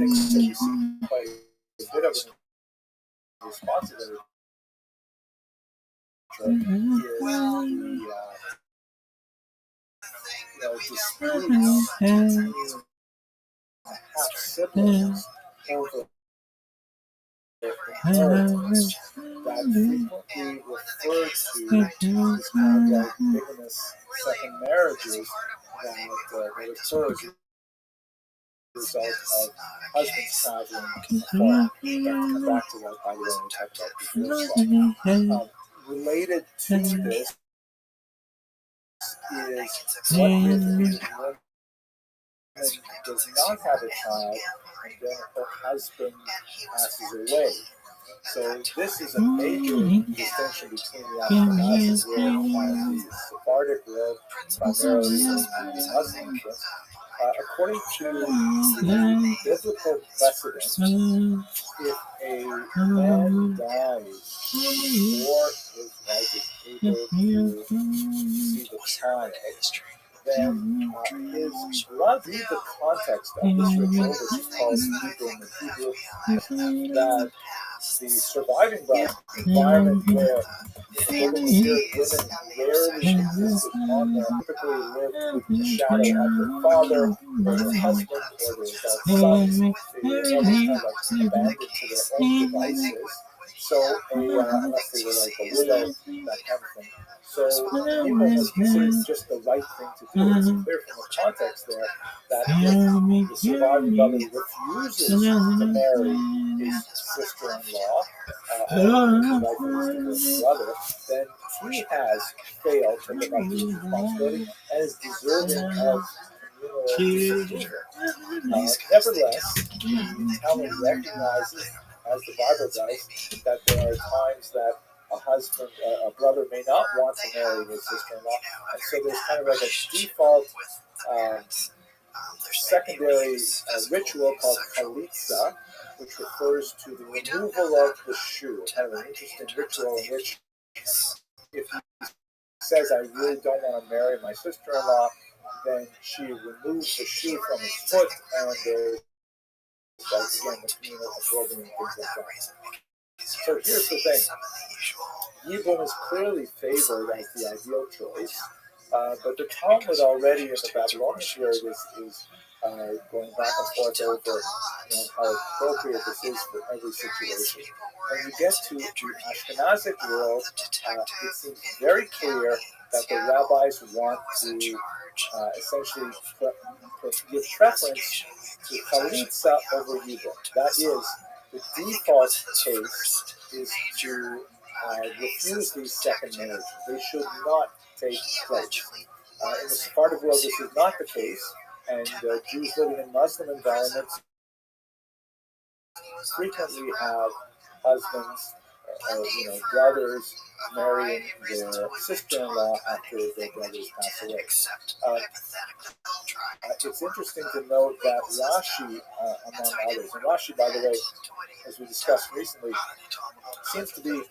things that we see quite a bit of in response to literature is the disputes between half-siblings over inheritance that frequently refer to this kind of like bigamous second marriages that occur as a result of husbands traveling far. Come back to that, by the way, when we talk about divorce law. Related to this is what if a woman does not have a child and then her husband passes away. So this is a major distinction between the Ashkenazic world and the Sephardic world, primarily in the Muslim world. According to the biblical precedent, if a man dies before his wife is able to see the child, then his blood, read the context of this ritual, which is called Hebrew, that the surviving environment where in the Bible period women rarely existed on there, typically lived with the shadow of their father or their husband or their sons. They were kind of like abandoned to their own devices. So unless they were like a widow, that kind of thing. So people was considered just the right thing to do. It's clear from the context there that if the surviving brother refuses to marry his sister-in-law, the wife of his brother, then he has failed to live up to his responsibility and is deserving of communal disapproval. Nevertheless, the Talmud recognizes, as the Bible does, that there are times that a brother may not want to marry his sister-in-law, and so there's kind of like a default secondary ritual called chalitza, which refers to the removal of the shoe. Kind of an interesting ritual in which, if he says, "I really don't want to marry my sister-in-law," then she removes the shoe from his foot, and there's again the communal absorbing and things like that. So here's the thing. Yibum is clearly favored as the ideal choice, but the Talmud already in the Babylonian period is going back and forth over how appropriate this is for every situation. When you get to the Ashkenazic world, it seems very clear that the rabbis want to essentially give preference to chalitza over yibum. That is, the default case is to refuse these second marriages. They should not take place. In the Sephardic world, this is not the case, and Jews living in Muslim environments frequently have husbands, brothers marrying their sister-in-law after their brothers pass away. It's interesting to note that Rashi, among others, and Rashi, by the way, as we discussed recently, seems to be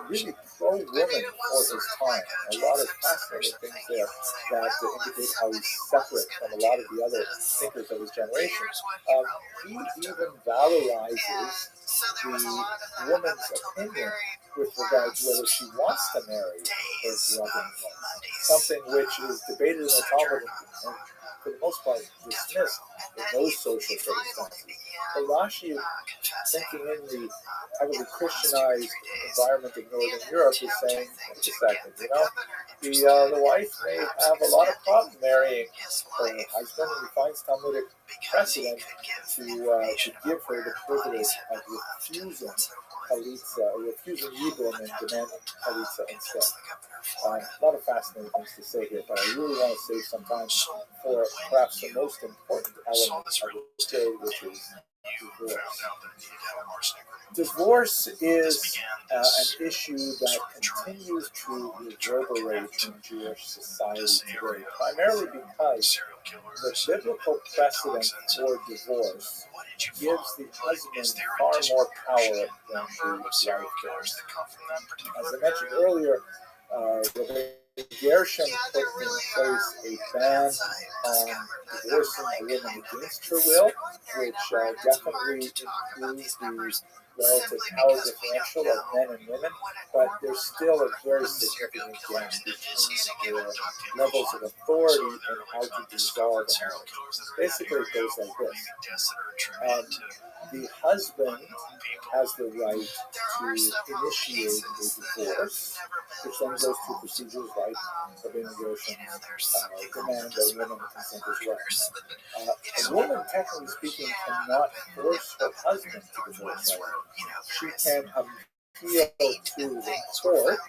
really pro-woman for his time. A lot of fascinating things there that indicate how he's separate from a lot of the other thinkers of his generation. He even valorizes the woman's opinion with regard to whether she wants to marry her brother-in-law, something which is debated in the Talmud and for the most part dismissed in those social circumstances. But Rashi, thinking in the heavily Christianized environment of Northern Europe, is saying, wait a second, the wife may have a lot of problems marrying her husband, and he finds Talmudic precedent to give her the privilege of refusing chalitza, or refusing yibum and demanding chalitza instead. A lot of fascinating things to say here, but I really want to save some time for perhaps the most important element of the trade, which is divorce. Divorce is an issue that continues to reverberate in Jewish society today, primarily because the biblical precedent for divorce gives the husband far more power than the wife does. As I mentioned earlier, Rabbi Gershom put in place a ban on divorcing a woman against her will, which definitely improves the relative power differential of men and women, but there's still a very significant gap between their levels of authority and how to dissolve a marriage. Basically, it goes like this. The husband has the right to initiate a divorce, which then goes through procedures like Rabbi demand that women consent as well. A woman, technically speaking, cannot force her husband to divorce her. She can appeal to the court,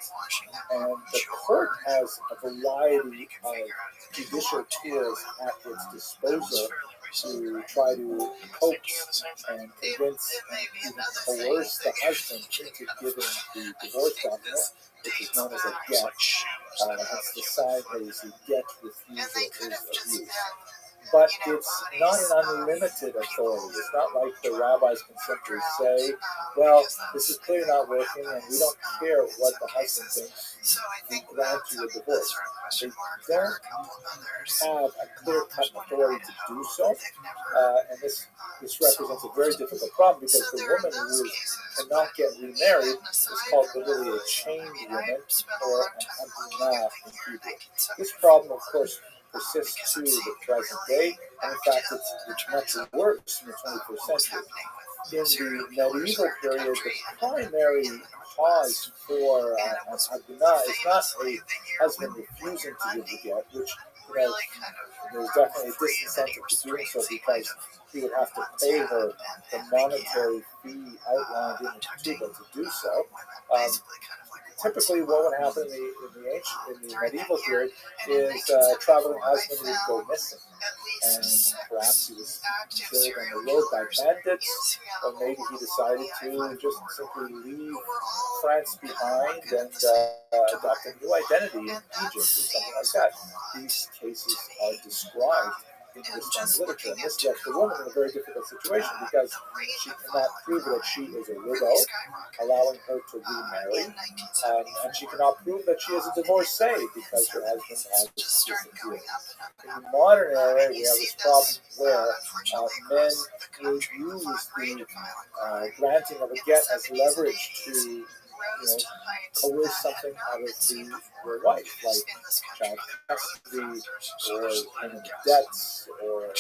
and the court has a variety of judicial tools at its disposal to try to coax and convince and even coerce the husband into giving the divorce document, which is known as a get. Hence the sign is the get refusal is abuse. But it's not an unlimited authority. It's not like the rabbis can simply say, well, this is clearly not working and we don't care what the husband thinks, we grant you a divorce. They don't have a clear-cut authority to do so, and this represents a very difficult problem because the woman who cannot get remarried is called literally a chained woman or an abuna in Hebrew. This problem, of course, persists to the present day, and in fact it's much worse in the 21st century. In the medieval period, the primary cause for an abuna is not a husband refusing to give the get, which there's definitely a disincentive to doing so because he would have to pay her the monetary fee outlined in the ketubah to do so. Typically, what would happen in the medieval period is a traveling husband would go missing, and perhaps he was killed on the road by bandits, or maybe he decided to just simply leave France behind and adopt a new identity in Egypt or something like that. These cases are described in Islamic literature, and this left the woman in a very difficult situation because she cannot prove that she is a widow, allowing her to remarry, and she cannot prove that she is a divorcee because her husband has disappeared. In the modern era, we have this problem where men will use the granting of a get as leverage to coerce something out of your wife, like child custody or payment of debts or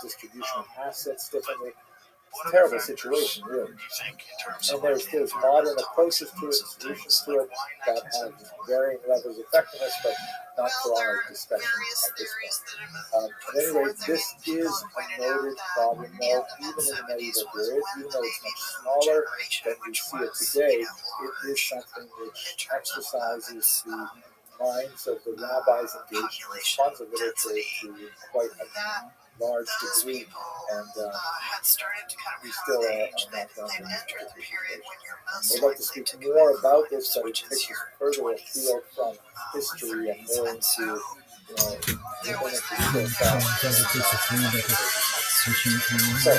distribution of assets differently. It's a terrible situation, really. And there's modern approaches to it, solutions to it that have varying levels of effectiveness, but not for our discussion at this point. At any rate, this is a noted problem, though, even in the medieval period, even though it's much smaller than we see it today, it is something which exercises the minds of the rabbis engaged in responsive literature to quite a large degree, and we still are not done with this. I'd like to speak more about this, but it takes us further afield from history and more into So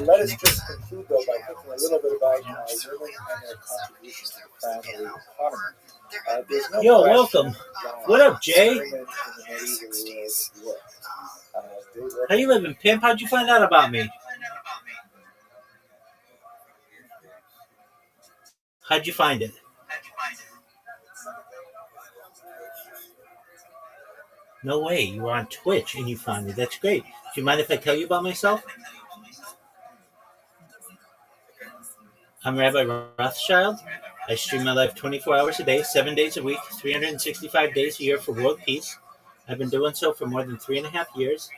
let us just conclude, though, by thinking a little bit about women and their contribution to the family economy. There's no Yo, welcome. What up, Jay? How you living, pimp? How'd you find out about me? How'd you find it? No way. You were on Twitch and you found me. That's great. Do you mind if I tell you about myself? I'm Rabbi Rothschild. I stream my life 24 hours a day, 7 days a week, 365 days a year for world peace. I've been doing so for more than 3.5 years.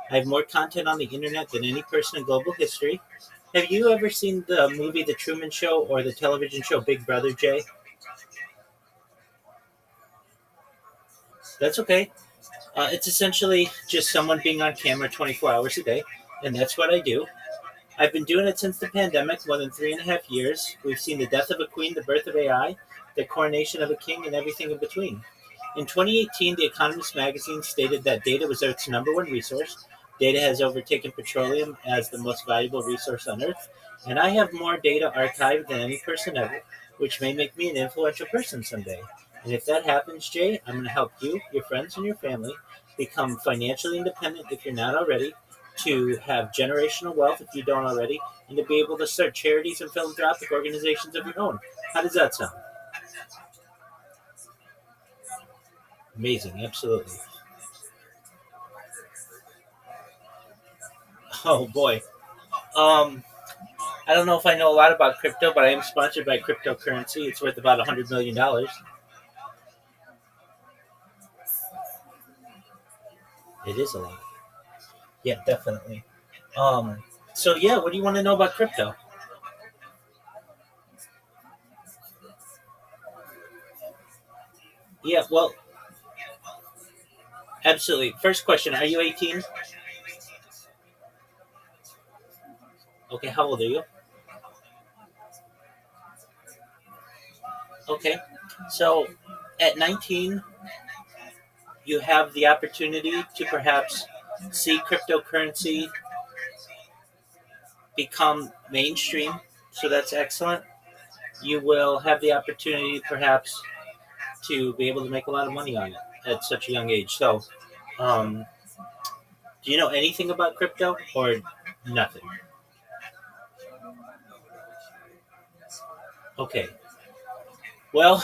I have more content on the internet than any person in global history. Have you ever seen the movie The Truman Show or the television show Big Brother, Jay? That's okay. It's essentially just someone being on camera 24 hours a day, and that's what I do. I've been doing it since the pandemic, more than 3.5 years. We've seen the death of a queen, the birth of AI, the coronation of a king, and everything in between. In 2018, The Economist magazine stated that data was Earth's number one resource. Data has overtaken petroleum as the most valuable resource on Earth, and I have more data archived than any person ever, which may make me an influential person someday. And if that happens, Jay, I'm going to help you, your friends, and your family become financially independent if you're not already, to have generational wealth if you don't already, and to be able to start charities and philanthropic organizations of your own. How does that sound? Amazing, absolutely. Oh boy. Um, I don't know if I know a lot about crypto, but I am sponsored by cryptocurrency. It's worth about $100 million. It is a lot. Yeah, definitely. Um, so yeah, what do you want to know about crypto? Yeah, well, absolutely. First question: Are you 18? Okay, how old are you? Okay, so at 19, you have the opportunity to perhaps see cryptocurrency become mainstream. So that's excellent. You will have the opportunity, perhaps, to be able to make a lot of money on it at such a young age. So, um, do you know anything about crypto or nothing? Okay. Well,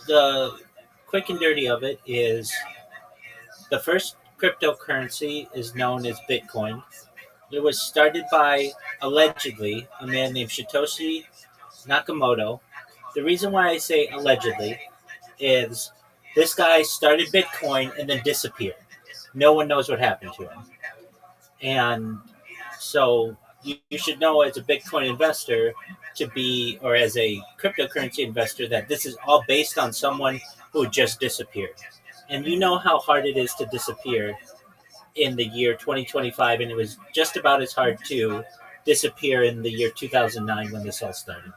the quick and dirty of it is the first cryptocurrency is known as Bitcoin. It was started by, allegedly, a man named Satoshi Nakamoto. The reason why I say allegedly is this guy started Bitcoin and then disappeared. No one knows what happened to him. And so you should know as a Bitcoin investor to be, or as a cryptocurrency investor, that this is all based on someone who just disappeared. And you know how hard it is to disappear in the year 2025, and it was just about as hard to disappear in the year 2009 when this all started.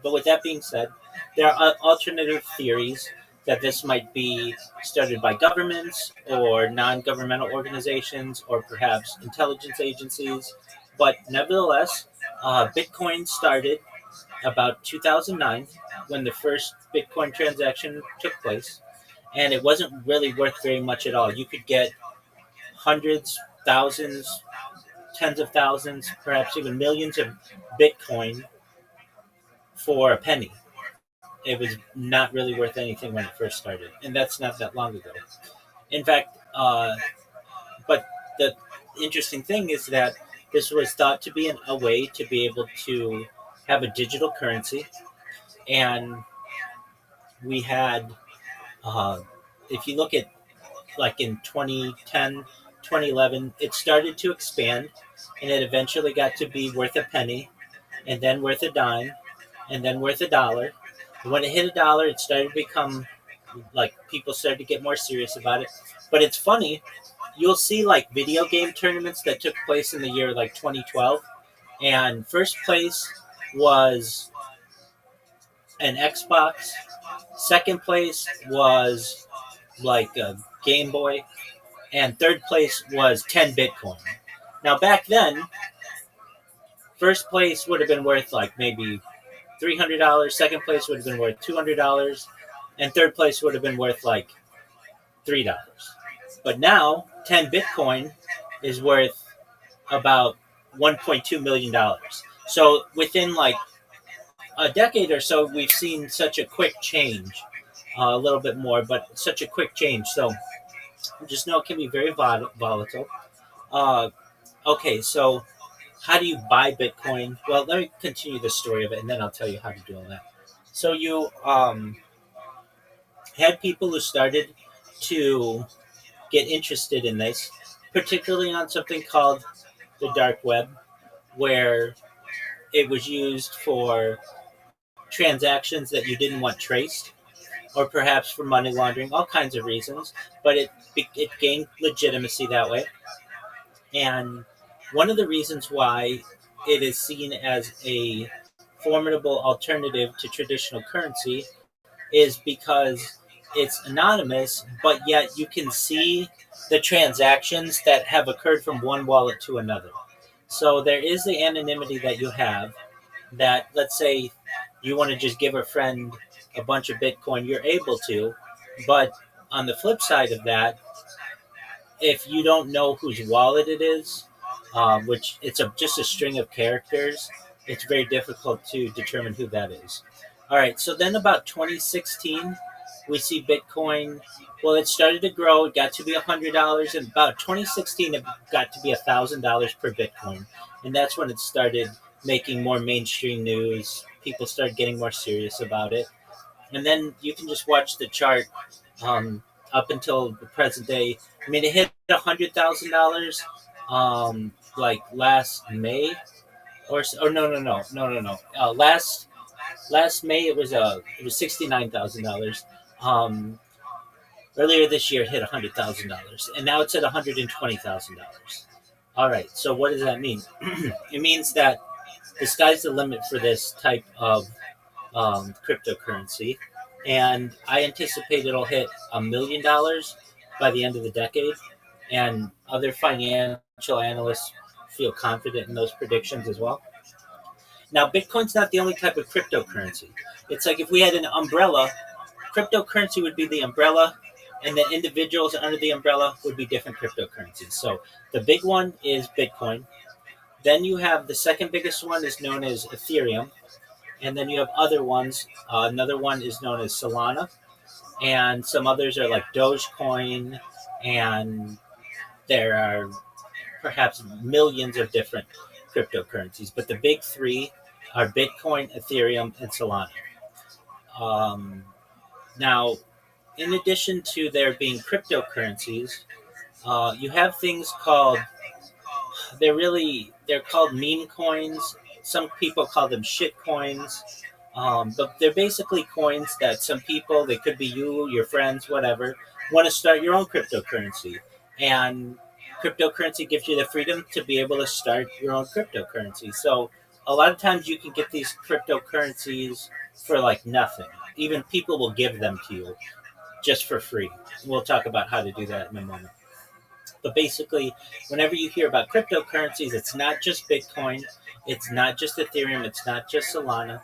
But with that being said, there are alternative theories that this might be started by governments or non governmental organizations or perhaps intelligence agencies. But nevertheless, Bitcoin started about 2009 when the first Bitcoin transaction took place. And it wasn't really worth very much at all. You could get hundreds, thousands, tens of thousands, perhaps even millions of Bitcoin for a penny. It was not really worth anything when it first started, and that's not that long ago. In fact, but the interesting thing is that this was thought to be a way to be able to have a digital currency, and we had, uh, if you look at like in 2010, 2011, it started to expand, and it eventually got to be worth a penny, and then worth a dime, and then worth $1. And when it hit $1, it started to become like people started to get more serious about it. But it's funny, you'll see like video game tournaments that took place in the year like 2012, and first place was an Xbox, second place was like a Game Boy, and third place was 10 Bitcoin. Now back then, first place would have been worth like maybe $300, second place would have been worth $200, and third place would have been worth like $3. But now, 10 Bitcoin is worth about $1.2 million. So within like a decade or so, we've seen such a quick change, a little bit more, but such a quick change. So just know it can be very volatile. Uh, okay, so how do you buy Bitcoin? Well, let me continue the story of it, and then I'll tell you how to do all that. So you had people who started to get interested in this, particularly on something called the dark web, where it was used for transactions that you didn't want traced, or perhaps for money laundering, all kinds of reasons. But it gained legitimacy that way, and one of the reasons why it is seen as a formidable alternative to traditional currency is because it's anonymous, but yet you can see the transactions that have occurred from one wallet to another. So there is the anonymity that you have that, let's say, you want to just give a friend a bunch of Bitcoin, you're able to. But on the flip side of that, if you don't know whose wallet it is, which it's just a string of characters, it's very difficult to determine who that is. All right, so then about 2016, we see Bitcoin. Well, it started to grow. It got to be $100, and about 2016, it got to be $1,000 per Bitcoin, and that's when it started making more mainstream news. People started getting more serious about it, and then you can just watch the chart um, up until the present day. I mean, it hit $100,000 like last May, or no. Last May it was $69,000. Um, Earlier this year, it hit $100,000, and now it's at $120,000. All right. So what does that mean? It means that the sky's the limit for this type of cryptocurrency, and I anticipate it'll hit $1 million by the end of the decade. And other financial analysts feel confident in those predictions as well. Now, Bitcoin's not the only type of cryptocurrency. It's like if we had an umbrella, cryptocurrency would be the umbrella, and the individuals under the umbrella would be different cryptocurrencies. So the big one is Bitcoin. Then you have the second biggest one is known as Ethereum, and then you have other ones. Another one is known as Solana, and some others are like Dogecoin, and there are perhaps millions of different cryptocurrencies. But the big three are Bitcoin, Ethereum, and Solana. Um, Now, in addition to there being cryptocurrencies, you have things called they're called meme coins. Some people call them shit coins. But they're basically coins that some people, they could be you, your friends, whatever, want to start your own cryptocurrency. And cryptocurrency gives you the freedom to be able to start your own cryptocurrency. So a lot of times you can get these cryptocurrencies for like nothing. Even people will give them to you just for free. We'll talk about how to do that in a moment. But basically, whenever you hear about cryptocurrencies, it's not just Bitcoin, it's not just Ethereum, it's not just Solana.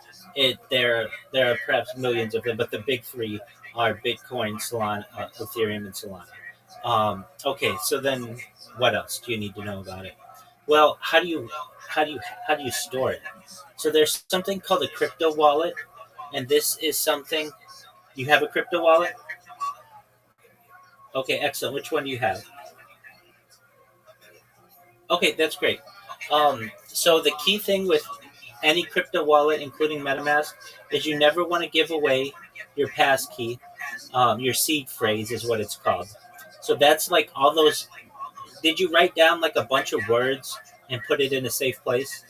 There are perhaps millions of them, but the big three are Bitcoin, Solana, Ethereum, and Solana. Okay, so then what else do you need to know about it? Well, how do you store it? So there's something called a crypto wallet, and this is something. You have a crypto wallet? Okay, excellent. Which one do you have? Okay, that's great. So the key thing with any crypto wallet, including MetaMask, is you never want to give away your pass key. Your seed phrase is what it's called. So that's like all those. Did you write down like a bunch of words and put it in a safe place?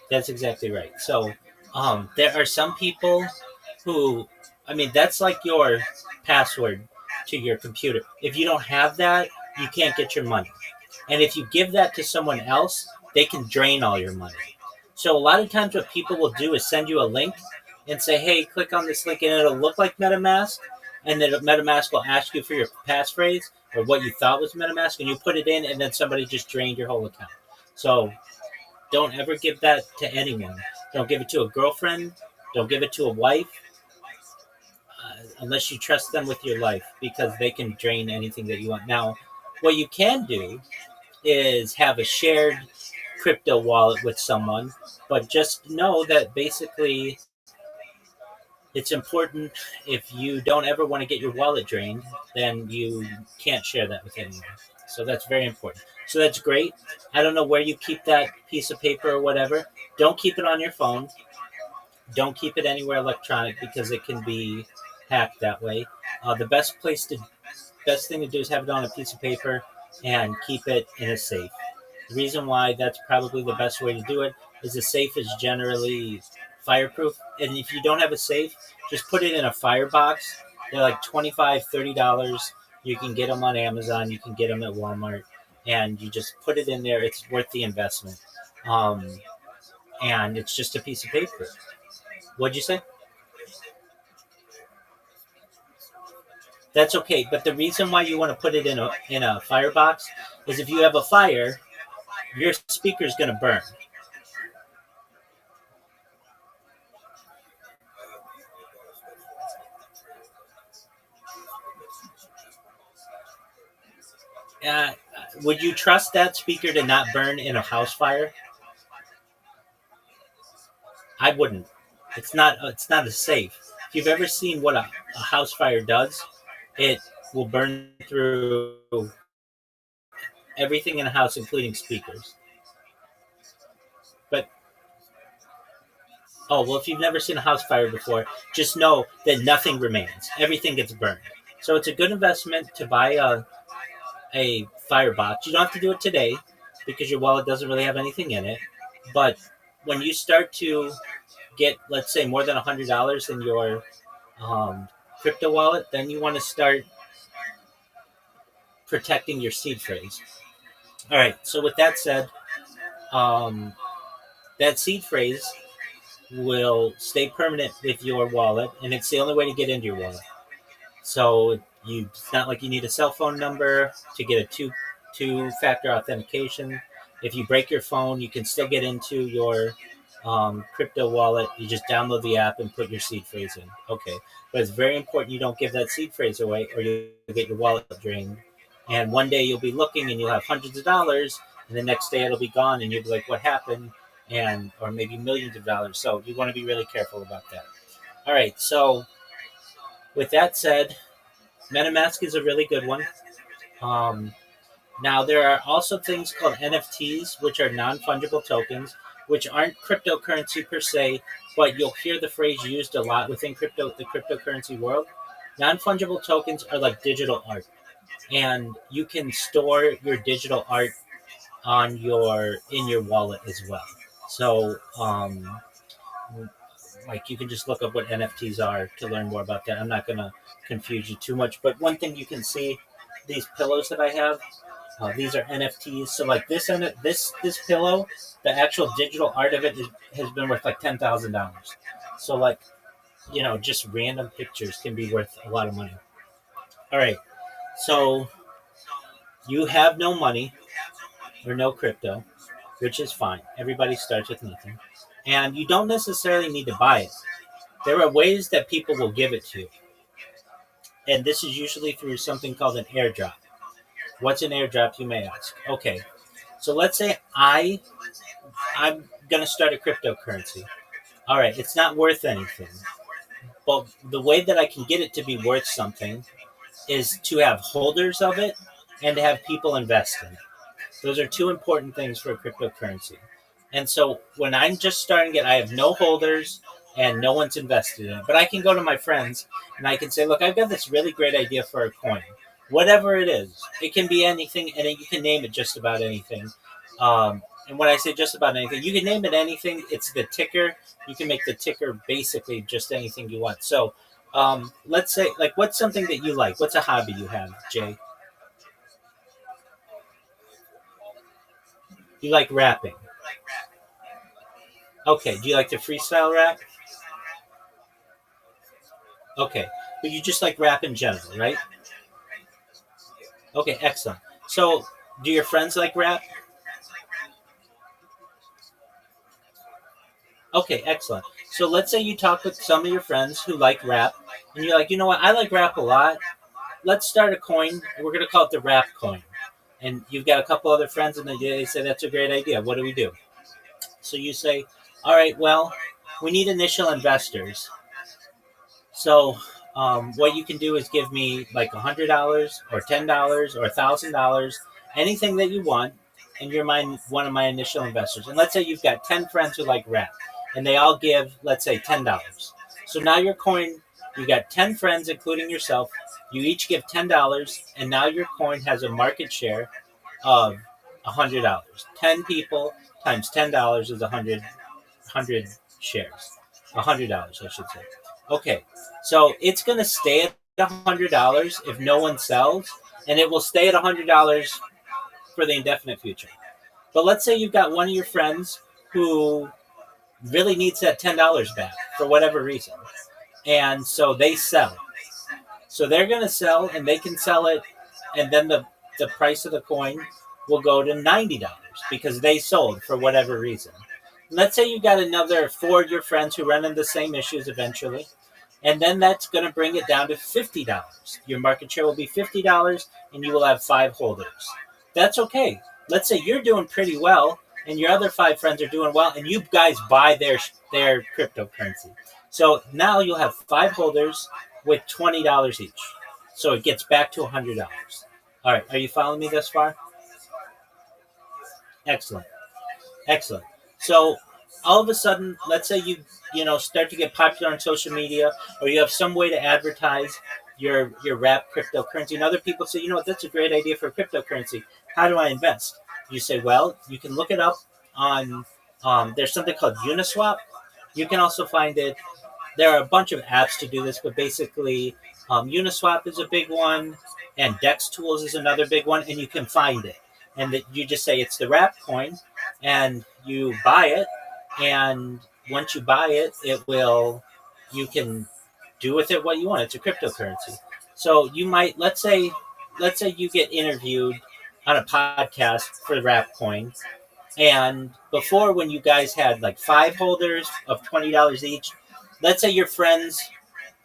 That's exactly right. So there are some people who, I mean, that's like your password to your computer. If you don't have that, you can't get your money. And if you give that to someone else, they can drain all your money. So a lot of times, what people will do is send you a link and say, "Hey, click on this link," and it'll look like MetaMask, and then MetaMask will ask you for your passphrase or what you thought was MetaMask, and you put it in, and then somebody just drained your whole account. So don't ever give that to anyone. Don't give it to a girlfriend. Don't give it to a wife unless you trust them with your life because they can drain anything that you want. Now, what you can do is have a shared crypto wallet with someone, but just know that basically it's important if you don't ever want to get your wallet drained, then you can't share that with anyone. So that's very important. So that's great. I don't know where you keep that piece of paper or whatever. Don't keep it on your phone. Don't keep it anywhere electronic because it can be hacked that way. The best thing to do is have it on a piece of paper and keep it in a safe. The reason why that's probably the best way to do it is a safe is generally fireproof. And if you don't have a safe, just put it in a firebox. They're like $25, $30. You can get them on Amazon. You can get them at Walmart. And you just put it in there. It's worth the investment. Um, and it's just a piece of paper. What'd you say? That's okay. But the reason why you want to put it in a firebox is if you have a fire, your speaker's going to burn. Uh, would you trust that speaker to not burn in a house fire? I wouldn't. It's not as safe. If you've ever seen what a house fire does, it will burn through everything in a house, including speakers. But oh well, if you've never seen a house fire before, just know that nothing remains. Everything gets burned. So it's a good investment to buy a firebox. You don't have to do it today because your wallet doesn't really have anything in it. But when you start to get, let's say, more than $100 in your um, crypto wallet, then you want to start protecting your seed phrase. All right. So with that said, um, that seed phrase will stay permanent with your wallet, and it's the only way to get into your wallet. So it's not like you need a cell phone number to get a two factor authentication. If you break your phone, you can still get into your crypto wallet. You just download the app and put your seed phrase in. Okay, but it's very important you don't give that seed phrase away, or you'll get your wallet drained. And one day you'll be looking and you'll have hundreds of dollars, and the next day it'll be gone, and you'll be like, "What happened?" And or maybe millions of dollars. So you want to be really careful about that. All right. So with that said, MetaMask is a really good one. Um, Now, there are also things called NFTs, which are non fungible tokens, which aren't cryptocurrency per se, but you'll hear the phrase used a lot within the cryptocurrency world. Non fungible tokens are like digital art, and you can store your digital art on your in your wallet as well. So, like you can just look up what NFTs are to learn more about that. I'm not going to confuse you too much, but one thing you can see, these pillows that I have, these are NFTs. So like this pillow, the actual digital art of it has been worth like $10,000. So like just random pictures can be worth a lot of money. All right, so you have no money or no crypto, which is fine. Everybody starts with nothing, and you don't necessarily need to buy it. There are ways that people will give it to you, and this is usually through something called an airdrop. What's an airdrop, you may ask? Okay, so let's say I'm gonna start a cryptocurrency. All right, it's not worth anything, but the way that I can get it to be worth something is to have holders of it and to have people invest in it. Those are two important things for a cryptocurrency. And so when I'm just starting it, I have no holders and no one's invested in it. But I can go to my friends and I can say, look, I've got this really great idea for a coin. Whatever it is, it can be anything, and you can name it just about anything. And when I say just about anything, you can name it anything. It's the ticker. You can make the ticker basically just anything you want. So let's say, like, what's something that you like? What's a hobby you have, Jay? You like rapping. Okay. Do you like to freestyle rap? Okay. But you just like rap in general, right? Okay, excellent. So do your friends like rap? Okay, excellent. So let's say you talk with some of your friends who like rap, and you're like, you know what? I like rap a lot. Let's start a coin, and we're going to call it the rap coin. And you've got a couple other friends, and they say, that's a great idea. What do we do? So you say, all right, well, we need initial investors. So what you can do is give me like $100 or $10 or $1,000, anything that you want, and you're one of my initial investors. And let's say you've got 10 friends who like rap, and they all give, let's say, $10. So now your coin, you got 10 friends, including yourself. You each give $10, and now your coin has a market share of $100. 10 people times $10 is 100 shares. $100, I should say. Okay, so it's going to stay at $100 if no one sells, and it will stay at $100 for the indefinite future. But let's say you've got one of your friends who really needs that $10 back for whatever reason, and so they sell. So they're going to sell, and they can sell it, and then the price of the coin will go to $90 because they sold for whatever reason. Let's say you got another four of your friends who run into the same issues eventually, and then that's going to bring it down to $50. Your market share will be $50, and you will have five holders. That's okay. Let's say you're doing pretty well, and your other five friends are doing well, and you guys buy their cryptocurrency. So now you'll have five holders with $20 each. So it gets back to $100. All right, are you following me thus far? Excellent. Excellent. So all of a sudden, let's say you start to get popular on social media, or you have some way to advertise your wrap cryptocurrency, and other people say, you know what, that's a great idea for cryptocurrency. How do I invest? You say, well, you can look it up on. There's something called Uniswap. You can also find it. There are a bunch of apps to do this, but basically, Uniswap is a big one, and Dex Tools is another big one, and you can find it. And that you just say it's the wrap coin, and you buy it, and once you buy it, you can do with it what you want. It's a cryptocurrency. So you might let's say you get interviewed on a podcast for the wrap coin, and before, when you guys had like five holders of $20 each, let's say your friends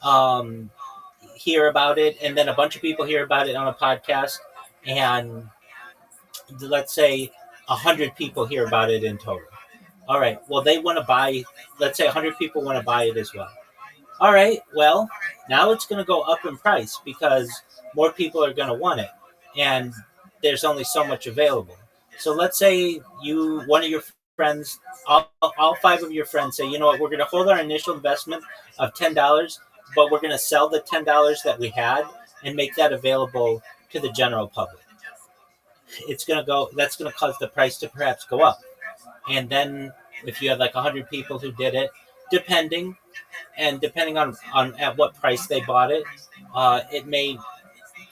um, hear about it, and then a bunch of people hear about it on a podcast, and let's say 100 people hear about it in total. All right. Well, they want to buy. Let's say 100 people want to buy it as well. All right. Well, now it's going to go up in price because more people are going to want it, and there's only so much available. So let's say one of your friends, all five of your friends say, you know what, we're going to hold our initial investment of $10, but we're going to sell the $10 that we had and make that available to the general public. It's going to go. That's going to cause the price to perhaps go up, and then if you have like 100 people who did it, depending depending on at what price they bought it, it may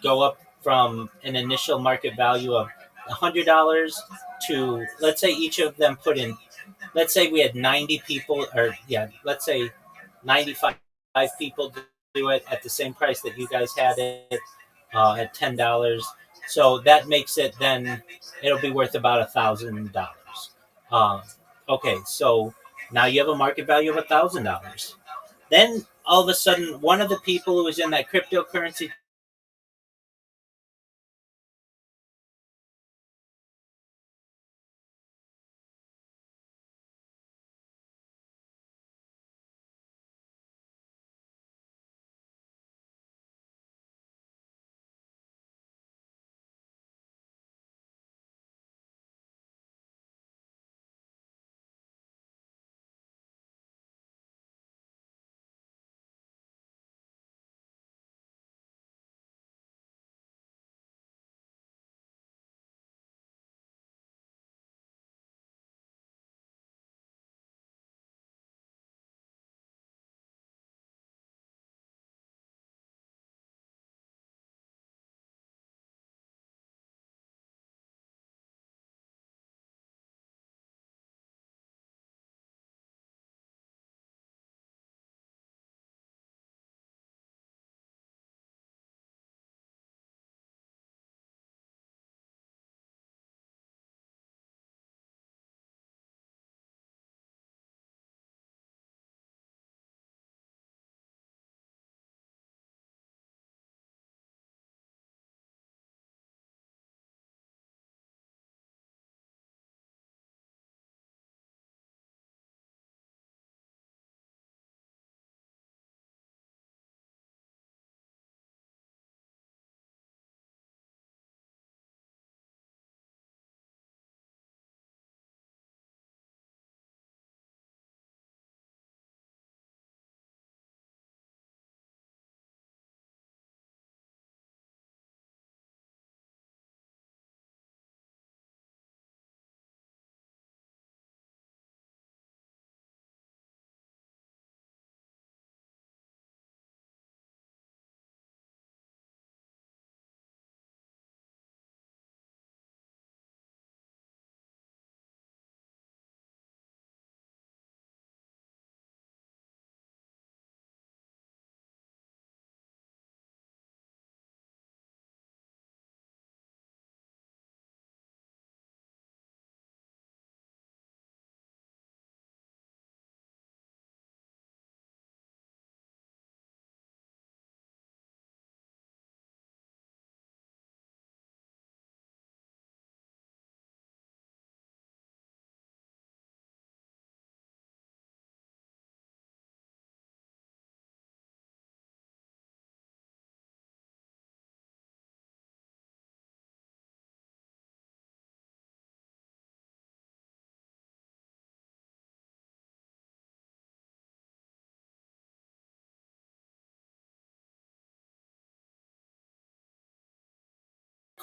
go up from an initial market value of $100 to, let's say each of them put in, let's say we had 90 people, or yeah, let's say 95 people do it at the same price that you guys had it, at $10. So that makes it, then it'll be worth about $1,000. Um, okay, so now you have a market value of $1,000. Then all of a sudden, one of the people who was in that cryptocurrency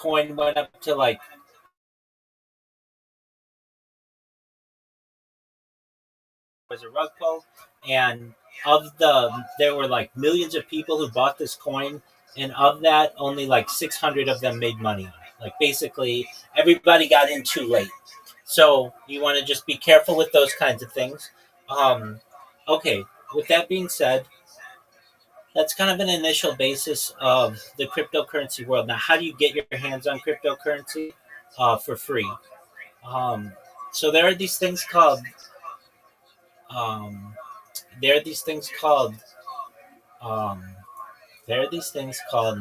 coin went up to like was a rug pull, and there were like millions of people who bought this coin, and of that, only like 600 of them made money on it. Like basically, everybody got in too late. So you want to just be careful with those kinds of things. Um, okay, with that being said, that's kind of an initial basis of the cryptocurrency world. Now, how do you get your hands on cryptocurrency for free? Um, so there are these things called um, there are these things called um, there are these things called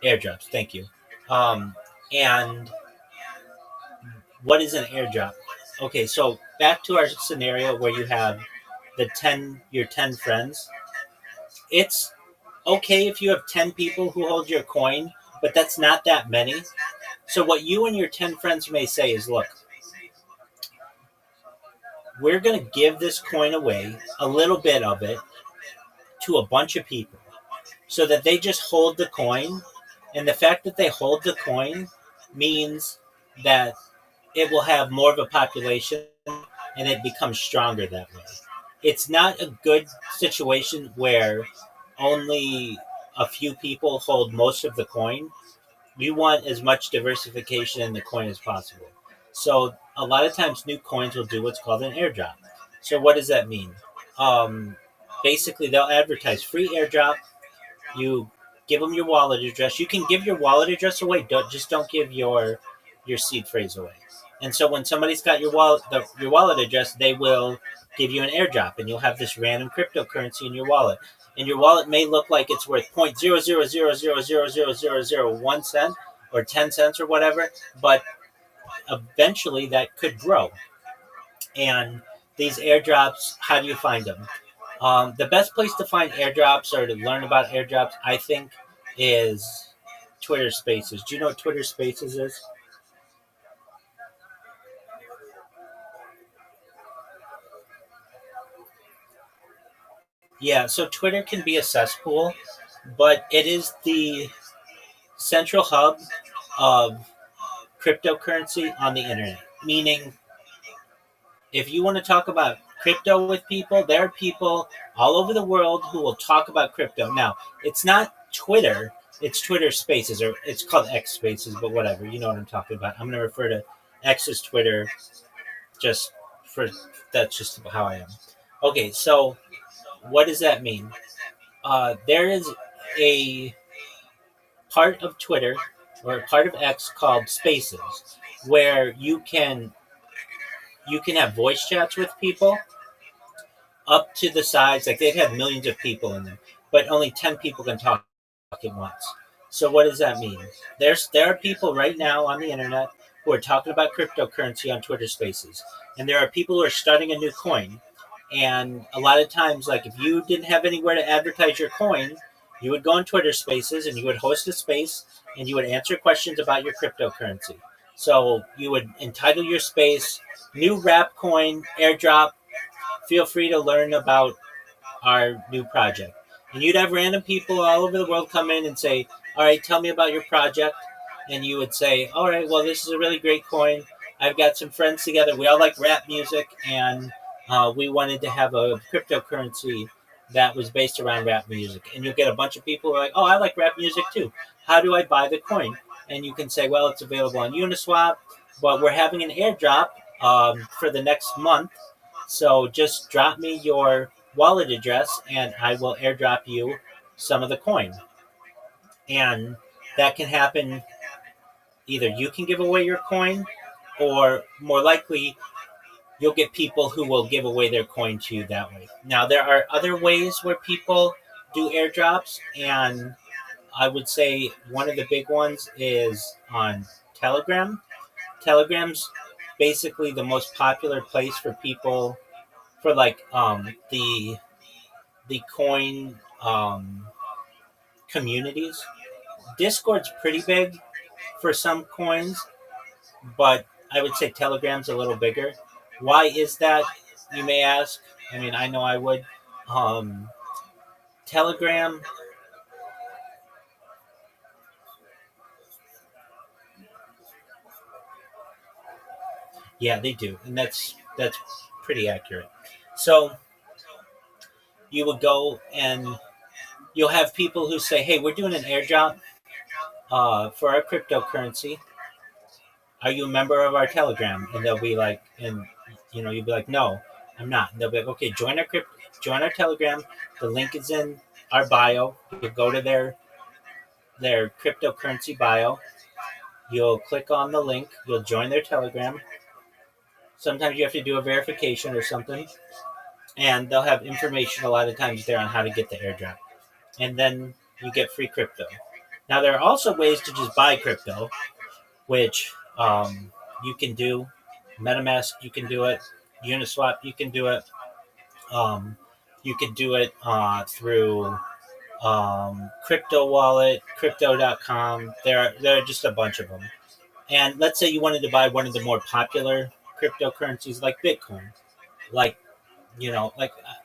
airdrops. Thank you. Um, and what is an airdrop? Okay, so back to our scenario where you have your 10 friends. It's okay if you have 10 people who hold your coin, but that's not that many. So what you and your 10 friends may say is, look, we're going to give this coin away, a little bit of it, to a bunch of people so that they just hold the coin. And the fact that they hold the coin means that it will have more of a population and it becomes stronger that way. It's not a good situation where only a few people hold most of the coin. We want as much diversification in the coin as possible. So a lot of times new coins will do what's called an airdrop. So what does that mean? Um, Basically, they'll advertise free airdrop. You give them your wallet address. You can give your wallet address away. Don't give your seed phrase away. And so when somebody's got your wallet address, they will give you an airdrop, and you'll have this random cryptocurrency in your wallet. And your wallet may look like it's worth 0.000000001 cent or 10 cents or whatever, but eventually that could grow. And these airdrops, how do you find them? The best place to find airdrops or to learn about airdrops, I think, is Twitter Spaces. Do you know what Twitter Spaces is? Yeah, so Twitter can be a cesspool, but it is the central hub of cryptocurrency on the internet. Meaning, if you want to talk about crypto with people, there are people all over the world who will talk about crypto. Now, it's not Twitter, it's Twitter Spaces, or it's called X Spaces, but whatever. You know what I'm talking about. I'm going to refer to X as Twitter just for that's just how I am. Okay, so what does that mean? There is a part of Twitter or a part of X called Spaces where you can have voice chats with people up to the size, like they've had millions of people in them, but only 10 people can talk at once. So what does that mean? There are people right now on the internet who are talking about cryptocurrency on Twitter Spaces, and there are people who are starting a new coin. And a lot of times, like if you didn't have anywhere to advertise your coin, you would go on Twitter Spaces and you would host a space and you would answer questions about your cryptocurrency. So you would entitle your space "New Wrap Coin Airdrop. Feel free to learn about our new project." And you'd have random people all over the world come in and say, all right, tell me about your project. And you would say, all right, well, this is a really great coin. I've got some friends together. We all like rap music, and we wanted to have a cryptocurrency that was based around rap music. And you'll get a bunch of people who are like, oh, I like rap music too. How do I buy the coin? And you can say, well, it's available on Uniswap, but we're having an airdrop for the next month. So just drop me your wallet address and I will airdrop you some of the coin. And that can happen, either you can give away your coin, or more likely, you'll get people who will give away their coin to you that way. Now, there are other ways where people do airdrops, and I would say one of the big ones is on Telegram. Telegram's basically the most popular place for people for like the coin communities. Discord's pretty big for some coins, but I would say Telegram's a little bigger. Why is that, you may ask? I mean, I know I would. Um, Telegram Yeah, they do, and that's pretty accurate. So you would go and you'll have people who say, "Hey, we're doing an airdrop for our cryptocurrency. Are you a member of our Telegram?" And they'll be like, and you'll be like, "No, I'm not." And they'll be like, "Okay, join our Telegram. The link is in our bio. You go to their cryptocurrency bio. You'll click on the link. You'll join their Telegram. Sometimes you have to do a verification or something, and they'll have information a lot of times there on how to get the airdrop, and then you get free crypto. Now there are also ways to just buy crypto, which you can do. MetaMask, you can do it. Uniswap, you can do it. Um, you can do it through Crypto Wallet, Crypto.com. There are just a bunch of them. And let's say you wanted to buy one of the more popular cryptocurrencies like Bitcoin. Like,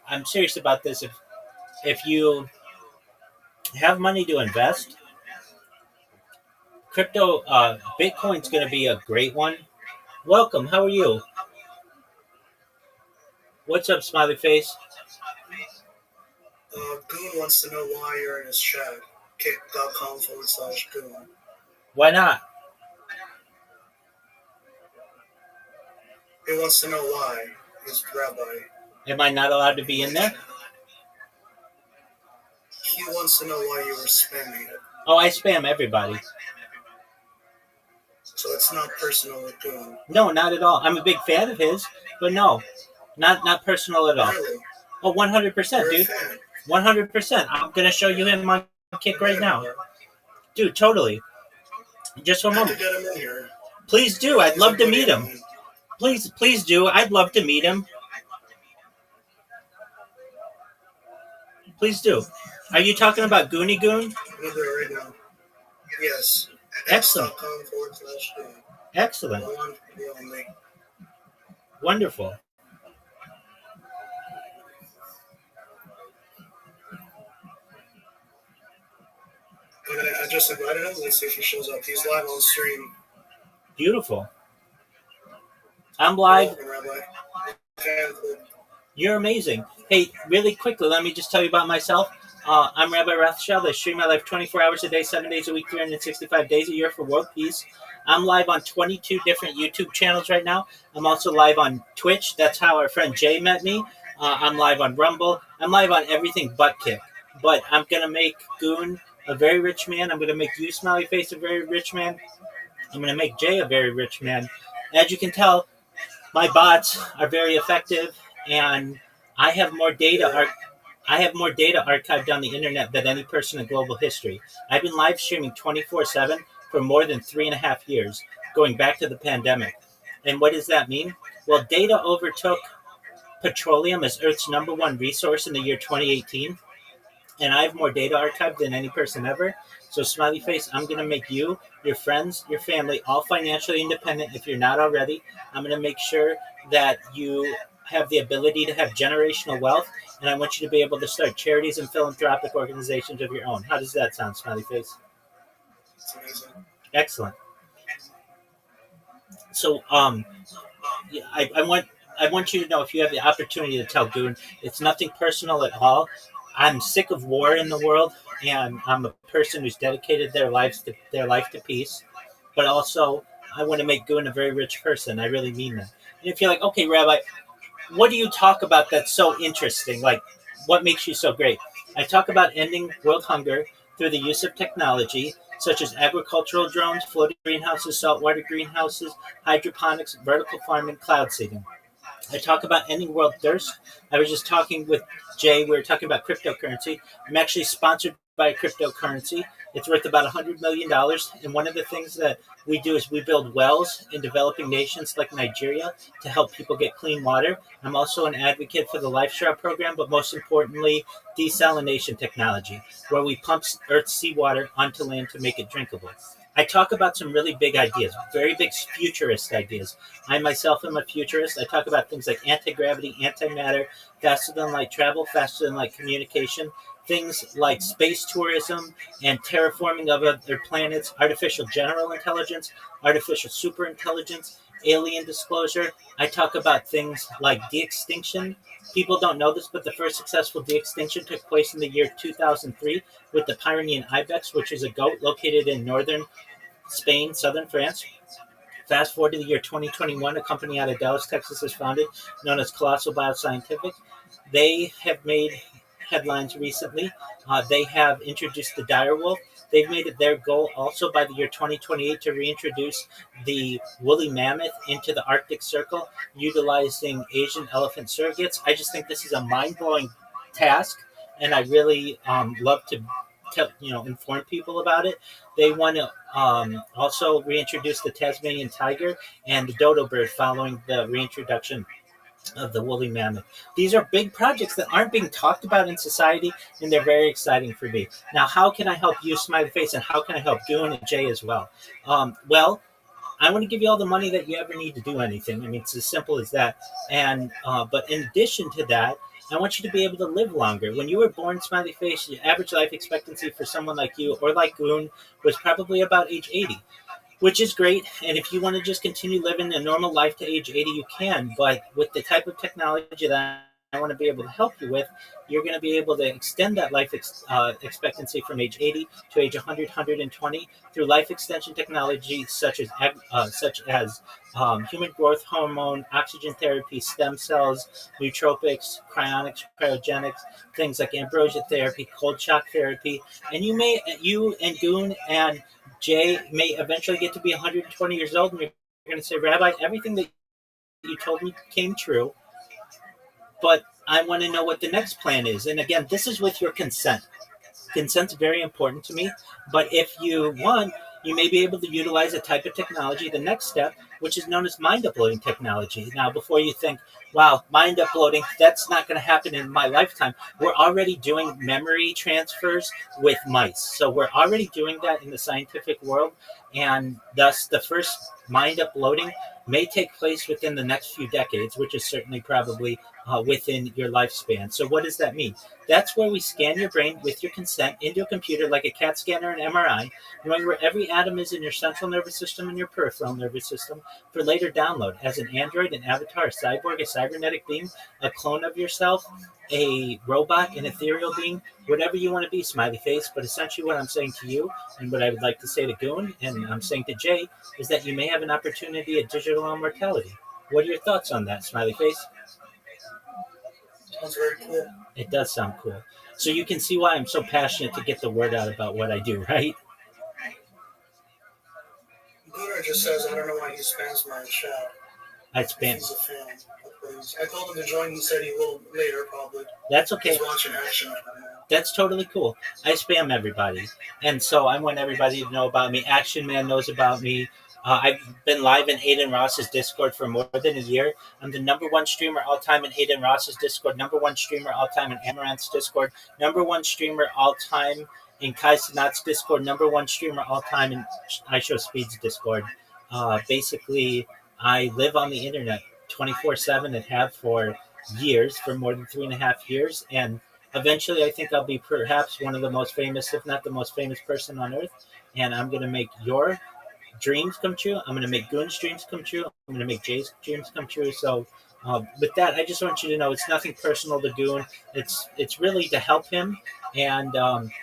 I'm serious about this. If you have money to invest, Bitcoin's going to be a great one. Welcome. How are you? What's up, smiley face? Goon wants to know why you're in his chat. Kick.com/Goon. Why not? He wants to know why. He's Rabbi. Am I not allowed to be in there? He wants to know why you were spamming it. Oh, I spam everybody. So it's not personal with Goon. No, not at all. I'm a big fan of his, but no, not personal at all. Really? Oh, 100%, dude. 100%. I'm gonna show you him on Kick right now, dude. Totally. Just one moment. Get him in here. Please do. I'd love to meet him. Please do. I'd love to meet him. Please do. Are you talking about Goonie Goon? We'll do it right now. Yes. Excellent. X.com/Goon. Excellent. Wonderful. I just invited him. Let's see if he shows up. He's live on stream. Beautiful. I'm live. Welcome, Rabbi. You're amazing. Hey, really quickly, let me just tell you about myself. I'm Rabbi ROTHSCHILD. I stream my life 24 hours a day, 7 days a week, 365 days a year for world peace. I'm live on 22 different YouTube channels right now. I'm also live on Twitch. That's how our friend Jay met me. I'm live on Rumble. I'm live on everything but Kick. But I'm going to make Goon a very rich man. I'm going to make you, Smiley Face, a very rich man. I'm going to make Jay a very rich man. As you can tell, my bots are very effective, and I have more data archived on the internet than any person in global history. I've been live streaming 24/7 for more than 3.5 years, going back to the pandemic. And what does that mean? Well, data overtook petroleum as Earth's #1 resource in the year 2018, and I have more data archived than any person ever. So, Smiley Face, I'm going to make you, your friends, your family, all financially independent if you're not already. I'm going to make sure that you have the ability to have generational wealth, and I want you to be able to start charities and philanthropic organizations of your own. How does that sound, Smiley Face? Excellent. So, yeah, I want you to know, if you have the opportunity to tell Goon, it's nothing personal at all. I'm sick of war in the world, and I'm a person who's dedicated their life to peace. But also, I want to make Goon a very rich person. I really mean that. And if you're like, okay, Rabbi, what do you talk about that's so interesting? Like, what makes you so great? I talk about ending world hunger through the use of technology, such as agricultural drones, floating greenhouses, saltwater greenhouses, hydroponics, vertical farming, cloud seeding. I talk about ending world thirst. I was just talking with Jay. We were talking about cryptocurrency. I'm actually sponsored by a cryptocurrency. It's worth about $100 million. And one of the things that we do is we build wells in developing nations like Nigeria to help people get clean water. I'm also an advocate for the LifeStraw program, but most importantly, desalination technology, where we pump Earth's seawater onto land to make it drinkable. I talk about some really big ideas, very big futurist ideas. I myself am a futurist. I talk about things like anti-gravity, antimatter, faster than light travel, faster than light communication, things like space tourism and terraforming of other planets, artificial general intelligence, artificial superintelligence, alien disclosure. I talk about things like de-extinction. People don't know this, but the first successful de-extinction took place in the year 2003 with the Pyrenean ibex, which is a goat located in northern Spain, southern France. Fast forward to the year 2021, a company out of Dallas, Texas is founded, known as Colossal Bioscientific. They have made headlines recently. They have introduced the dire wolf. They've made it their goal also by the year 2028 to reintroduce the woolly mammoth into the Arctic Circle, utilizing Asian elephant surrogates. I just think this is a mind blowing task, and I really love to inform people about it. They want to also reintroduce the Tasmanian tiger and the dodo bird following the reintroduction of the woolly mammoth. These are big projects that aren't being talked about in society, and they're very exciting for me. Now, how can I help you, Smiley Face, and how can I help Goon and Jay as well? Well, I want to give you all the money that you ever need to do anything. I mean, it's as simple as that. And but in addition to that, I want you to be able to live longer. When you were born, Smiley Face, your average life expectancy for someone like you or like Goon was probably about age 80, which is great. And if you want to just continue living a normal life to age 80, you can. But with the type of technology that I want to be able to help you with, you're going to be able to extend that life expectancy from age 80 to age 100, 120 through life extension technology such as human growth hormone, oxygen therapy, stem cells, nootropics, cryonics, cryogenics, things like ambrosia therapy, cold shock therapy, and you and Goon and Jay may eventually get to be 120 years old, and you're going to say, Rabbi, everything that you told me came true, but I want to know what the next plan is. And again, this is with your consent. Consent's very important to me, but if you want, you may be able to utilize a type of technology, the next step, which is known as mind uploading technology. Now, before you think, wow, mind uploading, that's not going to happen in my lifetime, we're already doing memory transfers with mice. So we're already doing that in the scientific world, and thus the first mind uploading may take place within the next few decades, which is certainly probably within your lifespan. So what does that mean? That's where we scan your brain with your consent into a computer like a CAT scanner and MRI, knowing where every atom is in your central nervous system and your peripheral nervous system for later download as an android, an avatar, a cyborg, a cybernetic being, a clone of yourself, a robot, an ethereal being, whatever you want to be, Smiley Face. But essentially what I'm saying to you and what I would like to say to Goon and I'm saying to Jay is that you may have an opportunity at digital immortality. What are your thoughts on that, Smiley Face? Sounds very cool. It does sound cool. So you can see why I'm so passionate to get the word out about what I do, right? Gunnar just says, I don't know why he spams my chat. I If spam. he's a fan. I told him to join. He said he will later, probably. That's okay. He's watching action right now. That's totally cool. I spam everybody. And so I want everybody to know about me. Action Man knows about me. I've been live in Aiden Ross's Discord for more than a year. I'm the number one streamer all time in Aiden Ross's Discord, number one streamer all time in Amaranth's Discord, number one streamer all time in Kai Sanat's Discord, number one streamer all time in iShowSpeed's Discord. Basically, I live on the internet 24/7 and have for years, for more than 3.5 years. And eventually, I think I'll be perhaps one of the most famous, if not the most famous person on earth. And I'm going to make your dreams come true. I'm going to make Goon's dreams come true. I'm going to make Jay's dreams come true. So, with that, I just want you to know it's nothing personal to Goon. It's really to help him. And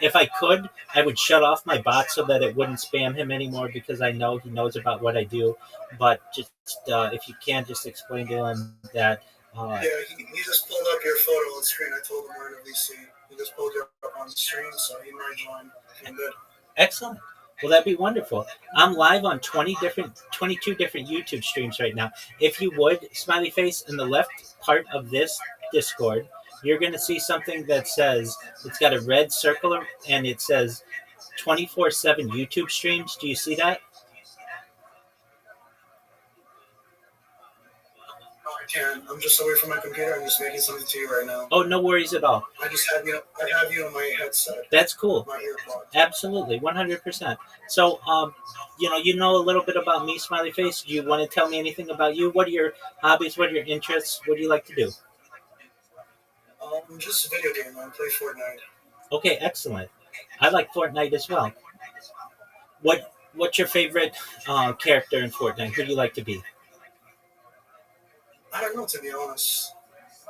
if I could, I would shut off my bot so that it wouldn't spam him anymore because I know he knows about what I do. But just if you can, just explain to him that. Yeah, he just pulled up your photo on the screen. I told him where to VC. He just pulled it up on the screen, so he might join. I'm good. Excellent. Well, that'd be wonderful. I'm live on 22 different YouTube streams right now. If you would, Smiley Face, in the left part of this Discord, you're going to see something that says, it's got a red circle and it says 24/7 YouTube streams. Do you see that? No, I can't. I'm just away from my computer. I'm just making something to you right now. Oh, no worries at all. I have you on my headset. That's cool. My earpod. Absolutely, 100%. So, you know a little bit about me, Smiley Face. Do you want to tell me anything about you? What are your hobbies? What are your interests? What do you like to do? Just a video game. I play Fortnite. Okay, excellent. I like Fortnite as well. What's your favorite character in Fortnite? Who do you like to be? I don't know, to be honest.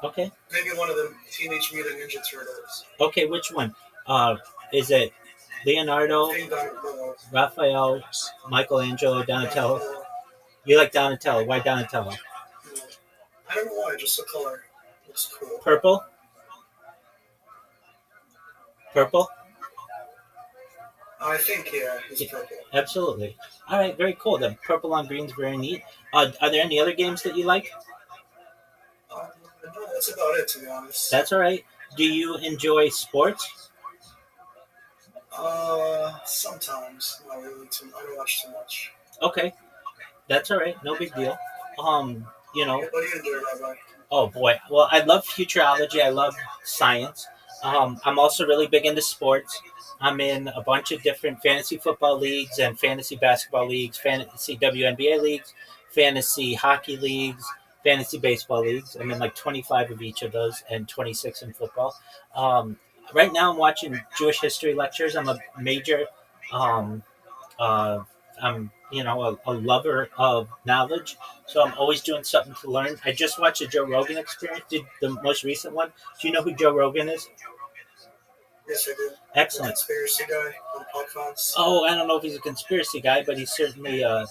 Okay. Maybe one of the Teenage Mutant Ninja Turtles. Okay, which one? Is it Leonardo, I think Raphael, Michelangelo, Donatello? Donatello. You like Donatello? Why Donatello? Yeah. I don't know why, just the color looks cool. Purple? Purple? I think, yeah, he's Yeah. purple. Absolutely. All right, very cool. The purple on green is very neat. Are there any other games that you like? No, that's about it, to be honest. That's all right. Do you enjoy sports? Sometimes. Not really too. I don't watch too much. Okay, that's all right. No big deal. You know, What do you enjoy, Rabbi? oh boy. Well, I love futurology. I love science. I'm also really big into sports. I'm in a bunch of different fantasy football leagues and fantasy basketball leagues, fantasy WNBA leagues, fantasy hockey leagues, fantasy baseball leagues. I'm in like 25 of each of those and 26 in football. Um, right now, I'm watching Jewish history lectures. I'm a major um, uh, I'm a lover of knowledge, so I'm always doing something to learn. I just watched the Joe Rogan Experience, did the most recent one. Do you know who Joe Rogan is? Yes, I do. The Excellent. conspiracy guy on podcasts. Oh, I don't know if he's a conspiracy guy, but he's certainly a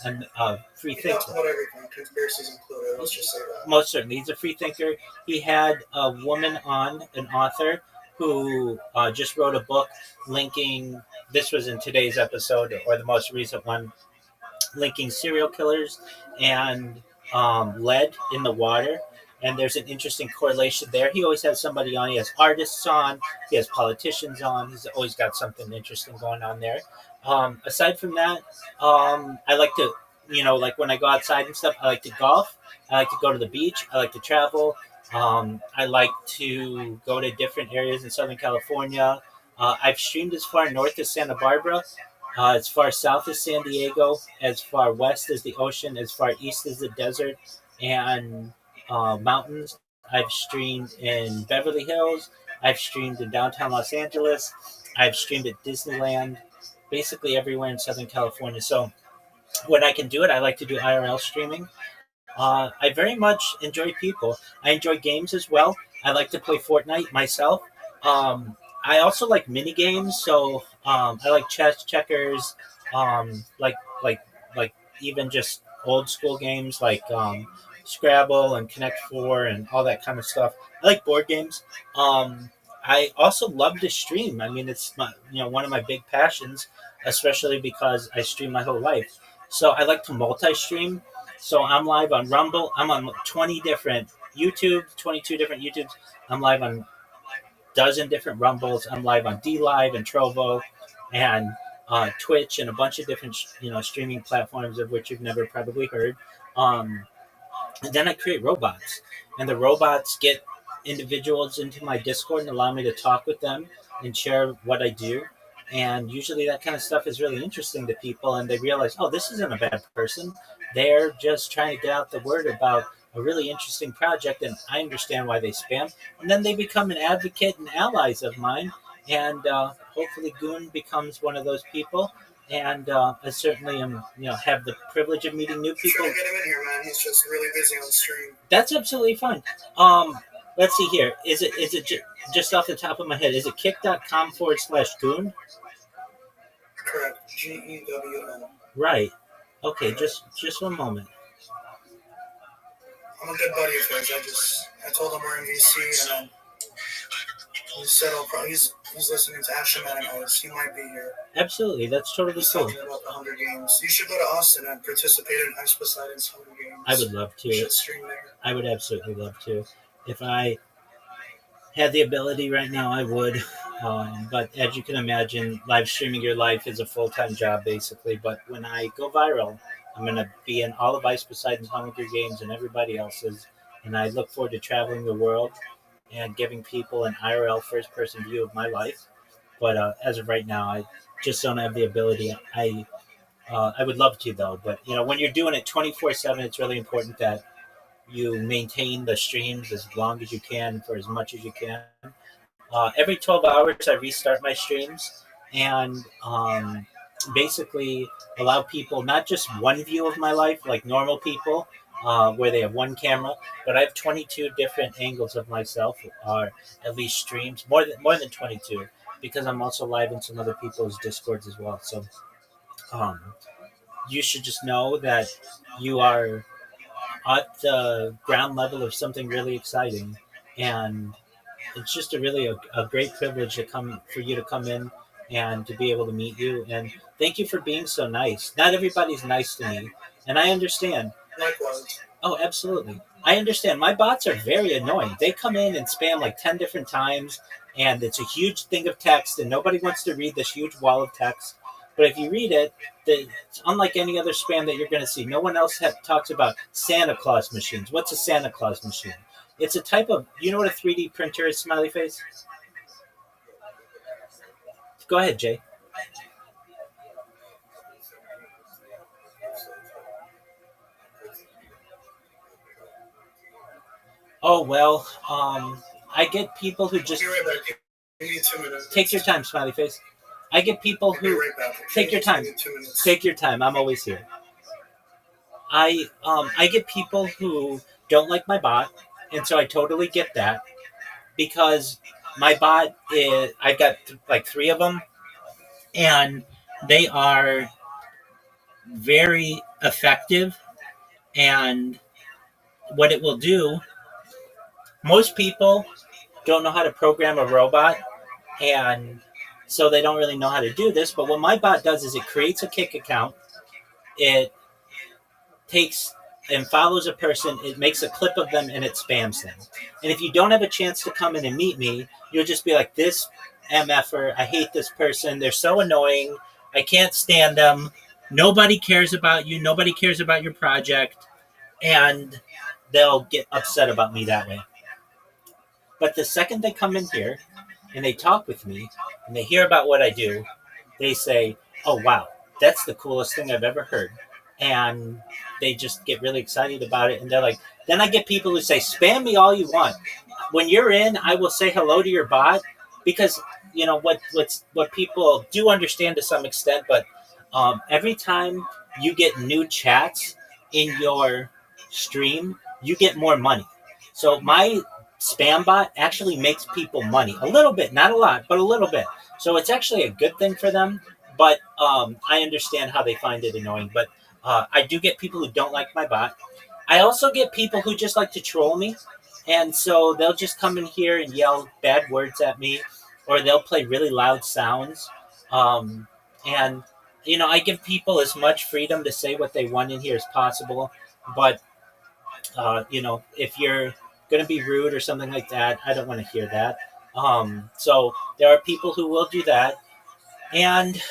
free He talks thinker. about everything, conspiracies included. Let's just say that. Most certainly, he's a free thinker. He had a woman on, an author, who just wrote a book linking. This was in today's episode, or the most recent one, linking serial killers and lead in the water. And there's an interesting correlation there. He always has somebody on. He has artists on. He has politicians on. He's always got something interesting going on there. Aside from that, I like to, like when I go outside and stuff, I like to golf. I like to go to the beach. I like to travel. I like to go to different areas in Southern California. I've streamed as far north as Santa Barbara, as far south as San Diego, as far west as the ocean, as far east as the desert and mountains. I've streamed in Beverly Hills. I've streamed in downtown Los Angeles. I've streamed at Disneyland, basically everywhere in Southern California. So when I can do it, I like to do IRL streaming. I very much enjoy people. I enjoy games as well. I like to play Fortnite myself. I also like mini games, so I like chess, checkers, like like even just old school games like Scrabble and Connect Four and all that kind of stuff. I like board games. Um, I also love to stream. I mean, it's one of my big passions, especially because I stream my whole life. So I like to multi-stream. So I'm live on Rumble. I'm on 20 different YouTube, 22 different YouTubes. I'm live on dozen different Rumbles. I'm live on D Live and Trovo and Twitch and a bunch of different streaming platforms of which you've never probably heard. Um, and then I create robots, and the robots get individuals into my Discord and allow me to talk with them and share what I do. And usually that kind of stuff is really interesting to people, and they realize, oh, this isn't a bad person. They're just trying to get out the word about a really interesting project, and I understand why they spam. And then they become an advocate and allies of mine, and hopefully Goon becomes one of those people. And I certainly am, have the privilege of meeting new people. Trying to get him in here, man. He's just really busy on the stream. That's absolutely fine. Let's see here. Is it just off the top of my head? Is it kick.com/goon? Correct. GEWN. Right. Okay. Just one moment. I'm a good buddy of his. I told him we're in VC, and he said he's listening to Asherman and Otis. He might be here. Absolutely. That's totally He's cool. talking about the Hunger Games. You should go to Austin and participate in Ice Poseidon's Hunger Games. I would love You to. should stream there. I would absolutely love to. If I had the ability right now, I would. But as you can imagine, live streaming your life is a full-time job, basically. But when I go viral, I'm going to be in all of Ice Poseidon's Hunger Games and everybody else's. And I look forward to traveling the world and giving people an IRL first-person view of my life. But as of right now, I just don't have the ability. I would love to, though. But, when you're doing it 24/7, it's really important that you maintain the streams as long as you can for as much as you can. Every 12 hours, I restart my streams and basically allow people not just one view of my life like normal people, where they have one camera, but I have 22 different angles of myself, or at least streams, more than 22, because I'm also live in some other people's discords as well. So um, you should just know that you are at the ground level of something really exciting, and it's just a great privilege to come for you to come in and to be able to meet you. And thank you for being so nice. Not everybody's nice to me, and I understand. Likewise. Oh, absolutely. I understand. My bots are very annoying. They come in and spam like 10 different times, and it's a huge thing of text, and nobody wants to read this huge wall of text. But if you read it, it's unlike any other spam that you're going to see. No one else talks about Santa Claus machines. What's a Santa Claus machine? It's a type of, you know what a 3D printer is, smiley face? Go ahead, Jay. Oh, well, I get people who just Be right back. Give me 2 minutes. take your time, smiley face. I get people I'll be who right back. take your time. Give me 2 minutes. Take your time. I'm always here. I get people who don't like my bot, and so I totally get that because my bot is I've got like three of them, and they are very effective. And what it will do, most people don't know how to program a robot, and so they don't really know how to do this. But what my bot does is it creates a kick account. It takes and follows a person, it makes a clip of them and it spams them. And if you don't have a chance to come in and meet me, you'll just be like, this MFer, I hate this person. They're so annoying. I can't stand them. Nobody cares about you. Nobody cares about your project. And they'll get upset about me that way. But the second they come in here and they talk with me and they hear about what I do, they say, oh, wow, that's the coolest thing I've ever heard. And they just get really excited about it. And they're like, then I get people who say, spam me all you want. When you're in, I will say hello to your bot because, you know, what people do understand to some extent, but every time you get new chats in your stream, you get more money. So my spam bot actually makes people money a little bit, not a lot, but a little bit. So it's actually a good thing for them. But I understand how they find it annoying. But I do get people who don't like my bot. I also get people who just like to troll me, and so they'll just come in here and yell bad words at me, or they'll play really loud sounds. And you know, I give people as much freedom to say what they want in here as possible. But you know, if you're going to be rude or something like that, I don't want to hear that. So there are people who will do that, and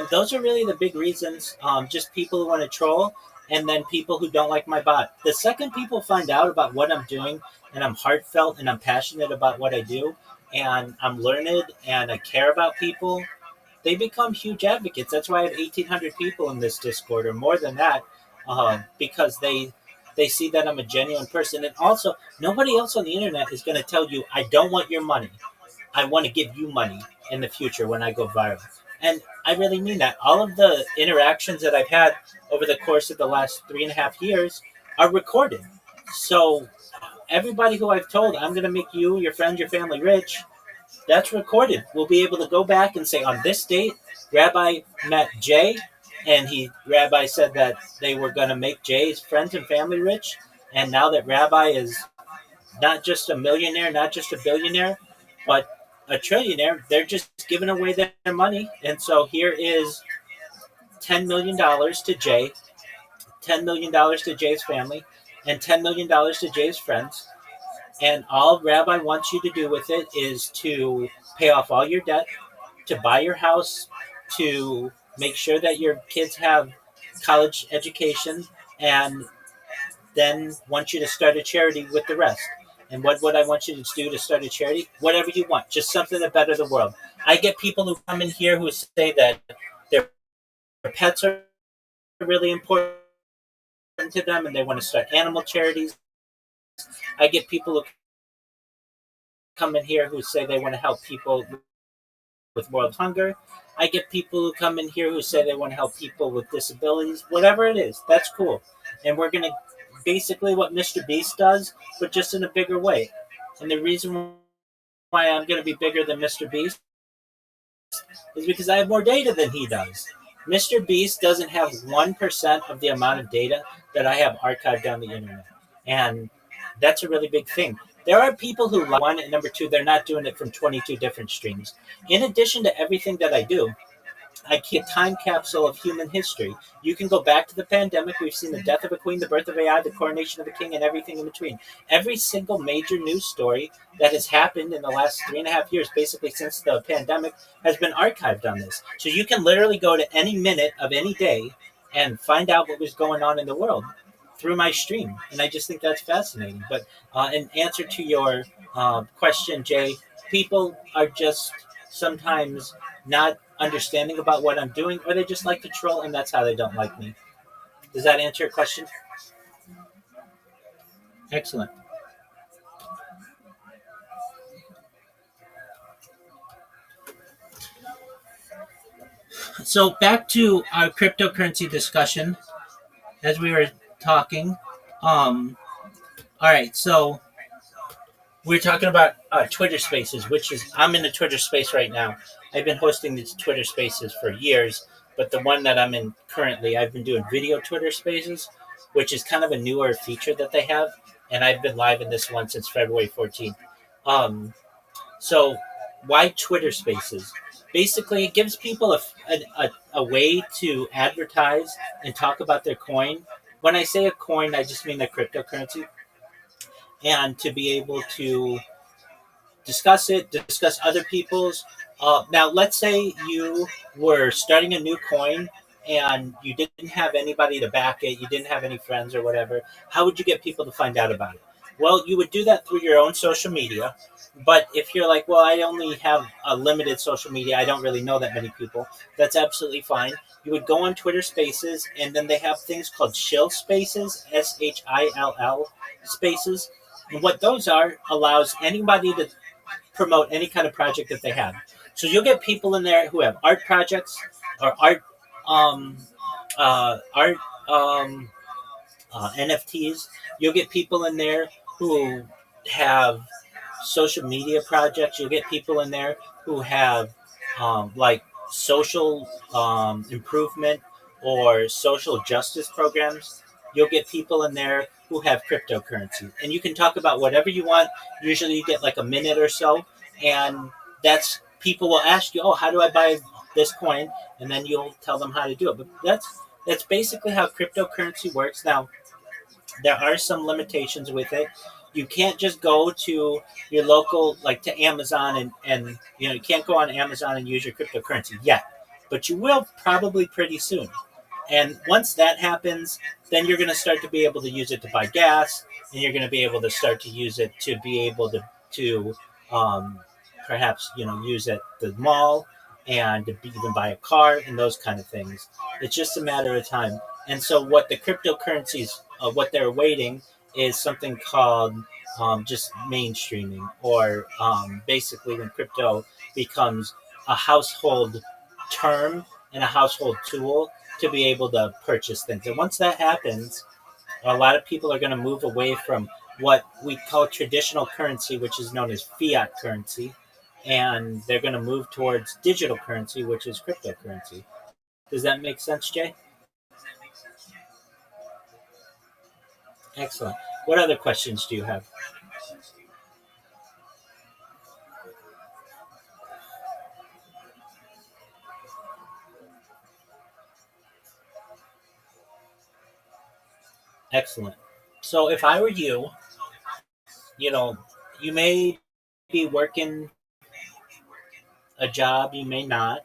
those are really the big reasons. Just people who want to troll, and then people who don't like my bot. The second people find out about what I'm doing, and I'm heartfelt and I'm passionate about what I do, and I'm learned and I care about people, they become huge advocates. That's why I have 1,800 people in this Discord, or more than that, because they see that I'm a genuine person. And also, nobody else on the internet is going to tell you, I don't want your money. I want to give you money in the future when I go viral. And I really mean that. All of the interactions that I've had over the course of the last 3.5 years are recorded. So everybody who I've told, I'm going to make you, your friends, your family rich, that's recorded. We'll be able to go back and say, on this date, Rabbi met Jay, and Rabbi said that they were going to make Jay's friends and family rich. And now that Rabbi is not just a millionaire, not just a billionaire, but a trillionaire, they're just giving away their money. And so here is $10 million to Jay, $10 million to Jay's family, and $10 million to Jay's friends. And all Rabbi wants you to do with it is to pay off all your debt, to buy your house, to make sure that your kids have college education, and then want you to start a charity with the rest. And what would I want you to do to start a charity? Whatever you want, just something to better the world. I get people who come in here who say that their pets are really important to them and they want to start animal charities. I get people who come in here who say they want to help people with world hunger. I get people who come in here who say they want to help people with disabilities. Whatever it is, that's cool. And we're going to basically what Mr. Beast does, but just in a bigger way. And the reason why I'm going to be bigger than Mr. Beast is because I have more data than he does. Mr. Beast doesn't have 1% of the amount of data that I have archived on the internet. And that's a really big thing. There are people who, one, and number two, they're not doing it from 22 different streams. In addition to everything that I do, I keep a time capsule of human history. You can go back to the pandemic. We've seen the death of a queen, the birth of AI, the coronation of a king, and everything in between. Every single major news story that has happened in the last 3.5 years, basically since the pandemic, has been archived on this. So you can literally go to any minute of any day and find out what was going on in the world through my stream. And I just think that's fascinating. But in answer to your question, Jay, people are just sometimes not understanding about what I'm doing, or they just like to troll, and that's how they don't like me. Does that answer your question? Excellent. So back to our cryptocurrency discussion as we were talking. All right, so we're talking about Twitter Spaces, which is I'm in the Twitter Space right now. I've been hosting these Twitter Spaces for years, but the one that I'm in currently, I've been doing video Twitter Spaces, which is kind of a newer feature that they have, and I've been live in this one since February 14th. So why Twitter Spaces? Basically, it gives people a way to advertise and talk about their coin. When I say a coin, I just mean the cryptocurrency, and to be able to discuss it, discuss other people's. Now, let's say you were starting a new coin and you didn't have anybody to back it, you didn't have any friends or whatever. How would you get people to find out about it? Well, you would do that through your own social media. But if you're like, well, I only have a limited social media, I don't really know that many people, that's absolutely fine. You would go on Twitter Spaces, and then they have things called Shill Spaces, SHILL Spaces. And what those are allows anybody to promote any kind of project that they have. So you'll get people in there who have art projects or um, art NFTs. You'll get people in there who have social media projects. You'll get people in there who have like social improvement or social justice programs. You'll get people in there who have cryptocurrency, and you can talk about whatever you want. Usually, you get like a minute or so, and that's people will ask you, "Oh, how do I buy this coin?" And then you'll tell them how to do it. But that's basically how cryptocurrency works. Now, there are some limitations with it. You can't just go to your local, like to Amazon, and you can't go on Amazon and use your cryptocurrency yet, but you will probably pretty soon. And once that happens, then you're going to start to be able to use it to buy gas, and you're going to be able to start to use it to be able to um, perhaps use at the mall and to even buy a car and those kind of things. It's just a matter of time. And so what the cryptocurrencies, what they're waiting is something called just mainstreaming, or basically when crypto becomes a household term and a household tool to be able to purchase things. And once that happens, a lot of people are going to move away from what we call traditional currency, which is known as fiat currency, and they're going to move towards digital currency, which is cryptocurrency. Does that make sense, Jay? Excellent. What other questions do you have? Excellent. So if I were you, you know, you may be working a job, you may not.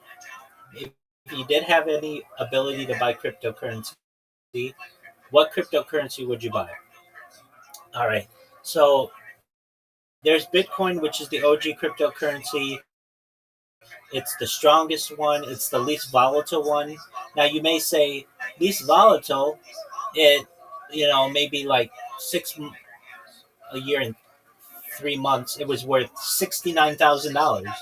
If you did have any ability to buy cryptocurrency, what cryptocurrency would you buy? All right. So there's Bitcoin, which is the OG cryptocurrency. It's the strongest one. It's the least volatile one. Now you may say least volatile. It maybe like a year and 3 months. It was worth $69,000,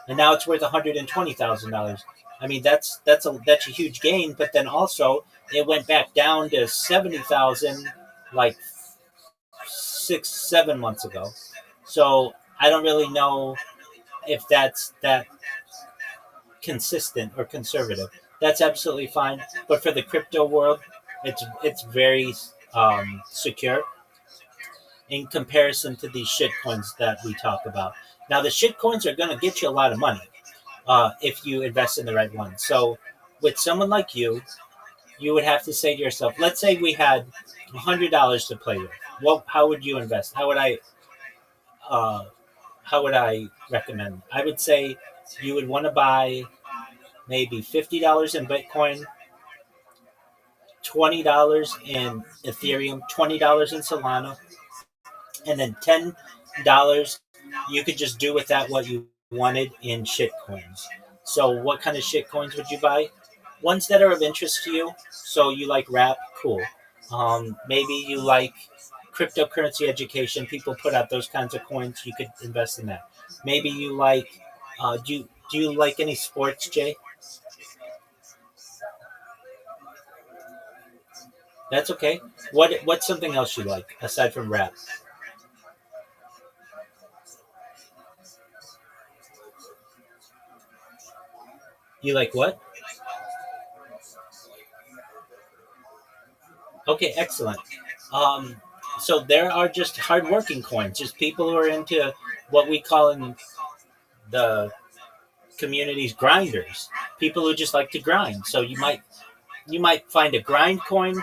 and now it's worth $120,000. I mean that's a huge gain. But then also it went back down to 70,000 like 6, 7 months ago. So I don't really know if that's that consistent or conservative. That's absolutely fine. But for the crypto world, it's very secure in comparison to these shit coins that we talk about. Now, the shit coins are going to get you a lot of money if you invest in the right one. So, with someone like you would have to say to yourself, let's say we had $100 to play with. Well, how would you invest? Uh, how would I recommend? I would say you would want to buy maybe $50 in Bitcoin, $20 in Ethereum, $20 in Solana, and then $10 you could just do with that what you wanted in shit coins. So what kind of shit coins would you buy? Ones that are of interest to you. So you like rap, cool. Maybe you like cryptocurrency education. People put out those kinds of coins. You could invest in that. Maybe you like. Do you like any sports, Jay? That's okay. What's something else you like aside from rap? You like what? Okay, excellent. Um, so there are just hardworking coins, just people who are into what we call in the communities grinders, people who just like to grind. So you might find a grind coin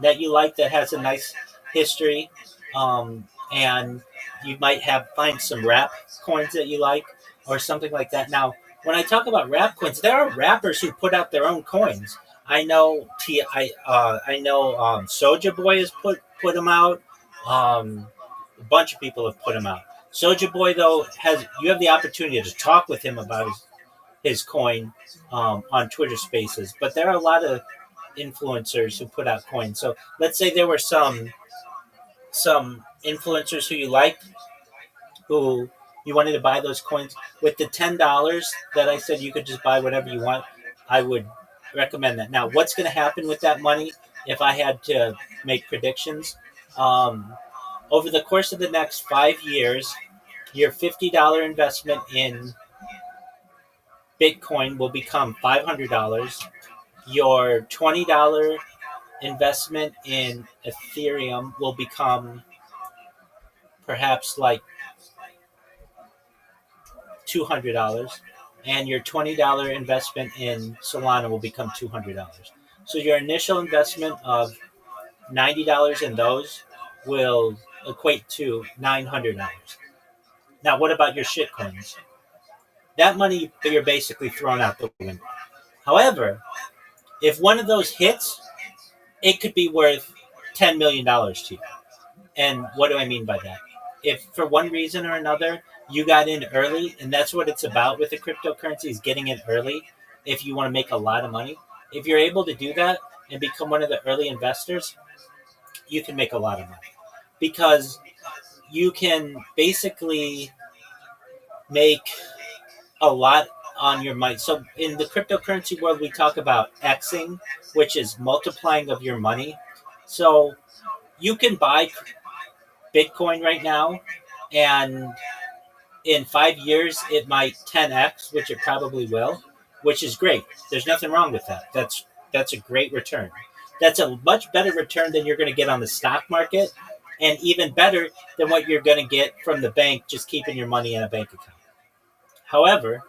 that you like that has a nice history, and you might have find some rap coins that you like or something like that. Now, when I talk about rap coins, there are rappers who put out their own coins. I know Soulja Boy has put them out. A bunch of people have put them out. Soulja Boy though has you have the opportunity to talk with him about his coin on Twitter Spaces, but there are a lot of influencers who put out coins. So let's say there were some influencers who you liked, who you wanted to buy those coins with the $10 that I said you could just buy whatever you want. I would recommend that. Now, what's going to happen with that money? If I had to make predictions, um, over the course of the next 5 years, your $50 investment in Bitcoin will become $500. Your $20 investment in Ethereum will become perhaps like $200, and your $20 investment in Solana will become $200. So your initial investment of $90 in those will equate to $900. Now, what about your shit coins? That money you're basically thrown out the window. However, if one of those hits, it could be worth $10 million to you. And what do I mean by that? If for one reason or another you got in early, and that's what it's about with the cryptocurrency is getting in early if you want to make a lot of money. If you're able to do that and become one of the early investors, you can make a lot of money because you can basically make a lot on your money. So in the cryptocurrency world, we talk about Xing, which is multiplying of your money. So you can buy Bitcoin right now, and in 5 years it might 10x, which it probably will, which is great. There's nothing wrong with that. That's a great return. That's a much better return than you're going to get on the stock market, and even better than what you're going to get from the bank just keeping your money in a bank account. However,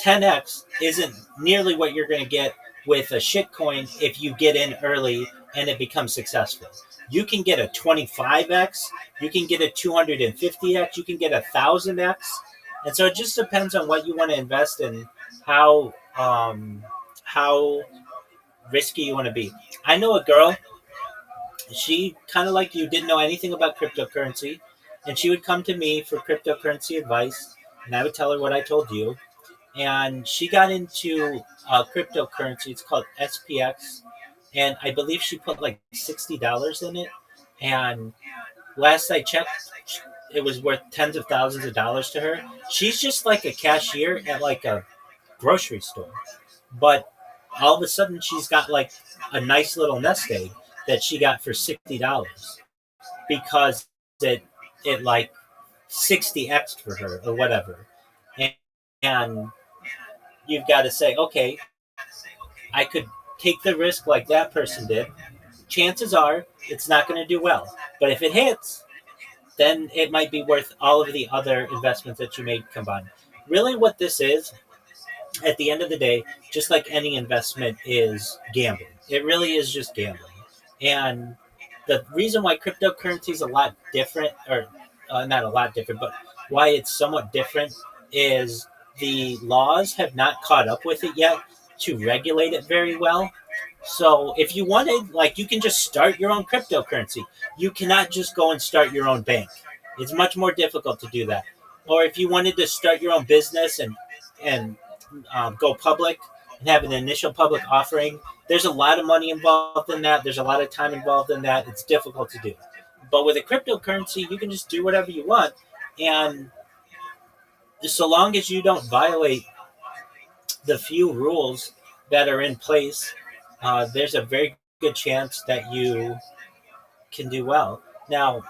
10x isn't nearly what you're going to get with a shitcoin if you get in early and it becomes successful. You can get a 25x, you can get a 250x, you can get a 1000x, and so it just depends on what you want to invest in, how risky you want to be. I know a girl. She kind of like you didn't know anything about cryptocurrency, and she would come to me for cryptocurrency advice, and I would tell her what I told you, and she got into cryptocurrency. It's called SPX, and I believe she put like $60 in it. And last I checked, it was worth tens of thousands of dollars to her. She's just like a cashier at like a grocery store, but all of a sudden she's got like a nice little nest egg that she got for $60. because it like 60x for her or whatever, and, and you've got to say, okay, I could take the risk like that person did. Chances are it's not going to do well, but if it hits, then it might be worth all of the other investments that you made combined. Really, what this is, at the end of the day, just like any investment, is gambling. It really is just gambling. And the reason why cryptocurrency is a lot different, or not a lot different, but why it's somewhat different, is the laws have not caught up with it yet to regulate it very well. So if you wanted, like, you can just start your own cryptocurrency. You cannot just go and start your own bank. It's much more difficult to do that. Or if you wanted to start your own business and go public and have an initial public offering, there's a lot of money involved in that. There's a lot of time involved in that. It's difficult to do. But with a cryptocurrency, you can just do whatever you want, and so long as you don't violate the few rules that are in place, there's a very good chance that you can do well. Now,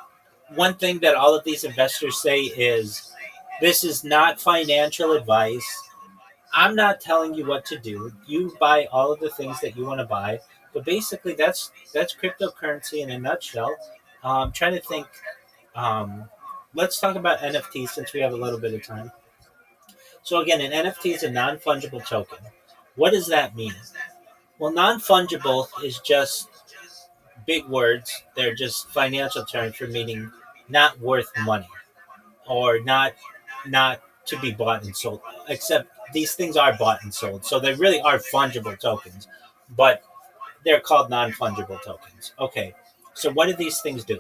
one thing that all of these investors say is, this is not financial advice. I'm not telling you what to do. You buy all of the things that you want to buy. But basically, that's cryptocurrency in a nutshell. I'm trying to think. Um, let's talk about NFTs since we have a little bit of time. So again, an NFT is a non-fungible token. What does that mean? Well, non-fungible is just big words. They're just financial terms for meaning not worth money, or not to be bought and sold. Except these things are bought and sold, so they really are fungible tokens, but they're called non-fungible tokens. Okay, so what do these things do?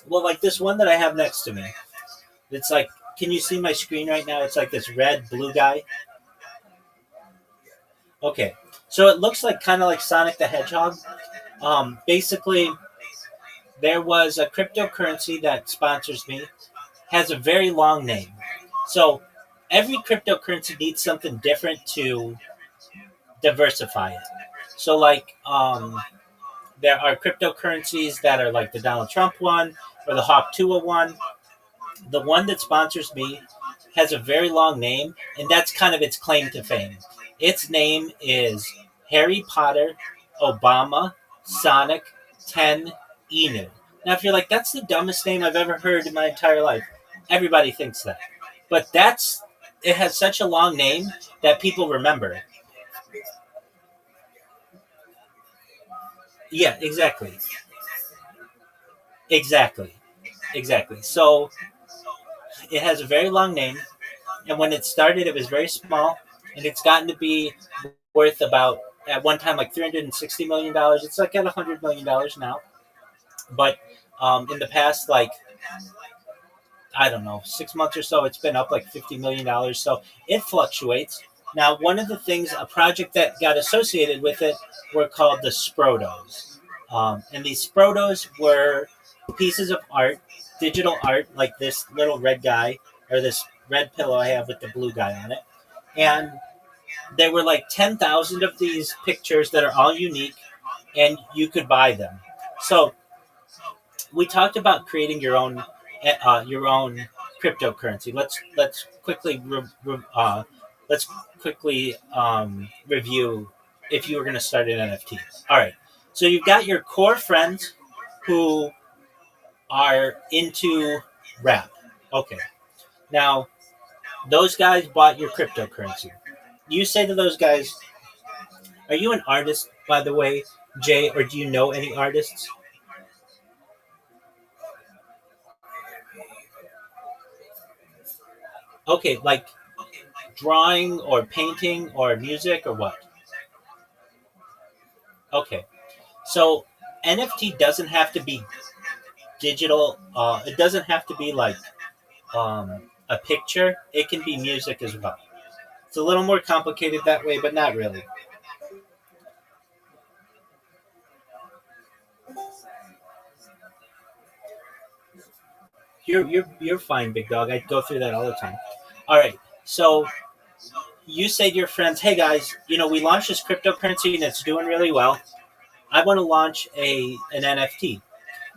Well, like this one that I have next to me, it's like, can you see my screen right now? It's like this red blue guy. Okay, so it looks like kind of like Sonic the Hedgehog. Basically, there was a cryptocurrency that sponsors me, has a very long name. So every cryptocurrency needs something different to diversify it. So like there are cryptocurrencies that are like the Donald Trump one or the Hawk Tua one. The one that sponsors me has a very long name, and that's kind of its claim to fame. Its name is Harry Potter, Obama, Sonic, 10, Inu. Now, if you're like, that's the dumbest name I've ever heard in my entire life, everybody thinks that. But it has such a long name that people remember it. Yeah, exactly. Exactly. Exactly. So it has a very long name, and when it started, it was very small, and it's gotten to be worth about, at one time, like $360 million. It's like at $100 million now. But in the past, like, I don't know, 6 months or so, it's been up like $50 million. So it fluctuates. Now, one of the things, a project that got associated with it were called the Sprotos. And these Sprotos were pieces of art, digital art, like this little red guy, or this red pillow I have with the blue guy on it. And there were like 10,000 of these pictures that are all unique, and you could buy them. So we talked about creating your own cryptocurrency. Let's quickly review if you were going to start an NFT. All right. So you've got your core friends who are into rap. Okay. Now those guys bought your cryptocurrency. You say to those guys, "Are you an artist, by the way, Jay, or do you know any artists?" Okay, like drawing or painting or music or what? Okay, so NFT doesn't have to be digital. It doesn't have to be like a picture. It can be music as well. It's a little more complicated that way, but not really. You're fine, big dog. I go through that all the time. All right, so you say to your friends, "Hey guys, we launched this cryptocurrency and it's doing really well. I want to launch a an NFT."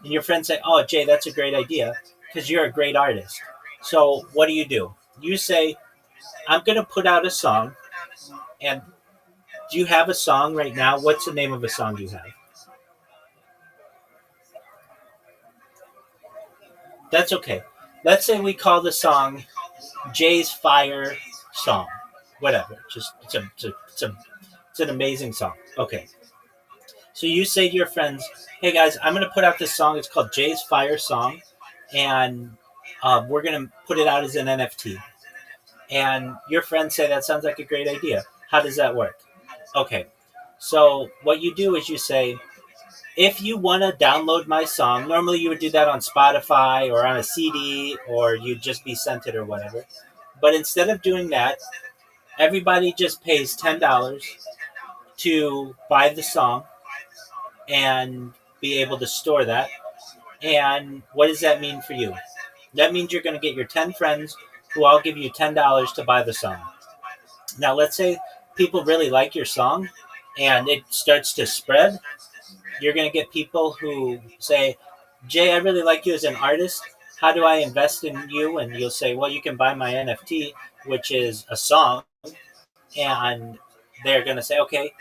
And your friends say, "Oh, Jay, that's a great idea because you're a great artist." So what do? You say, "I'm going to put out a song." And do you have a song right now? What's the name of a song you have? That's okay. Let's say we call the song Jay's Fire Song. Whatever. Just it's an amazing song. Okay. So you say to your friends, "Hey guys, I'm going to put out this song. It's called Jay's Fire Song, and we're going to put it out as an NFT." And your friends say that sounds like a great idea. How does that work? Okay. So what you do is you say, if you want to download my song, normally you would do that on Spotify or on a CD, or you'd just be sent it or whatever. But instead of doing that, everybody just pays $10 to buy the song and be able to store that. And what does that mean for you? That means you're going to get your 10 friends who all give you $10 to buy the song. Now, let's say people really like your song and it starts to spread. You're going to get people who say, "Jay, I really like you as an artist. How do I invest in you?" And you'll say, "Well, you can buy my NFT, which is a song." And they're going to say, "Okay."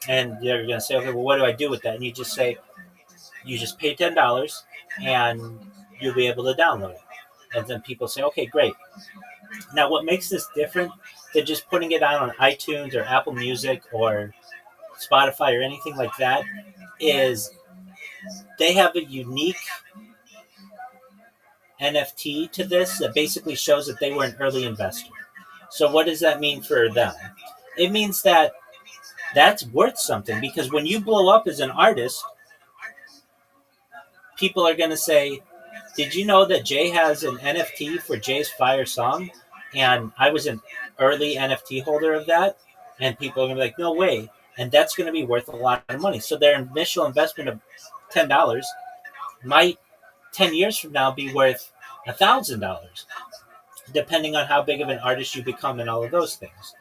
And they're going to say, "Okay, well, what do I do with that?" And you just say, you just pay $10 and you'll be able to download it. And then people say, "Okay, great." Now, what makes this different than just putting it out on iTunes or Apple Music or Spotify or anything like that is they have a unique NFT to this that basically shows that they were an early investor. So what does that mean for them? It means that that's worth something, because when you blow up as an artist, people are going to say, "Did you know that Jay has an NFT for Jay's Fire Song? And I was an early NFT holder of that." And people are going to be like, "No way." And that's going to be worth a lot of money. So their initial investment of $10 might 10 years from now be worth $1,000, depending on how big of an artist you become and all of those things.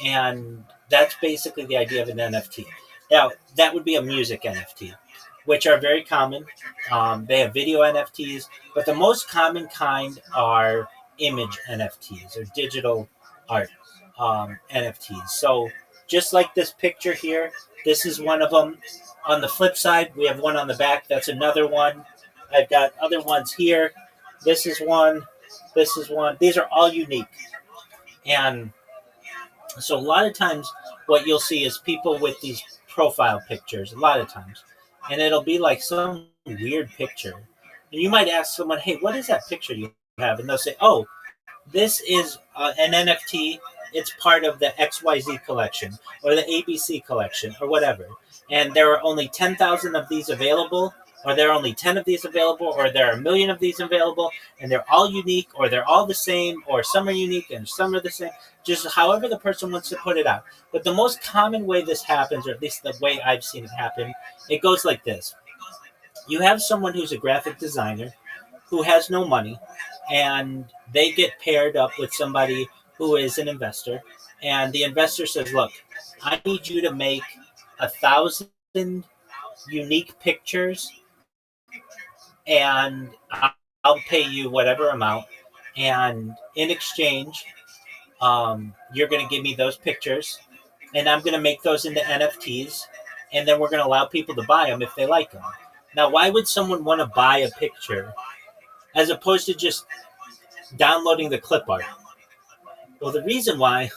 And that's basically the idea of an NFT. Now, that would be a music NFT, which are very common. They have video NFTs, but the most common kind are image NFTs or digital art NFTs. So just like this picture here, this is one of them. On the flip side, we have one on the back. That's another one. I've got other ones here. This is one. This is one. These are all unique. And so a lot of times what you'll see is people with these profile pictures, a lot of times. And it'll be like some weird picture. And you might ask someone, "Hey, what is that picture you have?" And they'll say, "Oh, this is an NFT. It's part of the XYZ collection or the ABC collection or whatever. And there are only 10,000 of these available, or there are only 10 of these available, or there are a million of these available, and they're all unique, or they're all the same, or some are unique and some are the same." Just however the person wants to put it out. But the most common way this happens, or at least the way I've seen it happen, it goes like this. You have someone who's a graphic designer who has no money, and they get paired up with somebody who is an investor, and the investor says, "Look, I need you to make 1,000 unique pictures, and I'll pay you whatever amount, and in exchange, you're going to give me those pictures, and I'm going to make those into NFTs, and then we're going to allow people to buy them if they like them." Now, why would someone want to buy a picture as opposed to just downloading the clip art? Well, the reason why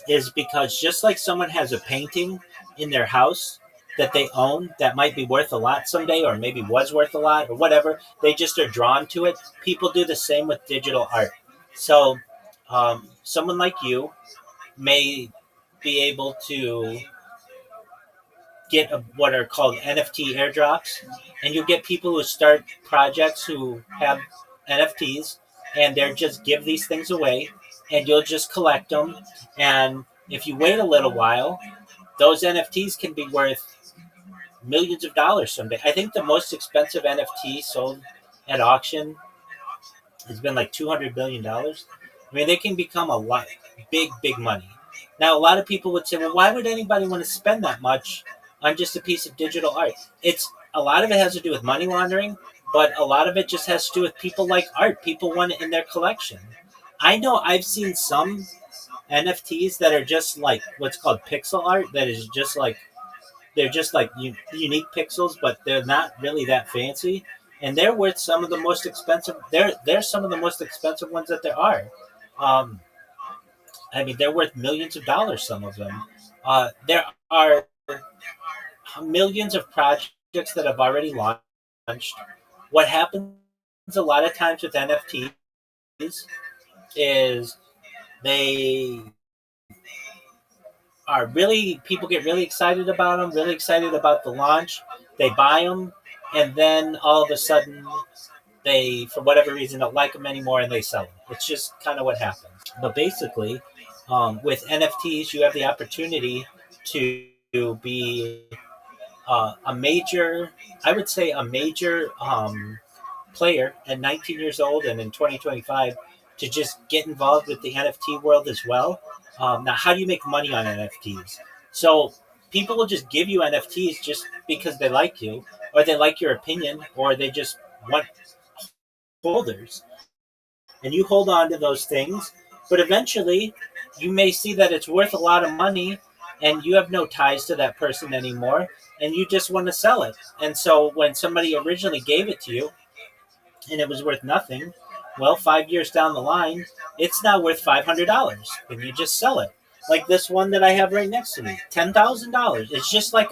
is because just like someone has a painting in their house that they own that might be worth a lot someday, or maybe was worth a lot, or whatever, they just are drawn to it. People do the same with digital art. So someone like you may be able to get what are called NFT airdrops, and you'll get people who start projects who have NFTs, and they're just give these things away, and you'll just collect them. And if you wait a little while, those NFTs can be worth millions of dollars someday. I think the most expensive NFT sold at auction has been like $200 billion. I mean, they can become a lot, big money. Now, a lot of people would say, "Well, why would anybody want to spend that much on just a piece of digital art?" It's a lot of it has to do with money laundering, but a lot of it just has to do with people like art. People want it in their collection. I know I've seen some NFTs that are just like what's called pixel art. That is just like they're just like unique pixels, but they're not really that fancy, and they're worth some of the most expensive. They're some of the most expensive ones that there are. Um, I mean, they're worth millions of dollars. Some of them. There are millions of projects that have already launched. What happens a lot of times with NFTs is they are really people get really excited about them, really excited about the launch. They buy them, and then all of a sudden, they for whatever reason don't like them anymore, and they sell them. It's just kind of what happens. But basically, with NFTs, you have the opportunity to be a major, I would say, a major player at 19 years old and in 2025 to just get involved with the NFT world as well. Now, how do you make money on NFTs? So people will just give you NFTs just because they like you, or they like your opinion, or they just want holders. And you hold on to those things, but eventually you may see that it's worth a lot of money and you have no ties to that person anymore and you just want to sell it. And so when somebody originally gave it to you and it was worth nothing, well, 5 years down the line, it's now worth $500 and you just sell it. Like this one that I have right next to me, $10,000. It's just like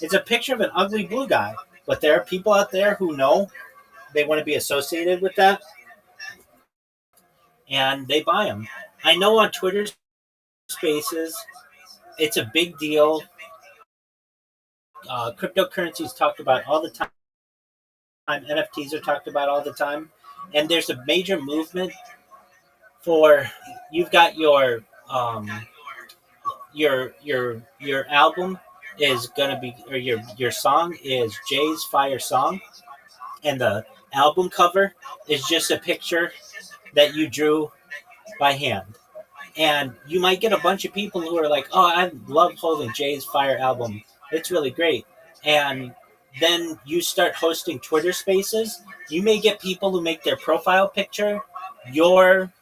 it's a picture of an ugly blue guy, but there are people out there who know they want to be associated with that and they buy them. I know on Twitter Spaces, it's a big deal. Cryptocurrency is talked about all the time. NFTs are talked about all the time, and there's a major movement for. You've got your album is gonna be, or your song is Jay's Fire Song, and the album cover is just a picture that you drew by hand. And you might get a bunch of people who are like, "Oh, I love holding Jay's Fire album. It's really great." And then you start hosting Twitter Spaces. You may get people who make their profile picture your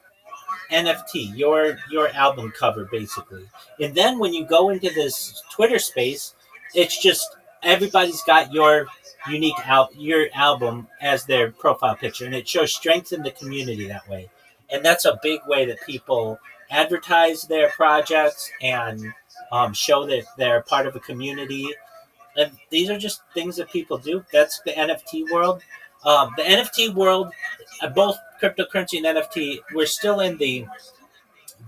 NFT, your album cover, basically. And then when you go into this Twitter Space, it's just everybody's got your your album as their profile picture, and it shows strength in the community that way. And that's a big way that people advertise their projects and show that they're part of a community. And these are just things that people do. That's the NFT world. The NFT world, both cryptocurrency and NFT, we're still in the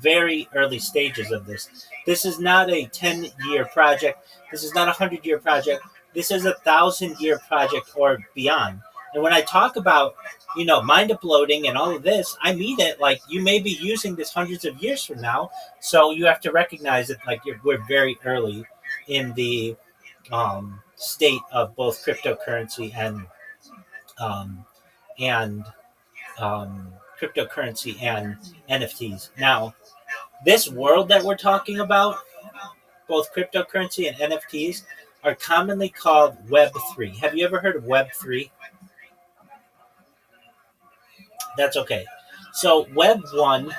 very early stages of this. This is not a 10-year project. This is not a 100-year project. This is a 1,000-year project or beyond. And when I talk about, mind uploading and all of this, I mean it. Like, you may be using this hundreds of years from now. So you have to recognize that, like, we're very early in the state of both cryptocurrency um, and cryptocurrency and NFTs. Now, this world that we're talking about, both cryptocurrency and NFTs, are commonly called Web3. Have you ever heard of Web3? That's okay. So Web 1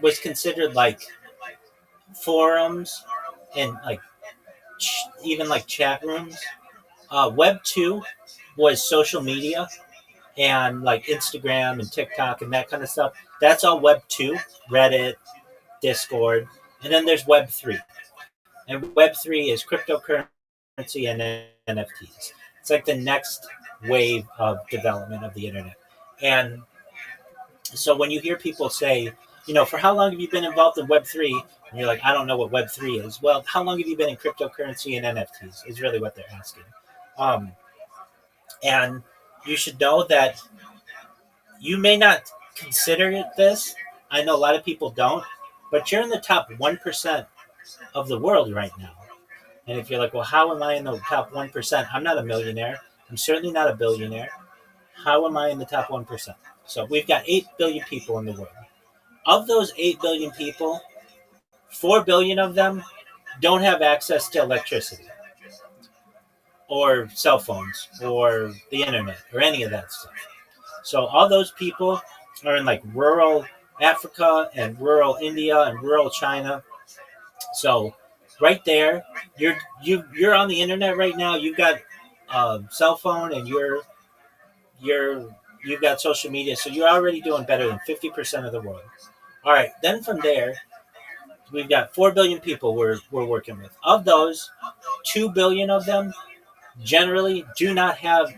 was considered like forums and like even like chat rooms. Web 2 was social media and like Instagram and TikTok and that kind of stuff. That's all Web 2, Reddit, Discord, and then there's Web 3. And Web 3 is cryptocurrency and NFTs. It's like the next wave of development of the internet. And so when you hear people say, for how long have you been involved in Web 3? And you're like, I don't know what Web 3 is. Well, how long have you been in cryptocurrency and NFTs is really what they're asking. And you should know that you may not consider it this. I know a lot of people don't, but you're in the top 1% of the world right now. And if you're like, well, how am I in the top 1%? I'm not a millionaire. I'm certainly not a billionaire. How am I in the top 1%? So we've got 8 billion people in the world. Of those 8 billion people, 4 billion of them don't have access to electricity. or cell phones or the internet or any of that stuff. So all those people are in like rural Africa and rural India and rural China. So right there, you're on the internet right now. You've got a cell phone and you've got social media. So you're already doing better than 50% of the world. All right, then from there, we've got 4 billion people we're working with. Of those, 2 billion of them generally do not have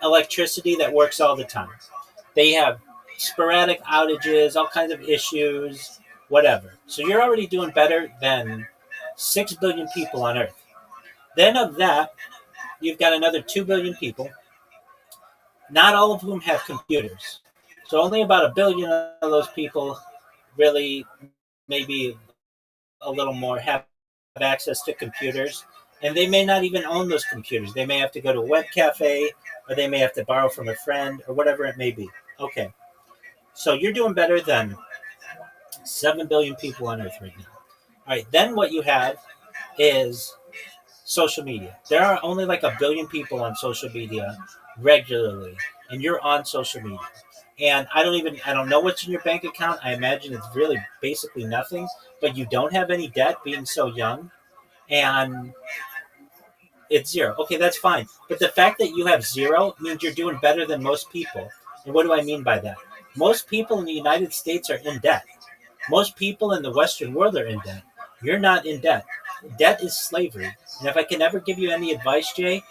electricity that works all the time. They have sporadic outages, all kinds of issues, whatever. So you're already doing better than 6 billion people on Earth. Then of that, you've got another 2 billion people, not all of whom have computers. So only about a billion of those people really, maybe a little more, have access to computers. And they may not even own those computers. They may have to go to a web cafe, or they may have to borrow from a friend, or whatever it may be. Okay. So you're doing better than 7 billion people on Earth right now. All right. Then what you have is social media. There are only like a billion people on social media regularly, and you're on social media. And I don't know what's in your bank account. I imagine it's really basically nothing, but you don't have any debt being so young, and it's zero. Okay, that's fine. But the fact that you have zero means you're doing better than most people. And what do I mean by that? Most people in the United States are in debt. Most people in the Western world are in debt. You're not in debt. Debt is slavery. And if I can ever give you any advice, Jay,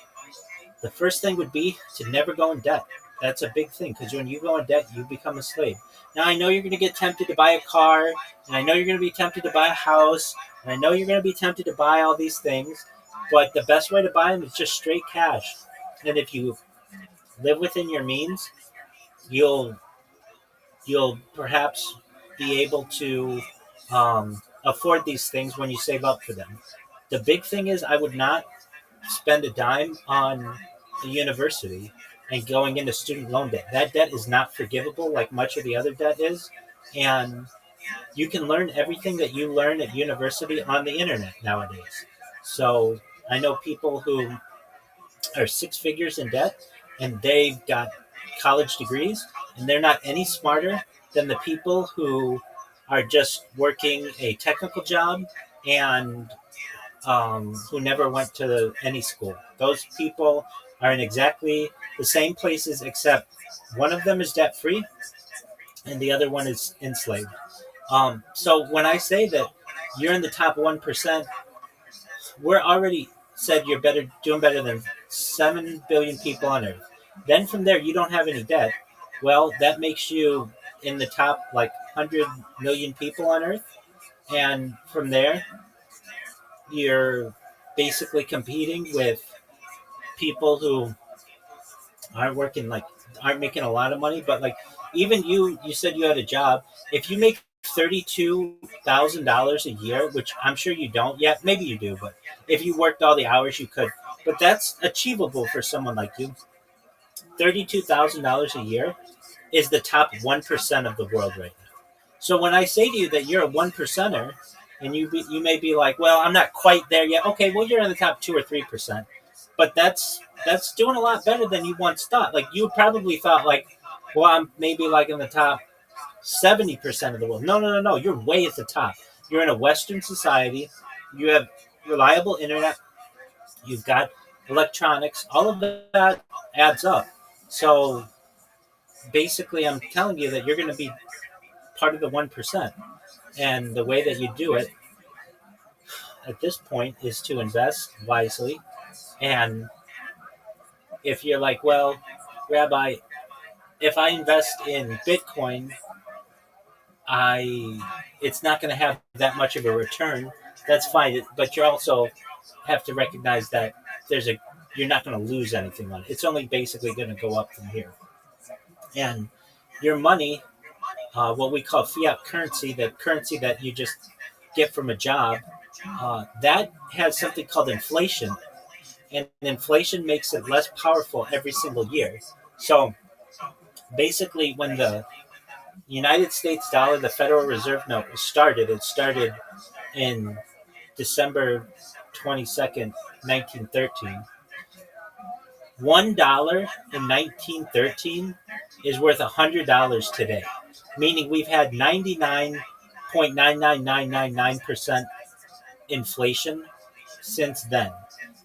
the first thing would be to never go in debt. That's a big thing, because when you go in debt, you become a slave. Now, I know you're going to get tempted to buy a car, and I know you're going to be tempted to buy a house, and I know you're going to be tempted to buy all these things, but the best way to buy them is just straight cash. And if you live within your means, you'll perhaps be able to afford these things when you save up for them. The big thing is, I would not spend a dime on a university and going into student loan debt. That debt is not forgivable like much of the other debt is. And you can learn everything that you learn at university on the internet nowadays. So I know people who are six figures in debt, and they've got college degrees, and they're not any smarter than the people who are just working a technical job and who never went to any school. Those people are in exactly the same places, except one of them is debt free and the other one is enslaved. So when I say that you're in the top 1%, we're already said you're doing better than 7 billion people on Earth. Then from there, you don't have any debt. Well, that makes you in the top like 100 million people on Earth. And from there, you're basically competing with people who aren't working, like aren't making a lot of money, but like even you said you had a job. If you make $32,000 a year, which I'm sure you don't yet, maybe you do, but if you worked all the hours you could, but that's achievable for someone like you. $32,000 a year is the top 1% of the world right now. So when I say to you that you're a one percenter, and you may be like, well, I'm not quite there yet. Okay, well, you're in the top 2 or 3%, but that's doing a lot better than you once thought. Like you probably thought, like, well, I'm maybe like in the top 70% of the world. No, no, no, no. You're way at the top. You're in a Western society. You have reliable internet. You've got electronics. All of that adds up. So basically, I'm telling you that you're going to be part of the 1%. And the way that you do it at this point is to invest wisely. And if you're like, well, Rabbi, if I invest in Bitcoin, I it's not going to have that much of a return. That's fine, but you also have to recognize that you're not going to lose anything on it. It's only basically going to go up from here. And your money, what we call fiat currency, the currency that you just get from a job, that has something called inflation, and inflation makes it less powerful every single year. So basically, when the United States dollar, the Federal Reserve note, it started in December 22nd, 1913. $1 in 1913 is worth $100 today, meaning we've had 99.99999% inflation since then,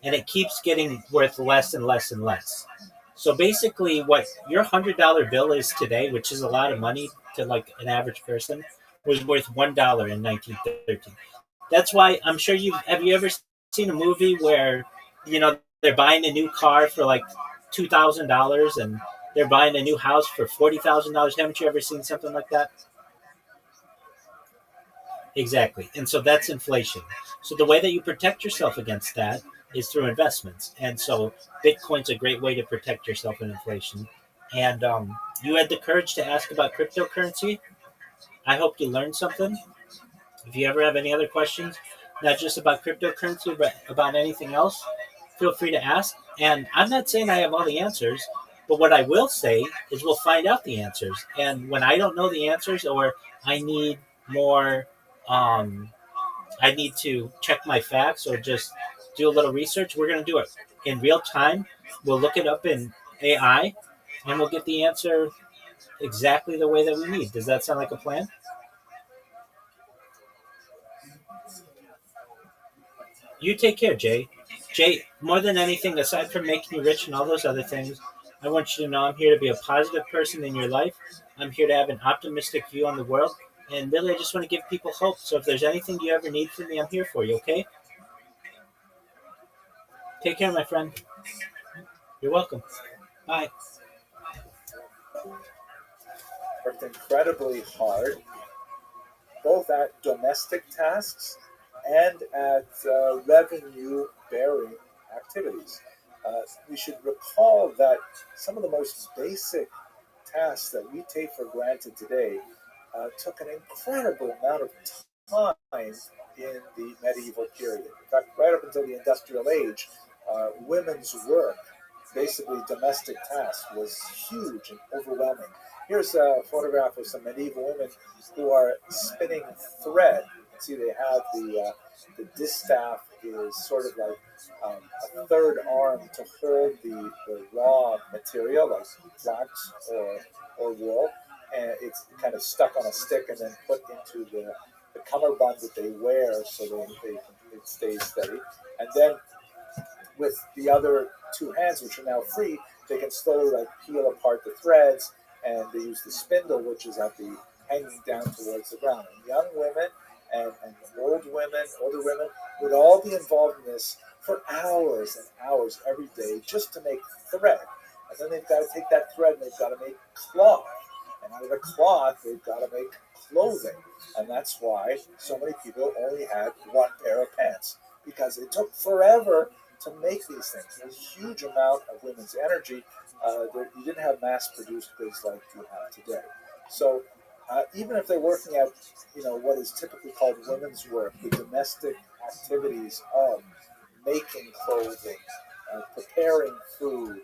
and it keeps getting worth less and less and less. So basically, what your $100 bill is today, which is a lot of money to like an average person, was worth $1 in 1913. That's why I'm sure you have you ever seen a movie where they're buying a new car for like $2,000 and they're buying a new house for $40,000. Haven't you ever seen something like that? Exactly. And so that's inflation. So the way that you protect yourself against that is through investments. And so Bitcoin's a great way to protect yourself in inflation. And you had the courage to ask about cryptocurrency. I hope you learned something. If you ever have any other questions, not just about cryptocurrency, but about anything else, feel free to ask. And I'm not saying I have all the answers, but what I will say is we'll find out the answers. And when I don't know the answers or I need more, um, I need to check my facts or just do a little research, we're going to do it in real time. We'll look it up in AI and we'll get the answer exactly the way that we need. Does that sound like a plan? You take care, Jay. Jay, more than anything, aside from making you rich and all those other things, I want you to know I'm here to be a positive person in your life. I'm here to have an optimistic view on the world. And really, I just want to give people hope. So if there's anything you ever need from me, I'm here for you, okay? Take care, my friend. You're welcome. Bye. Worked incredibly hard, both at domestic tasks and at revenue bearing activities. We should recall that some of the most basic tasks that we take for granted today took an incredible amount of time in the medieval period. In fact, right up until the industrial age, women's work, basically domestic tasks, was huge and overwhelming. Here's a photograph of some medieval women who are spinning thread. You can see they have the distaff is sort of like a third arm to hold the raw material like flax or wool, and it's kind of stuck on a stick and then put into the cummerbund that they wear so it stays steady. And then with the other two hands, which are now free, they can slowly like peel apart the threads, and they use the spindle, which is at the hanging down towards the ground. And young women and older women would all be involved in this for hours and hours every day just to make thread. And then they've got to take that thread and they've got to make cloth. And out of the cloth, they've got to make clothing. And that's why so many people only had one pair of pants, because it took forever to make these things. There's a huge amount of women's energy. You didn't have mass-produced goods like you have today. So even if they're working at, what is typically called women's work, the domestic activities of making clothing, preparing food,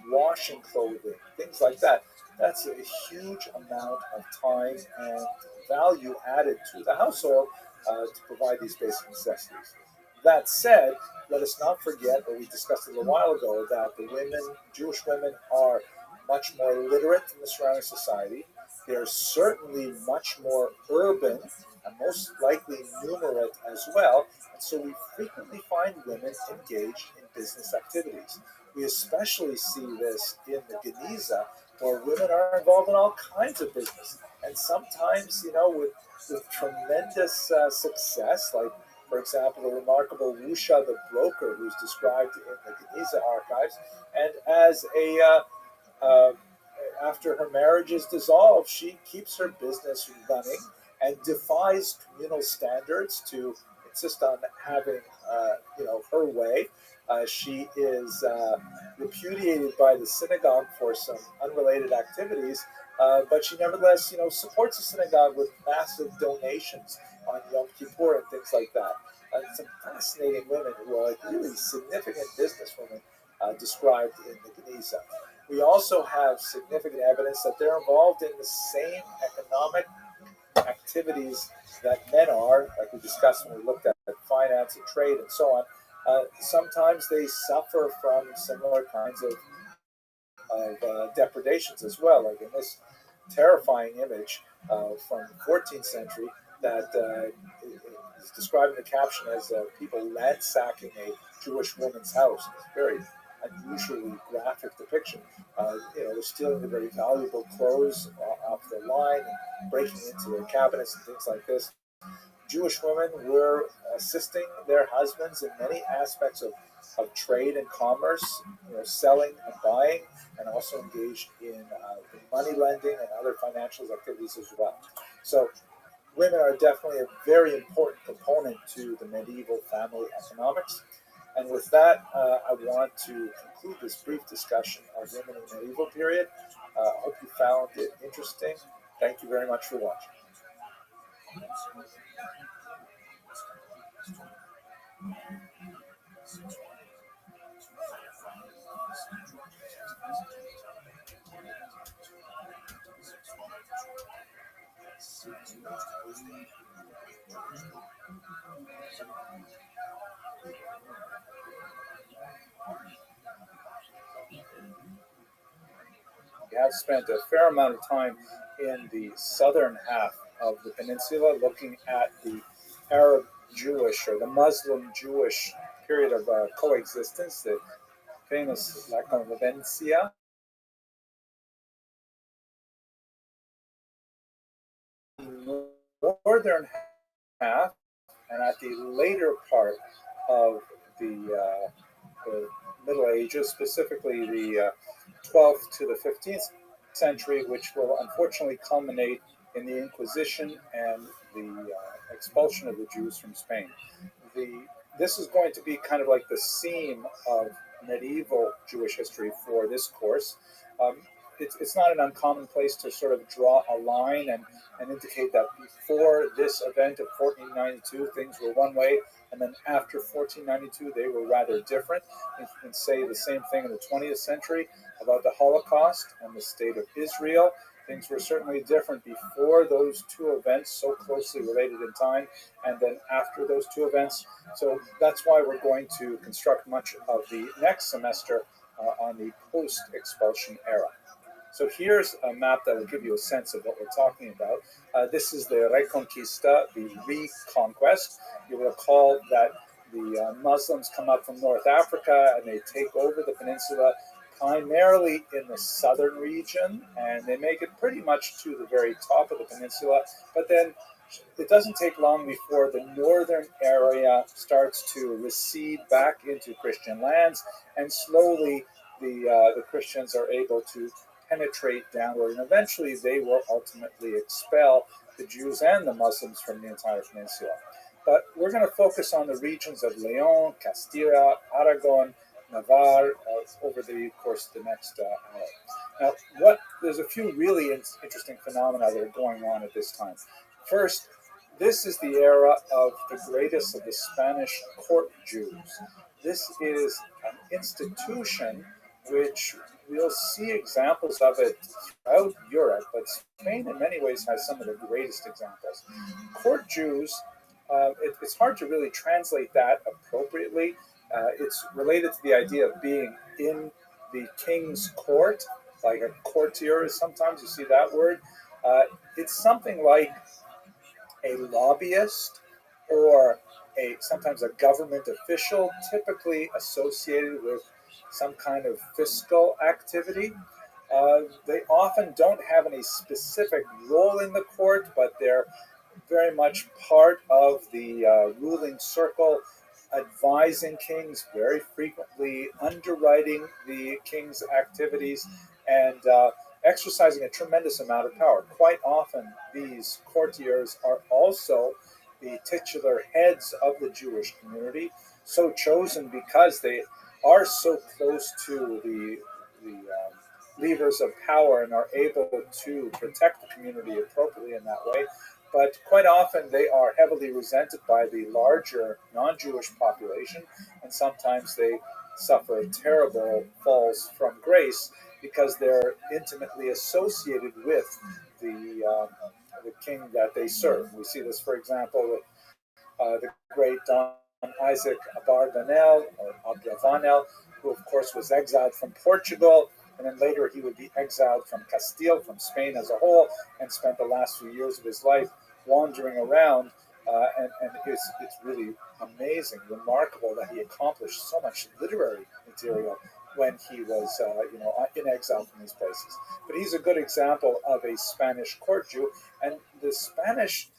washing clothing, things like that, that's a huge amount of time and value added to the household to provide these basic necessities. That said, let us not forget, or we discussed a little while ago, that the women, Jewish women, are much more literate in the surrounding society. They're certainly much more urban and most likely numerate as well. And so we frequently find women engaged in business activities. We especially see this in the Geniza, where women are involved in all kinds of business. And sometimes, with tremendous success, like, for example, the remarkable Wusha the broker, who's described in the Geniza archives. And as uh, after her marriage is dissolved, she keeps her business running and defies communal standards to insist on having, her way. She is repudiated by the synagogue for some unrelated activities, but she nevertheless, supports the synagogue with massive donations on Yom Kippur and things like that. Some fascinating women who are like really significant businesswomen described in the Geniza. We also have significant evidence that they're involved in the same economic activities that men are, like we discussed when we looked at finance and trade and so on. Sometimes they suffer from similar kinds of depredations as well, like in this terrifying image from the 14th century that is described in the caption as people ransacking a Jewish woman's house. It's a very unusually graphic depiction. They're stealing the very valuable clothes off their line and breaking into their cabinets and things like this. Jewish women were assisting their husbands in many aspects of trade and commerce, selling and buying, and also engaged in money lending and other financial activities as well. So women are definitely a very important component to the medieval family economics. And with that, I want to conclude this brief discussion of women in the medieval period. I hope you found it interesting. Thank you very much for watching. We have spent a fair amount of time in the southern half of the peninsula looking at the Arab Jewish or the Muslim Jewish period of coexistence, the famous La Convivencia. The northern half, and at the later part of the Middle Ages, specifically the 12th to the 15th century, which will unfortunately culminate in the Inquisition and the expulsion of the Jews from Spain. This is going to be kind of like the seam of medieval Jewish history for this course. It's not an uncommon place to sort of draw a line and indicate that before this event of 1492, things were one way, and then after 1492, they were rather different. You can say the same thing in the 20th century about the Holocaust and the state of Israel. Things were certainly different before those two events, so closely related in time, and then after those two events. So that's why we're going to construct much of the next semester on the post-expulsion era. So here's a map that will give you a sense of what we're talking about. This is the Reconquista, the reconquest. You'll recall that the Muslims come up from North Africa and they take over the peninsula primarily in the southern region, and they make it pretty much to the very top of the peninsula. But then it doesn't take long before the northern area starts to recede back into Christian lands, and slowly the Christians are able to penetrate downward, and eventually they will ultimately expel the Jews and the Muslims from the entire peninsula. But we're going to focus on the regions of Leon, Castilla, Aragon, Navarre over the course of the next hour. Now, there's a few really interesting phenomena that are going on at this time. First, this is the era of the greatest of the Spanish court Jews. This is an institution which we'll see examples of it throughout Europe, but Spain in many ways has some of the greatest examples. Court Jews, it's hard to really translate that appropriately. It's related to the idea of being in the king's court, like a courtier, sometimes you see that word. It's something like a lobbyist or sometimes a government official, typically associated with some kind of fiscal activity. They often don't have any specific role in the court, but they're very much part of the ruling circle, advising kings, very frequently underwriting the king's activities, and exercising a tremendous amount of power. Quite often, these courtiers are also the titular heads of the Jewish community, so chosen because they are so close to the levers of power and are able to protect the community appropriately in that way. But quite often they are heavily resented by the larger non-Jewish population, and sometimes they suffer terrible falls from grace because they're intimately associated with the king that they serve. We see this, for example, with the great Don Isaac Abarbanel, or Abravanel, who of course was exiled from Portugal, and then later he would be exiled from Castile, from Spain as a whole, and spent the last few years of his life wandering around. And it's really amazing, remarkable that he accomplished so much literary material when he was, in exile from these places. But he's a good example of a Spanish court Jew, and the Spanish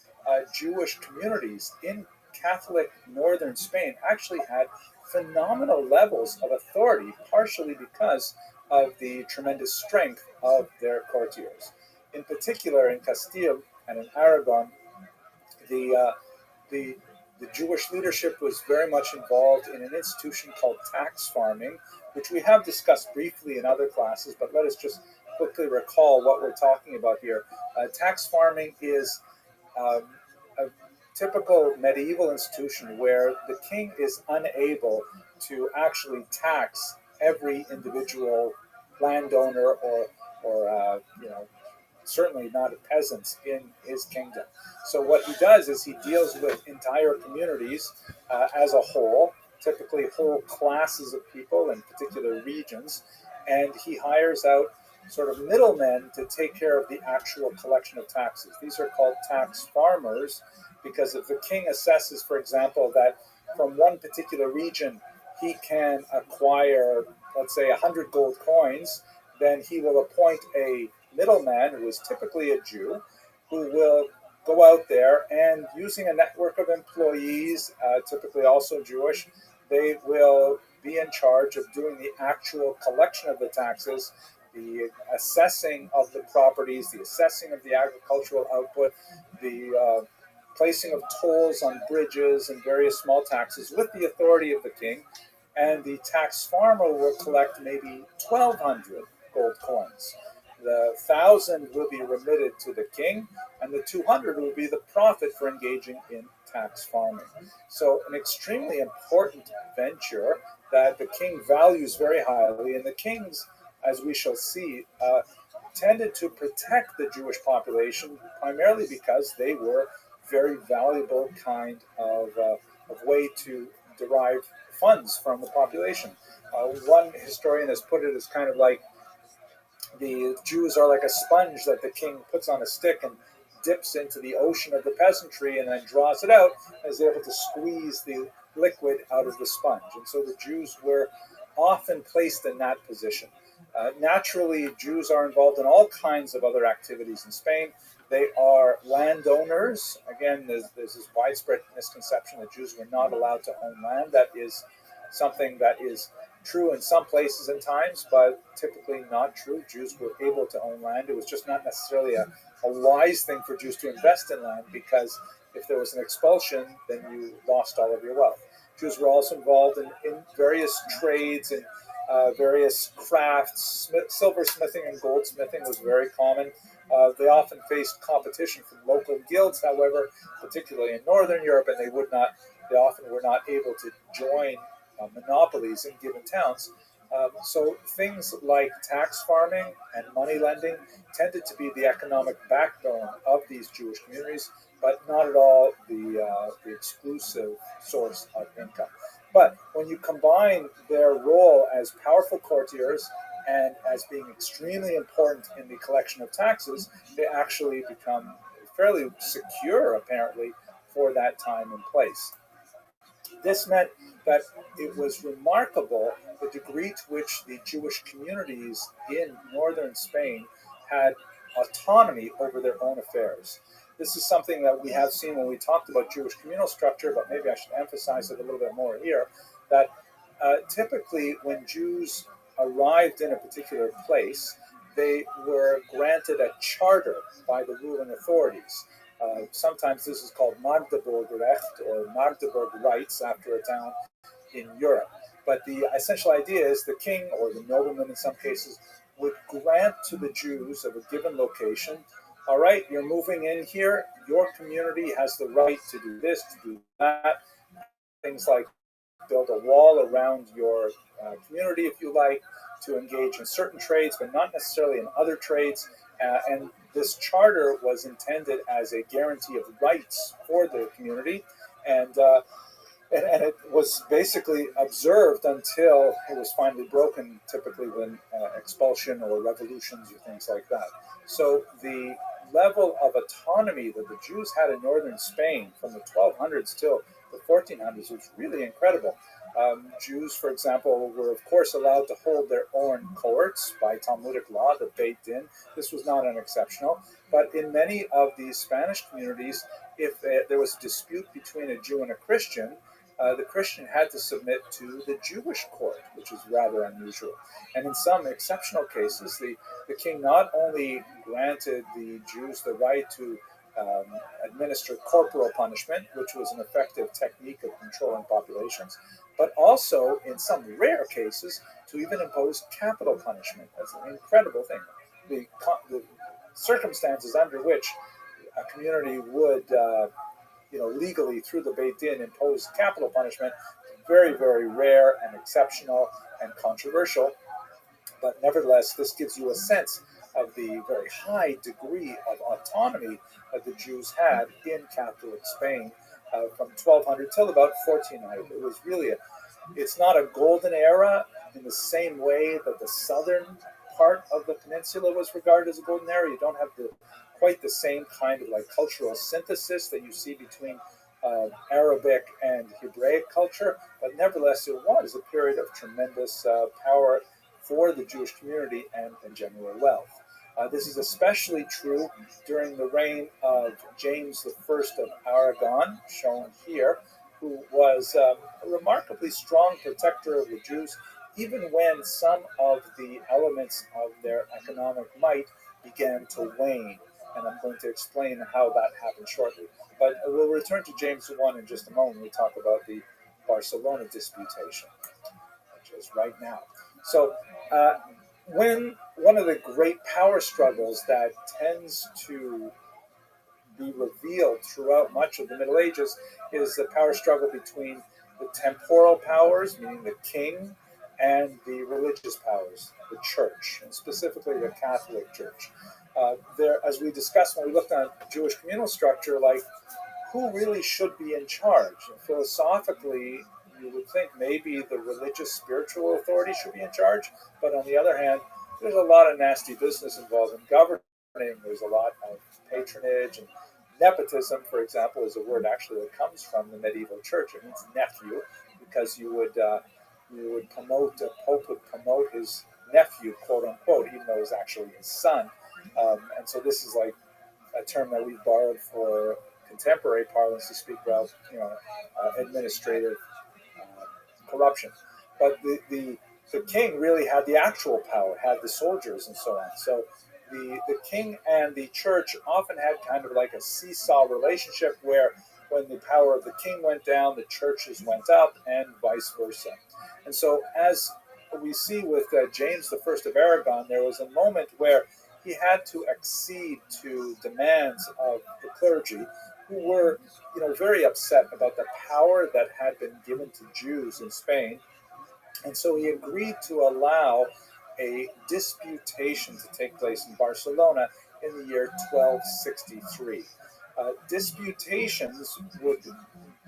Jewish communities in Catholic northern Spain actually had phenomenal levels of authority, partially because of the tremendous strength of their courtiers. In particular, in Castile and in Aragon, the uh, the the Jewish leadership was very much involved in an institution called tax farming, which we have discussed briefly in other classes, but let us just quickly recall what we're talking about here. Tax farming is um, a typical medieval institution where the king is unable to actually tax every individual landowner or certainly not peasants in his kingdom. So what he does is he deals with entire communities as a whole, typically whole classes of people in particular regions, and he hires out sort of middlemen to take care of the actual collection of taxes. These are called tax farmers because if the king assesses, for example, that from one particular region he can acquire, let's say, 100 gold coins, then he will appoint a middleman, who is typically a Jew, who will go out there and using a network of employees, typically also Jewish, they will be in charge of doing the actual collection of the taxes, the assessing of the properties, the assessing of the agricultural output, the placing of tolls on bridges and various small taxes with the authority of the king. And the tax farmer will collect maybe 1,200 gold coins. The 1,000 will be remitted to the king, and the 200 will be the profit for engaging in tax farming. So, an extremely important venture that the king values very highly, and the kings, as we shall see, tended to protect the Jewish population primarily because they were very valuable kind of way to derive funds from the population. One historian has put it as kind of like the Jews are like a sponge that the king puts on a stick and dips into the ocean of the peasantry and then draws it out and is able to squeeze the liquid out of the sponge. And so the Jews were often placed in that position. Naturally, Jews are involved in all kinds of other activities in Spain. They are landowners. Again, there's this widespread misconception that Jews were not allowed to own land. That is something that is true in some places and times, but typically not true. Jews were able to own land. It was just not necessarily a wise thing for Jews to invest in land because if there was an expulsion, then you lost all of your wealth. Jews were also involved in various trades and various crafts. Silversmithing and goldsmithing was very common. They often faced competition from local guilds, however, particularly in Northern Europe, and they often were not able to join monopolies in given towns. So things like tax farming and money lending tended to be the economic backbone of these Jewish communities, but not at all the exclusive source of income. But when you combine their role as powerful courtiers and as being extremely important in the collection of taxes, they actually become fairly secure, apparently, for that time and place. This meant that it was remarkable the degree to which the Jewish communities in northern Spain had autonomy over their own affairs. This is something that we have seen when we talked about Jewish communal structure, but maybe I should emphasize it a little bit more here, that typically when Jews arrived in a particular place, they were granted a charter by the ruling authorities. Sometimes this is called Magdeburgrecht or Magdeburg rights after a town in Europe. But the essential idea is the king or the nobleman in some cases would grant to the Jews of a given location, all right, you're moving in here, your community has the right to do this, to do that, things like build a wall around your community if you like, to engage in certain trades, but not necessarily in other trades. And this charter was intended as a guarantee of rights for the community. And and it was basically observed until it was finally broken, typically when expulsion or revolutions or things like that. So the level of autonomy that the Jews had in northern Spain from the 1200s till the 1400s was really incredible. Jews, for example, were of course allowed to hold their own courts by Talmudic law, the Beit Din. This was not unexceptional. But in many of these Spanish communities, if there was a dispute between a Jew and a Christian, the Christian had to submit to the Jewish court, which is rather unusual. And in some exceptional cases, the king not only granted the Jews the right to administer corporal punishment, which was an effective technique of controlling populations, but also, in some rare cases, to even impose capital punishment. That's an incredible thing. The circumstances under which a community would legally through the Beit Din impose capital punishment, very, very rare and exceptional and controversial. But nevertheless, this gives you a sense of the very high degree of autonomy that the Jews had in Catholic Spain from 1200 till about 1400. It was really it's not a golden era in the same way that the southern part of the peninsula was regarded as a golden era. You don't have quite the same kind of like cultural synthesis that you see between Arabic and Hebraic culture, but nevertheless it was a period of tremendous power for the Jewish community and general wealth. This is especially true during the reign of James I of Aragon, shown here, who was a remarkably strong protector of the Jews, even when some of the elements of their economic might began to wane. And I'm going to explain how that happened shortly. But we'll return to James I in just a moment when we talk about the Barcelona disputation, which is right now. So when one of the great power struggles that tends to be revealed throughout much of the Middle Ages is the power struggle between the temporal powers, meaning the king, and the religious powers, the church, and specifically the Catholic Church. As we discussed when we looked at Jewish communal structure, like who really should be in charge? And philosophically, you would think maybe the religious spiritual authority should be in charge, but on the other hand, there's a lot of nasty business involved in governing. There's a lot of patronage and nepotism, for example, is a word actually that comes from the medieval church. It means nephew, because you would promote, a pope would promote his nephew, quote unquote, even though it was actually his son. And so this is like a term that we've borrowed for contemporary parlance to speak about, administrative corruption. But the king really had the actual power, had the soldiers and so on. So the king and the church often had kind of like a seesaw relationship where when the power of the king went down, the churches went up and vice versa. And so as we see with James I of Aragon, there was a moment where he had to accede to demands of the clergy who were very upset about the power that had been given to Jews in Spain. And so he agreed to allow a disputation to take place in Barcelona in the year 1263. Disputations would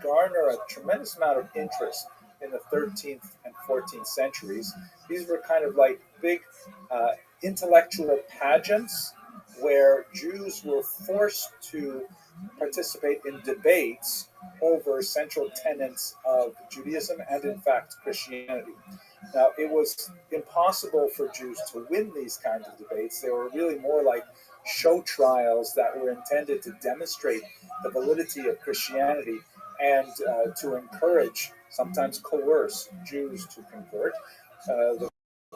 garner a tremendous amount of interest in the 13th and 14th centuries. These were kind of like big intellectual pageants where Jews were forced to participate in debates over central tenets of Judaism and, in fact, Christianity. Now, it was impossible for Jews to win these kinds of debates. They were really more like show trials that were intended to demonstrate the validity of Christianity and to encourage, sometimes coerce, Jews to convert. The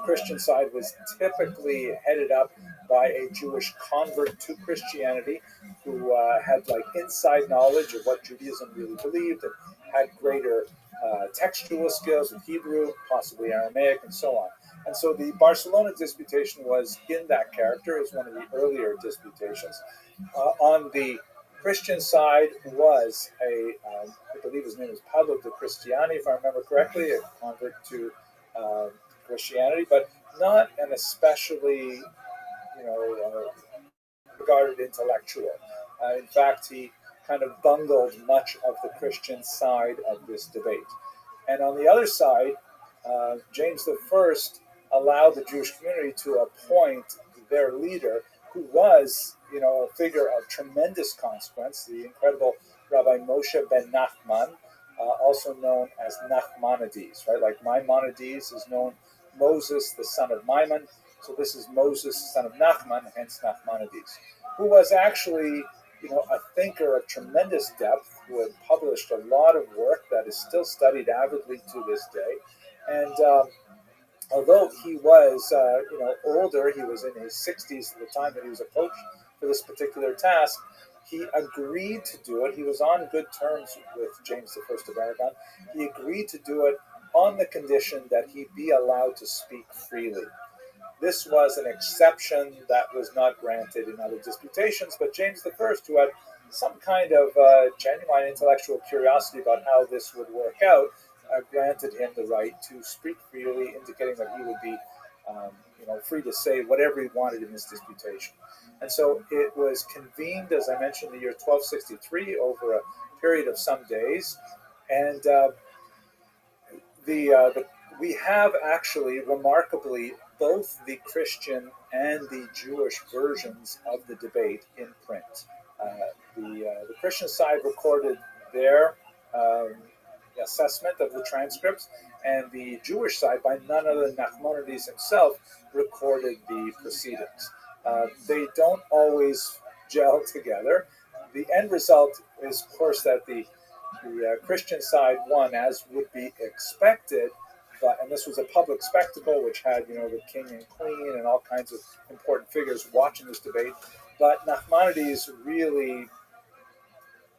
Christian side was typically headed up by a Jewish convert to Christianity who had like inside knowledge of what Judaism really believed and had greater textual skills in Hebrew, possibly Aramaic, and so on. And so the Barcelona disputation was in that character. It was one of the earlier disputations. On the Christian side was I believe his name was Pablo de Cristiani, if I remember correctly, a convert to Christianity, but not an especially, regarded intellectual. In fact, he kind of bungled much of the Christian side of this debate. And on the other side, James I allowed the Jewish community to appoint their leader, who was, a figure of tremendous consequence, the incredible Rabbi Moshe ben Nachman, also known as Nachmanides, right? Like Maimonides is known Moses, the son of Maimon. So this is Moses, son of Nachman, hence Nachmanides, who was actually, a thinker of tremendous depth, who had published a lot of work that is still studied avidly to this day. And although he was, older, he was in his 60s at the time that he was approached for this particular task, he agreed to do it. He was on good terms with James I of Aragon. He agreed to do it on the condition that he be allowed to speak freely. This was an exception that was not granted in other disputations, but James I, who had some kind of genuine intellectual curiosity about how this would work out, granted him the right to speak freely, indicating that he would be free to say whatever he wanted in his disputation. And so it was convened, as I mentioned, in the year 1263 over a period of some days. And we have actually, remarkably, both the Christian and the Jewish versions of the debate in print. The Christian side recorded their assessment of the transcripts, and the Jewish side, by none other than Nachmanides himself, recorded the proceedings. They don't always gel together. The end result is, of course, that the Christian side won, as would be expected, and this was a public spectacle which had, the king and queen and all kinds of important figures watching this debate. But Nachmanides really,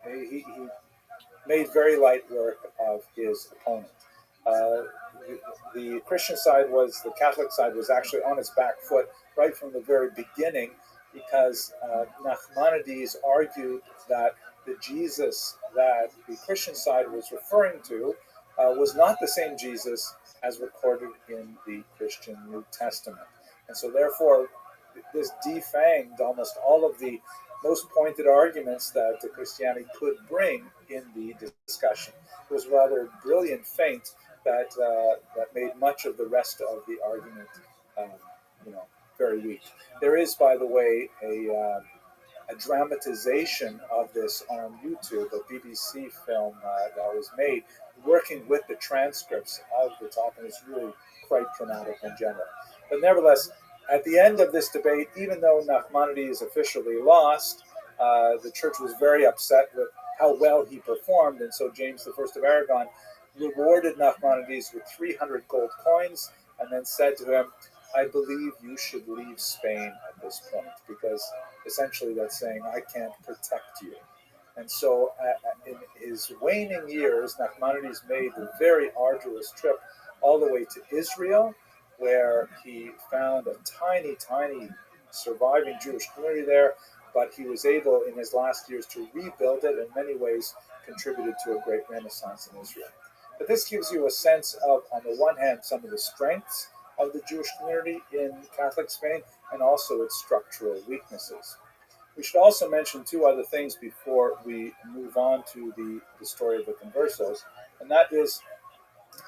he made very light work of his opponent. The Christian side the Catholic side was actually on its back foot right from the very beginning, because Nachmanides argued that the Jesus that the Christian side was referring to was not the same Jesus as recorded in the Christian New Testament. And so therefore, this defanged almost all of the most pointed arguments that the Christianity could bring in the discussion. It was a rather brilliant feint that made much of the rest of the argument, very weak. There is, by the way, a dramatization of this on YouTube, a BBC film that was made, working with the transcripts of the talk, and it's really quite dramatic in general. But nevertheless, at the end of this debate, even though Nachmanides officially lost, the church was very upset with how well he performed, and so James I of Aragon rewarded Nachmanides with 300 gold coins, and then said to him, "I believe you should leave Spain at this point," because essentially that's saying, "I can't protect you." And so in his waning years, Nachmanides made the very arduous trip all the way to Israel, where he found a tiny, tiny surviving Jewish community there, but he was able in his last years to rebuild it, and in many ways contributed to a great renaissance in Israel. But this gives you a sense of, on the one hand, some of the strengths of the Jewish community in Catholic Spain, and also its structural weaknesses. We should also mention two other things before we move on to the story of the conversos, and that is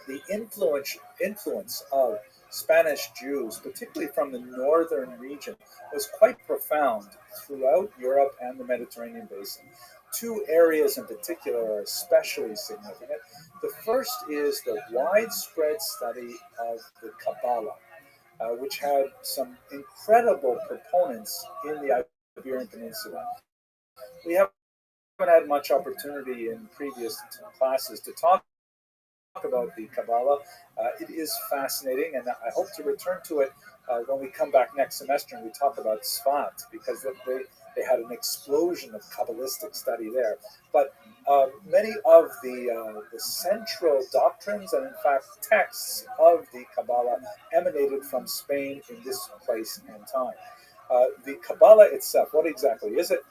the influence of Spanish Jews, particularly from the northern region, was quite profound throughout Europe and the Mediterranean basin. Two areas in particular are especially significant. The first is the widespread study of the Kabbalah, which had some incredible proponents in the Iberian Peninsula. We haven't had much opportunity in previous classes to talk about the Kabbalah. It is fascinating, and I hope to return to it when we come back next semester and we talk about Sfat, because they had an explosion of Kabbalistic study there. But many of the central doctrines and, in fact, texts of the Kabbalah emanated from Spain in this place and time. The Kabbalah itself, what exactly is it?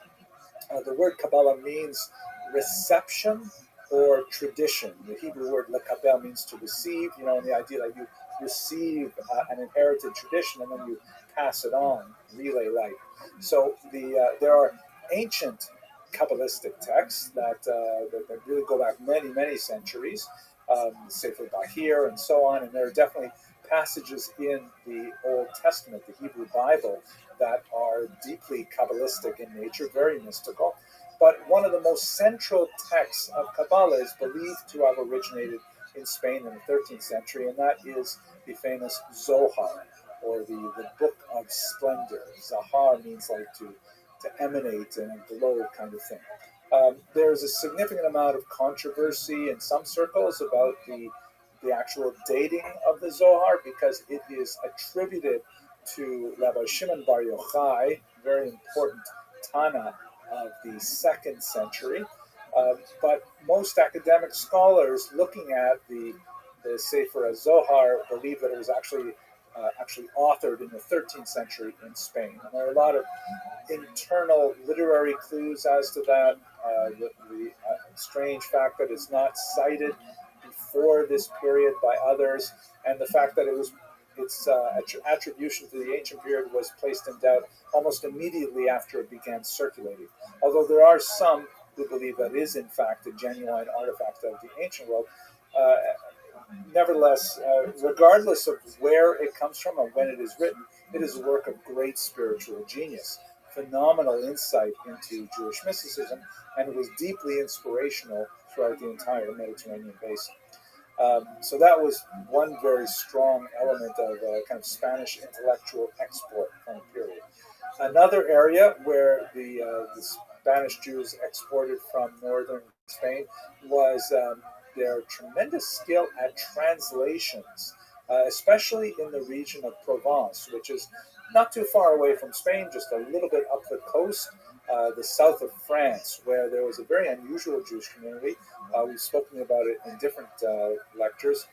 The word Kabbalah means reception or tradition. The Hebrew word lekabel means to receive, and the idea that you receive an inherited tradition and then you pass it on, relay life. So there are ancient Kabbalistic texts that really go back many, many centuries, Sefer Bahir and so on. And there are definitely passages in the Old Testament, the Hebrew Bible, that are deeply Kabbalistic in nature, very mystical. But one of the most central texts of Kabbalah is believed to have originated in Spain in the 13th century, and that is the famous Zohar, or the Book of Splendor. Zahar means like to emanate and glow kind of thing. There's a significant amount of controversy in some circles about the actual dating of the Zohar, because it is attributed to Rabbi Shimon Bar Yochai, very important Tana of the 2nd century. But most academic scholars looking at the Sefer Zohar believe that it was actually authored in the 13th century in Spain. And there are a lot of internal literary clues as to that. The strange fact that it's not cited before this period by others, and the fact that its attribution to the ancient period was placed in doubt almost immediately after it began circulating. Although there are some who believe that is in fact a genuine artifact of the ancient world. Nevertheless, regardless of where it comes from or when it is written, it is a work of great spiritual genius, phenomenal insight into Jewish mysticism, and it was deeply inspirational throughout the entire Mediterranean basin. So that was one very strong element of kind of Spanish intellectual export from the period. Another area where the Spanish Jews exported from northern Spain was their tremendous skill at translations, especially in the region of Provence, which is not too far away from Spain, just a little bit up the coast, the south of France, where there was a very unusual Jewish community. We've spoken about it in different lectures.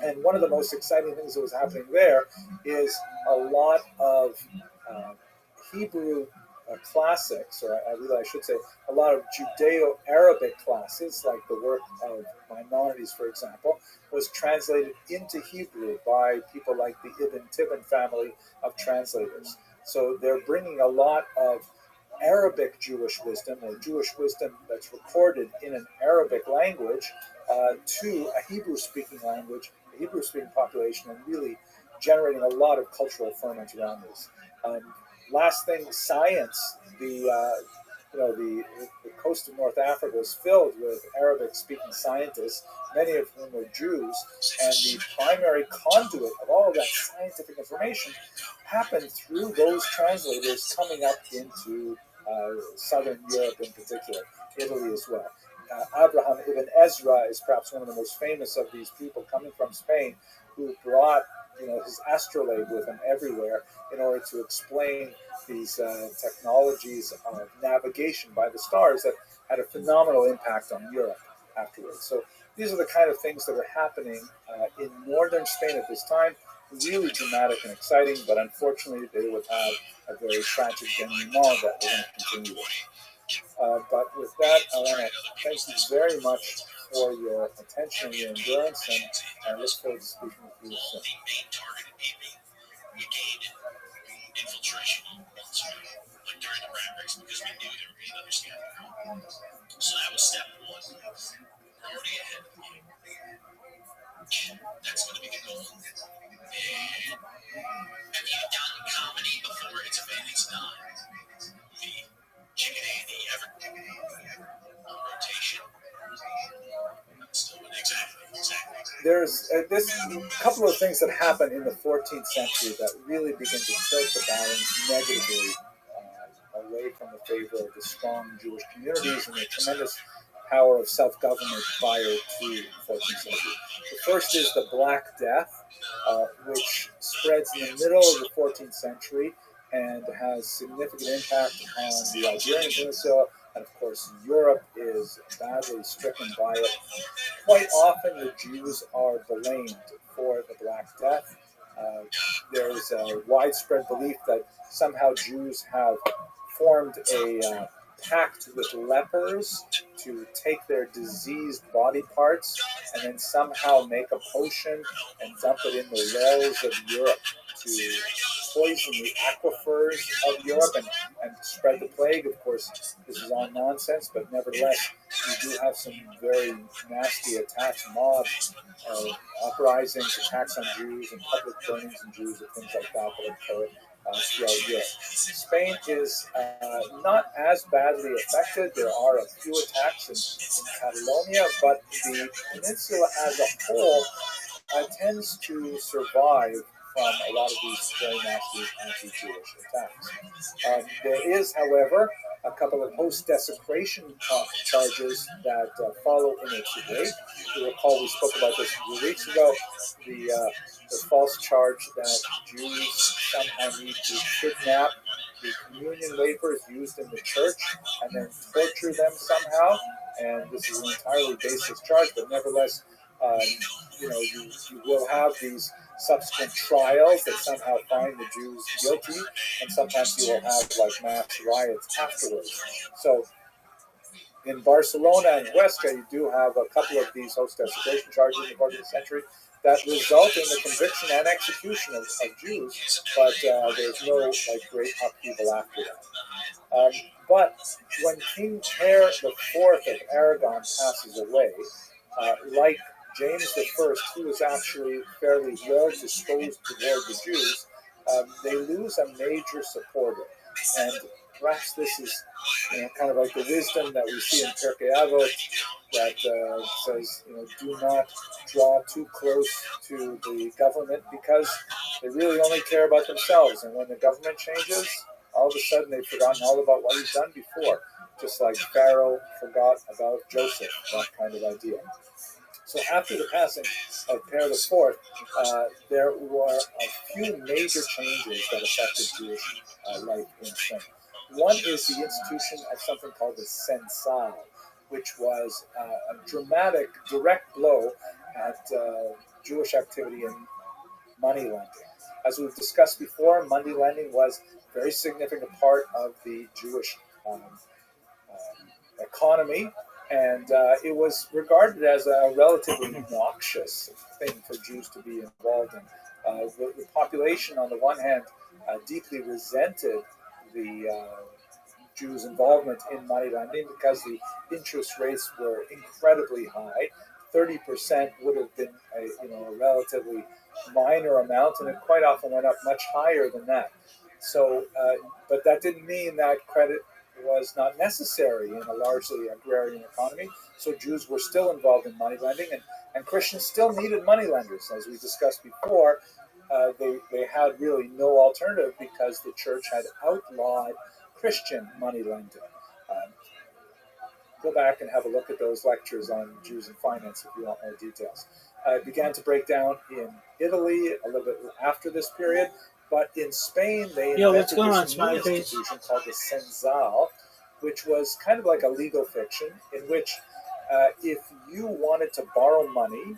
And one of the most exciting things that was happening there is a lot of Hebrew classics, or I should say, a lot of Judeo-Arabic classes, like the work of Maimonides, for example, was translated into Hebrew by people like the Ibn Tibbon family of translators. So they're bringing a lot of Arabic Jewish wisdom, or Jewish wisdom that's recorded in an Arabic language, to a Hebrew-speaking language, a Hebrew-speaking population, and really generating a lot of cultural ferment around this. Last thing, science. The coast of North Africa was filled with Arabic-speaking scientists, many of whom were Jews, and the primary conduit of all of that scientific information happened through those translators coming up into southern Europe in particular, Italy as well. Abraham ibn Ezra is perhaps one of the most famous of these people coming from Spain, who brought his astrolabe with him everywhere in order to explain these technologies of navigation by the stars that had a phenomenal impact on Europe afterwards. So these are the kind of things that are happening in northern Spain at this time. Really dramatic and exciting, but unfortunately they would have a very tragic denouement that we're going to continue with. But with that, I want to thank you very much for your attention and your endurance, and I look forward to speaking with you soon. Infiltration once like during the rat race, because we knew there would be another scavenger. So that was step one. We're already ahead of the game. That's going to be the goal. And have you done comedy before? It's not. The Chicken Andy ever rotation. Exactly. There's this couple of things that happen in the 14th century that really begin to tilt the balance negatively away from the favor of the strong Jewish communities and the tremendous power of self-government prior to the 14th century. The first is the Black Death, which spreads in the middle of the 14th century and has significant impact on the Iberian Peninsula, and of course Europe is badly stricken by it. Quite often the Jews are blamed for the Black Death. There's a widespread belief that somehow Jews have formed a pact with lepers to take their diseased body parts and then somehow make a potion and dump it in the wells of Europe to poison the aquifers of Europe and spread the plague. Of course, this is all nonsense, but nevertheless, you do have some very nasty attacks, mob uprisings, attacks on Jews, and public burnings of Jews and things like that that occur throughout Europe. Spain is not as badly affected. There are a few attacks in Catalonia, but the peninsula as a whole tends to survive from a lot of these very nasty anti-Jewish attacks. There is, however, a couple of host desecration charges that follow in its wake. You recall we spoke about this a few weeks ago, the false charge that Jews somehow need to kidnap the communion wafers used in the church and then torture them somehow. And this is an entirely baseless charge, but nevertheless, you will have these subsequent trials that somehow find the Jews guilty, and sometimes you will have like mass riots afterwards. So in Barcelona and Huesca, you do have a couple of these host desecration charges in the 14th century that result in the conviction and execution of Jews, but there's no like great upheaval after that. But when King Per IV of Aragon passes away, like James I, who was actually fairly well disposed toward the Jews, they lose a major supporter. And perhaps this is kind of like the wisdom that we see in Pirkei Avot that says, do not draw too close to the government because they really only care about themselves. And when the government changes, all of a sudden they've forgotten all about what he's done before, just like Pharaoh forgot about Joseph, that kind of idea. So after the passing of Per IV, there were a few major changes that affected Jewish life in Spain. One is the institution of something called the censal, which was a dramatic, direct blow at Jewish activity in money lending. As we've discussed before, money lending was a very significant part of the Jewish economy, and it was regarded as a relatively noxious thing for Jews to be involved in. The population, on the one hand, deeply resented the Jews' involvement in money lending because the interest rates were incredibly high. 30% would have been a relatively minor amount, and it quite often went up much higher than that. So, but that didn't mean that credit was not necessary in a largely agrarian economy. So Jews were still involved in money lending, and Christians still needed money lenders. As we discussed before, they had really no alternative because the church had outlawed Christian money lending. Go back and have a look at those lectures on Jews and finance if you want more details. It began to break down in Italy a little bit after this period, but in Spain they invented this new institution called the censal, which was kind of like a legal fiction in which if you wanted to borrow money,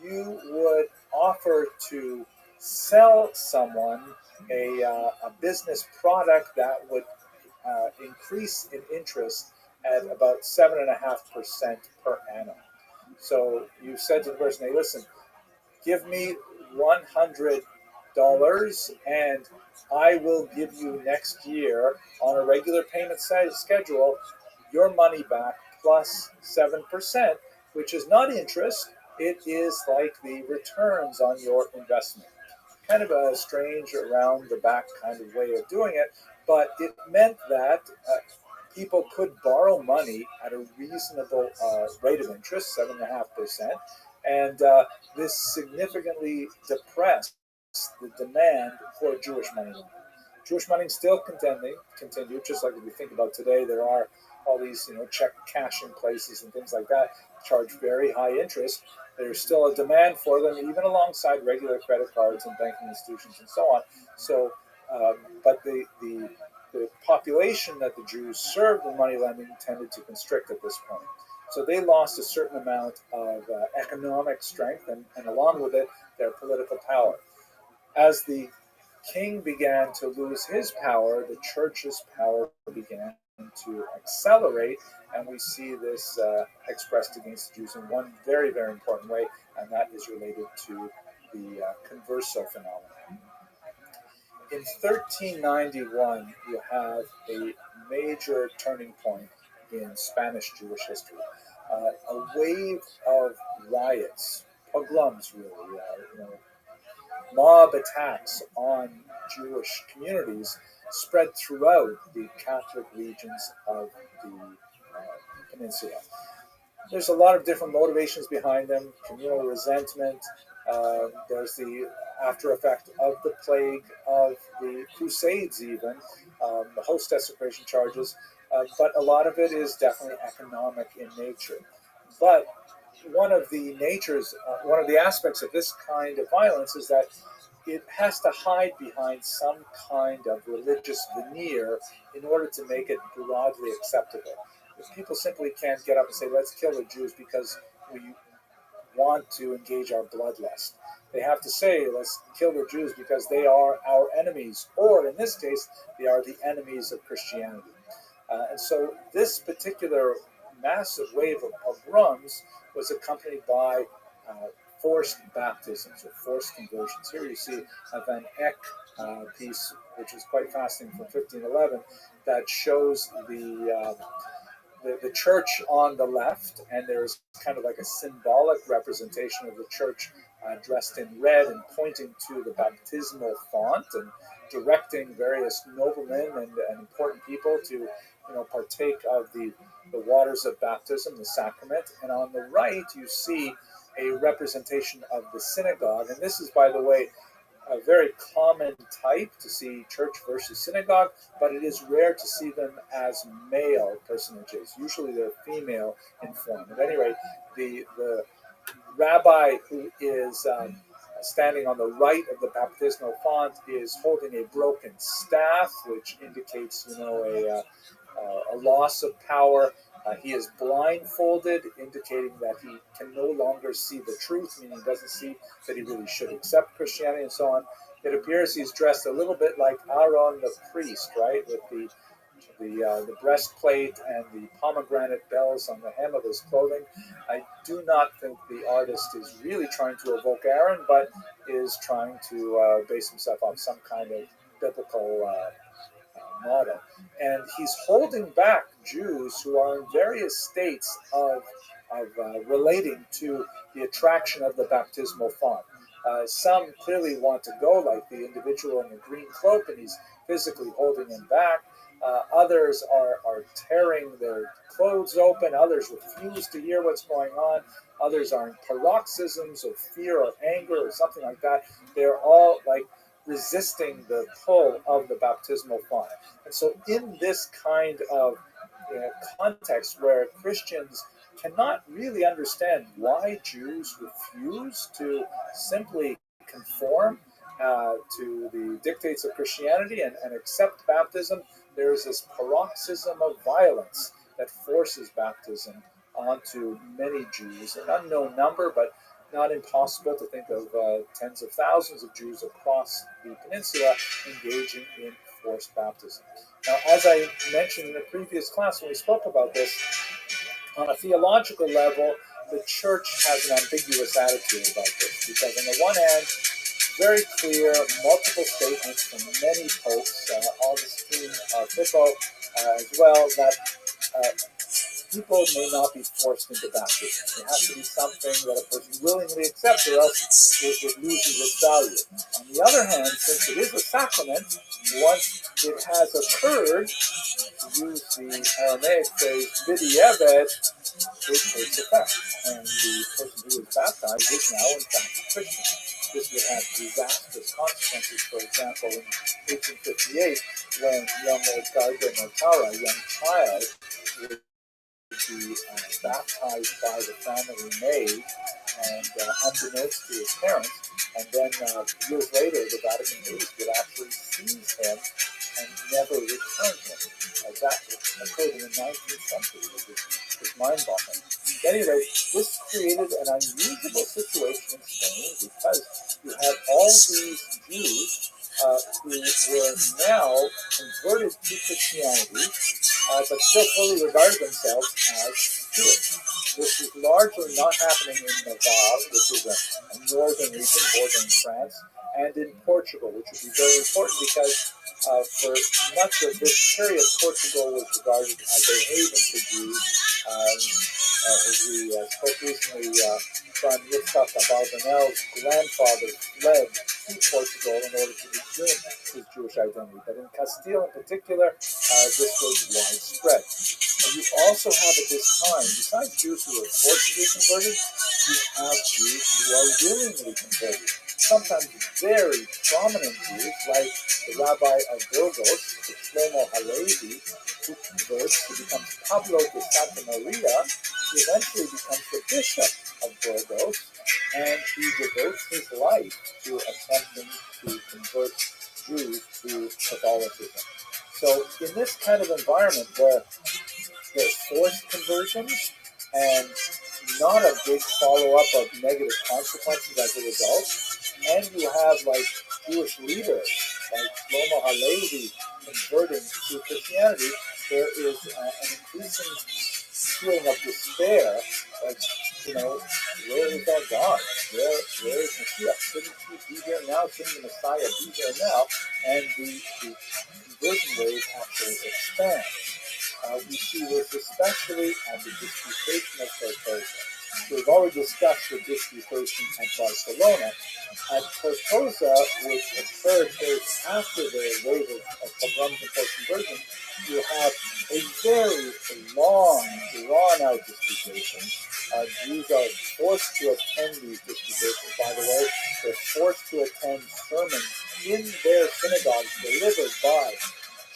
you would offer to sell someone a business product that would increase in interest at about 7.5% per annum. So you said to the person, hey, listen, give me $100 and I will give you next year on a regular payment schedule your money back plus 7%, which is not interest. It is like the returns on your investment. Kind of a strange around the back kind of way of doing it, but it meant that people could borrow money at a reasonable rate of interest, 7.5%, and this significantly depressed the demand for Jewish money lending. Jewish money still continued, just like if you think about today, there are all these check cashing places and things like that charge very high interest. There's still a demand for them, even alongside regular credit cards and banking institutions and so on. So, but the population that the Jews served in money lending tended to constrict at this point. So they lost a certain amount of economic strength and along with it, their political power. As the king began to lose his power, the church's power began to accelerate, and we see this expressed against the Jews in one very, very important way, and that is related to the converso phenomenon. In 1391, you have a major turning point in Spanish Jewish history. A wave of riots, pogroms, really, mob attacks on Jewish communities spread throughout the Catholic regions of the peninsula. There's a lot of different motivations behind them, communal resentment. There's the after effect of the plague, of the Crusades even, the host desecration charges, but a lot of it is definitely economic in nature. But one of the aspects of this kind of violence is that it has to hide behind some kind of religious veneer in order to make it broadly acceptable. People simply can't get up and say, let's kill the Jews because we want to engage our bloodlust. They have to say, let's kill the Jews because they are our enemies, or in this case, they are the enemies of Christianity. And so this particular massive wave of pogroms was accompanied by forced baptisms or forced conversions. Here you see a Van Eyck piece, which is quite fascinating, from 1511, that shows the church on the left, and there's kind of like a symbolic representation of the church dressed in red and pointing to the baptismal font and directing various noblemen and important people to partake of the waters of baptism, the sacrament. And on the right, you see a representation of the synagogue. And this is, by the way, a very common type to see church versus synagogue, but it is rare to see them as male personages. Usually they're female in form. At any rate, the rabbi who is standing on the right of the baptismal font is holding a broken staff, which indicates, a loss of power. He is blindfolded, indicating that he can no longer see the truth, meaning he doesn't see that he really should accept Christianity and so on. It appears he's dressed a little bit like Aaron the priest, right, with the breastplate and the pomegranate bells on the hem of his clothing. I do not think the artist is really trying to evoke Aaron, but is trying to base himself on some kind of biblical model. And he's holding back Jews who are in various states of relating to the attraction of the baptismal font. Some clearly want to go, like the individual in the green cloak, and he's physically holding him back. Others are tearing their clothes open. Others refuse to hear what's going on. Others are in paroxysms of fear or anger or something like that. They're all like resisting the pull of the baptismal font. And so in this kind of context where Christians cannot really understand why Jews refuse to simply conform to the dictates of Christianity and accept baptism, there is this paroxysm of violence that forces baptism onto many Jews, an unknown number, but not impossible to think of tens of thousands of Jews across the peninsula engaging in forced baptism. Now, as I mentioned in a previous class when we spoke about this, on a theological level, the church has an ambiguous attitude about this, because on the one hand, very clear, multiple statements from many popes, Augustine, Hippo, as well, that people may not be forced into baptism. It has to be something that a person willingly accepts, or else it loses its value. On the other hand, since it is a sacrament, once it has occurred, to use the Aramaic phrase, "vidiebet," it takes effect, and the person who is baptized is now in fact a Christian. This would have disastrous consequences. For example, in 1858, when young Edgardo Mortara, a young child, would be baptized by the family maid, and unbeknownst to his parents, and then years later, the Vatican police would actually seize him and never return him. That occurred in the 19th century, which is mind-boggling. At any rate, this created an unusual situation in Spain, because you had all these Jews who were now converted to Christianity, but still fully regarded themselves as Jewish. This is largely not happening in Navarre, which is a northern region bordering France, and in Portugal, which would be very important because for much of this period, Portugal was regarded as a haven for Jews. As we spoke recently, John Yitzhak Abarbanel's grandfather fled to Portugal in order to resume his Jewish identity. But in Castile in particular, this was widespread. And you also have at this time, besides Jews who are forced to be converted, you have Jews who are willingly converted. Sometimes very prominent Jews, like the Rabbi of Burgos, Shlomo Halevi, who converts, who becomes Pablo de Santa Maria. He eventually becomes the bishop of Burgos, and he devotes his life to attempting to convert Jews to Catholicism. So in this kind of environment where there's forced conversions and not a big follow-up of negative consequences as a result, and you have like Jewish leaders like Shlomo Halevi converting to Christianity, there is an increasing feeling of despair, like, where is our God? Where is Messiah? Shouldn't he be here now? Shouldn't the Messiah be here now? And the conversion wave actually expands. We see this especially at the disputation of Tortosa. We've already discussed the disputation at Barcelona. At Tortosa, which occurred after the wave of pogroms and post-conversion, you have a very long, drawn-out disputation. Jews are forced to attend these disputations, by the way. They're forced to attend sermons in their synagogues delivered by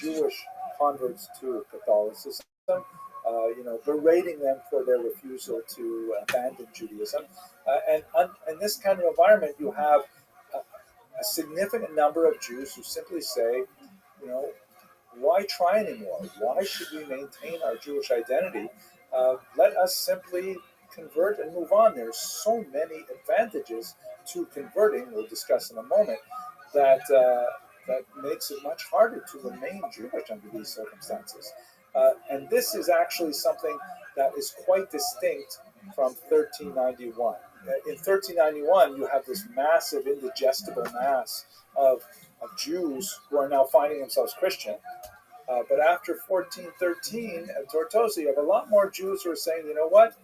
Jewish converts to Catholicism, berating them for their refusal to abandon Judaism. And in this kind of environment, you have a significant number of Jews who simply say, why try anymore? Why should we maintain our Jewish identity? Let us simply convert and move on. There's so many advantages to converting, we'll discuss in a moment, that makes it much harder to remain Jewish under these circumstances. And this is actually something that is quite distinct from 1391. In 1391, you have this massive indigestible mass of Jews who are now finding themselves Christian. But after 1413 at Tortosa, you have a lot more Jews who are saying, you know what,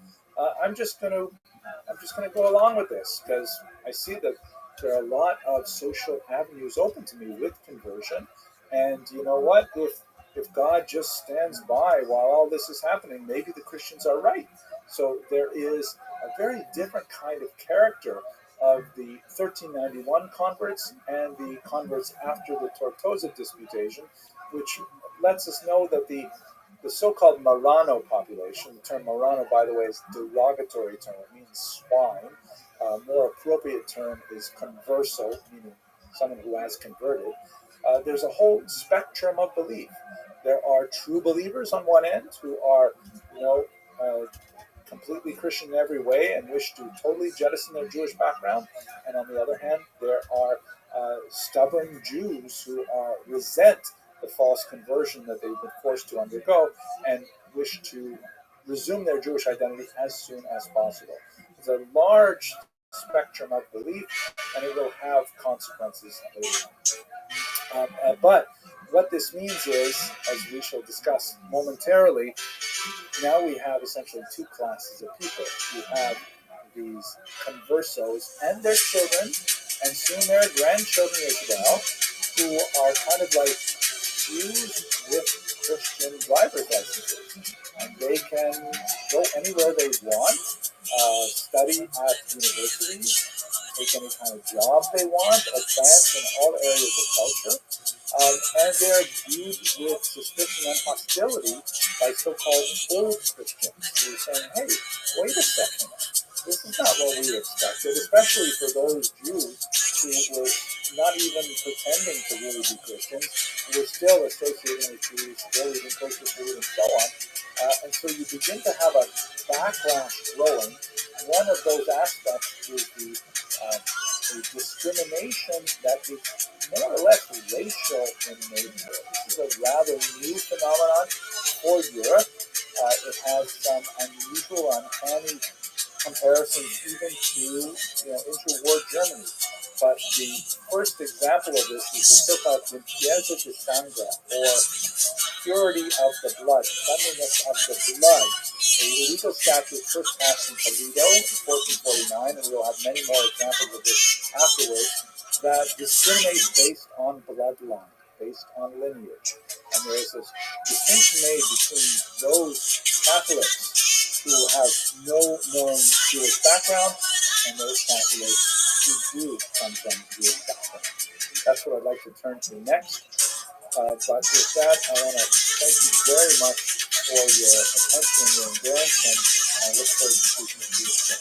I'm just going to go along with this because I see that there are a lot of social avenues open to me with conversion. And you know what, if God just stands by while all this is happening, maybe the Christians are right. So there is a very different kind of character of the 1391 converts and the converts after the Tortosa disputation, which lets us know that the so-called Marrano population, the term Marrano, by the way, is a derogatory term. It means swine. A more appropriate term is converso, meaning someone who has converted. There's a whole spectrum of belief. There are true believers on one end who are, completely Christian in every way and wish to totally jettison their Jewish background. And on the other hand, there are stubborn Jews who resent the false conversion that they've been forced to undergo and wish to resume their Jewish identity as soon as possible. There's a large spectrum of belief, and it will have consequences later on. But what this means is, as we shall discuss momentarily, now we have essentially two classes of people. You have these conversos and their children, and soon their grandchildren as well, who are kind of like Jews with Christian driver's licenses. And they can go anywhere they want, study at universities, take any kind of job they want, advance in all areas of culture. And they're viewed with suspicion and hostility by so-called old Christians who are saying, hey, wait a second, this is not what we expected, especially for those Jews who were not even pretending to really be Christians, who were still associating with Jews, still eating kosher food, and so on. And so you begin to have a backlash growing. One of those aspects is the discrimination that is more or less racial in nature. This is a rather new phenomenon for Europe. It has some unusual, uncanny comparisons even to interwar Germany. But the first example of this is the so-called limpieza de sangre, or purity of the blood, cleanliness of the blood, a legal statute first passed in Toledo in 1449, and we will have many more examples of this afterwards, that discriminates based on bloodline, based on lineage. And there is this distinction made between those Catholics who have no known Jewish background and those Catholics who do come from Jewish background. That's what I'd like to turn to next. But with that, I want to thank you very much for your attention and your endurance, and I look forward to speaking with you soon.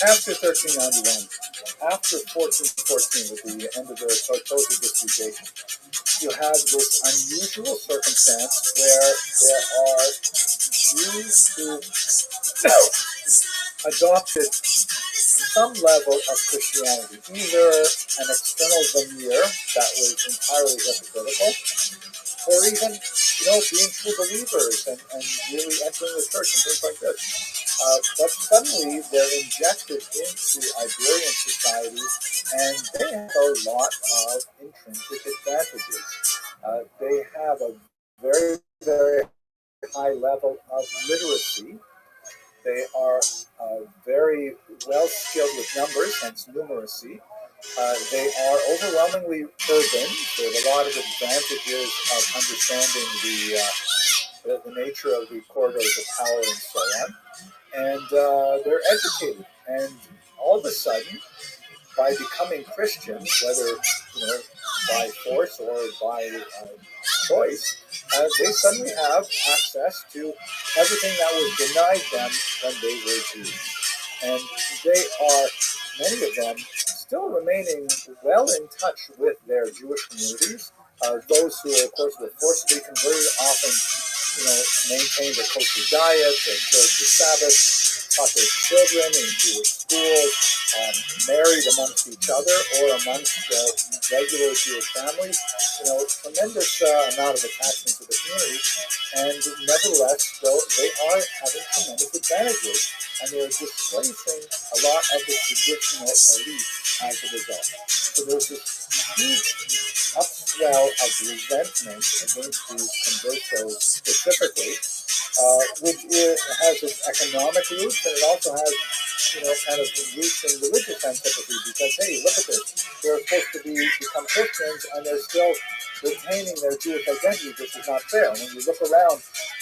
After 1391, after 1414, with the end of the total disputation, you have this unusual circumstance where there are Jews who adopted some level of Christianity, either an external veneer that was entirely hypocritical, or even, being true believers and really entering the church and things like this. But suddenly they're injected into Iberian society, and they have a lot of intrinsic advantages. They have a very, very high level of literacy. They are very well skilled with numbers, hence numeracy. They are overwhelmingly urban. They have a lot of advantages of understanding the nature of the corridors of power and so on. And they're educated. And all of a sudden, by becoming Christians, whether by force or by choice, they suddenly have access to everything that was denied them when they were Jews. And they are, many of them, still remaining well in touch with their Jewish communities. Those who, of course, were forcibly converted often, maintained a kosher diet, observed the Sabbath, taught their children in Jewish schools, married amongst each other or amongst regular Jewish families. Tremendous amount of attachment to the community, and nevertheless, though, they are having tremendous advantages, and they're displacing a lot of the traditional elite as a result. So there's this huge upswell of resentment against these conversos specifically, which has its economic roots, and it also has, kind of roots in religious antipathy, because, hey, look at this. They're supposed to become Christians, and they're still retaining their Jewish identity, which is not fair. And when you look around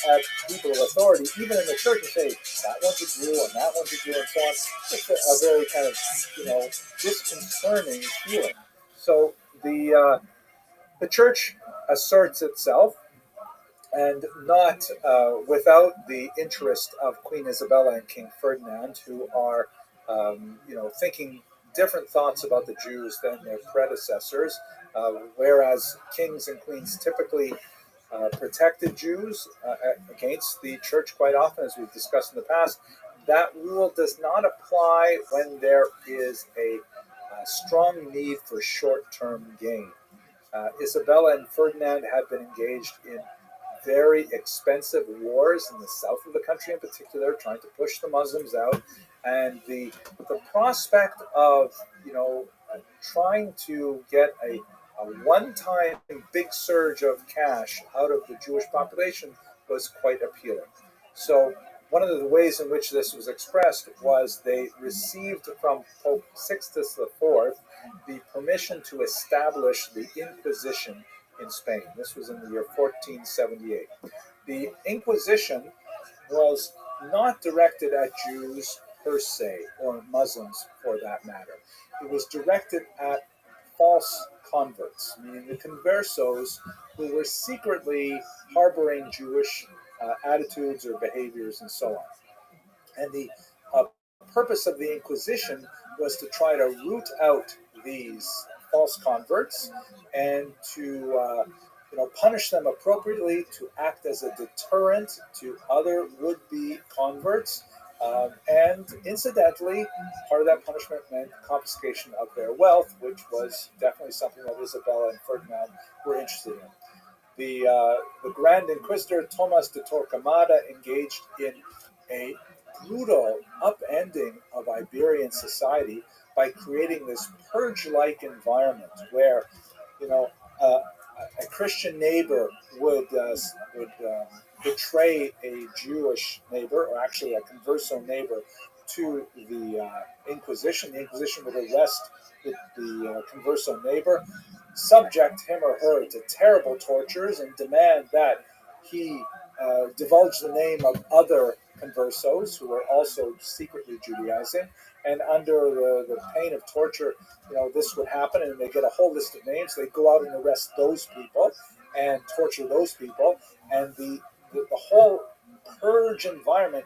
at people of authority, even in the church, you say, that one's a Jew, and that one's a Jew, and so on. It's a very kind of, disconcerting feeling. So the church asserts itself, and not without the interest of Queen Isabella and King Ferdinand, who are, thinking different thoughts about the Jews than their predecessors, whereas kings and queens typically protected Jews against the church quite often, as we've discussed in the past. That rule does not apply when there is a strong need for short-term gain. Isabella and Ferdinand had been engaged in very expensive wars in the south of the country in particular, trying to push the Muslims out. And the prospect of, trying to get a one-time big surge of cash out of the Jewish population was quite appealing. So one of the ways in which this was expressed was they received from Pope Sixtus IV the permission to establish the Inquisition in Spain. This was in the year 1478. The Inquisition was not directed at Jews per se, or Muslims for that matter. It was directed at false converts, meaning the conversos who were secretly harboring Jewish attitudes or behaviors and so on. And the purpose of the Inquisition was to try to root out these false converts and to punish them appropriately, to act as a deterrent to other would-be converts. And incidentally, part of that punishment meant confiscation of their wealth, which was definitely something that Isabella and Ferdinand were interested in. The Grand Inquisitor Thomas de Torquemada engaged in a brutal upending of Iberian society by creating this purge-like environment where, a Christian neighbor would betray a Jewish neighbor, or actually a converso neighbor, to the Inquisition. The Inquisition would arrest the converso neighbor, subject him or her to terrible tortures, and demand that he divulge the name of other conversos who were also secretly Judaizing. And under the pain of torture, this would happen, and they get a whole list of names. They go out and arrest those people and torture those people, and the whole purge environment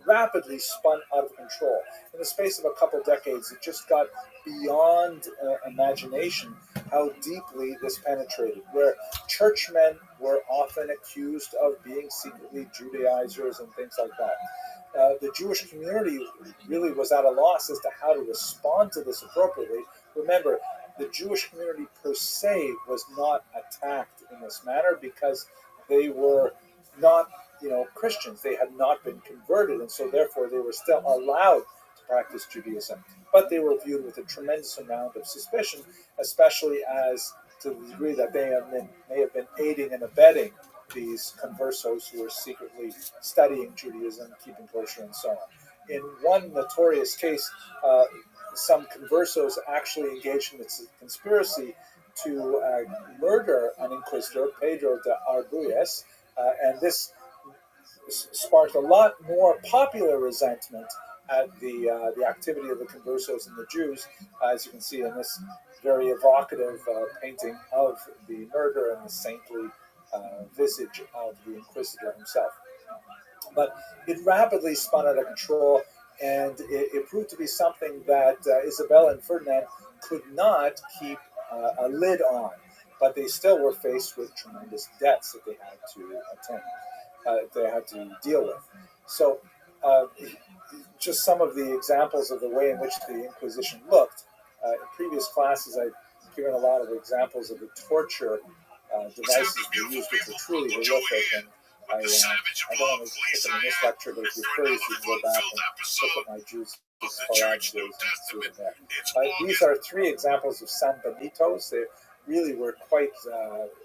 rapidly spun out of control. In the space of a couple decades, it just got beyond imagination how deeply this penetrated, where churchmen were often accused of being secretly Judaizers and things like that. The Jewish community really was at a loss as to how to respond to this appropriately. Remember, the Jewish community per se was not attacked in this manner because they were not Christians. They had not been converted, and so therefore they were still allowed to practice Judaism. But they were viewed with a tremendous amount of suspicion, especially as to the degree that they may have been aiding and abetting these conversos who were secretly studying Judaism, keeping kosher, and so on. In one notorious case, some conversos actually engaged in a conspiracy to murder an inquisitor, Pedro de Arguelles, and this sparked a lot more popular resentment at the activity of the conversos and the Jews, as you can see in this very evocative painting of the murder and the saintly visage of the inquisitor himself. But it rapidly spun out of control, and it proved to be something that Isabella and Ferdinand could not keep a lid on, but they still were faced with tremendous debts that they had to attend. They had to deal with. So just some of the examples of the way in which the Inquisition looked. In previous classes, I've given a lot of examples of the torture devices they used, which were truly horrific, and I don't want to put them in this lecture, but if you're curious, you can go back and look at my Jews Farage days and see them there. These are three examples of San Benitos. They really were quite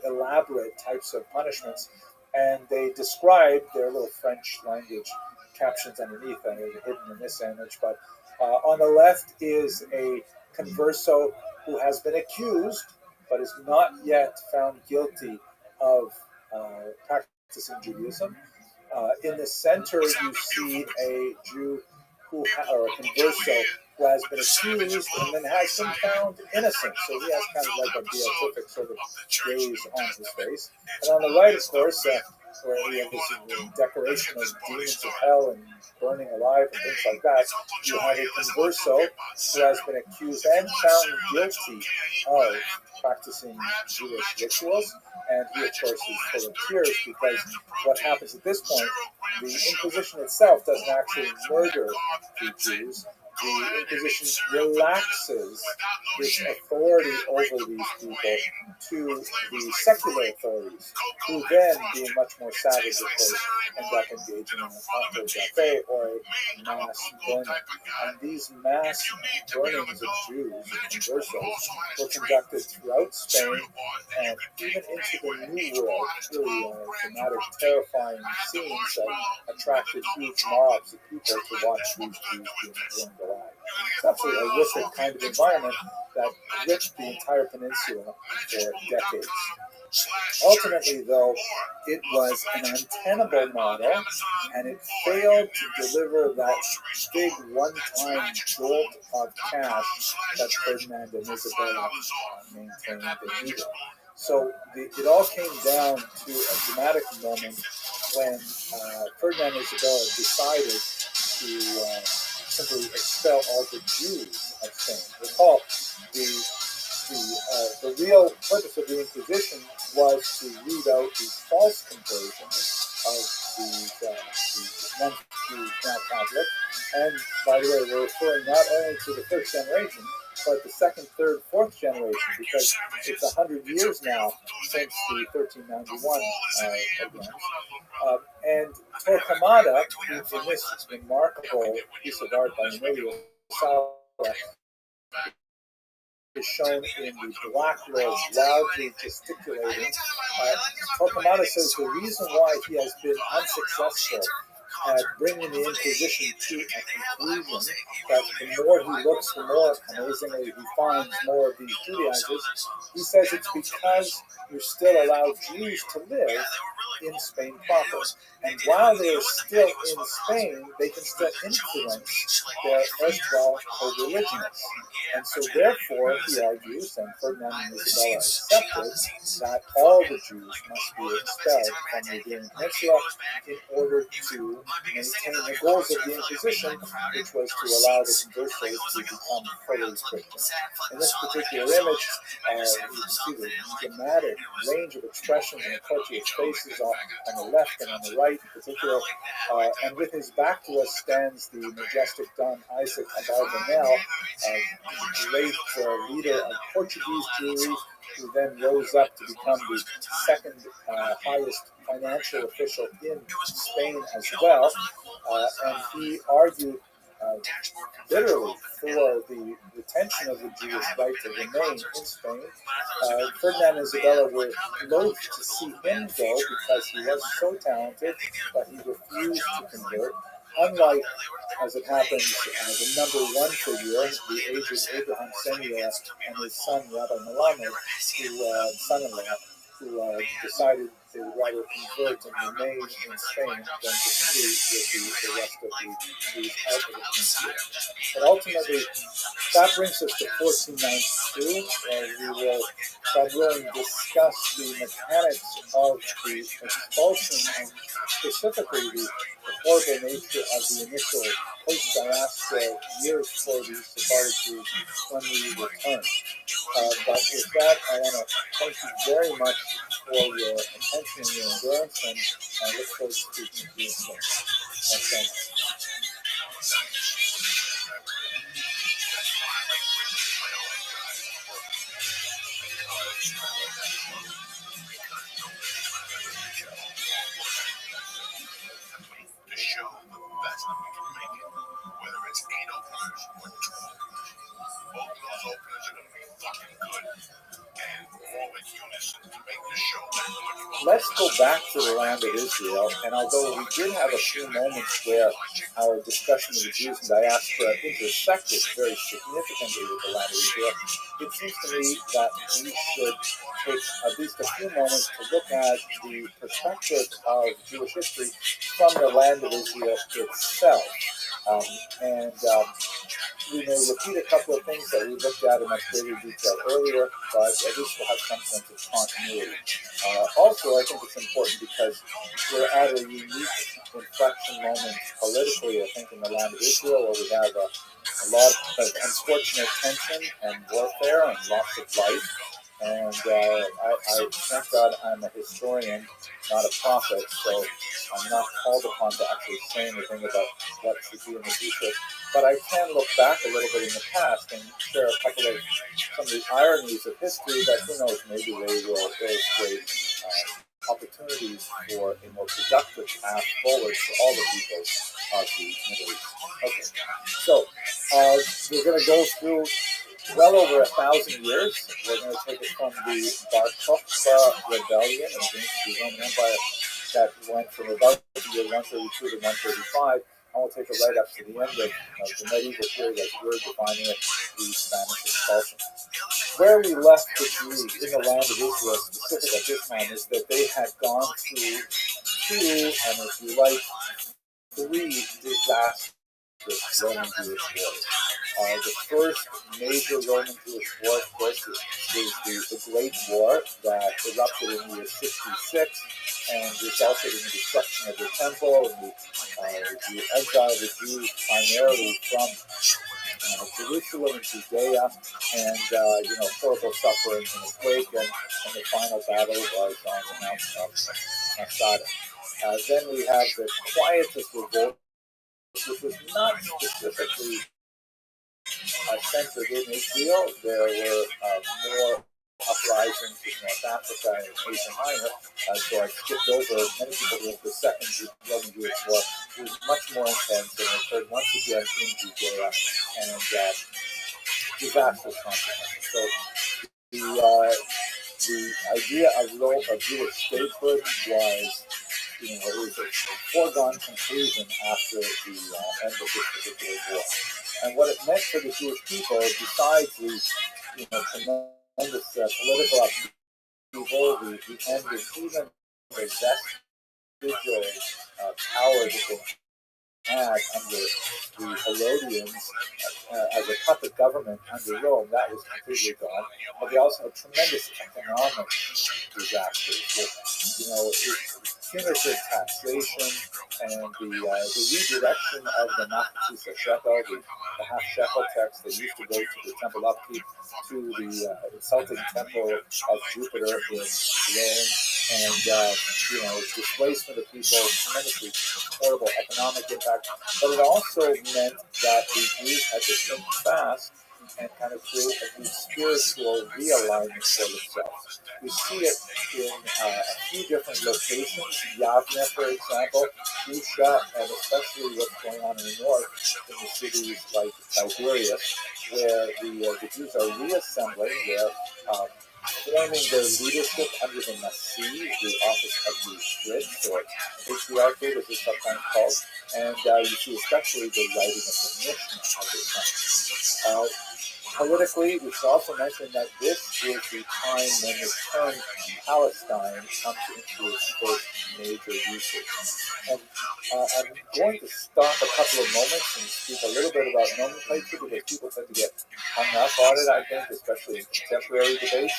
elaborate types of punishments, and they describe their little French language captions underneath that are hidden in this image. But on the left is a converso who has been accused but is not yet found guilty of practicing Judaism. In the center, you see a Jew or a converso who has been accused and then has been found innocent. So he has kind of like a beatific sort of gaze on his face. And on the right, of course, where we have this decoration of demons of hell and burning alive and things like that, you have a converso who has been accused and found guilty of practicing Jewish rituals. And he, of course, is full of tears because what happens at this point, the Inquisition itself doesn't actually murder the Jews. The Inquisition relaxes its authority over these people to the secular authorities, who then, being much more savage, of course, end up engaging in an auto da fe or a mass burning. And these mass burnings of Jews and conversos were conducted throughout Spain and even into the New World. Really dramatic, terrifying scenes that attracted huge mobs of people to watch these Jews being burned alive. It's absolutely a horrific kind of environment that ripped the entire peninsula for decades. Ultimately, though, it was an untenable model, and it failed to deliver that big one-time jolt of cash that Ferdinand and Isabella maintained they needed. So it all came down to a dramatic moment when Ferdinand and Isabella decided to simply expel all the Jews of Spain. Recall, the real purpose of the Inquisition was to root out these false conversions of these non-Jews, now Catholic. And by the way, we're referring not only to the first generation, but the second, third, fourth generation, because it's 100 years now since the 1391 event. And Torquemada, in this remarkable piece of art by Emilio Sala, is shown in the Black Lord loudly gesticulating. Torquemada says the reason why he has been unsuccessful at bringing the Inquisition to a conclusion, that the more he looks, the more amazingly he finds more of these Judaizers. He says it's because you're still allowed Jews to live in Spain proper. And while they are still in Spain, they can still influence their erstwhile co-religionists. And so therefore, he argues, and Ferdinand and Isabella accepted, that all the Jews must be expelled from the Iberian Peninsula in order to maintain the goals of the Inquisition, which was to allow the conversos to become fully Christian. In this particular image, you can see the dramatic range of expressions in Cartier's faces on the left and on the right in particular. And with his back to us stands the majestic Don Isaac Abarbanel, the great leader of Portuguese Jewry, who then rose up to become the second highest financial official in Spain as well. And he argued bitterly for the retention of the Jewish right to remain in Spain. Ferdinand and Isabella were loath to see him go because he was so talented, but he refused to convert. Unlike, as it happens, the number one figure, the aged Abraham Senior, and his son Rabbi Melamed, son-in-law, who decided they would rather convert and remain in Spain than to flee with the rest of the Jews out of the peninsula. But ultimately, that brings us to 1492, where we will, God willing, discuss the mechanics of the expulsion and specifically the horrible nature of the initial post-diaspora years for the Sephardic Jews when we return. But with that, I want to thank you very much for your attention and your endurance, and I look forward to speaking to you soon. Thanks so much. To show the best that we can make it, whether it's 8 openers or 2 openers. Both of those openers are going to be fucking good, and we're all in unison to make the show that much more. Let's go back to the land of Israel, and although we did have a few moments where our discussion of the Jews and diaspora intersected very significantly with the land of Israel, it seems to me that we should take at least a few moments to look at the perspective of Jewish history from the land of Israel itself. We may repeat a couple of things that we looked at in much greater detail earlier, but at least we'll have some sense of continuity. Also, I think it's important because we're at a unique inflection moment politically, I think, in the land of Israel, where we have a lot of unfortunate tension and warfare and loss of life. And I thank God I'm a historian, not a prophet, so I'm not called upon to actually say anything about what should be in the future. But I can look back a little bit in the past and share a couple of some of the ironies of history that, who knows, maybe they will illustrate opportunities for a more productive path forward for all the people of the Middle East. Okay, so we're going to go through well over 1,000 years. We're going to take it from the Bar Kokhba rebellion against the Roman Empire that went from about the year 132 to 135. And we'll take it right up to the end of the medieval period as we're defining it, the Spanish expulsion. Where we left the Jews in the land of Israel, specific at this time, is that they had gone through 2, and if you like, 3 disastrous Roman Jewish wars. The first major Roman Jewish war, of course, is the Great War that erupted in the year 66 and resulted in the destruction of the temple and the exile of the Jews primarily from Jerusalem and Judea, and horrible suffering in the quake, and the final battle was on the mountain of Masada. Then we have the quietest revolt, which was not specifically centered in Israel. There were more uprisings in North Africa and Asia Minor, so I skipped over many people with the Second Roman Jewish War. It was much more intense and occurred once again in Judea, and disastrous consequences. So the idea of Jewish statehood was, it was a foregone conclusion after the end of this particular war. And what it meant for the Jewish people, besides the tremendous political upheaval, the end of even the vestigial power that they had under the Herodians as a puppet government under Rome, that was completely gone. But they also had tremendous economic disasters with, punitive taxation and the redirection of the Machzis shekel, the half shekel tax that used to go to the temple upkeep, to the insulting temple of Jupiter in Rome, and displacement of people, tremendously horrible economic impact. But it also meant that the Jews had to think fast and kind of create a new spiritual realignment for themselves. We see it in a few different locations. Yavne, for example, Usha, and especially what's going on in the north, in the cities like Tiberias, where the Jews are reassembling, they're forming their leadership under the Nasi, the office of the Prince, or patriarchate, as it's sometimes called, and you see especially the writing of the Mishnah at this time. Politically, we should also mention that this is the time when the term Palestine comes into its first major usage. And I'm going to stop a couple of moments and speak a little bit about nomenclature, because people tend to get hung up on it, I think, especially in contemporary debates.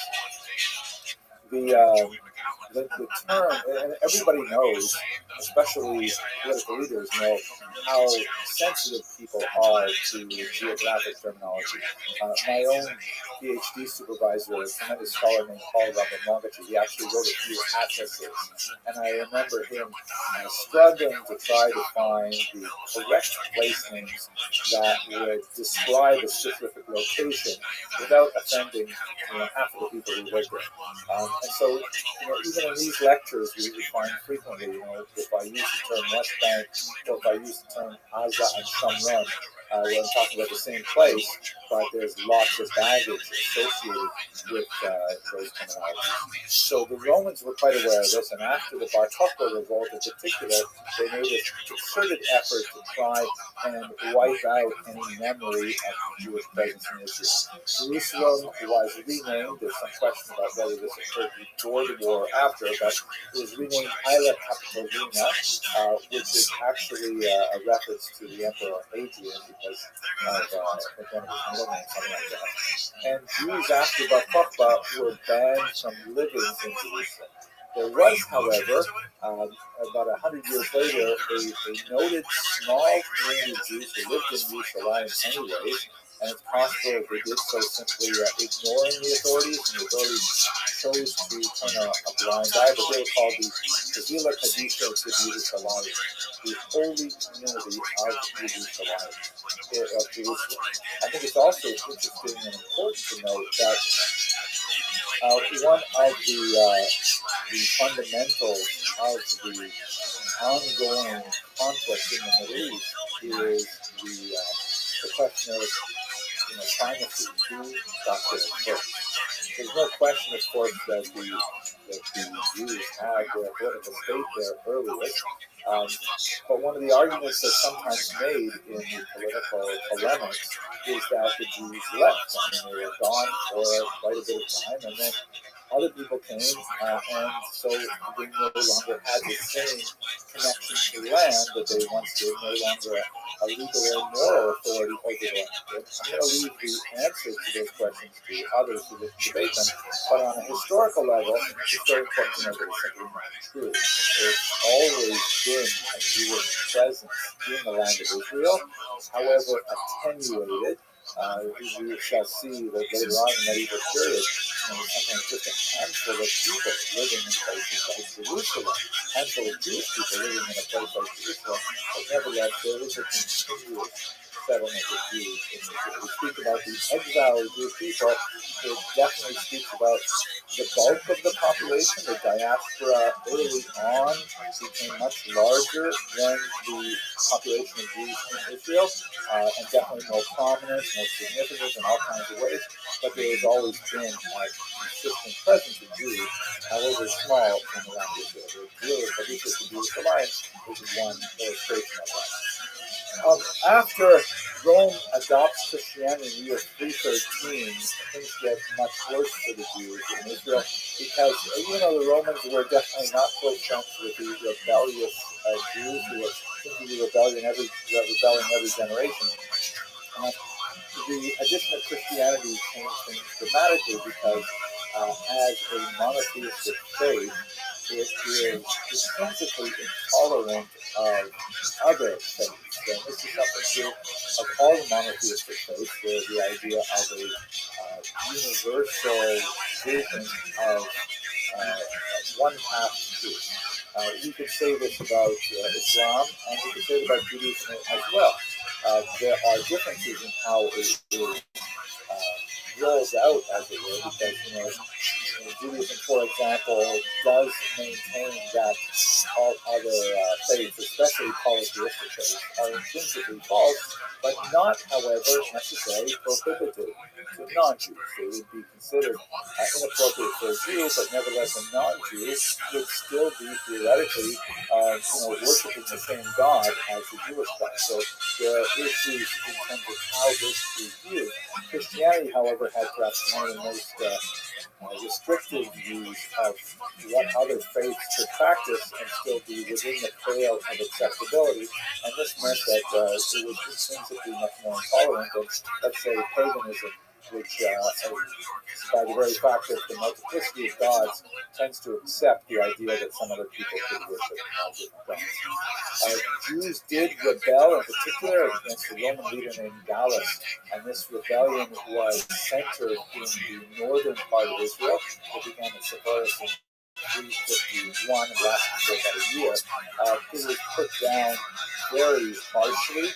The term, and everybody knows, especially political leaders know, how sensitive people are to geographic terminology. My own PhD supervisor, a tremendous scholar named Rabbi, he actually wrote a few atlases, and I remember him struggling to try to find the correct place names that would describe a specific location without offending half of the people who lived there. And so, even in these lectures, we find frequently, if I use the term West Bank, or if I use the term Gaza and Shomron, when I'm talking about the same place, but there's lots of baggage associated with those terminologies. So the Romans were quite aware of this, and after the Bar Kokhba revolt in particular, they made a concerted effort to try and wipe out any memory of the Jewish presence in Israel. Jerusalem was renamed. There's some question about whether this occurred before the war or after, but it was renamed Aila Capitolina, which is actually a reference to the Emperor Hadrian, because of one of his middle names, something like that. And Jews after Bar Kokhba were banned from living in Jerusalem. There was, however, about 100 years later, a noted small community of Jews who lived in Yerushalayim anyways, and it's possible they did so simply ignoring the authorities, and the authorities chose to turn a blind eye, but they were called the Kavila Kadisha of Yerushalayim, the holy community of Yerushalayim, of Jerusalem. I think it's also interesting and important to note that one of the fundamentals of the ongoing conflict in the Middle East is the question of primacy, who got there first. There's no question, of course, that the Jews had their political state there earliest. But one of the arguments that's sometimes made in the political polemics is that the Jews left. I mean, they were gone for quite a bit of time, and then other people came, and so they no longer had the same connection to land that they once did, no longer a legal or moral authority over the land. I'm going to leave the answers to those questions to others who will debate them, but on a historical level, it's very important to know that it's simply not true. There's always been a Jewish presence in the land of Israel, however attenuated, we shall see that later on in the medieval period, sometimes just a handful of people living in places like Jerusalem, a handful of Jewish people living in a place like Jerusalem, but nevertheless there is a continuous settlement of Jews in Israel. We speak about the exiled Jewish people. It definitely speaks about the bulk of the population. The diaspora early on became much larger than the population of Jews in Israel, and definitely more prominent, more significant in all kinds of ways. But there has always been a consistent presence of Jews, however small, in around Israel. The Jewish Alliance is one illustration of that. After Rome adopts Christianity in the year 313, things get much worse for the Jews in Israel because, the Romans were definitely not so chumps with the rebellious Jews who were simply rebelling every generation. The addition of Christianity changed things dramatically because as a monotheistic faith, it is intrinsically intolerant of other faiths. And this is something true of all the monotheistic faiths, where the idea of a universal vision of one path to truth. We could say this about Islam, and we could say it about Judaism as well. There are differences in how it is rolled out, as it were, because Judaism, for example, does maintain that all other faiths, especially polytheistic faiths, are intrinsically false, but not, however, necessarily prohibited to non-Jews. They would be considered inappropriate for a Jew, but nevertheless a non-Jew would still be theoretically, worshiping the same God as the Jewish God. So there are issues in terms of how this is viewed. Christianity, however, had perhaps one of the most restrictive views of what other faiths could practice and still be within the pale of acceptability. And this meant that it was intrinsically much more intolerant than, let's say, paganism, which, by the very fact of the multiplicity of gods, tends to accept the idea that some other people could worship all different gods. Jews did rebel, in particular, against the Roman leader named Gallus, and this rebellion was centered in the northern part of Israel. It began at Sepphoris in 351 and lasted for about a year. It was put down very harshly.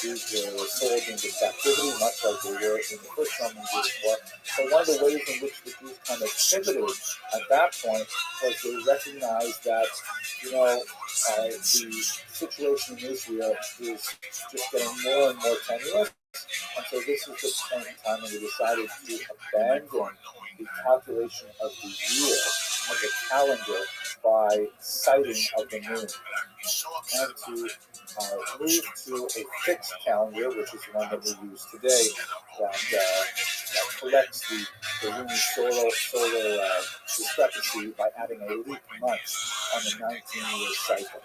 Jews were sold into captivity, much like they were in the first Roman Jewish War. But one of the ways in which the Jews kind of pivoted at that point was they recognized that, the situation in Israel is just getting more and more tenuous. And so this is the point in time when they decided to abandon the calculation of the year, of the calendar, by sighting of the moon, and to move to a fixed calendar, which is the one that we use today, that collects the lunar solar discrepancy by adding a leap month on the 19-year cycle.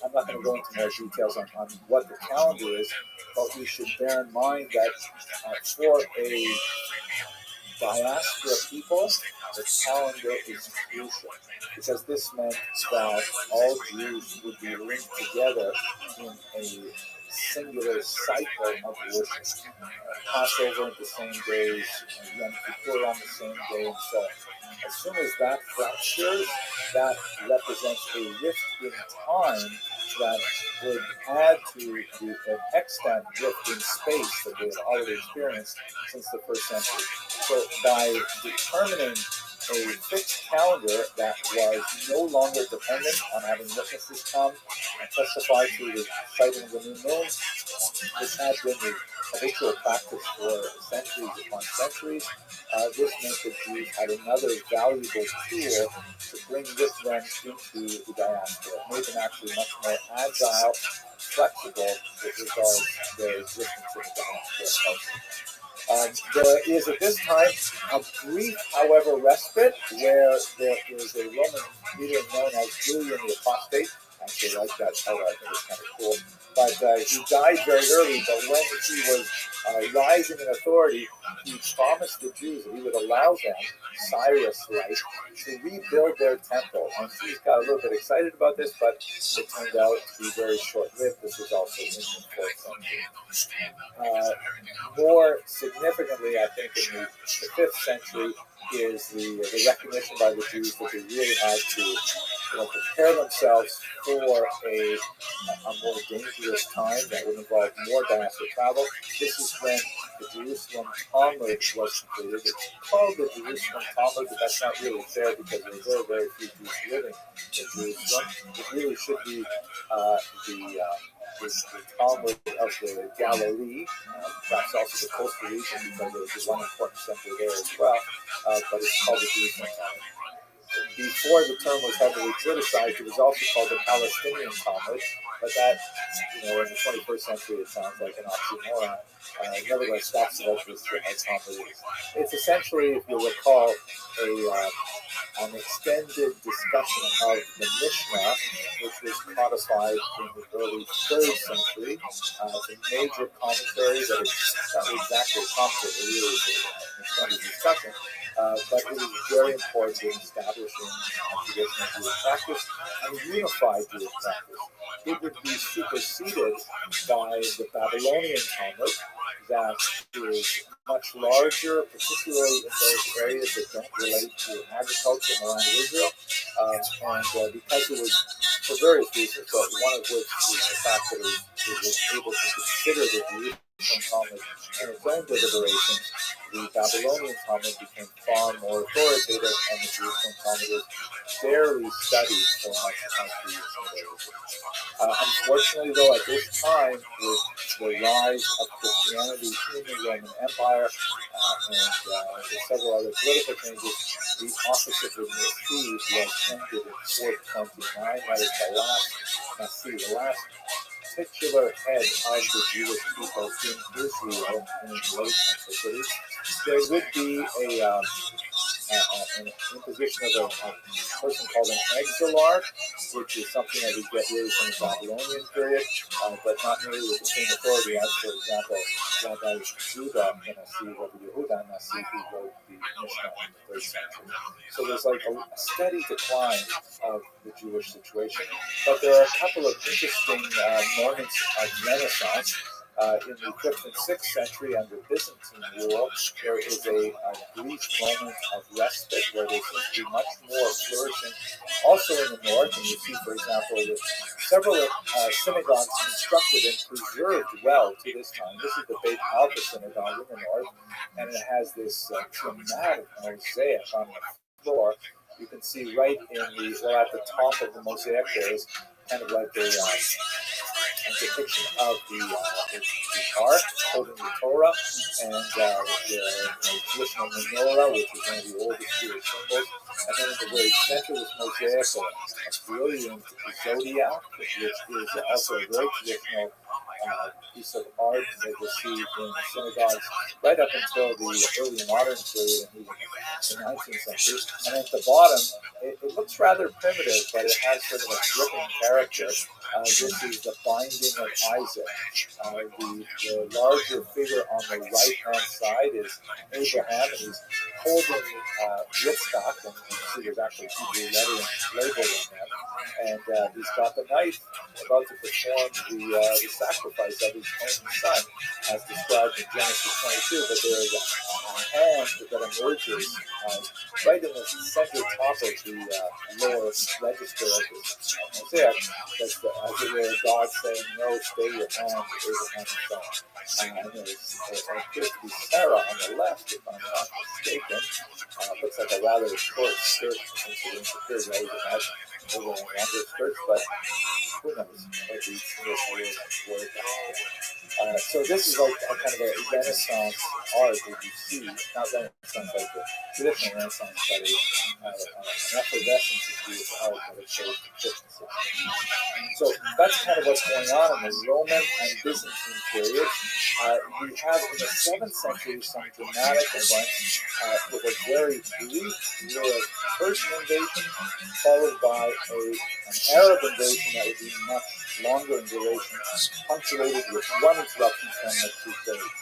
I'm not going to go into more details on what the calendar is, but we should bear in mind that for a diaspora people, the calendar is crucial, because this meant that all Jews would be linked together in a singular cycle of worship. Passover on the same days, Yom Kippur on the same day, and so on. As soon as that fractures, that represents a rift in time that would add to an extant rift in space that they had already experienced since the first century. So by determining a fixed calendar that was no longer dependent on having witnesses come and testify to the sighting of the new moon, which had been the habitual practice for centuries upon centuries, this meant that Jews had another valuable tool to bring with them into the diaspora. It made them actually much more agile, flexible with regards to their existence in the diaspora. There is at this time a brief, however, respite where there is a Roman leader known as Julian the Apostate, actually like that title. I think it's kind of cool. But he died very early. But when he was rising in authority, he promised the Jews that he would allow them, Cyrus-like, to rebuild their temple. And he got a little bit excited about this, but it turned out to be very short-lived. This was also in the 4th century. More significantly, I think, in the 5th century is the recognition by the Jews that they really had to prepare themselves for a more dangerous time that would involve more diaspora travel. This is when the Jerusalem Talmud was completed. It's called the Jerusalem Talmud, but that's not really fair because there are very, very few Jews living in Jerusalem. It really should be the Talmud of the Galilee, perhaps also the coastal region because there's one important center there as well, but it's called the Jerusalem Talmud. Before the term was heavily politicized, it was also called the Palestinian Talmud, but that, in the 21st century, it sounds like an oxymoron. Nevertheless, that's what this Talmud is. It's essentially, if you recall, an extended discussion of the Mishnah, which was codified in the early 3rd century. It's a major commentary that is not exactly a commentary, it really is an extended discussion. But it was very important in establishing traditional Jewish practice and a unified Jewish practice. It would be superseded by the Babylonian Talmud that is much larger, particularly in those areas that don't relate to agriculture in the land of Israel. And because it was, for various reasons, but one of which is the fact that it was able to consider the Jerusalem Talmud in its own deliberations, the Babylonian Talmud became far more authoritative, and the Jerusalem Talmud is barely studied for much of the Israel. Unfortunately, though, at this time, with the rise of Christianity in the Roman Empire and several other political changes, the office of the Nasi was ended in 429. That is the last Nasi, the last titular head of the Jewish people in Israel in late antiquity. There would be an imposition of a person called an exilarch, which is something that we get really from the Babylonian period, but not nearly with the same authority as, for example, Rabbi Judah Nasi, Rabbi Yehuda Nasi, who wrote the Mishnah in the 3rd century. So there's like a steady decline of the Jewish situation. But there are a couple of interesting moments of Renaissance. In the 5th and 6th century, under Byzantine rule, there is a brief moment of respite where there seems to be much more flourishing. Also in the north, and you see, for example, that several synagogues constructed and preserved well to this time. This is the Beit Alpha synagogue in the north, and it has this dramatic mosaic on the floor. You can see right in at the top of the mosaic there is kind of like a depiction of the ark holding the Torah and the traditional menorah, which is one of the oldest Jewish symbols. And then in the very center of this mosaic, a brilliant zodiac, which is also a very traditional piece of art that you see in synagogues right up until the early modern period and even the 19th century. And at the bottom, it looks rather primitive, but it has sort of a dripping character. This is the binding of Isaac. The larger figure on the right-hand side is Abraham, and he's holding Yitzchak, and you can see there's actually Hebrew lettering labeled in there. And he's got the knife about to perform the sacrifice of his own son, as described in Genesis 22. But there is a hand that emerges right in the center top of the lower register of this mosaic. That's as it were God saying, "No, stay your hand, Abraham's son." And there appears to be Sarah on the left, if I'm not mistaken. Looks like a rather short skirt, since it appears I would imagine over a longer skirt, but who knows what these English words were back then. So this is like a kind of a Renaissance art that you see, not Renaissance like the traditional Renaissance, but an effervescence of the art that occurred in the 5th and 6th. So that's kind of what's going on in the Roman and Byzantine period. We have in the 7th century some dramatic events with a very brief Euro Persian invasion, followed by an Arab invasion that would be much longer in duration, punctuated with one interruption from the Crusades.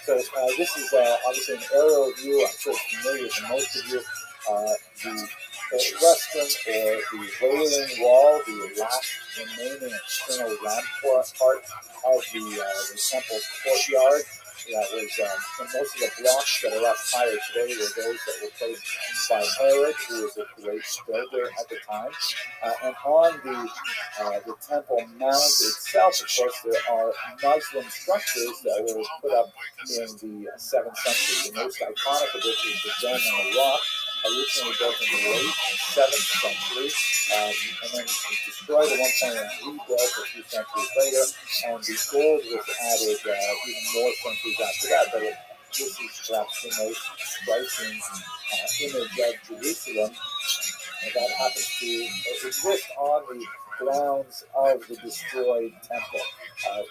So this is obviously an aerial view. I'm sure it's familiar to most of you. The western or the Wailing Wall, the last remaining external rampart of the temple courtyard. That was most of the blocks that are up higher today were those that were placed by Herod, who was a great builder at the time. And on the Temple Mount itself, of course, there are Muslim structures that were put up in the 7th century. The most iconic of which is the Dome on the Rock, originally built in the late 7th century, and then destroyed at one point and rebuilt a few centuries later. And the gold was added even more centuries after that. But this is perhaps the most striking image of Jerusalem. And that happens to exist on the grounds of the destroyed temple,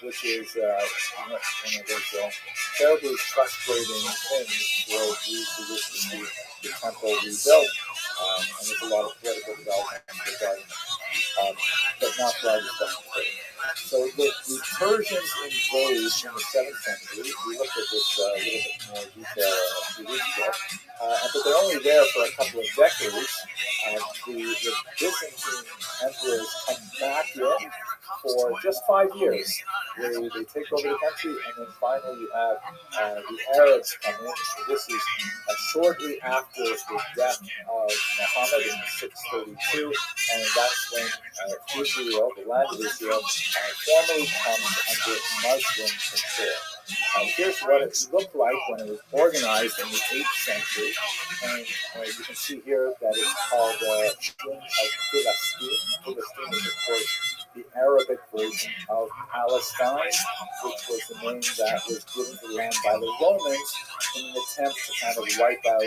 which is one of those terribly frustrating things for Jews who wish to see the temple rebuilt. And there's a lot of political development regarding but not for our discussion today. So the Persians invade in the 7th century. We looked at this a little bit more detail a few weeks ago. But they're only there for a couple of decades. The Byzantine emperors come back in for just 5 years. They take over the country, and then finally you have the Arabs come in. So this is shortly after the death of Muhammad in 632, and that's when Israel, the land of Israel, formally comes under Muslim control. Here's what it looked like when it was organized in the 8th century. And you can see here that it's called King of Philistine. Philistine is, of course, the Arabic version of Palestine, which was the name that was given to the land by the Romans in an attempt to kind of wipe out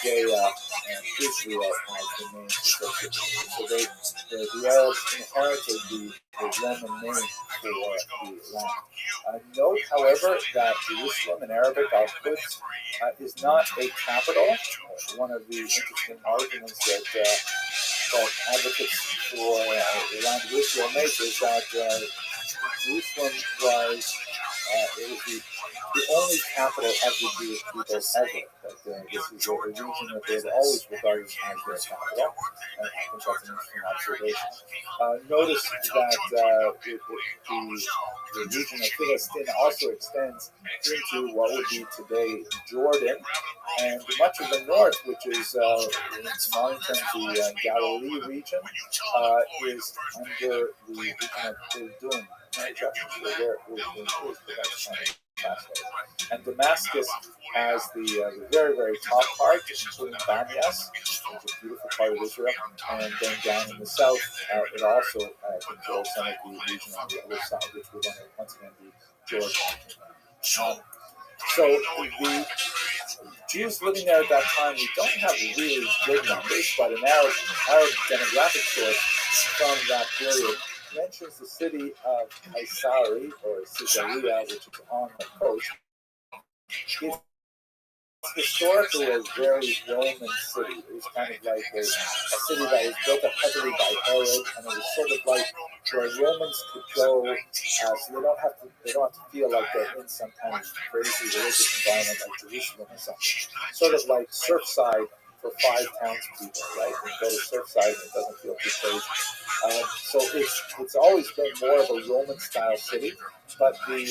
Judea and Israel as the names associated. So the Arabs inherited the Roman name for the land. Note, however, that Jerusalem in Arabic, Al-Quds, is not a capital. One of the interesting arguments that advocates for the land of Israel make is that Jerusalem was the only capital of the Jewish people ever. That this is a region that they've always regarded as their capital. I think that's an interesting observation. Notice that the region of Philistine also extends into what would be today Jordan, and much of the north, which is now in terms of the Galilee region, is under the region of Idum. And Damascus has the very, very top part, including Banyas, which is a beautiful part of Israel, and then down in the south, it also controls some of the region on the other side, which would once again be Jordan. So the Jews living there at that time, we don't have really good numbers, but an Arab demographic source from that period mentions the city of Caesarea, or Caesarea, which is on the coast. It's historically a very Roman city. It was kind of like a city that was built up heavily by Herod, and it was sort of like where Romans could go, so they don't have to feel like they're in some kind of crazy religious environment like Jerusalem or something. Sort of like Surfside for 5 townspeople, right? You go to Surfside and it doesn't feel too crazy. So it's always been more of a Roman-style city, but the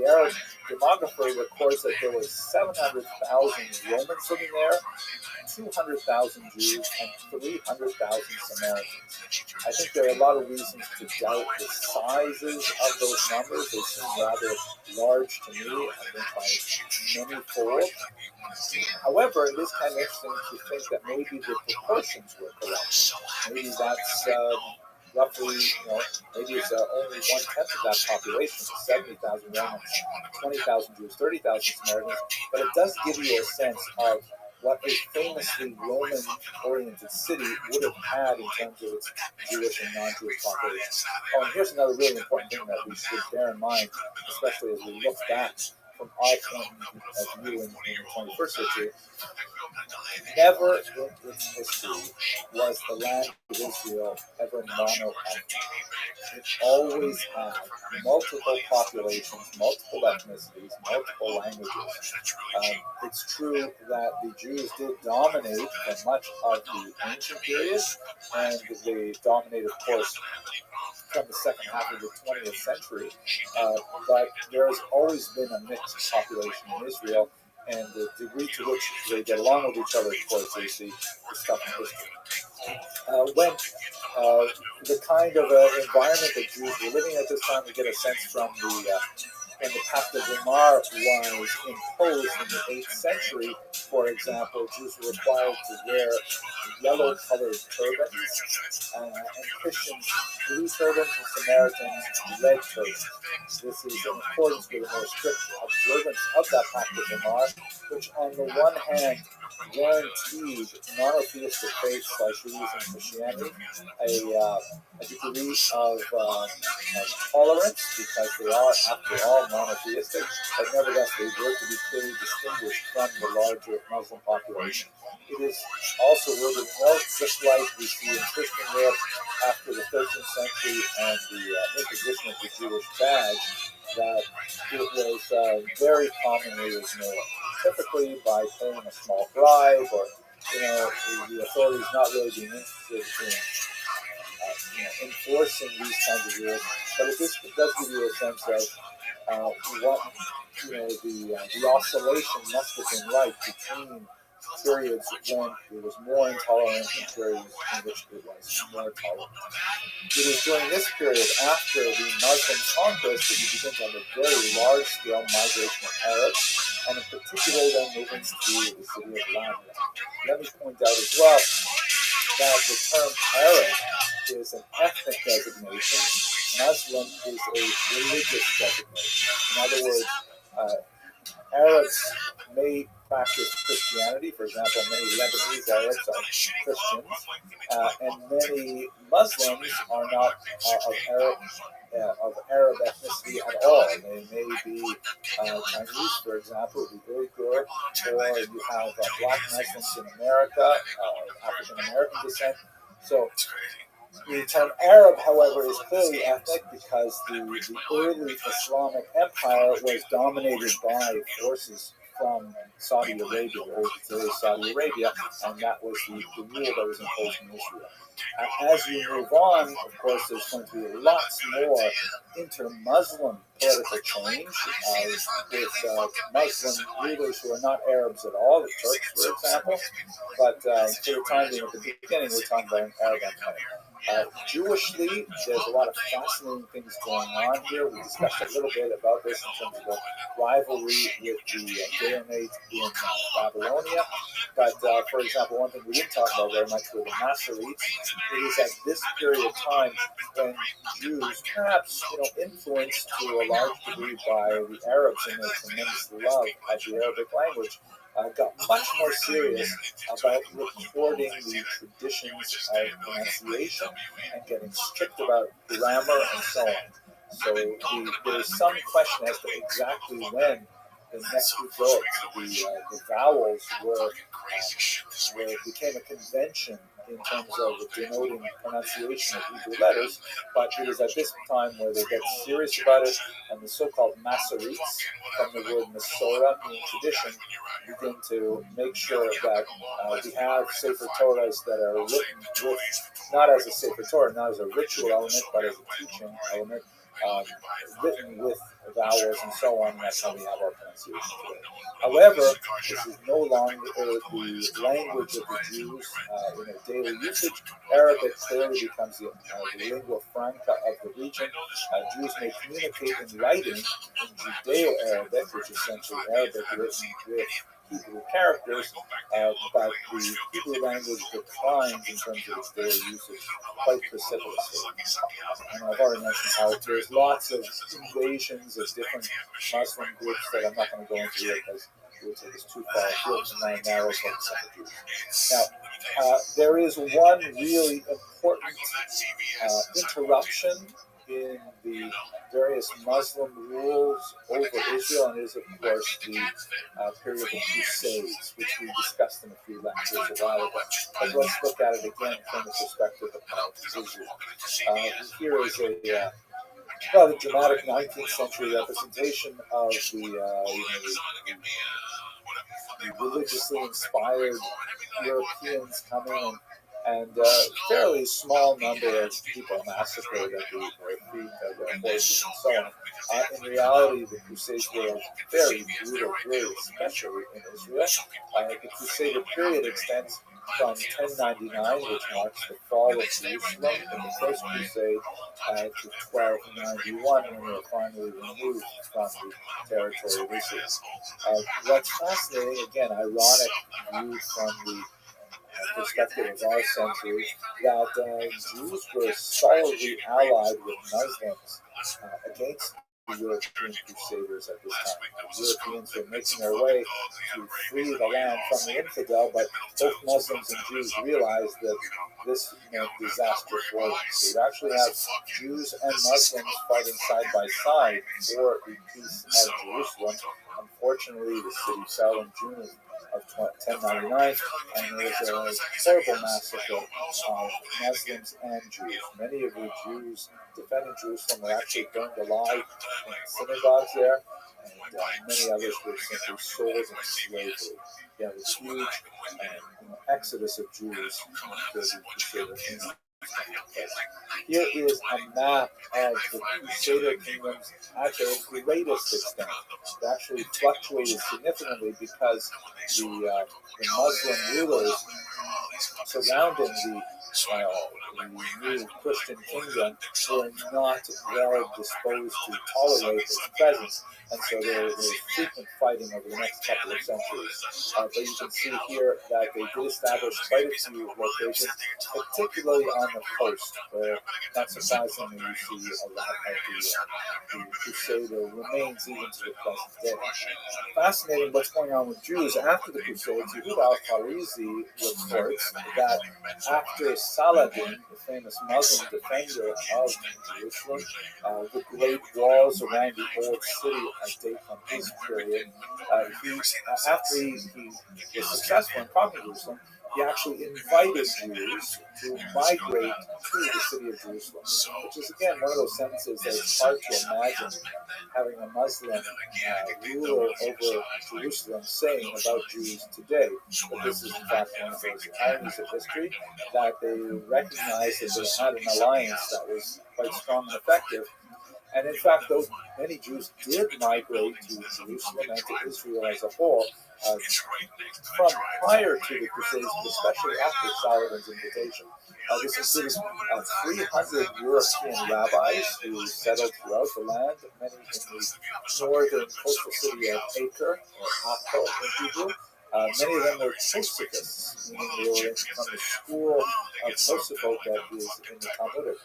Arab demographer records that there were 700,000 Romans living there, 200,000 Jews, and 300,000 Samaritans. I think there are a lot of reasons to doubt the sizes of those numbers. They seem rather large to me, I think by many fold. However, it is kind of interesting to think that maybe the proportions were correct. Maybe that's roughly, maybe it's only 1/10 of that population, 70,000 Romans, 20,000 Jews, 30,000 Samaritans, but it does give you a sense of what a famously Roman-oriented city would have had in terms of its Jewish and non-Jewish population. Oh, and here's another really important thing that we should bear in mind, especially as we look back from our point of view in the 21st century. Never in its history was the land of Israel ever monoethnic. It always had multiple populations, multiple ethnicities, multiple languages. It's true that the Jews did dominate for much of the ancient period, and they dominated, of course, from the second half of the 20th century. But there has always been a mixed population in Israel, and the degree to which they get along with each other, of course, is the stuff in history. When the kind of environment that Jews were living at this time, we get a sense from when the Pact of Weimar was imposed in the 8th century. For example, Jews were required to wear yellow-colored turbans, and Christians blue turbans, and Samaritans red turbans. This is in accordance with a more strict observance of that Pact of Weimar, which on the one hand guaranteed monotheistic faiths like Judaism and Christianity a degree of tolerance, because they are, after all, monotheistic, but nevertheless they were to be clearly distinguished from the larger Muslim population. It is also worthy of note, just like we see in Christian Europe after the 13th century and the imposition of the Jewish badge, that it was very commonly ignored, typically by paying a small bribe, or the authorities not really being interested in enforcing these kinds of rules. But it does give you a sense of what the oscillation must have been like between periods when it was more intolerant and periods in which it was more tolerant. It is during this period, after the Muslim conquest, that you begin to have a very large-scale migration of Arabs, and in particular then moving to the city of Lamia. Let me point out as well that the term Arab is an ethnic designation. Muslim is a religious designation. In other words, Arabs may practice Christianity. For example, many Lebanese Arabs are Christians, and many Muslims are not of Arab ethnicity at all. They may be Chinese, for example, the Uyghur, or you have black Muslims in America, African American descent. So the term Arab, however, is clearly ethnic, because the early Islamic empire was dominated by forces from Saudi Arabia, or today's Saudi Arabia, and that was the rule that was imposed in Israel. As you move on, of course, there's going to be lots more inter-Muslim political change with Muslim leaders who are not Arabs at all, the Turks, for example. But for the time being, at the beginning, we're talking about an Arab empire. Jewishly, there's a lot of fascinating things going on here. We discussed a little bit about this in terms of the rivalry with the Dayanite in Babylonia. But, for example, one thing we didn't talk about very much were the Masoretes. It is at this period of time when Jews, perhaps influenced to a large degree by the Arabs and their tremendous love of the Arabic language, got much more serious about recording the traditions of pronunciation and getting strict about grammar and so on. So there is some question as to exactly when the the vowels became a convention in terms of denoting pronunciation of Hebrew letters, but it is at this time where they get serious about it, and the so-called Masoretes, from the word Masorah, meaning tradition, begin to make sure that we have Sefer Torahs that are written with, not as a Sefer Torah, not as a ritual element, but as a teaching element, written with vowels and so on, and that's how we have our pronunciation today. However, this is no longer the language of the Jews in their daily usage. Arabic clearly becomes the lingua franca of the region. Jews may communicate in writing in Judeo-Arabic, which is essentially Arabic written with Hebrew characters, but the Hebrew language declines in terms of its daily usage quite precipitously. And I've already mentioned how there's lots of invasions of different Muslim groups that I'm not going to go into here because it would take us too far afield from my narrow focus on the Jews. Now, there is one really important interruption in the various Muslim rules over Israel, and is, of course, the period of the Crusades, which we discussed in a few lectures a while ago. But let's look at it again from the perspective of Israel. Here is a rather dramatic 19th century representation of the religiously inspired Europeans coming, and a fairly small number of people massacred at their feet, their horses, and so on. In reality, the Crusades were a very brutal period, especially in Israel. The Crusader period extends from 1099, which marks the fall of Jerusalem in the First Crusade, to 1291, when they were finally removed from the territory of Israel. What's fascinating, again, ironic view from the perspective of our century, that Jews were solidly allied with Muslims against the European Crusaders at this time. The Europeans were making their way to free the land from the infidel, but both Muslims and Jews realized that this meant disaster for them. So you actually have Jews and Muslims fighting side by side for the peace of Jerusalem. Unfortunately, the city fell in June of 1099, and there was a horrible massacre of Muslims and Jews. Many of the Jews defending Jerusalem were actually burned alive in synagogues there, and many others were simply sold into slavery. You have a huge exodus of Jews to the Crusader kingdom. Here is a map of the Crusader kingdoms at their greatest extent. It actually fluctuated significantly because the Muslim rulers surrounding the new Christian kingdom were not well disposed to tolerate its presence, and so there was frequent fighting over the next couple of centuries. But you can see here that they did establish quite a few locations, particularly on the coast, where, not surprisingly, you see a lot of the Crusader remains even to the present day. Fascinating what's going on with Jews after the Crusades. Yehuda al-Farizi reports that after Saladin, the famous Muslim defender of Jerusalem, the great walls around the old city date from his period, after he was successful in conquering Jerusalem, he actually invited Jews to migrate to the city of Jerusalem, which is, again, one of those sentences that it's hard to imagine having a Muslim ruler over Jerusalem saying about Jews today. But this is, in fact, one of those ironies of history, that they recognized that they had an alliance that was quite strong and effective. And in fact, though many Jews did migrate to Jerusalem and to Israel as a whole, from prior to the Crusades, but especially after Saladin's invitation. This included 300 European rabbis who settled throughout the land, many in the northern coastal city of Acre, or Akko in Hebrew. Many of them were Tosakists, meaning they were from the school of Tosafot that is in the Talmudic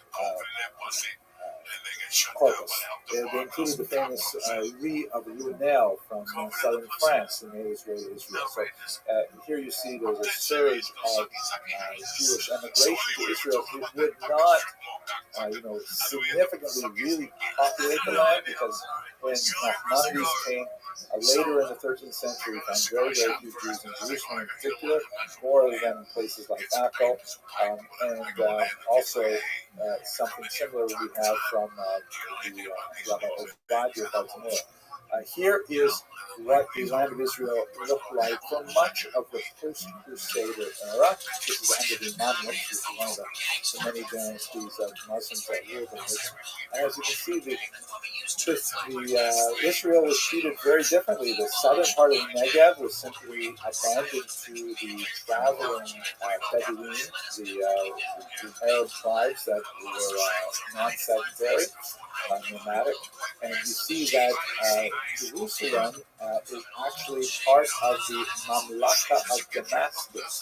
corpus. They included the famous Rie of Lunel from southern France who made his way to Israel. So here you see there's a surge of Jewish emigration to Israel. It would not, significantly really populate the land, because when Nachmanides came later in the 13th century, we found very, very few Jews in Jerusalem in particular, more than in places like Akko, and also something similar we have from the Rabbi Rabbi of Baltimore. Here is what the land of Israel looked like for much of the post-Crusader era. This is under the Imamites, which is one of the many dynasties of Muslims that ruled in this. And as you can see, Israel was treated very differently. The southern part of the Negev was simply abandoned to the traveling Bedouins, the Arab tribes that were non-sedentary. nomadic, and you see that Jerusalem is actually part of the Mamlaka of Damascus.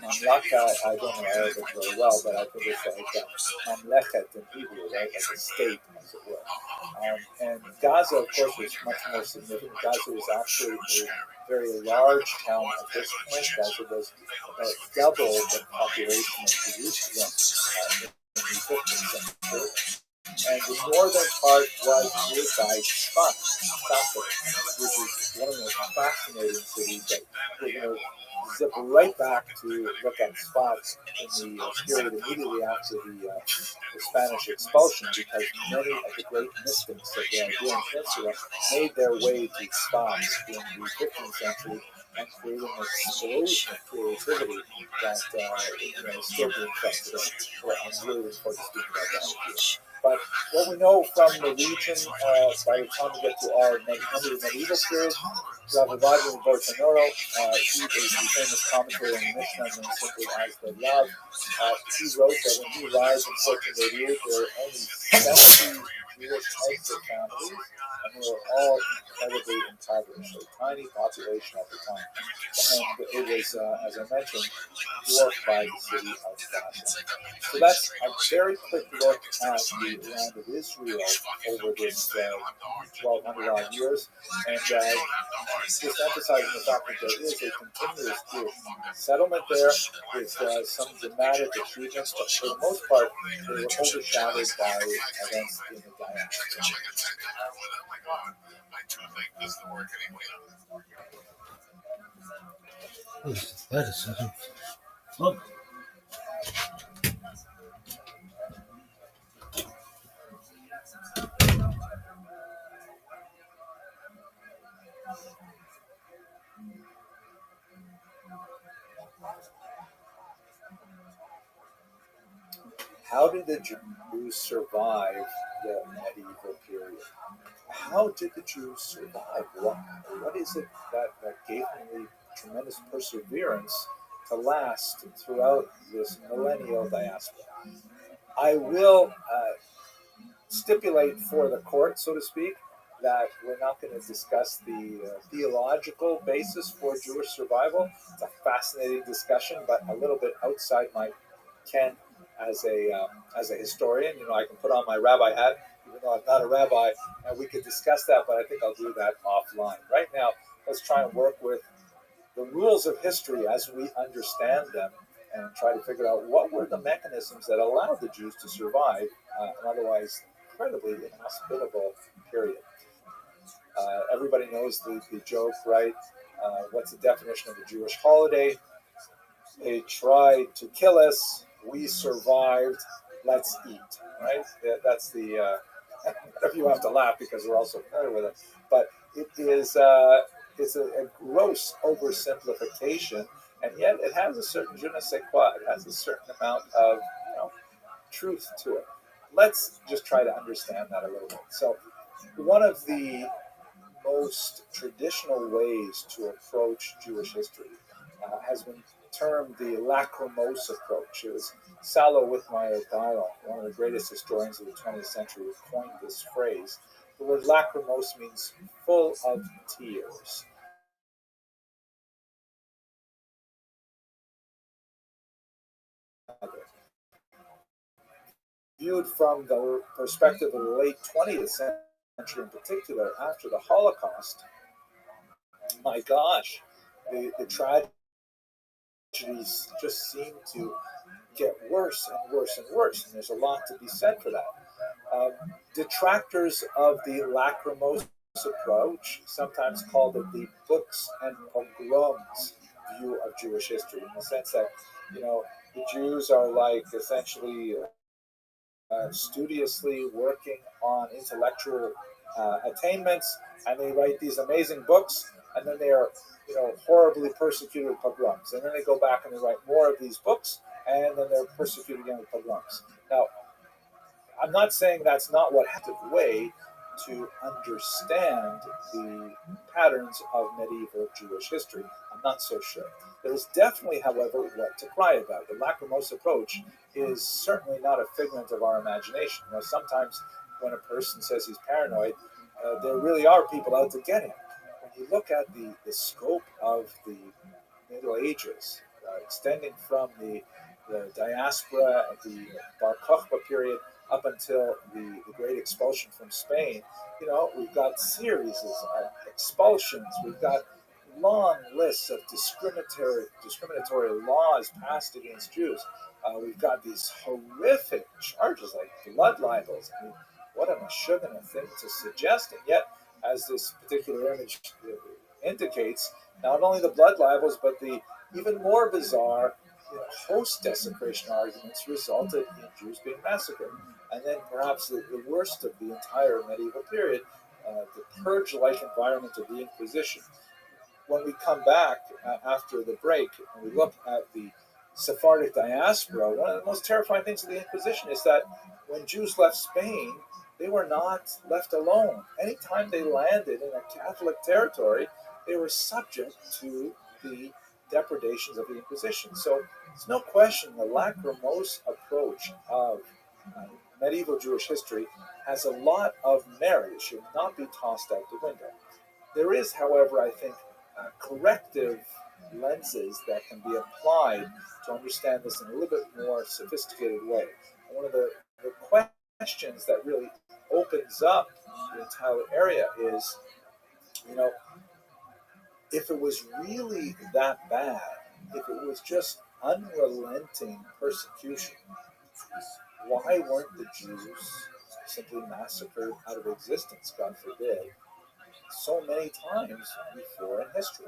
Mamlaka, I don't know Arabic very well, but I think it's like Mamlechet in Hebrew, right? Like a state, as it were. And Gaza, of course, was much more significant. Gaza was actually a very large town at this point. Gaza was about double the population of Jerusalem in the 15th century. And the northern part was ruled by Sfat, which is one of the most fascinating cities that we're going to zip right back to look at Sfat in the period immediately after the Spanish expulsion, because many of the great mystics of the Iberian Peninsula made their way to Sfat in the 15th century and creating an explosion of creativity that is still being felt today. Well, I'm really looking forward to speaking about that with you. But what we know from the region, by the time we get to our medieval period, Rabbi Bartonoro, he is the famous commentator on the Mishnah known simply as the Lav. He wrote that when he arrived in 1488, there were only 70 Jewish exit families, and they were all incredibly impoverished, a tiny population at the time. And it was, as I mentioned, dwarfed by the city of Gaza. So that's a very quick look at the land of Israel over this 1,200 odd years, and just emphasizing the fact that there is a continuous Jewish settlement there with some dramatic achievements, but for the most part, they were overshadowed by events in the diaspora. Wait a second. Oh. How did the Jews survive the medieval period? How did the Jews survive? What is it that gave them the tremendous perseverance to last throughout this millennial diaspora? I will stipulate for the court, so to speak, that we're not going to discuss the theological basis for Jewish survival. It's a fascinating discussion, but a little bit outside my ken as a historian. I can put on my rabbi hat, even though I'm not a rabbi, and we could discuss that, but I think I'll do that offline. Right now, let's try and work with the rules of history as we understand them and try to figure out what were the mechanisms that allowed the Jews to survive an otherwise incredibly inhospitable period. Everybody knows the joke, right? What's the definition of a Jewish holiday? They tried to kill us. We survived. Let's eat, right? That's the. You have to laugh because we're also familiar with it, but it is. It's a gross oversimplification, and yet it has a certain je ne sais quoi. It has a certain amount of truth to it. Let's just try to understand that a little bit. So, one of the most traditional ways to approach Jewish history has been termed the lachrymose approach. It was Salo Whitmire Dial, one of the greatest historians of the 20th century, who coined this phrase. The word lachrymose means full of tears. Viewed from the perspective of the late 20th century in particular, after the Holocaust, my gosh, the tragedies just seem to get worse and worse and worse, and there's a lot to be said for that. Detractors of the lachrymose approach sometimes called it the books and pogroms view of Jewish history, in the sense that the Jews are like essentially studiously working on intellectual attainments, and they write these amazing books, and then they are horribly persecuted with pogroms, and then they go back and they write more of these books, and then they're persecuted again with pogroms. Now, I'm not saying that's not what happened. Way to understand the patterns of medieval Jewish history. I'm not so sure. There is definitely, however, what to cry about. The lachrymose approach is certainly not a figment of our imagination. Sometimes when a person says he's paranoid, there really are people out to get him. When you look at the scope of the Middle Ages, extending from the diaspora of the Bar Kokhba period up until the Great Expulsion from Spain, we've got series of expulsions. We've got long lists of discriminatory laws passed against Jews. We've got these horrific charges like blood libels. I mean, what a mashugana thing to suggest. And yet, as this particular image indicates, not only the blood libels, but the even more bizarre host desecration arguments resulted in Jews being massacred. And then perhaps the worst of the entire medieval period, the purge-like environment of the Inquisition. When we come back after the break and we look at the Sephardic diaspora, one of the most terrifying things of the Inquisition is that when Jews left Spain, they were not left alone. Anytime they landed in a Catholic territory, they were subject to the depredations of the Inquisition. So there's no question the lachrymose approach of medieval Jewish history has a lot of merit. It should not be tossed out the window. There is, however, I think, corrective lenses that can be applied to understand this in a little bit more sophisticated way. And one of the questions that really opens up the entire area is, if it was really that bad, if it was just unrelenting persecution, why weren't the Jews simply massacred out of existence, God forbid, so many times before in history?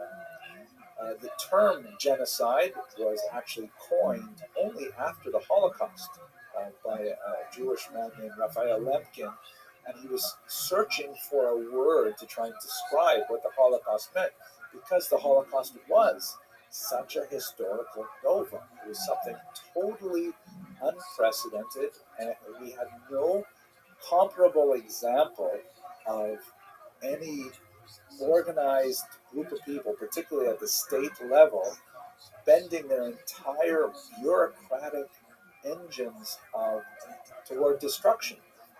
The term genocide was actually coined only after the Holocaust by a Jewish man named Raphael Lemkin, and he was searching for a word to try and describe what the Holocaust meant, because the Holocaust was such a historical novum. It was something totally unprecedented, and we had no comparable example of any organized group of people, particularly at the state level, bending their entire bureaucratic engines toward destruction,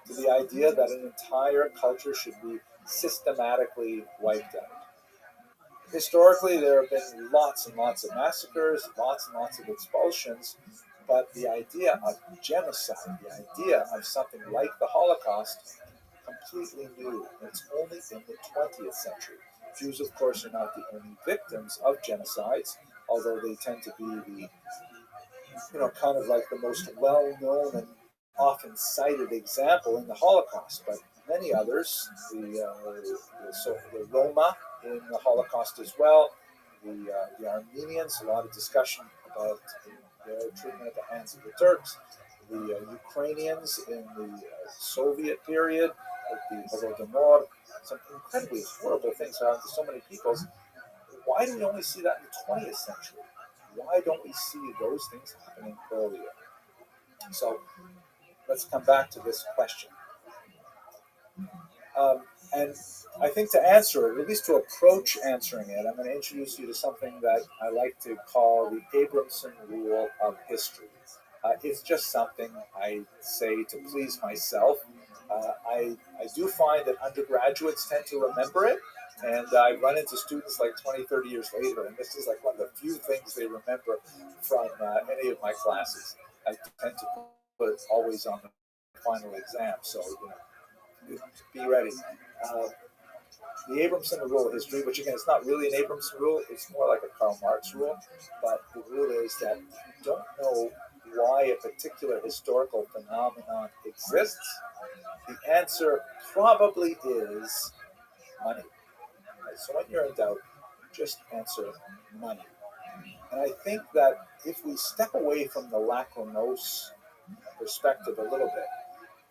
to the idea that an entire culture should be systematically wiped out. Historically, there have been lots and lots of massacres, lots and lots of expulsions, but the idea of genocide, the idea of something like the Holocaust, completely new. It's only in the 20th century. Jews, of course, are not the only victims of genocides, although they tend to be the, kind of like the most well-known and often cited example in the Holocaust. But many others, the Roma in the Holocaust as well, the Armenians, a lot of discussion about their treatment at the hands of the Turks, the Ukrainians in the Soviet period, like the Holodomor, some incredibly horrible things happened to so many peoples. Why do we only see that in the 20th century? Why don't we see those things happening earlier? So let's come back to this question. And I think to answer it, at least to approach answering it, I'm going to introduce you to something that I like to call the Abramson rule of history. It's just something I say to please myself. I do find that undergraduates tend to remember it, and I run into students like 20, 30 years later, and this is like one of the few things they remember from any of my classes. I tend to put it always on the final exam, so be ready. The Abramson rule of history, which again is not really an Abramson rule, it's more like a Karl Marx rule, but the rule is that if you don't know why a particular historical phenomenon exists, the answer probably is money. Right? So when you're in doubt, just answer money. And I think that if we step away from the lachrymose perspective a little bit,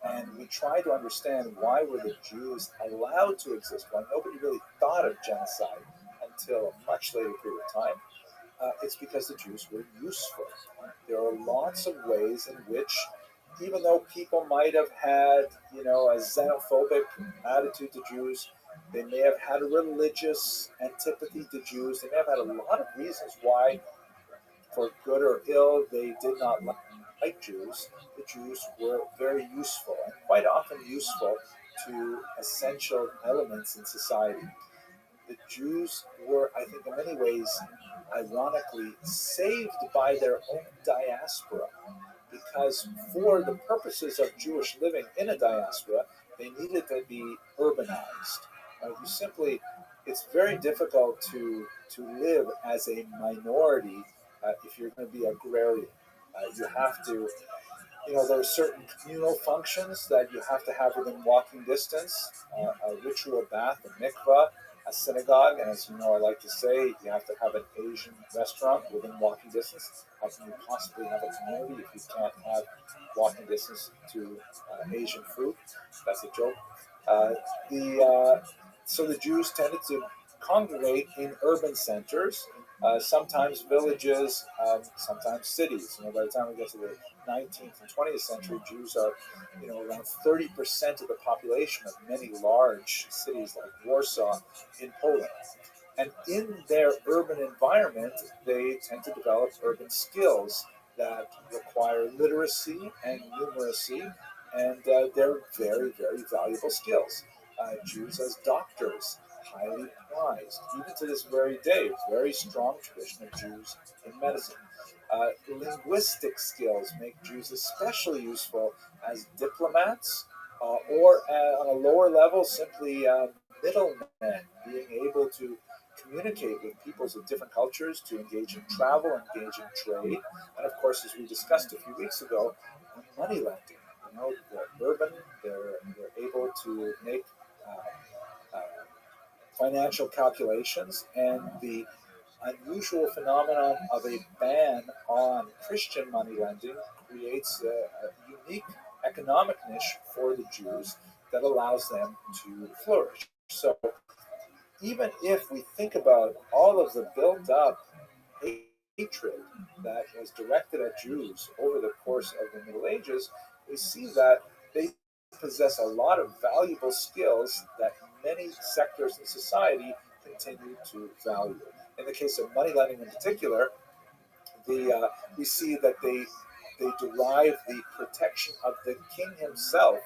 and we try to understand why were the Jews allowed to exist, why nobody really thought of genocide until a much later period of time, it's because the Jews were useful. There are lots of ways in which, even though people might have had, a xenophobic attitude to Jews, they may have had a religious antipathy to Jews, they may have had a lot of reasons why, for good or ill, they did not like them. like Jews, the Jews were very useful and quite often useful to essential elements in society. The Jews were, I think, in many ways, ironically, saved by their own diaspora because for the purposes of Jewish living in a diaspora, they needed to be urbanized. You simply, it's very difficult to live as a minority if you're going to be agrarian. You have to, there are certain communal functions that you have to have within walking distance, a ritual bath, a mikvah, a synagogue, and as you know, I like to say, you have to have an Asian restaurant within walking distance. How can you possibly have a community if you can't have walking distance to Asian food? That's a joke. The So the Jews tended to congregate in urban centers, sometimes villages, sometimes cities. By the time we get to the 19th and 20th century, Jews are, around 30% of the population of many large cities like Warsaw in Poland. And in their urban environment, they tend to develop urban skills that require literacy and numeracy, and they're very, very valuable skills. Jews as doctors, highly prized, even to this very day, very strong tradition of Jews in medicine. Linguistic skills make Jews especially useful as diplomats, or on a lower level, simply middlemen, being able to communicate with peoples of different cultures, to engage in travel, engage in trade, and of course, as we discussed a few weeks ago, money lending. They're urban, they're able to make uh, financial calculations, and the unusual phenomenon of a ban on Christian money lending creates a unique economic niche for the Jews that allows them to flourish. So even if we think about all of the built up hatred that was directed at Jews over the course of the Middle Ages, we see that they possess a lot of valuable skills that many sectors in society continue to value. In the case of money lending in particular, we see that they derive the protection of the king himself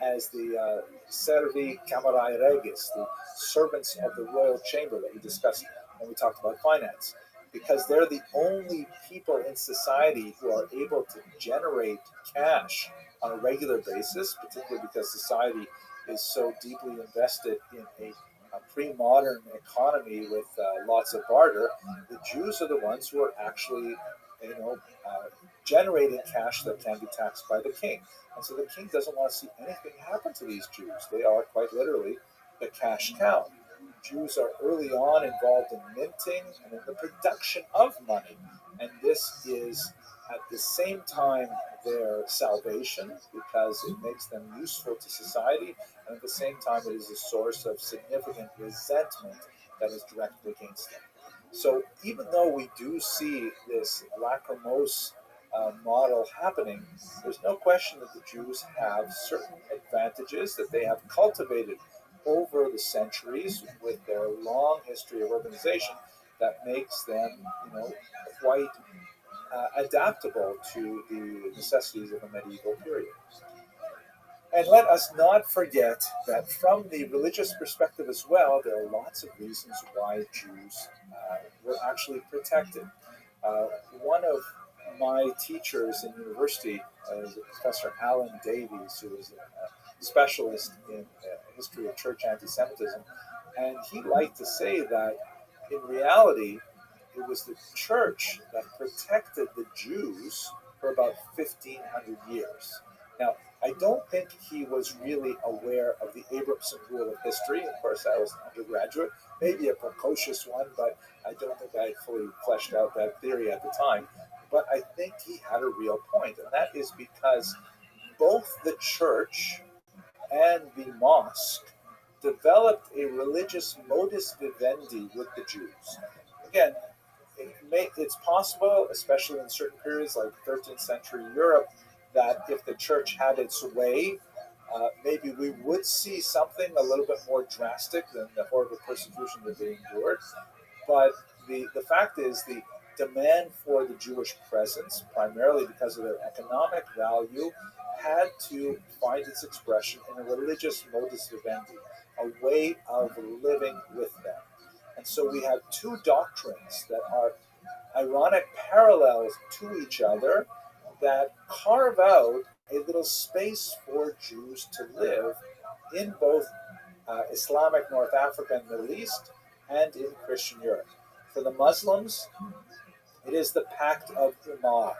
as the servi camarae regis, the servants of the royal chamber that we discussed when we talked about finance, because they're the only people in society who are able to generate cash on a regular basis, particularly because society is so deeply invested in a pre-modern economy with lots of barter. The Jews are the ones who are actually, generating cash that can be taxed by the king. And so the king doesn't want to see anything happen to these Jews. They are quite literally the cash cow. Jews are early on involved in minting and in the production of money. And this is at the same time their salvation because it makes them useful to society, and at the same time it is a source of significant resentment that is directed against them. So even though we do see this lachrymose model happening, there's no question that the Jews have certain advantages that they have cultivated over the centuries with their long history of urbanization that makes them, quite adaptable to the necessities of a medieval period. And let us not forget that from the religious perspective as well, there are lots of reasons why Jews were actually protected. One of my teachers in university is Professor Alan Davies, who is a specialist in history of church anti-Semitism, and he liked to say that in reality, it was the church that protected the Jews for about 1,500 years. Now, I don't think he was really aware of the Abramson rule of history. Of course, I was an undergraduate, maybe a precocious one, but I don't think I had fully fleshed out that theory at the time. But I think he had a real point, and that is because both the church and the mosque developed a religious modus vivendi with the Jews. Again, it's possible, especially in certain periods like 13th century Europe, that if the church had its way, maybe we would see something a little bit more drastic than the horrible persecution that they endured. But the fact is, demand for the Jewish presence, primarily because of their economic value, had to find its expression in a religious modus vivendi, a way of living with them. And so we have two doctrines that are ironic parallels to each other that carve out a little space for Jews to live in both Islamic North Africa and Middle East and in Christian Europe. For the Muslims, it is the Pact of Umar,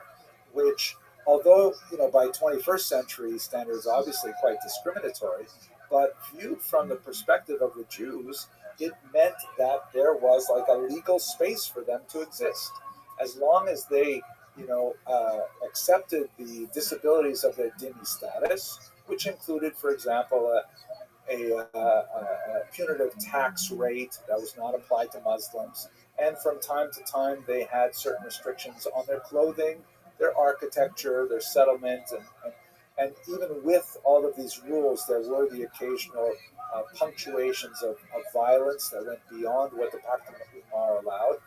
which, although by 21st century standards, obviously quite discriminatory, but viewed from the perspective of the Jews, it meant that there was like a legal space for them to exist, as long as they, accepted the disabilities of their dhimmi status, which included, for example, a punitive tax rate that was not applied to Muslims. And from time to time, they had certain restrictions on their clothing, their architecture, their settlement, and even with all of these rules, there were the occasional punctuations of violence that went beyond what the Pact of Umar allowed.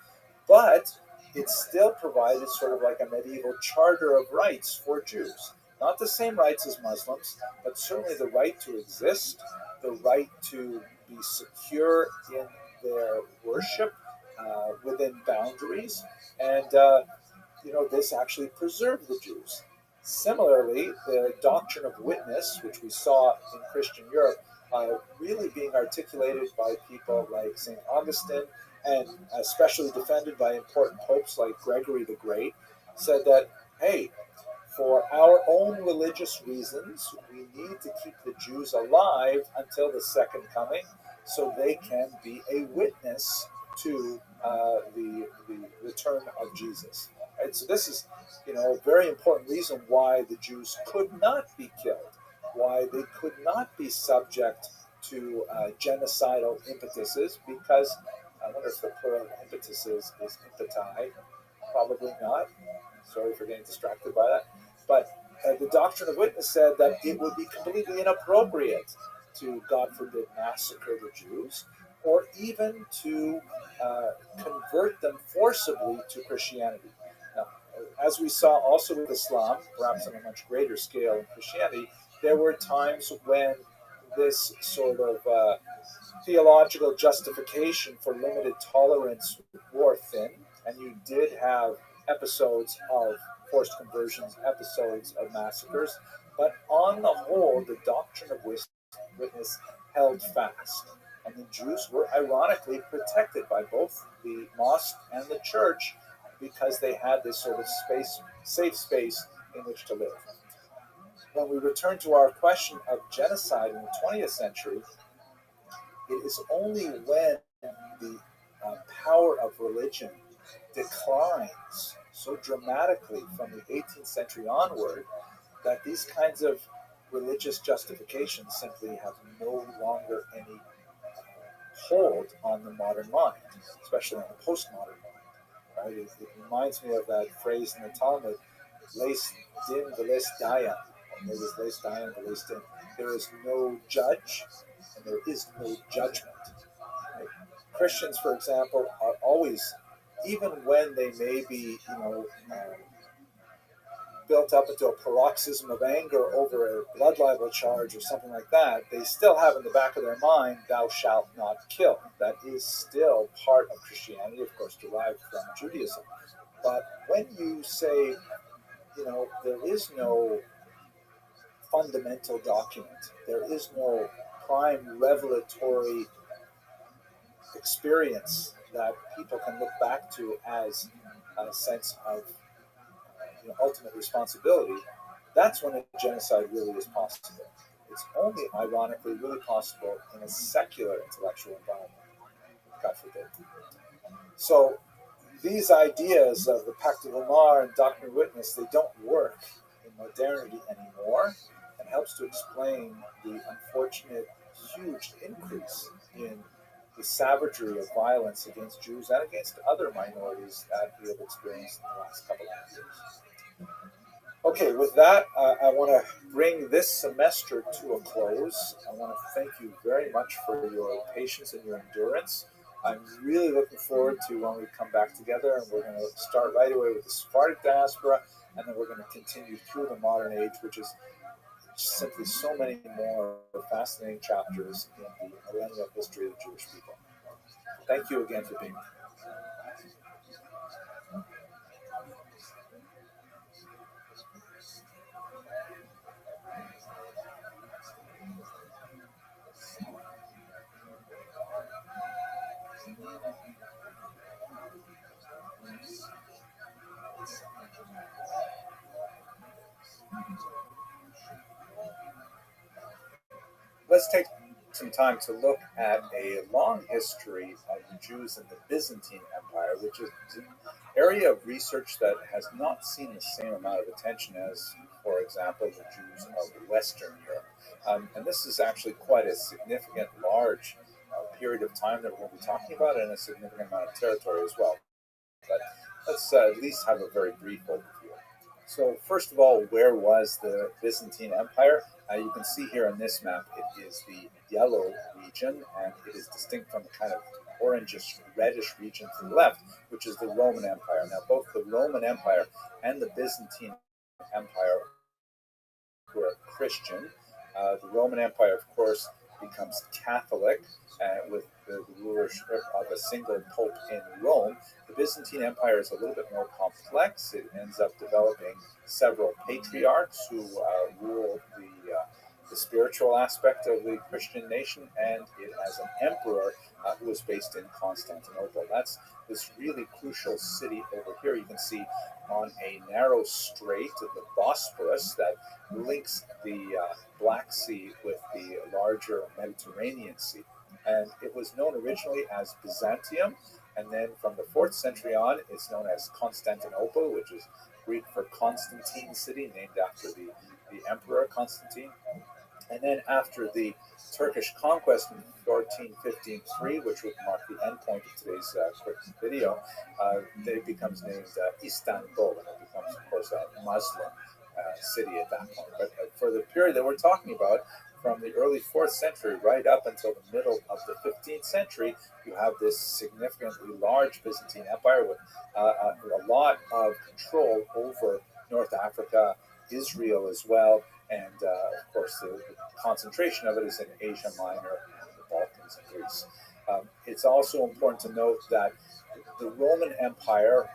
But it still provided sort of like a medieval charter of rights for Jews. Not the same rights as Muslims, but certainly the right to exist, the right to be secure in their worship within boundaries, and this actually preserved the Jews. Similarly, the doctrine of witness, which we saw in Christian Europe, really being articulated by people like St. Augustine, and especially defended by important popes like Gregory the Great, said that, hey, for our own religious reasons, we need to keep the Jews alive until the second coming so they can be a witness to the return of Jesus. Right? So this is, a very important reason why the Jews could not be killed, why they could not be subject to genocidal impetuses, because I wonder if the plural of impetuses is impeti. Probably not. Sorry for getting distracted by that. But the doctrine of witness said that it would be completely inappropriate to, God forbid, massacre the Jews, or even to convert them forcibly to Christianity. Now, as we saw also with Islam, perhaps on a much greater scale in Christianity, there were times when this sort of theological justification for limited tolerance wore thin, and you did have episodes of forced conversions, episodes of massacres, but on the whole, the doctrine of witness held fast. And the Jews were ironically protected by both the mosque and the church because they had this sort of safe space in which to live. When we return to our question of genocide in the 20th century, it is only when the power of religion declines so dramatically from the 18th century onward that these kinds of religious justifications simply have no longer any hold on the modern mind, especially on the postmodern mind. Right? It reminds me of that phrase in the Talmud, "Leis din v'leis dayan," or maybe it's "leis dayan v'leis din." There is no judge, and there is no judgment. Right? Christians, for example, are always, even when they may be, built up into a paroxysm of anger over a blood libel charge or something like that, they still have in the back of their mind, "Thou shalt not kill." That is still part of Christianity, of course, derived from Judaism. But when you say, there is no fundamental document, there is no prime revelatory experience that people can look back to as a sense of ultimate responsibility, that's when a genocide really is possible. It's only, ironically, really possible in a secular intellectual environment. God forbid. So these ideas of the Pact of Umar and Doctrine of Witness, they don't work in modernity anymore, and helps to explain the unfortunate huge increase in the savagery of violence against Jews and against other minorities that we have experienced in the last couple of years. Okay, with that, I want to bring this semester to a close. I want to thank you very much for your patience and your endurance. I'm really looking forward to when we come back together, and we're going to start right away with the Sephardic diaspora, and then we're going to continue through the modern age, which is simply so many more fascinating chapters in the millennial history of the Jewish people. Thank you again for being here. Let's take some time to look at a long history of the Jews in the Byzantine Empire, which is an area of research that has not seen the same amount of attention as, for example, the Jews of Western Europe. And this is actually quite a significant, large period of time that we'll be talking about, and a significant amount of territory as well. But let's at least have a very brief overview. So first of all, where was the Byzantine Empire? You can see here on this map, it is the yellow region, and it is distinct from the kind of orangish, reddish region to the left, which is the Roman Empire. Now, both the Roman Empire and the Byzantine Empire were Christian. The Roman Empire, of course, becomes Catholic with the rulership of a single pope in Rome. The Byzantine Empire is a little bit more complex. It ends up developing several patriarchs who rule the spiritual aspect of the Christian nation, and it has an emperor who was based in Constantinople. That's this really crucial city over here. You can see on a narrow strait of the Bosporus that links the Black Sea with the larger Mediterranean Sea. And it was known originally as Byzantium, and then from the 4th century on, it's known as Constantinople, which is Greek for Constantine city, named after the emperor Constantine. And then after the Turkish conquest in 1453, which would mark the endpoint of today's quick video, it becomes named Istanbul, and it becomes, of course, a Muslim city at that point. But for the period that we're talking about, from the early 4th century right up until the middle of the 15th century, you have this significantly large Byzantine Empire with a lot of control over North Africa, Israel as well, and of course the concentration of it is in Asia Minor, and the Balkans, and Greece. It's also important to note that the Roman Empire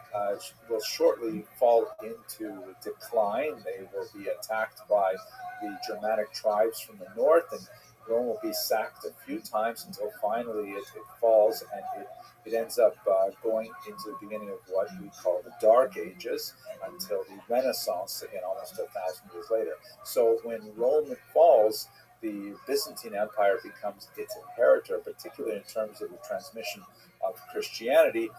will shortly fall into decline. They will be attacked by the Germanic tribes from the north, and Rome will be sacked a few times until finally it falls, and it ends up going into the beginning of what we call the Dark Ages until the Renaissance, again, almost 1,000 years later. So when Rome falls, the Byzantine Empire becomes its inheritor, particularly in terms of the transmission of Christianity.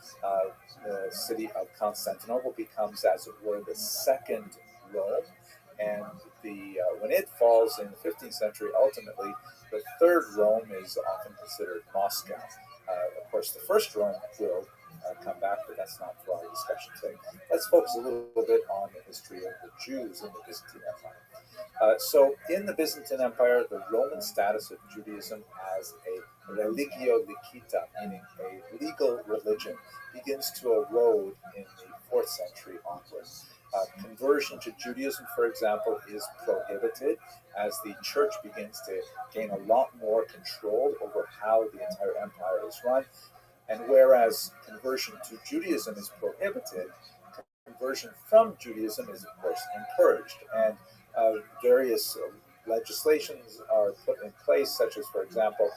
The city of Constantinople becomes, as it were, the second Rome, and when it falls in the 15th century, ultimately, the third Rome is often considered Moscow. Of course, the first Rome will come back, but that's not for our discussion today. Let's focus a little bit on the history of the Jews in the Byzantine Empire. So in the Byzantine Empire, the Roman status of Judaism as a religio licita, meaning a legal religion, begins to erode in the 4th century onwards. Conversion to Judaism, for example, is prohibited as the church begins to gain a lot more control over how the entire empire is run. And whereas conversion to Judaism is prohibited, conversion from Judaism is, of course, encouraged. And various legislations are put in place, such as, for example,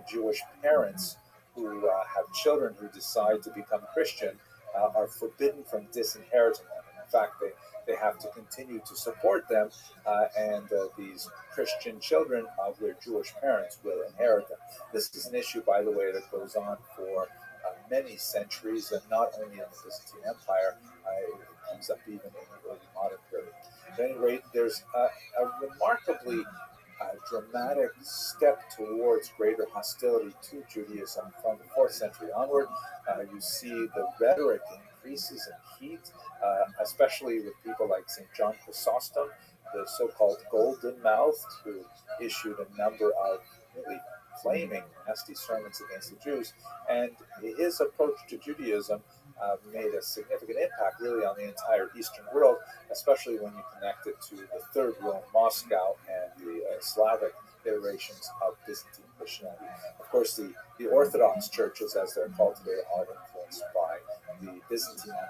Jewish parents who have children who decide to become Christian are forbidden from disinheriting them. In fact, they have to continue to support them, and these Christian children of their Jewish parents will inherit them. This is an issue, by the way, that goes on for many centuries, and not only in the Byzantine Empire, it comes up even in the early modern period. At any rate, there's a remarkably dramatic step towards greater hostility to Judaism from the 4th century onward. You see the rhetoric increases in heat, especially with people like St. John Chrysostom, the so-called Golden Mouthed, who issued a number of really proclaiming nasty sermons against the Jews. And his approach to Judaism made a significant impact really on the entire Eastern world, especially when you connect it to the Third Rome, Moscow, and the Slavic iterations of Byzantine Christianity. Of course, the Orthodox churches, as they're called today, are influenced by the Byzantine Empire.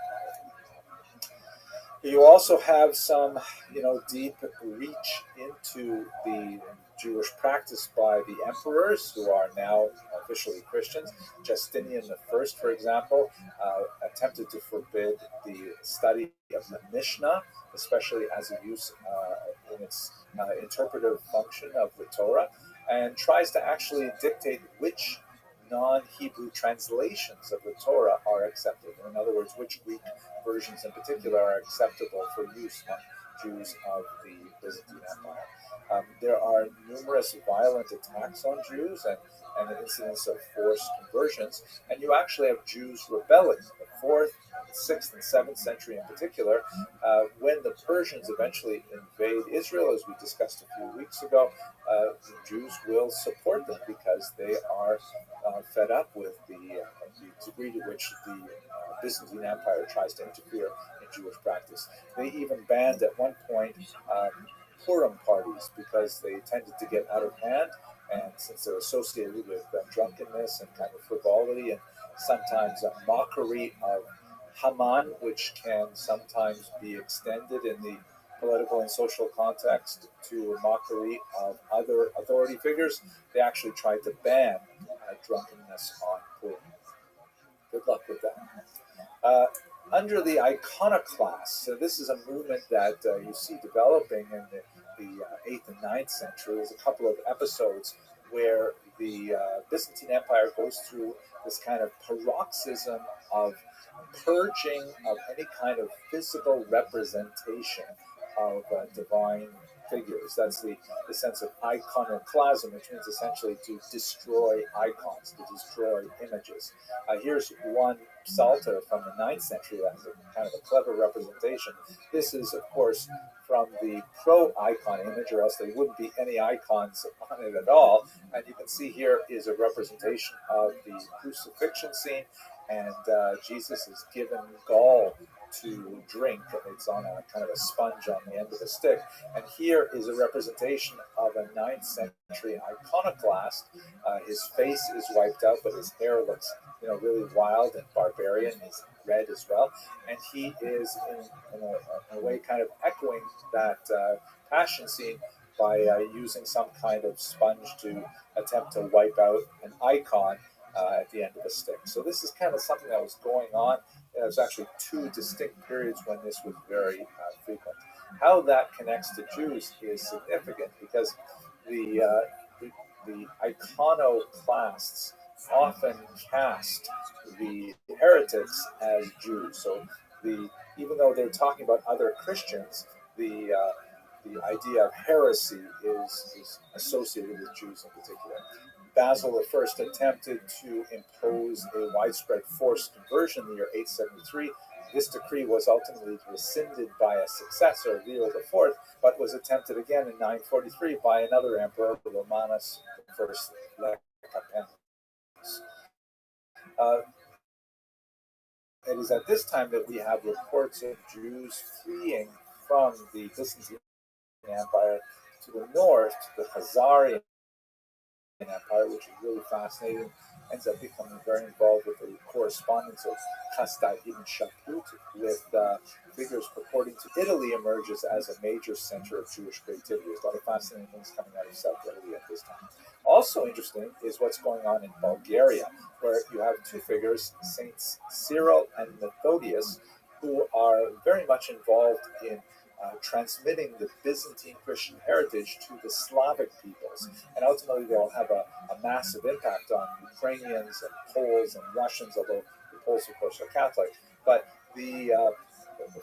You also have some, deep reach into the Jewish practice by the emperors, who are now officially Christians. Justinian I, for example, attempted to forbid the study of the Mishnah, especially as a use in its interpretive function of the Torah, and tries to actually dictate which non-Hebrew translations of the Torah are accepted. In other words, which Greek versions in particular are acceptable for use among Jews of the Byzantine Empire. There are numerous violent attacks on Jews and incidents of forced conversions, and you actually have Jews rebelling. The 4th, 6th, and 7th century in particular, when the Persians eventually invade Israel, as we discussed a few weeks ago, the Jews will support them because they are fed up with the degree to which the Byzantine Empire tries to interfere in Jewish practice. They even banned at one point Purim parties because they tended to get out of hand, and since they're associated with drunkenness and kind of frivolity and sometimes a mockery of Haman, which can sometimes be extended in the political and social context to a mockery of other authority figures, they actually tried to ban drunkenness on Purim. Good luck with that. Under the iconoclasts, so this is a movement that you see developing in the 8th and 9th century. There's a couple of episodes where the Byzantine Empire goes through this kind of paroxysm of purging of any kind of physical representation of divine figures. That's the sense of iconoclasm, which means essentially to destroy icons, to destroy images. Here's one psalter from the 9th century that has a kind of a clever representation. This is, of course, from the pro-icon image, or else there wouldn't be any icons on it at all. And you can see here is a representation of the crucifixion scene, and Jesus is given gall to drink. It's on a kind of a sponge on the end of a stick. And here is a representation of a 9th century iconoclast. His face is wiped out, but his hair looks, really wild and barbarian. He's red as well, and he is in a way kind of echoing that passion scene by using some kind of sponge to attempt to wipe out an icon at the end of a stick. So this is kind of something that was going on. There's actually two distinct periods when this was very frequent. How that connects to Jews is significant because the iconoclasts often cast the heretics as Jews. So even though they're talking about other Christians, the idea of heresy is associated with Jews in particular. Basil I attempted to impose a widespread forced conversion in the year 873. This decree was ultimately rescinded by a successor, Leo IV, but was attempted again in 943 by another emperor, Romanus I Lecapenus. It is at this time that we have reports of Jews fleeing from the Byzantine Empire to the north, to the Khazarian Empire, which is really fascinating. Ends up becoming very involved with the correspondence of Chasdai ibn Shaput with figures purporting to Italy emerges as a major center of Jewish creativity. There's a lot of fascinating things coming out of South Italy at this time. Also interesting is what's going on in Bulgaria, where you have two figures, Saints Cyril and Methodius, who are very much involved in transmitting the Byzantine Christian heritage to the Slavic peoples. And ultimately they'll have a massive impact on Ukrainians and Poles and Russians, although the Poles, of course, are Catholic. But the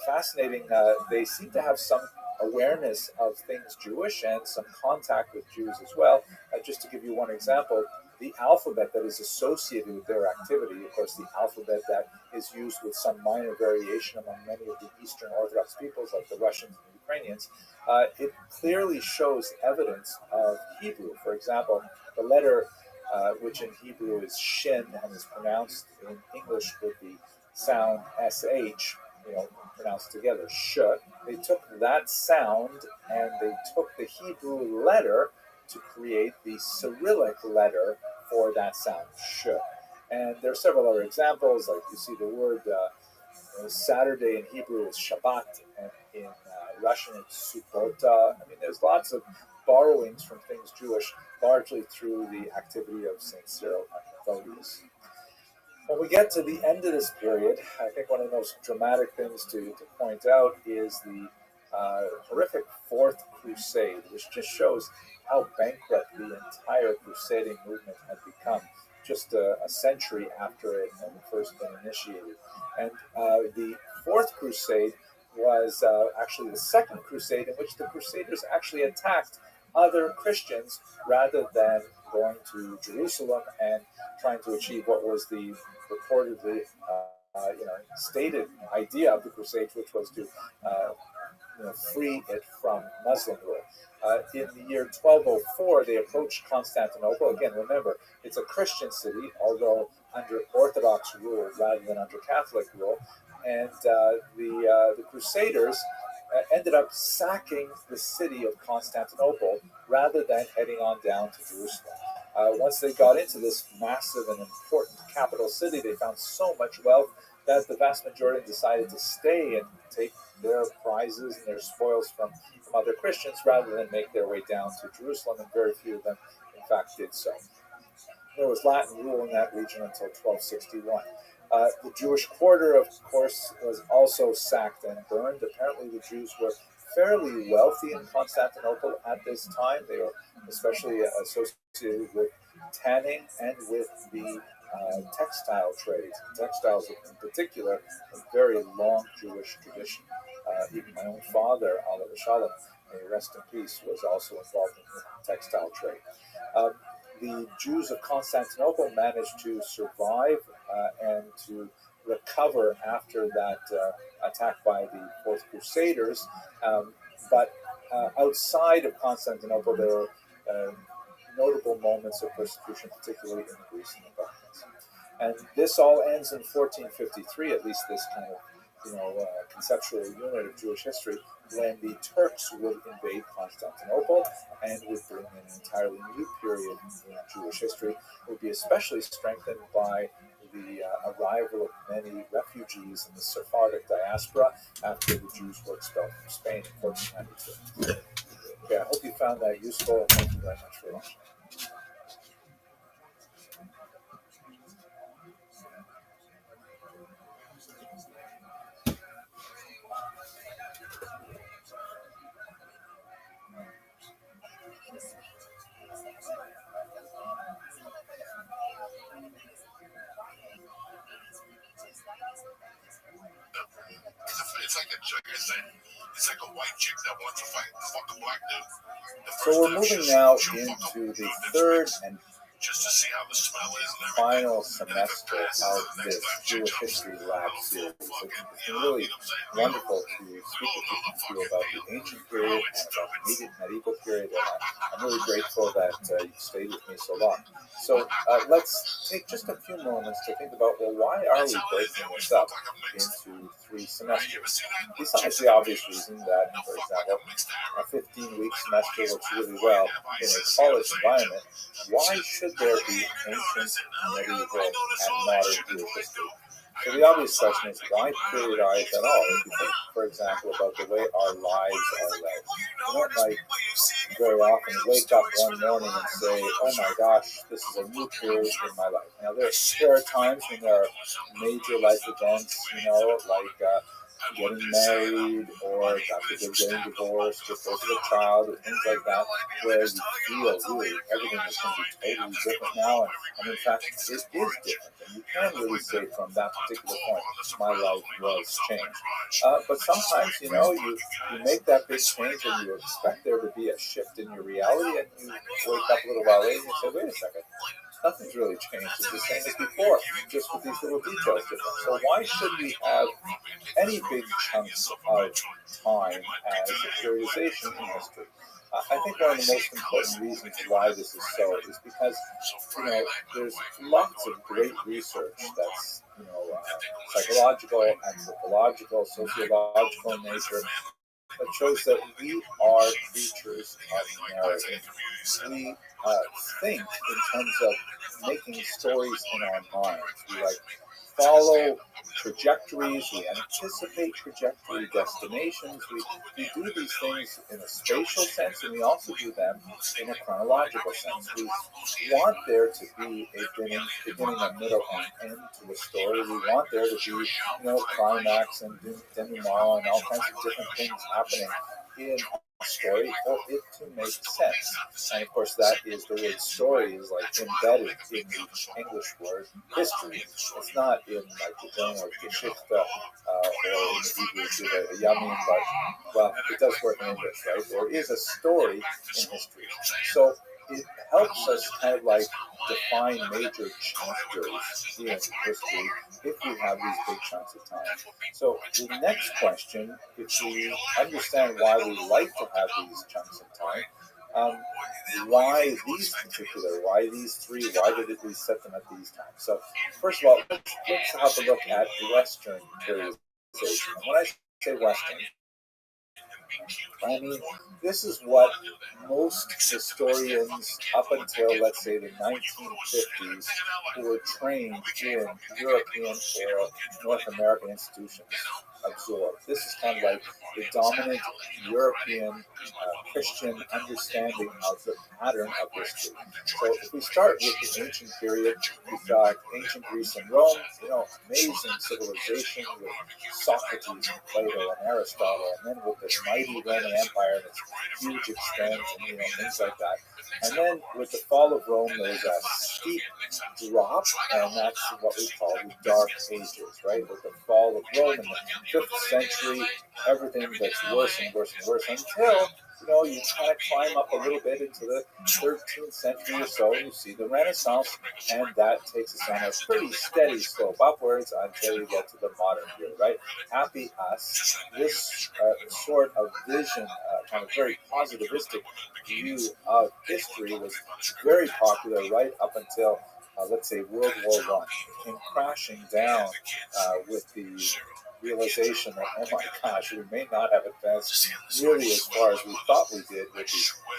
fascinating, they seem to have some awareness of things Jewish and some contact with Jews as well. Just to give you one example, the alphabet that is associated with their activity, of course, the alphabet that is used with some minor variation among many of the Eastern Orthodox peoples, like the Russians and Ukrainians, it clearly shows evidence of Hebrew. For example, the letter which in Hebrew is shin and is pronounced in English with the sound sh, pronounced together, sh. They took that sound and they took the Hebrew letter to create the Cyrillic letter for that sound, sh. And there are several other examples, like you see the word Saturday in Hebrew is Shabbat, and in Russian it's Subbota. I mean, there's lots of borrowings from things Jewish, largely through the activity of St. Cyril and Methodius. When we get to the end of this period, I think one of the most dramatic things to point out is the horrific Fourth Crusade, which just shows how bankrupt the entire crusading movement had become just a century after it had first been initiated. And the Fourth Crusade was actually the second crusade in which the Crusaders actually attacked other Christians rather than going to Jerusalem and trying to achieve what was the reportedly stated idea of the Crusades, which was to free it from Muslim rule. In the year 1204, they approached Constantinople. Again, remember, it's a Christian city, although under Orthodox rule rather than under Catholic rule. And the Crusaders ended up sacking the city of Constantinople rather than heading on down to Jerusalem. Once they got into this massive and important capital city, they found so much wealth that the vast majority decided to stay and take their prizes and their spoils from other Christians rather than make their way down to Jerusalem, and very few of them, in fact, did so. There was Latin rule in that region until 1261. The Jewish quarter, of course, was also sacked and burned. Apparently, the Jews were fairly wealthy in Constantinople at this time. They were especially associated with tanning and with the textile trade. Textiles, in particular, a very long Jewish tradition. Even my own father, Oliver Shalom, may rest in peace, was also involved in the textile trade. The Jews of Constantinople managed to survive and to recover after that attack by the Fourth Crusaders. But outside of Constantinople, there were notable moments of persecution, particularly in Greece and the Balkans. And this all ends in 1453, at least this kind of conceptual unit of Jewish history, when the Turks would invade Constantinople and would bring in an entirely new period in Jewish history. It would be especially strengthened by the arrival of many refugees in the Sephardic diaspora after the Jews were expelled from Spain in 1492. Okay, I hope you found that useful. Thank you very much for watching. It's like a white chick that wants to fuck a black dude. So we're moving now into the third and just to see how the smell is. Final semester of this Jewish History Lab series. It's been really wonderful to speak with you about the ancient period and about the medieval period, and I'm really grateful that you stayed with me so long. So let's take just a few moments to think about, well, why are we breaking this up into 3 semesters? Besides the obvious reason that, for example, a 15-week semester works really well in a college environment, why should there be ancient, medieval, and modern Jewish history? So the obvious question is, why periodize at all? If you think, for example, about the way our lives are led, you don't very often wake up one morning and say, oh my gosh, this is a new period in my life. Now there are times when there are major life events, like getting married, or getting divorced, or birth of a child, or things like that, where you feel really everything is going to be totally different now, and in fact, it is different, and you can really say from that particular point, my life was changed. But sometimes, you make that big change, and you expect there to be a shift in your reality, and you wake up a little while later and you say, wait a second, nothing's really changed. It's the same as before, just with these little details different. So why should we have any big chunks of time as a periodization in history? I think one of the most important reasons why this is so is because, there's lots of great research that's, psychological, anthropological, sociological in nature that shows that we are creatures of narrative. We think in terms of making stories in our minds. We follow trajectories, we anticipate trajectory destinations, we do these things in a spatial sense, and we also do them in a chronological sense. We want there to be a beginning, a middle, and end to a story. We want there to be, climax and denouement and all kinds of different things happening in a story for it to make sense. And of course, that is the word story is embedded in the English word history. It's not in the German word Geschichte or in the Hebrew Yamin, but it does work in English, right? There is a story in history. So it helps us kind of define major chapters in history if we have these big chunks of time. So the next question, if we understand why we like to have these chunks of time, why these three, why did we set them at these times? So first of all, let's have a look at Western periodization. When I say Western, I mean, this is what most historians up until, let's say, the 1950s, who were trained in European or North American institutions absorbed. This is kind of like the dominant European Christian understanding of the pattern of history. So if we start with the ancient period, we've got ancient Greece and Rome, amazing civilization with Socrates and Plato and Aristotle, and then with this mighty Roman Empire and its huge extent and things like that. And then with the fall of Rome, there's a steep drop, and that's what we call the Dark Ages, right? With the fall of Rome in the 5th century, everything gets worse and worse and worse until you kind of climb up a little bit into the 13th century or so, and you see the Renaissance, and that takes us on a pretty steady slope upwards until you get to the modern period, right? Happy us. This sort of vision, kind of very positivistic view of history was very popular right up until, let's say, World War I. It came crashing down with the realization that, oh my gosh, we may not have advanced nearly as far as we thought we did with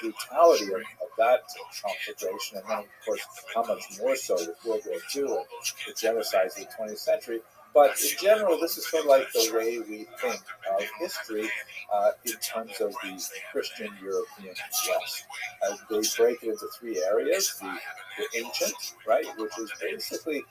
the brutality of that conflagration, and then, of course, how much more so with World War II and the genocides of the 20th century. But in general, this is sort of like the way we think of history in terms of the Christian European West. They break it into three areas: the ancient, right, which is basically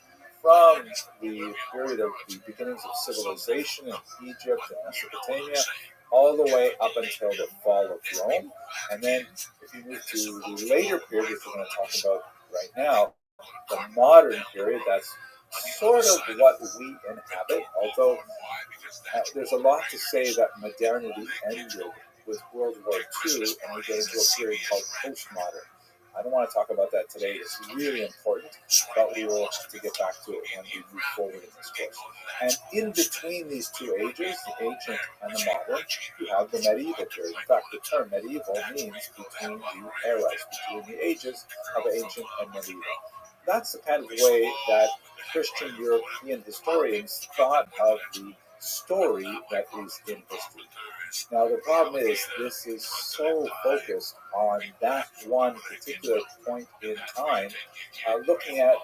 from the period of the beginnings of civilization in Egypt and Mesopotamia, all the way up until the fall of Rome. And then if you move to the later period, which we're going to talk about right now, the modern period, that's sort of what we inhabit, although there's a lot to say that modernity ended with World War II, and we get into a period called postmodern. I don't want to talk about that today. It's really important, but we will have to get back to it when we move forward in this course. And in between these two ages, the ancient and the modern, you have the medieval period. In fact, the term medieval means between the eras, between the ages of ancient and medieval. That's the kind of way that Christian European historians thought of the story that is in history. Now, the problem is this is so focused on that one particular point in time, looking at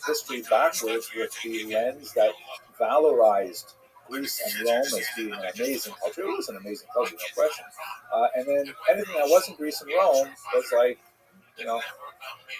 history backwards with the lens that valorized Greece and Rome as being an amazing culture. It was an amazing culture, no question. And then anything that wasn't Greece and Rome was like,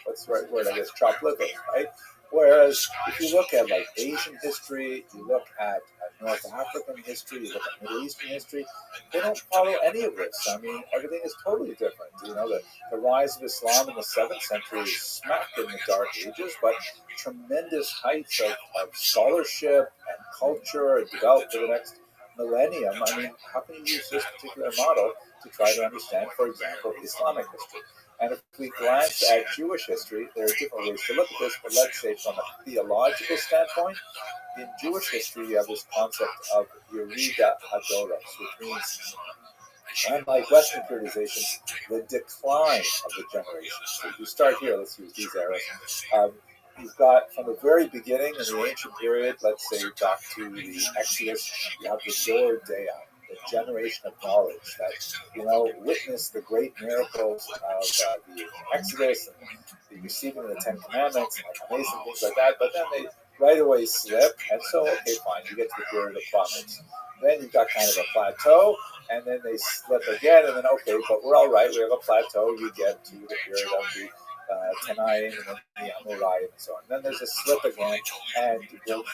what's the right word? I guess chopped liver, right? Whereas if you look at Asian history, you look at North African history, you look at Middle Eastern history, they don't follow any of this. I mean, everything is totally different. The rise of Islam in the 7th century is smack in the Dark Ages, but tremendous heights of scholarship and culture developed for the next millennium. I mean, how can you use this particular model to try to understand, for example, Islamic history? And if we glance at Jewish history, there are different ways to look at this, but let's say from a theological standpoint, in Jewish history, you have this concept of Yerida Hadoros, which means Unlike Western periodization, the decline of the generations. So you start here, let's use these arrows. You've got from the very beginning in the ancient period, let's say back to the Exodus, you have the Dor Dea, the generation of knowledge that, witnessed the great miracles of the Exodus and the receiving of the Ten Commandments and like amazing things like that, but then they right away slip, and so, okay, fine, you get to the period of the prophets. Then you've got kind of a plateau, and then they slip again, and then, okay, but we're all right, we have a plateau, you get to the period of the Tanaim and then the Amorai and so on. And then there's a slip again, and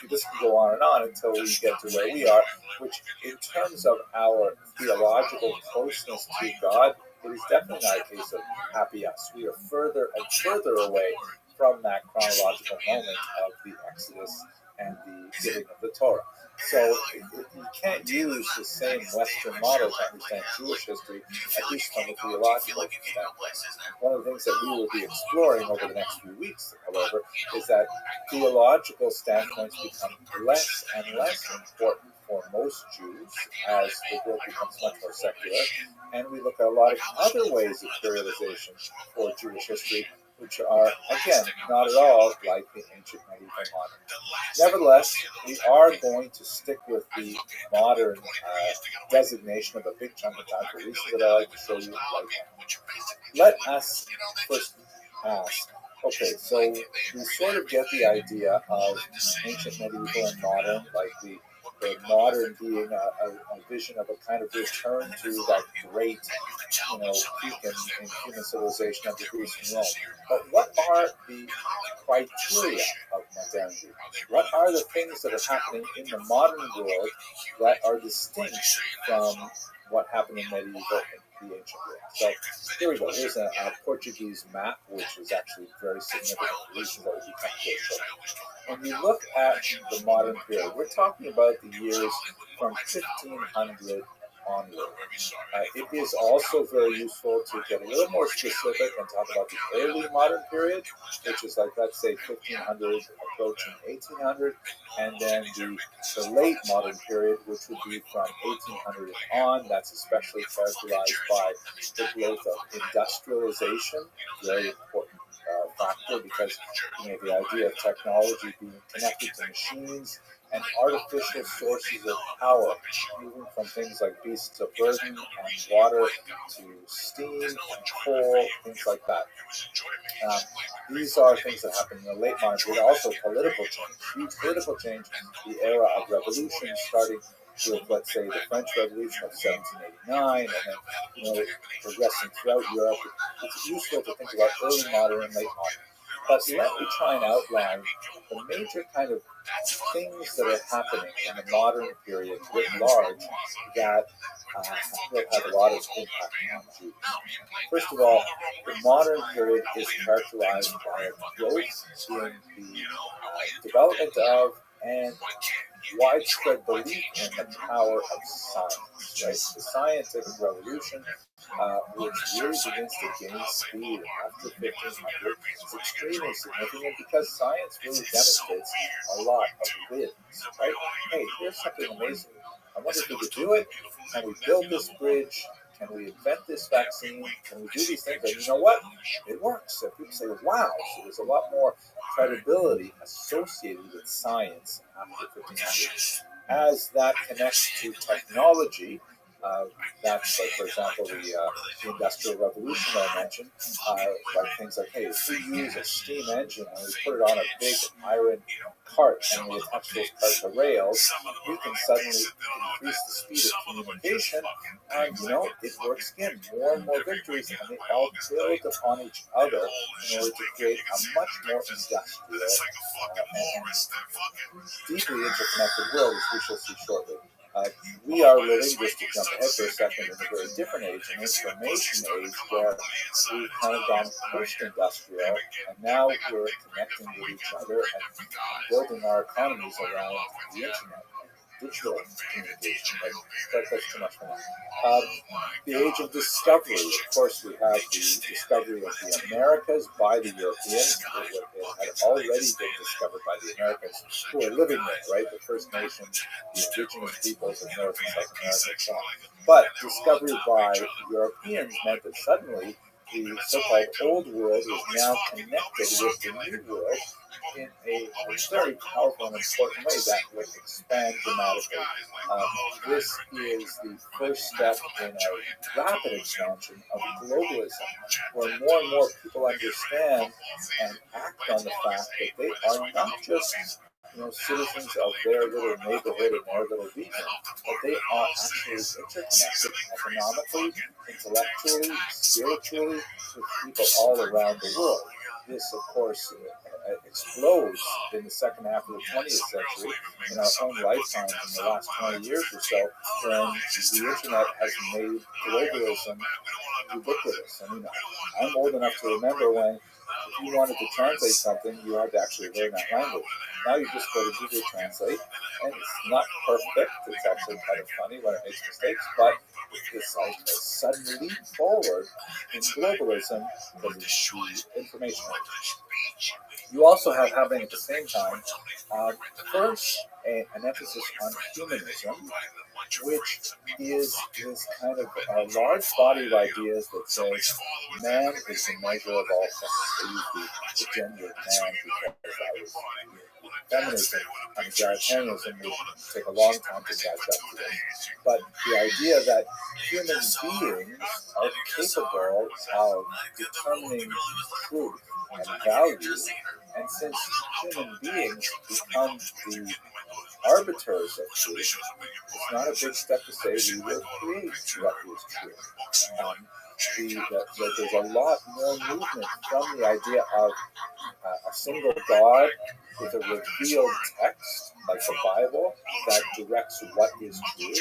this can go on and on until we get to where we are, which in terms of our theological closeness to God, it is definitely not a case of happy us. We are further and further away from that chronological moment of the Exodus and the giving of the Torah. So you can't use the same Western model to understand Jewish history, at least from a theological standpoint. One of the things that we will be exploring over the next few weeks, however, is that theological standpoints become less and less important for most Jews as the world becomes much more secular, and we look at a lot of other ways of periodization for Jewish history, which are, again, not at all like the ancient medieval modern. Nevertheless, we are going to stick with the modern designation of a big chunk of time for reasons that I like to show you right now. Let us first ask, okay, so we sort of get the idea of ancient, medieval, and modern, like the modern being a vision of a kind of return to that great, peak in human civilization of the Greece and Rome. But what are the criteria of modernity? What are the things that are happening in the modern world that are distinct from what happened in medieval and the ancient world? So here we go. Here's a Portuguese map, which is actually very significant for reasons that will become clear shortly. When you look at the modern period, we're talking about the years from 1500 onward. It is also very useful to get a little more specific and talk about the early modern period, which is like, let's say, 1500 approaching 1800, and then the late modern period, which would be from 1800 on. That's especially characterized by the growth of industrialization, very important factor, because the idea of technology being connected to machines and artificial sources of power, moving from things like beasts of burden and water to steam and coal, things like that. These are things that happen in the late modern period. Also political change, huge political change, the era of revolution starting with, let's say, the French Revolution of 1789, and then progressing throughout Europe. It's useful to think about early modern and late modern. But let me try and outline the major kind of things that are happening in the modern period writ large that will have a lot of impact on Jews. First of all, the modern period is characterized by a growth in the development of and widespread belief in the power of science, right? The scientific revolution, which really begins to gain speed after 1500, is extremely significant because science really demonstrates a lot of wins, right? Hey, here's something amazing. I wonder if we could do it. Can we build this bridge? Can we invent this vaccine? Can we do these things? And you know what? It works. And people say, wow. So there's a lot more credibility associated with science after 1500. As that connects to technology, that's like, for example, the Industrial Revolution that I mentioned, like things like, hey, if we use a steam engine and we put it on a big iron cart and we attach those carts to rails, we can suddenly increase the speed of communication, and it works again. More and more victories, and they all build upon each other in order to create a much more industrial and deeply interconnected world, as we shall see shortly. We are living, just to jump ahead for a second, in a very different age, an information age, where we've kind of gone post-industrial, and now we're connecting with each other and building our economies around the internet. digital communication, but that's too much for now. The age of discovery, of course, we have the discovery of the Americas by the Europeans. It had already been discovered by the Americans who were living there, right? The First Nations, the indigenous peoples of North and South America, and so on. But discovery by Europeans meant that suddenly the so-called Old World was now connected with the New World in a very powerful and important way that would expand dramatically. This is the first step in a rapid expansion of globalism, where more and more people understand and act on the fact that they are not just citizens of their little neighborhood and their little region, but they are actually interconnected economically, intellectually, spiritually, with people all around the world. This, of course, explodes in the second half of the 20th century, in our own lifetimes in the last 20 years or so, when the internet has made globalism ubiquitous. I mean, I'm old enough to remember when, if you wanted to translate something, you had to actually learn that language. Now you just go to Google Translate, and it's not perfect. It's actually kind of funny when it makes mistakes, but it's like a sudden leap forward in globalism because of the information age. You also have happening at the same time, first, an emphasis on humanism, which is this kind of a large body of ideas that says man is the measure of all things. They use the gender of man because that was feminism and egalitarianism would take a long time to catch up to this. But the idea that human beings are capable of determining truth and value, and since human beings become the arbiters of truth, it's not a big step to say we will create what is true. There's a lot more movement from the idea of a single God with a revealed text, like the Bible, that directs what is true,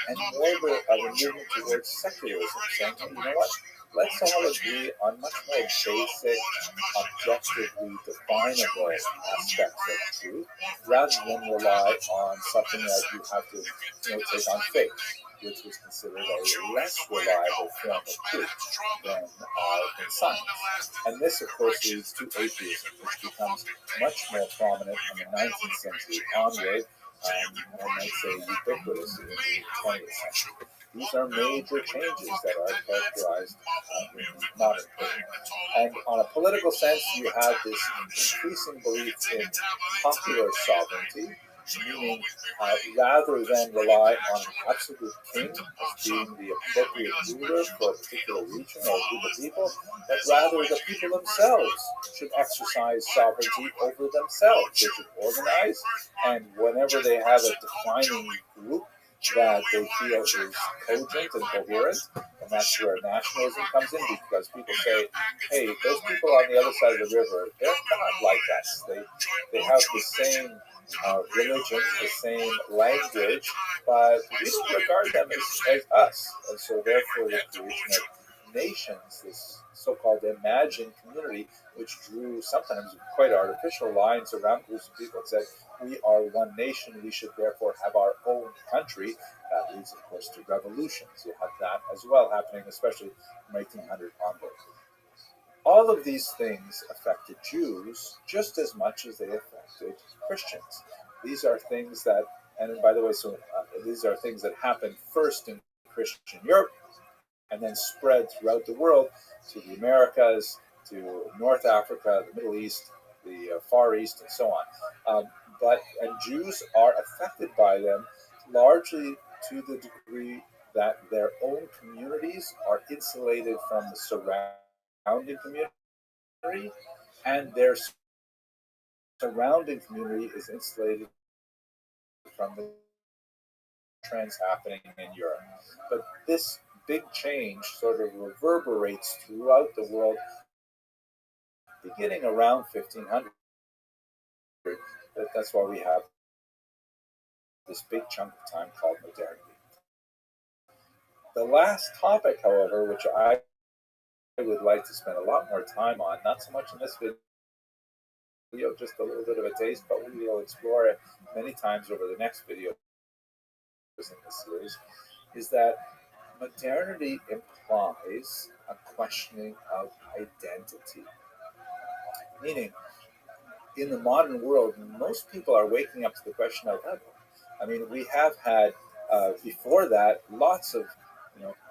and more of a movement towards secularism, saying, hey, you know what? Let's all agree on much more basic, objectively definable aspects of truth, rather than rely on something that you have to take on faith, which was considered a less reliable form of truth than in science. And this, of course, leads to atheism, which becomes much more prominent from the 19th century onward, and I might say ubiquitous in the 20th century. These are major changes that are characterized in modern period. And on a political sense, you have this increasing belief in popular sovereignty, meaning rather than rely on an absolute king as being the appropriate ruler for a particular region or a group of people, but rather the people themselves should exercise sovereignty over themselves. They should organize, and whenever they have a defining group that they feel is cogent and coherent, and that's where nationalism comes in, because people say, hey, those people on the other side of the river, they're not like us. They have the same religion, the same language, but we don't regard them as us. And so therefore the creation of nations, this so-called imagined community, which drew sometimes quite artificial lines around groups of people and said, we are one nation, we should therefore have our own country. That leads, of course, to revolutions. You have that as well happening, especially from 1800 onward. All of these things affected Jews just as much as they affected Christians. These are things that, and by the way, these are things that happened first in Christian Europe and then spread throughout the world to the Americas, to North Africa, the Middle East, the Far East, and so on. And Jews are affected by them largely to the degree that their own communities are insulated from the surrounding community, and their surrounding community is insulated from the trends happening in Europe. But this big change sort of reverberates throughout the world beginning around 1500. That's why we have this big chunk of time called modernity. The last topic, however, which I would like to spend a lot more time on, not so much in this video, just a little bit of a taste, but we will explore it many times over the next video, in this series, is that modernity implies a questioning of identity. Meaning, in the modern world, most people are waking up to the question of God. I mean, we have had before that lots of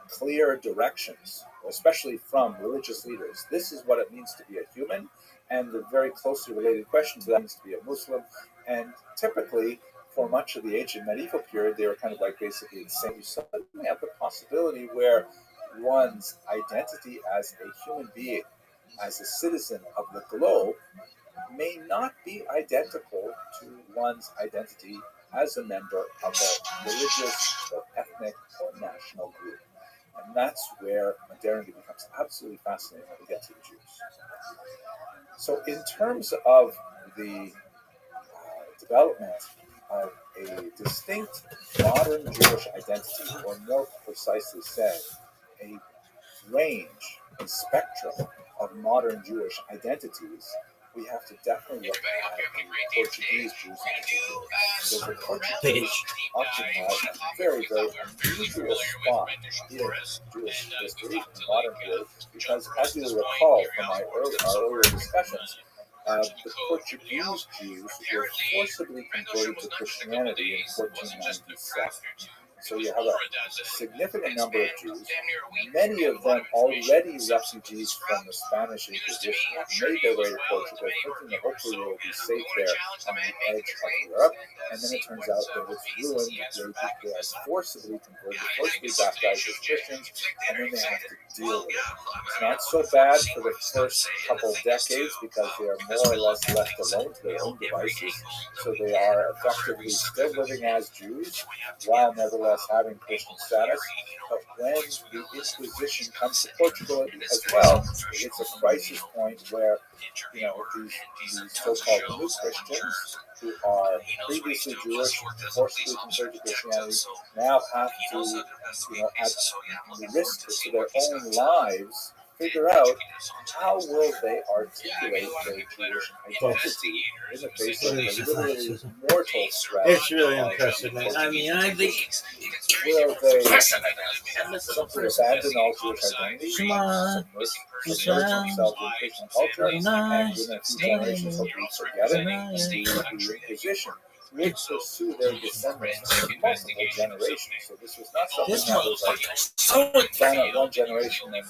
clear directions, especially from religious leaders. This is what it means to be a human, and the very closely related question to that means to be a Muslim. And typically, for much of the ancient medieval period, they were kind of like basically the same. You suddenly have the possibility where one's identity as a human being, as a citizen of the globe, may not be identical to one's identity as a member of a religious or ethnic or national group. And that's where modernity becomes absolutely fascinating when we get to the Jews. So in terms of the development of a distinct modern Jewish identity, or more precisely said, a range, a spectrum of modern Jewish identities, we have to definitely look at the Portuguese Jews in particular. Because the Portuguese occupy a very, very unusual spot in Jewish history, in the modern period, because as you will recall from our earlier discussions, the Portuguese Jews were forcibly converted to Christianity in 1497. So you have a significant number of Jews, many of them already refugees from the Spanish Inquisition, who made their way to Portugal, thinking that hopefully they will be safe there on the edge of Europe. And then it turns out that it's ruined. They are forcibly converted, forcibly baptized as Christians, and then they have to deal with it. It's not so bad for the first couple decades because they are more or less left alone to their own devices. So they are effectively still living as Jews, while nevertheless having Christian status. But when the Inquisition comes to Portugal as well, it's a crisis point where these so-called new Christians, who are previously Jewish, forcibly converted to Christianity, now have to, at the risk to their own lives, figure out how will they articulate their Jewish identity in the face of the literally mortal threat. It's really impressive, man. I mean, I think will they simply abandon all Jewish identity, submerge themselves in Christian culture, and within a few generations hopefully forget it? The Inquisition would pursue their descendants for multiple generations. So this was not something that was like done at one generation and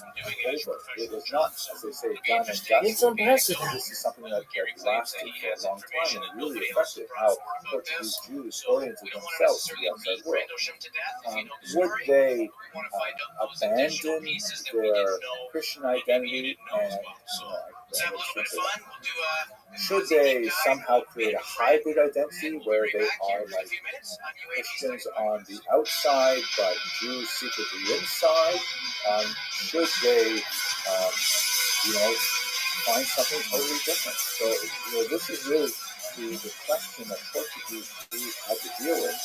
over. It was not, as they say, done and dusted. it's impressive. This is something that lasted for a long time and really affected how Portuguese Jews oriented themselves to the outside world. Would they abandon their Christian identity and should they somehow create a hybrid identity where they are like Christians on the outside but Jews secretly inside? Should they, find something totally different? So, this is really the question that Portuguese Jews had to deal with.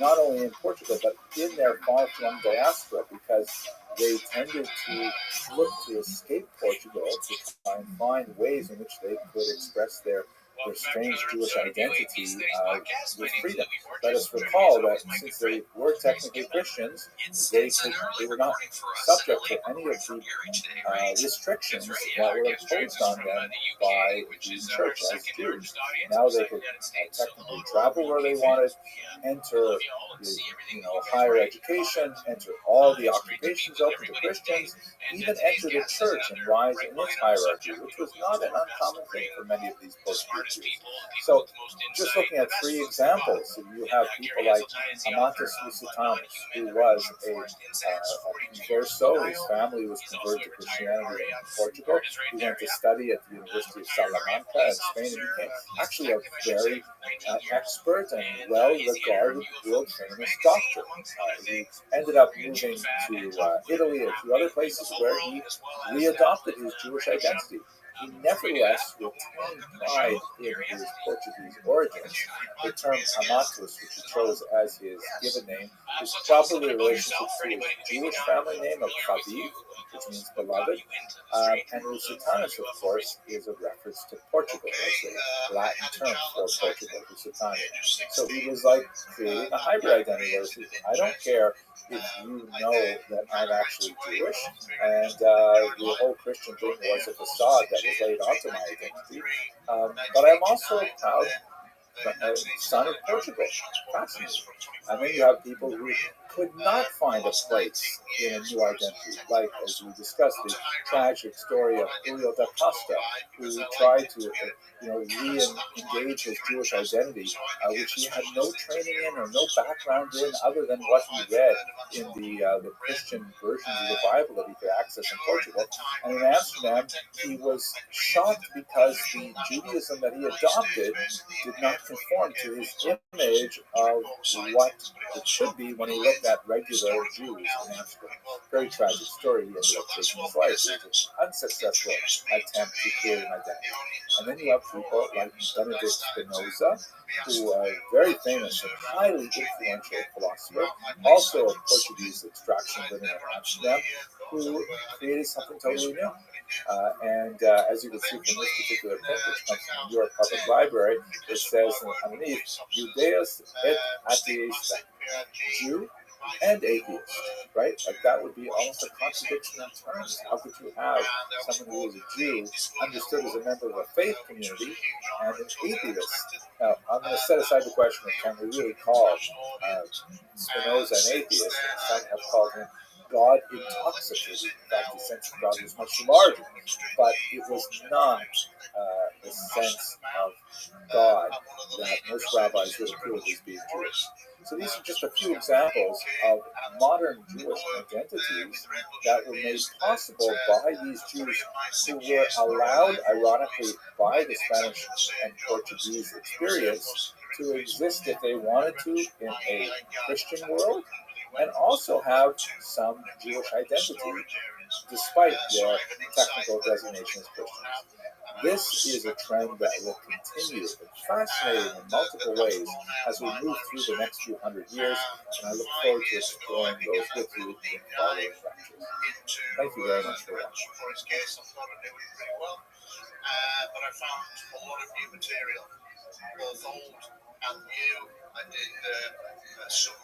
Not only in Portugal, but in their far-flung diaspora, because they tended to look to escape Portugal to try and find ways in which they could express their strange Jewish identity with freedom. Let us recall that since they were technically Christians, they were not subject to any of the restrictions that were imposed on them by the church as Jews. Now they could technically travel where they wanted, enter higher education, enter all the occupations open to Christians, even enter the church and rise in its hierarchy, which was not an uncommon thing for many of these Portuguese Jews. So, just looking at three examples, you have people like Amatus Lusitanos, who was a Verso. His family was converted to Christianity in Portugal. He went to study at the University of Salamanca in Spain and became actually a very expert and well-regarded, world-famous doctor. He ended up moving to Italy and a few other places where he readopted his Jewish identity. he nevertheless retained pride in his Portuguese origins. The term Amatus, which he chose as his given name, is probably a relationship to his Jewish family name of Chaviv, which means beloved, and Lusitanis, of course, is a reference to Portugal. It's a Latin term for Portugal, Lusitania. So he was like creating a hybrid identity where he says, I don't care if you know that I'm actually Jewish, and the whole Christian thing was a facade that was laid onto my identity, but I'm also a proud son of Portugal. Fascinating. And then you have people who could not find a place in a new identity, like, as we discussed, the tragic story of Julio da Costa, who tried to re-engage his Jewish identity, which he had no training in or no background in other than what he read in the Christian versions of the Bible that he could access in Portugal. And in Amsterdam, he was shocked because the Judaism that he adopted did not conform to his image of what it should be when he looked at regular Jews in Amsterdam. Very tragic story. He ended up taking his life. It was an unsuccessful attempt to create an identity. And then you have people like Benedict Spinoza, who are very famous and highly influential philosopher, also of Portuguese extraction living in Amsterdam, who created something totally new. As you can see from this particular print, which comes from the New York Public Library, it says underneath, Judeus et atheista, Jew and atheist, right? Like that would be almost a contradiction in terms. How could you have someone who is a Jew understood as a member of a faith community and an atheist? Now, I'm going to set aside the question of can we really call Spinoza an atheist? Some have called him God intoxicated. In fact, the sense of God was much larger, but it was not the sense of God that most rabbis would approve as being Jewish. So these are just a few examples of modern Jewish identities that were made possible by these Jews who were allowed, ironically, by the Spanish and Portuguese experience to exist if they wanted to in a Christian world, and also have some Jewish identity, despite their technical designation as Christians. This is a trend that will continue, fascinating in multiple ways as we move through the next few hundred years, and I look forward to exploring those with you in following lectures. Thank you very much for watching. But I found a lot of new material, both old and new. I did some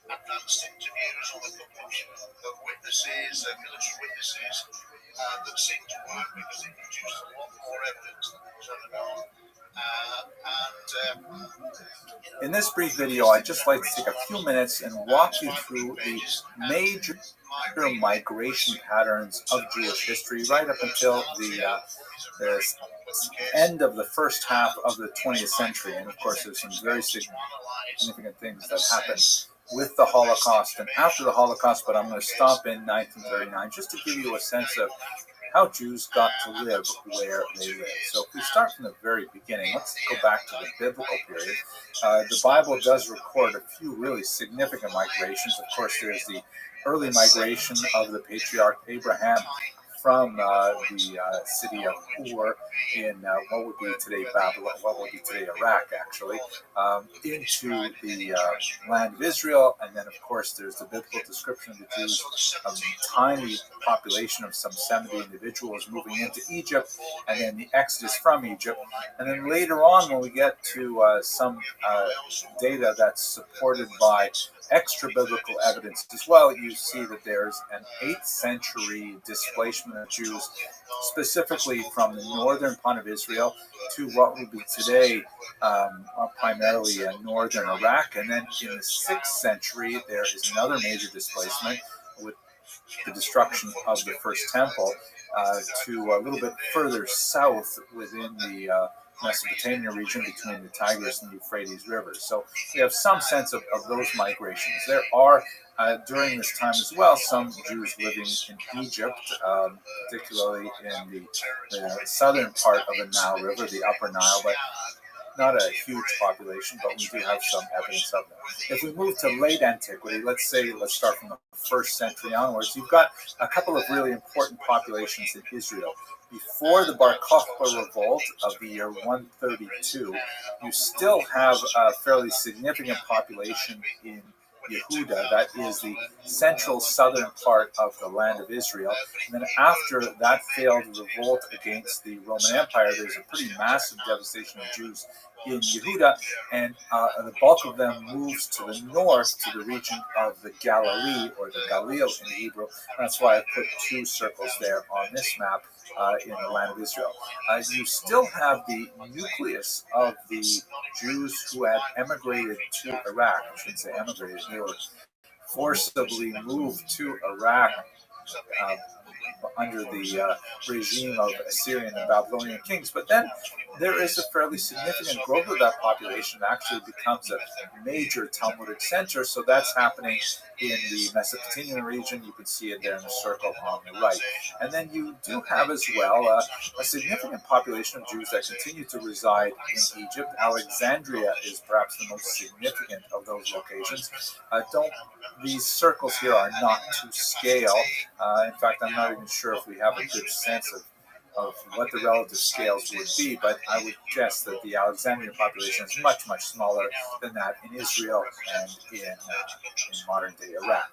advanced interviews on a couple of witnesses, military witnesses, that seemed to work because it produced a lot more evidence than was ever known. In this brief video, I'd just like to take a few minutes and walk you through the major migration patterns of Jewish history right up until the end of the first half of the 20th century. And of course, there's some very significant things that happened with the Holocaust and after the Holocaust, but I'm going to stop in 1939 just to give you a sense of how Jews got to live where they live. So if we start from the very beginning, let's go back to the biblical period. The Bible does record a few really significant migrations. Of course, there's the early migration of the patriarch Abraham from the city of Ur in what would be today Babylon, what would be today Iraq, actually, into the land of Israel. And then, of course, there's the biblical description of the Jews, a tiny population of some 70 individuals moving into Egypt, and then the exodus from Egypt. And then later on, when we get to some data that's supported by extra biblical evidence as well, you see that there's an 8th century displacement of Jews, specifically from the northern part of Israel to what would be today primarily northern Iraq. And then in the 6th century, there is another major displacement with the destruction of the first temple to a little bit further south within the Mesopotamia region between the Tigris and the Euphrates rivers. So we have some sense of those migrations. There are, during this time as well, some Jews living in Egypt, particularly in the southern part of the Nile River, the Upper Nile. But not a huge population, but we do have some evidence of them. If we move to late antiquity, let's start from the first century onwards, you've got a couple of really important populations in Israel. Before the Bar Kokhba revolt of the year 132, you still have a fairly significant population in Yehuda, that is the central southern part of the land of Israel. And then after that failed revolt against the Roman Empire, there's a pretty massive devastation of Jews in Yehuda, and the bulk of them moves to the north to the region of the Galilee, or the Galil in Hebrew. That's why I put two circles there on this map in the land of Israel. You still have the nucleus of the Jews who had emigrated to Iraq. I shouldn't say emigrated, they were forcibly moved to Iraq under the regime of Assyrian and Babylonian kings. But then there is a fairly significant growth of that population. It actually becomes a major Talmudic center. So that's happening in the Mesopotamian region. You can see it there in the circle on the right. And then you do have as well a significant population of Jews that continue to reside in Egypt. Alexandria is perhaps the most significant of those locations. These circles here are not to scale. In fact, I'm not even sure if we have a good sense of what the relative scales would be, but I would guess that the Alexandrian population is much, much smaller than that in Israel and in modern-day Iraq.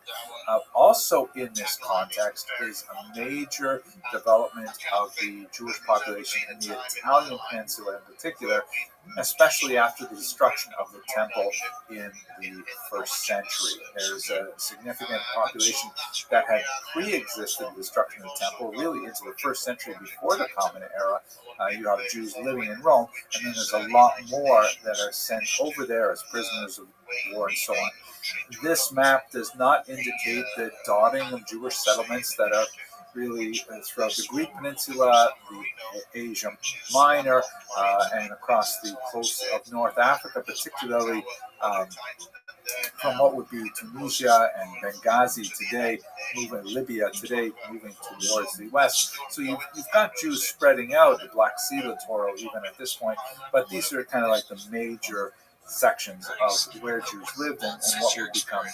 Also in this context is a major development of the Jewish population in the Italian peninsula in particular, especially after the destruction of the temple in the first century. There's a significant population that had pre-existed the destruction of the temple really into the first century before the Common Era. You have Jews living in Rome, and then there's a lot more that are sent over there as prisoners of war and so on. This map does not indicate the dotting of Jewish settlements that are really throughout the Greek Peninsula, the Asia Minor, and across the coast of North Africa, particularly from what would be Tunisia and Benghazi today, Libya today, moving towards the west. So you've got Jews spreading out, the Black Sea littoral even at this point, but these are kind of like the major sections of where Jews lived and what would become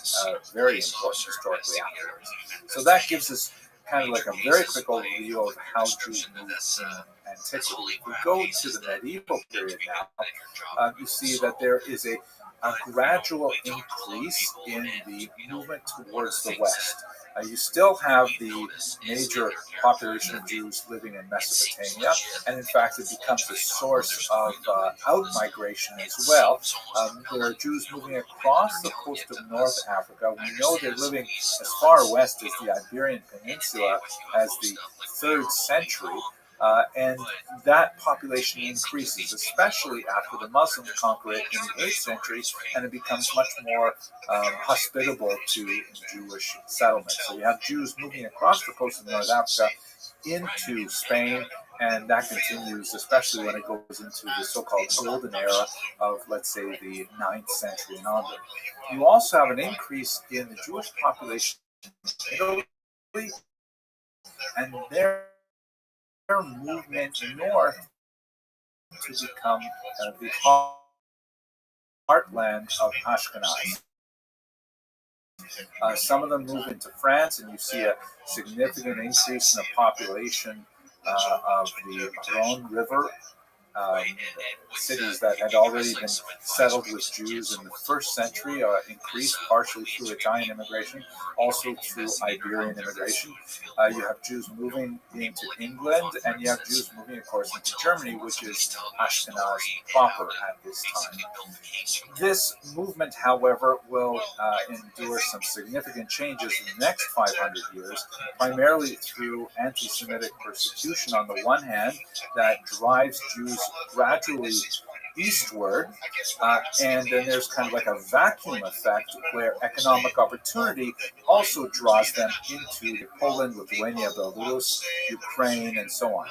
very important historically afterwards. So that gives us kind of like a very quick overview of how Jews moved in antiquity. If we go to the medieval period now, you see that there is a gradual increase in the movement towards the west. You still have the major population of Jews living in Mesopotamia, and in fact it becomes a source of out-migration as well. There are Jews moving across the coast of North Africa. We know they're living as far west as the Iberian Peninsula as the 3rd century. And that population increases, especially after the Muslims conquer it in the 8th century, and it becomes much more hospitable to Jewish settlements. So we have Jews moving across the coast of North Africa into Spain, and that continues, especially when it goes into the so-called golden era of, let's say, the 9th century and onward. You also have an increase in the Jewish population in Italy, and their movement north to become the heartland of Ashkenaz. Some of them move into France, and you see a significant increase in the population of the Rhone River. Cities that had already been settled with Jews in the 1st century increased partially through Italian immigration, also through Iberian immigration. You have Jews moving into England, and you have Jews moving, of course, into Germany, which is Ashkenaz proper at this time. This movement, however, will endure some significant changes in the next 500 years, primarily through anti-Semitic persecution on the one hand that drives Jews gradually eastward, and then there's kind of like a vacuum effect where economic opportunity also draws them into Poland, Lithuania, Belarus, Ukraine, and so on.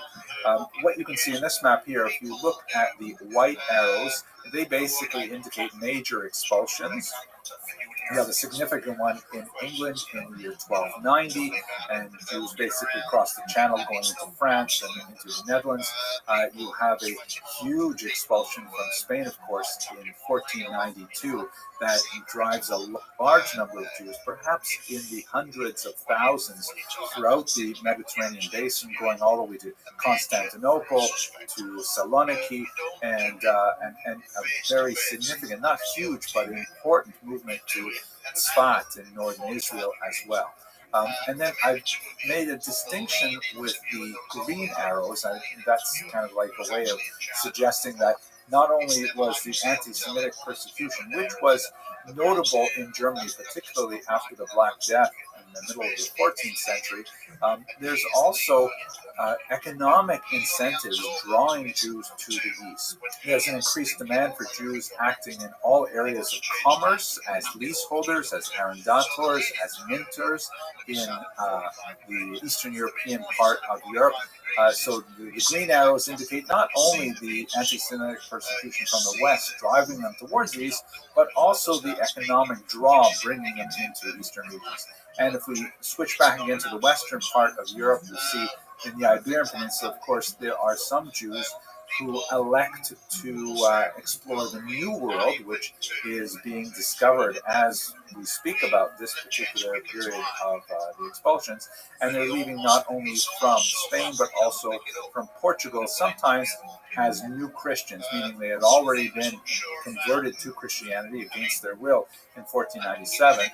What you can see in this map here, if you look at the white arrows, they basically indicate major expulsions. You have a significant one in England in the year 1290, and Jews basically crossed the Channel going into France and into the Netherlands. You have a huge expulsion from Spain, of course, in 1492 that drives a large number of Jews, perhaps in the hundreds of thousands, throughout the Mediterranean basin, going all the way to Constantinople, to Saloniki, and a very significant, not huge, but important movement to Tzfat in northern Israel as well. And then I've made a distinction with the green arrows. That's kind of like a way of suggesting that not only was the anti-Semitic persecution, which was notable in Germany, particularly after the Black Death in the middle of the 14th century, there's also economic incentives drawing Jews to the east. There's an increased demand for Jews acting in all areas of commerce, as leaseholders, as arrendators, as minters in the Eastern European part of Europe. So the green arrows indicate not only the anti-Semitic persecution from the west driving them towards the east, but also the economic draw bringing them into the eastern regions. And if we switch back again to the western part of Europe, we see in the Iberian Peninsula, of course, there are some Jews who elect to explore the New World, which is being discovered as we speak about this particular period of the expulsions. And they're leaving not only from Spain, but also from Portugal, sometimes as new Christians, meaning they had already been converted to Christianity against their will in 1497,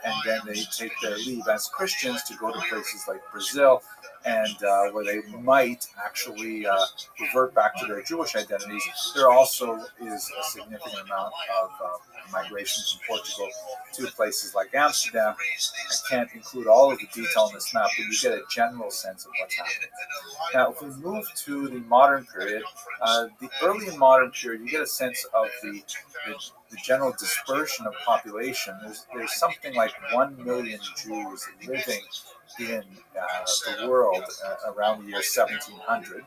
and then they take their leave as Christians to go to places like Brazil, and where they might actually revert back to their Jewish identities. There also is a significant amount of migration from Portugal to places like Amsterdam. I can't include all of the detail in this map, but you get a general sense of what's happening. Now, if we move to the modern period, the early and modern period, you get a sense of the general dispersion of population. There's something like 1 million Jews living in the world around the year 1700.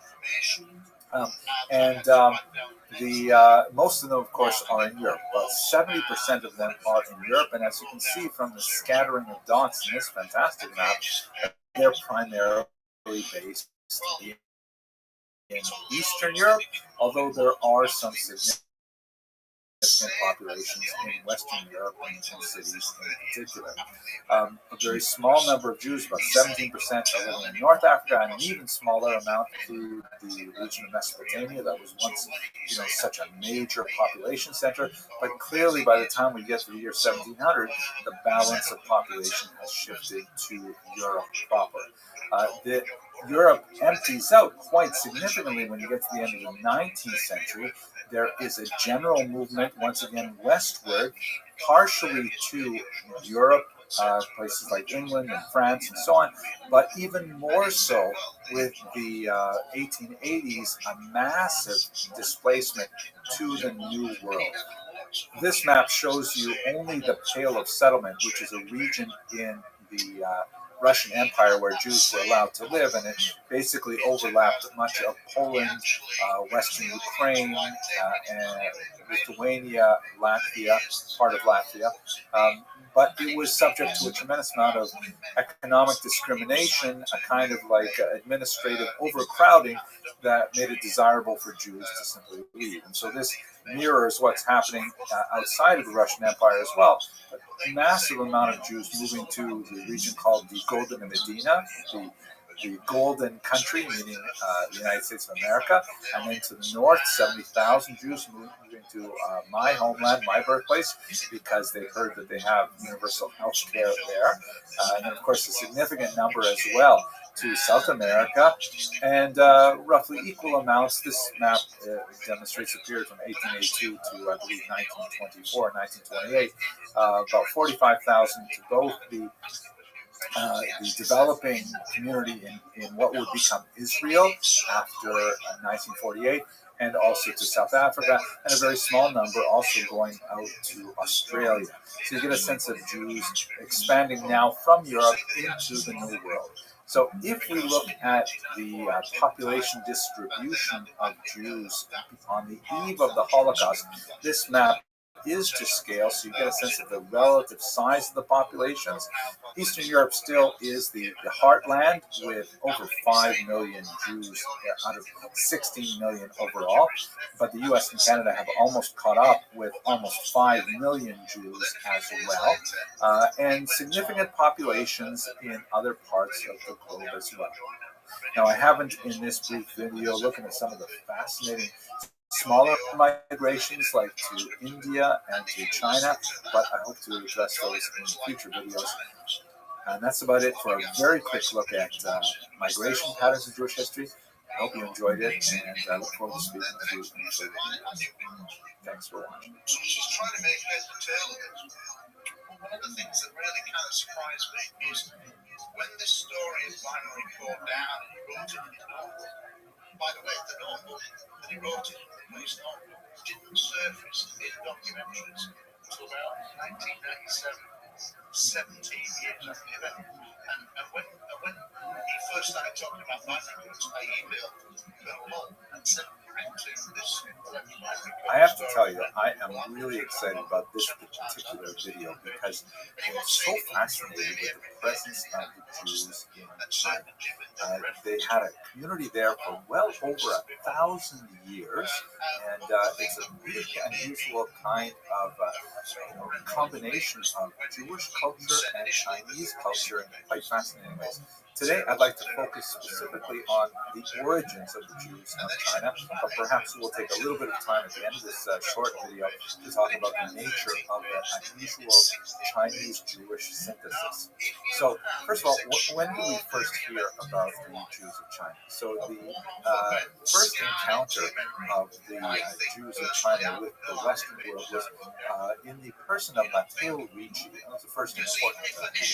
Most of them, of course, are in Europe. About 70% of them are in Europe, and as you can see from the scattering of dots in this fantastic map, they're primarily based in Eastern Europe, although there are some significant populations in Western Europe and in cities in particular. A very small number of Jews, about 17%, are living in North Africa, and an even smaller amount through the region of Mesopotamia that was once, such a major population center. But clearly, by the time we get to the year 1700, the balance of population has shifted to Europe proper. Europe empties out quite significantly when you get to the end of the 19th century. There is a general movement, once again, westward, partially to Europe, places like England and France and so on, but even more so with the 1880s, a massive displacement to the New World. This map shows you only the Pale of Settlement, which is a region in the Russian Empire where Jews were allowed to live, and it basically overlapped much of Poland, Western Ukraine, and Lithuania, Latvia, part of Latvia. But it was subject to a tremendous amount of economic discrimination, a kind of like administrative overcrowding that made it desirable for Jews to simply leave. And so this mirrors what's happening outside of the Russian Empire as well. A massive amount of Jews moving to the region called the Golden Medina, the Golden Country, meaning the United States of America, and then to the north, 70,000 Jews moving to my homeland, my birthplace, because they've heard that they have universal health care there. And then, of course, a significant number as well to South America, and roughly equal amounts. This map demonstrates a period from 1882 to, I believe, 1924, 1928, about 45,000 to both the developing community in what would become Israel after 1948, and also to South Africa, and a very small number also going out to Australia. So you get a sense of Jews expanding now from Europe into the New World. So if we look at the population distribution of Jews on the eve of the Holocaust, this map is to scale, so you get a sense of the relative size of the populations. Eastern Europe still is the heartland with over 5 million Jews out of 16 million overall. But the US and Canada have almost caught up with almost 5 million Jews as well, and significant populations in other parts of the globe as well. Now, I haven't in this brief video looking at some of the fascinating smaller migrations like to India and to China, but I hope to address those in future videos. And that's about it for a very quick look at migration patterns in Jewish history. I hope you enjoyed it, and I look forward to speaking with you in further videos. Thanks for watching. She's trying to make heads or tail of it. One of the things that really kind of surprised me is when this story is finally called down and he wrote it in his notebook. By the way, the notebook that he wrote it in his notebook didn't surface in documentaries until about 1997, 17 years after the event. And when he first started talking about migrants, I emailed Bill and said, I have to tell you, I am really excited about this particular video because I'm so fascinated with the presence of the Jews in China. They had a community there for well over 1,000 years, and it's a really unusual kind of combination of Jewish culture and Chinese culture in quite fascinating ways. Today, I'd like to focus specifically on the origins of the Jews of China, but perhaps we'll take a little bit of time at the end of this short video to talk about the nature of the unusual Chinese-Jewish synthesis. So, first of all, when did we first hear about the Jews of China? So, the first encounter of the Jews of China with the Western world was in the person of Matteo Ricci. That was the first important thing.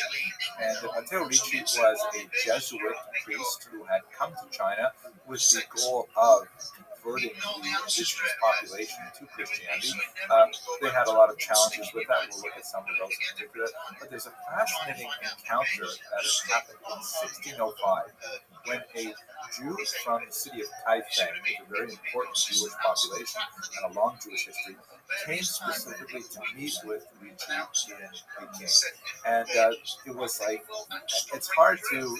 And Matteo Ricci was a Jesuit priest who had come to China with the goal of converting the indigenous population to Christianity. They had a lot of challenges with that. We'll look at some of those in particular. But there's a fascinating encounter that happened in 1605 when a Jew from the city of Kaifeng, with a very important Jewish population and a long Jewish history, came specifically to meet with Ricci in Beijing. And it was like, it's hard to,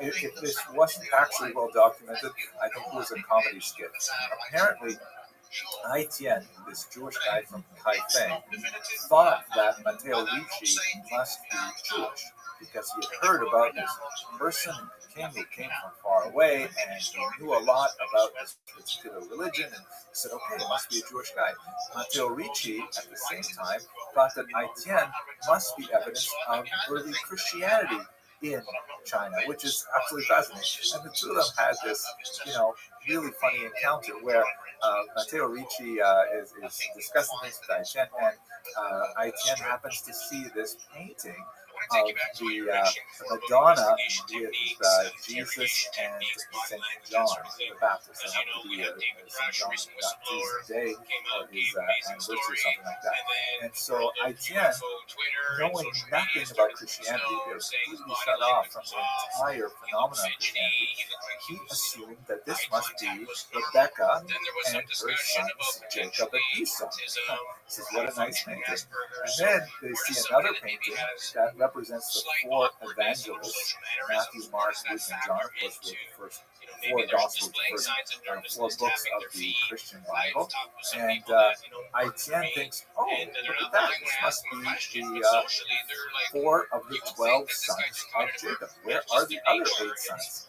if this wasn't actually well documented, I think it was a comedy skit. Apparently, Haitian, this Jewish guy from Kaifeng, thought that Matteo Ricci must be Jewish because he had heard about this person who came from far away and he knew a lot about this particular religion, and he said, okay, it must be a Jewish guy. Matteo Ricci, at the same time, thought that Haitian must be evidence of early Christianity in China, which is absolutely fascinating. And the two of them had this, really funny encounter where Matteo Ricci is discussing things with Haitian, and Haitian happens to see this painting of the Madonna with Jesus and St. John the Baptist. It happened to be St. John the Baptist's day or his anniversary or something like that. And so Haitian, knowing nothing about Christianity, they were completely shut off from the entire phenomenon of Christianity. He assumed that this must be Rebecca and her sons Jacob and Esau. He says, what a nice painting. And then they see another painting that represents the four evangelists, Matthew, Mark, Luke, and John. Of course, were the first four Gospels, the first four books of the Christian Bible. And Haitian thinks, oh, look at that. This must be the 4 of the 12 sons of Jacob. Where are the other 8 sons?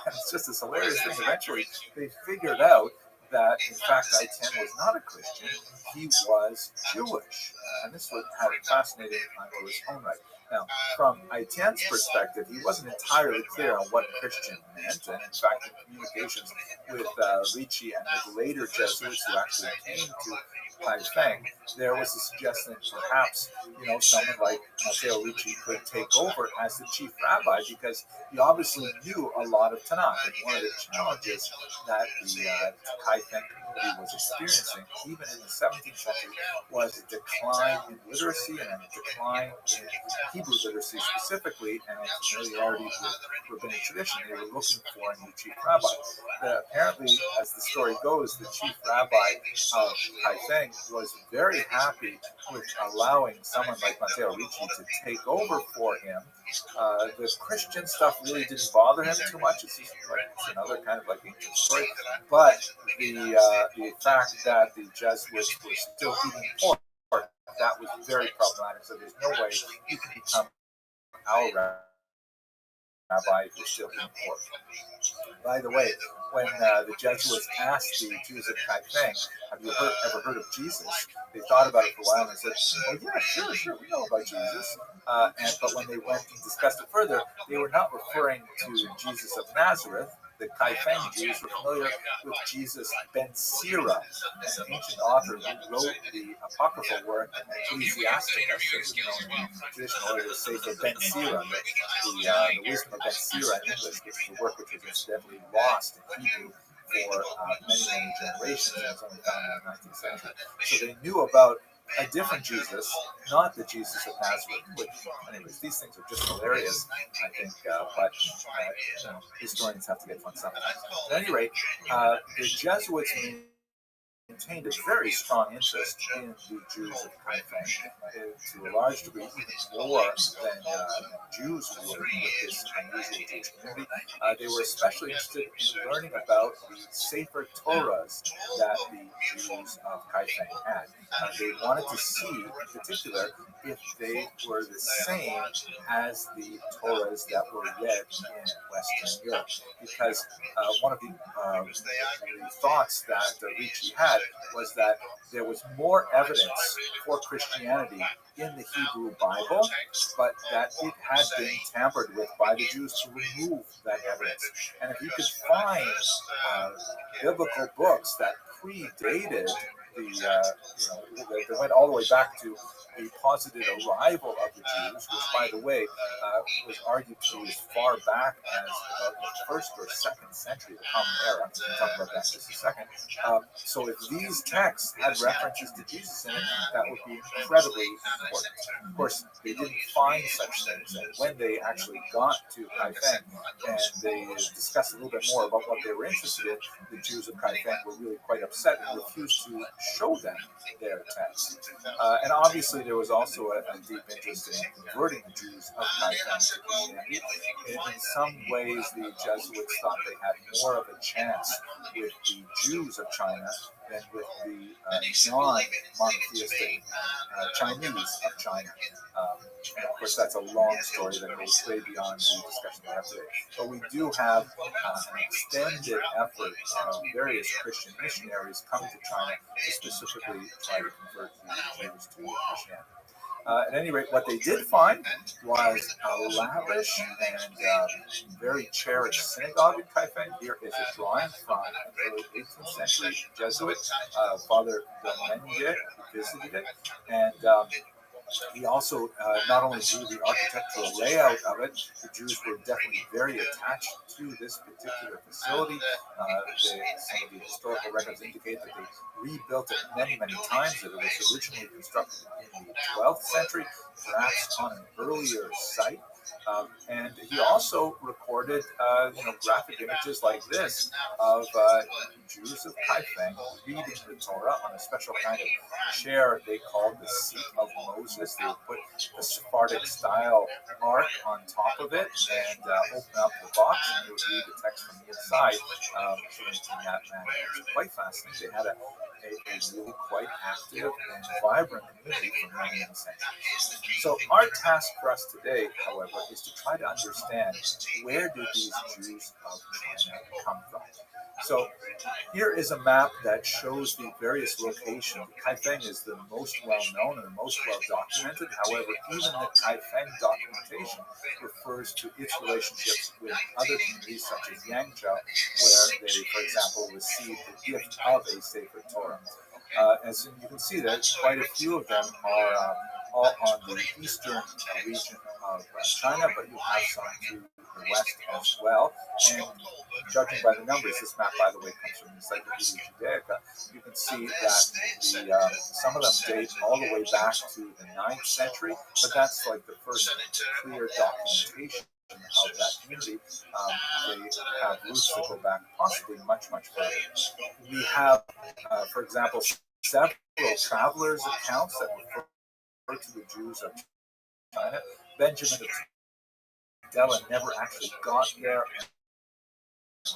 And it's just this hilarious thing. Eventually, they figured out that, in fact, Haitian was not a Christian. He was Jewish. And this had a fascinating unto his own right. Now, from Haitian's perspective, he wasn't entirely clear on what Christian meant. And in fact, in communications with Ricci and with later Jesuits who actually came to Kaifeng, there was a suggestion that perhaps, someone like Matteo Ricci could take over as the chief rabbi because he obviously knew a lot of Tanakh. And one of the challenges that the Kaifeng community was experiencing, even in the 17th century, was a decline in literacy and a decline in Hebrew literacy specifically, and familiarity with rabbinic tradition. They were looking for a new chief rabbi. Apparently, as the story goes, the chief rabbi of Kaifeng was very happy with allowing someone like Matteo Ricci to take over for him. The Christian stuff really didn't bother him too much. It's just like it's another kind of like ancient story. But the fact that the Jesuits were still eating pork, that was very problematic. So there's no way you can become our rabbi if you're still eating pork. By the way, when the Jesuits asked the Jews of Kaifeng, have you ever heard of Jesus? They thought about it for a while and they said, oh yeah, sure, we know about Jesus. But when they went and discussed it further, they were not referring to Jesus of Nazareth. The Kaifeng Jews were familiar with Jesus ben Sira, an ancient author who wrote the apocryphal work Ecclesiasticus, which is known in traditional areas, Sefer ben Sira, the wisdom of ben Sira in English, which is a work which was incidentally lost in Hebrew for many generations, and was only found in the 19th century. So they knew about a different Jesus, not the Jesus of Nazareth. Which, anyways, these things are just hilarious, I think. But historians have to get fun sometimes. At any rate, the Jesuits maintained a very strong interest in the Jews of Kaifeng, to a large degree, even more than Jews would with this unusual Jewish community. They were especially interested in learning about the Sefer Torahs that the Jews of Kaifeng had. They wanted to see, in particular, if they were the same as the Torahs that were read in Western Europe, because one of the thoughts that Ricci had was that there was more evidence for Christianity in the Hebrew Bible, but that it had been tampered with by the Jews to remove that evidence. And if you could find biblical books that predated they went all the way back to the posited arrival of the Jews, which, by the way, was argued to be as far back as about the first or second century of the Common Era. We'll talk about that in just a second. So if these texts had references to Jesus in it, that would be incredibly important. Of course, they didn't find such things, and when they actually got to Kaifeng and they discussed a little bit more about what they were interested in, the Jews of Kaifeng were really quite upset and refused to show them their text. And obviously there was also a deep interest in converting the Jews of Kaifeng to Christianity. In some ways, the Jesuits thought they had more of a chance with the Jews of China than with the non-monotheistic Chinese of China. And of course, that's a long story that goes way beyond the discussion we have today. But we do have an extended effort of various Christian missionaries coming to China to specifically try to convert the Jews to Christianity. At any rate, what they did find was a lavish and very cherished synagogue in Kaifeng. Here is a drawing from an early 18th century Jesuit, Father Domenge, who visited it. And he also not only drew the architectural layout of it, the Jews were definitely very attached to this particular facility. Some of the historical records indicate that they rebuilt it many times, that it was originally constructed in the 12th century, perhaps on an earlier site. And he also recorded, graphic images like this of Jews of Kaifeng reading the Torah on a special kind of chair they called the seat of Moses. They would put a Sephardic style ark on top of it and open up the box, and they would read the text from the inside. In that manner, it was quite fascinating. They had a really quite active and vibrant community for many centuries. So our task for us today, however, is to try to understand, where did these Jews of China come from? So here is a map that shows the various locations. Kaifeng is the most well-known and the most well-documented. However, even the Kaifeng documentation refers to its relationships with other communities such as Yangzhou, where they, for example, received the gift of a Sefer Torah. As you can see, that quite a few of them are all on the eastern region of China, but you have some to the west as well. And judging by the numbers, this map, by the way, comes from the Encyclopedia Judaica, you can see that some of them date all the way back to the 9th century, but that's like the first clear documentation of that community. They have roots that go back possibly much further. We have, for example, several travelers' accounts that refer to the Jews of China. Benjamin of Tudela never actually got there and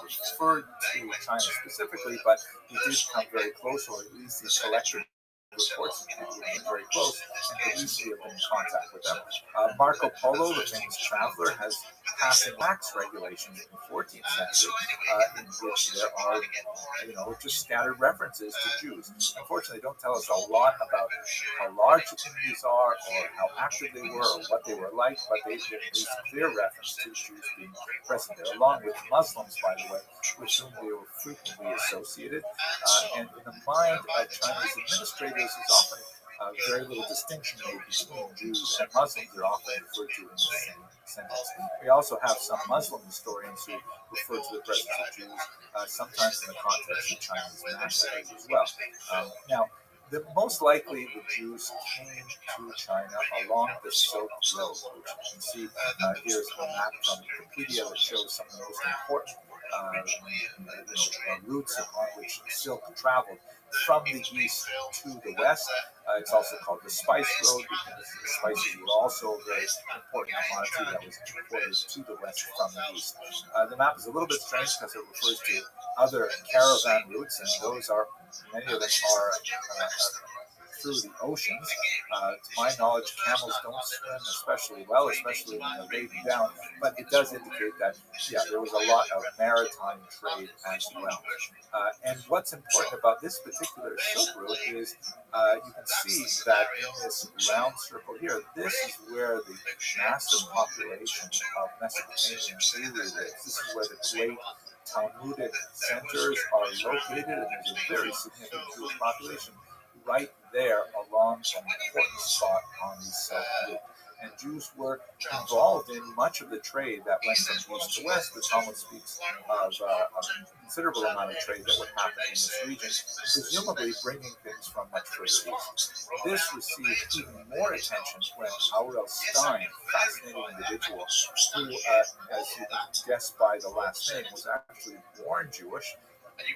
referred to China specifically, but he did come very close, or at least he collected reports of people being very close and could easily have been in contact with them. Marco Polo, the famous traveler, has passing tax regulations in the 14th century in which there are, just scattered references to Jews. Unfortunately, they don't tell us a lot about how large the communities are or how active they were or what they were like, but there's clear reference to Jews being present there, along with Muslims, by the way, with whom they were frequently associated. And in the mind of Chinese administrators, is often very little distinction made between Jews and Muslims. They're often referred to in the same sentence. We also have some Muslim historians who refer to the presence of Jews, sometimes in the context of Chinese nationalism as well. Now, most likely the Jews came to China along the Silk Road, which you can see here's a map from Wikipedia that shows some of the most important routes on which silk traveled from the east to the west. It's also called the Spice Road because the spices were also a very important commodity that was imported to the west from the east. The map is a little bit strange because it refers to other caravan routes, and many of them are through the oceans. To my knowledge, camels don't swim especially well, especially when they're laden down, but it does indicate that, there was a lot of maritime trade as well. And what's important about this particular Silk Route is you can see that in this round circle here, this is where the massive population of Mesopotamian Jewry lives. This is where the great Talmudic centers are located, and there's a very significant Jewish population right there along an important spot on the Silk Route. And Jews were involved in much of the trade that went from east to west. The Talmud speaks of a considerable amount of trade that would happen in this region, presumably bringing things from much further east. This received even more attention when Aurel Stein, fascinating individual, who, as you can guess by the last name, was actually born Jewish. He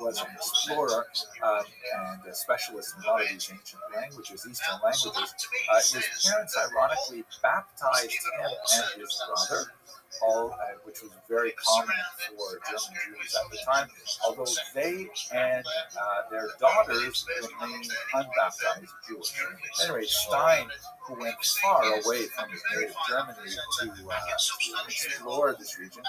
was an explorer and a specialist in a lot of these ancient languages, Eastern languages. His parents, ironically, baptized him and his brother, which was very common for German Jews at the time, although they and their daughters remained unbaptized Jewish. Anyway, Stein, who went far away from his native Germany to explore this region,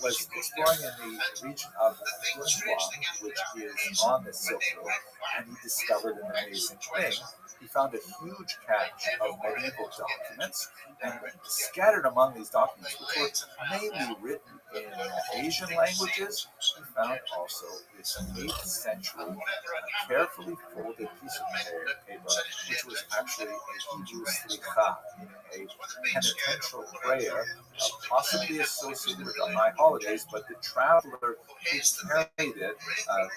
was exploring in the region of Guinnesses, which is on the Silk Road, and he discovered an amazing thing. He found a huge cache of medieval documents, and scattered among these documents, which were mainly written in Asian languages, he found also this 8th century carefully folded piece of paper, which was actually a Hebrew slicha, meaning a penitential prayer, possibly associated with the high holidays, but the traveler who carried it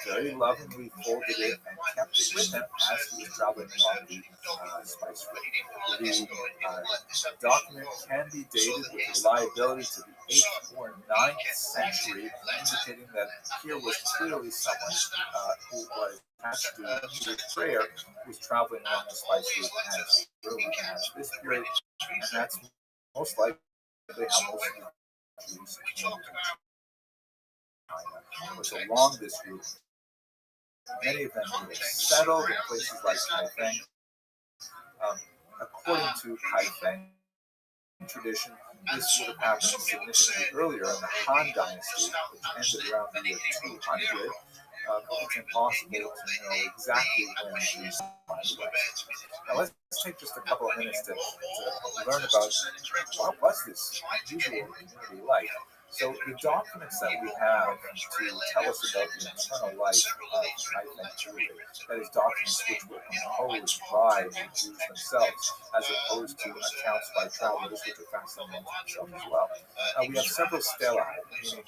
very lovingly folded it and kept it with him as he was traveling along the Spice Road. The document can be dated with reliability to the 8th or 9th century, indicating that here was clearly someone who was attached to Jewish prayer, who was traveling along the Spice Route as early as this period, and that's most likely how most of the Jews came to China, was along this route. Many of them were settled in places like Kaifeng. According to Kaifeng tradition, this would have happened significantly earlier in the Han Dynasty, which ended around the year 200. But it's impossible to know exactly when these finds west. Now let's take just a couple of minutes to learn about what was this usual community like. So the documents that we have to tell us about the internal life of Kaifeng Jewry, that is, documents which were composed by the Jews themselves, as opposed to accounts by travelers, which are fascinating themselves as well. We have several stelae, meaning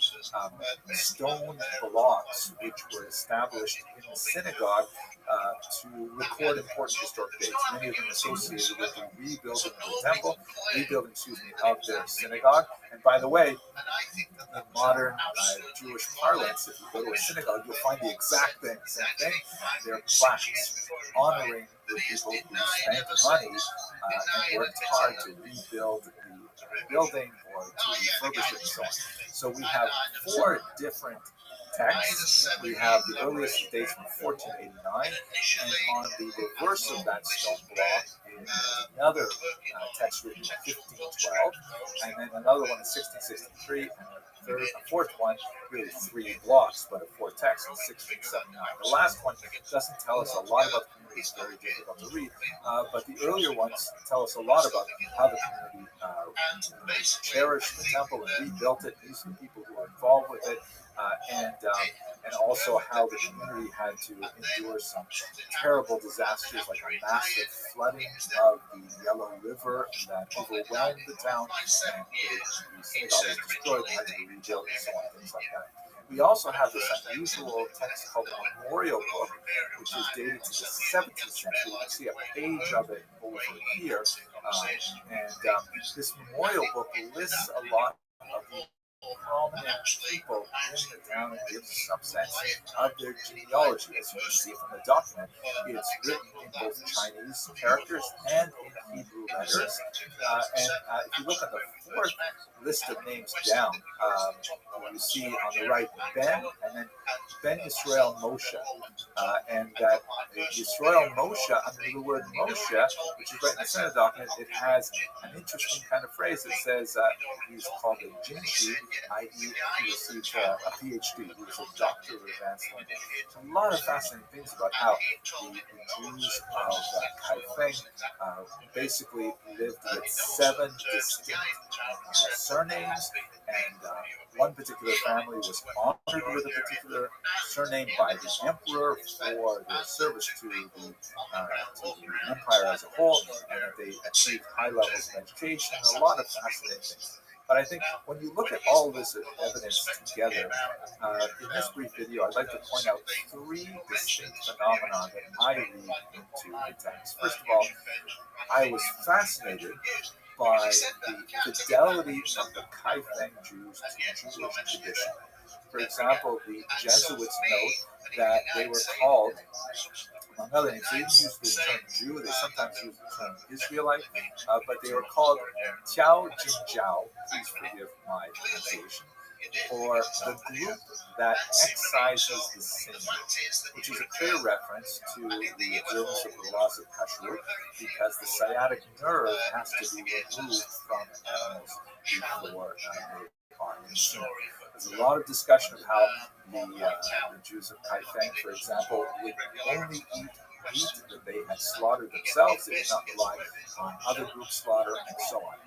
stone blocks, which were established in the synagogue to record important historic dates, many of them associated with the rebuilding of the temple, of their synagogue. And by the way, in modern Jewish parlance, if you go to a synagogue, you'll find the exact same thing. There are plaques honoring the people who spent money and worked hard to rebuild the building or to refurbish it and so on. So we have four different texts. We have the earliest dates from 1489, and on the reverse of that stone block is another text written in 1512, and then another one in 1663, and a fourth one, really three blocks, but a fourth text in 1679. The last one doesn't tell us a lot about the community, it's very difficult to read, but the earlier ones tell us a lot about how the community cherished the temple and rebuilt it. These are the people who were involved with it, and also how the community had to endure some terrible disasters like a massive flooding of the Yellow River that overwhelmed the town, and the synagogue was destroyed and had to be rebuilt and so on, things like that. We also have this unusual text called the Memorial Book, which is dated to the 17th century. You can see a page of it over here, and this Memorial Book lists a lot of the prominent people in the town and gives some sense of their genealogy. As you can see from the document, it's written in both Chinese characters and in Hebrew letters. And if you look at the fourth list of names down, you see on the right Ben, and then Ben Yisrael Moshe. And that Yisrael Moshe, under the word Moshe, which is right in the center of the document, it has an interesting kind of phrase that says he's called a Jinshi, i.e. he received a PhD. He was a doctor of advanced learning. So a lot of fascinating things about how the Jews of Kaifeng basically lived with 7 distinct surnames, and one particular family was honored with a particular surname by the emperor for their service to the empire as a whole, and that they achieved high levels of education. A lot of fascinating things. But I think when you look at all this evidence together, in this brief video, I'd like to point out 3 distinct phenomena that I read into the text. First of all, I was fascinated by the fidelity of the Kaifeng Jews to Jewish tradition. For example, the Jesuits note that they were called, among other names, they didn't use the term Jew, they sometimes use the term Israelite, but they were called Tiao Jin Jiao, please forgive my pronunciation, or the group that excises the sin, which is a clear reference to the observance of the laws of kashrut, because the sciatic nerve has to be removed from animals before they are in sin. There's a lot of discussion of how the Jews of Kaifeng, for example, would only eat meat that they had slaughtered themselves. They did not rely on other groups' slaughter, and so on.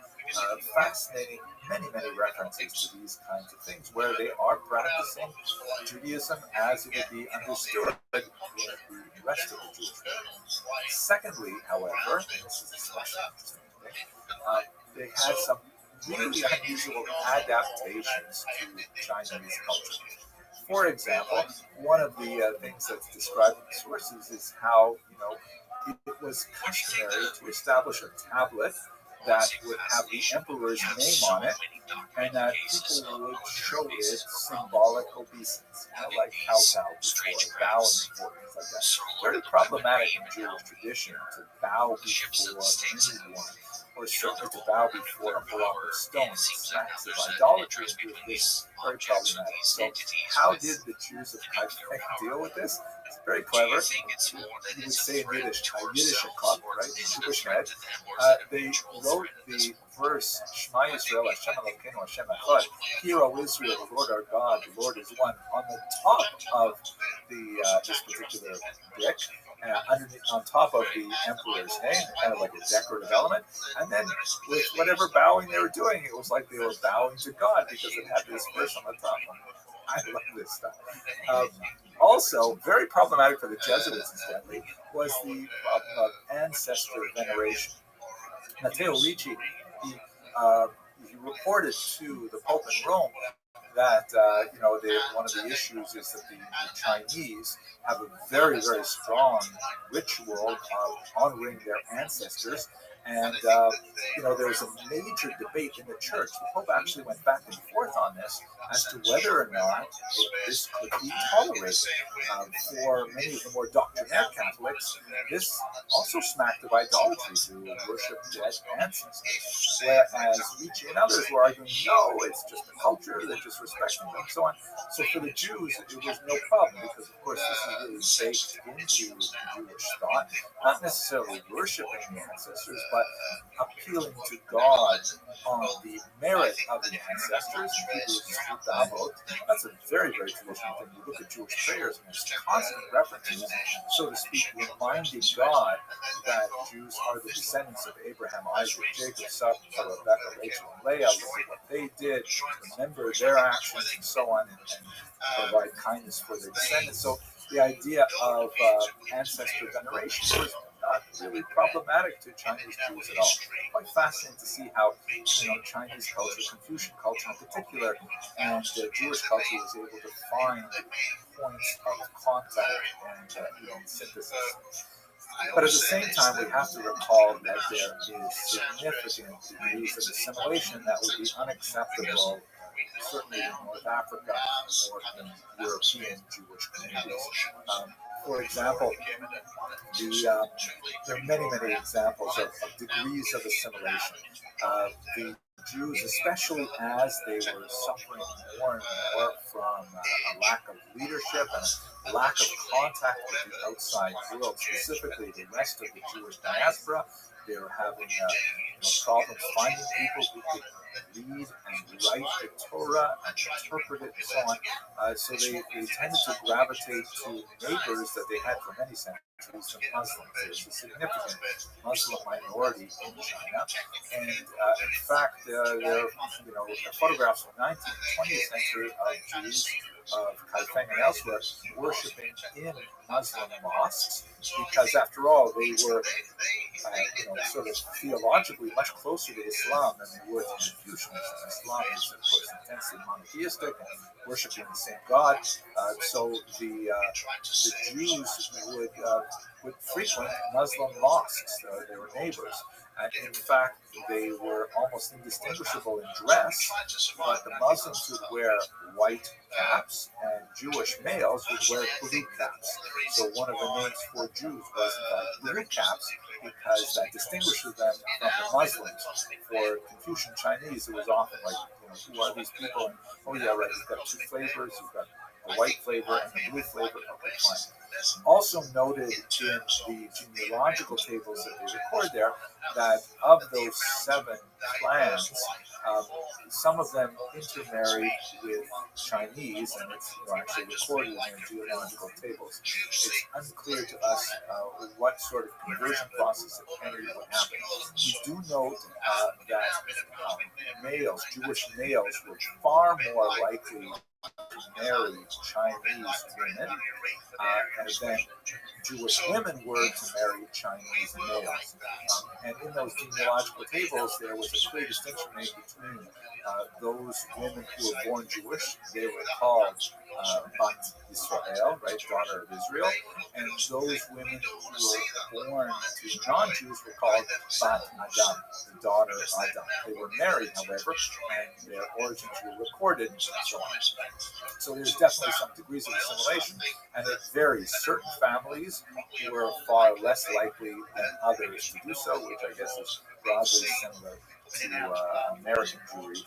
Fascinating, many references to these kinds of things where they are practicing Judaism as it would be understood with the rest of the Jewish world. Secondly, however, this is especially interesting thing, they had some really unusual adaptations to Chinese culture. For example, one of the things that's described in the sources is how, it was customary to establish a tablet that would have the emperor's name on it, and that people would show it symbolic obeisance, like kowtow before, bowing before, things like that. Very problematic in Jewish tradition to bow before anyone, or certainly to bow before a block of stone. It's acts of idolatry and doing this, very problematic. So how did the Jews of Kaifeng deal with this? It's very clever. You would say in Yiddish, Yiddish club, right? Jewish head. They wrote the verse, Shema Yisrael, Hashem Elokeinu, Hashem Echad. Hear, O Israel, the Lord our God, the Lord is one. On the top of this particular brick, on top of the emperor's name, kind of like a decorative element, and then with whatever bowing they were doing, it was like they were bowing to God because it had this verse on the top. I love this stuff. Also, very problematic for the Jesuits, incidentally, was the problem of ancestor veneration. Matteo Ricci, he reported to the Pope in Rome that one of the issues is that the Chinese have a very, very strong ritual of honoring their ancestors. And, there's a major debate in the church. The Pope actually went back and forth on this as to whether or not this could be tolerated. For many of the more doctrinaire Catholics, this also smacked of idolatry to worship dead ancestors. Whereas Nietzsche and others were arguing, no, it's just a culture, they're just respecting them, and so on. So for the Jews, it was no problem because, of course, this is really baked into Jewish thought, not necessarily worshiping the ancestors, but appealing to God on the merit of the ancestors. That's a very, very traditional thing. You look at Jewish prayers, and there's constant references, so to speak, reminding God that Jews are the descendants of Abraham, Isaac, Jacob, Sarah, Rebecca, Rachel, and Leah. Look at what they did, remember their actions, and so on, and provide kindness for their descendants. So the idea of ancestor veneration was not really problematic to Chinese Jews at all. Quite fascinating to see how Chinese culture, Confucian culture in particular, and Jewish culture was able to find points of contact and synthesis. But at the same time, we have to recall that there is significant degrees of assimilation that would be unacceptable, certainly in North Africa or in European Jewish communities. For example, there are many, many examples of degrees of assimilation. The Jews, especially as they were suffering more and more from a lack of leadership and a lack of contact with the outside world, specifically the rest of the Jewish diaspora, they were having problems finding people who could read and write the Torah and interpret it and so on. So they tended to gravitate to neighbors that they had for many centuries, the Muslims. There's a significant Muslim minority in China, and in fact, there are photographs from the 19th and 20th century of Jews of Kaifeng and elsewhere worshiping in Muslim mosques, because after all, they were sort of theologically much closer to Islam than they were to Confucianism. Islam is, of course, intensely monotheistic and worshiping the same God. So the Jews would frequent Muslim mosques. They were neighbors. In fact, they were almost indistinguishable in dress, but the Muslims would wear white caps, and Jewish males would wear blue caps. So one of the names for Jews was blue caps, because that distinguishes them from the Muslims. For Confucian Chinese, it was often like, who are these people? And, oh yeah, right, you've got two flavors. You've got the white flavor and the blue flavor. Okay, fine. Also noted in the genealogical tables that they record there that of those 7 clans, some of them intermarried with Chinese, and it's actually recorded in their genealogical tables. It's unclear to us what sort of conversion process, if any, would happen. We do note that Jewish males, were far more likely to marry Chinese women than Jewish women were to marry Chinese males. And in those genealogical tables, there was a clear distinction made between those women who were born Jewish, they were called Bat Israel, right, daughter of Israel, and those women who were born to non-Jews were called Bat Adam, the daughter of Adam. They were married, however, and their origins were recorded, and so on. So there's definitely some degrees of assimilation, and it varies. Certain families were far less likely than others to do so, which I guess is broadly similar to American Jewry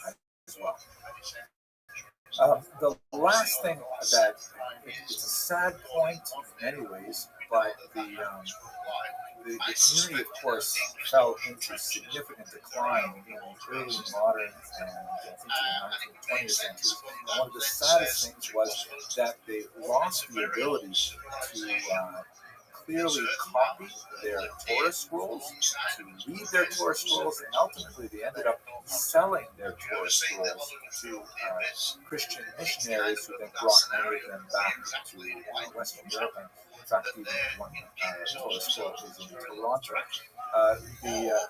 as well. The last thing that, it's a sad point in many ways, but the community, of course, fell into significant decline in the early modern and into the 19th, 20th centuries. And one of the saddest things was that they lost the ability to clearly copy their Torah scrolls, to read their Torah scrolls, and ultimately they ended up selling their Torah scrolls to Christian missionaries, who then brought many of them back to Western Europe. And in fact, even one Torah scroll is in Toronto.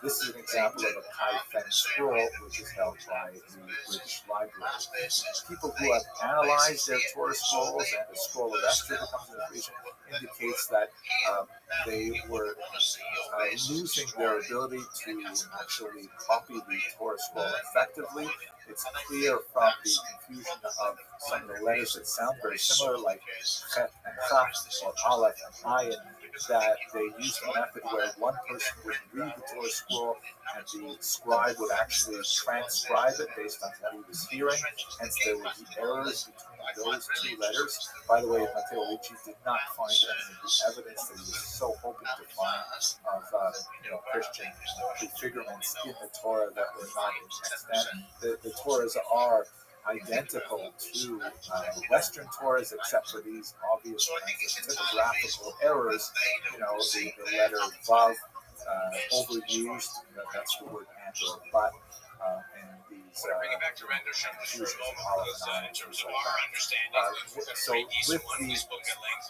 This is an example of a Kai Fen scroll, which is held by the British Library. People who have analyzed their Torah scrolls, and the scroll of Esther that comes in this region indicates that they were losing their ability to actually copy the Torah scroll effectively. It's clear from the confusion of some of the letters that sound very similar, like Chet and Chaf, or Aleph and Ayin, that they used a method where one person would read the Torah scroll and the scribe would actually transcribe it based on what he was hearing. Hence, there would be errors between those two letters. By the way, Matteo Ricci did not find any of the evidence that he was so hoping to find of Christian prefigurements in the Torah that were not extant. The Torahs are identical to Western Torahs, except for these obvious typographical errors. The letter Vav overused, that's the word and or but, and these confusions of Aleph and Ayin, things like that. So with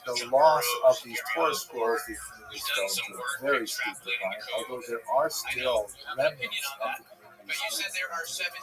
the loss of these Torah scrolls, the communities fell into a very steep decline, although there are still remnants of the communities. You said there are 17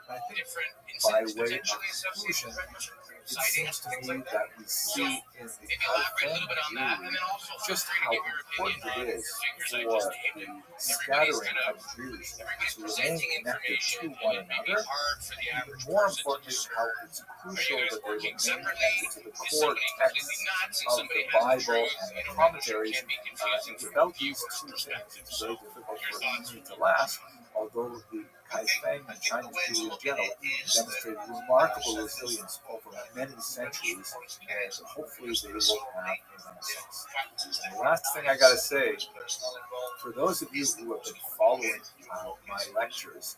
I think different by incidents way of potentially associated conclusion, with it seems to me that we see in the maybe elaborate a little bit on that, and Jews then also feel just free to how give your opinion important on it is figures I for just named. the scattering of Jews Everybody's to remain presenting connected information, to one and it may be another. hard for the Even average more person to importantly, how discern. it's Are crucial you guys that they working remain separately? connected to the Is core somebody texts completely nuts and of somebody the has the Bible truth? and the Either way, the show commentaries. can be confusing for Without these viewers' two things, perspective. it's So, very difficult your for a thoughts? community to last. Although the Kaifeng and Chinese Jew in general demonstrated remarkable resilience over many centuries, and hopefully they will have a renaissance. And the last thing I got to say, for those of you who have been following my lectures,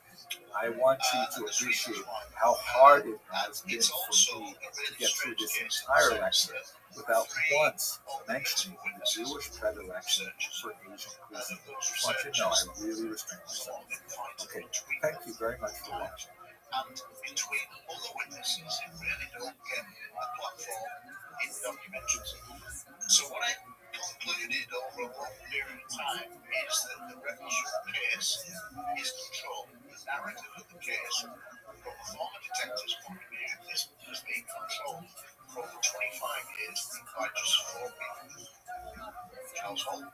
I want you to appreciate how hard it has been for me to get through this entire lecture without once mentioning the Jewish predilection for Asian cuisine. I want you to know I really restrain myself. Okay, thank you very much for watching. And between all the witnesses, it really don't get a platform in documentaries. So what I concluded over a long period of time is that the Rebbe case is controlled. The narrative of the case, from a former detective's point of view, is being controlled for over 25 years by just 4 people. Charles Holt,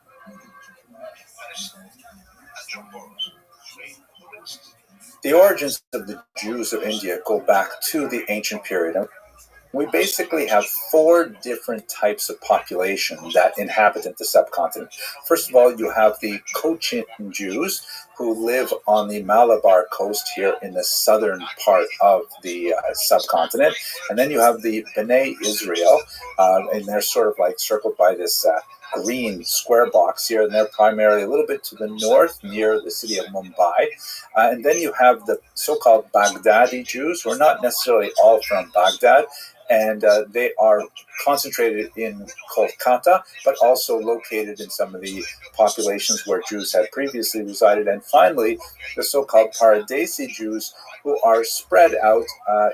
Edison, and John Burroughs, 3 witnesses. The origins of the Jews of India go back to the ancient period. We basically have 4 different types of population that inhabit the subcontinent. First of all, you have the Cochin Jews who live on the Malabar coast here in the southern part of the subcontinent. And then you have the B'nai Israel, and they're sort of like circled by this green square box here, and they're primarily a little bit to the north near the city of Mumbai. And then you have the so-called Baghdadi Jews, who are not necessarily all from Baghdad, and they are concentrated in Kolkata, but also located in some of the populations where Jews had previously resided. And finally, the so-called Paradesi Jews, who are spread out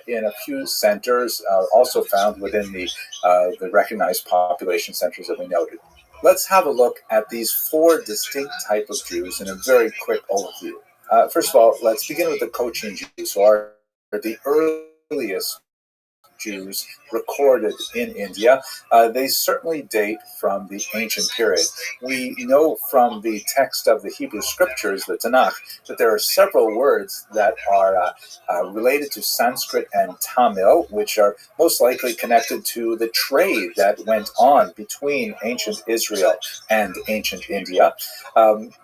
in a few centers, also found within the recognized population centers that we noted. Let's have a look at these 4 distinct types of Jews in a very quick overview. First of all, let's begin with the Cochin Jews, who are the earliest Jews recorded in India. They certainly date from the ancient period. We know from the text of the Hebrew scriptures, the Tanakh, that there are several words that are related to Sanskrit and Tamil, which are most likely connected to the trade that went on between ancient Israel and ancient India.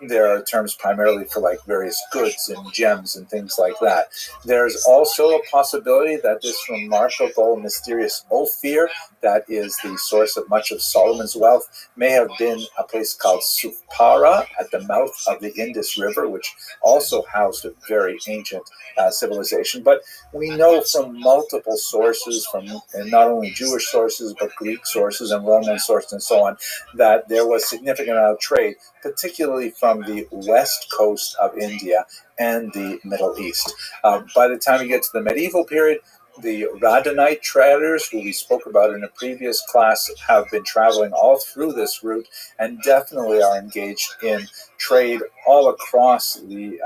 There are terms primarily for like various goods and gems and things like that. There's also a possibility that this remarkable mysterious Ophir, that is the source of much of Solomon's wealth, may have been a place called Supara at the mouth of the Indus River, which also housed a very ancient civilization. But we know from multiple sources, from not only Jewish sources, but Greek sources and Roman sources and so on, that there was significant amount of trade, particularly from the west coast of India and the Middle East. By the time you get to the medieval period, The Radhanite traders, who we spoke about in a previous class, have been traveling all through this route and definitely are engaged in trade all across the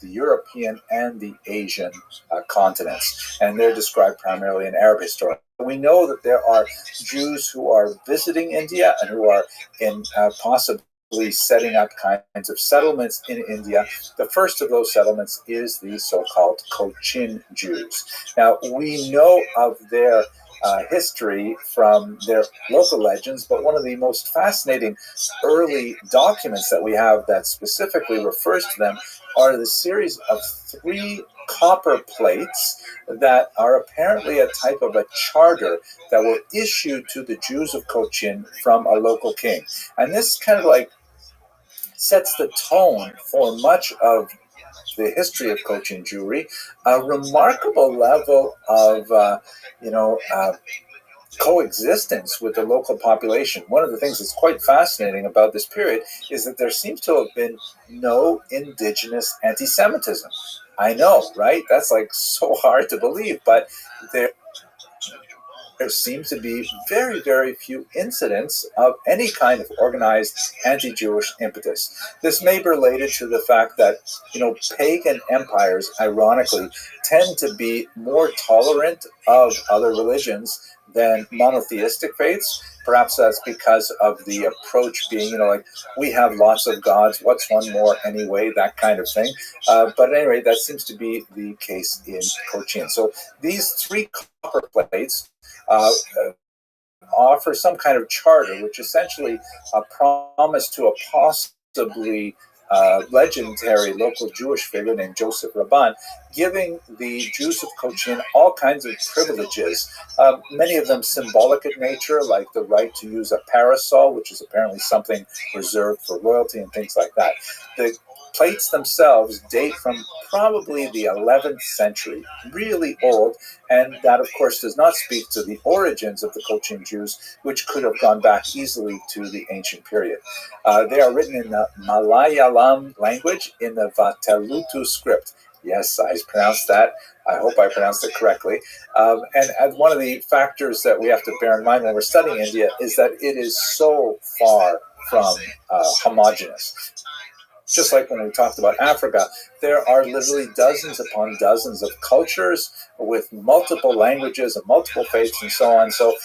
European and the Asian continents. And they're described primarily in Arab history. We know that there are Jews who are visiting India and who are in possibly setting up kinds of settlements in India. The first of those settlements is the so-called Cochin Jews. Now, we know of their history from their local legends, but one of the most fascinating early documents that we have that specifically refers to them are the series of 3 copper plates that are apparently a type of a charter that were issued to the Jews of Cochin from a local king. And this kind of like sets the tone for much of the history of Cochin Jewry, a remarkable level of, coexistence with the local population. One of the things that's quite fascinating about this period is that there seems to have been no indigenous anti-Semitism. I know, right? That's like so hard to believe, but there seems to be very, very few incidents of any kind of organized anti-Jewish impetus. This may be related to the fact that, pagan empires, ironically, tend to be more tolerant of other religions than monotheistic faiths. Perhaps that's because of the approach being, we have lots of gods, what's one more anyway, that kind of thing. But anyway, that seems to be the case in Cochin. So these 3 copper plates offer some kind of charter, which essentially promised to a possibly legendary local Jewish figure named Joseph Rabbi, giving the Jews of Cochin all kinds of privileges, many of them symbolic in nature, like the right to use a parasol, which is apparently something reserved for royalty and things like that. The plates themselves date from probably the 11th century, really old, and that, of course, does not speak to the origins of the Cochin Jews, which could have gone back easily to the ancient period. They are written in the Malayalam language, in the Vatellutu script. Yes, I pronounced that. I hope I pronounced it correctly. And one of the factors that we have to bear in mind when we're studying India is that it is so far from homogeneous. Just like when we talked about Africa, there are literally dozens upon dozens of cultures with multiple languages and multiple faiths and so on. So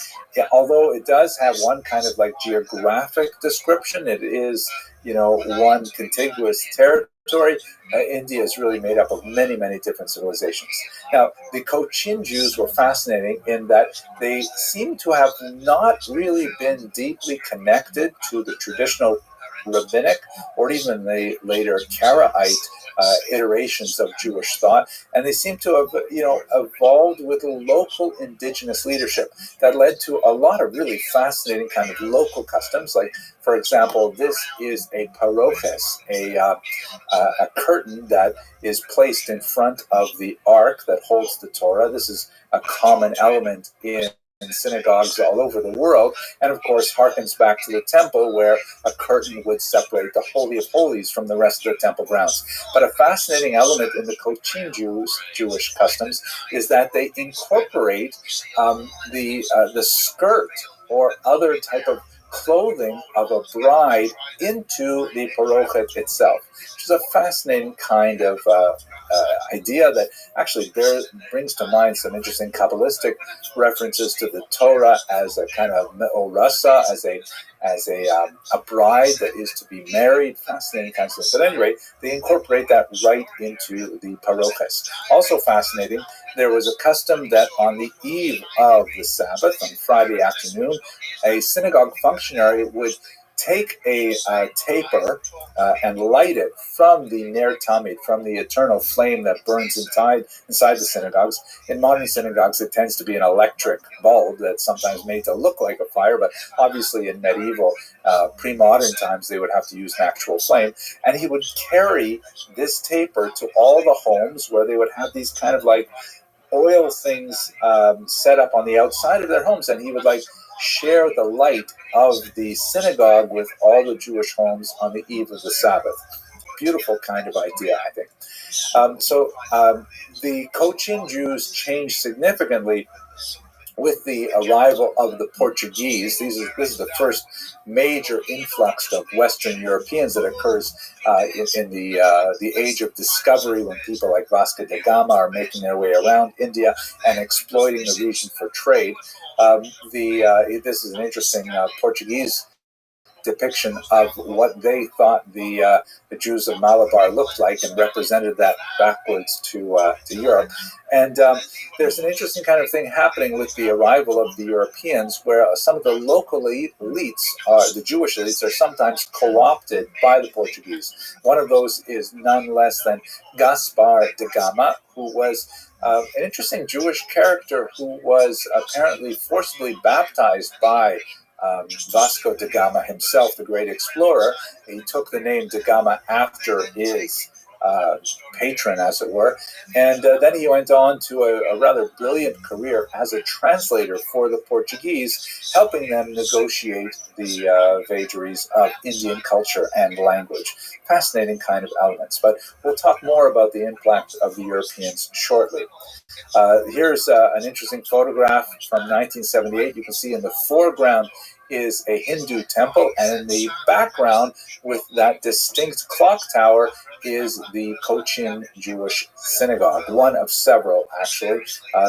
although it does have one kind of like geographic description, it is, one contiguous territory. India is really made up of many, many different civilizations. Now, the Cochin Jews were fascinating in that they seem to have not really been deeply connected to the traditional rabbinic or even the later Karaite iterations of Jewish thought, and they seem to have evolved with local indigenous leadership that led to a lot of really fascinating kind of local customs. Like, for example, this is a paroches, a curtain that is placed in front of the ark that holds the Torah. This is a common element in synagogues all over the world, and of course harkens back to the temple where a curtain would separate the Holy of Holies from the rest of the temple grounds. But a fascinating element in the Cochin Jewish customs is that they incorporate the skirt or other type of clothing of a bride into the parochet itself, which is a fascinating kind of idea that actually brings to mind some interesting Kabbalistic references to the Torah as a kind of me'orasa, as a bride that is to be married. Fascinating kinds of things. But anyway, they incorporate that right into the paroches. Also fascinating, there was a custom that on the eve of the Sabbath, on Friday afternoon, a synagogue functionary would take a taper and light it from the Ner Tamid, from the eternal flame that burns inside the synagogues. In modern synagogues, it tends to be an electric bulb that's sometimes made to look like a fire, but obviously in medieval, pre-modern times, they would have to use an actual flame. And he would carry this taper to all the homes where they would have these kind of like oil things set up on the outside of their homes, and he would share the light of the synagogue with all the Jewish homes on the eve of the Sabbath. beautiful kind of idea, I think. The Cochin Jews changed significantly with the arrival of the Portuguese. This is the first major influx of Western Europeans that occurs in the age of discovery, when people like Vasco da Gama are making their way around India and exploiting the region for trade. This is an interesting Portuguese depiction of what they thought the Jews of Malabar looked like, and represented that backwards to Europe. And there's an interesting kind of thing happening with the arrival of the Europeans, where some of the local elites, the Jewish elites, are sometimes co-opted by the Portuguese. One of those is none less than Gaspar de Gama, who was an interesting Jewish character who was apparently forcibly baptized by Vasco da Gama himself, the great explorer. He took the name da Gama after his patron, as it were, and then he went on to a rather brilliant career as a translator for the Portuguese, helping them negotiate the vagaries of Indian culture and language. Fascinating kind of elements, but we'll talk more about the impact of the Europeans shortly. Here's an interesting photograph from 1978. You can see in the foreground is a Hindu temple, and in the background, with that distinct clock tower, is the Cochin Jewish synagogue, one of several, actually.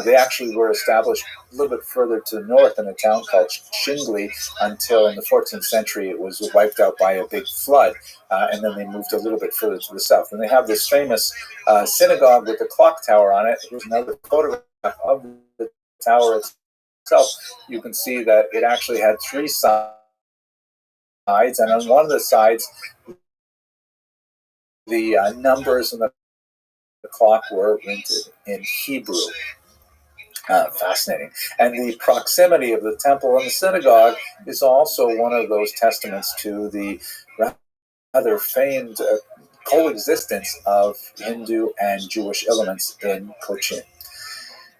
They actually were established a little bit further to the north in a town called Shingli, until in the 14th century it was wiped out by a big flood, and then they moved a little bit further to the south. And they have this famous synagogue with the clock tower on it. Here's another photograph of the tower itself. You can see that it actually had three sides, and on one of the sides, the numbers on the clock were printed in Hebrew. Fascinating. And the proximity of the temple and the synagogue is also one of those testaments to the rather famed coexistence of Hindu and Jewish elements in Cochin.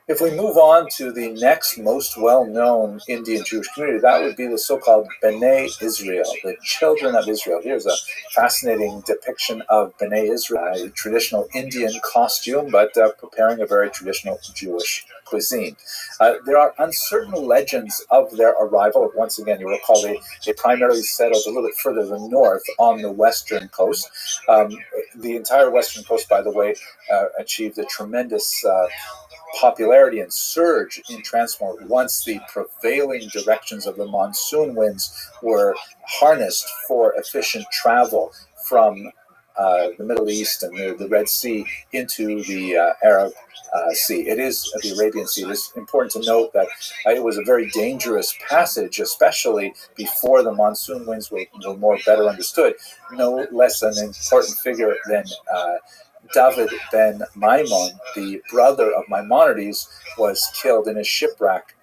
If we move on to the next most well-known Indian Jewish community, that would be the so-called B'nai Israel, the children of Israel. Here's a fascinating depiction of B'nai Israel, a traditional Indian costume, but preparing a very traditional Jewish cuisine. There are uncertain legends of their arrival. Once again, you recall they primarily settled a little bit further to the north on the western coast. The entire western coast, by the way, achieved a tremendous popularity and surge in transport once the prevailing directions of the monsoon winds were harnessed for efficient travel from the Middle East and the Red Sea into the Arab Sea. It is the Arabian Sea. It is important to note that it was a very dangerous passage, especially before the monsoon winds were more better understood. No less an important figure than David ben Maimon, the brother of Maimonides, was killed in a shipwreck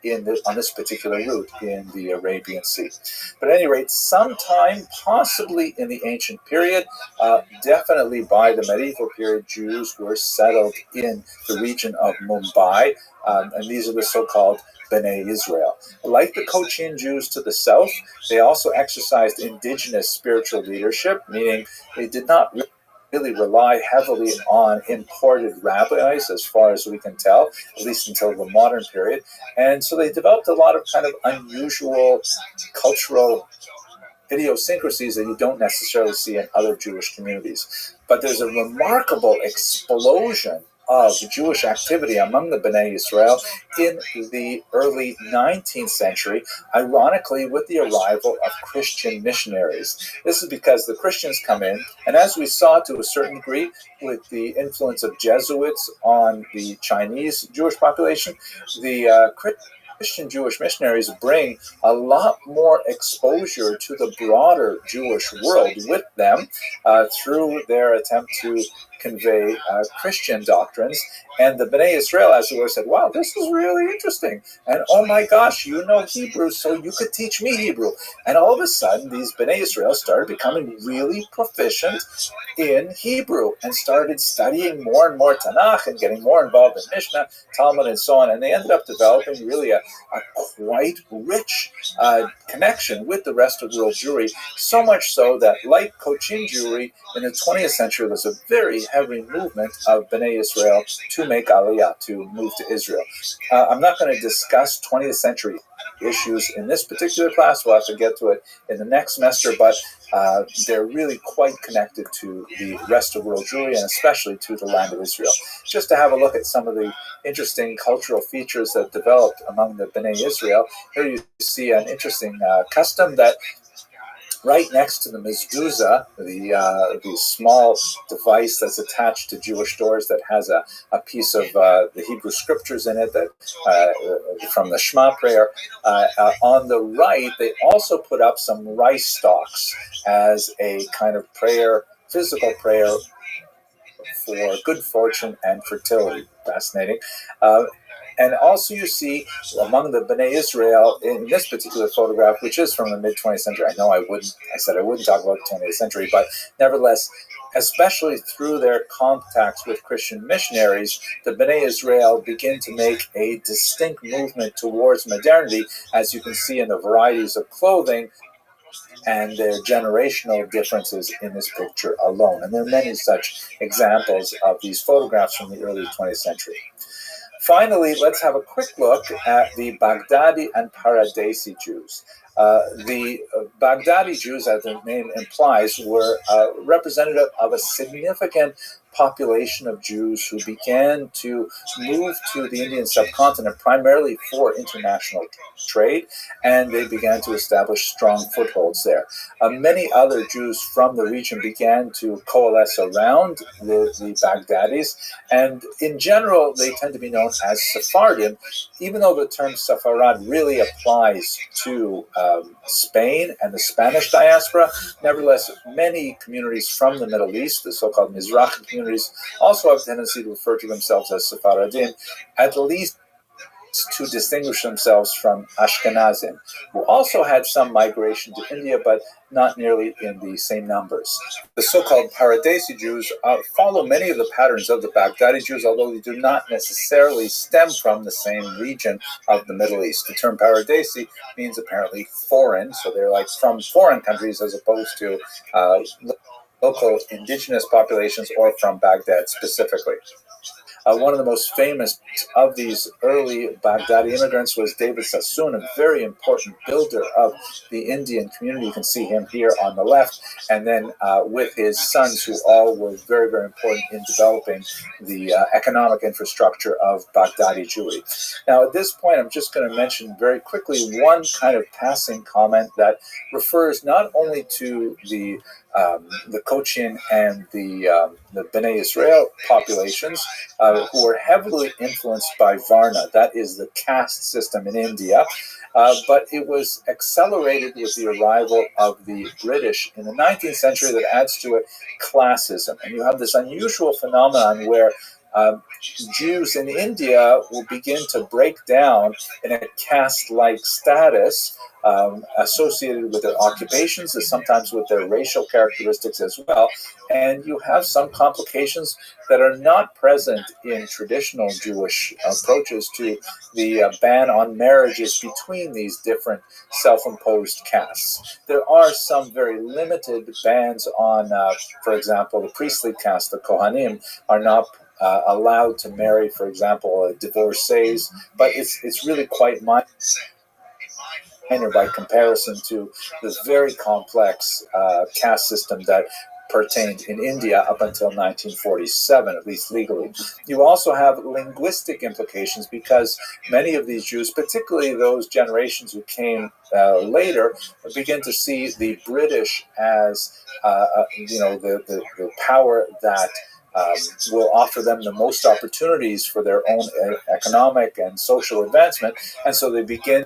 on this particular route in the Arabian Sea. But at any rate, sometime possibly in the ancient period, definitely by the medieval period, Jews were settled in the region of Mumbai, and these are the so-called B'nai Israel. Like the Cochin Jews to the south, they also exercised indigenous spiritual leadership, meaning they did not really rely heavily on imported rabbis, as far as we can tell, at least until the modern period. And so they developed a lot of kind of unusual cultural idiosyncrasies that you don't necessarily see in other Jewish communities. But there's a remarkable explosion of Jewish activity among the B'nai Israel in the early 19th century, ironically with the arrival of Christian missionaries. This is because the Christians come in, and as we saw to a certain degree with the influence of Jesuits on the Chinese Jewish population, the Christian Jewish missionaries bring a lot more exposure to the broader Jewish world with them through their attempt to convey Christian doctrines. And the B'nai Israel, as it were, said, wow, this is really interesting. And oh my gosh, you know Hebrew, so you could teach me Hebrew. And all of a sudden, these B'nai Israel started becoming really proficient in Hebrew and started studying more and more Tanakh and getting more involved in Mishnah, Talmud, and so on. And they ended up developing really a a quite rich connection with the rest of world Jewry, so much so that, like Cochin Jewry, in the 20th century, there's a very heavy movement of Bnei Israel to make Aliyah, to move to Israel. I'm not going to discuss 20th century issues in this particular class. We'll have to get to it in the next semester, but they're really quite connected to the rest of world Jewry, and especially to the land of Israel. Just to have a look at some of the interesting cultural features that developed among the Bnei Israel, here you see an interesting custom that right next to the mezuzah, the small device that's attached to Jewish doors that has a piece of the Hebrew scriptures in it that from the Shema prayer. On the right, they also put up some rice stalks as a kind of prayer, physical prayer for good fortune and fertility. Fascinating. And also you see among the Bnei Israel in this particular photograph, which is from the mid-20th century. I said I wouldn't talk about the 20th century, but nevertheless, especially through their contacts with Christian missionaries, the Bnei Israel begin to make a distinct movement towards modernity, as you can see in the varieties of clothing and their generational differences in this picture alone. And there are many such examples of these photographs from the early 20th century. Finally, let's have a quick look at the Baghdadi and Paradesi Jews. The Baghdadi Jews, as the name implies, were representative of a significant population of Jews who began to move to the Indian subcontinent primarily for international trade, and they began to establish strong footholds there. Many other Jews from the region began to coalesce around the Baghdadis, and in general, they tend to be known as Sephardim, even though the term Sepharad really applies to Spain and the Spanish diaspora. Nevertheless, many communities from the Middle East, the so-called Mizrahi communities, also have a tendency to refer to themselves as Sephardim, at least to distinguish themselves from Ashkenazim, who also had some migration to India, but not nearly in the same numbers. The so-called Paradesi Jews follow many of the patterns of the Baghdadi Jews, although they do not necessarily stem from the same region of the Middle East. The term Paradesi means apparently foreign, so they're like from foreign countries as opposed to local indigenous populations or from Baghdad specifically. One of the most famous of these early Baghdadi immigrants was David Sassoon, a very important builder of the Indian community. You can see him here on the left, and then with his sons, who all were very, very important in developing the economic infrastructure of Baghdadi Jewry. Now, at this point, I'm just going to mention very quickly one kind of passing comment that refers not only to the Cochin and the Bnei Israel populations, who were heavily influenced by Varna, that is the caste system in India, but it was accelerated with the arrival of the British in the 19th century that adds to it classism. And you have this unusual phenomenon where Jews in India will begin to break down in a caste-like status associated with their occupations and sometimes with their racial characteristics as well. And you have some complications that are not present in traditional Jewish approaches to the ban on marriages between these different self-imposed castes. There are some very limited bans on, for example, the priestly caste, the Kohanim, are not allowed to marry, for example, divorcees, but it's really quite minor by comparison to this very complex caste system that pertained in India up until 1947, at least legally. You also have linguistic implications because many of these Jews, particularly those generations who came later, begin to see the British as the power that will offer them the most opportunities for their own economic and social advancement, and so they begin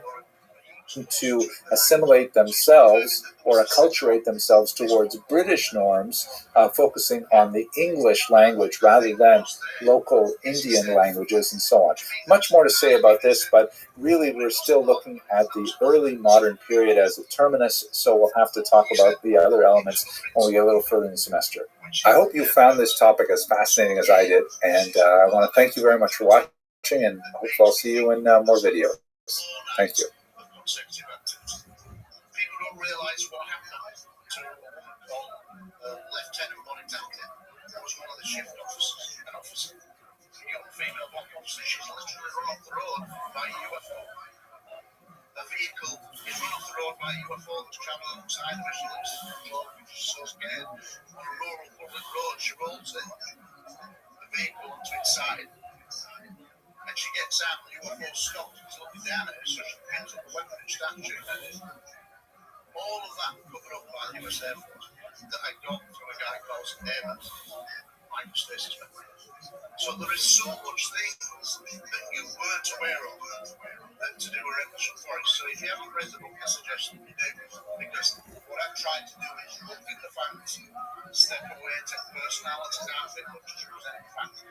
to assimilate themselves or acculturate themselves towards British norms, focusing on the English language rather than local Indian languages and so on. Much more to say about this, but really we're still looking at the early modern period as a terminus, so we'll have to talk about the other elements when we get a little further in the semester. I hope you found this topic as fascinating as I did, and I want to thank you very much for watching, and I hope I'll see you in more videos. Thank you. Of consecutive activity. People don't realise what happened to a woman called Lieutenant Bonitaki, who was one of the shift officers, an officer, a young female black officer. She's literally run off the road by a UFO. A vehicle is run off the road by a UFO that's travelling alongside her. She lives in New York, she's so scared. On a rural public road, she rolls in the vehicle onto its side. And she gets out, the UFO stops, it's looking down at her, so she pins up a weapon and starts shooting at it. All of that covered up by the US Air Force that I got through a guy called David, Michael Stacy's memory. So there is so much things that you weren't aware of that to do a revolution for it. So if you haven't read the book, I suggest that you do, because what I'm trying to do is look at the facts, step away, take personalities out of it, but just present the facts.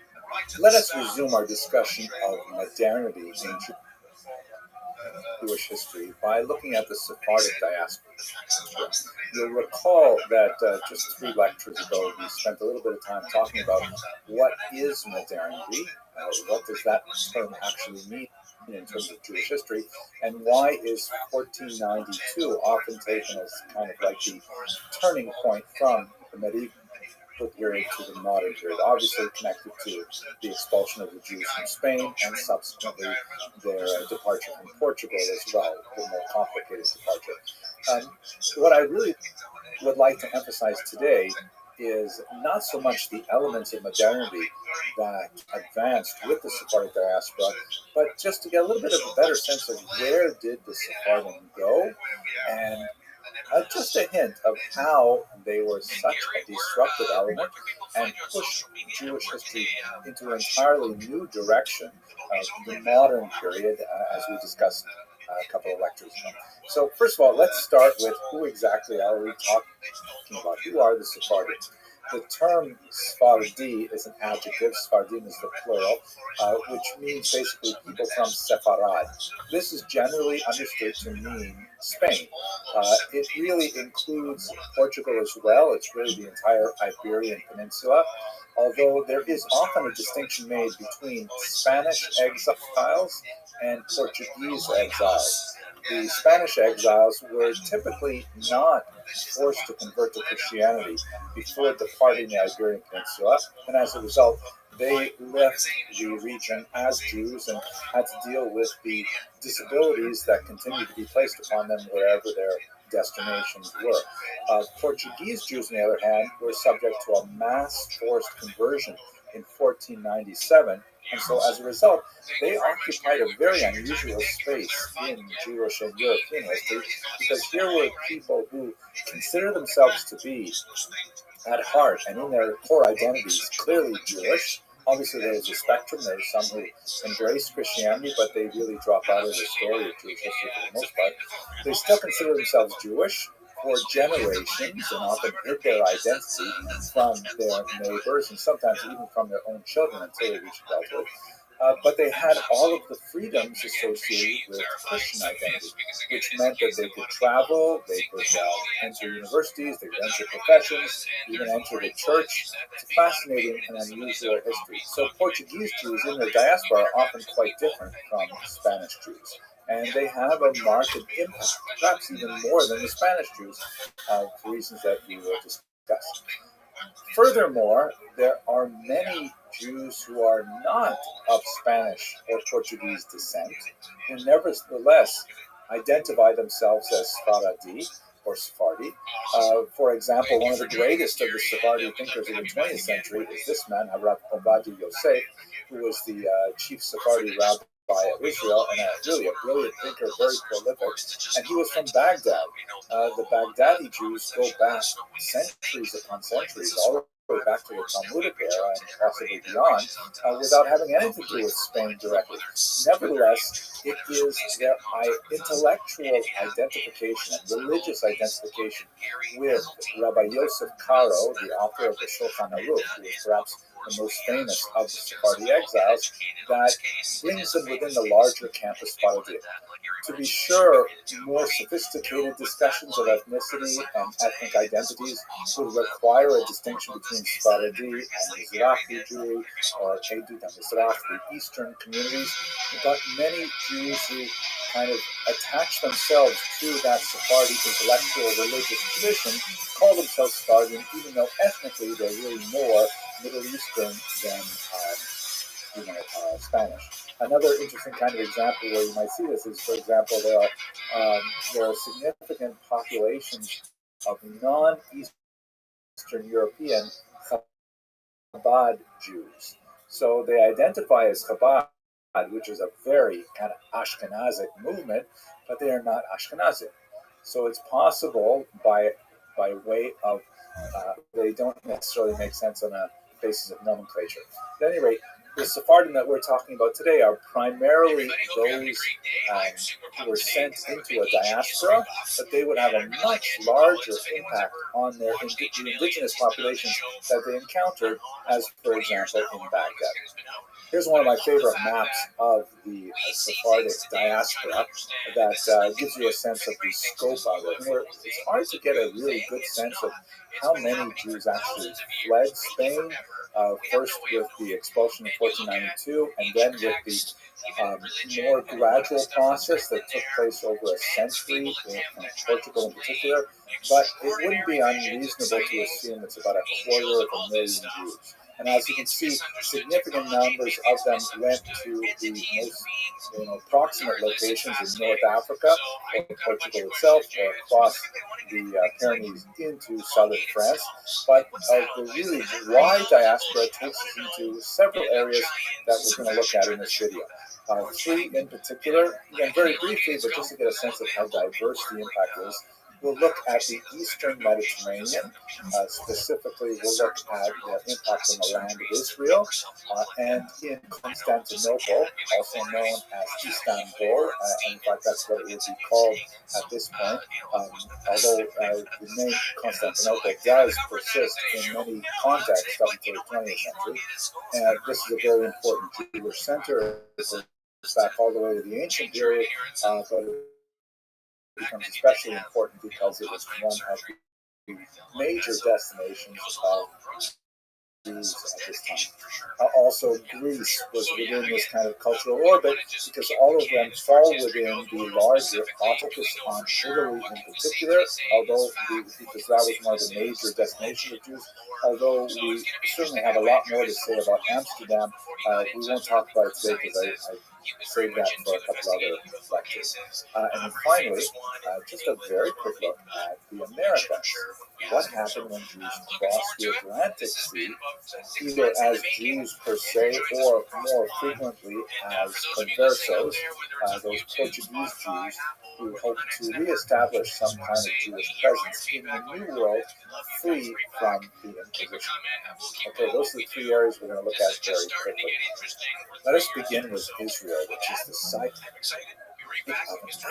Let us resume our discussion of modernity in Jewish history by looking at the Sephardic diaspora. You'll recall that just 3 lectures ago we spent a little bit of time talking about what is modernity, what does that term actually mean in terms of Jewish history, and why is 1492 often taken as kind of like the turning point from the medieval period to the modern period, obviously connected to the expulsion of the Jews from Spain and subsequently their departure from Portugal as well, the more complicated departure. What I really would like to emphasize today is not so much the elements of modernity that advanced with the Sephardic diaspora, but just to get a little bit of a better sense of where did the Sephardim go, and just a hint of how they were such a disruptive element and pushed Jewish history into an entirely new direction of the modern period, as we discussed a couple of lectures ago. So first of all, let's start with who exactly are we talking about? Who are the Sephardim? The term Sephardi is an adjective. Sephardim is the plural, which means basically people from Sepharad. This is generally understood to mean Spain. It really includes Portugal as well. It's really the entire Iberian Peninsula, although there is often a distinction made between Spanish exiles and Portuguese exiles. The Spanish exiles were typically not forced to convert to Christianity before departing the Iberian Peninsula, and as a result, they left the region as Jews and had to deal with the disabilities that continued to be placed upon them wherever their destinations were. Portuguese Jews, on the other hand, were subject to a mass forced conversion in 1497, and so as a result, they occupied a very unusual space in Jewish and European history, because here were people who consider themselves to be, at heart and in their core identities, clearly Jewish. Obviously, there's a spectrum. There's some who embrace Christianity, but they really drop out of the story of Jewish history for the most part. They still consider themselves Jewish for generations and often hid their identity from their neighbors and sometimes even from their own children until they reached adulthood. But they had all of the freedoms associated with Christian identity, which meant that they could travel, they could enter universities, they could enter professions, even enter the church. It's a fascinating and unusual history. So Portuguese Jews in their diaspora are often quite different from Spanish Jews. And they have a marked impact, perhaps even more than the Spanish Jews, for reasons that we will discuss. Furthermore, there are many Jews who are not of Spanish or Portuguese descent, who nevertheless identify themselves as Sephardi or Sephardi. For example, one of the greatest of the Sephardi thinkers of the 20th century is this man, Rabbi Yosef, who was the chief Sephardi rabbi of Israel, and really a brilliant thinker, very prolific, and he was from Baghdad. The Baghdadi Jews go back centuries upon centuries, all the way back to the Talmudic era and possibly beyond, without having anything to do with Spain directly. Nevertheless, it is their intellectual identification and religious identification with Rabbi Yosef Karo, the author of the Shulchan Aruch, who is perhaps the most famous of the Sephardi exiles, that brings them within the larger campus Sephardi. To be sure, more sophisticated discussions of ethnicity and ethnic identities would require a distinction between Sephardi and Mizrahi Jewry, or Chedut and Mizrach, the Eastern communities, but many Jews who kind of attach themselves to that Sephardi intellectual religious tradition, call themselves Sephardian, even though ethnically they're really more Middle Eastern than Spanish. Another interesting kind of example where you might see this is, for example, there are significant populations of non-Eastern European Chabad Jews. So they identify as Chabad, which is a very kind of Ashkenazic movement, but they are not Ashkenazic. So it's possible by way of they don't necessarily make sense on a basis of nomenclature. At any rate, the Sephardim that we're talking about today are primarily those who were sent into a diaspora, but they would have a much larger impact on the indigenous populations that they encountered, as, for example, in Baghdad. Here's one of my favorite maps of the Sephardic diaspora that gives you a sense of the scope of it. It's hard to get a really good sense of how many Jews actually fled Spain, first with the expulsion of 1492, and then with the more gradual process that took place over a century in Portugal in particular. But it wouldn't be unreasonable to assume it's about 250,000 Jews. And as you can see, significant numbers of them went to the most proximate locations in North Africa, or Portugal itself, or across the Pyrenees into southern France. But the really wide diaspora takes us into several areas that we're going to look at in this video. Three in particular, again, very briefly, but just to get a sense of how diverse the impact is. We'll look at the Eastern Mediterranean. Specifically, we'll look at the impact on the land of Israel and in Constantinople, also known as Istanbul. In fact, that's what it would be called at this point. Although the name Constantinople does persist in many contexts up until the 20th century. This is a very important Jewish center. It goes back all the way to the ancient period, but it becomes especially important because it was one of the major destinations of Jews at this time. Also, Greece was within this kind of cultural orbit because all of them fall within the larger focus on Italy in particular, because that was one of the major destinations of Jews. Although we certainly have a lot more to say about Amsterdam, we won't talk about it today because I saved that for a couple other lectures. And then finally, just a very quick look at the Americas. What happened when Jews crossed the Atlantic Sea, either as Jews per se, or more frequently as conversos, those Portuguese Jews who hoped to reestablish some kind of Jewish presence in the New World, free from the Inquisition. Okay, those are the three areas we're going to look at very quickly. Let us begin with Israel, which is the site of an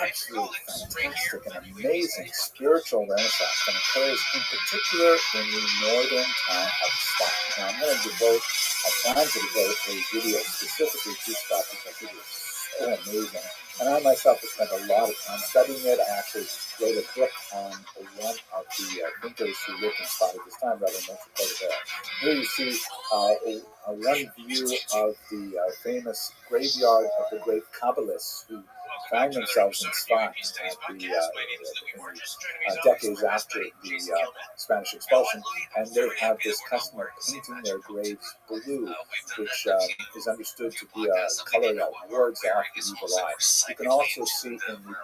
absolutely fantastic and amazing spiritual renaissance that occurs in particular in the northern town of Sfat. Now, I'm going to I plan to devote a video specifically to Sfat because it is so amazing. And I myself have spent a lot of time studying it. I actually wrote a book on one of the thinkers who lived in Sfat at this time, Rabbi Here you see one view of the famous graveyard of the great Kabbalists who found themselves in Sfat at the decades after the Spanish expulsion, and they have this custom of painting their graves blue, which is understood to be a color that wards off the evil eye. You can also see in the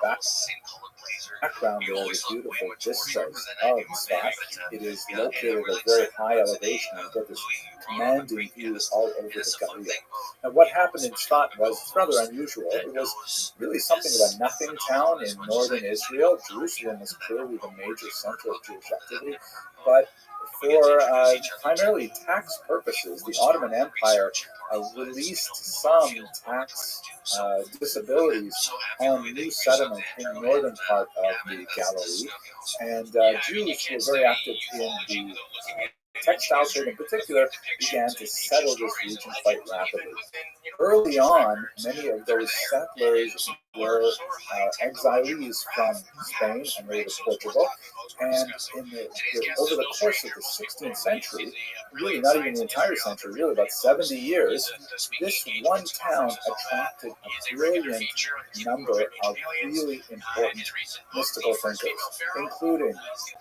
background there the beautiful vistas of Sfat. It is located at a very high elevation, and you get this commanding views all over the Galilea. Now, what happened in Sfat was rather unusual. It was really something of a nothing town in northern Israel. Jerusalem was clearly the major center of Jewish activity, but for primarily tax purposes, the Ottoman Empire released some tax disabilities on new settlement in the northern part of the Galilee, and Jews were very active in the textile trade in particular began to settle this region quite rapidly. Early on, many of those settlers were exilees from Spain and later Portugal. And over the course of the 16th century, really not even the entire century, really about 70 years, this one town attracted a brilliant number of really important mystical thinkers, including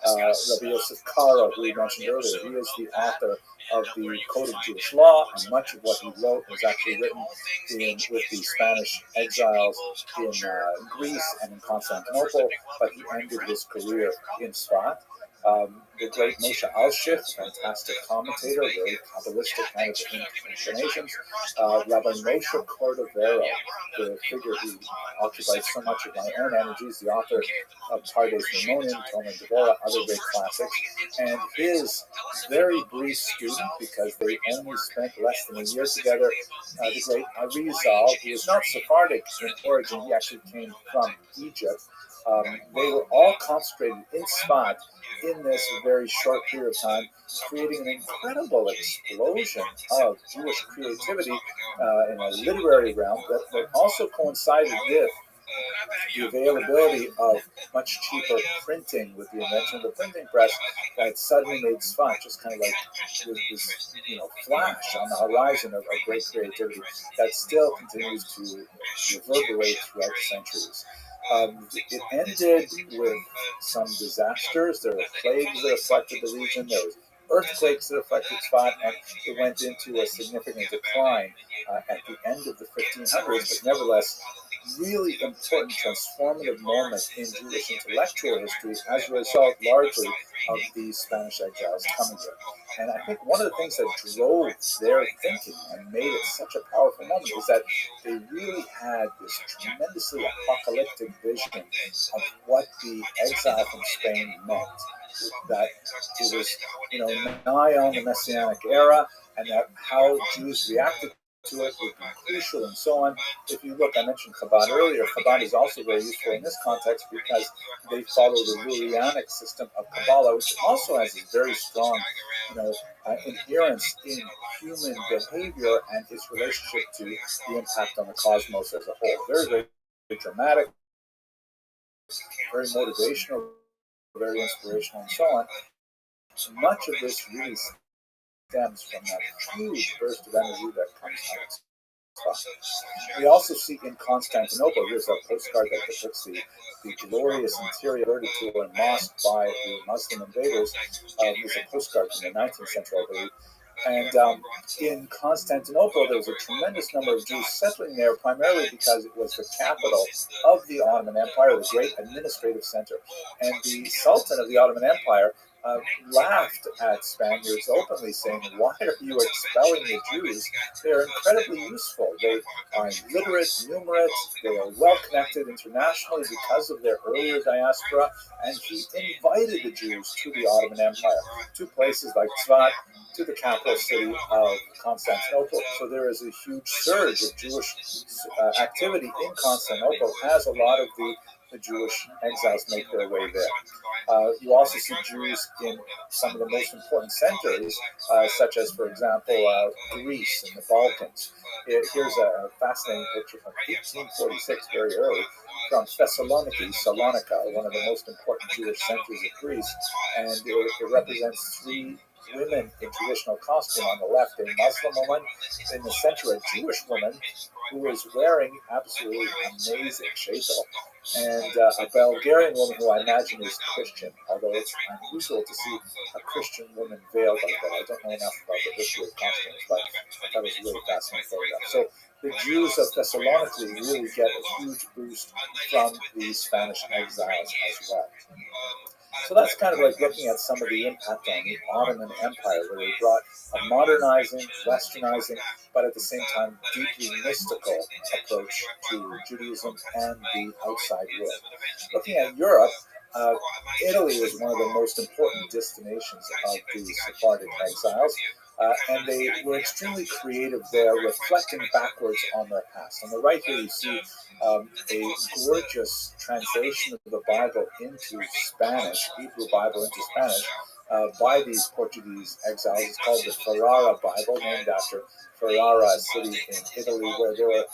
Rabbi Yosef Karo, who we mentioned earlier. He is the author of the Code of Jewish Law, and much of what he wrote was actually written with the Spanish exiles in Greece and in Constantinople, but he ended his career in Sfat. The great Moshe Alshich, fantastic commentator, very Kabbalistic kind of inclinations. Rabbi Moshe Cordovero, the figure who occupies so much of my own energies, the author of Pardes Maimonim, Tomer Devorah, other great classics, and his very brief student, because they only spent less than a year together, the great Arizal, who is not Sephardic in origin, he actually came from Egypt. They were all concentrated in Sfat in this very short period of time, creating an incredible explosion of Jewish creativity in a literary realm that also coincided with the availability of much cheaper printing with the invention of the printing press that suddenly made Sfat just kind of like this flash on the horizon of great creativity that still continues to reverberate throughout the centuries. It ended with some disasters. There were plagues that afflicted the region. There was earthquakes that affected Sfat, and it went into a significant decline at the end of the 1500s. But nevertheless, really important transformative moment in Jewish intellectual history as a result largely of these Spanish exiles coming here. And I think one of the things that drove their thinking and made it such a powerful moment is that they really had this tremendously apocalyptic vision of what the exile from Spain meant. That it was, nigh on the Messianic era, and that how Jews reacted to it would be crucial and so on. If you look, I mentioned Chabad earlier. Chabad is also very useful in this context because they follow the Lurianic system of Kabbalah, which also has a very strong, inherence in human behavior and its relationship to the impact on the cosmos as a whole. Very, very dramatic, very motivational, very inspirational, and so on. So much of this really stems from that huge burst of energy that comes out of Sfat. We also see in Constantinople, here's a postcard that depicts the glorious interior converted to a mosque by the Muslim invaders. Here's a postcard from the 19th century, I believe. And in Constantinople, there was a tremendous number of Jews settling there, primarily because it was the capital of the Ottoman Empire, the great administrative center. And the Sultan of the Ottoman Empire laughed at Spaniards openly, saying, "Why are you expelling the Jews? They are incredibly useful. They are literate, numerate, they are well-connected internationally because of their earlier diaspora." And he invited the Jews to the Ottoman Empire, to places like Sfat, to the capital city of Constantinople. So there is a huge surge of Jewish activity in Constantinople as a lot of the Jewish exiles make their way there. You also see Jews in some of the most important centers, such as, for example, Greece and the Balkans. Here's a fascinating picture from 1846, very early, from Thessaloniki, Salonika, one of the most important Jewish centers of Greece, and it represents three women in traditional costume. On the left, a Muslim woman; in the center, a Jewish woman who is wearing absolutely amazing sheitel, and a Bulgarian woman who I imagine is Christian, although it's unusual to see a Christian woman veiled like that. I don't know enough about the history of costumes, but I thought it was a really fascinating photograph. So the Jews of Thessaloniki really get a huge boost from the Spanish exiles as well. So that's kind of like looking at some of the impact on the Ottoman Empire, where they brought a modernizing, westernizing, but at the same time deeply mystical approach to Judaism and the outside world. Looking at Europe, Italy was one of the most important destinations of the Sephardic exiles. And they were extremely creative there, reflecting backwards on their past. On the right here, you see a gorgeous translation of the Bible into Spanish, Hebrew Bible into Spanish, by these Portuguese exiles. It's called the Ferrara Bible, named after Ferrara, a city in Italy, where there were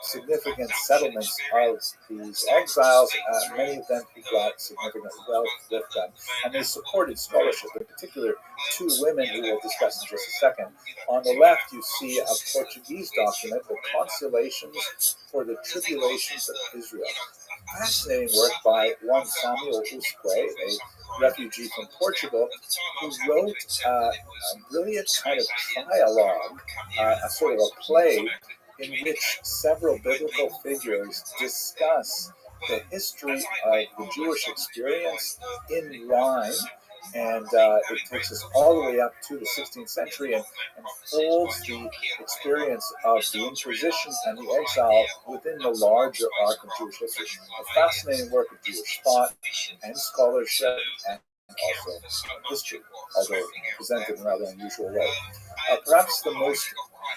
significant settlements of these exiles, many of them who brought significant wealth with them. And they supported scholarship, in particular two women who we'll discuss in just a second. On the left, you see a Portuguese document, the Consolations for the Tribulations of Israel. Fascinating work by one Samuel Usque, a refugee from Portugal, who wrote a brilliant kind of trialogue, a sort of a play in which several biblical figures discuss the history of the Jewish experience in rhyme. And it takes us all the way up to the 16th century and folds the experience of the Inquisition and the exile within the larger arc of Jewish history. A fascinating work of Jewish thought and scholarship and also history, although presented in a rather unusual way. Perhaps the most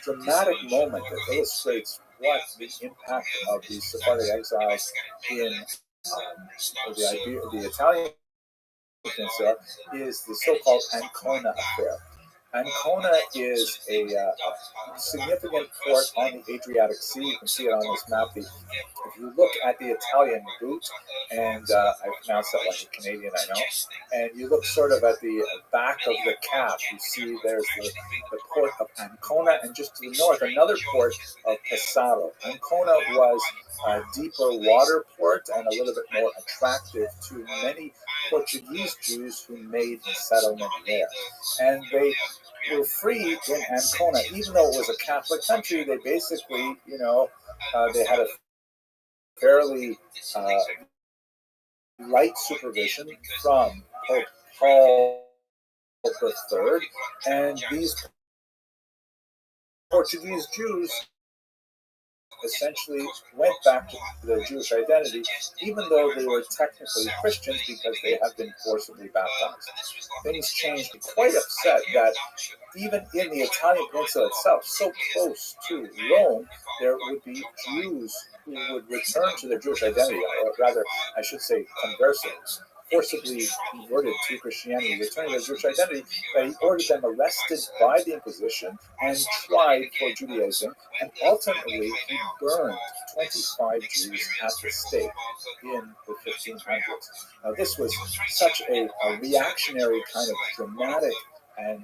dramatic moment that illustrates what the impact of the Sephardic exiles in the Italian peninsula is the so-called Ancona affair. Ancona is a significant port on the Adriatic Sea. You can see it on this map. If you look at the Italian boot, and I pronounce that like a Canadian, I know, and you look sort of at the back of the cap, you see there's the port of Ancona, and just to the north, another port of Pesaro. Ancona was a deeper water port and a little bit more attractive to many Portuguese Jews who made the settlement there. And they were free in Ancona, even though it was a Catholic country. They basically, they had a fairly light supervision from Pope Paul III, and these Portuguese Jews essentially went back to their Jewish identity, even though they were technically Christians because they had been forcibly baptized. Things changed, quite upset that even in the Italian peninsula itself, so close to Rome, there would be Jews who would return to their Jewish identity, or rather, I should say, conversos, forcibly converted to Christianity, returning to their Jewish identity, that he ordered them arrested by the Inquisition and tried for Judaism, and ultimately he burned 25 Jews at the stake in the 1500s. Now, this was such a reactionary kind of dramatic and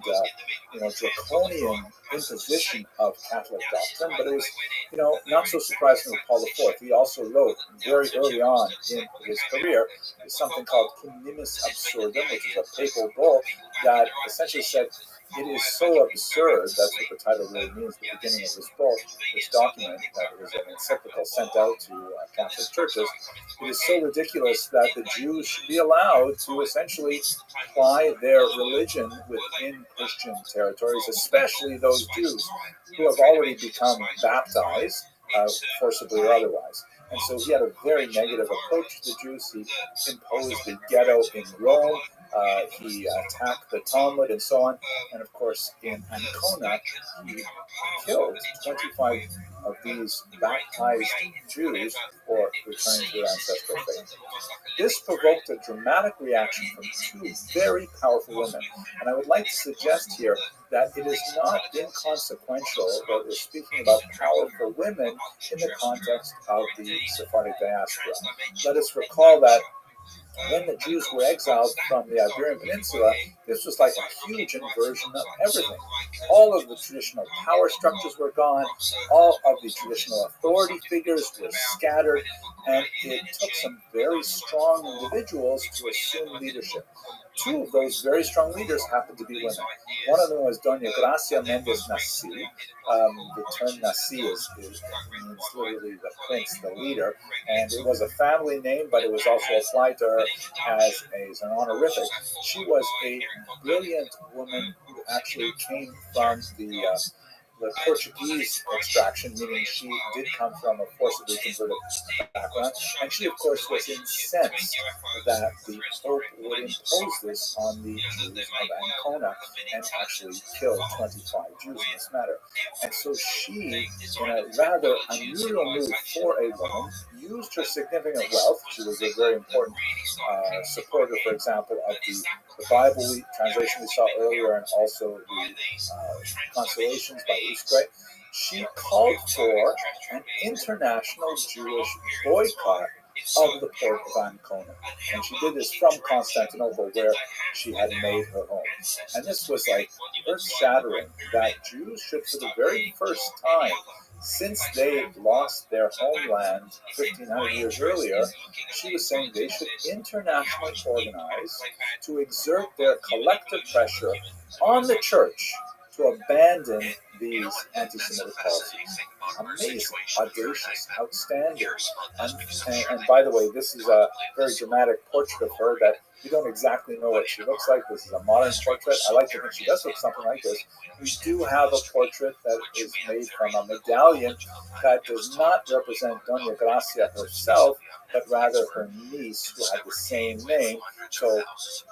draconian imposition of Catholic doctrine, but it was, not so surprising with Paul IV. He also wrote very early on in his career something called Quinimis Absurdum, which is a papal bull that essentially said, it is so absurd, that's what the title really means, the beginning of this book, this document, that was an encyclical sent out to Catholic churches. It is so ridiculous that the Jews should be allowed to essentially apply their religion within Christian territories, especially those Jews who have already become baptized, forcibly or otherwise. And so he had a very negative approach to the Jews. He imposed the ghetto in Rome. He attacked the Talmud and so on. And of course, in Ancona, he killed 25 of these baptized Jews for returning to their ancestral faith. This provoked a dramatic reaction from two very powerful women. And I would like to suggest here that it is not inconsequential that we're speaking about powerful women in the context of the Sephardic diaspora. Let us recall that when the Jews were exiled from the Iberian Peninsula, this was like a huge inversion of everything. All of the traditional power structures were gone, all of the traditional authority figures were scattered, and it took some very strong individuals to assume leadership. Two of those very strong leaders happened to be women. One of them was Doña Gracia Mendes Nasi. The term Nasi means literally the prince, the leader, and it was a family name, but it was also applied to her as an honorific. She was a brilliant woman who actually came from the Portuguese extraction, meaning she did come from a forcibly converted background, and she, of course, was incensed that the Pope would impose this on the Jews of Ancona and actually kill 25 Jews in this matter. And so she, in a rather unusual move for a woman, used her significant wealth. She was a very important supporter, for example, of the Bible translation we saw earlier, and also the Consolations by Uskre. She called for an international Jewish boycott of the port of Ancona. And she did this from Constantinople, where she had made her home. And this was like earth-shattering, that Jews should, for the very first time, since they lost their homeland 1,500 years earlier, she was saying they should internationally organize to exert their collective pressure on the church to abandon these anti-Semitic policies. Amazing, audacious, outstanding. And by the way, this is a very dramatic portrait of her that we don't exactly know what she looks like. This is a modern portrait. I like to think she does look something like this. We do have a portrait that is made from a medallion that does not represent Doña Gracia herself, but rather her niece, who had the same name. So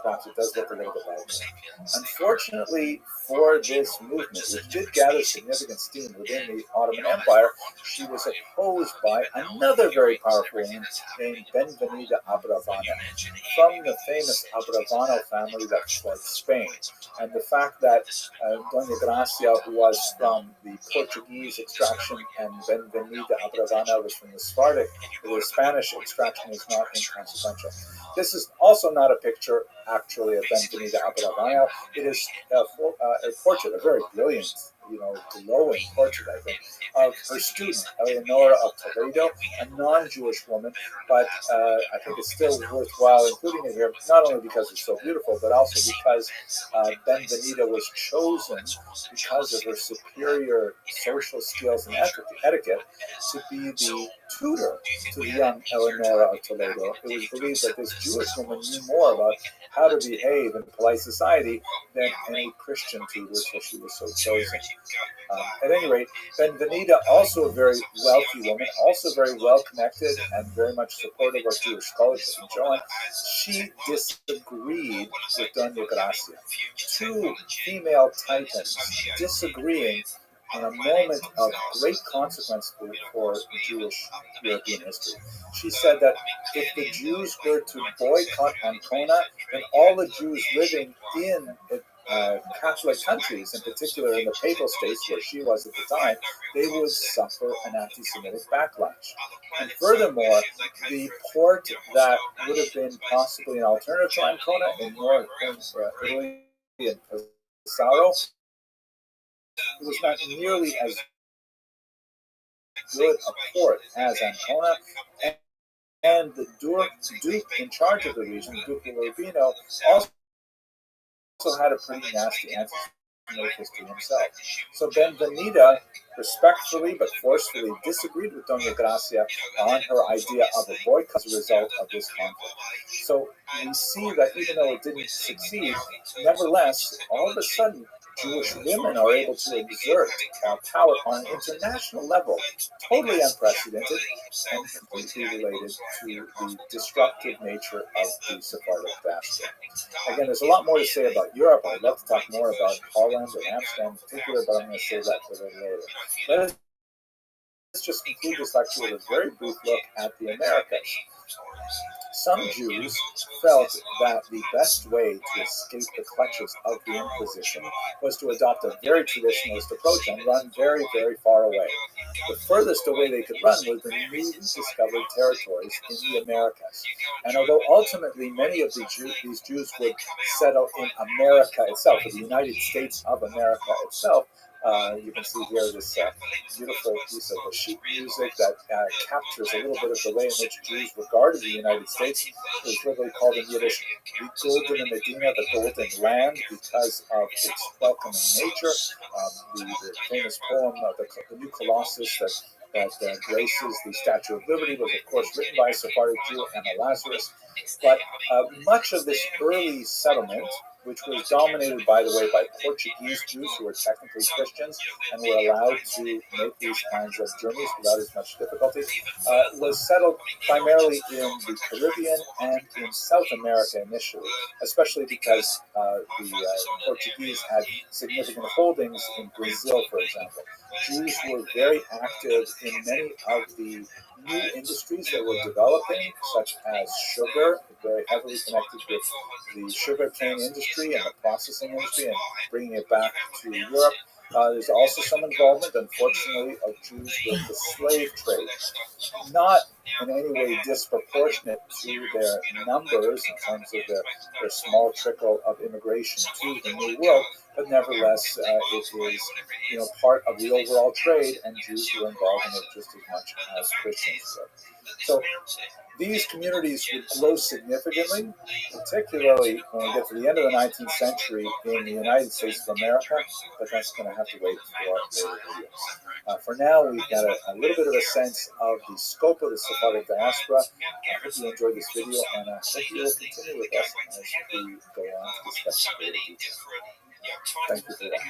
perhaps it does look a little bit like her. Unfortunately for this movement, which did gather significant steam within the Ottoman Empire, she was opposed by another very powerful woman named Benvenida Abravana, from the famous Abravano family that fled Spain. And the fact that Doña Gracia was from the Portuguese extraction and Benvenida Abravana was from the Spanish extraction is not inconsequential. This is also not a picture, actually, of Benvenida Abravana. It is a portrait, a very brilliant, glowing portrait, I think, of her student, Eleonora of Toledo, a non-Jewish woman, but I think it's still worthwhile including it here, not only because it's so beautiful, but also because Benvenida was chosen because of her superior social skills and etiquette to be the tutor to the young Eleonora of Toledo. It was believed that this Jewish woman knew more about how to behave in polite society than any Christian tutor, so she was so chosen. At any rate, Benvenida, also a very wealthy woman, also very well connected and very much supportive of Jewish scholarship and so on, she disagreed with Doña Gracia. Two female titans disagreeing in a moment of great consequence for Jewish European history. She said that if the Jews were to boycott Ancona, then all the Jews living in Catholic countries, in particular in the Papal States where she was at the time, they would suffer an anti-Semitic backlash. And furthermore, the port that would have been possibly an alternative to Ancona in northern Italy, in Pesaro, it was not nearly as good a port as Ancona, and the Duke in charge of the region, Duke of Urbino, also had a pretty nasty anti-Semitic history himself. So Benvenida respectfully but forcefully disagreed with Doña Gracia on her idea of a boycott as a result of this conflict. So we see that even though it didn't succeed, nevertheless, all of a sudden, Jewish women are able to exert power on an international level, totally unprecedented and completely related to the destructive nature of the Sephardic diaspora. Again, there's a lot more to say about Europe. I'd love to talk more about Holland and Amsterdam in particular, but I'm going to save that for a little later. Let's just conclude this lecture with a very brief look at the Americas. Some Jews felt that the best way to escape the clutches of the Inquisition was to adopt a very traditionalist approach and run very, very far away. The furthest away they could run was the newly discovered territories in the Americas. And although ultimately many of these Jews would settle in America itself, or the United States of America itself, you can see here this beautiful piece of sheet music that captures a little bit of the way in which Jews regarded the United States. It was literally called in Yiddish the Golden Medina, the Golden Land, because of its welcoming nature. The famous poem, the New Colossus, that graces the Statue of Liberty was, of course, written by a Sephardic Jew, Emma Lazarus. But much of this early settlement which was dominated, by the way, by Portuguese Jews who were technically Christians and were allowed to make these kinds of journeys without as much difficulty, was settled primarily in the Caribbean and in South America initially, especially because the Portuguese had significant holdings in Brazil, for example. Jews were very active in many of the new industries that were developing, such as sugar, very heavily connected with the sugarcane industry and the processing industry and bringing it back to Europe. There's also some involvement, unfortunately, of Jews with the slave trade. Not in any way disproportionate to their numbers in terms of their small trickle of immigration to the New World, but nevertheless, it is part of the overall trade, and Jews were involved in it just as much as Christians were. So these communities would grow significantly, particularly when we get to the end of the 19th century in the United States of America, but that's going to have to wait for later videos. For now, we've got a little bit of a sense of the scope of the Sephardic diaspora. I hope you enjoyed this video, and I hope you will continue with us as we go on to discuss the greater details. Thank you for that.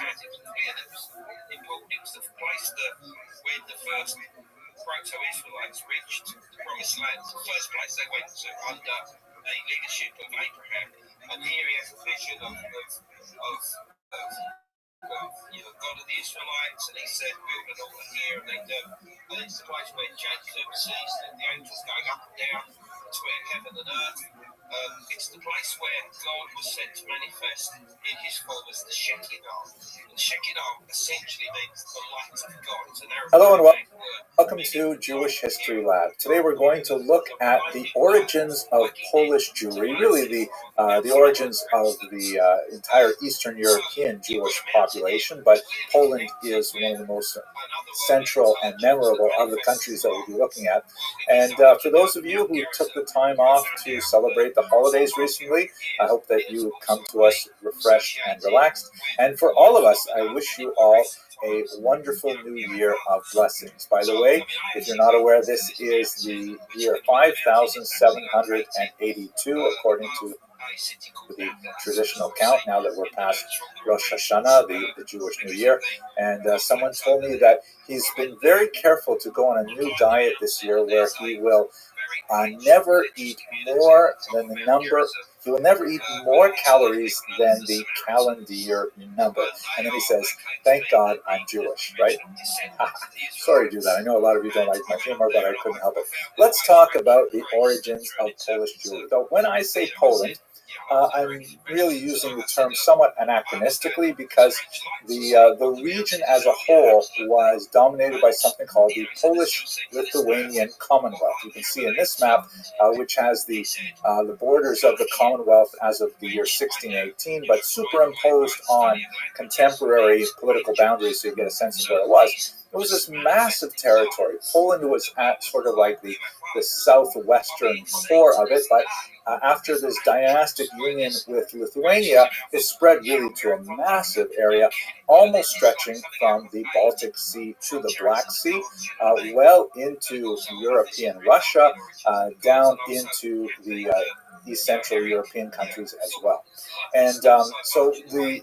Proto-Israelites reached the Promised Land, the first place they went to under the leadership of Abraham. And here he has a vision of God of the Israelites, and he said, build an altar here, and they do. And it's the place where Jacob sees the angels going up and down between heaven and earth. It's the place where God was said to manifest in his form as the Shekinah. And Shekinah essentially means the light of God. It's an Arabic Hello and word. welcome to Jewish History Lab. Today we're going to look at the origins of Polish Jewry, really the origins of the entire Eastern European Jewish population, but Poland is one of the most central and memorable of the countries that we'll be looking at. And for those of you who took the time off to celebrate the holidays recently, I hope that you come to us refreshed and relaxed. And for all of us, I wish you all a wonderful new year of blessings. By the way, if you're not aware, this is the year 5782 according to the traditional count, now that we're past Rosh Hashanah, the Jewish New Year. And someone told me that he's been very careful to go on a new diet this year where he will never eat more than the number. He will never eat more calories than the calendar year number. And then he says, thank God I'm Jewish, right? Sorry to do that. I know a lot of you don't like my humor, but I couldn't help it. Let's talk about the origins of Polish Jewry. So when I say Poland, I'm really using the term somewhat anachronistically because the region as a whole was dominated by something called the Polish-Lithuanian Commonwealth. You can see in this map, which has the borders of the Commonwealth as of the year 1618, but superimposed on contemporary political boundaries so you get a sense of where it was. It was this massive territory. Poland was at sort of like the southwestern core of it, but after this dynastic union with Lithuania, it spread really to a massive area, almost stretching from the Baltic Sea to the Black Sea, well into European Russia, down into the East Central European countries as well. And so the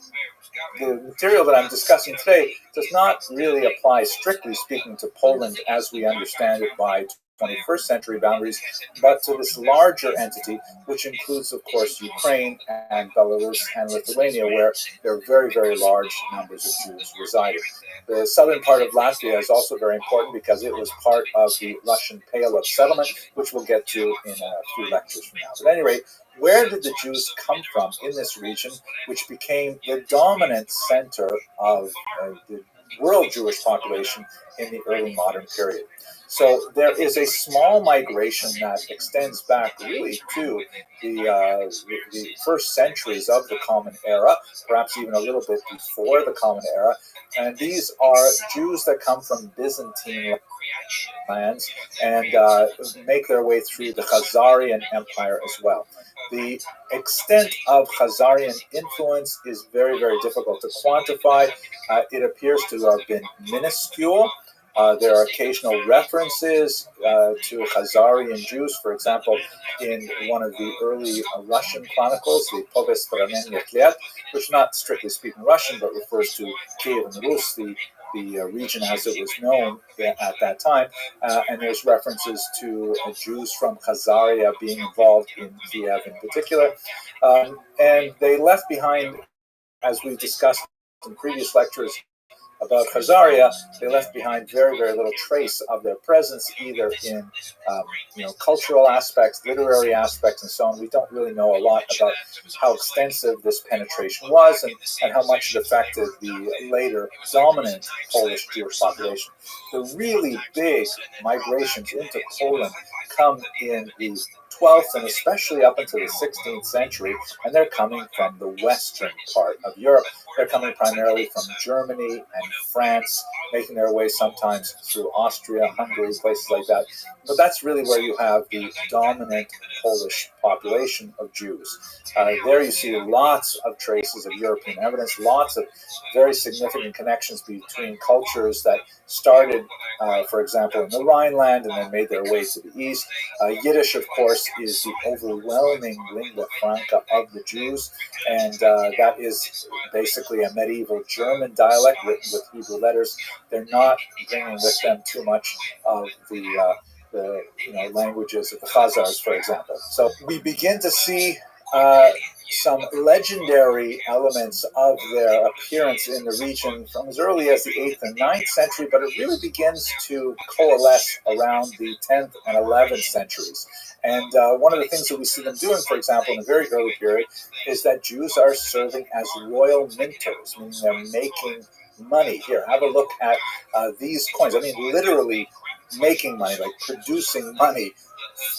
material that I'm discussing today does not really apply, strictly speaking, to Poland as we understand it by 21st century boundaries, but to this larger entity, which includes, of course, Ukraine and Belarus and Lithuania, where there are very, very large numbers of Jews residing. The southern part of Latvia is also very important because it was part of the Russian Pale of Settlement, which we'll get to in a few lectures from now. But at any rate, where did the Jews come from in this region, which became the dominant center of the world Jewish population in the early modern period? So there is a small migration that extends back really to the first centuries of the Common Era, perhaps even a little bit before the Common Era. And these are Jews that come from Byzantine lands and make their way through the Khazarian Empire as well. The extent of Khazarian influence is very, very difficult to quantify. It appears to have been minuscule. There are occasional references to Khazarian Jews, for example, in one of the early Russian chronicles, the Povest Rameniet Liat, which not strictly speaking Russian, but refers to Kiev and Rus, the region as it was known at that time. And there's references to Jews from Khazaria being involved in Kiev in particular. And they left behind, as we discussed in previous lectures about Khazaria, they left behind very, very little trace of their presence, either in cultural aspects, literary aspects, and so on. We don't really know a lot about how extensive this penetration was and how much it affected the later dominant Polish Jewish population. The really big migrations into Poland come in the 12th and especially up into the 16th century, and they're coming from the western part of Europe. They're coming primarily from Germany and France, making their way sometimes through Austria, Hungary, places like that. But that's really where you have the dominant Polish population of Jews. There you see lots of traces of European evidence, lots of very significant connections between cultures that started, for example, in the Rhineland and then made their way to the east. Yiddish, of course, is the overwhelming lingua franca of the Jews, and that is basically a medieval German dialect written with Hebrew letters. They're not bringing with them too much of the languages of the Khazars, for example. So we begin to see some legendary elements of their appearance in the region from as early as the 8th and 9th century, but it really begins to coalesce around the 10th and 11th centuries. And one of the things that we see them doing, for example, in a very early period, is that Jews are serving as royal minters, meaning they're making money. Here, have a look at these coins. I mean, literally making money, like producing money,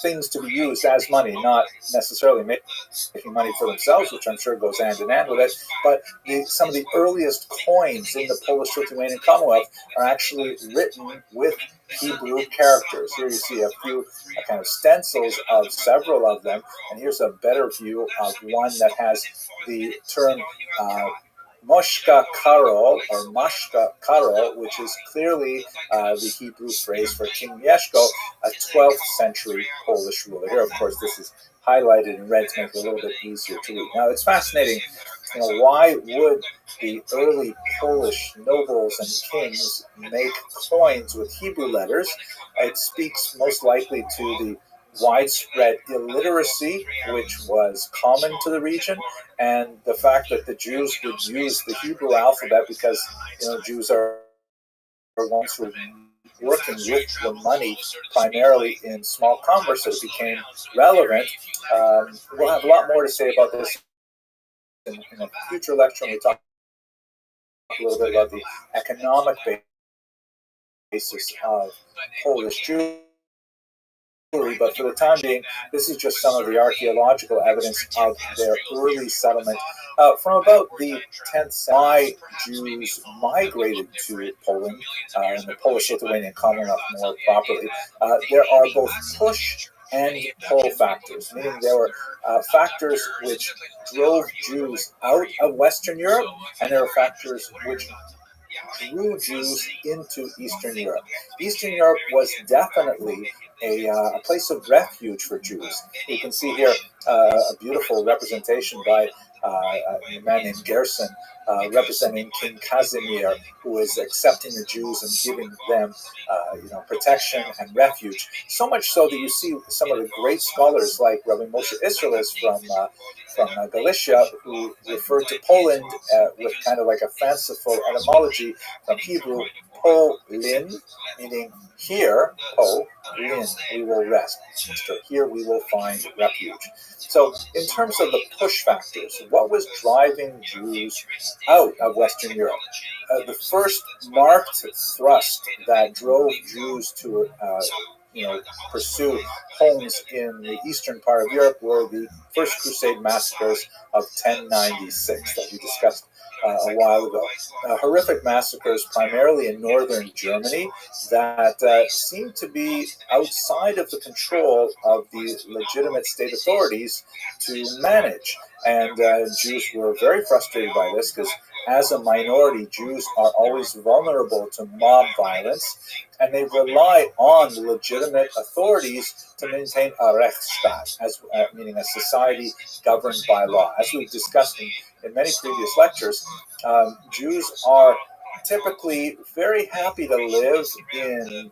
things to be used as money, not necessarily making money for themselves, which I'm sure goes hand in hand with it. But some of the earliest coins in the Polish-Lithuanian Commonwealth are actually written with Hebrew characters. Here you see a few kind of stencils of several of them, and here's a better view of one that has the term Moshka Karol or Mashka Karol, which is clearly the Hebrew phrase for King Mieszko, a 12th century Polish ruler. Here, of course, this is highlighted in red to make it a little bit easier to read. Now, it's fascinating. Why would the early Polish nobles and kings make coins with Hebrew letters? It speaks most likely to the widespread illiteracy which was common to the region, and the fact that the Jews would use the Hebrew alphabet because Jews are ones who were working with the money primarily in small commerce, so it became relevant. We'll have a lot more to say about this in a future lecture when we talk a little bit about the economic basis of Polish Jewry. But for the time being, this is just some of the archaeological evidence of their early settlement. From about the 10th century, why Jews migrated to Poland and the Polish-Lithuanian Commonwealth more properly. There are both push and pull factors, meaning there were factors which drove Jews out of Western Europe, and there are factors which drew Jews into Eastern Europe. Eastern Europe was definitely a place of refuge for Jews. You can see here a beautiful representation by a man named Gerson, representing King Casimir, who is accepting the Jews and giving them protection and refuge. So much so that you see some of the great scholars like Rabbi Moshe Israelis from Galicia, who referred to Poland with kind of like a fanciful etymology from Hebrew, Polin, meaning here, Polin, we will rest. Here we will find refuge. So in terms of the push factors, what was driving Jews out of Western Europe? The first marked thrust that drove Jews to pursue homes in the eastern part of Europe were the First Crusade massacres of 1096 that we discussed a while ago. Horrific massacres primarily in northern Germany that seemed to be outside of the control of the legitimate state authorities to manage. And Jews were very frustrated by this because as a minority, Jews are always vulnerable to mob violence, and they rely on legitimate authorities to maintain a Rechtsstaat, meaning a society governed by law. As we've discussed in many previous lectures, Jews are typically very happy to live in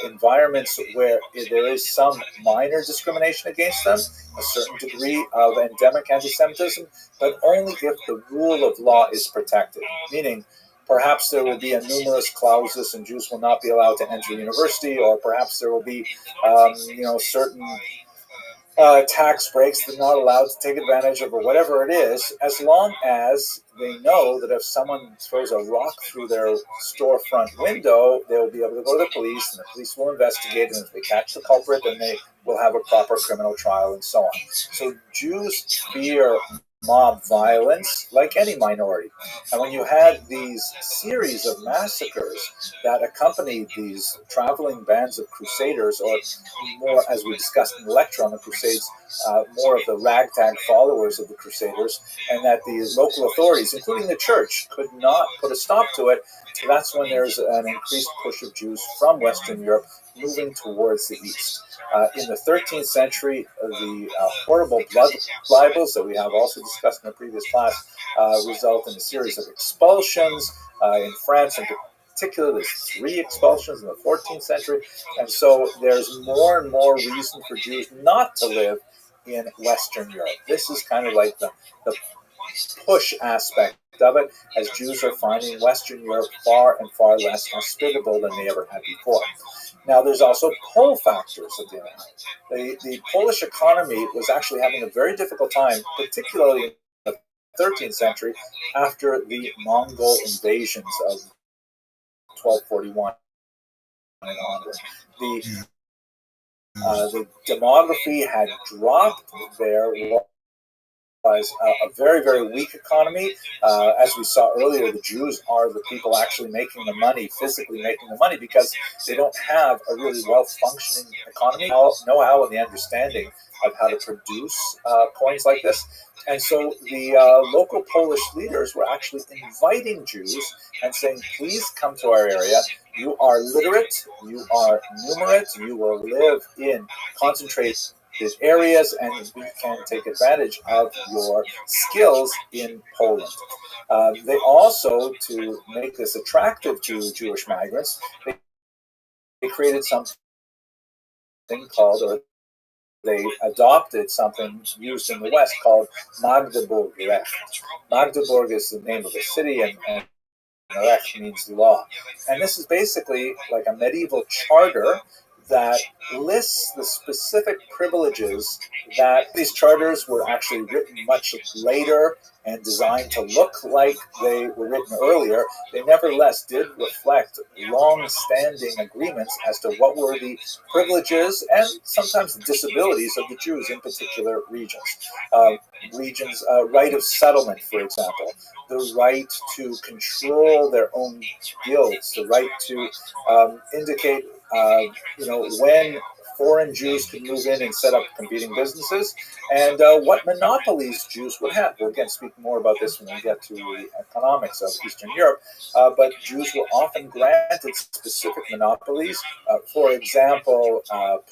environments where there is some minor discrimination against them, a certain degree of endemic anti-Semitism, but only if the rule of law is protected, meaning perhaps there will be a numerous clausus and Jews will not be allowed to enter university, or perhaps there will be certain tax breaks they're not allowed to take advantage of, or whatever it is, as long as they know that if someone throws a rock through their storefront window, they will be able to go to the police, and the police will investigate, and if they catch the culprit, then they will have a proper criminal trial, and so on. So Jews fear mob violence like any minority. And when you had these series of massacres that accompanied these traveling bands of crusaders, or more, as we discussed in the lecture on the Crusades, more of the ragtag followers of the Crusaders, and that the local authorities, including the church, could not put a stop to it, that's when there's an increased push of Jews from Western Europe moving towards the east. In the 13th century, the horrible blood libels that we have also discussed in the previous class result in a series of expulsions. In France, in particular, there's 3 expulsions in the 14th century. And so there's more and more reason for Jews not to live in Western Europe. This is kind of like the push aspect of it, as Jews are finding Western Europe far and far less hospitable than they ever had before. Now, there's also pull factors of the internet. The Polish economy was actually having a very difficult time, particularly in the 13th century, after the Mongol invasions of 1241 and onward. The demography had dropped. There was a very, very weak economy. As we saw earlier, the Jews are the people actually making the money, physically making the money, because they don't have a really well-functioning economy, know-how, and the understanding of how to produce coins like this. And so the local Polish leaders were actually inviting Jews and saying, please come to our area. You are literate, you are numerate, you will live in concentrated areas, and we can take advantage of your skills in Poland. They also, to make this attractive to Jewish migrants, they created something called, or they adopted something used in the West called Magdeburg Recht. Magdeburg is the name of a city, and Recht means law. And this is basically like a medieval charter that lists the specific privileges that these charters were actually written much later and designed to look like they were written earlier. They nevertheless did reflect long-standing agreements as to what were the privileges and sometimes disabilities of the Jews in particular regions. Right of settlement, for example, the right to control their own guilds, the right to indicate when foreign Jews could move in and set up competing businesses, and what monopolies Jews would have. We'll again speak more about this when we get to the economics of Eastern Europe, but Jews were often granted specific monopolies. For example,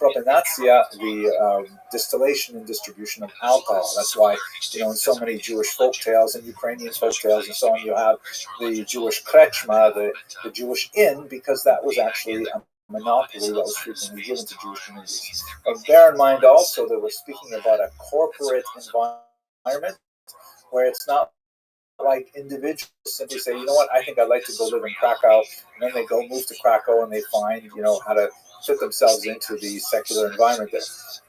propinatia, the distillation and distribution of alcohol. That's why, in so many Jewish folk tales and Ukrainian folk tales and so on, you have the Jewish krechma, the Jewish inn, because that was actually a monopoly that was frequently given to Jewish communities. But bear in mind also that we're speaking about a corporate environment where it's not like individuals simply say, you know what, I think I'd like to go live in Krakow, and then they go move to Krakow and they find, how to fit themselves into the secular environment there.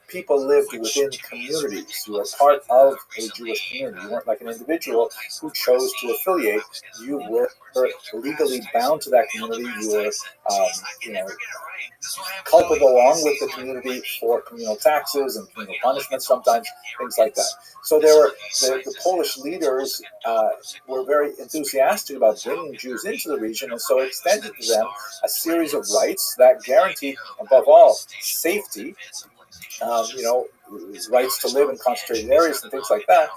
People lived within communities. You were part of a Jewish community. You weren't like an individual who chose to affiliate. You were legally bound to that community. You were, culpable along with the community for communal taxes and communal punishments, sometimes things like that. So the Polish leaders were very enthusiastic about bringing Jews into the region, and so extended to them a series of rights that guaranteed, above all, safety. rights to live in concentrated areas and things like that,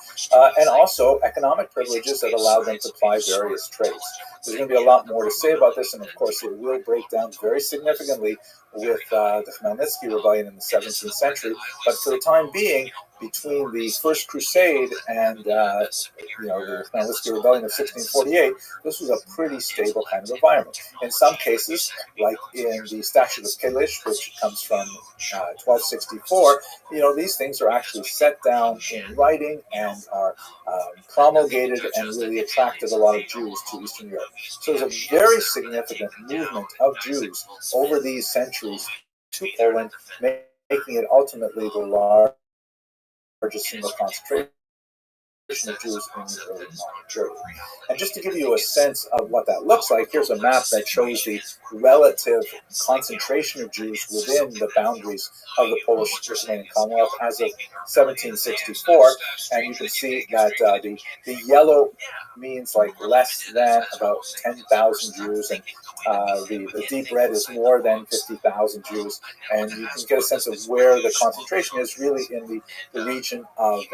and also economic privileges that allow them to ply various trades. There's going to be a lot more to say about this, and of course it will break down very significantly with the Khmelnytsky rebellion in the 17th century. But for the time being, between the First Crusade and the Khmelnytsky rebellion of 1648, this was a pretty stable kind of environment. In some cases, like in the Statute of Kalish, which comes from 1264, these things are actually set down in writing and are promulgated and really attracted a lot of Jews to Eastern Europe. So there's a very significant movement of Jews over these centuries to Poland, making it ultimately the largest single concentration of Jews in the early modern period. And just to give you a sense of what that looks like, here's a map that shows the relative concentration of Jews within the boundaries of the Polish-Lithuanian Commonwealth as of 1764. And you can see that the yellow means like less than about 10,000 Jews, and the deep red is more than 50,000 Jews. And you can get a sense of where the concentration is really in the region of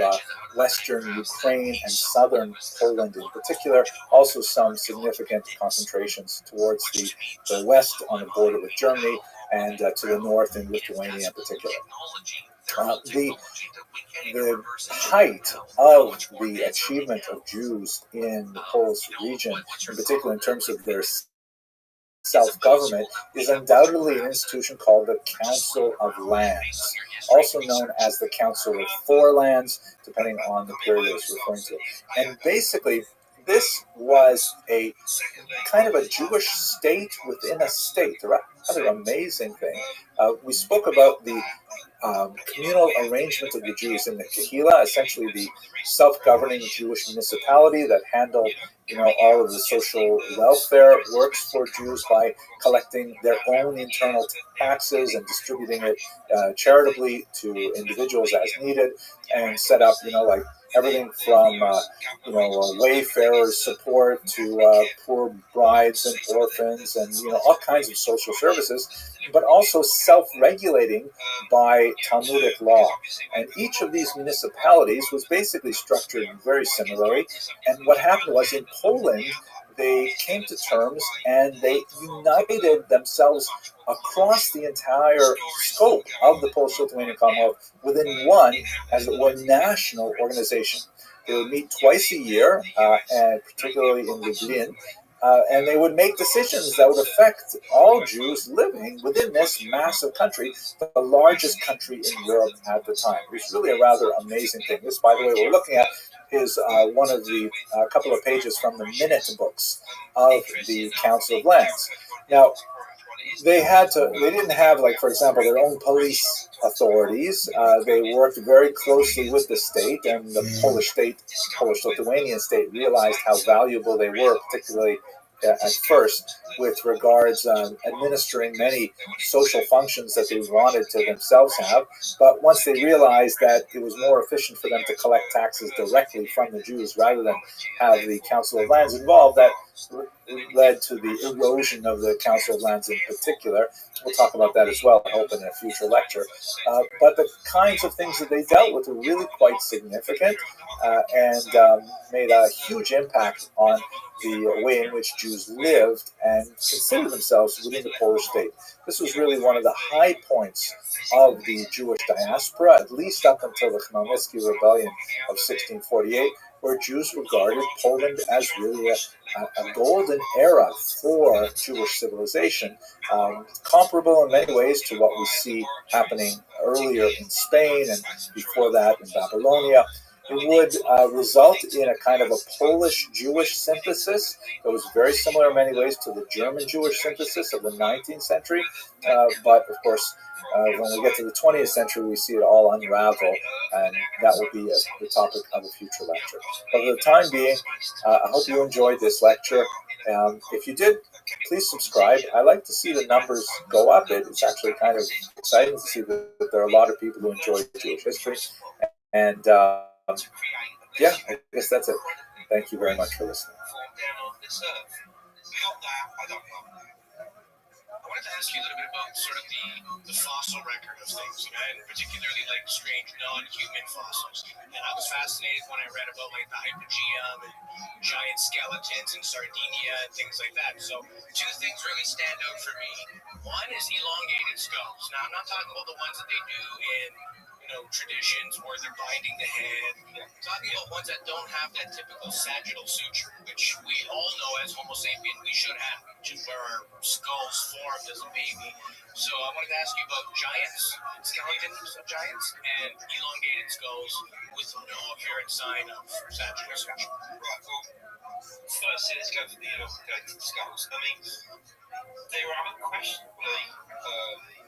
Western Ukraine and southern Poland in particular, also some significant concentrations towards the west on the border with Germany and to the north in Lithuania in particular. The height of the achievement of Jews in the Polish region, in particular in terms of their self-government, is undoubtedly an institution called the Council of Lands, also known as the Council of Four Lands, depending on the period it's referring to. And basically, this was a kind of a Jewish state within a state, a rather amazing thing. We spoke about the communal arrangement of the Jews in the Kehila, essentially the self-governing Jewish municipality that handled all of the social welfare works for Jews by collecting their own internal taxes and distributing it charitably to individuals as needed, and set up like everything from wayfarers support to poor brides and orphans, and all kinds of social services, but also self-regulating by Talmudic law. And each of these municipalities was basically structured very similarly. And what happened was, in Poland, they came to terms and they united themselves across the entire scope of the Polish-Lithuanian Commonwealth within one, as it were, national organization. They would meet twice a year, and particularly in Lublin, and they would make decisions that would affect all Jews living within this massive country, the largest country in Europe at the time. It was really a rather amazing thing. This, by the way, we're looking at is one of the couple of pages from the minute books of the Council of Lands. Now, they didn't have, like, for example, their own police authorities. They worked very closely with the state, and the Polish-Lithuanian state realized how valuable they were, particularly at first, with regards administering many social functions that they wanted to themselves have. But once they realized that it was more efficient for them to collect taxes directly from the Jews rather than have the Council of Lands involved, that led to the erosion of the Council of Lands in particular. We'll talk about that as well, I hope, in a future lecture. But the kinds of things that they dealt with were really quite significant and made a huge impact on the way in which Jews lived and considered themselves within the Polish state. This was really one of the high points of the Jewish diaspora, at least up until the Khmelnytsky rebellion of 1648, where Jews regarded Poland as really a golden era for Jewish civilization, comparable in many ways to what we see happening earlier in Spain and before that in Babylonia. It would result in a kind of a Polish-Jewish synthesis that was very similar in many ways to the German-Jewish synthesis of the 19th century. But, of course, when we get to the 20th century, we see it all unravel, and that will be the topic of a future lecture. But for the time being, I hope you enjoyed this lecture. If you did, please subscribe. I like to see the numbers go up. It's actually kind of exciting to see that there are a lot of people who enjoy Jewish history. And yeah, I guess that's it. Thank you very much for listening. wanted to ask you a little bit about sort of the fossil record of things, and particularly like strange non-human fossils. And I was fascinated when I read about like the Hypogeum and giant skeletons in Sardinia and things like that. So two things really stand out for me. One is elongated skulls. Now I'm not talking about the ones that they do in traditions where they're binding the head. I'm talking about ones that don't have that typical sagittal suture, which we all know as Homo sapien we should have, which is where our skulls formed as a baby. So I wanted to ask you about giants, skeletons of giants, and elongated skulls with no apparent sign of sagittal suture. Right, well, first, let's go for the elongated skulls. I mean, there are unquestionably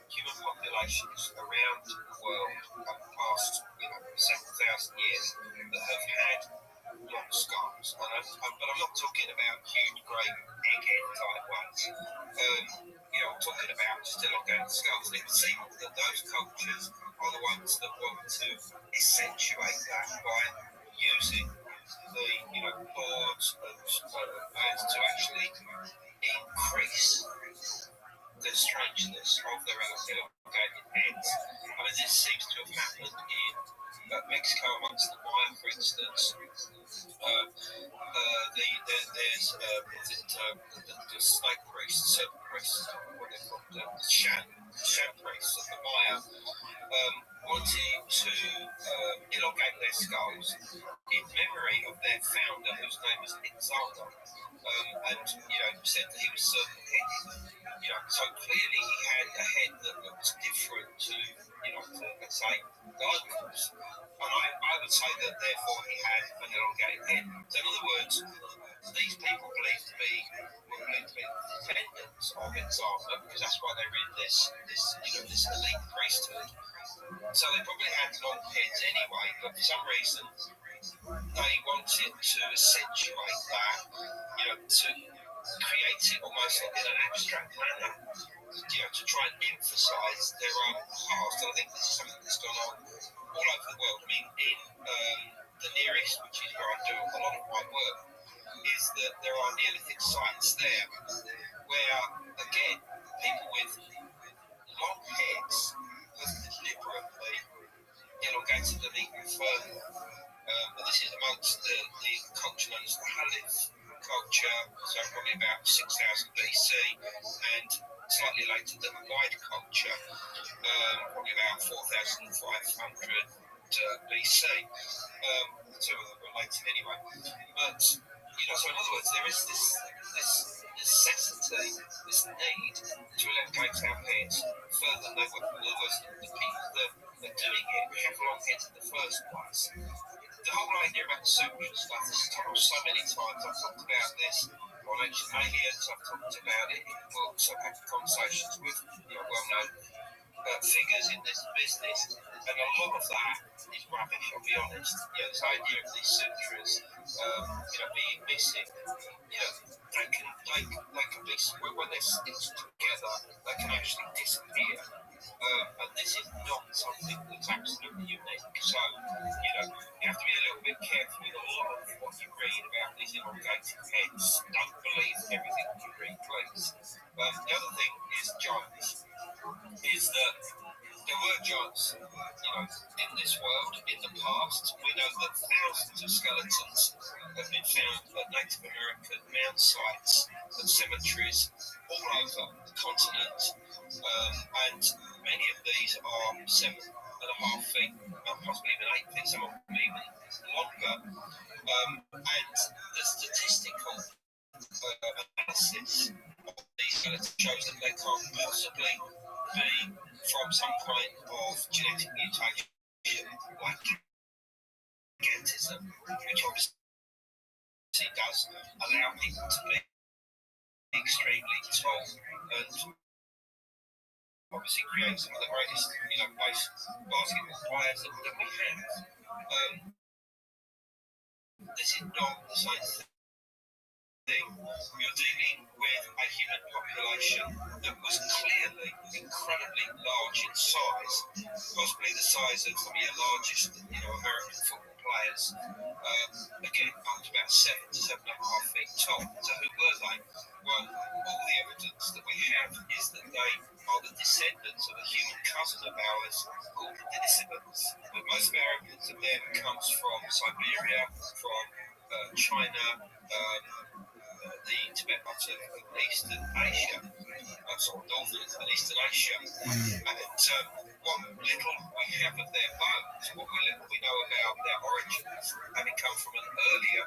human populations around the world over the past, several thousand years that have had long skulls. But I'm not talking about huge, great egghead type ones. I'm talking about just elongated skulls. And it would seem that those cultures are the ones that want to accentuate that by using the boards and to actually increase the strangeness of their elongated heads. I mean, this seems to have happened in Mexico amongst the Maya, for instance. There's the snake priests, the serpent priests, what they're called, the sham priests of the Maya, wanting to elongate their skulls in memory of their founder, whose name was Inzaldo, and said that he was serpent-headed. So clearly he had a head that looked different to let's say, the locals. And I would say that therefore he had an elongated head. So in other words, these people were believed to be descendants of Inzaldo, because that's why they were in this elite priesthood. So they probably had long heads anyway, but for some reason they wanted to accentuate that, to create it almost like in an abstract manner, to try and emphasise their own past. And I think this is something that's gone on all over the world. I mean, in the Near East, which is where I do a lot of my work, is that there are Neolithic sites there where, again, people with long heads have deliberately elongated them even further. And this is amongst the culture known as the Halif culture, so probably about 6000 BC, and slightly later the Wide culture, probably about 4500 BC. The two of them were related anyway. But, so in other words, there is this necessity, this need to elongate our heads further than they were. In other words, the people that are doing it have long heads in the first place. The whole idea about the suture stuff is told so many times. I've talked about this on Ancient Aliens, I've talked about it in books, I've had conversations with well-known figures in this business, and a lot of that is rubbish, I'll be honest. This idea of these sutures being missing, they can be, when they're stitched together, they can actually disappear. And this is not something that's absolutely unique. So, you have to be a little bit careful with a lot of what you read about these elongated heads. Don't believe everything you read, please. The other thing is giants. Is that there were giants, in this world in the past. We know that thousands of skeletons have been found at Native American mound sites and cemeteries all over the continent, and many of these are 7.5 feet, possibly even 8 feet, some of them even longer. And the statistical analysis of these skeletons shows that they can't possibly be from some kind of genetic mutation like gigantism, which obviously does allow people to be extremely tall and obviously create some of the greatest, basketball players that we have. This is not the same thing. You're dealing with a human population that was clearly incredibly large in size, possibly the size of some of your largest, American football players. Again, up to about 7 to 7.5 feet tall. So who were they? Well, all the evidence that we have is that they are the descendants of a human cousin of ours called the Denisovans. But most of our evidence of them comes from Siberia, from China, the Tibet part of Eastern Asia, northern and Eastern Asia. And what little we have of their bones, what little we know about their origins, having come from an earlier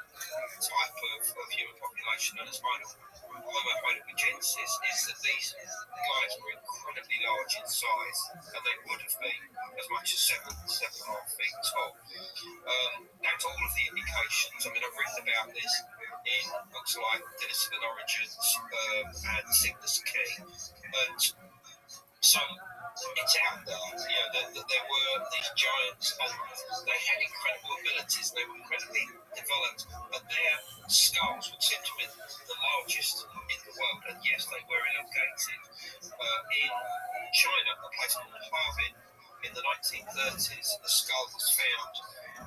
type of human population known as Homo heidelbergensis, is that these guys were incredibly large in size, and they would have been as much as 7.5 feet tall. That's all of the indications. I mean, I've written about this in books like Denisovan Origins and Cygnus Key, and so it's out there, that there were these giants, and they had incredible abilities. They were incredibly developed, and their skulls would seem to be the largest in the world. And yes, they were elongated. In China, a place called Harbin, in the 1930s, the skull was found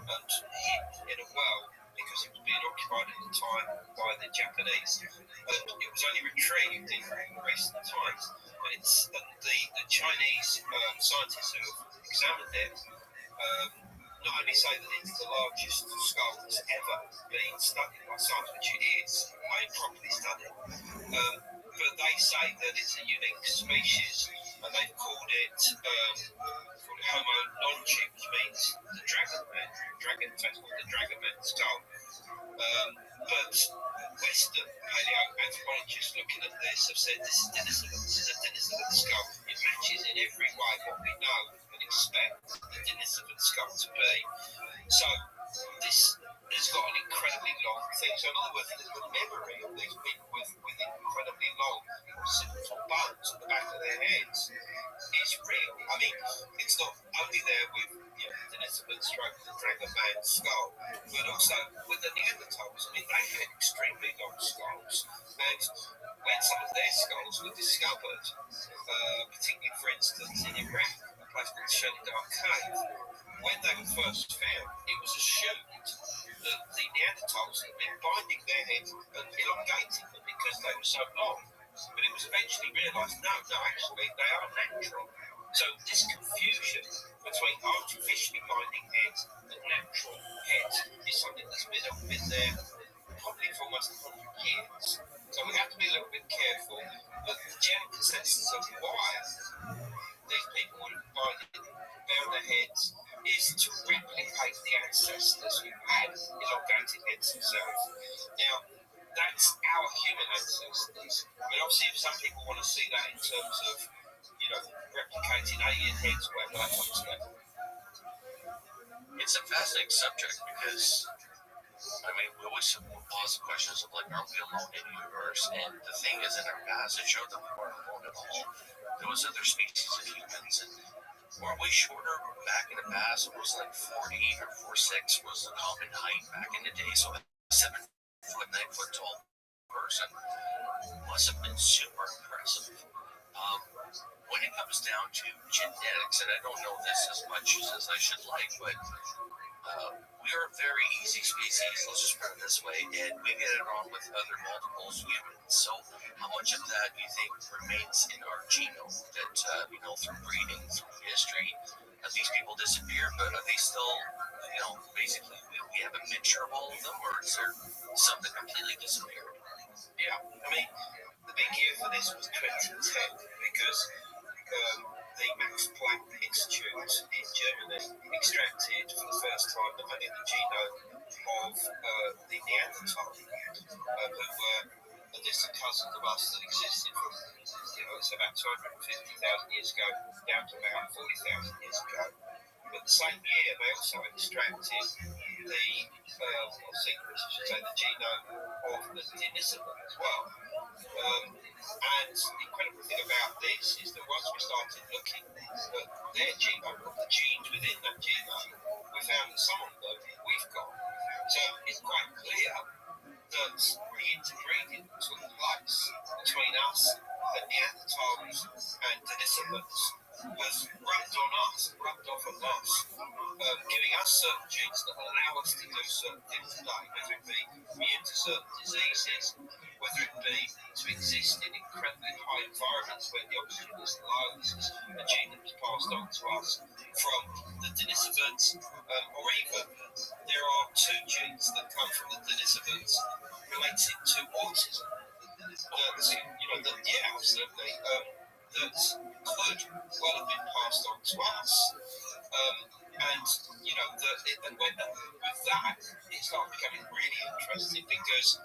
and hid in a well because it was being occupied at the time by the Japanese, and it was only retrieved in recent times. And the Chinese scientists who have examined it not only say that it's the largest skull that's ever been studied by science, which it is, properly studied, but they say that it's a unique species, and they've called it Homo longi, which means the dragon man. That's called the dragon man skull. But Western paleoanthropologists looking at this have said this is a Denisovan skull. It matches in every way what we know and expect the Denisovan skull to be. So this has got an incredibly long thing. So in other words, the memory of these people with incredibly long simple bones at the back of their heads is real. I mean, it's not only there with Denisovan stroke, the dragon man skull, but also with the Neanderthals. I mean, they had extremely long skulls, and when some of their skulls were discovered, particularly, for instance, in Iraq, a place called Shellydar Cave, when they were first found, it was assumed that the Neanderthals had been binding their heads and elongating them because they were so long. But it was eventually realised, no, actually, they are natural. So this confusion between artificially binding heads and natural heads is something that's been there probably for almost 100 years. So we have to be a little bit careful. But the general consensus of why these people would have bound their heads is to replicate the ancestors who had elongated heads themselves. Now, that's our human ancestors. I mean, obviously, if some people want to see that in terms of, replicating alien heads, whatever, that's up to them. It's a fascinating subject because, we always pose the questions of, are we alone in the universe? And the thing is, in our past, it showed that we weren't alone at all. There was other species of humans, and were we shorter back in the past? It was like 4'8" or 4'6" was the common height back in the day. So a 7 foot, 9 foot tall person must have been super impressive. When it comes down to genetics, and I don't know this as much as I should like, but we are a very easy species, let's just put it this way, and we get it on with other multiples humans. So how much of that do you think remains in our genome that, through breeding, through history, these people disappear, but are they still, basically, we have a mixture of all of them, or is there some that completely disappeared? Yeah, the big year for this was 2010 because the Max Planck Institute in Germany extracted for the first time not only the genome of the Neanderthal, who were a distant cousin of us that existed from, it's about 250,000 years ago down to about 40,000 years ago. But the same year, they also extracted the genome of the Denisovan as well. And the incredible thing about this is that once we started looking at their genome, the genes within that genome, we found that some of them we've got. So it's quite clear that the interbreeding took place between us and Neanderthals and Denisovans was rubbed on us, rubbed off on us, giving us certain genes that allow us to do certain things today, whether it be immune to certain diseases, whether it be to exist in incredibly high environments where the oxygen is low. This is a gene that was passed on to us from the Denisovans, or even there are two genes that come from the Denisovans related to autism. Absolutely, that could well have been passed on to us. With that, it started becoming really interesting because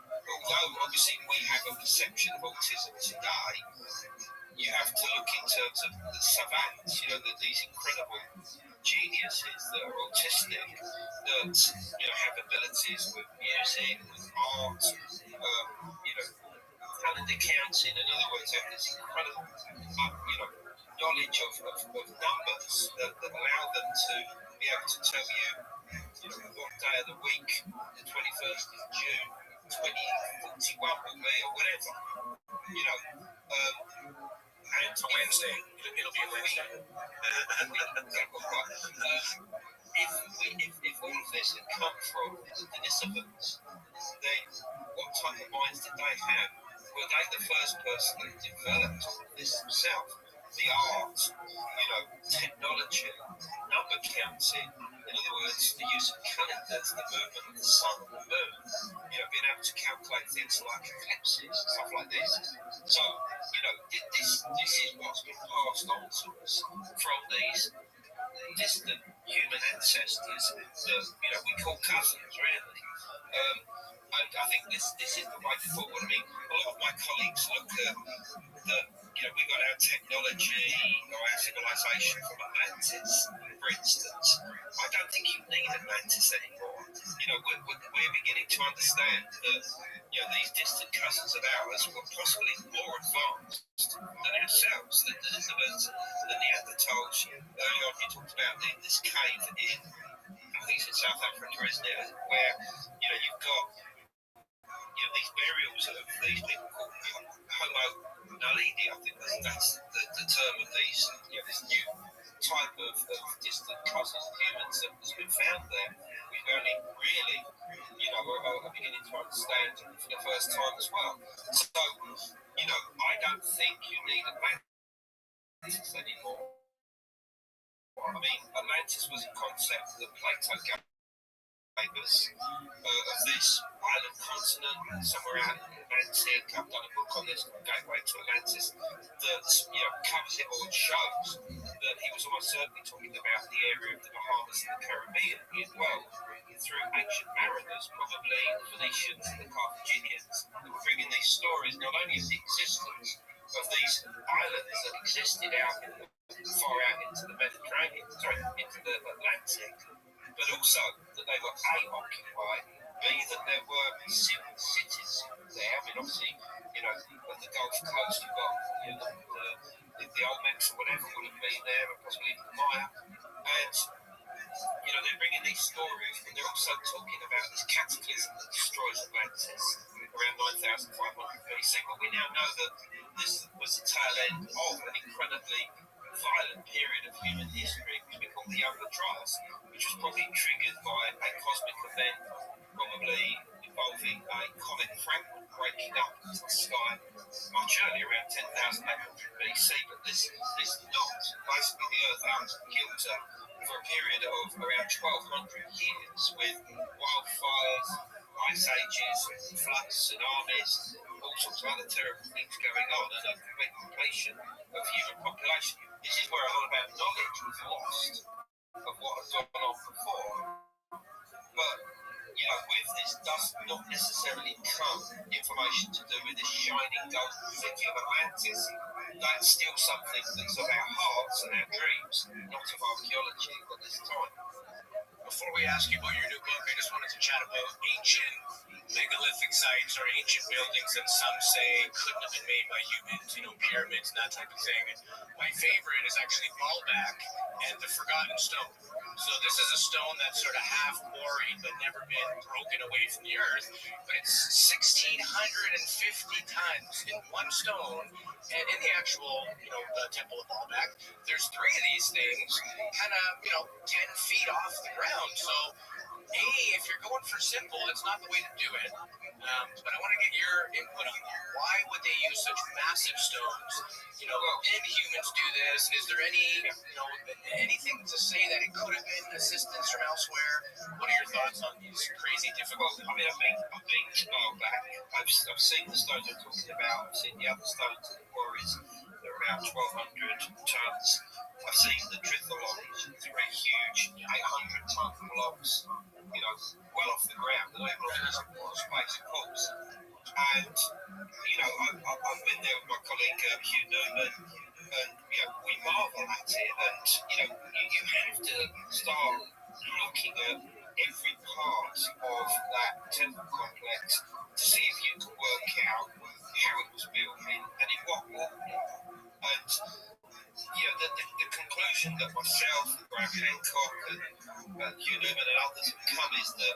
although obviously we have a perception of autism today, you have to look in terms of the savants, these incredible geniuses that are autistic, that have abilities with music, with art, talent accounting. In other words, have this incredible, knowledge of numbers that allow them to be able to tell you, what day of the week, the 21st of June, 2041 will be, or whatever. And it's a Wednesday. It'll be a Wednesday. If all of this had come from the Denisovans, then what type of minds did they have? Were they the first person that developed this themselves? The art, technology, number counting, in other words, the use of calendars, the movement of the sun and the moon, being able to calculate things like eclipses and stuff like this. So, this is what's been passed on to us from these distant human ancestors that we call cousins, really. And I think this is the way forward. I mean, a lot of my colleagues look at we got our technology or our civilization from Atlantis, for instance. I don't think you need Atlantis anymore. We're beginning to understand that these distant cousins of ours were possibly more advanced than ourselves, the Neanderthals. Earlier on, you talked about this cave in, I think it's in South Africa, isn't it, where you've got these burials of these people called Homo naledi. I think that's the term of these, this new type of distant cousins of humans that has been found there. We've only really, are beginning to understand for the first time as well. So, I don't think you need Atlantis anymore. I mean, Atlantis was a concept that Plato gave us of this island continent somewhere out in Atlantic. I've done a book on this, Gateway to Atlantis, that covers it all and shows that he was almost certainly talking about the area of the Bahamas and the Caribbean as well, through ancient mariners, probably the Phoenicians and the Carthaginians, that were bringing these stories not only of the existence of these islands that existed far out into the Mediterranean, into the Atlantic, but also that they were occupied, B, that there were cities there. I mean, obviously, on the Gulf Coast, you've got the Olmecs or whatever would have been there, and possibly even Maya. And they're bringing these stories, but they're also talking about this cataclysm that destroys Atlantis around 9,500 BC. But we now know that this was the tail end of an incredibly violent period of human history, which we call the Younger Dryas, which was probably triggered by a cosmic event, probably involving a comet fragment breaking up into the sky much earlier, around 10,800 BC. But this knocked basically the Earth out of kilter for a period of around 1,200 years, with wildfires, ice ages, floods, tsunamis, all sorts of other terrible things going on, and a complete completion of human population. This is where a lot of our knowledge was lost of what had gone on before. But, with this does not necessarily come information to do with this shining golden city of Atlantis. That's still something that's of our hearts and our dreams, not of archaeology at this time. Before we ask you about your new book, I just wanted to chat about ancient megalithic sites or ancient buildings that some say couldn't have been made by humans, pyramids and that type of thing. And my favorite is actually Baalbek and the Forgotten Stone. So this is a stone that's sort of half quarried but never been broken away from the earth. But it's 1,650 tons in one stone, and in the actual, Temple of Baalbek, fact, there's 3 of these things kind of, 10 feet off the ground. So, if you're going for simple, it's not the way to do it. But I want to get your input on that. Why would they use such massive stones? Did humans do this? Is there anything to say that it could have been assistance from elsewhere? What are your thoughts on these crazy difficult? Well, I mean, I've been back. I've seen the stones I'm talking about. I've seen the other stones in the quarries. They're about 1,200 tons. I've seen the tritholons, very huge, 800-ton blocks, well off the ground. They're not even on space, of course. And, I've been there with my colleague Hugh Newman, and, we marvel at it. And, you have to start looking at every part of that temple complex to see if you can work out how it was built and in what order. And the conclusion that myself, Graham Hancock, and Hugh Newman and others have come is that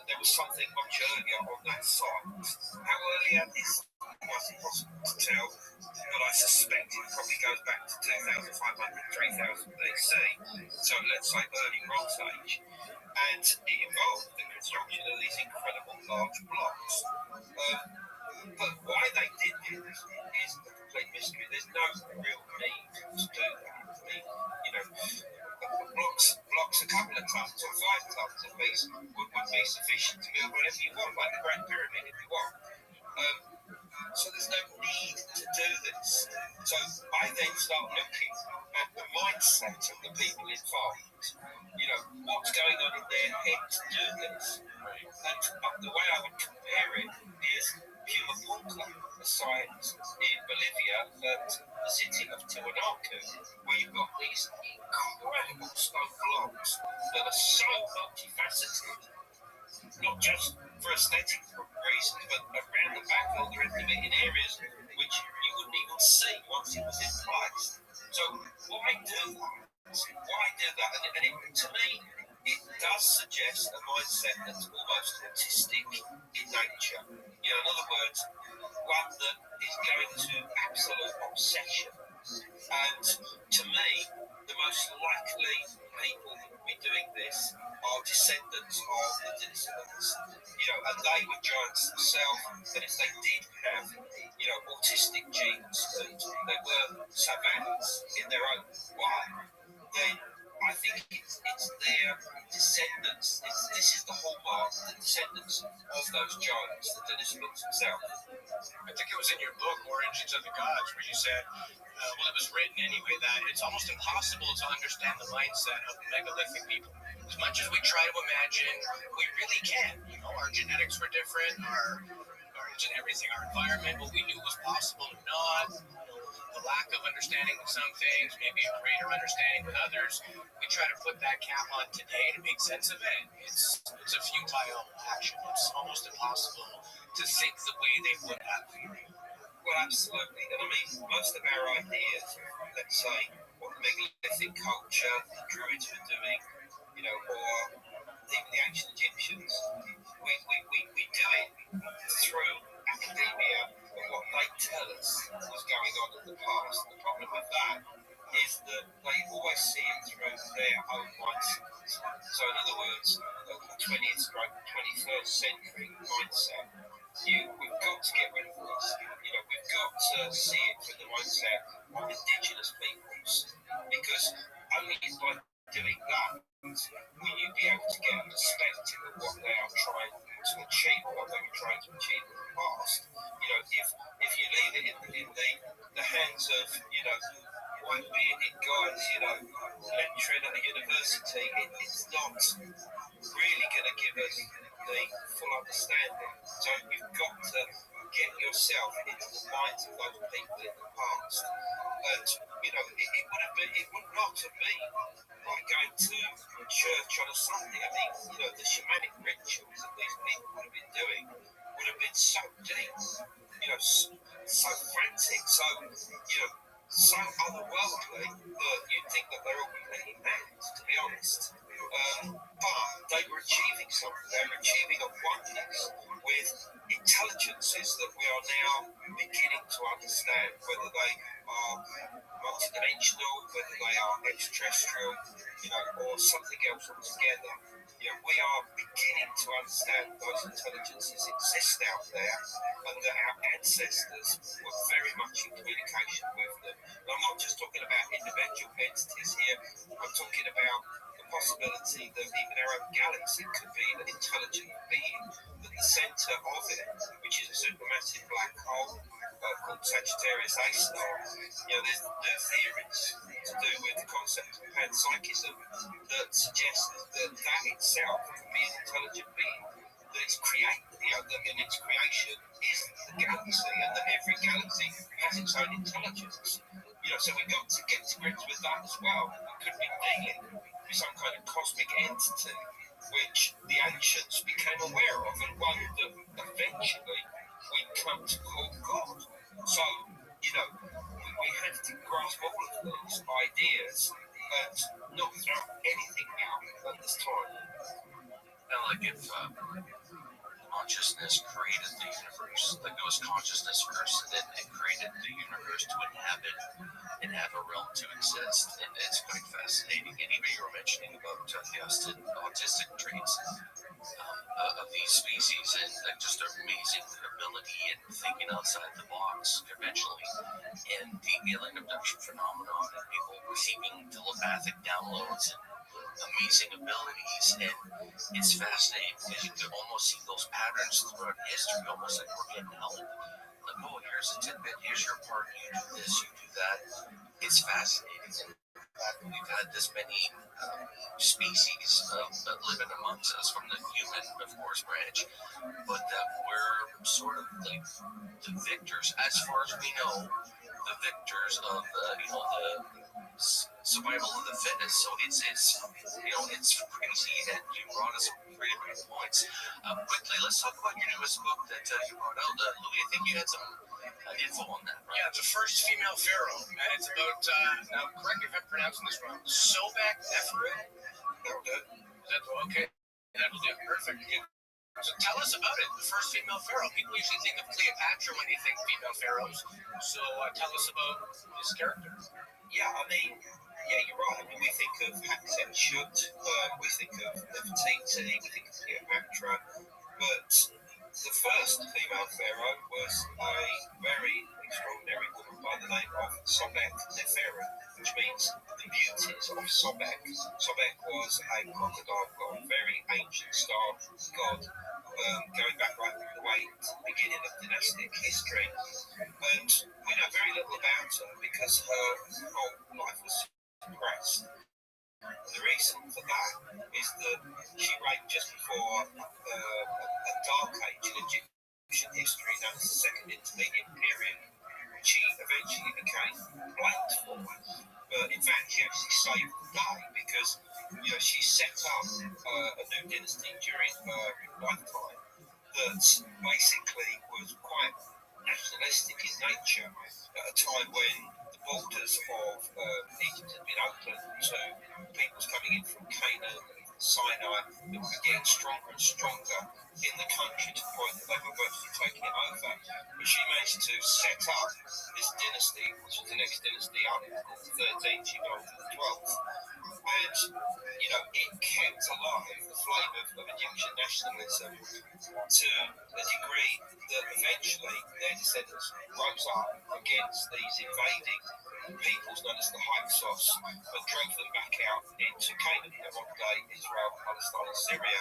there was something much earlier on that site. How earlier is almost impossible to tell, but I suspect it probably goes back to 2,500, 3,000 BC. So let's say early Bronze Age. And it involved the construction of these incredible large blocks. But why they did this is a complete mystery. There's no real need to do that. I mean, blocks a couple of tons or 5 tons of these would be sufficient to build whatever you want, like the Grand Pyramid if you want. So there's no need to do this. So I then start looking at the mindset of the people involved. What's going on in their head to do this? And the way I would compare it is Pumapunta, a site in Bolivia at the city of Tiwanaku, where you've got these incredible stone blocks that are so multifaceted, not just for aesthetic reasons, but around the back and all the rest of it in areas which you wouldn't even see once it was in place. So why do that? And to me, it does suggest a mindset that's almost autistic in nature. In other words, one that is going to absolute obsession. And to me, the most likely people who will be doing this are descendants of the Denisovans. And they were giants themselves, and if they did have, autistic genes and they were savants in their own way, then I think it's their descendants. This is the hallmark, the descendants of those giants, the Denisovans themselves. I think it was in your book, Origins of the Gods, where you said, it was written anyway, that it's almost impossible to understand the mindset of megalithic people. As much as we try to imagine, we really can't. Our genetics were different, our everything, our environment, what we knew was possible or not, the lack of understanding with some things, maybe a greater understanding with others. We try to put that cap on today to make sense of it. It's a futile action. It's almost impossible to think the way they would have. Well, absolutely. And I mean, most of our ideas, let's say, what the megalithic culture, the Druids were doing, or even the ancient Egyptians, we do it through academia and what they tell us was going on in the past. The problem with that is that they always see it through their own mindsets. So in other words, the 20th stroke 21st century mindset, we've got to get rid of this. We've got to see it through the mindset of indigenous peoples, because only by doing that will you be able to get a perspective of what they are trying to achieve, or what they were trying to achieve in the past. If you leave it in the hands of white-bearded guys, lecturing at a university, it's not really going to give us the full understanding. So you've got to get yourself into the minds of those people in the past. And, it would not have been like going to church on a Sunday. I mean, the shamanic rituals that these people would have been doing would have been so deep, so frantic, so otherworldly that you'd think that they're all completely mad, to be honest. But they were achieving something. They were achieving a oneness with intelligences that we are now beginning to understand, whether they are dimensional, whether they are extraterrestrial, or something else altogether. We are beginning to understand those intelligences exist out there, and that our ancestors were very much in communication with them. And I'm not just talking about individual entities here. I'm talking about the possibility that even our own galaxy could be an intelligent being, that the centre of it, which is a supermassive black hole called Sagittarius A star, there's new theories to do with the concept of panpsychism that suggest that itself can be an intelligent being, that it's that in its creation is the galaxy, and that every galaxy has its own intelligence. So we've got to get to grips with that as well. We could be dealing with some kind of cosmic entity which the ancients became aware of, and one that eventually we come to call God. So, we have to grasp all of these ideas and not throw anything out at this time. And like if consciousness created the universe, like it was consciousness first, and then it created the universe to inhabit and have a realm to exist, and it's quite fascinating. And even you were mentioning about the autistic traits of these species, and like just their amazing ability in thinking outside the box conventionally, and the alien abduction phenomenon, and people receiving telepathic downloads and amazing abilities. And it's fascinating because you can almost see those patterns throughout history, almost like we're getting help. Like, oh, here's a tidbit, here's your part, you do this, you do that. It's fascinating. We've had this many species that living amongst us, from the human, of course, branch, but that we're sort of like the victors, as far as we know, the victors of the survival of the fittest. So it's crazy, and you brought us some pretty great points. Quickly, let's talk about your newest book that you brought out, Louis. I think you had some info on that, right? Yeah, the first female pharaoh, and it's about, now correct me if I'm pronouncing this wrong, Sobek Neferu? That'll do. Is that okay? That'll do. Perfect. Yeah. So tell us about it, the first female pharaoh. People usually think of Cleopatra when they think female pharaohs. So tell us about this character. Yeah, you're right. We think of Hatshepsut, we think of Nefertiti, we think of Cleopatra, but the first female pharaoh was a very extraordinary woman by the name of Sobek Neferu, which means the beauties of Sobek. Sobek was a crocodile god, very ancient star god, going back right the way to the beginning of dynastic history. And we know very little about her because her whole life was suppressed. The reason for that is that she reigned just before a dark age in Egyptian history known as the Second Intermediate Period, which she eventually became blamed for. But in fact, she actually saved the day because she set up a new dynasty during her lifetime that basically was quite nationalistic in nature at a time when the borders of Egypt had been opened to peoples coming in from Canaan and Sinai, that were getting stronger and stronger in the country to the point that they were virtually taking it over. But she managed to set up this dynasty, which was the next dynasty up, called the 13th, she belonged to the 12th. And, it kept alive the flame of Egyptian nationalism to a degree that eventually their descendants rose up against these invading peoples known as the Hyksos and drove them back out into Canaan, modern-day Israel, Palestine, and Syria.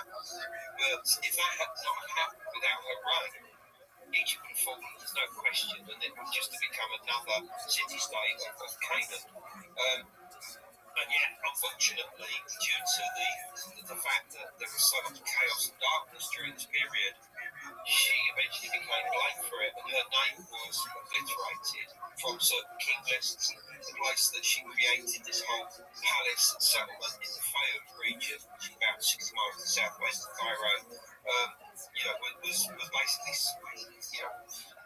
But if that had not happened without her reign, Egypt would have fallen, there's no question, and it would just have become another city-state of Canaan. And yet, unfortunately, due to the fact that there was so much chaos and darkness during this period, she eventually became blamed for it, and her name was obliterated from certain king lists. The place that she created this whole palace and settlement in the Fayum region, which is about 60 miles to the southwest of Cairo, was basically,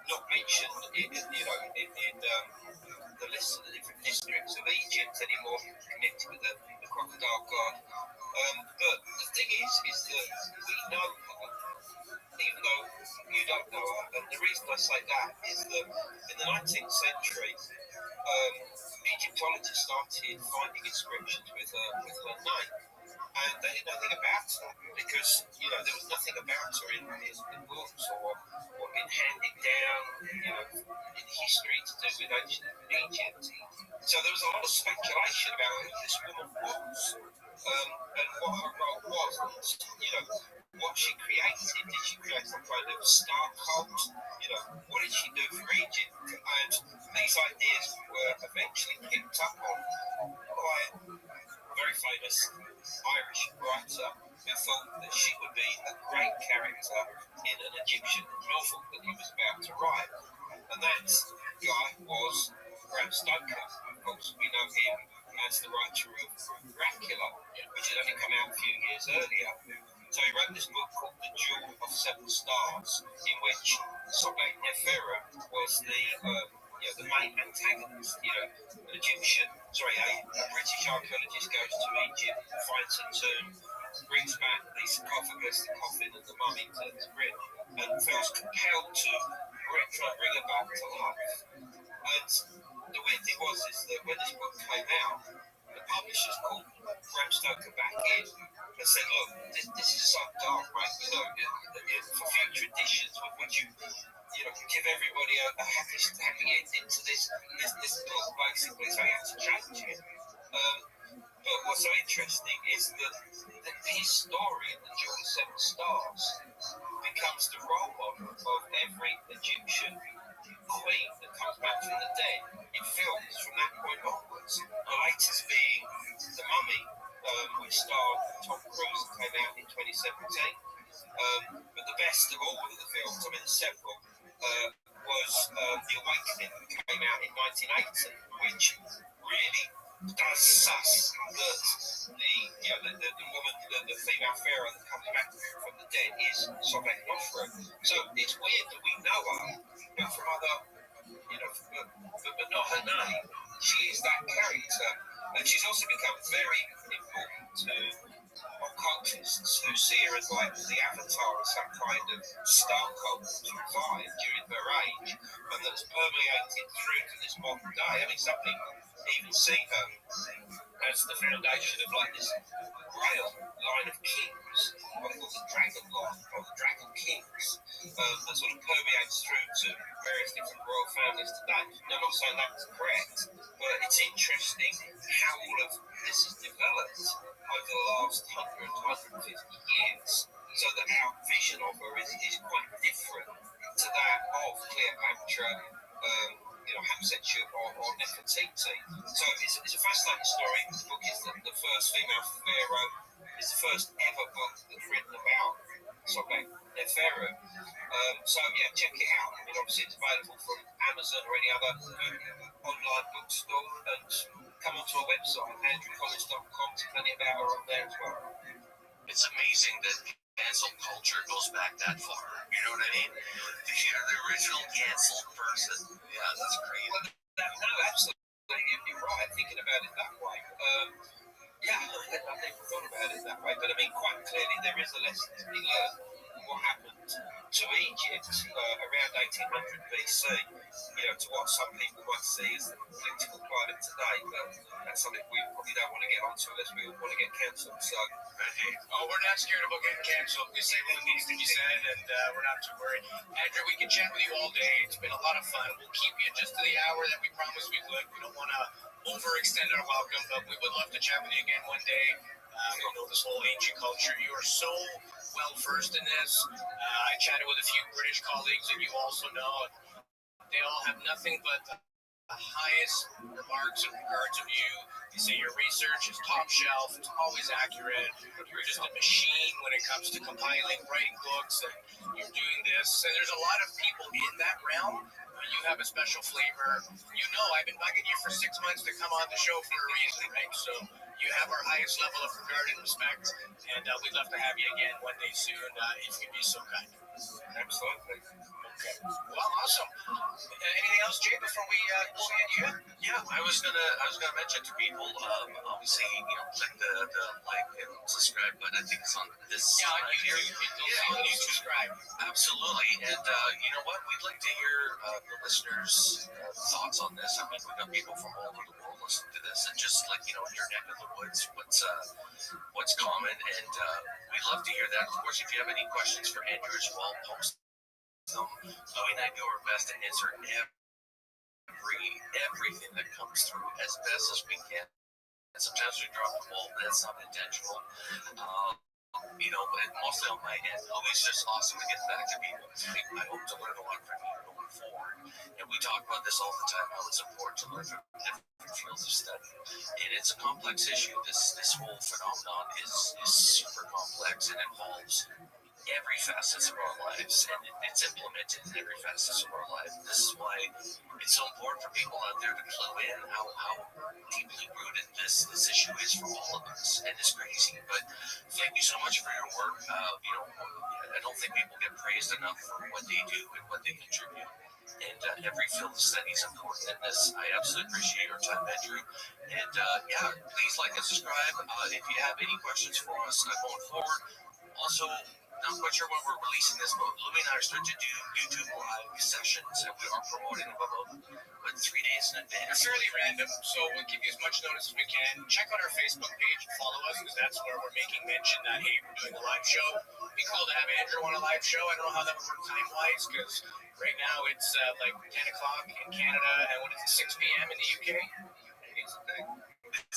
not mentioned in the list of the different districts of Egypt anymore, connected with the crocodile god. But the thing is that we know her, even though you don't know her. And the reason I say that is that in the 19th century, Egyptologists started finding inscriptions with her name. And they didn't know anything about her because, there was nothing about her in books or in handed down, in history to do with ancient Egypt. So there was a lot of speculation about who this woman was, and what her role was, what she created. Did she create some kind of star cult? What did she do for Egypt? And these ideas were eventually picked up on by a very famous Irish writer who thought that she would be a great character in an Egyptian novel that he was about to write. And that guy was Bram Stoker. Of course, we know him as the writer of Dracula, which had only come out a few years earlier. So he wrote this book called The Jewel of Seven Stars, in which Sobek Neferu was the main antagonist. An a British archaeologist goes to Egypt, finds a tomb, brings back the sarcophagus, the coffin, and the mummy to Britain, and feels compelled to try and bring her back to life. And the weird thing was that when this book came out, the publishers called Bram Stoker back in and said, "Look, this is so dark, right? For future editions, would you give everybody a happy ending to this book, basically?" So he had to change it. But what's so interesting is that his story, The Jewel of Seven Stars, becomes the role model of every Egyptian queen that comes back from the dead in films from that point onwards. The latest being The Mummy, which starred Tom Cruise and came out in 2017. But the best of all of the films, there's several, was The Awakening, that came out in 1980, which really does suss that the woman, the female pharaoh that comes back from the dead is Sobek Neferu. So it's weird that we know her, but from other, but not her name. She is that character, and she's also become very important to occultists who see her as like the avatar of some kind of star cult that survived during her age, and that's permeated through to this modern day. Some people even see her as the foundation of like this grail line of kings, what they call the dragon line, or the dragon kings, that sort of permeates through to various different royal families today. Now, I'm not saying that's correct, but it's interesting how all of this has developed over the last 150 years, so that our vision of her is quite different to that of Cleopatra, Hatshepsut, or Nefertiti. So it's a fascinating story. The book is the first female pharaoh. It's the first ever book that's written about Sobek Neferu. Check it out. Obviously it's available from Amazon or any other online bookstore, and come onto our website, andrewcollins.com. There's plenty about her on there as well. It's amazing that cancel culture goes back that far. You know what I mean? The original canceled person. Yeah, that's crazy. Well, no, absolutely. You're right, thinking about it that way. I never thought about it that way, but quite clearly there is a lesson to be learned from what happened to Egypt around 1800 BC, to what some people might see as the political climate today, but that's something we probably don't want to get onto unless we want to get cancelled. So, we're not scared about getting cancelled. We say what needs to be said, and we're not too worried. Andrew, we can chat with you all day. It's been a lot of fun. We'll keep you just to the hour that we promised we would. We don't want to overextend our welcome, but we would love to chat with you again one day. This whole ancient culture. You are so well versed in this. I chatted with a few British colleagues that you also know. They all have nothing but the highest remarks in regards of you. They say your research is top shelf, it's always accurate. You're just a machine when it comes to compiling, writing books, and you're doing this. And there's a lot of people in that realm. You have a special flavor. I've been bugging you for 6 months to come on the show for a reason, right? So you have our highest level of regard and respect, and we'd love to have you again one day soon, if you'd be so kind. absolutely. Okay. Well, awesome. Anything else, Jay, before we end you? Yeah, I was gonna mention to people, obviously, click the like and subscribe button. I think it's on this side here. You subscribe. Absolutely. And you know what? We'd like to hear the listeners' thoughts on this. We've got people from all over the world listening to this, and just like in your neck of the woods, what's common, and we'd love to hear that. Of course, if you have any questions for Andrew as well, post them. Louie and I do our best to answer everything that comes through as best as we can. And sometimes we drop the ball, but that's not intentional. But mostly on my end. Louie's just awesome to get back to people. I hope to learn a lot from you going forward. And we talk about this all the time, how it's important to learn from different fields of study. And it's a complex issue. This whole phenomenon is super complex and involves every facet of our lives, and it's implemented in every facet of our life. This is why it's so important for people out there to clue in how deeply rooted this issue is for all of us, and it's crazy. But thank you so much for your work. I don't think people get praised enough for what they do and what they contribute. And every field of study is important in this. I absolutely appreciate your time, Andrew. And please like and subscribe if you have any questions for us going forward. Also, not quite sure when we're releasing this, but Louie and I are starting to do YouTube live sessions, and we are promoting them about 3 days in advance. They're fairly random, so we'll give you as much notice as we can. Check out our Facebook page and follow us, because that's where we're making mention that, hey, we're doing a live show. It'd be cool to have Andrew on a live show. I don't know how that would work time-wise, because right now it's like 10 o'clock in Canada, and what is it, 6 p.m. in the UK?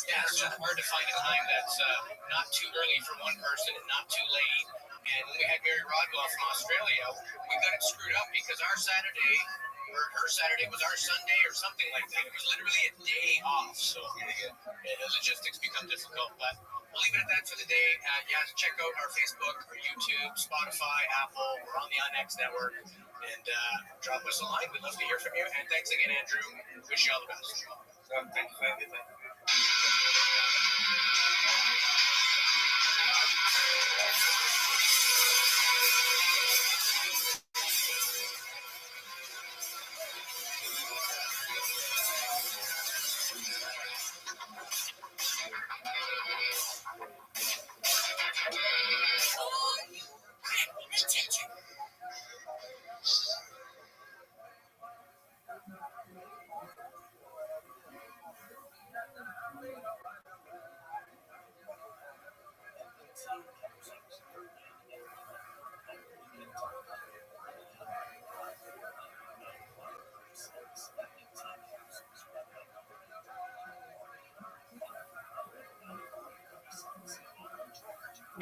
Yeah, so it's hard to find a time that's not too early for one person and not too late. And when we had Mary Rodwell from Australia, we got it screwed up because our Saturday, or her Saturday, was our Sunday or something like that. It was literally a day off, so logistics become difficult. But we'll leave it at that for the day. Check out our Facebook, our YouTube, Spotify, Apple. We're on the INX network. And drop us a line. We'd love to hear from you. And thanks again, Andrew. Wish you all the best. Thank you for everything.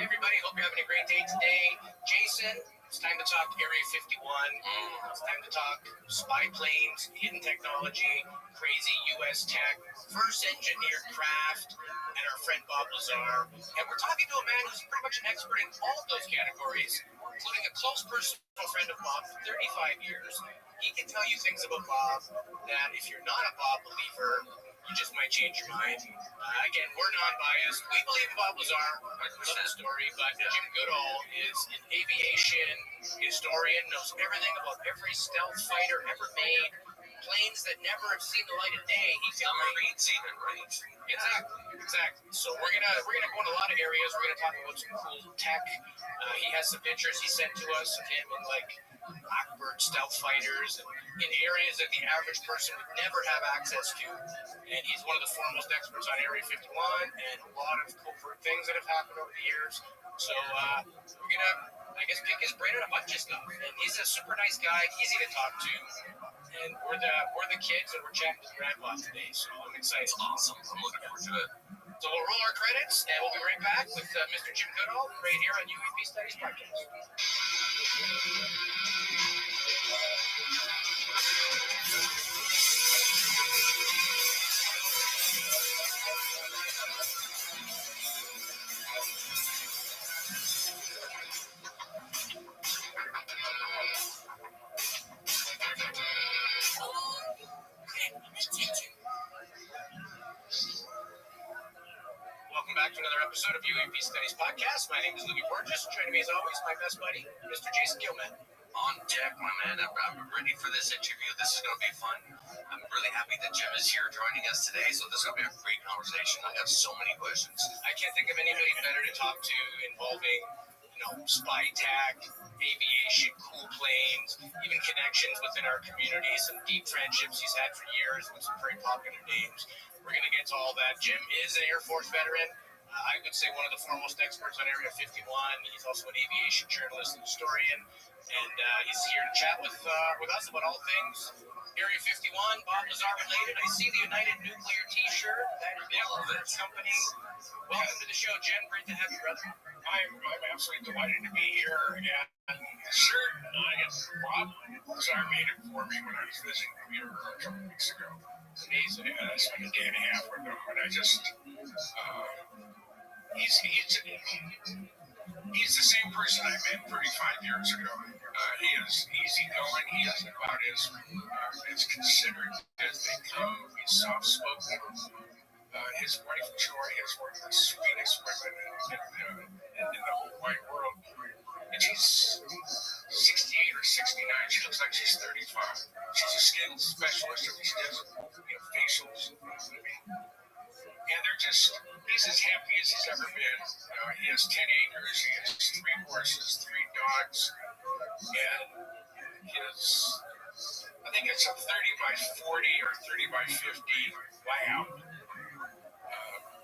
Hey everybody, hope you're having a great day today. Jason, it's time to talk Area 51. It's time to talk spy planes, hidden technology, crazy U.S. tech, first engineered craft, and our friend Bob Lazar. And we're talking to a man who's pretty much an expert in all of those categories, including a close personal friend of Bob for 35 years. He can tell you things about Bob that if you're not a Bob believer, you just might change your mind. Again, we're non-biased. We believe in Bob Lazar, love the story, but Jim Goodall is an aviation historian, knows everything about every stealth fighter ever made, planes that never have seen the light of day. He's Submarines even, right? Exactly. So we're gonna go in a lot of areas. We're gonna talk about some cool tech. He has some pictures he sent to us of him in like Blackbird stealth fighters and in areas that the average person would never have access to. And he's one of the foremost experts on Area 51 and a lot of covert things that have happened over the years. So we're gonna, I guess, pick his brain on a bunch of stuff. And he's a super nice guy, easy to talk to. And we're the kids, and we're chatting with Grandpa today. So I'm excited. It's awesome. I'm looking forward to it. So we'll roll our credits, and we'll be right back with Mr. Jim Goodall right here on UAP Studies Podcast. Welcome back to another episode of UAP Studies Podcast. My name is Louie Borges. Joining me as always, my best buddy, Mr. Jason Gilman. On deck, my man. I'm ready for this interview. This is going to be fun. I'm really happy that Jim is here joining us today. So this is going to be a great conversation. I have so many questions. I can't think of anybody better to talk to involving, spy tech, aviation, cool planes, even connections within our community, some deep friendships he's had for years with some very popular names we're going to get to all that. Jim is an Air Force veteran. I would say one of the foremost experts on Area 51. He's also an aviation journalist and historian, and he's here to chat with us about all things Area 51, Bob Lazar related. I see the United Nuclear T-shirt. That is the company. Welcome to the show, Jim. Great to have you, brother. I'm absolutely delighted to be here. And the shirt, I guess Bob Lazar made it for me when I was visiting New York a couple weeks ago. Amazing. I spent a day and a half with him, and I just, he's the same person I met 35 years ago. He is easygoing. He is about as considerate as they come. He's soft-spoken. His wife, Joy, is one of the sweetest women in the whole wide world. And she's 68 or 69. She looks like she's 35. She's a skin specialist. I mean, she does facials. And he's as happy as he's ever been. He has 10 acres. He has 3 horses, 3 dogs. And I think it's a 30 by 40 or 30 by 50 layout.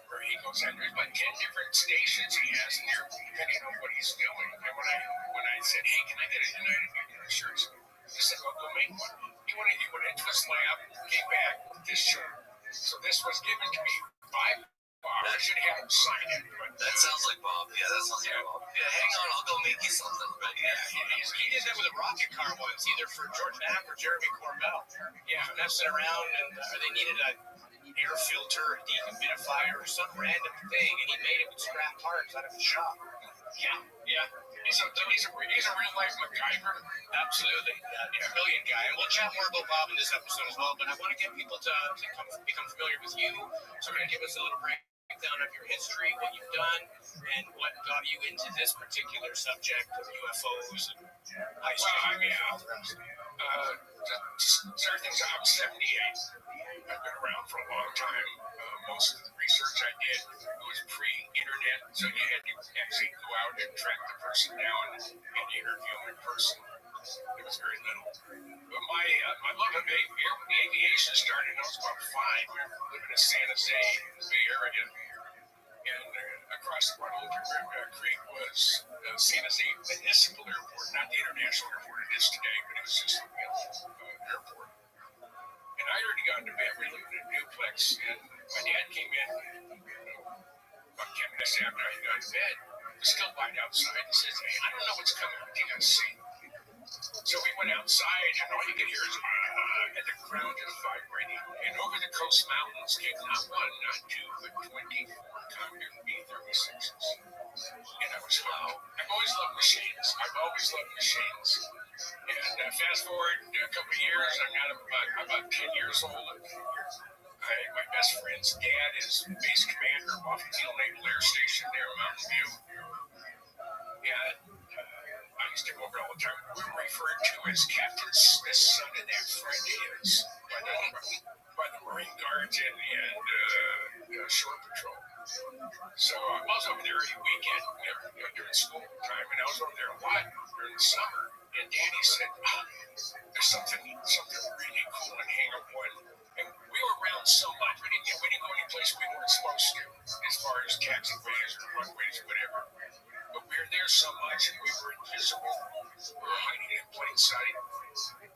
Where he goes in, there's like 10 different stations he has in there, depending on what he's doing. And when I said, hey, can I get a United Nuclear shirt? He said, well, go make one. He went into his lab, came back with this shirt. So this was given to me by Bob. I should have him sign it. But That sounds like Bob. Yeah, that sounds like Bob. Yeah, hang on, I'll go make you something. But he did that with a rocket car once, either for George Knapp or Jeremy Corbell. Yeah, messing around, and they needed a air filter, a dehumidifier, or some random thing, and he made it with scrap parts out of the shop. Yeah. He's a real life MacGyver. Absolutely. Yeah, brilliant guy. And we'll chat more about Bob in this episode as well, but I want to get people to become familiar with you. So we're going to give us a little breakdown of your history, what you've done, and what got you into this particular subject of UFOs and high start things out, I'm 78. I've been around for a long time. Most of the research I did was pre-internet, so you had to actually go out and track the person down and interview them in person. There was very little. But my love of aviation started when I was about 5. We were living in San Jose, in the Bay Area. And across the Guadalupe Creek was San Jose Municipal Airport, not the international airport it is today, but it was just an airport. And I already got into bed. We lived in a duplex, and my dad came in about 10 minutes after I got to bed. It was still light outside. He says, hey, I don't know what's coming. What do you guys see? So we went outside, and all you could hear is, and the ground is vibrating. And over the coast mountains came not 1, not 2, but 24 Condor B-36s. And I was hooked. I've always loved machines. And fast forward a couple of years, I'm about 10 years old. My best friend's dad is base commander of Offensive Naval Air Station there in Mountain View. And I used to go over all the time. We were referred to as Captain Smith's son, and that friend is by the Marine Guards and Shore Patrol. So I was over there every weekend during school time, and I was over there a lot during the summer. And Danny said, there's something really cool in Hangar 1. And we were around so much, we didn't go any place we weren't supposed to, as far as taxiways or runways or whatever. But we were there so much, and we were invisible. We were hiding in plain sight.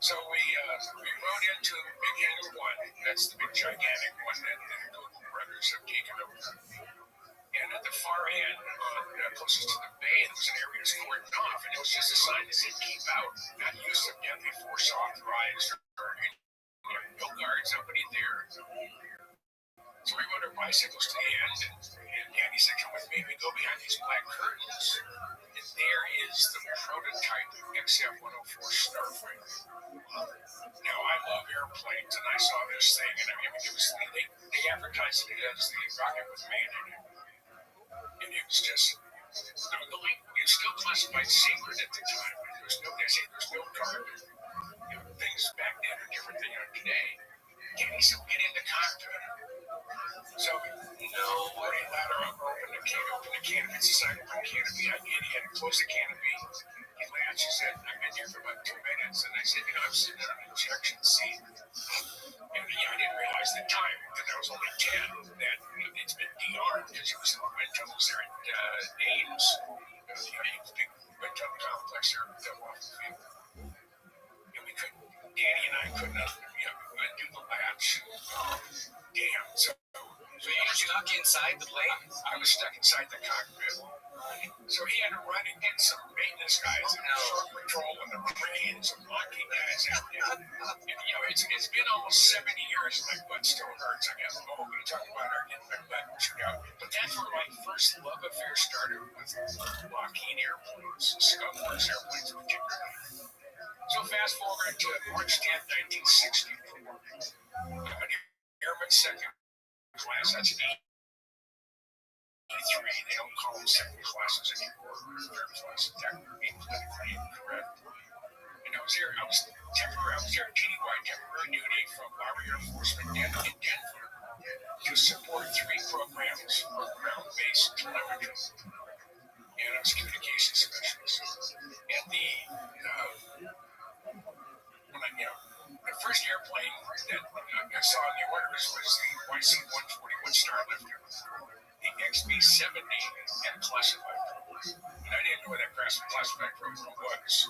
So we rode into Big Hangar 1. That's the big gigantic one that the Google brothers have taken over. And at the far end, closest to the bay, there was an area that was cordoned off, and it was just a sign that said, keep out, not use of deadly force authorized, or no guards, nobody there. So we rode our bicycles to the end, and Danny said, come with me. We go behind these black curtains, and there is the prototype XF-104 Starfighter. Now, I love airplanes, and I saw this thing, and they advertised it as the rocket with man in it. And it was just, it was still classified secret at the time. There's no guard. Things back then are different than today. Danny said, get in the cockpit. So we ladder up, open the canopy. It's a side open canopy. I did. He had to close the canopy. He laughed. She said, I've been here for about 2 minutes. And I said, I'm sitting on an ejection seat. And I didn't realize the time that I was only 10 that it's been DR'd because it was in the wind tunnels there at Ames. Ames big wind tunnel complex there at the field. And we couldn't, Danny and I couldn't do the latch. Damn. So you were stuck inside the plane? I was stuck inside the cockpit. So he had to run and get some maintenance guys and short patrol and the cranes and locking guys out there. And, it's been almost 70 years and my butt still hurts. I got, we talk about our getting my butt chewed out. But that's where my first love affair started with Lockheed airplanes, Skunk-Works airplanes particularly. So fast forward to March 10th, 1964. I'm an airman second class. That's an E3. They don't call them second classes anymore. Third classes. That would be politically incorrect. And I was there citywide temporary duty from Army Air Force in Denver to support 3 programs for ground-based telemetry. And I was communications specialist. And the first airplane that I saw in the orders was the YC-141 Starlifter, the XB-70 and classified program. And I didn't know what that classified program was.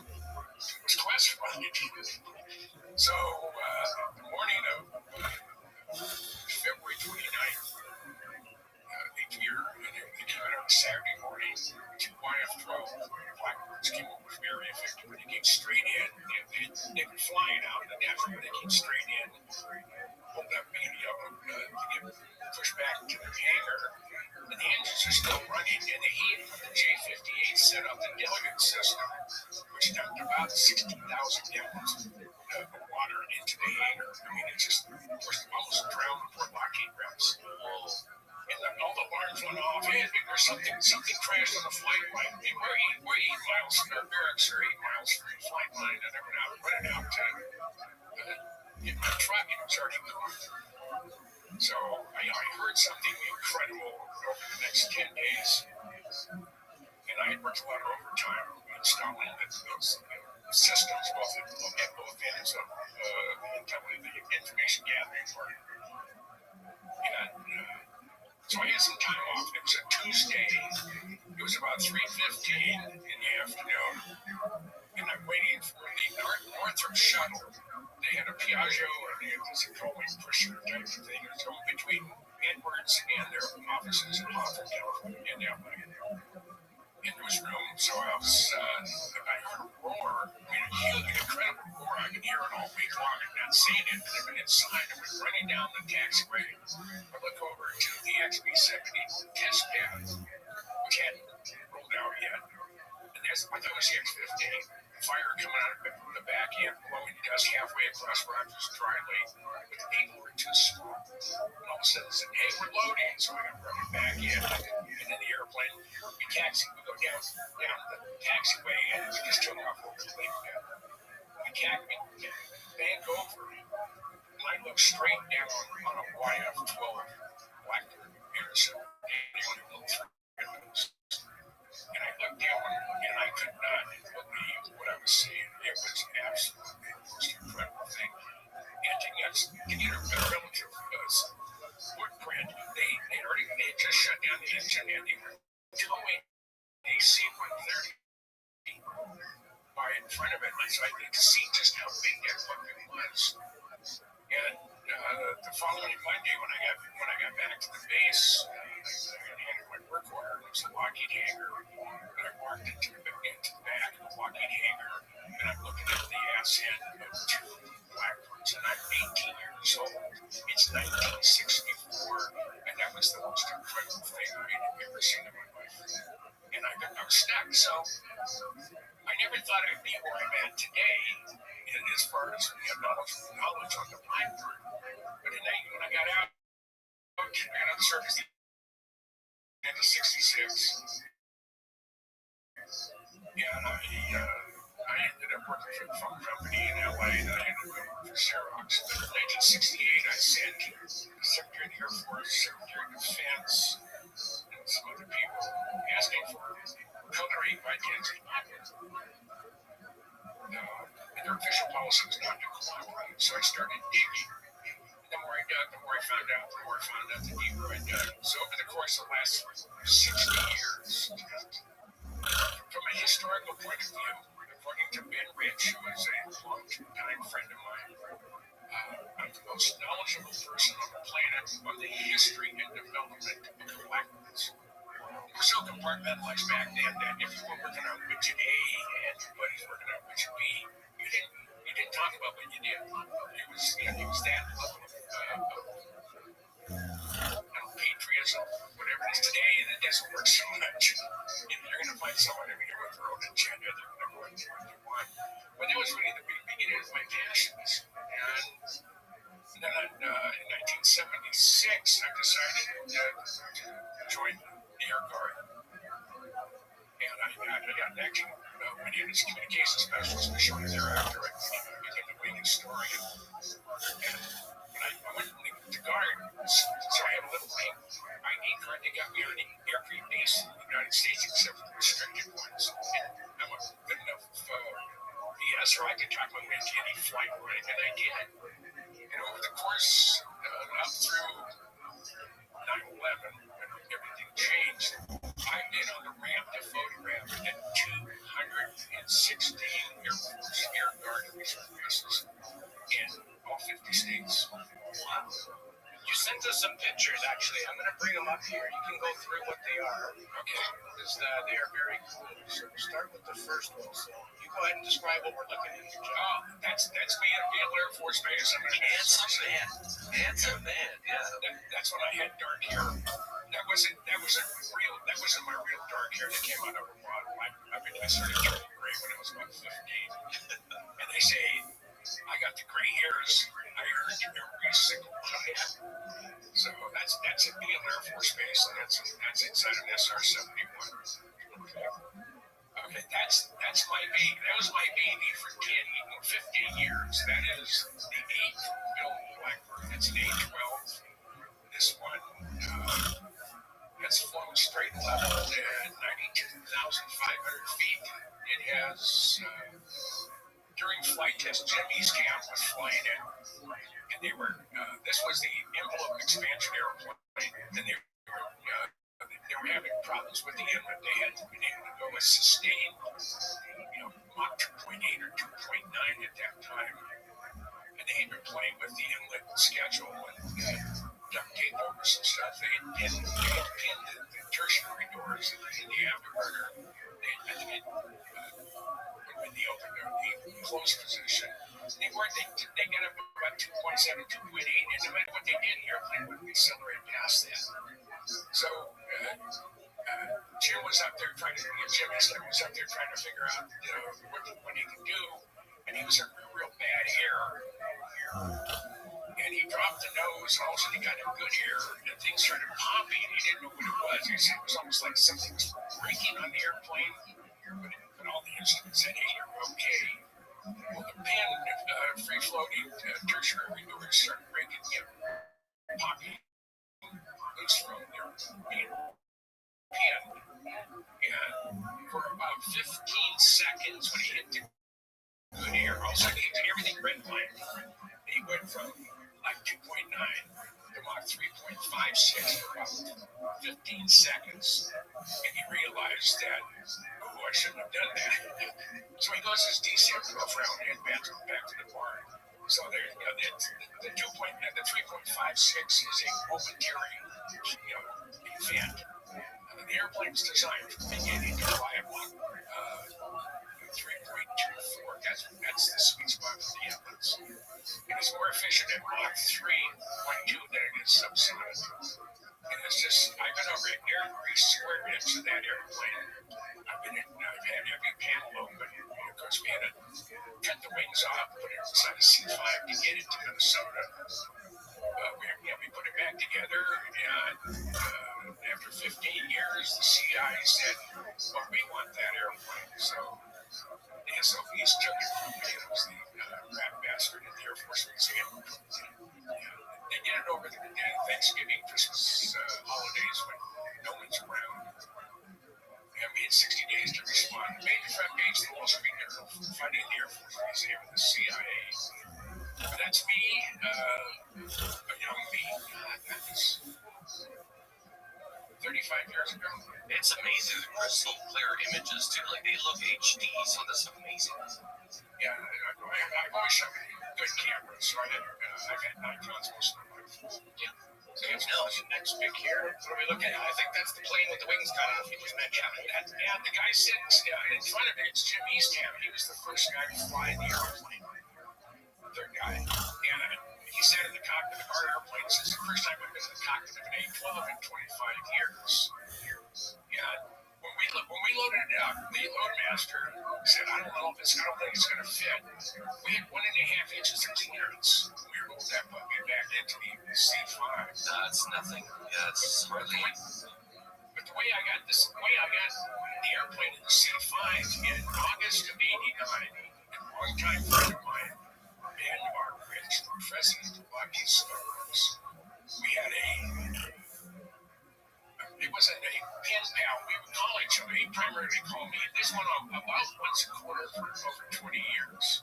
It was classified. So the morning of February 29th, they came out on Saturday morning, 2 YF-12 Blackbirds came over from Area 50, but they came straight in. They've been flying out of the desert, they came straight in, pulled up to get pushed back to their hangar. And the engines are still running, and the heat of the J-58 set up the delegate system, which dumped about 60,000 gallons of water into the hangar. I mean, it just almost drowned poor Lockheed reps. And all the alarms went off. Hey, there's something crashed on the flight line. I mean, we're 8 miles from our barracks, or 8 miles from the flight line, and I went out running out to get my truck, and it was already gone. So I heard something incredible over the next 10 days, and I had worked a lot of overtime installing those systems, both ends of the information gathering part. And so I had some time off. It was a Tuesday. It was about 3:15 in the afternoon, and I'm waiting for the Northrop shuttle. They had a Piaggio, or they had this rolling pusher type of thing. It was going between Edwards and their offices in Hawthorne, California, and LA. And there was room, so I heard a roar. I mean, a huge, incredible roar. I could hear it all week long. I'd not seen it, but I've been inside. I was running down the taxiway. I look over to the XB-70 test pad, which hadn't rolled out yet. And I thought it was the X-15. Fire coming out of the back end, blowing dust halfway across Rogers Dry Lake, but the people were too small. And all of a sudden, they said, hey, we're loading. So I got running back in, and then the airplane, we go down the taxiway, and we just took off over the lake pad. We bank over, and I look straight down on a YF-12 Blackbird intercept. Anyone who looked through windows. And I looked down, and I could not believe what I was seeing. It was absolutely the most incredible thing. And to get a relative footprint, they had just shut down the engine, and they were towing a C-130 by in front of it. So I could see just how big that fucking was. And the following Monday, when I got back to the base, I handed my work order. It was a Lockheed hangar, and I walked into the back of the Lockheed hangar, and I'm looking at the ass end of 2 Blackbirds, and I'm 18 years old. It's 1964, and that was the most incredible thing I had ever seen in my life. And I was stuck, so I never thought I'd be where I'm at today, as far as knowledge on the Blackbird. But when I got out of the service in 1966, and I ended up working for the phone company in LA, and I ended up working for Xerox. In 1968, I sent the Secretary of the Air Force, Secretary of Defense, and some other people asking for cutlery by Kansas Blackbird. And their official policy was not to cooperate, so I started digging. And course of the last 60 years. From a historical point of view, according to Ben Rich, who is a long-time friend of mine, I'm the most knowledgeable person on the planet on the history and development of collectibles. It was so compartmentalized back then that if you were working on widget A and your buddy's working on widget B, you didn't talk about what you did. It was that level of patriotism, whatever it is today, and it doesn't work so much. You're going to find someone over here with their own agenda. They're going to go and do what they want. But that was really the beginning of my passions. And then in 1976, I decided to join the Air Guard. And I got actually went in as communications specialist, but shortly thereafter, I became a wing historian. And when I went to Guard, so I had a little wing ID card that got me on every base in the United States except for the restricted ones. And I'm a good enough BS, or I could talk my way to any flight, right? And I did. And over the course up through 9/11, when everything changed, I've been on the ramp to photograph at 216 Air Force Air Guard reserve bases in all 50 states. Wow. You sent us some pictures, actually. I'm going to bring them up here. You can go through what they are. Okay. Because they are very cool. So we'll start with the first one. So you go ahead and describe what we're looking at here, Joe. Oh, that's me at Real Air Force Base. I'm an Handsome man. Handsome man, yeah. That's when I had dark hair. That wasn't my real dark hair that came out of a bottle. I started turning gray when I was about 15. And they say I got the gray hairs I heard every single time. So that's at Beale Air Force Base, and that's inside of SR-71. Okay, that's my baby. That was my baby for 15 years. That is the 8th built Blackbird. That's an A-12. This one has flown straight level at 92,500 feet. It has, during flight test, Jim Eastcamp was flying it, and they were, this was the envelope expansion airplane, and they were having problems with the inlet. They hadn't been able to go with sustained, Mach 2.8 or 2.9 at that time. And they had been playing with the inlet schedule and duct tape over some stuff. They had pinned the tertiary doors in the afterburner. When they opened the closed position, they got up about 2.7, 2.8, and no matter what they did, the airplane would accelerate past that. So Jim was up there trying to figure out what he could do, and he was in real bad air. And he dropped the nose, and all of a sudden he got a good air, and things started popping. He didn't know what it was. He said it was almost like something was breaking on the airplane, but all the instruments said, "Hey, you're okay." Well, the pin, free-floating tertiary doors started breaking, popping loose from their being pinned. And for about 15 seconds, when he hit the good air, all of a sudden everything redlined. He went from like 2.9 to Mach 3.56 for about 15 seconds. And he realized that, I shouldn't have done that. So he goes to his DCM to go around and back to the barn. So there, the 3.56 is a momentary, event. The airplane's designed from the beginning to fly at Mach 3.24. That's the sweet spot for the inlets. It is more efficient at Mach 3.2 than it is subsonic. And it's just, I've been over every square inch of that airplane. I've had every panel open. Of course, we had to cut the wings off, put it inside a C5 to get it to Minnesota. We put it back together, and after 15 years, the CI said, well, we want that airplane. So the SOBs took it from me. It was the rat bastard at the Air Force Museum. They did it over the Thanksgiving, Christmas holidays when no one's around. And we had 60 days to respond. Maybe front page, they'll also be there funding the Air Force Museum and the CIA. But that's me, a young me. That was 13 35 years ago. It's amazing the crystal clear images too. Like they look HD, so that's amazing. Yeah, I've always shot good cameras, so I've had Nikons most of my life. Yeah. So what's the next pic here? What are we looking at? I think that's the plane with the wings cut off. You just mentioned. Yeah, the guy sitting in front of it, it's Jim Eastham. He was the first guy to fly the airplane. Third guy. And he said in the cockpit of our airplane, this is the first time I've been in the cockpit of an A-12 in 25 years. Yeah. When we loaded it up, the loadmaster said, I don't think it's going to fit. We had 1.5 inches of clearance. We rolled that puppy back into the C5. That's nothing. Yeah, it's hardly. But the way I got the airplane in the C5 in August of '89, a longtime friend of mine, Ben Arbridge, president of Lucky Stars, we had it wasn't a pen pal. We would call each other. He primarily called me. This went on about once a quarter for over 20 years.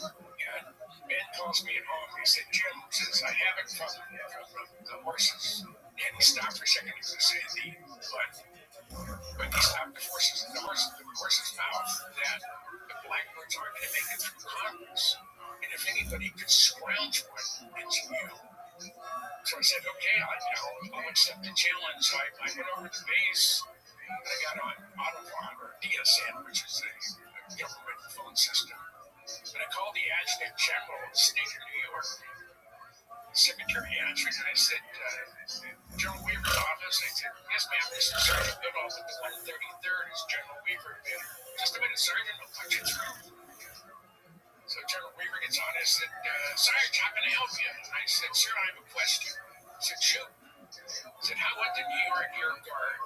And Ben calls me at home. He said, Jim, since I have it from the horses, and he stopped for a second to say but he stopped the horse's mouth that the blackbirds aren't going to make it through Congress. And if anybody could scrounge one, it's you. So I said, okay, I'll accept the challenge. So I went over to base, and I got on Autobahn, or DSN, which is the government phone system. And I called the Adjutant General of the state of New York, Secretary answered, and I said, General Weaver's office. I said, yes, ma'am, this is Sergeant Goodall with the 133rd. Is General Weaver been? Just a minute, Sergeant, I'll put you through. So General Weaver gets on and said, Sarge, how can I help you? And I said, sir, I have a question. He said, shoot. I said, how would the New York Air Guard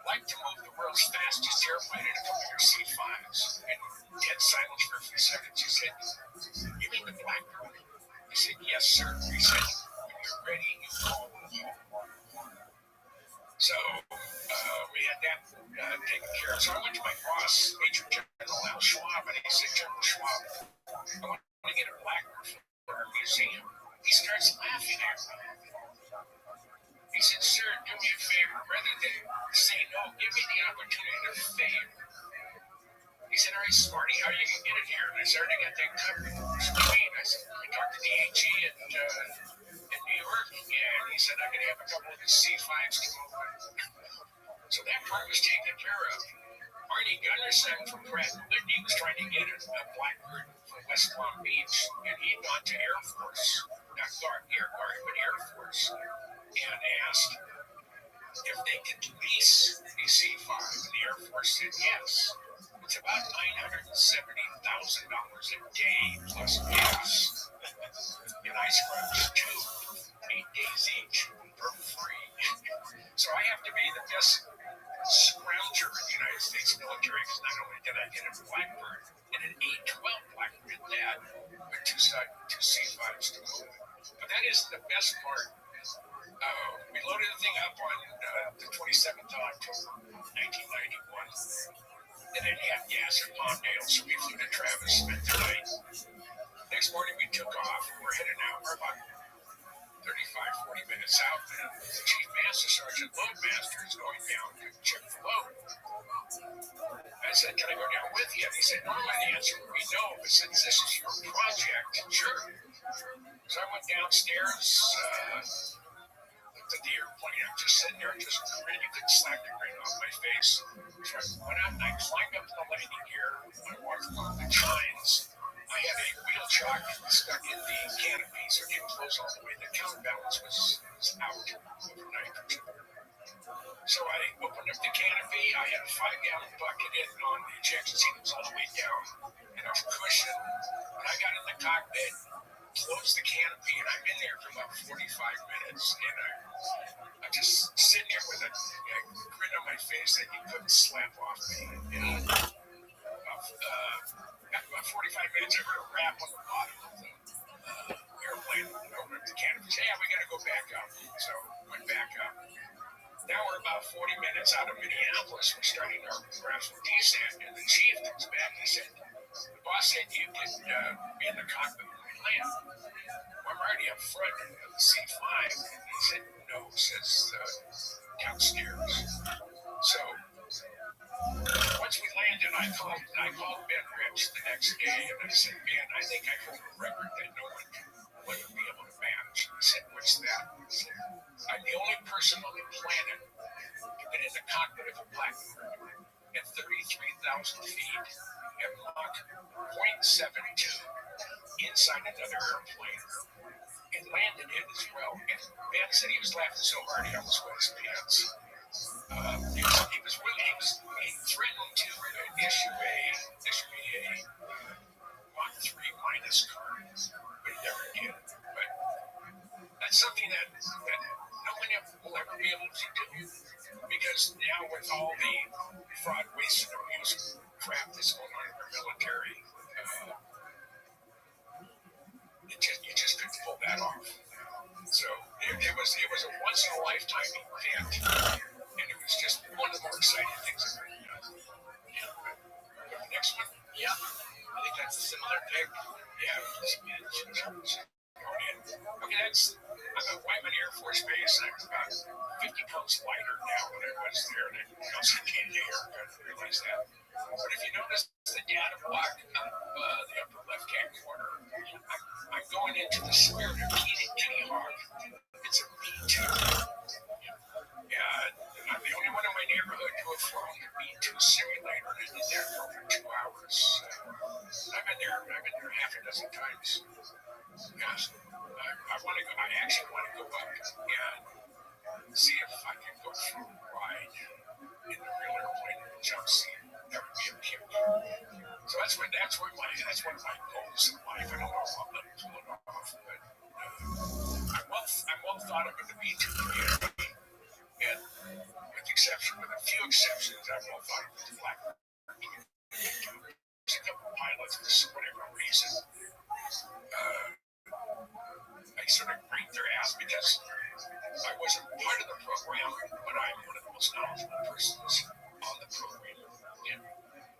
like to move the world's fastest airplane in a couple of your C5s? And dead silence for a few seconds. He said, you mean the Blackbird? I said, yes, sir. He said, when you're ready, you call me. So we had that taken care of. So I went to my boss, Major General Al Schwab, and he said, General Schwab, I want to get a Blackbird for our museum. He starts laughing at me. He said, sir, do me a favor. Rather than say no, give me the opportunity to fail. He said, all right, Smarty, how are you going to get it here? And I started to get that covered. What do you mean? I said, I talked to the AG in New York, and he said I could have a couple of his C5s come over. So that part was taken care of. Arnie Gunderson from Pratt & Whitney was trying to get a Blackbird from West Palm Beach, and he'd gone to Air Force, not Air Guard, but Air Force, and asked if they could lease a C5, and the Air Force said yes. It's about $970,000 a day plus gas. And I scrubbed 2 for 8 days each for free. So I have to be the best scrounger in the United States military, because not only did I get a Blackbird and an A-12 Blackbird at that, but two C5s to move. But that is the best part. We loaded the thing up on the 27th of October, 1991. And then had gas in Palmdale, so we flew to Travis, spent the night. Next morning we took off. We're heading out. We're about 35, 40 minutes out. And the Chief Master Sergeant Loadmaster is going down to check the load. I said, can I go down with you? And he said, normally the answer would be no, but since this is your project, sure. So I went downstairs, looked at the airplane. I'm just sitting there, just grinning. You couldn't slack the grin off my face. So I went out and I climbed up to the landing gear. I walked along the chines. I had a wheel chock stuck in the canopy, so it didn't close all the way. The counterbalance was out overnight. So I opened up the canopy. I had a 5-gallon bucket in on the ejection seat. It was all the way down. And a cushion. When I got in the cockpit, closed the canopy, and I've been there for about 45 minutes. And I'm just sitting here with a grin on my face that you couldn't slap off me. And after about 45 minutes, I heard a rap on the bottom of the airplane over at the canopy. Hey, we got to go back up. So went back up. Now we're about 40 minutes out of Minneapolis. We're starting our gradual descent, and the chief comes back. He said, the boss said you could be in the cockpit when we land. Well, I'm already up front of the C5. And he said, no, says downstairs. So once we landed, I called Ben Rich the next day, and I said, "Man, I think I hold a record that no one would be able to match." He said, "What's that?" I said, "I'm the only person on the planet that is in the cockpit of a Blackbird at 33,000 feet at Mach 0.72 inside another airplane and landed it as well." And Ben said he was laughing so hard he almost wet his pants. He threatened to issue me a Mach 3 minus card, but he never did. But that's something that no one will ever be able to do, because now with all the fraud, waste, and abuse crap that's going on in our military, you just couldn't pull that off. So it was a once in a lifetime event, and it was just one of the more exciting things I've ever done. Yeah. The next one? Yeah. I think that's a similar pick. Yeah. Okay, I'm at Wyman Air Force Base, and I'm about 50 pounds lighter now than I was there, and I also needed a haircut. I realized that. But if you notice the data block up the upper left-hand corner, I'm going into the Spirit of Kitty Hawk. It's a B2. Yeah, I'm the only one in my neighborhood who have flown the B2 simulator, and I did that for over 2 hours. I've been there half a dozen times. Gosh, I actually want to go up and see if I can go for a ride in the real airplane in the jump seat. That would be a kick. So that's one of my goals in life. I don't know if I'll let me pull it off, but I'm well thought of in the B2 community, and with a few exceptions, I'm well thought of with the Blackbird community. There's a couple of pilots for whatever reason. I sort of break their ass because I wasn't part of the program, but I'm one of the most knowledgeable persons on the program. Yeah.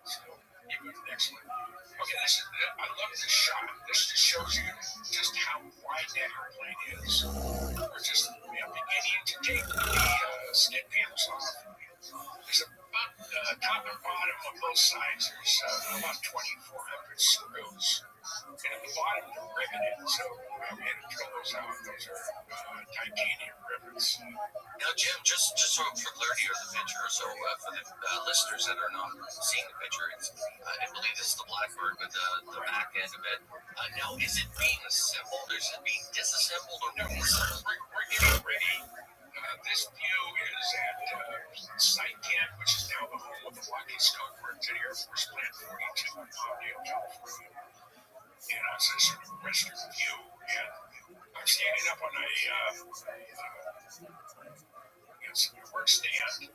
So, you go to the next one. Okay, I love this shot. This just shows you just how wide that airplane is. We're just beginning to take the skid panels off. There's about top and bottom on both sides. There's about 2,400 screws. And at the bottom, they're riveted. So we had to drill those out. Those are titanium rivets. Now, Jim, just for clarity of the picture, so for the listeners that are not seeing the picture, I believe this is the Blackbird with the back end of it. Now, is it being assembled, or is it being disassembled, or no? We're getting ready. This view is at Site 10, which is now the home of the Lockheed Skunk Works at Air Force Plant 42 in Palmdale, California. And it's a sort of western view, and I'm standing up on a work stand to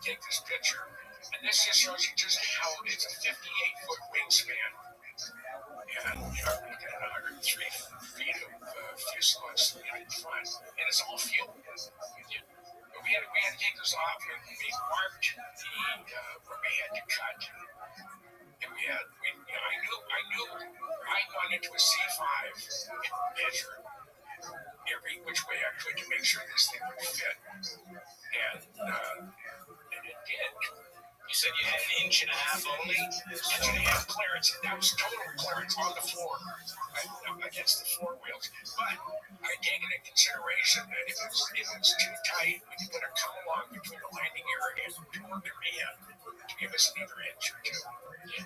take this picture. And this just shows you just how it's a 58-foot wingspan. And we're looking at 103 feet of fuselage in front, and it's all fuel. But we had to take this off, and we marked where we had to cut. And I knew I'd gone into a C5 and measured every which way I could to make sure this thing would fit. And it did. You said you had an inch and a half only? Inch and a half clearance, and that was total clearance on the floor, against the floor wheels. But I take into consideration that if it was too tight, we could put a come along between the landing area and the end to give us another inch or two.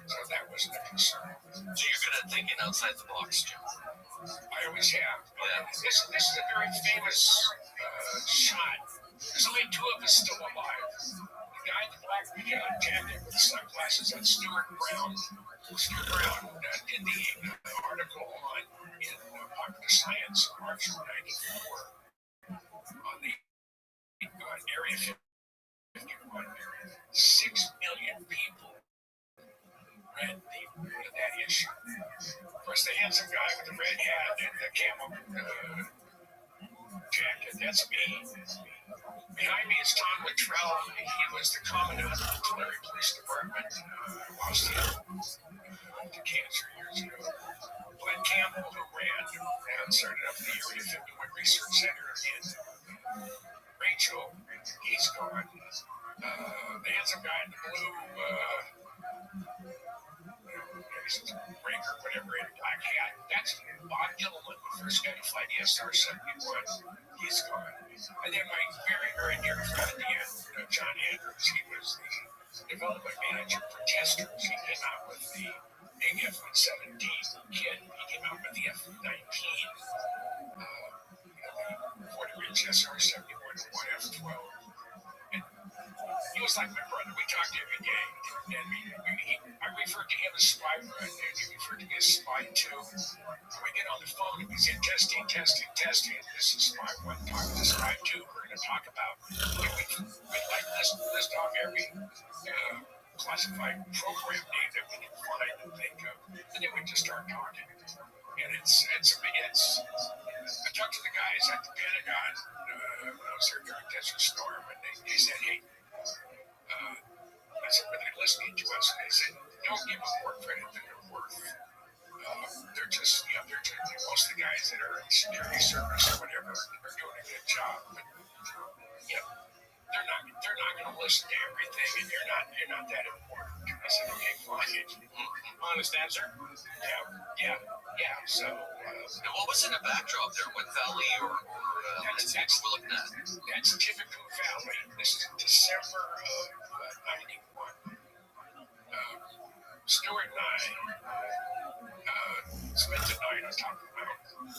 So that wasn't a concern. So you're good at thinking outside the box, Jim? I always have. Yeah. This is a very famous shot. There's only 2 of us still alive. The guy in the black jacket with the sunglasses, that's Stuart Brown. Stuart Brown did the article in Popular Science in March of '94 on the Area 51. 6 million people read that issue. Of course, the handsome guy with the red hat and the camel jacket, that's me. Behind me is Tom Luttrell. He was the commandant of the Tulare Police Department. Lost him to cancer years ago. Glenn Campbell, who ran and started up the Area 51 Research Center in Rachel, he's gone. The handsome guy in the blue, he's a breaker, whatever, in a black hat. That's Bob Gilliland, the first guy to fly the SR-71. He's gone. And then my very, very dear friend at the end, John Andrews, he was the development manager for Testers. He came out with the big F-117 kit. He came out with the F-19, the 40-inch SR-71 and one F-12. And he was like my brother. We talked every day. And I referred to him as Spy One, and he referred to me as Spy Two. When we get on the phone, and we say testing. This is Spy One talking to Spy Two. We're going to talk about. We'd like list off every classified program name that we can find and think of, and then we just start talking. And it's I talked to the guys at the Pentagon when I was there during Desert Storm, and they said, hey. I said, but they're listening to us, and they said, don't give them more credit than they're worth. They're just, most of the guys that are in security service or whatever are doing a good job, but they're not going to listen to everything, and you're not that important. I said, okay, fine. Honest answer? Yeah. So, now what was in the backdrop there? What valley or what is we're looking at? That's Tippecanoe Valley. This is December of '91. Stuart and I spent the night on top of the mountain.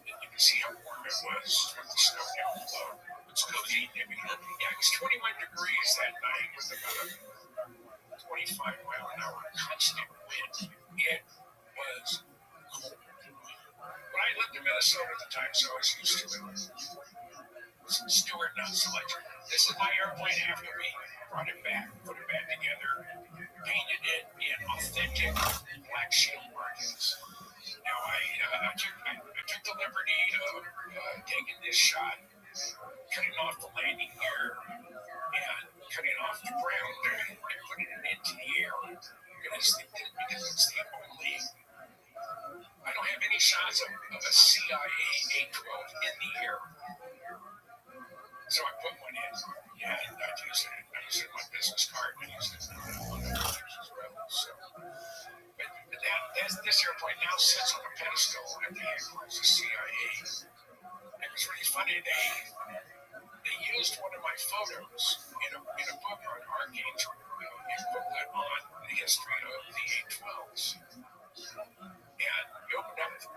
And you can see how warm it was with the snow down below. It's cozy. It was 21 degrees that night with about a 25-mile-an-hour constant wind. It was cold. But I lived in Minnesota at the time, so I was used to it. Stuart, not so much. This is my airplane after we brought it back, put it back together, painted it in authentic Black Shield markings. Now, I took the liberty of taking this shot, cutting off the landing gear, and cutting off the ground and putting it into the air. Because it's the only... I don't have any shots of a CIA A-12 in the air. So I put one in, and I used it in my business card, and I used it on the pictures as well. So, but this airplane now sits on a pedestal at the headquarters of CIA. It was really funny. They used one of my photos in a book on our gauge, a booklet on the history of the A-12s. And you open up the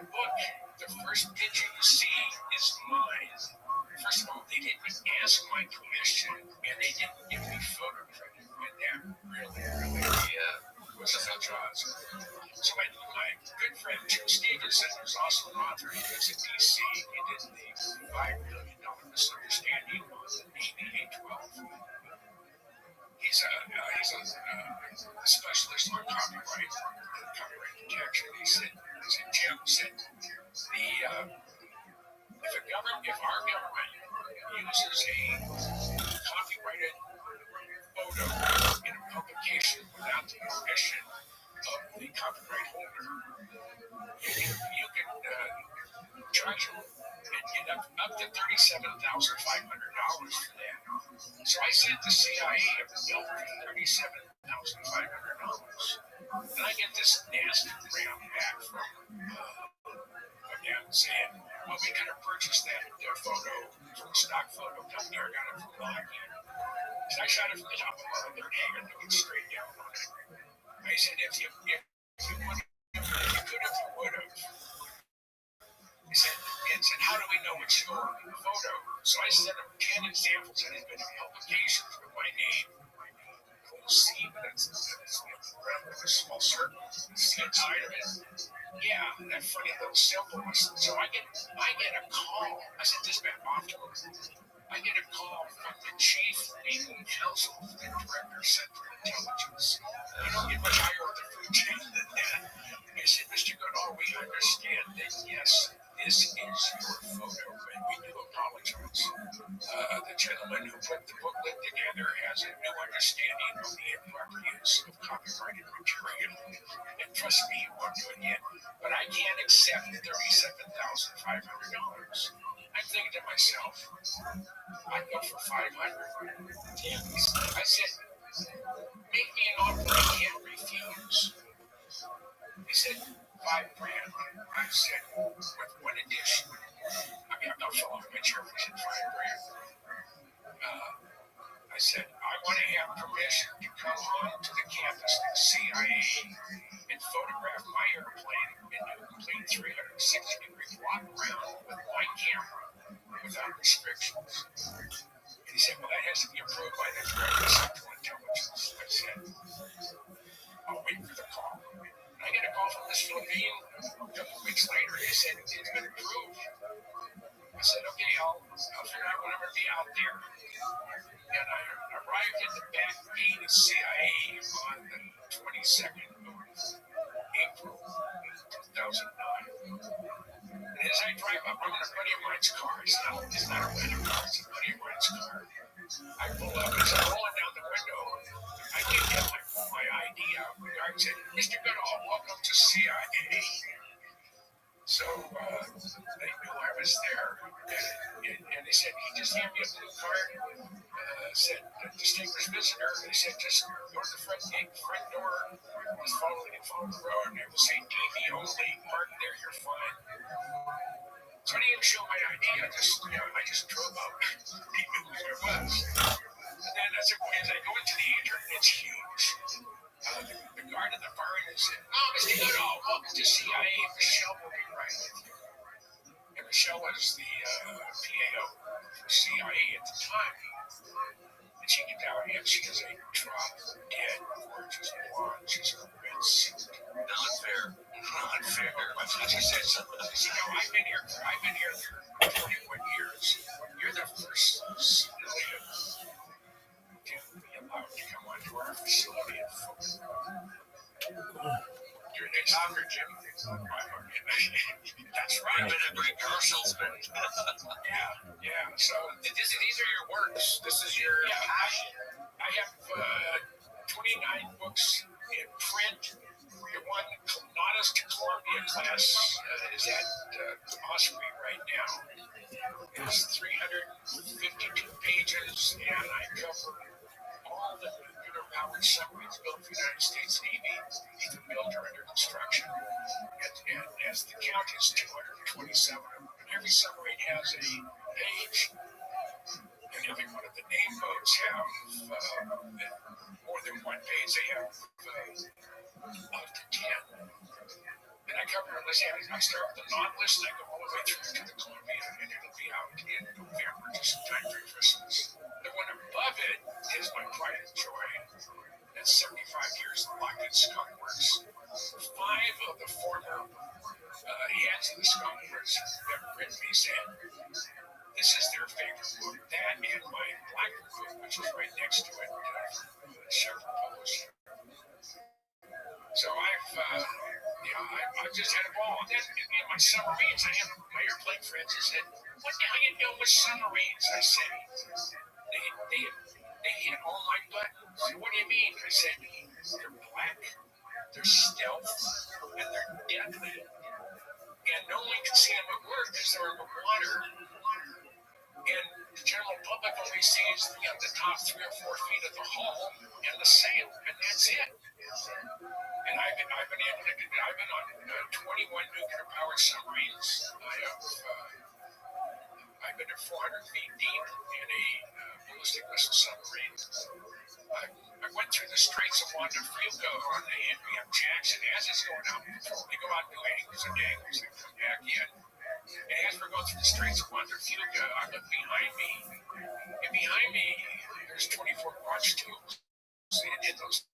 book, the first picture you see is mine. First of all, they didn't ask my permission, and they didn't give me photo credit, and that really was a jaws. So my good friend Jim Stevenson, who's also an author, he lives in D.C. He did the $5 million misunderstanding on the Navy A-12. He's a specialist on copyright protection. He said, Jim said, if our government uses a copyrighted photo in a publication without the permission of the copyright holder, you can charge them and get up to $37,500 for that. So I sent the CIA a bill for $37,500, and I get this nasty round back from them saying, well, we could have purchased that photo from a stock photo company, or got it from Lockheed. So I shot it from the top of the hangar, looking straight down on it. I said, if you would have. He said, how do we know it's your photo? So I sent him 10 examples that had been in publications with my name. You'll see, but that's a small circle. See inside of it? Yeah, that funny little symbol. So I get a call. I said this back off to him. I get a call from the chief legal counsel, the director of Central Intelligence. You don't get much higher on the food chain than that. I said, Mr. Goodall, we understand that, yes, this is your photo, and we do apologize. The gentleman who put the booklet together has a new understanding of the improper use of copyrighted material. And trust me, he won't do it again. But I can't accept $37,500. I'm thinking to myself, I'd go for 500. Yeah. I said, make me an offer I can't refuse. He said, $5,000. I said, with one addition. I mean, I'm not falling off my chair, but he said $5,000. I said, I want to have permission to come onto the campus of the CIA and photograph my airplane and do a complete 360-degree walk around with my camera without restrictions. And he said, well, that has to be approved by the Director of Central Intelligence. I said, I'll wait for the call. And I get a call from this Philippine a couple of weeks later. He said, it's been approved. I said, okay, I'll figure out when I'm going to be out there. And I arrived at the back gate of CIA on the 22nd of April 2009. And as I drive up, I'm in a buddy of mine's car. It's not a random car, it's a buddy of mine's car. I pull up, as I'm rolling down the window, I didn't have my ID out. The guy said, Mr. Goodall, welcome to CIA. So they knew I was there. And they said, he just handed me a blue card. Said, distinguished visitor. They said, just go to the front gate, front door. Just follow the road. And it will say DV only. Park there, you're fine. So I didn't even show my ID. I just drove up. He knew who I was. And then as I go into the entrance, it's huge. The guard at the bar end said, oh, Mr. Goodall, welcome to CIA. Michelle will be right with you. And Michelle was the PAO for CIA at the time. And she get down and she is a drop dead gorgeous blonde. She's a red suit. Not fair. She said, you know, I've been here for 21 years. You're the first civilian to be allowed to come onto our facility and you're an ex-officer, Jim. That's right. Been a great car salesman. Yeah. So these are your works. This is your passion. I have 29 books in print. The one, Nautilus to Columbia class, is at Osprey right now. It's 352 pages, and I cover all the nuclear-powered submarines built for the United States Navy, either built or under construction. And as the count is 227 of them. And every submarine has a page, and every one of the name boats have more than one page. They have up to 10. And I cover, let's say, I start with the Nautilus, and I go all the way through to the Columbia, and it'll be out in November, just in time for Christmas. The one above it is my pride and joy. That's 75 years of Lockheed Skunk Works. 5 of the former heads of the Skunk Works have written me saying, this is their favorite book. That and my Blackbird book, which is right next to it, Chevron published. So I've just had a ball. And then in my submarines, I have my airplane friends who said, what the hell are you doing with submarines? I said, they hit all my buttons. What do you mean? I said, they're black, they're stealth, and they're deadly. And no one can see them at work because they're in the water. And the general public only sees the top 3 or 4 feet of the hull and the sail, and that's it. And I've been able to do that. I've been on 21 nuclear-powered submarines. I've been to 400 feet deep in a ballistic missile submarine. I went through the Straits of Juan de Fuca on the Henry M. Jackson. As it's going out patrol, they go out and do angles and angles and come back in. And as we're going through the Straits of Juan de Fuca, I look behind me, and behind me, there's 24 watch tubes. And those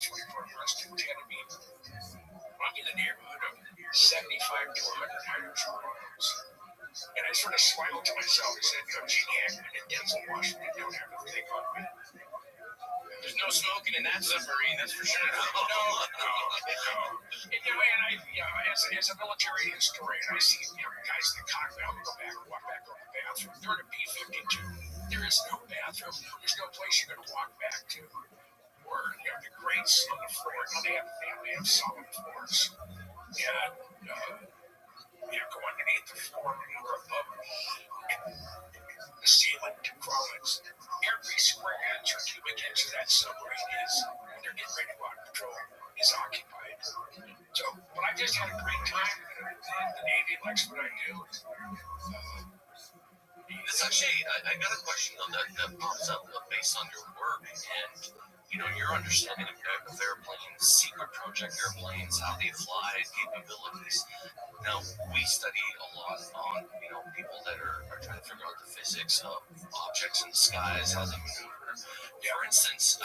24 watch tubes had to be in the neighborhood of 75 to 100 hydrocarbons. And I sort of smiled to myself and said, Gene Hackman and Denzel Washington don't have to think on me. There's no smoking in that submarine, that's for sure. No. And as a military historian, I see guys in the cockpit. I'm going to walk back on the bathroom. They're in a B-52. There is no bathroom. There's no place you're going to walk back to. Or the grates on the floor. Now they have solid floors. And go underneath the floor or above the ceiling to crawlers. Every square inch or cubic inch of that submarine is, when they're getting ready to go out of patrol, is occupied. So, but I just had a great time. The Navy likes what I do. It's actually, I got a question though that pops up based on your work and your understanding of airplanes, secret project airplanes, how they fly, capabilities. Now we study a lot on people that are trying to figure out the physics of objects in the skies, how they maneuver. For instance, the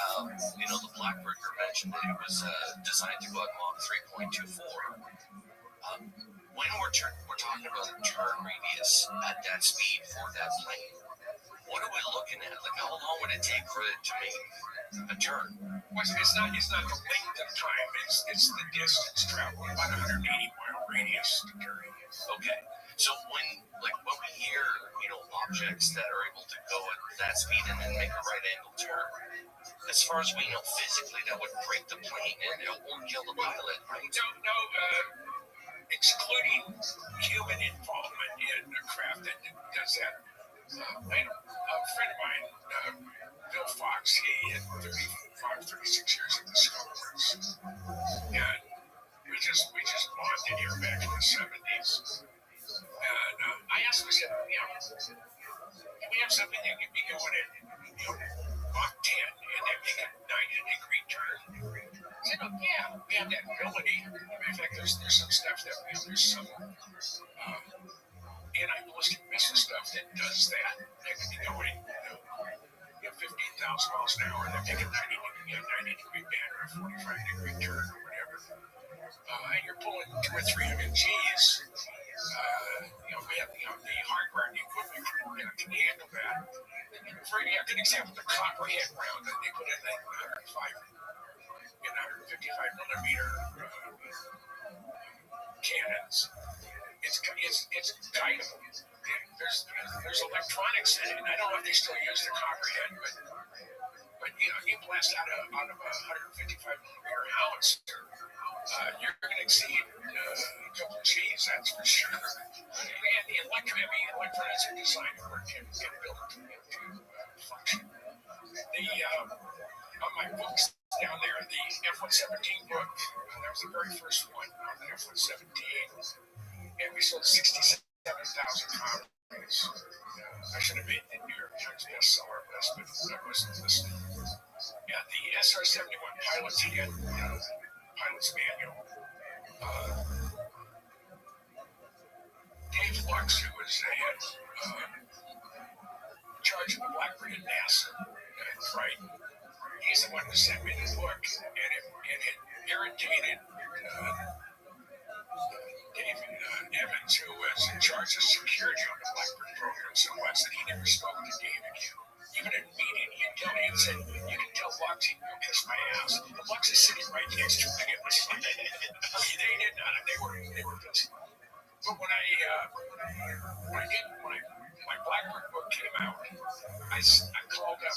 Blackbird you mentioned that it was designed to go at Mach 3.24. When we're talking about a turn radius at that speed for that plane, what are we looking at? Like, how long would it take for it to make a turn? Well, it's not the length of time, it's the distance traveled, about 180-mile radius to carry. Okay. So when we hear, objects that are able to go at that speed and then make a right angle turn, as far as we know physically, that would break the plane and it won't kill the pilot, right? No, excluding human involvement in a craft that does that. A friend of mine, Bill Fox, he had 36 years in the Skunk Works, and we just bonded here back in the 70s. And I asked him, I said, can we have something that could be going at Mach 10 and then make a 90-degree turn? I said, oh, yeah, we have that ability. In fact, there's some stuff that there's some anti-ballistic missile stuff that does that. That could be going 15,000 miles an hour and then make a 90-degree bend or a 45-degree turn or whatever. And you're pulling 200 or 300 G's. We have the hardware and the equipment can handle that. For a good example, the copperhead round that they put in the 155 millimeter cannons. It's guidable. There's electronics in it, and I don't know if they still use the copperhead, but you blast out of a 155 millimeter howitzer, you're going to exceed a couple of G's, that's for sure. And the electronics are designed to work and built to function. On my books down there, the F-117 book, that was the very first one on the F-117, and we sold 67,000 copies. I should have made the New York Times bestseller list, but I wasn't listening. Yeah, the SR-71 pilot's handbook, pilot's manual. Dave Lux, who was the head in charge of the Blackbird at NASA, right? He's the one who sent me the book, and it irritated David Evans, who was in charge of security on the Blackbird program, so much that he never spoke to Dave again. Even in a meeting, he'd said, you can tell Lux he can kiss my ass. And Lux is sitting right next to me. They did not. They were busy. But when my Blackbird book came out, I called up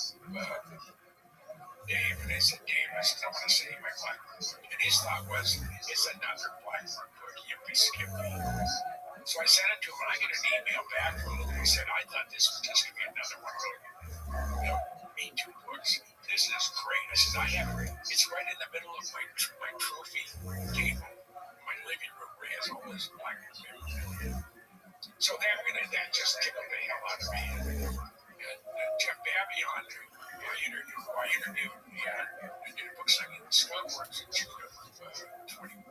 Dave, and I said, Dave, I want to see my Blackbird book. And his thought was, it's another Blackbird book. You'd be skipping. So I sent it to him, and I get an email back from him. He said, I thought this was just going to be another one of Me Too books. This is great. I said, I have it. It's right in the middle of my trophy table in my living room where he has all his Blackbird memorabilia. So that just tickled the hell out of me. And Jeff Babion, who I interviewed, he did a book signing in Skunk Works in June of 21.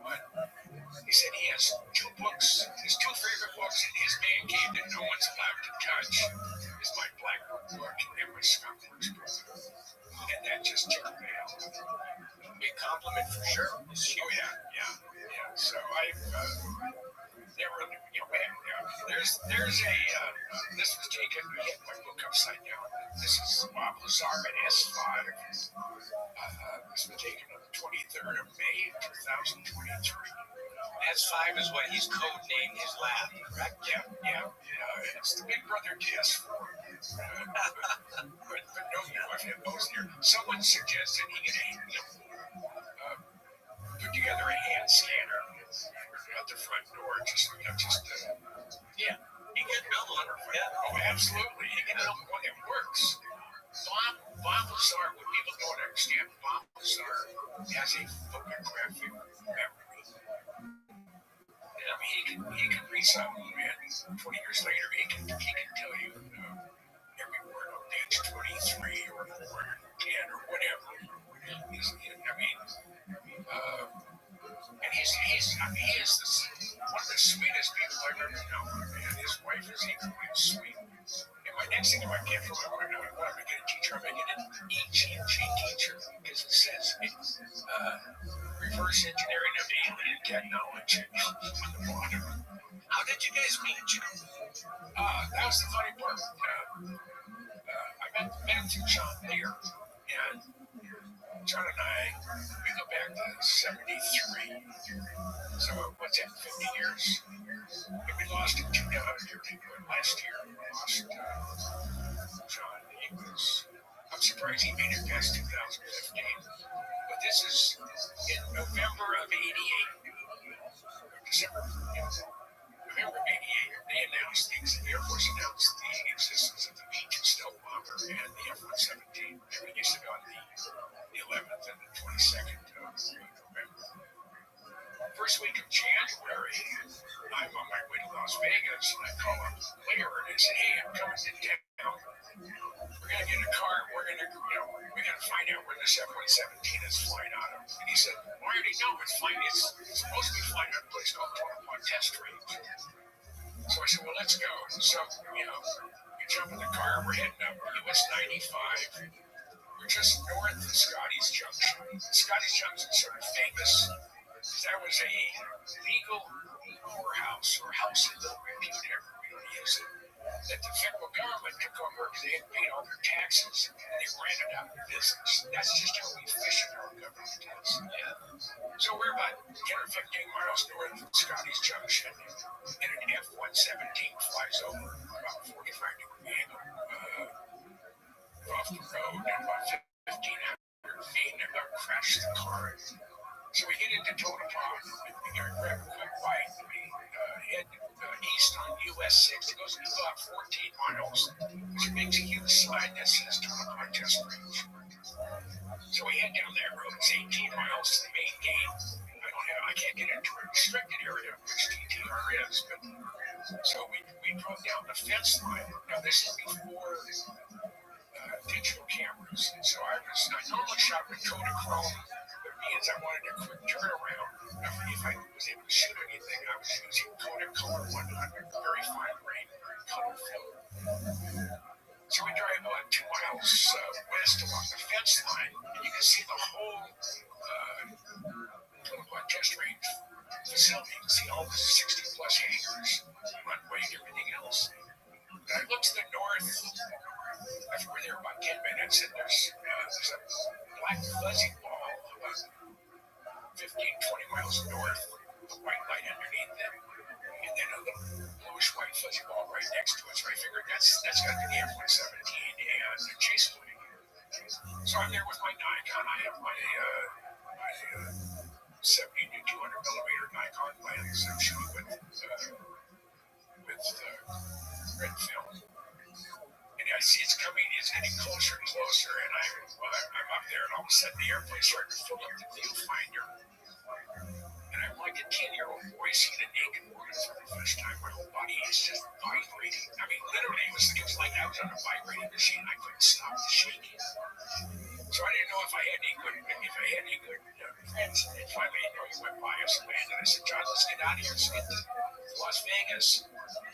He said he has two books, his two favorite books in his man cave that no one's allowed to touch is my Blackbird book and my Skunk Works book. And that just tickled me out. Big compliment for sure. Oh, yeah. So I've never, there's a, this was taken, I had my book upside down. This is Bob Lazar at S5. This was taken on the 23rd of May, 2023. S5 is what he's codenamed his lab, correct? Yeah. It's the Big Brother test for but no UFOs here. Someone suggested he could put together a hand scanner. the front door. Yeah. You can build one. Yeah. Oh, absolutely. You can build one that works. Bob Lazar, what people don't understand, Bob Lazar has a photographic memory. I mean, he can read something, and 20 years later, he can tell you every word on page 23 or 10 or whatever. And he is one of the sweetest people I've ever known, and his wife is equally as sweet. And my next thing in my gift was I want to get a teacher. I'm going to get an EG teacher because it says reverse engineering of alien technology on the bottom. How did you guys meet, Jim? That was the funny part. I met through John there, and John and I, we go back to 73. So what's that, 50 years? And we lost him last year. We lost John. I'm surprised he made it past 2015. But this is in November of 88. December, November of 88, they announced things. The Air Force announced the existence of the B-2 stealth bomber and the F-117. They released it on the 11th and the 22nd of November. First week of January, I'm on my way to Las Vegas, and I call up Blair, and I say, hey, I'm coming to town. We're going to get a car, and we're going to find out where this F-117 is flying out of. And he said, I already know it's supposed to be flying out of a place called Tonopah Test Range. So I said, well, let's go. So, we jump in the car, we're heading up US 95. We're just north of Scotty's Junction. Scotty's Junction is sort of famous. That was a legal whorehouse or house of ill repute, however we don't use it, that the federal government took over because they hadn't paid all their taxes and they ran it out of business. That's just how efficient our government is. Yeah. So we're about 10 or 15 miles north of Scotty's Junction, and an F-117 flies over about 45-degree angle off the road at about 1,500 feet and about crashed the car. So we get into Tonopah, we grab a quick bite, we head east on US 6. It goes about 14 miles. It makes a huge slide that says Tonopah Test Range. So we head down that road. It's 18 miles to the main gate. I can't get into a restricted area, which TTR is, but so we drove down the fence line. Now this is before digital cameras, so I normally shot with Kodachrome. Means I wanted a quick turnaround. If I was able to shoot anything, I was using Kodak 100, very fine grain color film. So we drive about 2 miles west along the fence line, and you can see the whole test range facility. You can see all the 60-plus hangars, runway, and everything else. And I look to the north. After we're there about 10 minutes, and there's a black fuzzy ball about 15, 20 miles north, with a white light underneath it, and then a little bluish white fuzzy ball right next to it. So I figured that's got to be the F-117 and the chase plane. So I'm there with my Nikon. I have my 70 to 200 millimeter Nikon lens. I'm shooting with red film. And I see it's getting closer and closer, and I'm up there, and all of a sudden the airplane started to fill up the viewfinder. And I'm like a 10-year-old boy seeing a naked woman for the first time. My whole body is just vibrating. I mean, literally, it was like I was on a vibrating machine. I couldn't stop the shaking. So I didn't know if I had any good friends. And finally, he went by us and landed. I said, John, let's get out of here. Let's get to Las Vegas.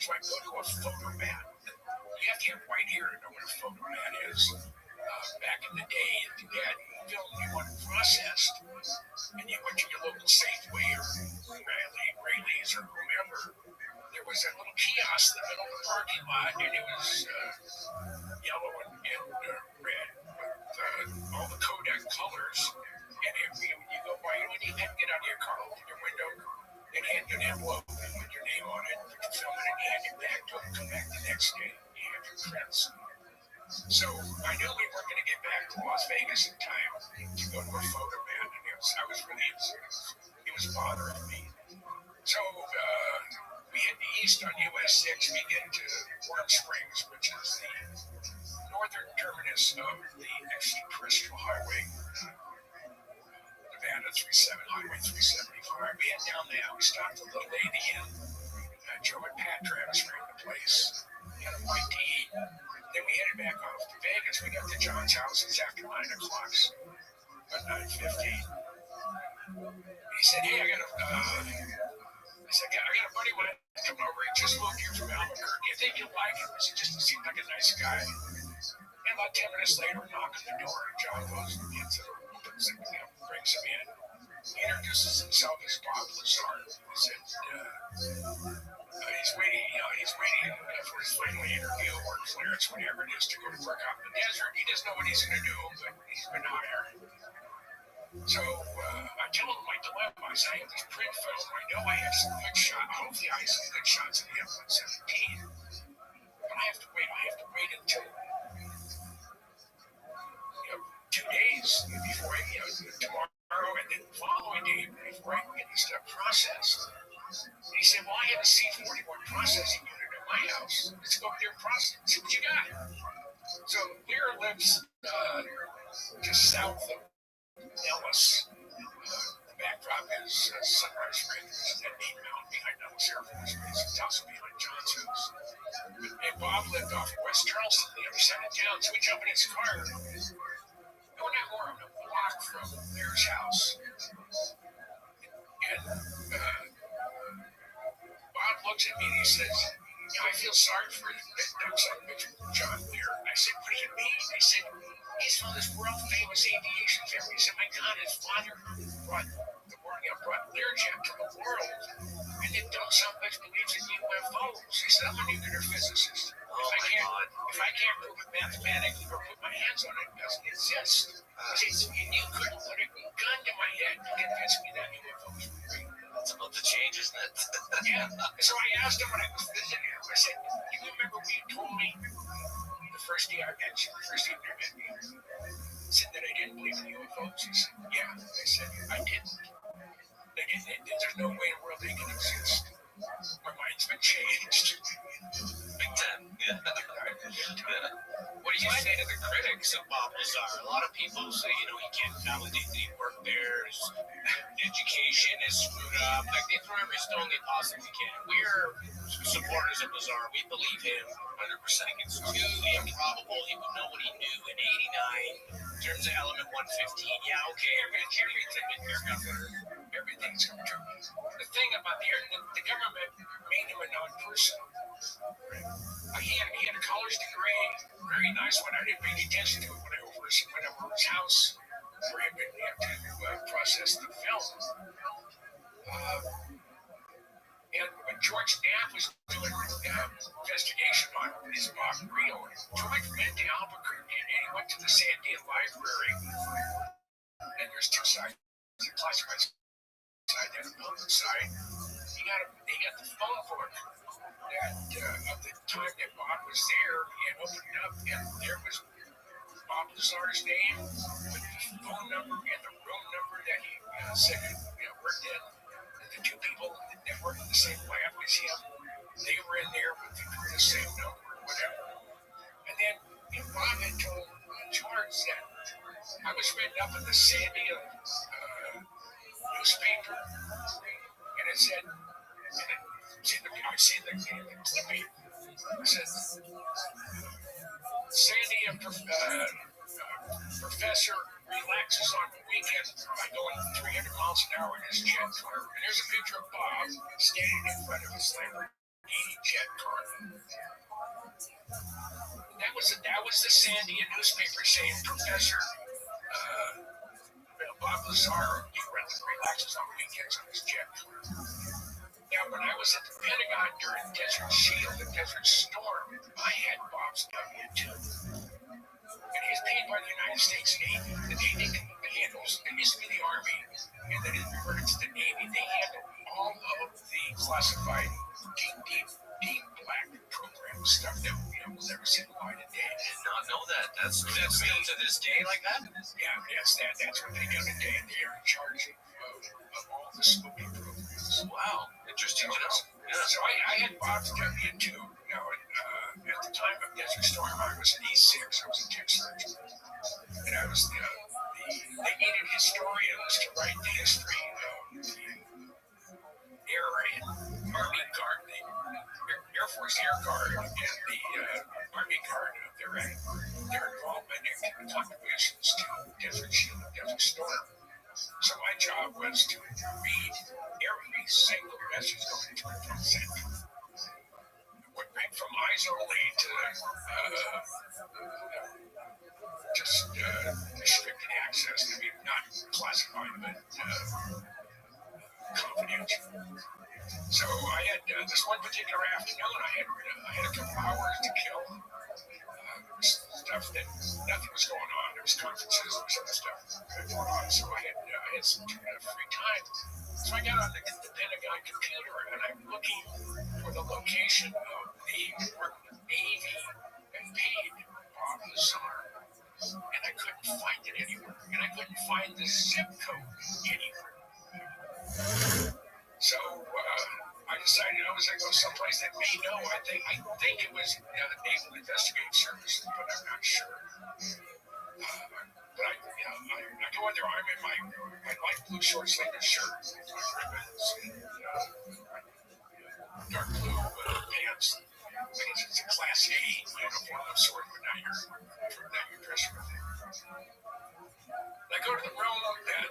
So I go to a photomat. You have to have white hair to know what a photomat is. Back in the day, if you had film you wanted processed, and you went to your local Safeway or Rayleigh's or whomever, there was a little kiosk in the middle of the parking lot, and it was yellow and red with all the Kodak colors. And if you go by, you don't even have to get out of your car, open your window, and hand you an envelope and put your name on it, put your film in it, hand it back to them, come back the next day, and you have your prints. So I knew we weren't going to get back to Las Vegas in time to go to a photomat, and it was bothering me. So we head east on US 6. We get to Warm Springs, which is the northern terminus of the extraterrestrial highway, Nevada 37, Highway 375. We head down there. We stopped a little late in. Joe and Pat Travis ran the place. We had a bite to eat. Then we headed back off to Vegas. We got to John's house. It's after 9 o'clock, about 9:50. He said, "Hey, I got a buddy when I come over. He just moved here from Albuquerque. I think you'll like him. He just seemed like a nice guy." And about 10 minutes later, we knock on the door, and John goes and gets it, opens it, brings him in. He introduces himself as Bob Lazar. He said, he's waiting for his final interview or clearance, whatever it is, to go to work out in the desert. He doesn't know what he's going to do, but he's been hired. So I tell him my dilemma. I say, I have this print film. I know I have some good shots. Hopefully I have some good shots of the F-117. But I have to wait until 2 days before tomorrow and then the following day before I can get this stuff processed. And he said, "Well, I have a C-41 processing unit at my house. Let's go up there and process it. See what you got." So Lear lives just south of Ellis. The backdrop is Sunrise Range, that main mountain behind Ellis Air Force Base. It's also behind John's house. And Bob lived off of West Charleston, the other side of town. So we jump in his car. No, not more than a block from Lear's house. And Bob looks at me and he says, "I feel sorry for you." That's John Lear. I said, "What do you mean?" They said, "He's from this world-famous aviation family." He said, "My God, his father brought Learjet to the world. And then Doug someplace believes in UFOs." He said, "I'm a nuclear physicist. If I can't prove it mathematically or put my hands on it, it doesn't exist." He said, "And you couldn't put a gun to my head to convince me that UFOs were real." That's about to change, isn't it? Yeah. So I asked him when I was visiting him, I said, "You remember what you told me the first day I met you, the first evening I met you? Said that I didn't believe in UFOs." He said, "Yeah." I said, "I didn't. There's no way in the world they can exist. My mind's been changed." Big time. Yeah. What do you say to the critics of Bob Lazar? A lot of people say, he can't validate that he worked there. His education is screwed up. Like, they throw every stone they possibly can. We're supporters of Lazar. We believe him 100%. It's too improbable he would know what he knew in '89 in terms of element 115. Yeah, okay, Everything's come true. The thing about the government made him a known person. He had a college degree, very nice one. I didn't pay any attention to it when I went over his house for him to process the film. And when George Knapp was doing investigation on his Bob Rio, George went to Albuquerque and he went to the Sandia Library. And there's two sides, the classified side and the public side. He got the phone book that of the time that Bob was there, and opened it up, and there was Bob Lazar's name, with the phone number and the room number that he said he worked in. And the two people that worked in the same lab as him, they were in there with the same number or whatever. And then Bob had told George that I was written up in the Sandia newspaper, and it said, I seen the clipping. It said, "Sandia professor relaxes on the weekend by going 300 miles an hour in his jet car." And there's a picture of Bob standing in front of his Lamborghini jet car. That was the Sandia newspaper saying Professor Bob Lazar relaxes on weekends on his jet car. Now, when I was at the Pentagon during Desert Shield and Desert Storm, I had Bob's W-2. And he's paid by the United States Navy. The Navy handles, it used to be the Army, and then it reverted to the Navy. They handle all of the classified deep black program stuff that will never see the light of day. I did not know that. That's still to this day like that? Yeah, that's what they do today. They are in charge of all the spooky programs. Wow, interesting to know. Yeah. So I had Bob's W-2. At the time of Desert Storm, I was an E6. I was a tech surgeon. And I was they needed historians to write the history of the Air and Army Guard, the Air Force Air Guard, and the Army Guard of their involvement in contributions to Desert Shield and Desert Storm. So my job was to read every single message going to a drum center. Went right from eyes only to just restricted access. I mean, not classified, but confidential. So I had this one particular afternoon, I had a couple hours to kill. There was stuff that nothing was going on. There was conferences, there was other stuff going on. So I had some free time. So I got on the Pentagon computer and I'm looking for the location of the Navy and paid Bob Lazar. And I couldn't find it anywhere. And I couldn't find the zip code anywhere. So I decided I was going to go someplace that may know. I think it was the Naval Investigating Service, but I'm not sure. But I go in there. I'm in my light blue short sleeve shirt, my ribbons, and dark blue pants. It's a Class A uniform of sort, but not your dress room. I go to the room that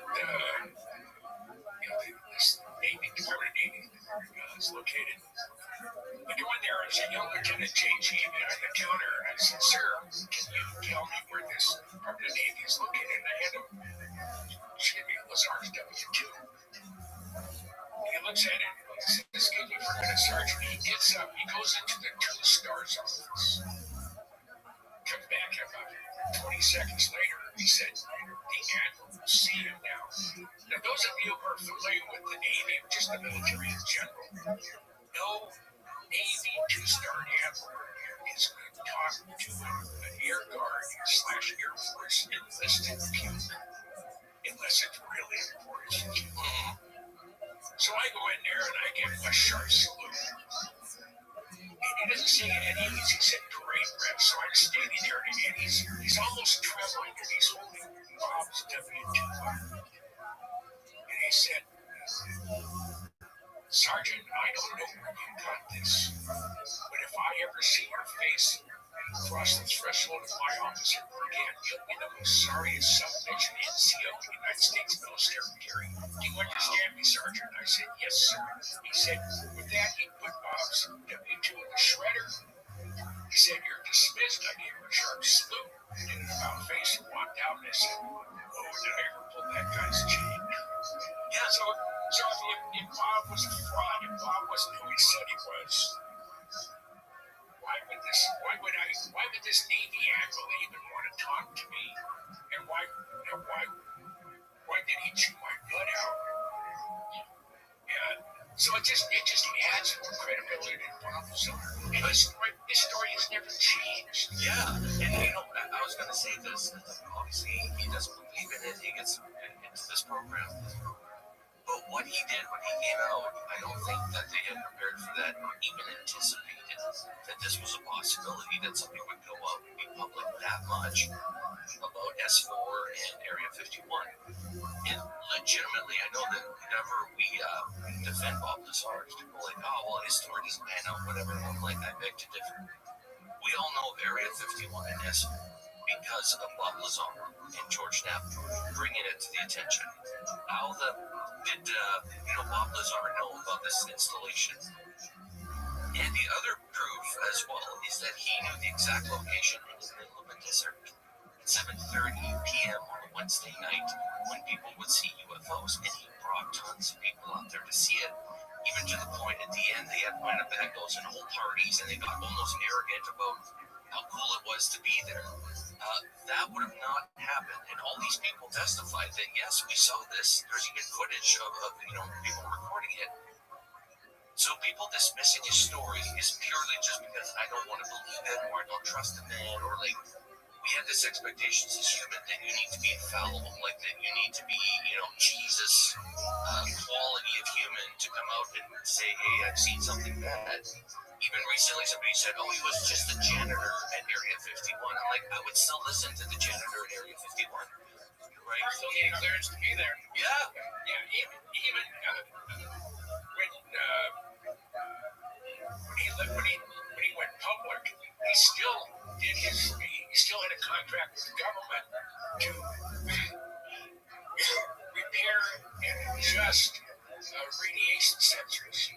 this Navy, Department of Navy is located. I go in there as a young Lieutenant JG behind the counter, and I said, "Sir, can you tell me where this Department of Navy is located?" And I had him give me Lazar's W-2. He looks at it and he says, "Excuse me for a minute, Sergeant." He gets up, he goes into the 2 stars office. Comes back about 20 seconds later, he said, "The Admiral will see you now." Now, those of you who are familiar with the Navy, or just the military in general, no Navy 2-star Admiral is going to talk to an Air Guard / Air Force enlisted puke unless it's really important. So I go in there and I give him a sharp salute. And he doesn't say it at ease. He said, "Great, Rep." So I'm standing there and he's almost trembling and he's holding Bob's W-2 up. And he said, "Sergeant, I don't know where you got this, but if I ever see your face cross the threshold of my office ever again, you'll be the most sorriest son-of-a-bitch in the NCO, the United States military. Do you understand me, Sergeant?" I said, "Yes, sir." He said, with that, he put Bob's W-2 in the shredder. He said, "You're dismissed." I gave him a sharp salute, did an about face, and walked out. And I said, "Oh, did I ever pull that guy's chain?" Yeah, so if Bob was a fraud, if Bob wasn't who he said he was, why would this Navy Admiral even want to talk to me? And why did he chew my blood out? And so it just adds more credibility to Bob Lazar. And this story has never changed. Yeah, and I was going to say this. Obviously, he doesn't believe in it. He gets into this program. But what he did when he came out, I don't think that they had prepared for that or even anticipated that this was a possibility, that something would go out and be public that much about S4 and Area 51. And legitimately, I know that whenever we defend Bob Lazar, people are like, "Oh, well, his story doesn't pan out, whatever." I'm like, I beg to differ. We all know Area 51 and S4 because of Bob Lazar and George Knapp bringing it to the attention. How did Bob Lazar know about this installation? And the other proof as well is that he knew the exact location in the middle of a desert at 7:30 p.m. on a Wednesday night when people would see UFOs, and he brought tons of people out there to see it. Even to the point at the end, they had Winnebagos and whole parties, and they got almost arrogant about how cool it was to be there. That would have not happened, and all these people testified that yes, we saw this. There's even footage of people recording it. So people dismissing his story is purely just because I don't want to believe it, or I don't trust the man, or like we have this expectations as human that you need to be infallible, like that you need to be, Jesus quality of human to come out and say, hey, I've seen something bad. Even recently, somebody said, oh, he was just the janitor at Area 51. I'm like, I would still listen to the janitor at Area 51. Right? Still need clearance to be there. Yeah. Yeah, even when he went public, he still he still had a contract with the government to repair and adjust radiation sensors.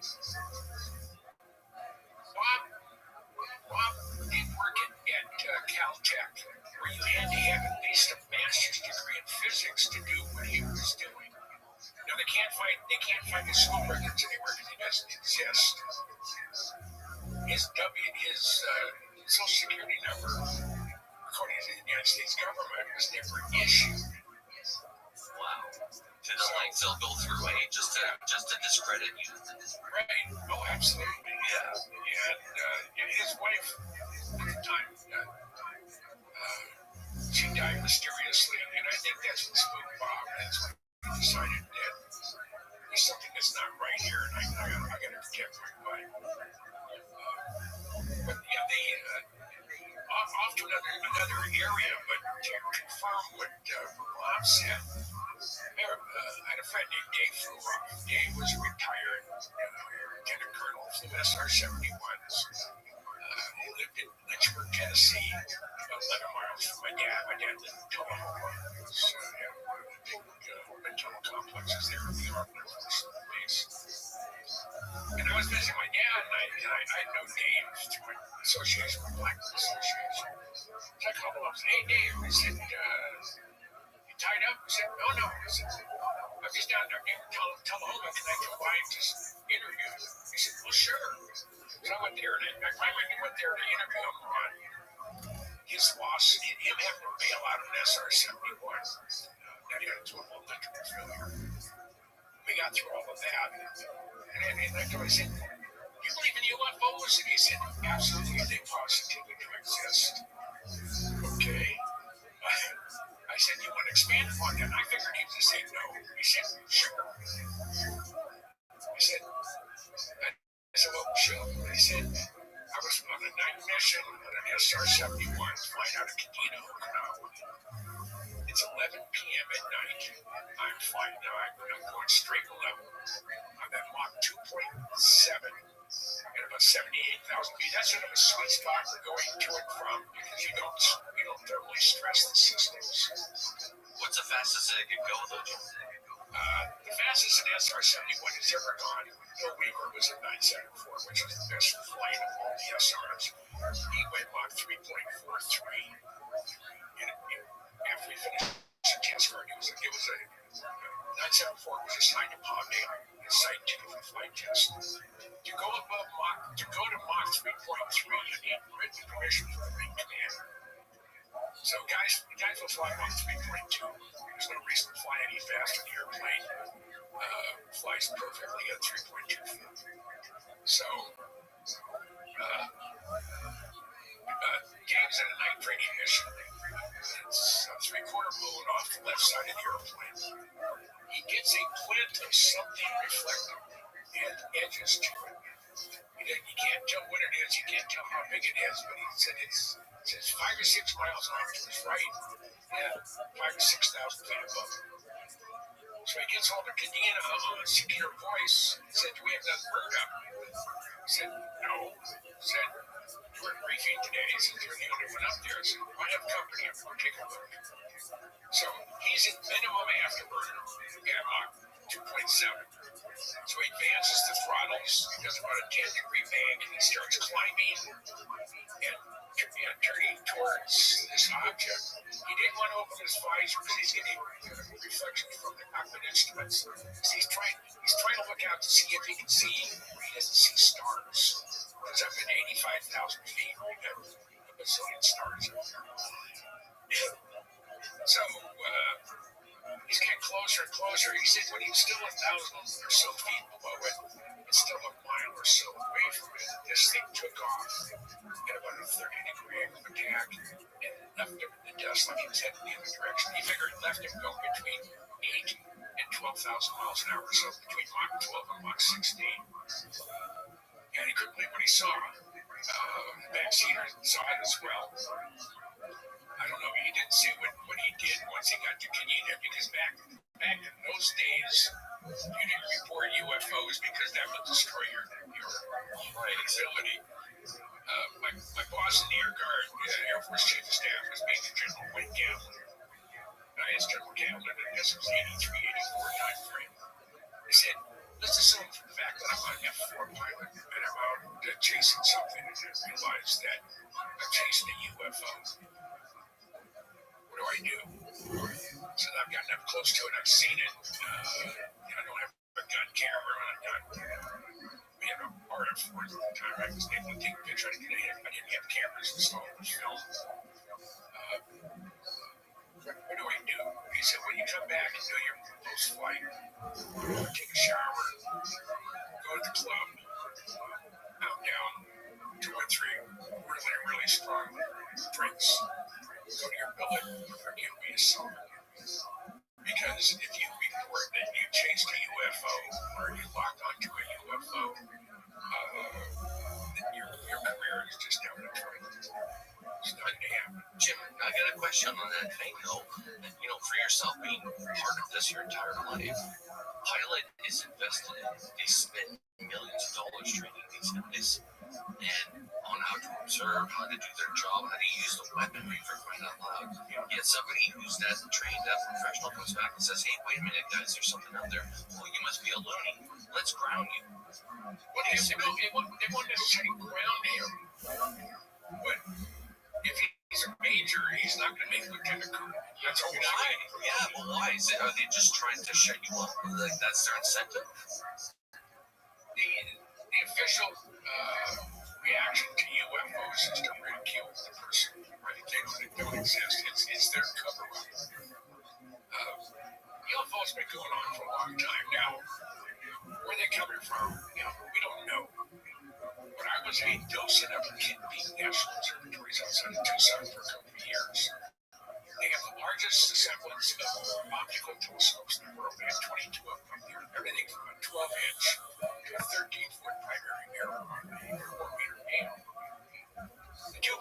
Bob did work at Caltech, where you had to have at least a master's degree in physics to do what he was doing. Now they can't find his school records anywhere because he doesn't exist. His Social Security number, according to the United States government, was never issued. Wow. To the lengths they'll go through, just to discredit you. Right. Oh, absolutely. Yeah. And his wife at the time, she died mysteriously, and I think that's what spooked Bob. That's when he decided that there's something that's not right here, and I gotta protect my wife. But yeah, they off to another area, but to confirm what Bob said, I had a friend named Dave Fruroff. Dave was a retired lieutenant colonel, flew SR-71s. He lived in Lynchburg, Tennessee, about 11 miles from my dad. My dad lived in Tullahoma. It was one of the big wind tunnel complexes there in the Army Air Force Base. And I was visiting my dad, and I know Dave through my association with Blackwood Association. So I called him up and said, hey, Dave, I said, you tied up? He said, no. I said, I'm just down there near Tullahoma. Can I come by and just interview you? He said, well, sure. So I went there, and I finally went there to interview him on his loss, him having to bail out of an SR-71. That got into a electrical failure. We got through all of that. And I said, you believe in UFOs? And he said, absolutely, they positively do exist. Okay. I said, you want to expand upon that? I figured he was going to say no. He said, sure. I said, well, sure. He said, I was on a night mission on an SR-71 flying out of Cadena, Okinawa. It's 11 p.m. at night. I'm flying now. I'm going straight level. I'm at Mach 2.7 at about 78,000 feet. That's sort of a sweet spot for going to and from because you don't thermally stress the systems. What's the fastest it could go, though, Jim? The fastest an SR-71 has ever gone, Bill Weaver, was at 974, which was the best flight of all the SRs. He went Mach 3.43. And after we finished the test run, it was a 974 was assigned to Palm Day, the Site 2 for flight test. To go to Mach 3.3, you need written permission from the wing commander. So guys will fly Mach 3.2. There's no reason to fly any faster. The airplane flies perfectly at 3.2 feet. So James at a night training mission. It's a 3/4 balloon off the left side of the airplane. He gets a glint of something reflective and edges to it. You can't tell what it is. You can't tell how big it is, but he said it's 5 or 6 miles off to his right and 5 or 6,000 feet above him. So he gets hold of Cadena on a secure voice and said, do we have that bird up? He said, no. He said, we're in briefing today. He said, you're the only one up there. I said, I have company. I'm going to take a look. So he's at minimum afterburner at Mach 2.7. So he advances the throttles. He does about a 10-degree bank, and he starts climbing and turning towards this object. He didn't want to open his visor because he's getting reflections from the cockpit instruments. So he's trying to look out to see if he can see where he doesn't see stars. Because up at 85,000 feet, we got a bazillion stars. So he's getting closer and closer. He said when he was still 1,000 or so feet below it, it's still a mile or so away from it. This thing took off at about a 30-degree angle of attack and left him in the dust like he was heading the other direction. He figured it left him going between 8 and 12,000 miles an hour, so between Mach 12 and Mach 16. And he couldn't believe what he saw. The backseater saw it as well. I don't know, he didn't say what he did once he got to Canada, because back in those days, you didn't report UFOs because that would destroy your credibility. My boss in the Air Guard, Air Force Chief of Staff, was Major General Wayne Gamblin. And I asked General Gamblin, and this was 83, 84 time frame. He said, let's assume for the fact that I'm an F-4 pilot and I'm out chasing something and I realize that I'm chasing a UFO. What do I do? So I've gotten up close to it, I've seen it. I don't have a gun camera, we had a RF4 at the time. I was able to take a picture. I didn't have cameras installed in film. What do I do? He said, when you come back and do your post-flight, take a shower, go to the club, out down 2 or 3 really strong drinks, go to your billet, forgive me a song. Because if you report that you chased a UFO or you locked onto a UFO, your career is just down the drain. It's not going to happen. Jim, I got a question on that thing, though. For yourself being part of this your entire life, Pilot is invested in. They spend millions of dollars training these guys and on how to observe, how to do their job, how to use the weaponry for crying out loud. Yet somebody who's that trained, that professional comes back and says, hey, wait a minute, guys, there's something out there. Well, you must be a loony. Let's ground you. Well, they won't necessarily ground him, but if he's a major, he's not going to make lieutenant colonel. That's all. Why? Yeah, well, why is it? Are they just trying to shut you up? Like, that's their incentive? The official reaction to UFOs is to ridicule the person. Right? They don't exist. It's their cover-up. UFOs been going on for a long time now. Where they coming from, we don't know. But I was a docent of Kidney National Observatories outside of Tucson for a couple of years. They have the largest assemblage of optical telescopes in the world. They have 22 of them there. Everything from a 12-inch to a 13-foot primary mirror on a 4-meter beam. The 2.1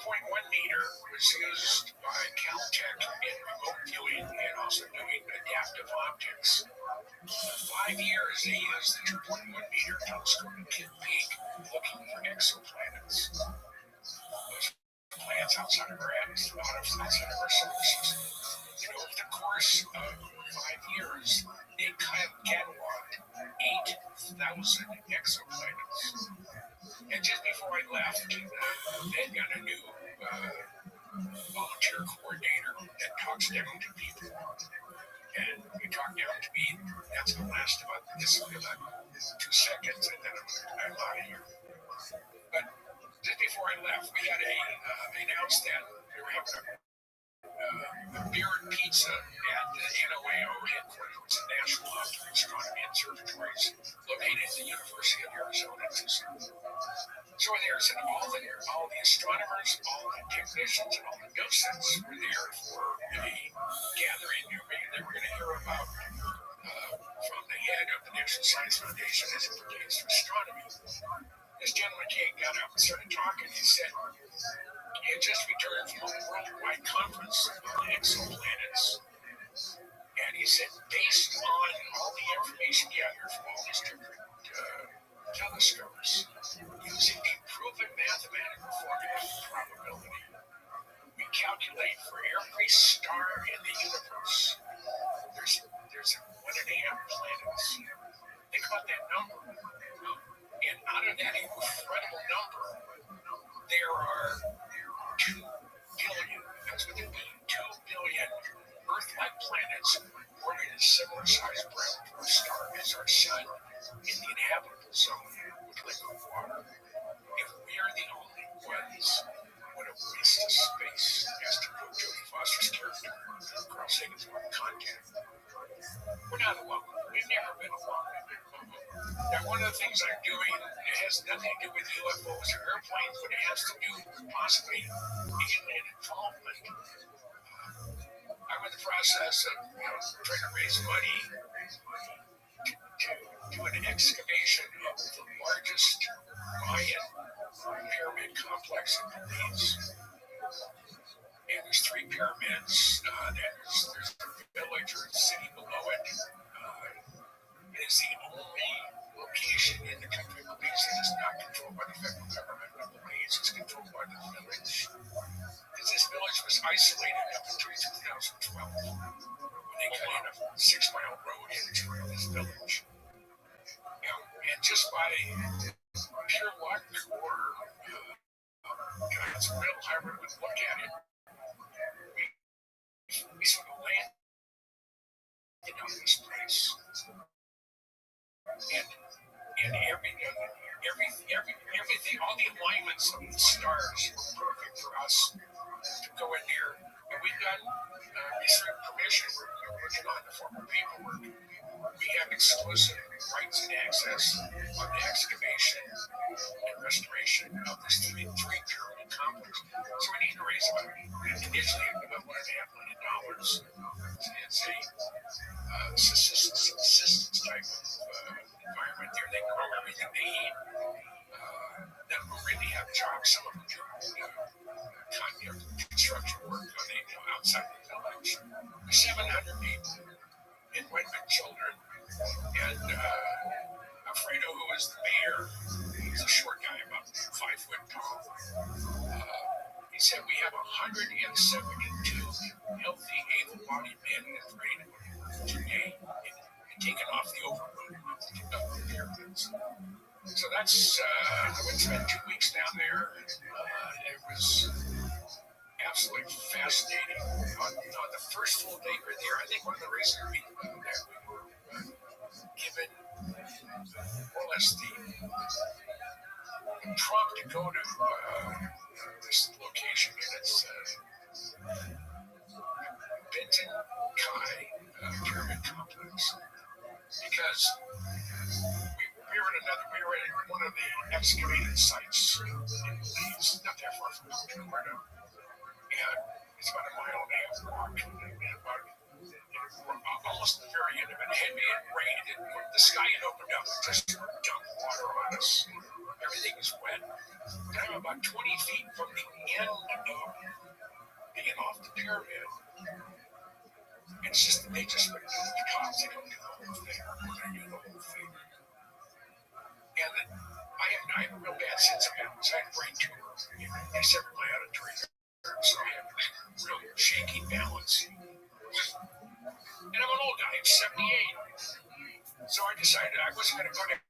meter was used by Caltech in remote viewing and also doing adaptive optics. For 5 years, they used the 2.1 meter telescope at Kidd Peak looking for exoplanets. Those planets outside of our atmosphere, outside of our solar system. Over the course of 5 years, they cataloged 8,000 exoplanets. And just before I left, they got a new volunteer coordinator that talks down to people. And you talk down to me, that's going to last about 2 seconds, and then I'm out of here. But just before I left, we had they announced that we were having a beer and pizza at the NOAO headquarters, the National Optical Astronomy Observatories, located at the University of Arizona in Tucson. So there's all the astronomers, all the technicians, and all the docents were there for a gathering. They were going to hear about from the head of the National Science Foundation as it pertains to astronomy. This gentleman got up and started talking. He said he had just returned from a worldwide conference on exoplanets. And he said, based on all the information gathered from all these different telescopes, using a proven mathematical formula for probability, we calculate for every star in the universe, there's 1.5 planets. Think about that number. And out of that incredible number, there are 2 billion, that's what they mean, 2 billion Earth-like planets orbiting a similar size brown dwarf star as our sun in the inhabitable zone with liquid water. If we are the only ones, what a waste of space, as to quote Jodie Foster's character, Carl Sagan's book Contact. We're not alone. We've never been alone. Now, one of the things I'm doing has has nothing to do with UFOs or airplanes, but it has to do possibly alien involvement. I'm in the process of trying to raise money to do an excavation of the largest Mayan pyramid complex in Belize. And there's 3 pyramids. There's a village or a city below it. It is the only location in the country of Belize that is not controlled by the federal government. Belize is controlled by the village. Because this village was isolated up until 2012 when they cut in a 6-mile road into this village. And just by pure luck or God's will, however we look at it, we sort of land in this place. And everything, all the alignments of the stars were perfect for us to go in here. And we got received permission. We're working on the formal paperwork. We have exclusive rights and access on the excavation and restoration of this three pyramid complex. So we need to raise about initially about $1.5 million. It's a subsistence type of environment there. They grow everything they eat. None of them really have jobs. Some of them do construction work on the outside the village. 700 people and women and children. And Alfredo, who is the mayor, he's a short guy, about 5 foot tall. He said we have 172 healthy, able-bodied men in Alfredo today and taken off the overload of the pyramids. So that's, I went to spend 2 weeks down there. It was absolutely fascinating. On the first full day we were there, I think one of the reasons we were given more or less the prompt to go to this location, and it's Benton Kai Pyramid Complex, because we were at one of the excavated sites in Belize, not that far from Florida, and it's about a mile and a half walk, and about almost the very end of it, it had rained, and the sky had opened up and just dumped water on us. Everything was wet. And I'm about 20 feet from the end of being off the pyramid. It's just that they just went to the cops. They don't do the whole thing. They do the whole thing. And I have a real bad sense of balance. I have brain tumor. They severed my auditory nerve, so I have real shaky balance. And I'm an old guy. I'm 78. So I decided I wasn't going to go down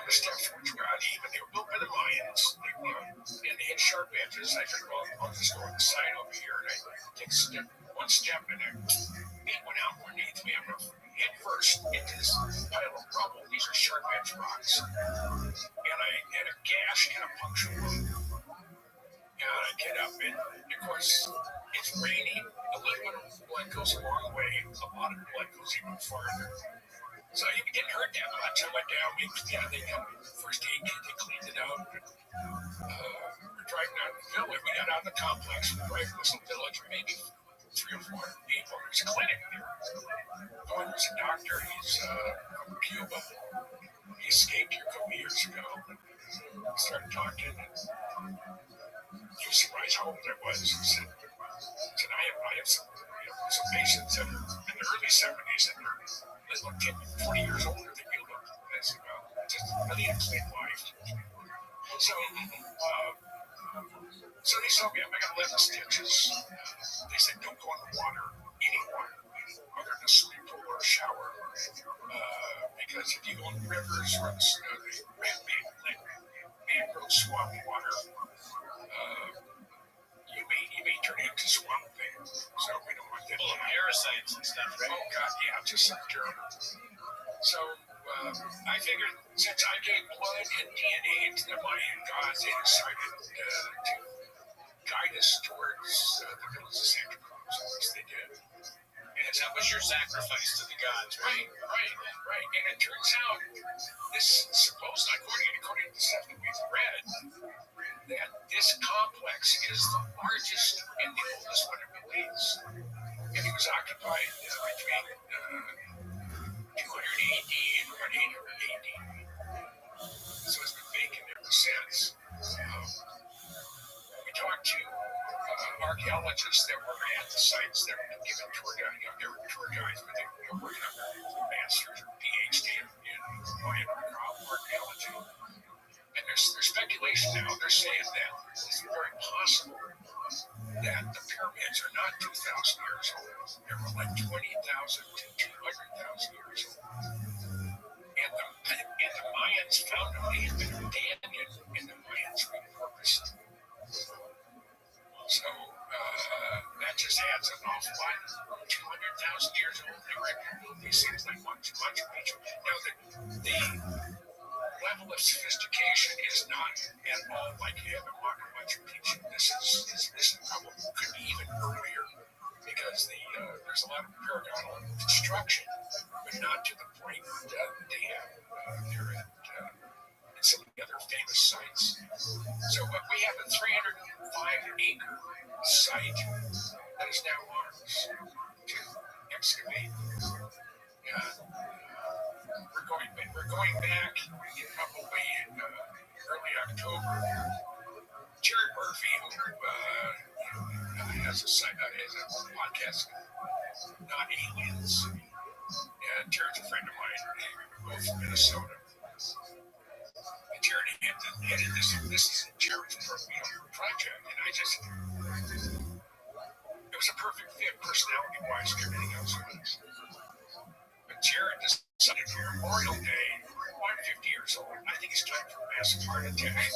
the steps, which were uneven. They were built by the Mayans, and they had sharp edges. I figured, well, I'll just go on the side over here, and I take one step, and I beat one out underneath me. I'm going to head first into this pile of rubble. These are sharp edge rocks. And I had a gash and a puncture wound. And I get up, and of course, it's raining. A little bit of blood goes a long way. A lot of blood goes even farther. So I didn't hurt that much. I went down, they got first aid kit, they cleaned it out. We're driving out the village. We got out of the complex. We're driving to some village, maybe 3 or 4 people. There's a clinic there. There's a doctor. He's from Cuba. He escaped here a couple years ago. We started talking, and he was surprised how old I was. He said I have some patients that are in the early 70s that are look 10, 20 years older than you look. I said, well, just really explain life. So they told me I got 11 stitches. They said, don't go in the water, any water, other than a swimming pool or a shower. Because if you go in rivers or the mangrove swamp water, you may turn into swamp things. So we don't want that. Full of parasites and stuff, right? Oh, God, yeah, just something terrible. So I figured since I gave blood and DNA to the Mayan gods, they decided to guide us towards the village of Santa Cruz, which they did. And that was your sacrifice to the gods. Right. And it turns out, this supposed, according to the stuff that we've read, that this complex is the largest and the oldest one in the Middle East. And it was occupied between 200 AD and around 800 AD. So it's been vacant ever since. We talked to archaeologists that were at the sites that were given tour guides. They were tour guides, but they were working on their master's or PhD in Mayan archaeology. And there's speculation now. They're saying that it's very possible that the pyramids are not 2,000 years old. They were like 20,000 to 200,000 years old. And the Mayans found them. They had been abandoned, and the Mayans repurposed them. So that just adds an awful lot. 200,000 years old. They were built these things like Machu Picchu. Now the level of sophistication is not at all like you have in Machu Picchu. This probably could be even earlier because there's a lot of paragonal construction, but not to the point that they have there at some of the other famous sites. So we have a 305-acre site that is now ours to excavate. We're going back probably in early October. Jared Murphy, who has a podcast, Not Aliens, and Jared's a friend of mine. We're both from Minnesota. And Jared headed this is Jared's project, and it was a perfect fit personality-wise and everything else. But Jared decided for Memorial Day, I'm 50 years old, I think it's time for a massive heart attack.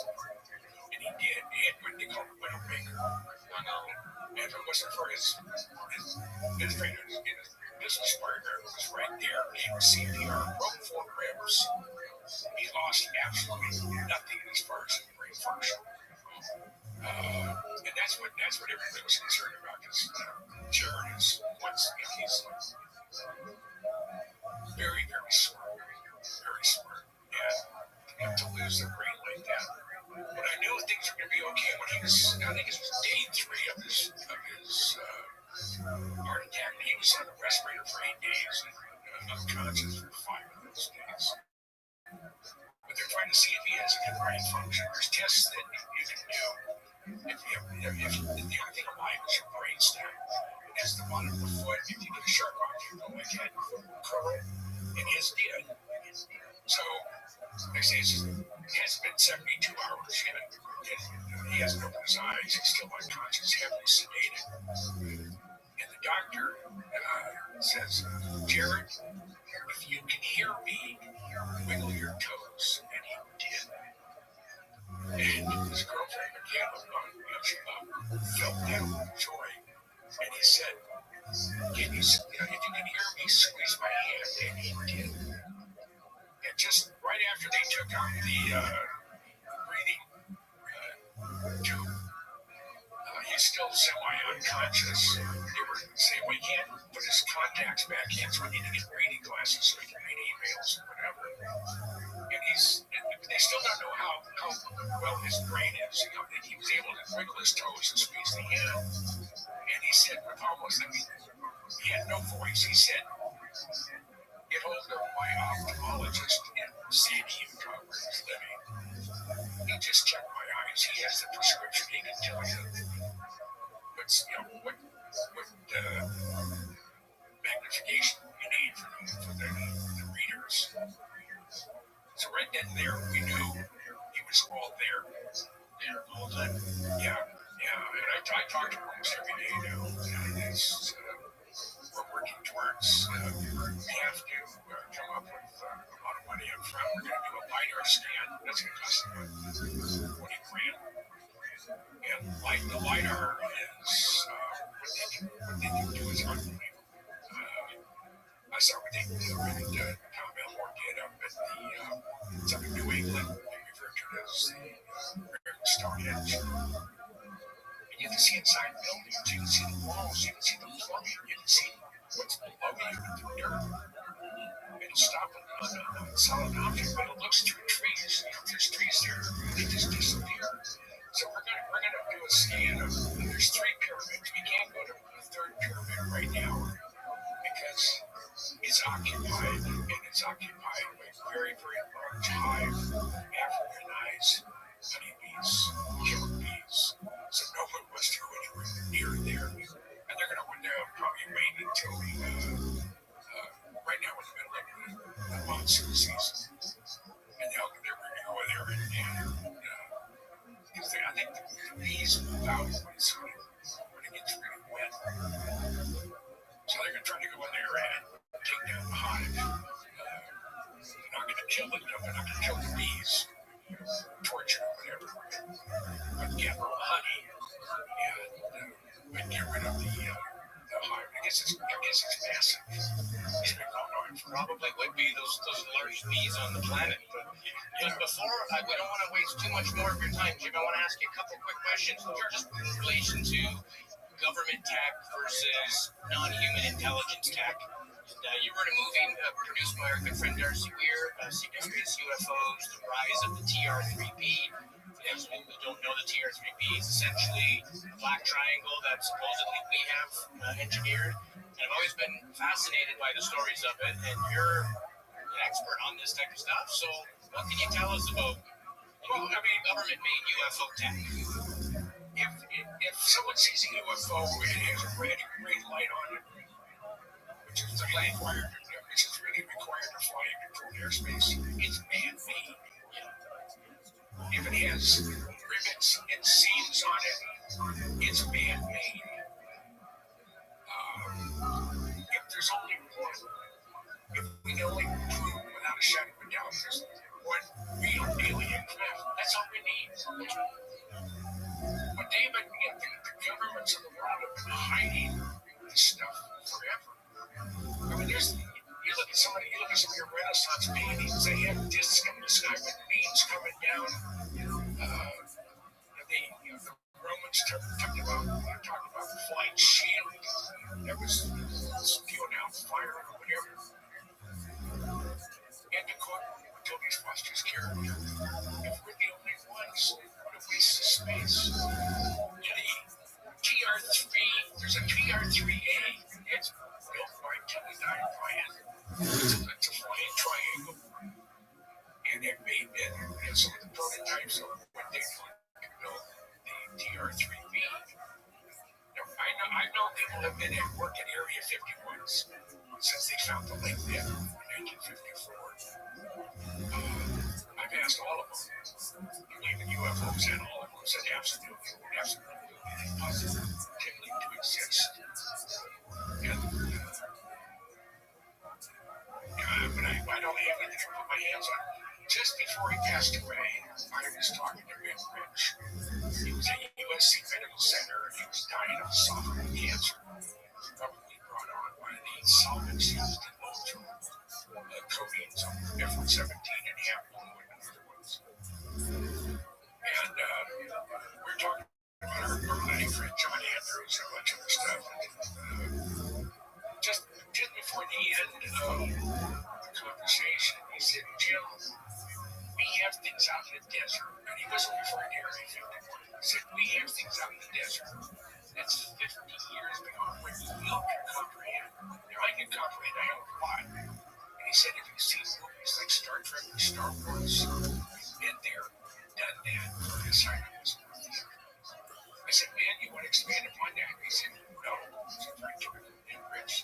And he did. He had what they call a widowmaker. And if it wasn't for his friend and his business partner who was right there, he was CPR, broke 4 ribs. He lost absolutely nothing as far as brain function. And that's what everybody was concerned about, because Jared is he's very, very smart. Very smart. And to lose the brain like that. But I knew things were going to be okay when he was, I think it was day 3 of his heart attack. He was on a respirator for 8 days and unconscious for 5 of those days. But they're trying to see if he has a good brain function. There's tests that you can do if the only thing alive is your brain stem. That's the bottom of the foot. If you get a sharp object, go like that, curl it, and his did. So they say it has been 72 hours yet. He hasn't opened his eyes. He's still unconscious, heavily sedated. And the doctor says, Jared, if you can hear me, wiggle your toes. And he did. And his girlfriend, Michaela, felt that joy. And he said, if you can hear me, squeeze my hand. And he did. And just right after they took out the breathing tube, he's still semi-unconscious. They were saying, well, he can't put his contacts back in, so we need to get reading glasses so he can read emails or whatever. And they still don't know how well his brain is. He was able to wiggle his toes and squeeze the hand. And he said, he had no voice. He said, get hold of my ophthalmologist in Sandy, Utah, where he's living. He just checked my eyes. He has the prescription. He can tell you what magnification you need for the readers. So right then and there, we knew he was all there all the time. Yeah. And I talk to him almost every day now. We're working towards, we have to come up with a lot of money up front. We're going to do a LiDAR scan. That's going to cost $20,000. And the LiDAR is, what they can do is unbelievable. I saw what they can do, and Tom Elmore did up at it's up in New England. They refer to it as the Stonehenge. And you can see inside buildings, you can see the walls, you can see the plumbing, you can see what's stop on a solid object, but it looks through trees. There's trees there, they just disappear. So we're gonna do a scan of. There's 3 pyramids. We can't go to the 3rd pyramid right now because it's occupied, and it's occupied by very, very large hive, Africanized honeybees, killer bees. So no one wants to go anywhere near there. And they're going to probably wait until right now we're in the middle of the monsoon season. And they're going to go there because I think the bees move out when it gets really wet. So they're going to try to go in there and take down the hive. They're not going to kill it, they're not going to kill the bees, torture or whatever, but get honey and get rid of the hive. I guess it's massive. It's been going on for Probably would be those largest bees on the planet. But before, we don't want to waste too much more of your time, Jim. I want to ask you a couple quick questions, just in relation to government tech versus non-human intelligence tech. And, you wrote a movie produced by our good friend Darcy Weir, Significant UFOs, The Rise of the TR-3B. As people don't know, the TR-3B is essentially a black triangle that supposedly we have engineered. And I've always been fascinated by the stories of it, and you're an expert on this type of stuff. So what can you tell us about government-made UFO tech? If someone sees a UFO and it has a red light on it, which is really required to fly in controlled airspace, it's man-made. If it has rivets and seams on it, it's man-made. If there's only one, if we can only prove without a shadow of a doubt there's one real alien craft, that's all we need. But David, the governments of the world have been hiding this stuff forever. I mean, you look at some of your Renaissance paintings, they have discs in the sky with beams coming down. The Romans talked about the flying shield that was spewing out fire or whatever. And to quote Toby Foster's character, if we're the only ones, what if we space? There's a TR-3A. It's built by Teledyne Ryan. It's a flying triangle. And it made some of the prototypes of what they could build the TR-3B. Now, I know people have been at work at Area 51s since they found the lake there in 1954. I've asked all of them, believe in UFOs, and all of them said absolutely positively to exist. And I don't have anything to put my hands on. Just before he passed away, I was talking to Ben Rich. He was at USC Medical Center, and he was dying of esophageal cancer, probably brought on by the solvents used in Motul, codeines, F-17 and half blue and other ones. And we're talking about our buddy friend John Andrews and a bunch of other stuff. Just before the end of the conversation, he said, Jim, we have things out in the desert. And he wasn't referring to Area 51. He said, we have things out in the desert. That's 50 years beyond what you can comprehend. Now, I can comprehend a hell of a lot. And he said, if you see movies like Star Trek and Star Wars, we've been there, done that. The assignment was worth it. I said, man, you want to expand upon that? He said, no. He said, very true and rich.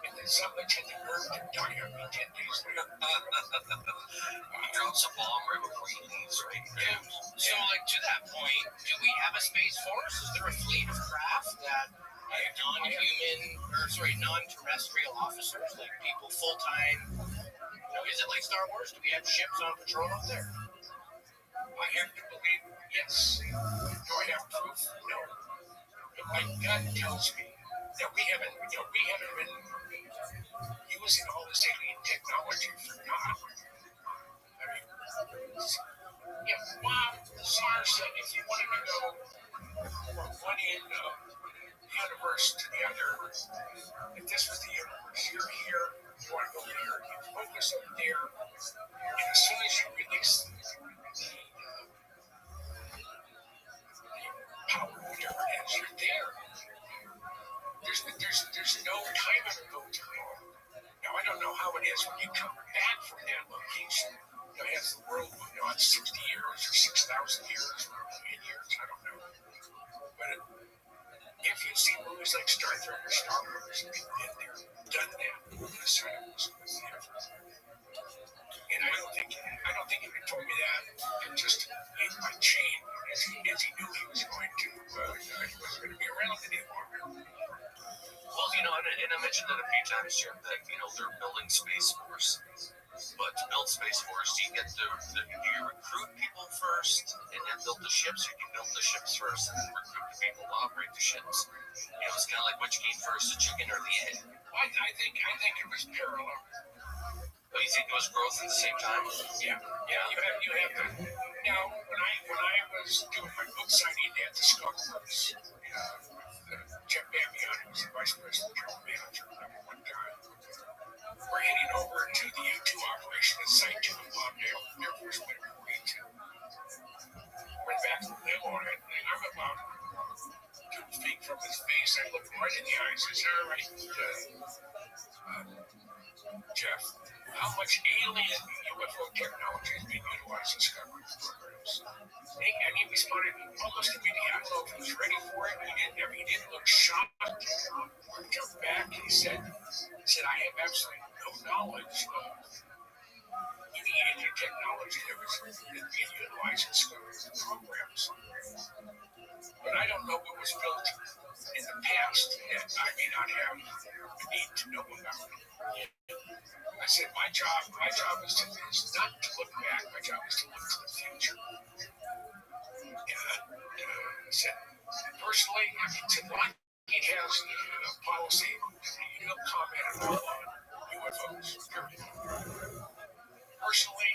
And then somebody had the nerve to die on me 10 days later. He drops a bomb right before he leaves, right? Yeah. So, to that point, do we have a space force? Is there a fleet of craft that non-terrestrial officers, like people full-time? Is it like Star Wars? Do we have ships on patrol out there? I have to believe, yes. Do I have proof? No. But my gut tells me that we haven't been using all this alien technology for naught. I mean, Bob Lazar said if you wanted to go from one end of the universe to the other, if this was the universe, you're here, you want to go here, you focus on 60 years or 6,000 years or a million years, I don't know. But if you see movies like Star Trek or Star Wars, they're done that. And I don't think if he told me that, it just ate my chain as he knew he was going to, he wasn't going to be around any longer. Well, and I mentioned that a few times, Jim, that, they're building Space Force. But to build Space Force, do you recruit people first and then build the ships, or do you build the ships first and then recruit the people to operate the ships? It's kind of like which came first, the chicken or the egg. I think it was parallel. Oh, you think it was growth at the same time? Yeah. You have to. Now, when I was doing my book signing at the Skullworks, Jeff Babion, who was the vice president general manager at one time, we're heading over to the U-2 operation at Site 2 in Palmdale, Air Force Medical Wing 2. Went back to the limo, and I'm about 2 feet from his face. I looked right in the eyes and said, all right, Jeff, how much alien UFO technology is being utilized in Skyward programs? And he responded almost immediately. I don't know if he was ready for it. He didn't look shocked or jumped back. He said, I have absolutely no knowledge of any alien technology that was being utilized in Skyward programs. But I don't know what was built in the past that I may not have the need to know about. I said, my job is not to look back. My job is to look to the future. I said, personally, Lockheed has a policy that you don't comment at all on UFOs, period. Personally,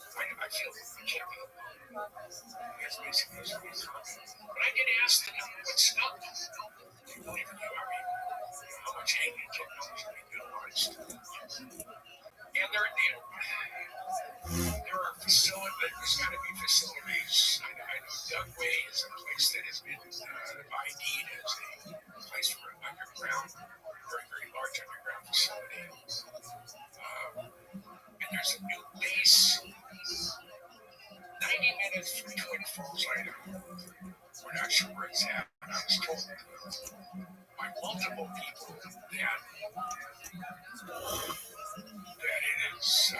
I feel we can't be alone. That's basically his comment. But I did ask them what's up. They believe in you. I mean, how much alien technology being utilized. And there are facilities, there's got to be facilities. I know Dugway is a place that has been ID'd as a place for an underground, very, very large underground facility. And there's a new base 90 minutes from Twin Falls, Idaho. We're not sure where it's at, but I was told by multiple people that it is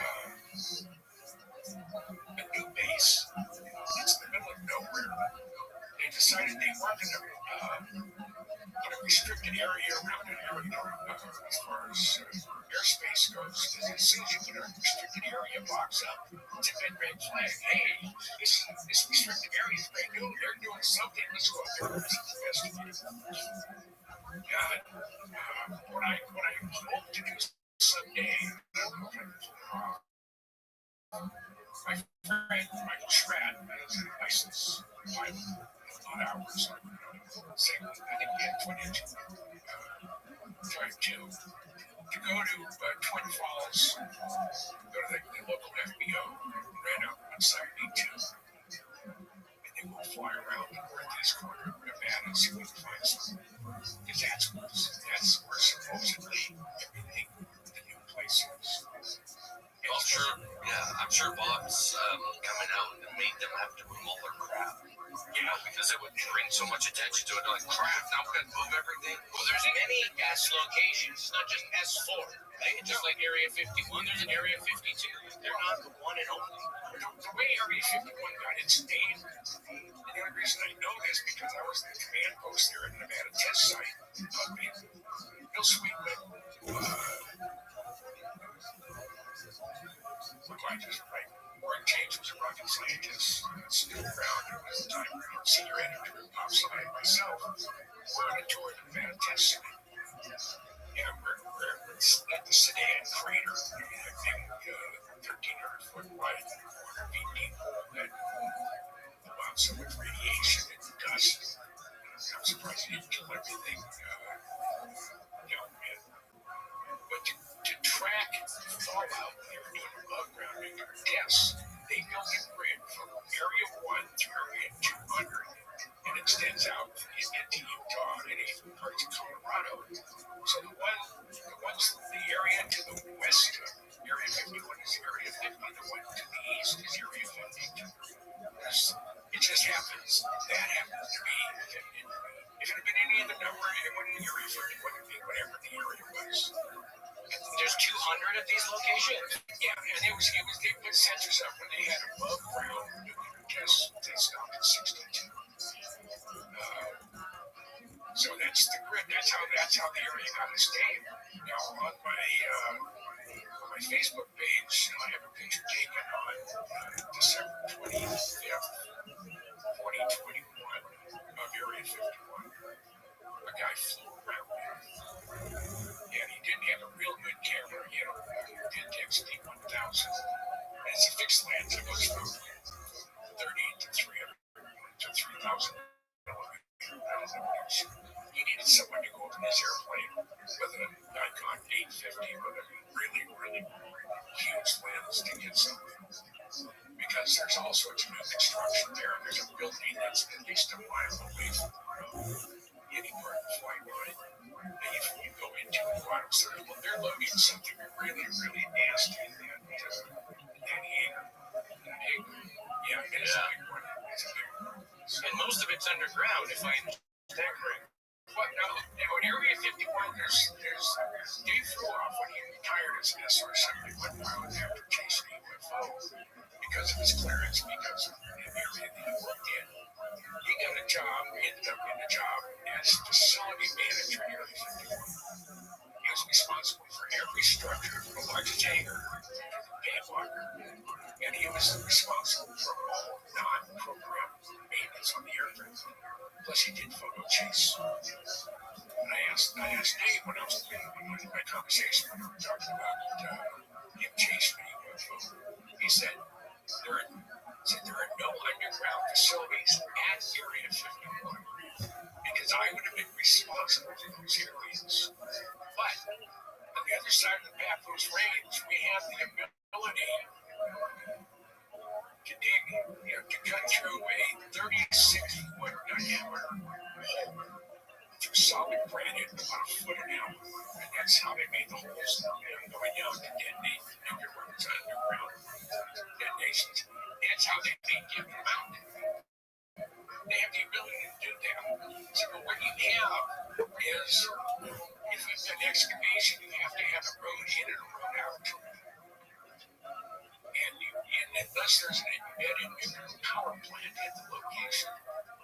a new base. It's in the middle of nowhere. They decided they weren't going to put a restricted area around it, as far as airspace goes. Because as soon as you put a restricted area box up, it's a red flag. Hey, this restricted area is brand new. They're doing something. Let's go up there and investigate. What I hope to do someday, my friend Michael Schratt is a licensed pilot, a lot of hours. I think we had 22 drive to go to Twin Falls, go to the local FBO, rent out one side B2, and then we'll fly around the northeast corner of Nevada and see if we can find something. Because that's where supposedly everything, the new place is. I'm sure Bob's coming out and made them have to move all their crap. Because it would bring so much attention to it. Like, crap, now we're going to move everything. Well, there's many S locations, not just S4. Right? Just like Area 51, there's an Area 52. They're not the one and only. The way Area 51 got its name, and the only reason I know this because I was in the command post there at the Nevada test site. Bill Sweetman, Warren James was a rocket scientist, still around. It was the time where senior editor of Pop Sci and myself were on a tour of the Nevada test site. Yeah, we're at the Sedan crater, that big 1,300-foot wide, 400 feet deep hole that allowed so much radiation and dust. I'm surprised he didn't kill everything. But to track fallout, they were doing above-ground nuclear tests. They built a grid from Area 1 to Area 200, and extends out into Utah and even parts of Colorado. So the area to the west of Area 51 is Area 50. The one to the east is Area 52. It just happens. That happens to be. If it had been any other number, it wouldn't be Area 51. It would be whatever the area was. There's 200 of these locations. Yeah, and they put sensors up when they had above ground nuclear tests. They stopped at 62. So that's the grid. That's how the area got its name. Now on my Facebook page, I have a picture taken on December 25th, 2021 of Area 51. A guy flew around and he didn't have a real good camera. He had a Pentax D1000. And it's a fixed lens. It goes from 30 to 300 to 3,000 millimeters. He needed someone to go up in his airplane with a Nikon 850 with a really, really huge lens to get something. Because there's all sorts of new construction there. There's a building that's at least a mile away from any part of the flyby. And if you go into it, they're loading something really, really nasty in that hangar. Yeah, it is a big one. It's a big one. And most of it's underground, if I understand correctly. Well, now in Area 51, there's Dave flew off when he retired as an SR-71 pilot after chasing a UFO because of his clearance, because of the area that he worked in. He got a job, ended up getting a job as facility manager in Area 51. He was responsible for every structure from a large hangar to the padlocker, and he was responsible for all non-programmed maintenance on the aircraft. Plus, he did photo chase. And I asked Dave when I was in my conversation when we were talking about him chasing a UFO. He said there are no underground facilities at Area 51 because I would have been responsible for those areas. But on the other side of the Papoose Range, we have the ability to dig, to cut through a 36-foot diameter hole through solid granite about a foot an hour. And that's how they made the holes going down to detonate nuclear weapons underground detonations. That's how they made Gibson Mountain. They have the ability to do that. So what you have is, if you've done excavation, you have to have a road in and a road out. And unless there's an embedded nuclear power plant at the location,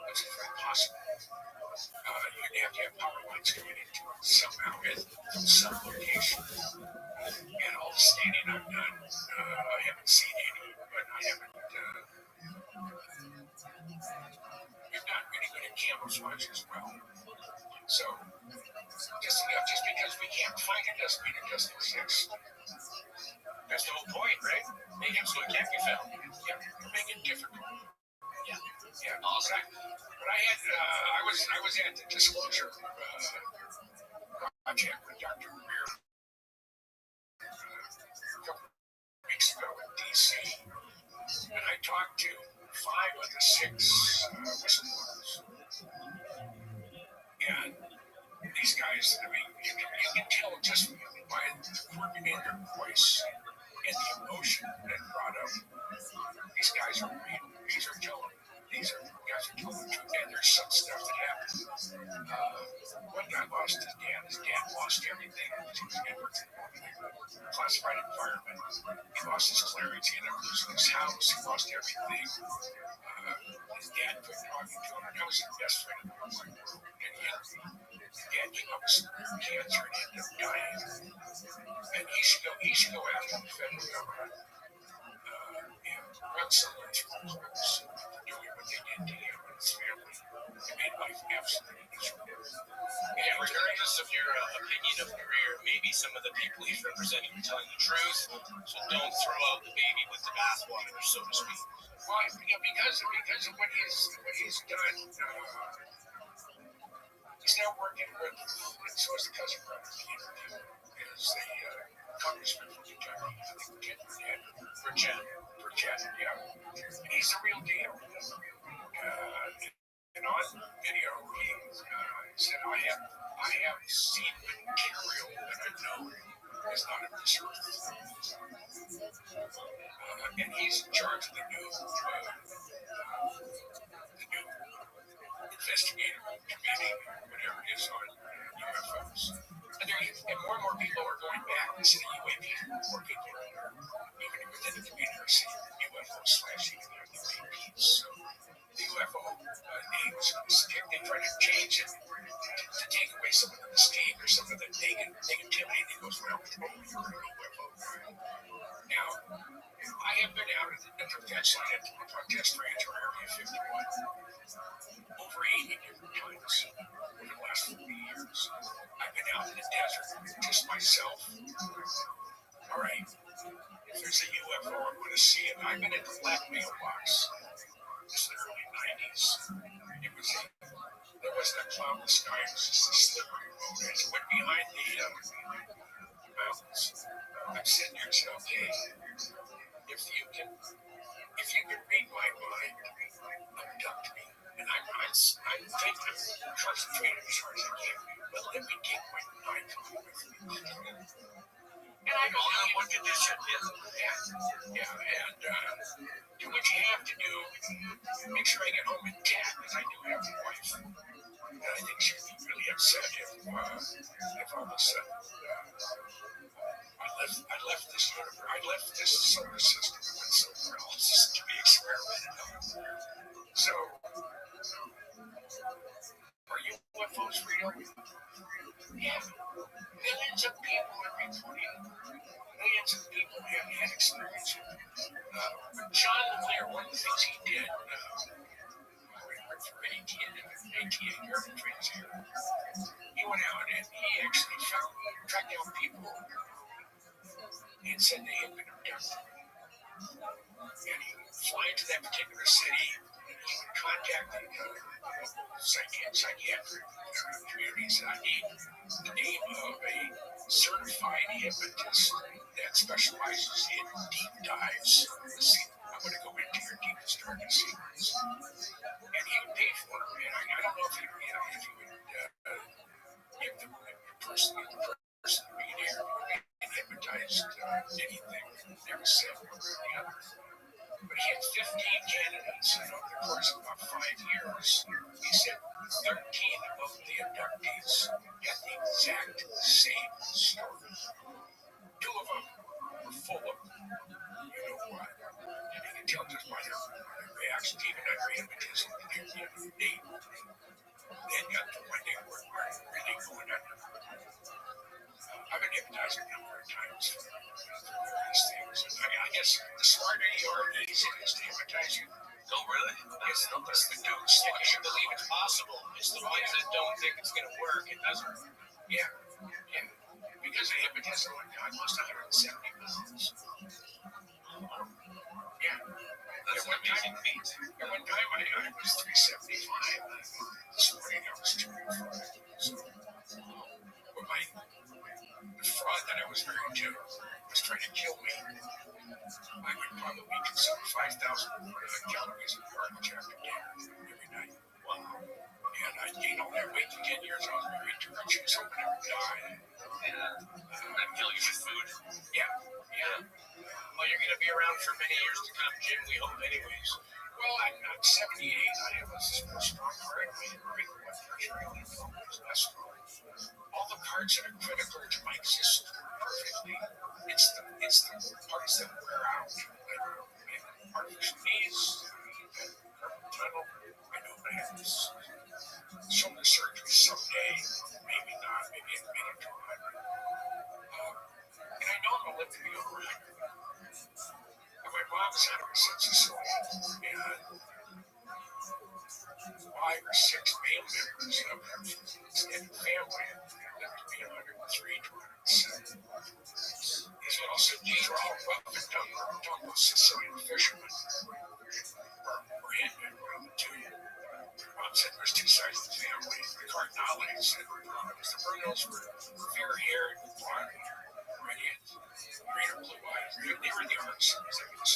which is very possible, you'd have to have power lines coming into it somehow from some location. And all the scanning I've done, I haven't seen any, but I haven't. You're not really good at camouflage as well. So, just because we can't find it doesn't mean it doesn't exist. That's the whole point, right? Make it so it can't be found. Yeah, make it difficult. Yeah. Yeah, awesome. But I was at the disclosure project with Dr. Greer a couple of weeks ago in D.C. And I talked to 5 of the 6 whistleblowers. And these guys, I mean, you can tell just by the quirking in their voice and the emotion that brought up. These guys are real. These are telling the truth. And there's some stuff that happened. One guy lost his dad. His dad lost everything. He was in a classified environment. He lost his clearance. He ended up losing his house. He lost everything. His dad couldn't talk to him. And that was his best friend in the whole wide world. And his dad came up with severe cancer and ended up dying. And he should go after the federal government and run someone through courts for doing what they did to him and his family. It made life absolutely miserable. And regardless of your opinion of Greer, maybe some of the people he's representing are telling the truth. So don't throw out the baby with the bathwater, so to speak. Well, because of what he's done, he's now working with, and so is the cousin brother, is the congressman from Kentucky, I think Burchett, yeah. And he's the real deal. And on video, he said, I have seen material that I know is not of this earth. and he's in charge of the new investigative committee, whatever it is, on UFOs. And more and more people are going back and saying UAPs. More people are, even within the community, are saying UFO/UAPs. So the UFO name is they try to change it to take away some of the mystique or some of the negativity that goes around with UFO. Now, I have been out at the fence line at the test range or Area 51 over 80 different times over the last 40 years. I've been out in the desert just myself. All right, if there's a UFO, I'm going to see it. I've been at the Black Mailbox. This is the early 90s. There wasn't a cloud in the sky. It was just a slippery road. As it went behind the mountains, I'm sitting there and said, okay, if you can read my mind, abduct me. And I'm thinking, I'm concentrating as hard as I can. But let me take my mind with me. And I don't know what condition. Yeah, and do what you have to do. Make sure I get home intact, because I do have a wife. And I think she'd be really upset if all of a sudden I left this universe, I left this solar system and went somewhere else to be experimented on. So, are UFOs real? Yeah. Millions of people are reporting. Millions of people have had experience with it. John Lear, one of the things he did, when he worked for ATA Airman Trains here, he went out and he actually tracked down people and said they had been abducted. And he would fly to that particular city, and he would contact the psychiatric communities. I need the name of a certified hypnotist that specializes in deep dives. I'm going to go into your deepest, darkest secrets. And he would pay for it. And I don't know if he would give the person being here and hypnotized anything. Never said one or the other. But he had 15 candidates, and over the course of about 5 years, he said 13 of the abductees had the exact same story. 2 of them were full of, you know what, and you can tell just by their reaction, even under hypnotism, they got to when they were really going under. I've been hypnotized a number of times for these things. I guess the smarter you are, the easier it is to hypnotize you. Oh, really? Yes, that's the dudes that you believe it's possible. It's the ones that don't think it's going to work. It doesn't. Yeah. Because of hypnotism, I lost 170 pounds. Yeah. That's an amazing feat. At one time, I was 375. This morning, I was 205. So, the fraud that I was married to was trying to kill me. I would probably consume 5,000 calories of garbage after dinner every night. Wow. And I gained all that weight in 10 years. I was married to her. She was hoping I would die. And kill you with food. Yeah. Well, you're going to be around for many years to come, Jim. We hope anyways. Well, I'm 78. I have a strong heart. I have great blood pressure. I have cholesterol. All the parts that are critical to my existence perfectly. It's the parts that wear out. Like artificial knees, carpal tunnel. I know I have this shoulder surgery someday. Maybe not. Maybe I can make it to 100. And I know I'm going to live to be over 100. And my mom's had her since a soul. And 5 or 6 male members of her extended family lived to be 103 to 107. These were all rough and tumble Sicilian fishermen. Or had been one of the 2. Mom said there was 2 sides of the family. The Cardinales and the Brunos were fair-haired, blonde, red-headed, green or blue eyes. They were the artisans, like the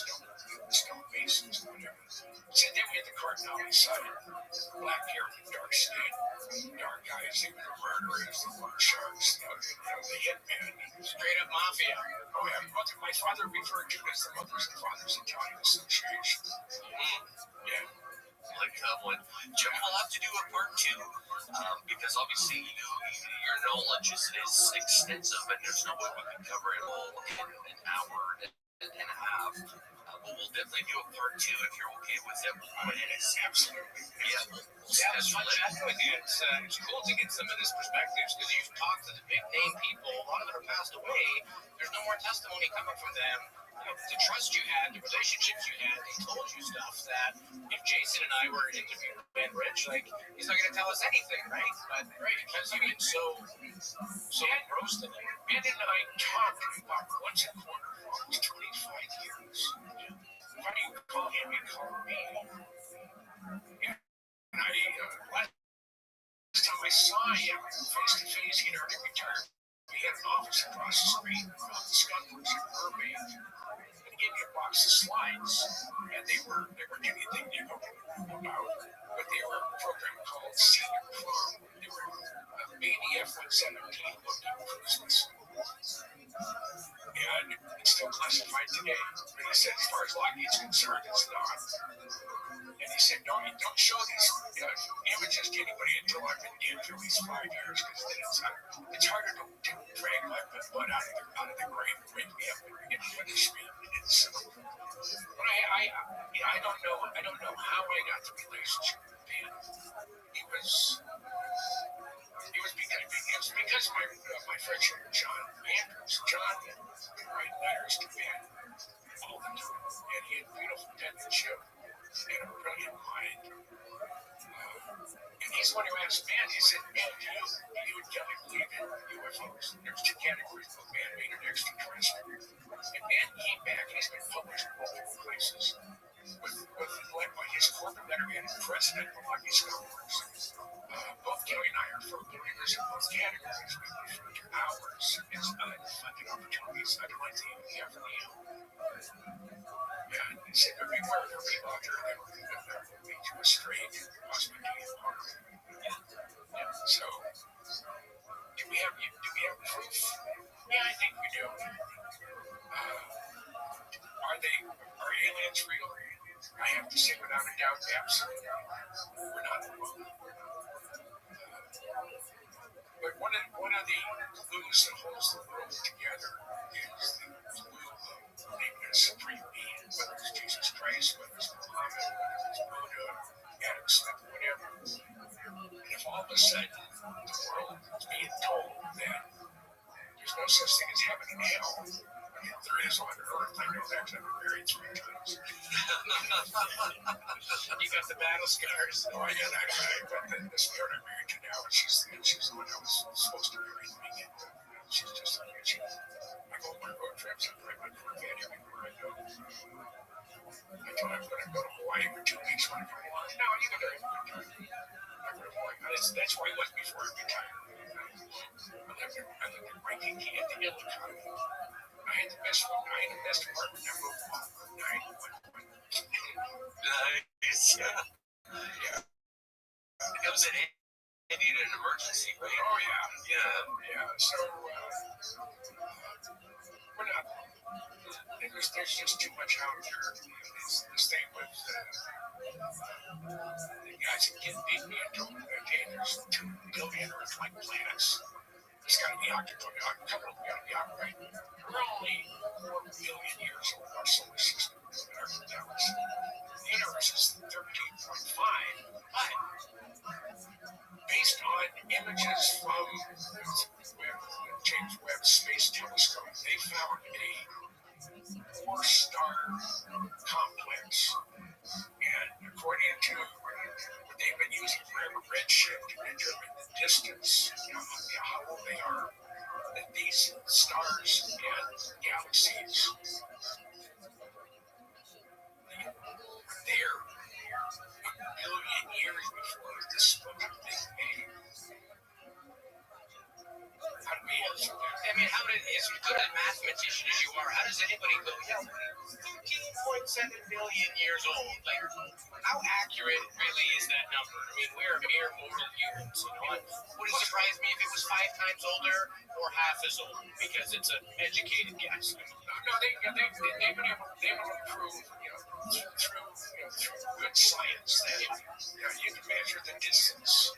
stone masons, whatever. So then we had the Cardinale side, black hair with dark skin, dark eyes. They were the murderers, the loan sharks, the the hitman. Straight up mafia. Oh yeah, my father referred to it as the Mothers and Fathers Italian Association. Yeah. Like that one. Jim, we'll have to do a part two because obviously your knowledge is extensive and there's no way we can cover it all in an hour and a half. But we'll definitely do a part two if you're okay with it. Absolutely. Yeah, That was fun chatting with you. It's cool to get some of this perspectives because you've talked to the big name people. A lot of them are passed away. There's no more testimony coming from them. The trust you had, the relationships you had, they told you stuff that if Jason and I were interviewing Ben Rich, like he's not going to tell us anything, right? But because you've been so engrossed in it. Ben and I talked about once a quarter for almost 25 years. Why do you call him? You call me. And last time I saw him face to face, he'd already retired. We had an office across the street from the Skunk Works in Burbank. And he gave me a box of slides, and they were anything you know about, but they were a program called Senior Prom. They were baby F-117 looking cruises. And it's still classified today. But he said, as far as Lockheed's concerned, it's not. And he said, no, you don't show these images to anybody until I've been dead for at least 5 years, because then it's harder to drag my blood out of the grave and wake me up and punish me. So, but I don't know how I got the relationship with Ben. It was because my friendship with John Andrews. John would write letters to Ben all the time, and he had beautiful penmanship and a brilliant mind. And he's the one who asked Ben, he said, Ben, do you and Kelly believe in UFOs? There's two categories of man-made and extraterrestrial. And Ben came back, and he's been published in multiple places led by his corporate letterman and president of Lucky Scholars. Both Kelly and I are firm believers in both categories. We refer to ours as unfunded opportunities underlying the effort. And he said, beware of every author that will lead you astray and possibly do you harm. So, do we have proof? Yeah, I think we do. Are aliens real? I have to say without a doubt, absolutely. We're not alone. But one of the glues that holds the world together is the glue of naming a supreme being, whether it's Jesus Christ, whether it's Muhammad, whether it's Buddha, Adam Smith, whatever. And if all of a sudden the world is being told that there's no such thing as heaven and hell, I mean, there is on earth. I know that because I've been married 3 times. You got the battle scars. Oh, I got that guy, but the spirit I'm married to now, she's the one I was supposed to marry in the beginning. She's just like me. I go on road trips. I bring my Corvette everywhere I go. I told her I was going to go to Hawaii for 2 weeks when I come along. No, you can do it. I go to Hawaii. That's where I was before I retired. I lived in Waikiki at the Hill Economy. I had the best apartment I moved off of 911. Nice. Yeah. It was an emergency, right? Oh, yeah. So, we're not. There's just too much out there. This thing with the guys that get beat me and told me that, hey, there's 2 billion Earth-like planets. There's got to be a couple of them got to be out, right? We're only 4 billion years old, our solar system. The universe is 13.5, but based on images from James Webb Space Telescope, they found a 4-star complex. And according to what they've been using for redshift to determine the distance, how old they are, that these stars and galaxies, they're a billion years before this supposed Big Bang. How do we answer that? I mean, as good a mathematician as you are, how does anybody go, 13.7 billion years old? Like, how accurate really is that number? I mean, we're mere mortal humans, And would it surprise me if it was 5 times older or half as old? Because it's an educated guess. No, they've been able to prove, through good science that you can measure the distance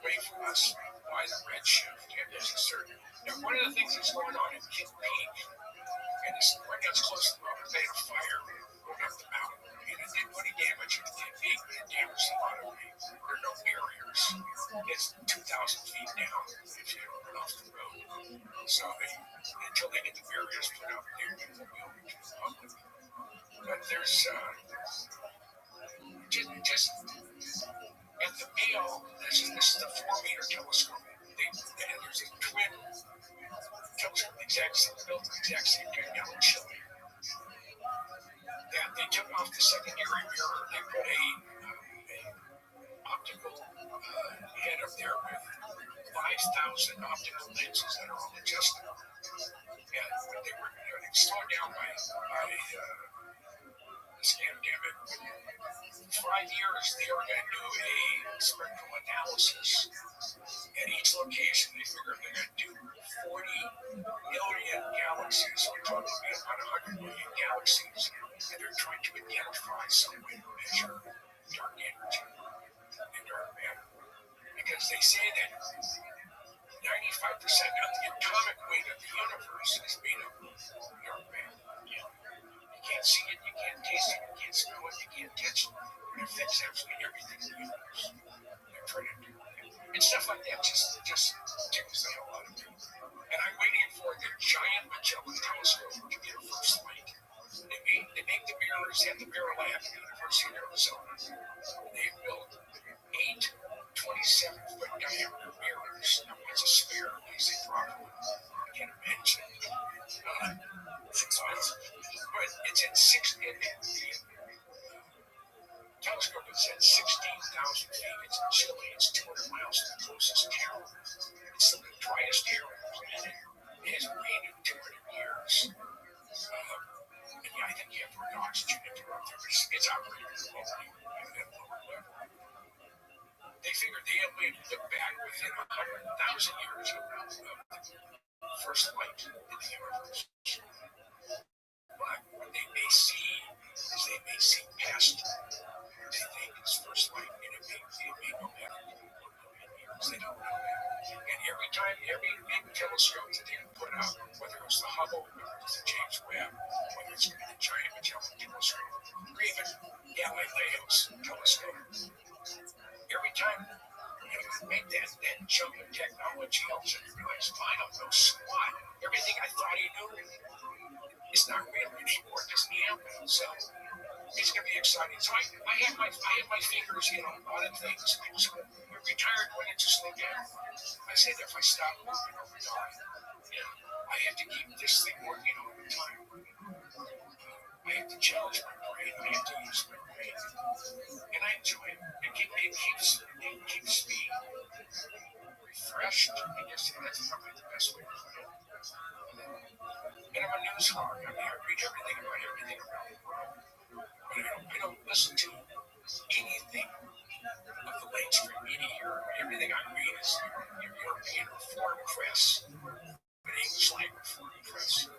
away from us by the redshift. And there's a certain. Now, one of the things that's going on in Kidd Peak, and it's right now it's close to the mountain, they had a fire going up the mountain, and it didn't really damage Kidd Peak, but it damaged a lot of me. There are no barriers. It's 2,000 feet down if you run off the road. So until they get the barriers put up, they won't be able to public. But there's just at the Mayo, this is the 4-meter telescope. And there's a twin telescope, exact same time down in Chile. And they took off the secondary mirror. They put a optical head up there with 5,000 optical lenses that are all adjustable. And they were slowed down by this pandemic. 5 years, they were going to do a spectral analysis at each location. They figured they're going to do 40 million galaxies. We're talking about 100 million galaxies. And they're trying to identify some way to measure dark energy and dark matter. Because they say that 95% of the atomic weight of the universe is made up of dark matter. You can't see it, you can't taste it, you can't smell it, you can't touch it. It affects absolutely everything in the universe. They're trying to do it. And stuff like that just tickles the hell out of me. And I'm waiting for the giant Magellan telescope to get a first light. They make the mirrors at the Mirror Lab at the University of Arizona. They built 8 27-foot diameter mirrors. Now, what's a sphere? They say properly. I can't imagine. But it's at 6 telescope is at 16,000 feet. It's in Chile. It's 200 miles to the closest town. It's the driest area on the planet. It hasn't rained in 200 years. And yeah, I think you have to run oxygen interrupter, but it's operating remotely at a lower level. They figured they'll be able to look back within 100,000 years of the first light in the universe. But what they may see is they may see past they think it's first light, and it may go back years. They don't know that. And every time, every big telescope that they put out, whether it was the Hubble, whether it was the James Webb, whether it's going to be the Giant Magellan telescope, or even Galileo's telescope, every time you make that jump in technology, all of a sudden you realize, I don't know squat. Everything I thought he knew is not real anymore. It doesn't happen. So it's going to be exciting. So I have my fingers in a lot of things. So I'm retired when it just slow down. I said if I stop moving over time, I have to keep this thing working all the time. I have to challenge my brain. I have to use my brain. And I enjoy it. It keeps me refreshed. I guess that's probably the best way to put it. And I'm a news hog. I mean, I read everything about everything around the world. But I don't listen to anything of the mainstream media. Everything I read is European or foreign press, but English language foreign press. And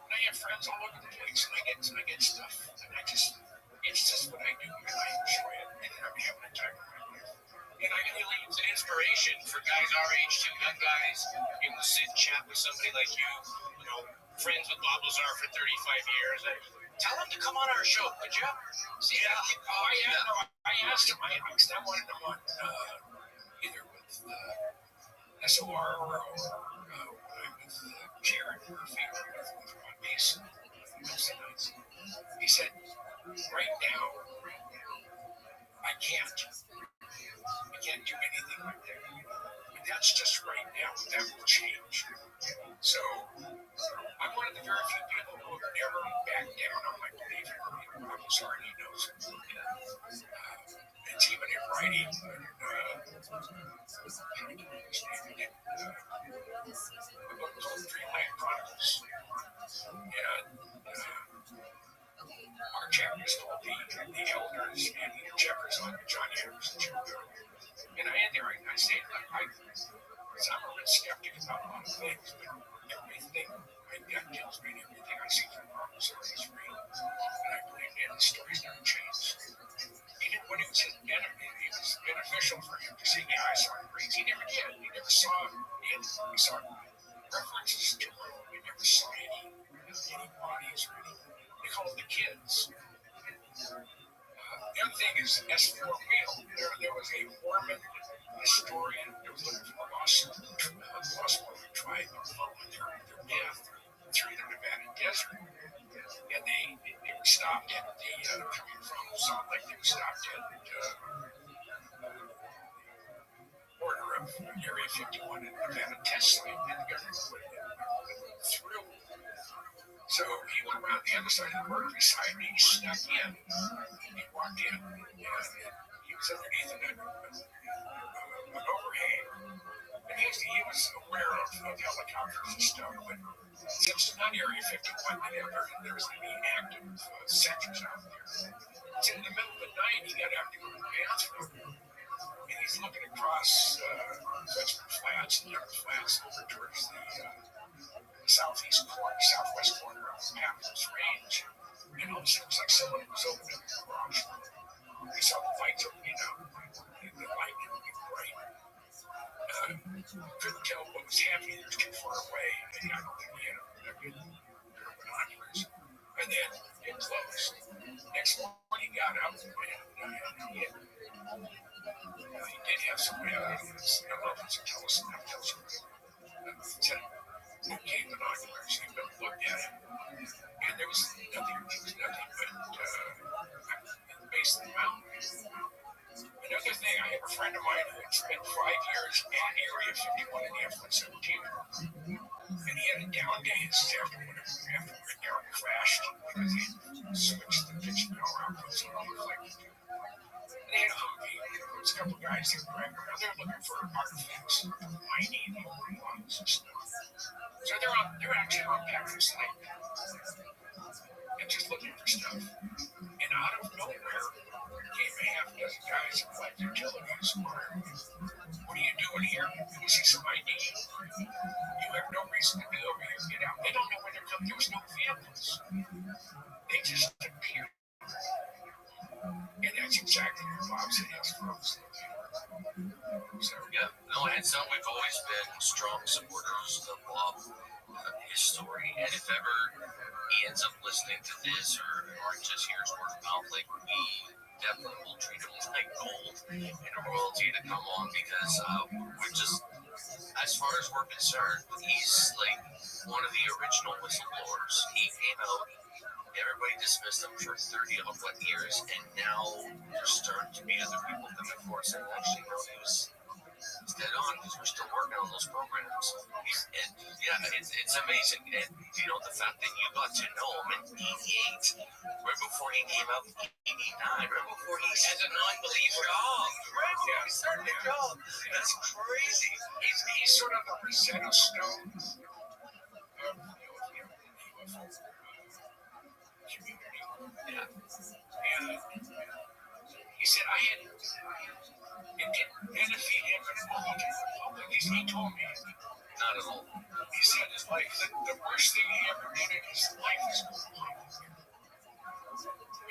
I have friends all over the place, and I get stuff, and it's just what I do, and I enjoy it, and I'm having a time of my life. And I really, it's an inspiration for guys our age too, young guys, able to sit and chat with somebody like you, friends with Bob Lazar for 35 years. Tell him to come on our show, could you? See, I asked him, I wanted him on either with SOR or with Jared Murphy or with Ron Mason. He said, right now, I can't do anything like that. But that's just right now. That will change. So I'm one of the very few people who have never backed down on my belief in Bob Lazar, and he knows it. It's even in writing. doctors that you go. And I say, I'm a real skeptic about a lot of things, but everything my gut tells me and everything I see from Marvel's story is real. And I believe in the stories never changed. Even when it was it was beneficial for him to say, yeah, I saw the rings. He never did. He never saw it. He saw references to it. He never saw any bodies or any. They call it the kids. The other thing is, as for real, there was a Mormon historian that was looking for the lost Mormon tribe and following their path through the Nevada desert. And they were stopped at coming from Salt Lake, they were stopped at border of Area 51 and Nevada test site, and the government put it through. So he went around the other side of the Mercury side and he snuck in. He walked in and he was underneath an overhang. And he was aware of helicopters and stuff, but since it's not Area 51, there was any active sectors out there. It's in the middle of the night, he got out to go to the bathroom. And he's looking across Western Flats and Upper Flats over towards the southwest corner of Captain's Range. And all of a sudden, it was like someone was opening the garage. He saw the lights opening up, and the lightning was bright. Couldn't tell what was happening. It was too far away. And I don't think he had a good pair of binoculars. And then it closed. Next morning, he got up and he did have some evidence. I don't know if it's a telescope. Okay, binoculars. He looked at it, and there was nothing but in the base of the mountain. Another thing, I have a friend of mine who had spent 5 years at Area 51 in the F-117, and he had a down day after the air crashed because he switched the pitch power output so he reflected. They had a Humvee. There was a couple guys that were driving around. They're looking for artifacts, mining lungs and stuff. So they're actually on Patrick's site and just looking for stuff. And out of nowhere came a half dozen guys in black utilities. What are you doing here? You see some ID? You have no reason to be over here. Get out. They don't know where they're coming. There was no vehicles. They just appeared. And that's exactly what Bob said. So, yeah, no, and so we've always been strong supporters of Bob, his story, and if ever he ends up listening to this or just hears word of mouth, like we definitely will treat him like gold and a royalty to come on because we're just, as far as we're concerned, he's like one of the original whistleblowers. He came out. Everybody dismissed him for 30 of what years, and now there's starting to be other people coming forward saying, actually, no, he's dead on because we're still working on those programs. And yeah, it's amazing. And you know, the fact that you got to know him in 88, right before he came out in 89, right before he had a non-belief job, right before he started the job. That's crazy. He's sort of the Rosetta Stone of community. Yeah. And he said, it didn't benefit him at all to the public. He told me, not at all. He said his life, the worst thing he ever did in his life was go public.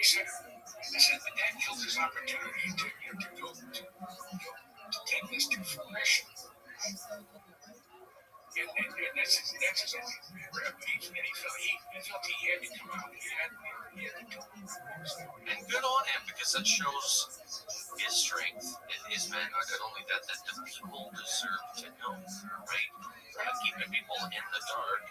He said, but that killed his opportunity to take this to fruition. And that's his only regret. And he felt he had to come out. He had to do it. And good on him, because that shows his strength and his men. Not only that the people deserve to know, right? Keeping people in the dark.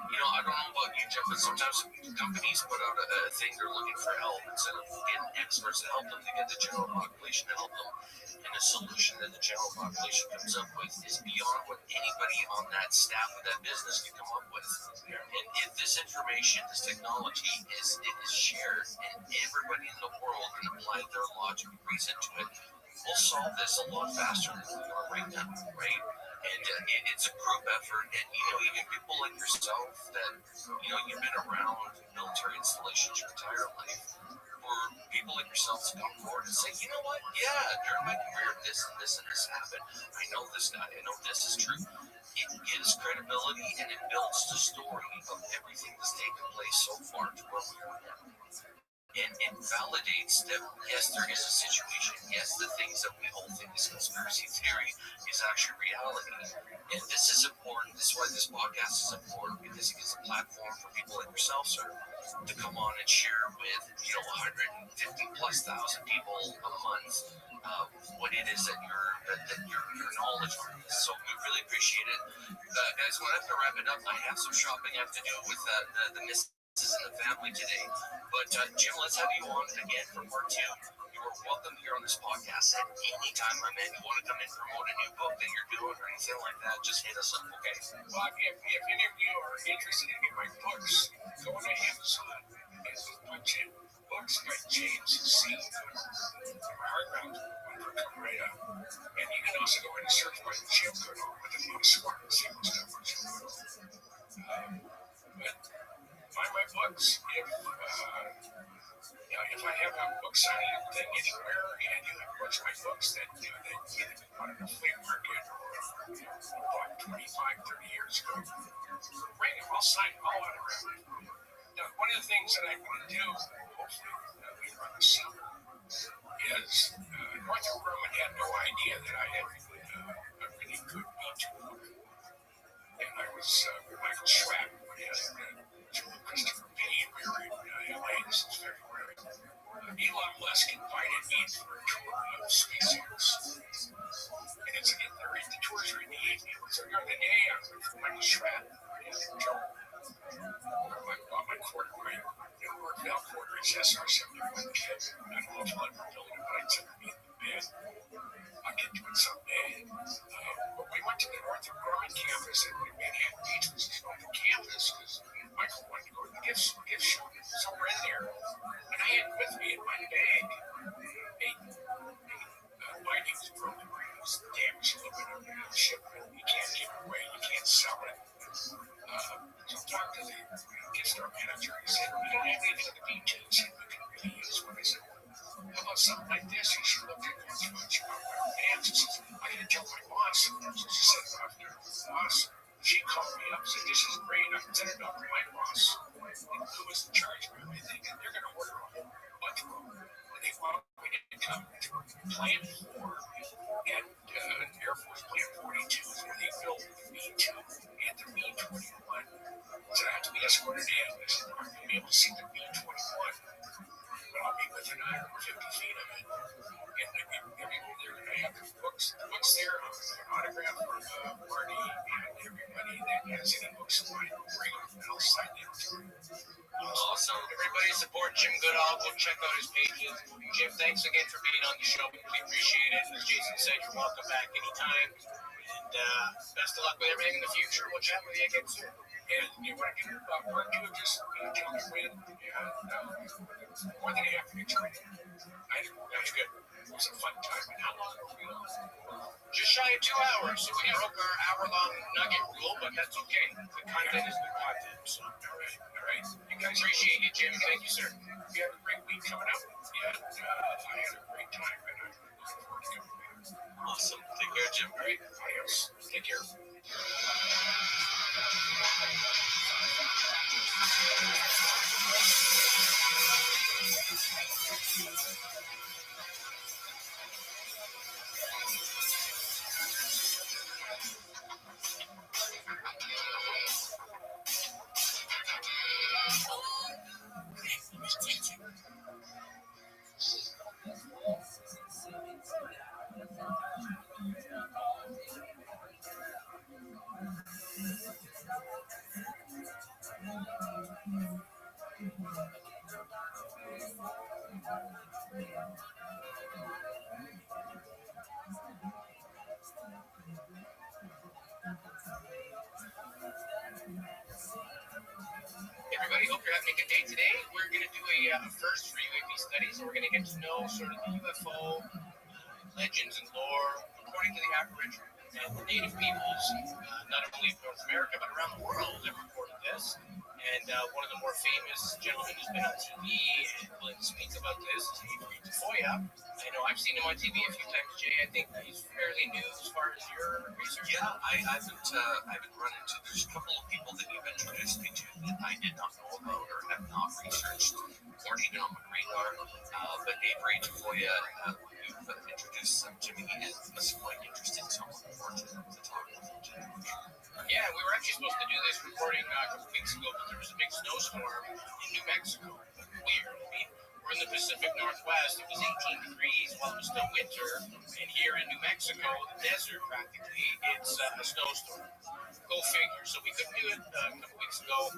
You know, I don't know about you, Jeff, but sometimes companies put out a thing, they're looking for help instead of getting experts to help them to get the general population to help them. And a solution that the general population comes up with is beyond what anybody on that staff of that business can come up with. And if this information, this technology is shared and everybody in the world can apply their logic and reason to it, we'll solve this a lot faster than we are right now, right? And it's a group effort, and you know, even people like yourself that, you know, you've been around military installations your entire life. for people like yourself to come forward and say, you know what, yeah, during my career, this and this and this happened. I know this guy. I know this is true. It gives credibility and it builds the story of everything that's taken place so far to where we are now. And it validates that, yes, there is a situation. Yes, the things that we all think is conspiracy theory is actually reality. And this is important. This is why this podcast is important, because it gives a platform for people like yourself, sir, to come on and share with, 150 plus thousand people a month what it is that your knowledge on is. So we really appreciate it. Guys, when I have to wrap it up, I have some shopping I have to do with the missus and the family today. But Jim, let's have you on again for part 2. You are welcome here on this podcast at any time, my man. You want to come in and promote a new book that you're doing or anything like that, just hit us up, okay? Well, if any of you are interested in any of my books, go to Amazon and punch in books by James C. Hardbound will come right up. And you can also go in and search by Jim Goodall with a smart and simple stuff for Jim Goodall. But find my books. If I have a book signing thing anywhere and you have books of my books that either been bought at a flea market or bought 25, 30 years ago, bring them. I'll sign them all out around. Now, one of the things that I'm going to do, hopefully later on this summer, is Northrop Grumman had no idea that I had a really good Me-Too book. And I was with Michael Schwapp, who had Christopher Payne. We were in LA. This is February. Elon Musk invited me for a tour of SpaceX. And the tours are in the evening. So during the day, I was with Michael Schwapp and Joe. My quarter, my Newark Bell quarter is SR-71 kit. I don't know if I'll ever build it, but I'd send me in the bed. I'll get to it someday. But we went to the Northrop Grumman campus in Manhattan Beach, which is on the campus, because Michael wanted to go to the gift shop. So we're in there, and I had with me in my bag lighting was broken. It was damaged a little bit on the shipment. You can't give it away. You can't sell it. So I talked to the gift store manager. He said, we don't have anything of the B2s that we can really use. When I said, how about something like this? You should look at it. She got my hands. She said, I got to tell my boss. So she said, boss, she called me up and said, this is great. I can send it up to my boss. And who was in charge of everything? And they're going to order a whole bunch of them. And they want me to come to Plan 4 at Air Force Plan 42, where they built the B-2 and the B-21. So I have to be escorted in. I said, I'm going to be able to see the B-21, but I'll be within 150 feet of it. And they're going to have the books there. I'm going to an autograph for Marty and everybody that has any books of mine. I'll bring them and I'll sign them to them. Awesome. Everybody support Jim Goodall. Go check out his pages. Jim, thanks again for being on the show. We really appreciate it. As Jason said, you're welcome back anytime. And best of luck with everything in the future. We'll chat with you again soon. And you want to get about part 2, just tell me when. And more than happy to join you. That's good. It was a fun time. And how long were we on? Just shy of 2 hours. So we broke our hour-long nugget rule, but that's okay. The content is good content. So. All right. You guys appreciate it, Jim. Thank you, sir. You have a great week coming up. Yeah, I had a great time, and I'm looking forward to coming back. Awesome. Take care, Jim. All right. Adios. Take care. Everybody, hope you're having a good day today. We're going to do a first for UAP studies, and we're going to get to know sort of the UFO legends and lore according to the Aboriginal and the Native peoples, not only in North America, but around the world that reported this. And one of the more famous gentlemen who's been on TV and willing to speak about this is Avery Tafoya. I know I've seen him on TV a few times, Jay. I think he's fairly new as far as your research. Yeah, I haven't run into. There's a couple of people that you've introduced me to that I did not know about or have not researched, or even on my radar. But Avery Tafoya, you've introduced them to me, and it's quite interesting. So I'm looking forward to talking with them today. Yeah, we were actually supposed to do this recording a couple weeks ago, but there was a big snowstorm in New Mexico. Weird. I mean, we're in the Pacific Northwest. It was 18 degrees while it was still winter. And here in New Mexico, the desert practically, it's a snowstorm. Go figure. So we couldn't do it a couple weeks ago.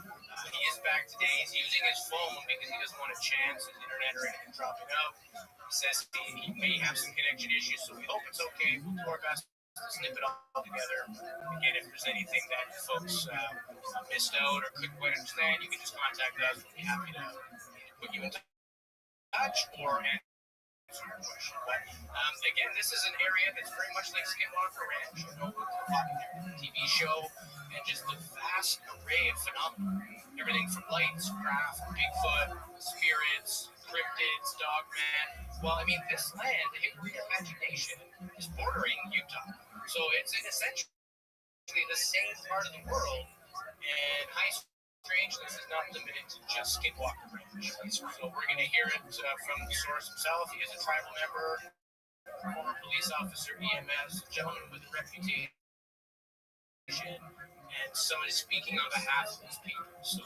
He is back today. He's using his phone because he doesn't want to chance his internet or anything dropping out. He says he may have some connection issues, so we hope it's okay. We'll do our best to snip it all together. Again, if there's anything that folks missed out or couldn't quite understand, you can just contact us. We'll be happy to put you in touch or answer your question. But again, this is an area that's very much like Skinwalker Ranch, you know, with the popular TV show and just the vast array of phenomena. Everything from lights, craft, Bigfoot, spirits, cryptids, dogman. Well, I mean, this land, the Hickory Imagination, is bordering Utah. So it's in essentially the same part of the world, and high strangeness is not limited to just Skinwalker Ranch. So we're going to hear it from the source himself. He is a tribal member, former police officer, EMS, a gentleman with a reputation, and somebody speaking on behalf of his people. So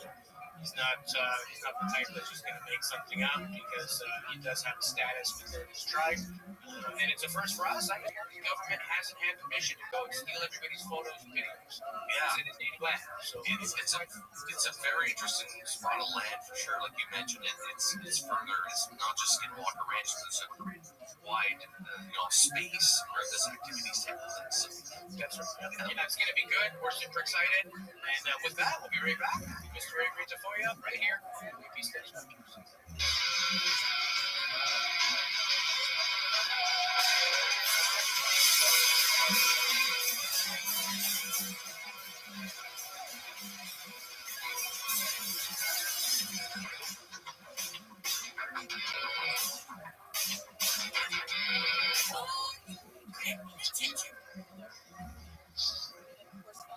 he's not the type that's just going to make something up because he does have a status within his tribe. And it's a first for us. I mean, the government hasn't had permission to go and steal everybody's photos and videos. Yeah, in his native land. So it's a very interesting spot of land for sure. Like you mentioned, it's further. It's not just Skinwalker Ranch. There's a wide space where this activities take place. So that's right. It's going to be good. We're super excited. And with that, we'll be right back. Mr. Avery Tafoya, right here. Peace Studies Podcast.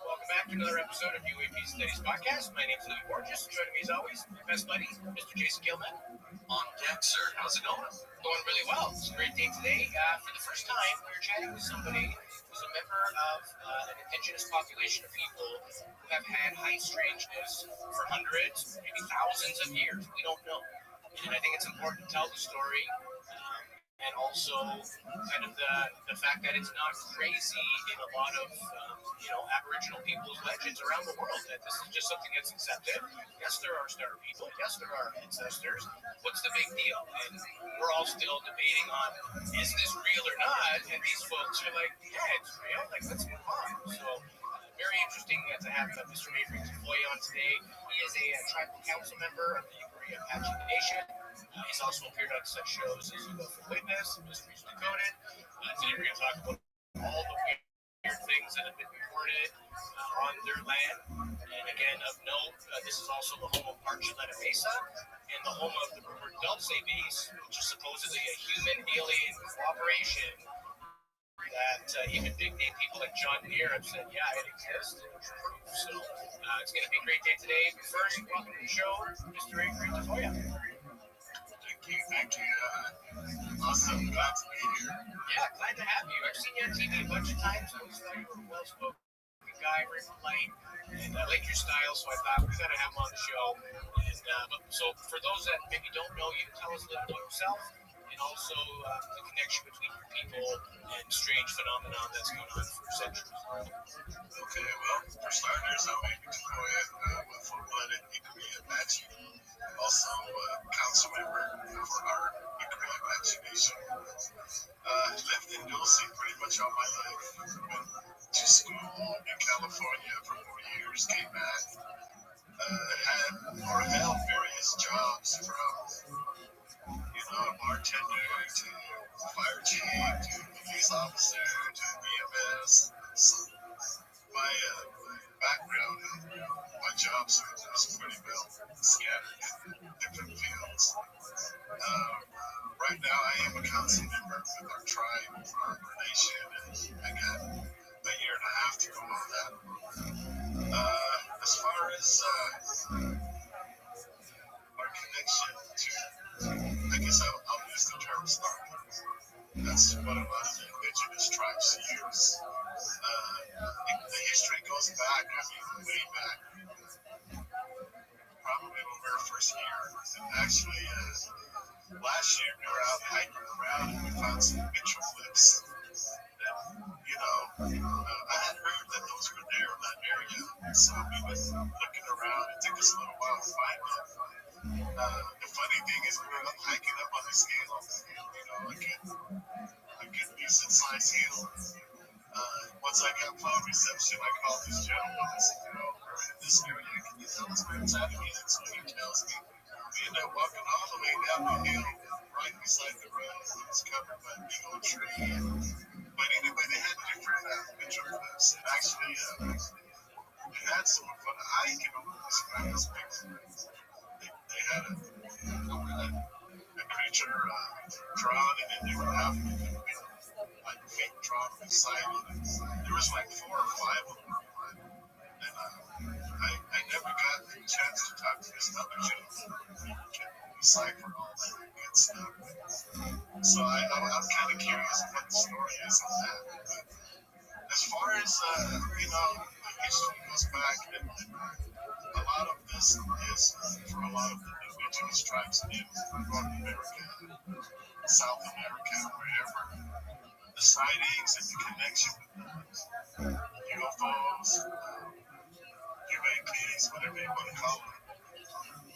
Welcome back to another episode of UAP Studies Podcast. My name is Louis Borges. Joining me as always, my best buddy, Mr. Jason Gilman. On deck, sir. How's it going? Going really well. It's a great day today. For the first time, we're chatting with somebody who's a member of an indigenous population of people who have had high strangeness for hundreds, maybe thousands of years. We don't know. And I think it's important to tell the story. And also kind of the fact that it's not crazy in a lot of Aboriginal people's legends around the world, that this is just something that's accepted. Yes, there are star people. Yes, there are ancestors. What's the big deal? And we're all still debating on, is this real or not? And these folks are like, yeah, it's real. Like, let's move on. So very interesting to have Mr. Avery Tafoya on today. He is a tribal council member of the Yukari Apache Nation. He's also appeared on such shows as GUINNESS, Mysteries Decoded. Today we're going to talk about all the weird things that have been reported on their land. And again, of note, this is also the home of Archuleta Mesa and the home of the rumored Dulce base, which is supposedly a human-alien cooperation that even big-name people like John Deere have said, yeah, it exists. It's proof. So it's going to be a great day today. But first, welcome to the show, Mr. Avery Tafoya. Thank you. Awesome. Glad to be here. Yeah, glad to have you. I've seen you on TV a bunch of times. I always thought you were a well-spoken guy, very polite, and I like your style, so I thought we got to have him on the show. And so for those that maybe don't know you, tell us a little about yourself, and also the connection between your people and strange phenomenon that's gone on for centuries. Okay, well, for starters, I'm Avery Tafoya, a full-blooded Yukari Apache. Also a council member for our Yukari Apache Nation. Lived in Dulce pretty much all my life. Went to school in California for 4 years, came back. Held various jobs from, a bartender to fire chief to police officer to EMS. So my background, my my job is pretty well scattered in different fields. Right now, I am a council member with our tribe, our nation, and I got a year and a half to go on that. As far as our connection to, I guess I'll use the term starving. That's what a lot of the indigenous tribes use. The history goes back, way back, probably when we were first here. And actually, last year we were out hiking around and we found some petroglyphs that, I had heard that those were there in that area. So we went looking around. It took us a little while to find them. The funny thing is we were hiking up on this hill, a good decent sized hill. Once I got phone reception, I called this gentleman. I said, we're in this area. Can you tell us where it's at again? So he tells me. We end up walking all the way down the hill, right beside the road. It was covered by a big old tree. But anyway, they had different petroglyphs. And actually, they had some fun hiking over this grass. They had a creature drawn, and then they were having like fake drawn beside it. There was like 4 or 5 of them. And I never got the chance to talk to this other gentleman who can decipher all that good stuff. So I'm kind of curious what the story is on that. But as far as, the history goes back, and a lot of this is for a lot of the indigenous tribes in North America, South America, wherever. The sightings and the connection with UFOs, UAPs, whatever you want to call them,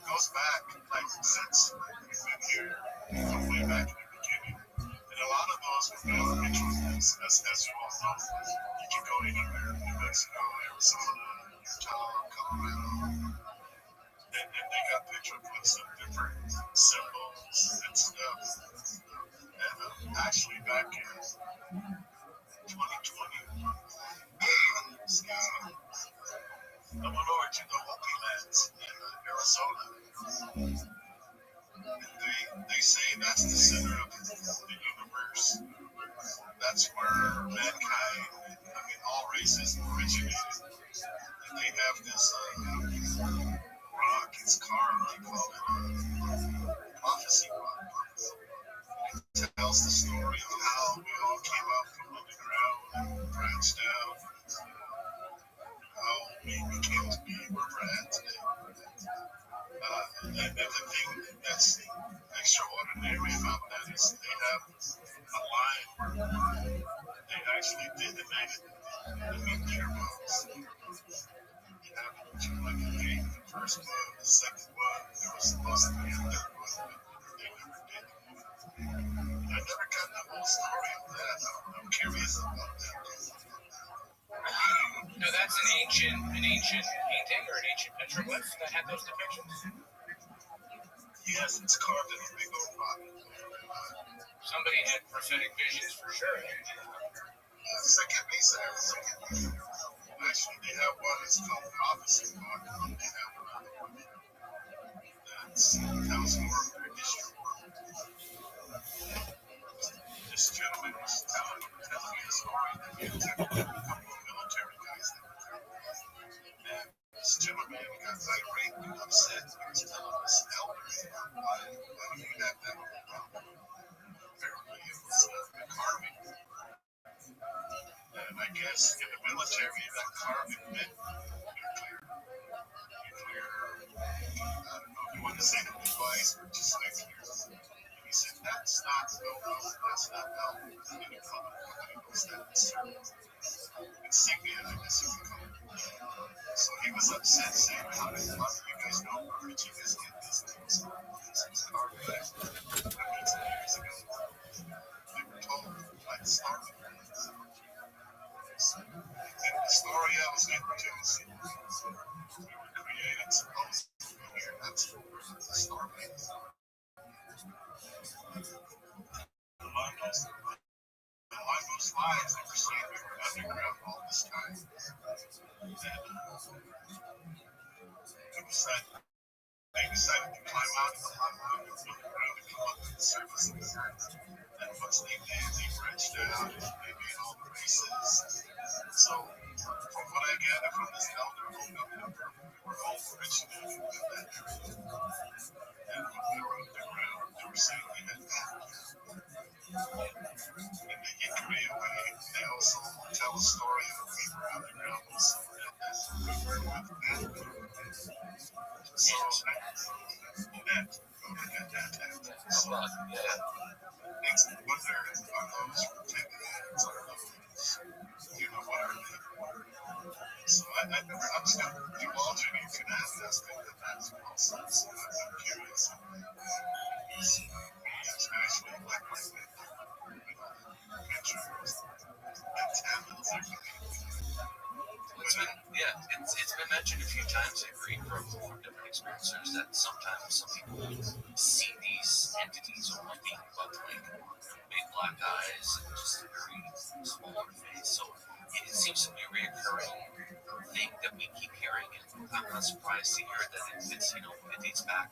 goes back, like, since we've been here, from way back in the beginning. And a lot of those were built rituals, as you all know. You can go anywhere, New Mexico, Arizona, Utah, Colorado, and they got petroglyphs of different symbols and stuff. And actually back in 2020, I went over to the Hopi lands in Arizona. They say that's the center of the universe. That's where mankind, all races originated. And they have this rock, it's carved, they call it a prophecy rock. It tells the story of how we all came out from underground and branched out, how we came to be where we're at today. And the thing that's extraordinary about that is they have a line where they actually detonated the nuclear bombs. You have like a gate, the first one, the second one, there was supposed to be a third one, but they never did. I never got the whole story of that. I'm curious about that. No, that's an ancient painting or an ancient petroglyph that had those depictions. Yes, it's carved in a big old rock. Somebody had prophetic visions for sure. Second Mesa, Arizona. Actually, they have one that's called Prophecy Rock. They have another one that tells more of their history. This gentleman was telling me a story that he took a couple of military guys that were there. And this gentleman got irate and upset. He was telling us elders, why do you have that on the rock? Apparently, it was a carving. And I guess in the military, that carving meant nuclear. I don't know if you want to say the device or just nuclear. And he said, that's not how any company knows that insignia, I guess you would call it. So he was upset, saying, how do you guys know where did you guys get these things? This was carved back hundreds of years ago. They were told by the Star Wars. And the story I was getting to is we were created supposedly here. That's the Stargate. Along those lines, they were saying we were underground all this time. And they decided to climb out of the hot room and look around and come up to the surface of the earth. And once they did, they branched out and they made all the races. So, from what I gather from this elder who member, we were all originated in that area. And when we were underground, they were saying we had that. In the Hickory way, they also tell a story of we were underground also. We were with that. So, makes me wonder are those reptilians, are those, what are they? So I'm still divulging into that aspect of that as well. So I'm curious. It's actually like my pictures and tablets and It's been mentioned a few times, I agree, from different experiencers that sometimes some people see these entities only being but like big black eyes and just a very small face. So it seems to be a reoccurring thing that we keep hearing, and I'm not surprised to hear that it dates back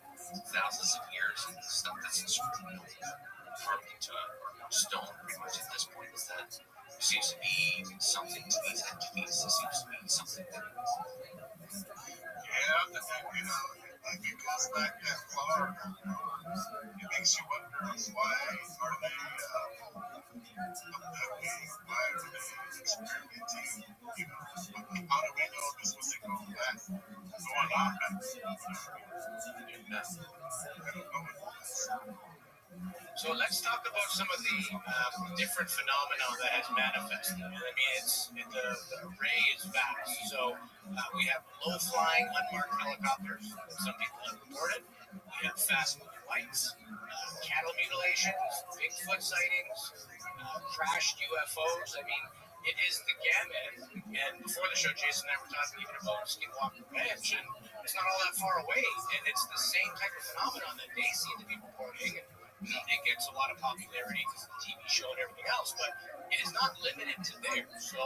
thousands of years, and the stuff that's carved into stone pretty much at this point is that there seems to be something to these entities. There seems to be something that if it goes back that far, it makes you wonder why are they abducting, why are they experimenting, how do we know this was going on back I don't know what it was. So let's talk about some of the different phenomena that has manifested. I mean, the array is vast. So we have low-flying, unmarked helicopters that some people have reported. We have fast-moving lights, cattle mutilations, Bigfoot sightings, crashed UFOs. I mean, it is the gamut. And before the show, Jason and I were talking even about Skinwalker Ranch, and it's not all that far away. And it's the same type of phenomenon that they seem to be reporting. It gets a lot of popularity because of the TV show and everything else, but it is not limited to there. So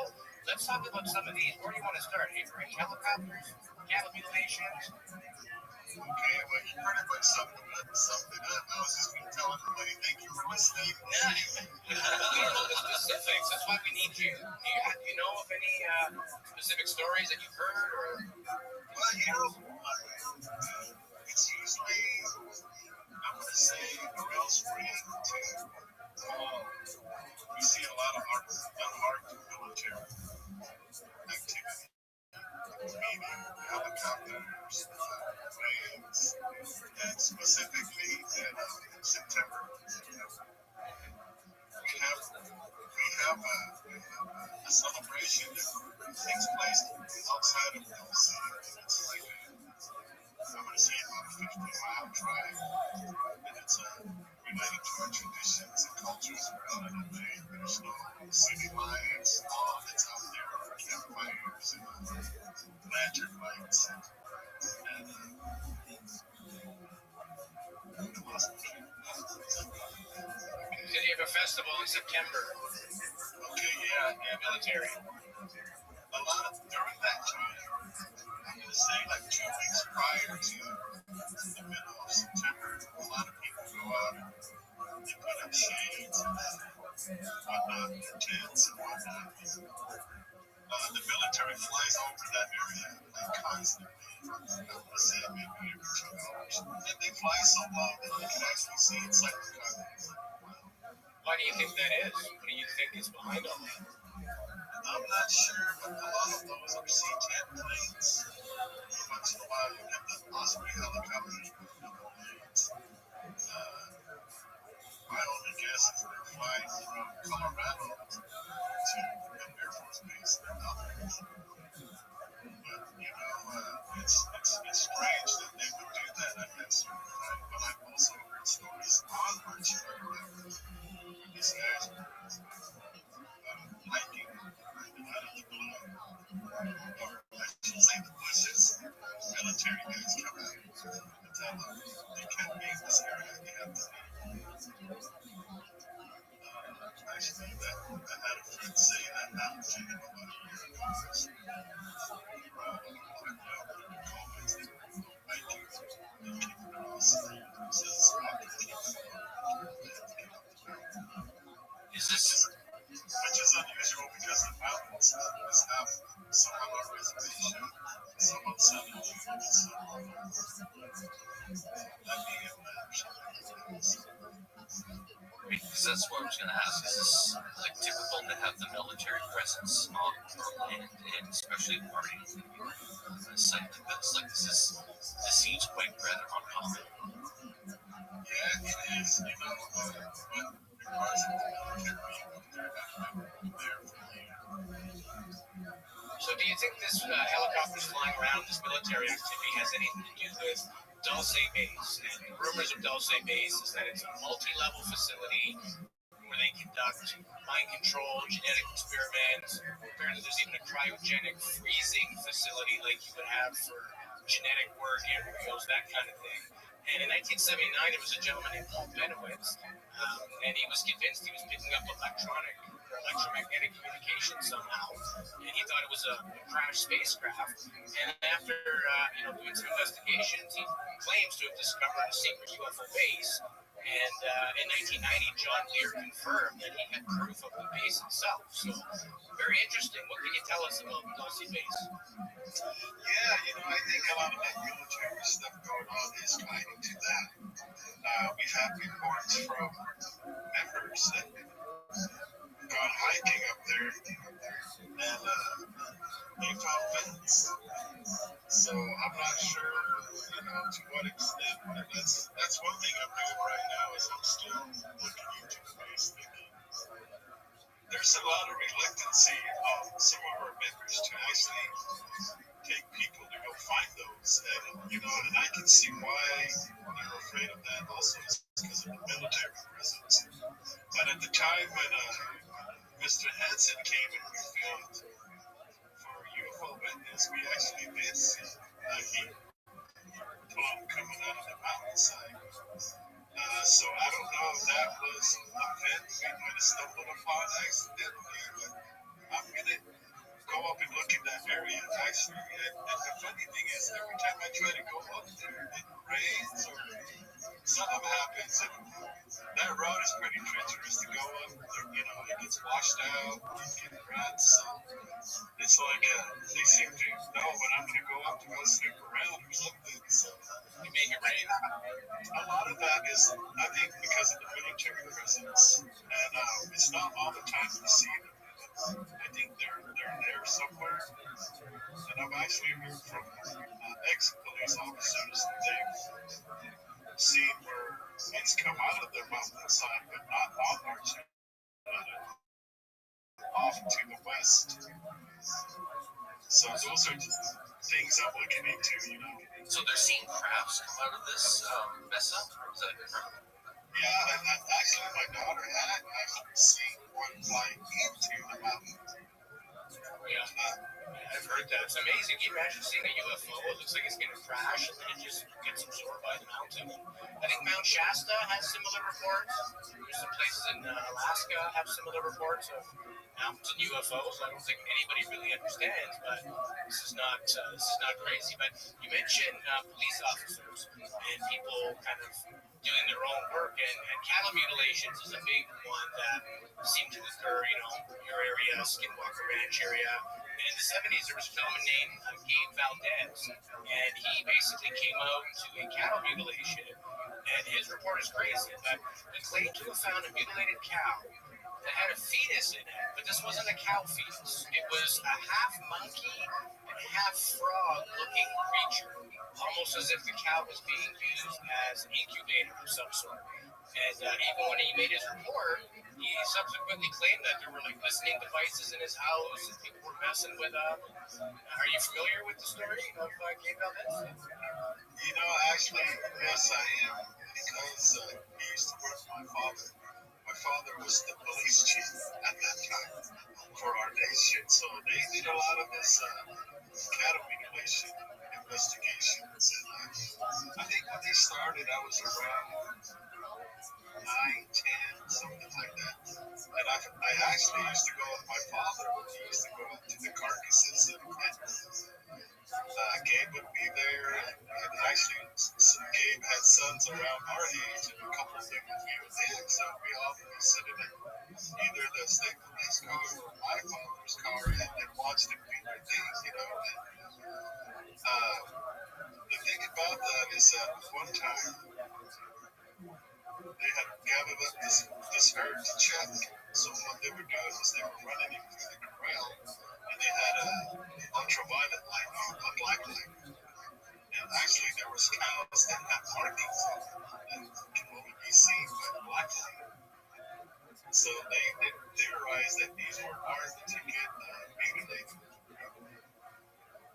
let's talk about some of these. Where do you want to start? Helicopters, cattle mutilations. Okay, well, you pretty much summed it up. I was just going to tell everybody, thank you for listening. We don't know the specifics. That's why we need you. Do you know of any specific stories that you've heard? Well, it's usually, I want to say, around spring to we see a lot of unmarked military activity, meaning helicopters, planes, and specifically in September, we have a celebration that takes place outside of the city. It's like I'm going to say about a 50-mile drive, and it's related to our traditions and cultures around it. There's no city lights, all that's out there are campfires and lantern lights. And Did you have a festival in September? Okay, yeah, Military. a lot of during that time, I'm going to say like 2 weeks prior to the middle of September, a lot of people go out and they put up shades and whatnot, their tents and whatnot. The military flies over that area like constantly. I'm going to say maybe every 2 hours. And they fly so low that you can actually see it's like the Why do you think that is? What do you think is behind all that? I'm not sure, but a lot of those are C-10 planes. Once in a while, you get the Osprey helicopters. My only guess is they're flying from Colorado to the Air Force Base. They're not there. But, it's strange that they would do that at that certain time. But I've also heard stories on March 3rd. These guys are hiking out of the blue, or I should say the bushes. Military guys come out and tell them they can't be in this area. They have to leave. Actually, I had a friend say that happened to him about a year ago. Because that's what I was going to ask. Is this like typical to have the military presence on land, and especially party site like this? Like this seems quite rather uncommon. Yeah, it is. But regards to the military, they're there for you. So do you think this helicopters flying around, this military activity, has anything to do with Dulce Base? And rumors of Dulce Base is that it's a multi-level facility where they conduct mind control, genetic experiments. Apparently there's even a cryogenic freezing facility like you would have for genetic work, embryos, that kind of thing. And in 1979, there was a gentleman named Paul Benowitz, and he was convinced he was picking up electromagnetic communication somehow, and he thought it was a crashed spacecraft. And after doing some investigations, he claims to have discovered a secret UFO base. And in 1990, John Lear confirmed that he had proof of the base itself. So, very interesting. What can you tell us about the Dulce Base? Yeah, I think a lot of that military stuff going on is tied into that. We've had reports from members that gone hiking up there and they found vents. So I'm not sure, to what extent. But that's one thing I'm doing right now is I'm still looking into the base thinking. There's a lot of reluctancy of some of our members to actually take people to go find those, and I can see why they're afraid of that. Also, it's because of the military presence. But at the time when Mr. Hansen came and we filmed for UFO Witness, we actually did see a heat plume coming out of the mountainside. So I don't know if that was a vent we might have stumbled upon accidentally, but I'm gonna go up and look in that area actually. And the funny thing is, every time I try to go up there, it rains or something happens, and that road is pretty treacherous to go up. It gets washed out, you get ruts. So it's like they seem to know when I'm going to go up to go snoop around or something. So You make it rain. a lot of that is, I think, because of the military presence, and it's not all the time you see them. I think they're there somewhere, and I've actually heard from ex-police officers that they've seen where it's come out of their mountainside, but not on our channel, off to the west. So those are just things I'm looking into, So they're seeing crafts come out of this mess up? Is that correct? Yeah, and actually my daughter had actually seen one fly into the mountain. Yeah, I've heard that. It's amazing. Can you imagine seeing a UFO? It looks like it's going to crash and then it just gets absorbed by the mountain. I think Mount Shasta has similar reports. There's some places in Alaska have similar reports of mountain UFOs. I don't think anybody really understands, but this is not crazy. But you mentioned police officers and people kind of doing their own work, and cattle mutilations is a big one that seemed to occur, your area, Skinwalker Ranch area. And in the 70s, there was a gentleman named Gabe Valdez, and he basically came out to a cattle mutilation, and his report is crazy, but he claimed to have found a mutilated cow that had a fetus in it, but this wasn't a cow fetus. It was a half monkey and half frog looking creature, almost as if the cow was being used as an incubator of some sort. And even when he made his report, he subsequently claimed that there were listening devices in his house and people were messing with him. Are you familiar with the story of Gabe Valdez? Actually, yes, I am, because he used to work for my father. My father was the police chief at that time for our day shift, so they did a lot of this cattle mutilation investigations. And I think when they started, I was around 9, 10, something like that. And I actually used to go with my father. He used to go up to the carcasses, and Gabe would be there. And actually, Gabe had sons around our age, and a couple of them would be with him. So we all would be sitting in either the state police car or my father's car and watched him do their things, The thing about that is that one time they had gathered up this herd to check. So what they were doing was they were running him through the corral, and they had a ultraviolet light, a black light. And actually, there was cows that had markings on them that can only be seen by the black light. So they theorized that these were armed to get mutilated.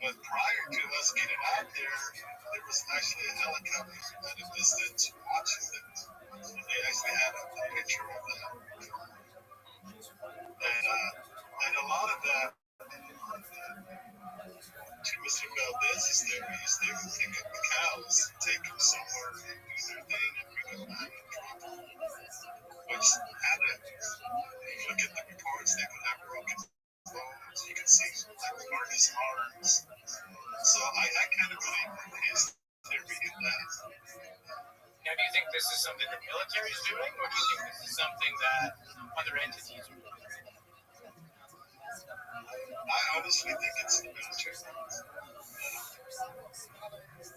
But prior to us getting out there, there was actually a helicopter at a distance watching them. And they actually had a picture of that. And a lot of that, to Mr. Valdez's theory, is they would pick up the cows, take them somewhere, and do their thing, and bring them back and drop them. Which had a, if you look at the reports, they would have broken bones. You can see like Marty's arms. So I kind of believe in his theory in that. Now, do you think this is something the military is doing, or do you think this is something that other entities are doing? I honestly think it's the military.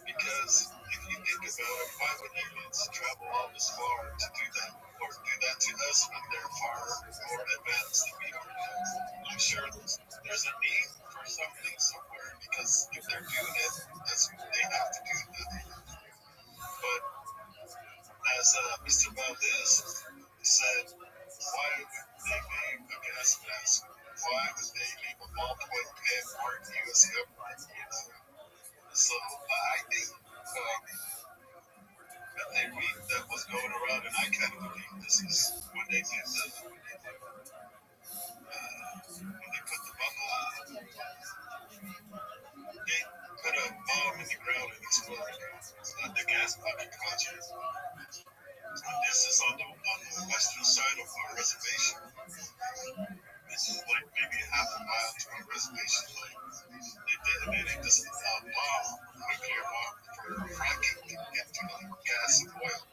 Because if you think about it, why would aliens travel all this far to do that? Or do that to us when they're far more advanced than we are? I'm sure there's a need for something somewhere, because if they're doing it, they have to do that. But as Mr. Valdez said, why would they leave a gas mask? Why would they leave a ballpoint pen marked U.S. government? So I think that they read that was going around, and I kind of believe this is when they did when they put the bubble, they put a bomb in the ground and exploded the gas bucket project. This is on the western side of our reservation. This is like maybe half a mile to our reservation. Like they detonated this bomb, nuclear bomb for fracking to get to the gas and oil.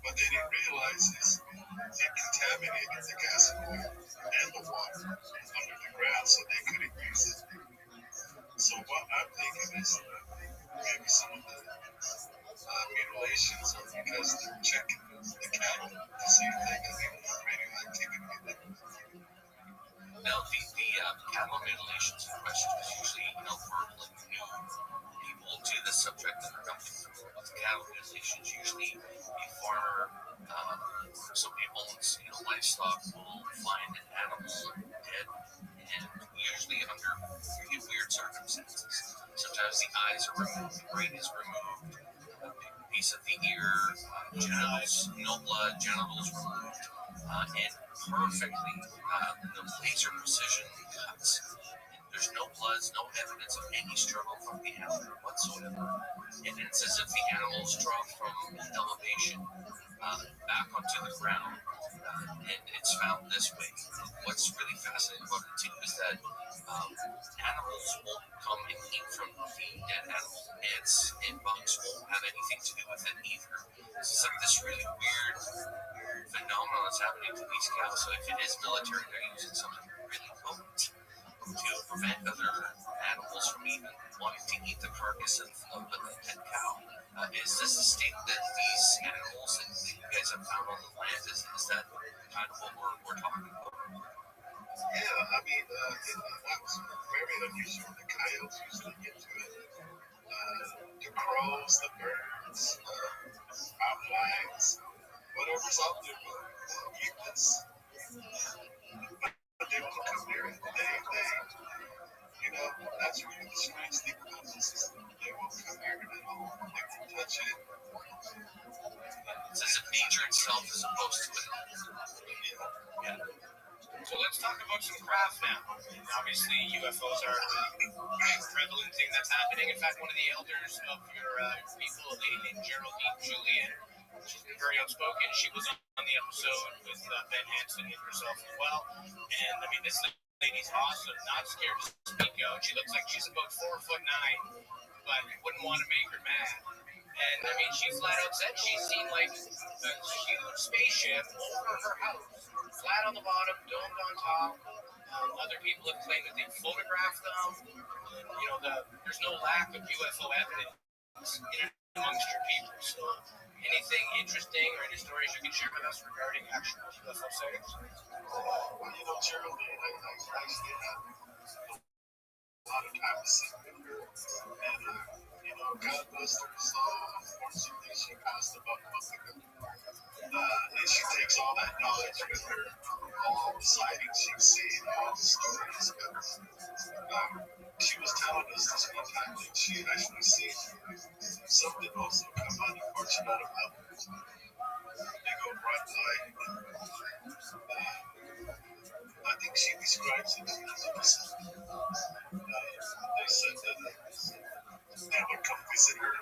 What they didn't realize is it contaminated the gas and oil and the water under the ground, so they couldn't use it. So what I'm thinking is maybe some of the mutilations are because they're checking the cattle to see if they got any radioactivity in them. Now, the cattle mutilations in question is usually, verbal and new people to the subject that are not familiar with cattle mutilations. Usually, a farmer, somebody owns, livestock, will find an animal dead, and usually under really weird circumstances. Sometimes the eyes are removed, the brain is removed, a big piece of the ear, genitals, no blood, genitals removed, and perfectly, the laser precision cuts. There's no bloods, no evidence of any struggle from the animal whatsoever. And it's as if the animal's dropped from elevation back onto the ground, and it's found this way. What's really fascinating about it too is that animals won't come and eat from the dead animal. Ants and bugs won't have anything to do with it either. It's like this really weird phenomenon that's happening to these cows. So if it is military, they're using something really potent to prevent other animals from even wanting to eat the carcass of the dead cow. Is this a state that these animals that you guys have found on the land, is that kind of what we're talking about? Yeah, I mean, that was very unusual. The coyotes usually get to it. The crows, the birds, mountain lions, whatever's out there will eat this. But they won't come near it. That's really the strange thing about this is they won't come near it at all. They won't touch it. It's as if nature itself is opposed to it. Yeah. So let's talk about some craft now. Obviously, UFOs are a prevalent thing that's happening. In fact, one of the elders of your people, a lady named Geraldine Julian, she's been very outspoken. She was on the episode with Ben Hansen and herself as well. And I mean, this lady's awesome, not scared to speak out. She looks like she's about 4'9", but wouldn't want to make her mad. And I mean, she flat out said she's seen like a huge spaceship over her house, flat on the bottom, domed on top, Other people have claimed that they photographed them. There's no lack of UFO evidence amongst your people. So, anything interesting or any stories you can share with us regarding actual UFO sightings? Gerald, I actually had a lot of time to sit with her. And, God bless her soul. Unfortunately, she passed about a month ago. And she takes all that knowledge with her, all the sightings she's seen, all the stories. She was telling us this one time that she had actually seen something also come unfortunate about her. They go bright light. I think she describes it as they said that they would come visit her.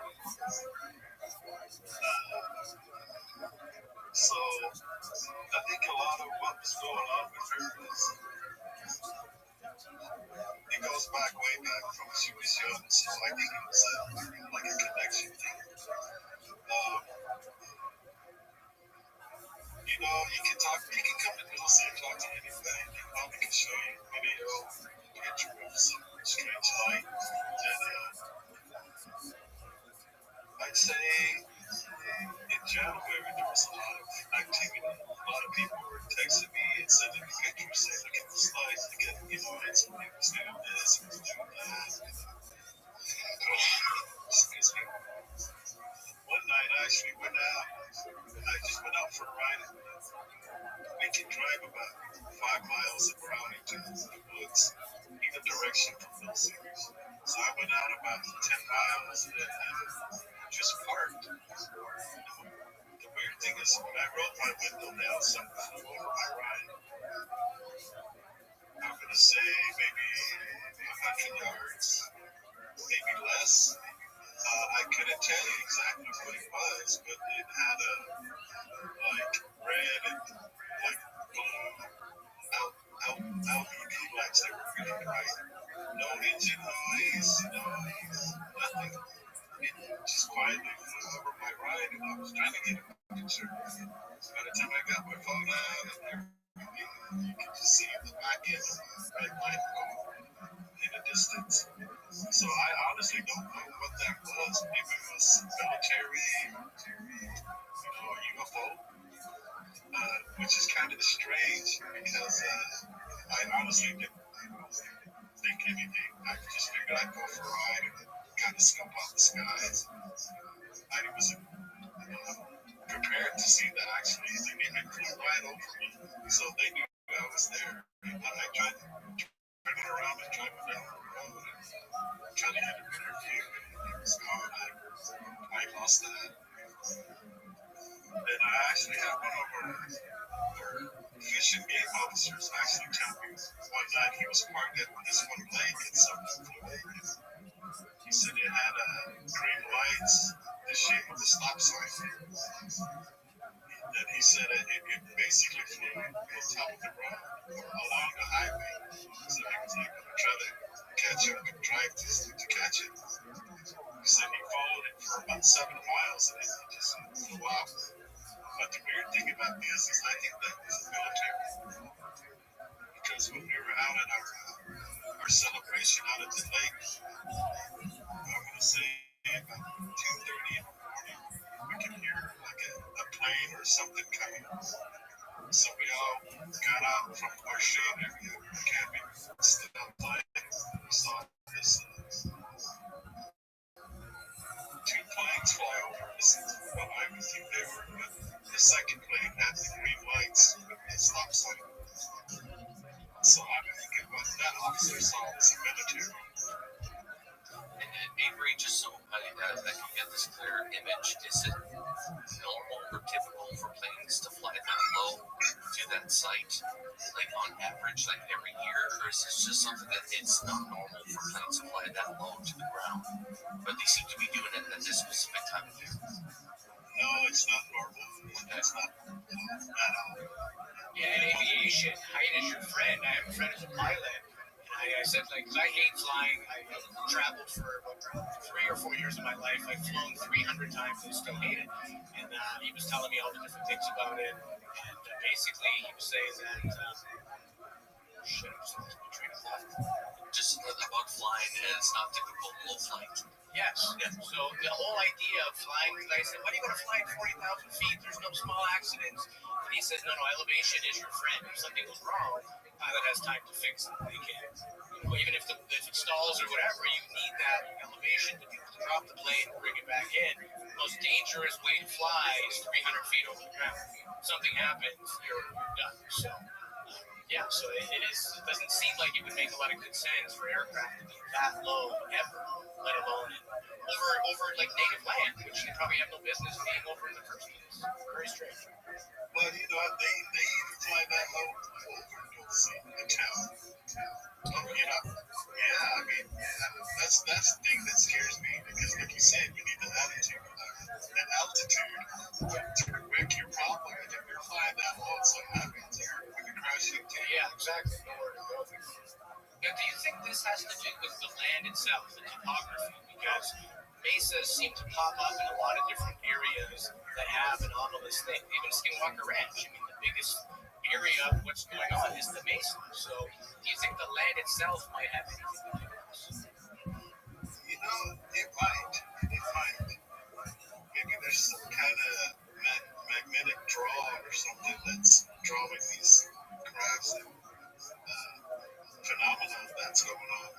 So I think a lot of what was going on with her is it goes back way back from when she was young. So I think it was like a connection thing. You can talk. You can come to Dulce and talk to anybody. They probably can show you a video, picture of some strange light. And I'd say in January there was a lot of activity. A lot of people were texting me and sending me pictures saying, "Look at this light. Look at it's doing this, it's doing that." Excuse me. One night I actually went out. I just went out for a ride. We can drive about 5 miles around into the woods, either direction from those areas. So I went out about 10 miles and just parked. The weird thing is, when I rolled my window down, something flew over my ride. I'm going to say maybe 100 yards, maybe less. I couldn't tell you exactly what it was, but it had a red and blue LED lights that were really bright. No engine noise, nothing. It just quietly flew over my ride, and I was trying to get a picture. By the time I got my phone out and everything, you could just see the back end of the red light go in the distance. So I honestly don't know what that was. Maybe it was military, UFO, which is kind of strange because I honestly didn't think anything. I just figured I'd go for a ride and kind of scope out the skies. I wasn't prepared to see that actually the image flew right over me. So they knew I was there. And I tried turning around and driving down the road and trying to get a better view. It was hard. I lost that. And I actually had one of our fish and game officers actually tell me one night he was parked at this one lake and something flew over him. He said it had green lights, the shape of a stop sign. And he said it basically flew on top of the road along the highway. So he was like going to try to catch it and drive to catch it. He said he followed it for about 7 miles and it just flew off. But the weird thing about this is I think that was the military. Because when we were out at our celebration out at the lake, I'm going to say about 2:30 in the morning, we can hear like a plane or something coming. So we all got out from our shade area, camping, stood outside, and we saw this 2 planes fly over us. Well, I would think they were, but the second plane had the green lights with the stop sign. So I'm thinking what that officer saw was a military. And Avery, just so I can get this clear image, is it normal or typical for planes to fly that low to that site, like on average, like every year, or is this just something that it's not normal for planes to fly that low to the ground? But they seem to be doing it at this specific time of year. No, it's not normal. It's not at all. Yeah, in aviation, height is your friend. I have a friend who's a pilot. I said, because I hate flying. I've traveled for 3 or 4 years of my life. I've flown 300 times and still hate it. And he was telling me all the different things about it. And basically, he was saying that shit, I just lost my train of thought. Just about flying, and it's not typical low flight. Yes. Yeah. So the whole idea of flying, I said, why do you want to fly at 40,000 feet? There's no small accidents. And he says, no, elevation is your friend. If something goes wrong, the pilot has time to fix it. They can. Even if it stalls or whatever, you need that elevation to be able to drop the plane and bring it back in. The most dangerous way to fly is 300 feet over the ground. If something happens, you're done. So. Yeah, so it doesn't seem like it would make a lot of good sense for aircraft to be that low ever, let alone over like native land, which they probably have no business being over in the first place. Very strange. Well, they even fly that low over, you'll see, the town. Yeah, I mean, that's the thing that scares me, because like you said, we need the altitude. That altitude to correct your problem, and if you're flying that low and something happens, you're going to crash into it. Yeah, exactly. Nowhere to go. Now, do you think this has to do with the land itself, the topography? Because mesas seem to pop up in a lot of different areas that have anomalous things. Even Skinwalker Ranch, I mean, the biggest area of what's going on is the mesa. So, do you think the land itself might have anything to do with this? It might. Maybe there's some kind of magnetic draw or something that's drawing these crafts and phenomena that's going on.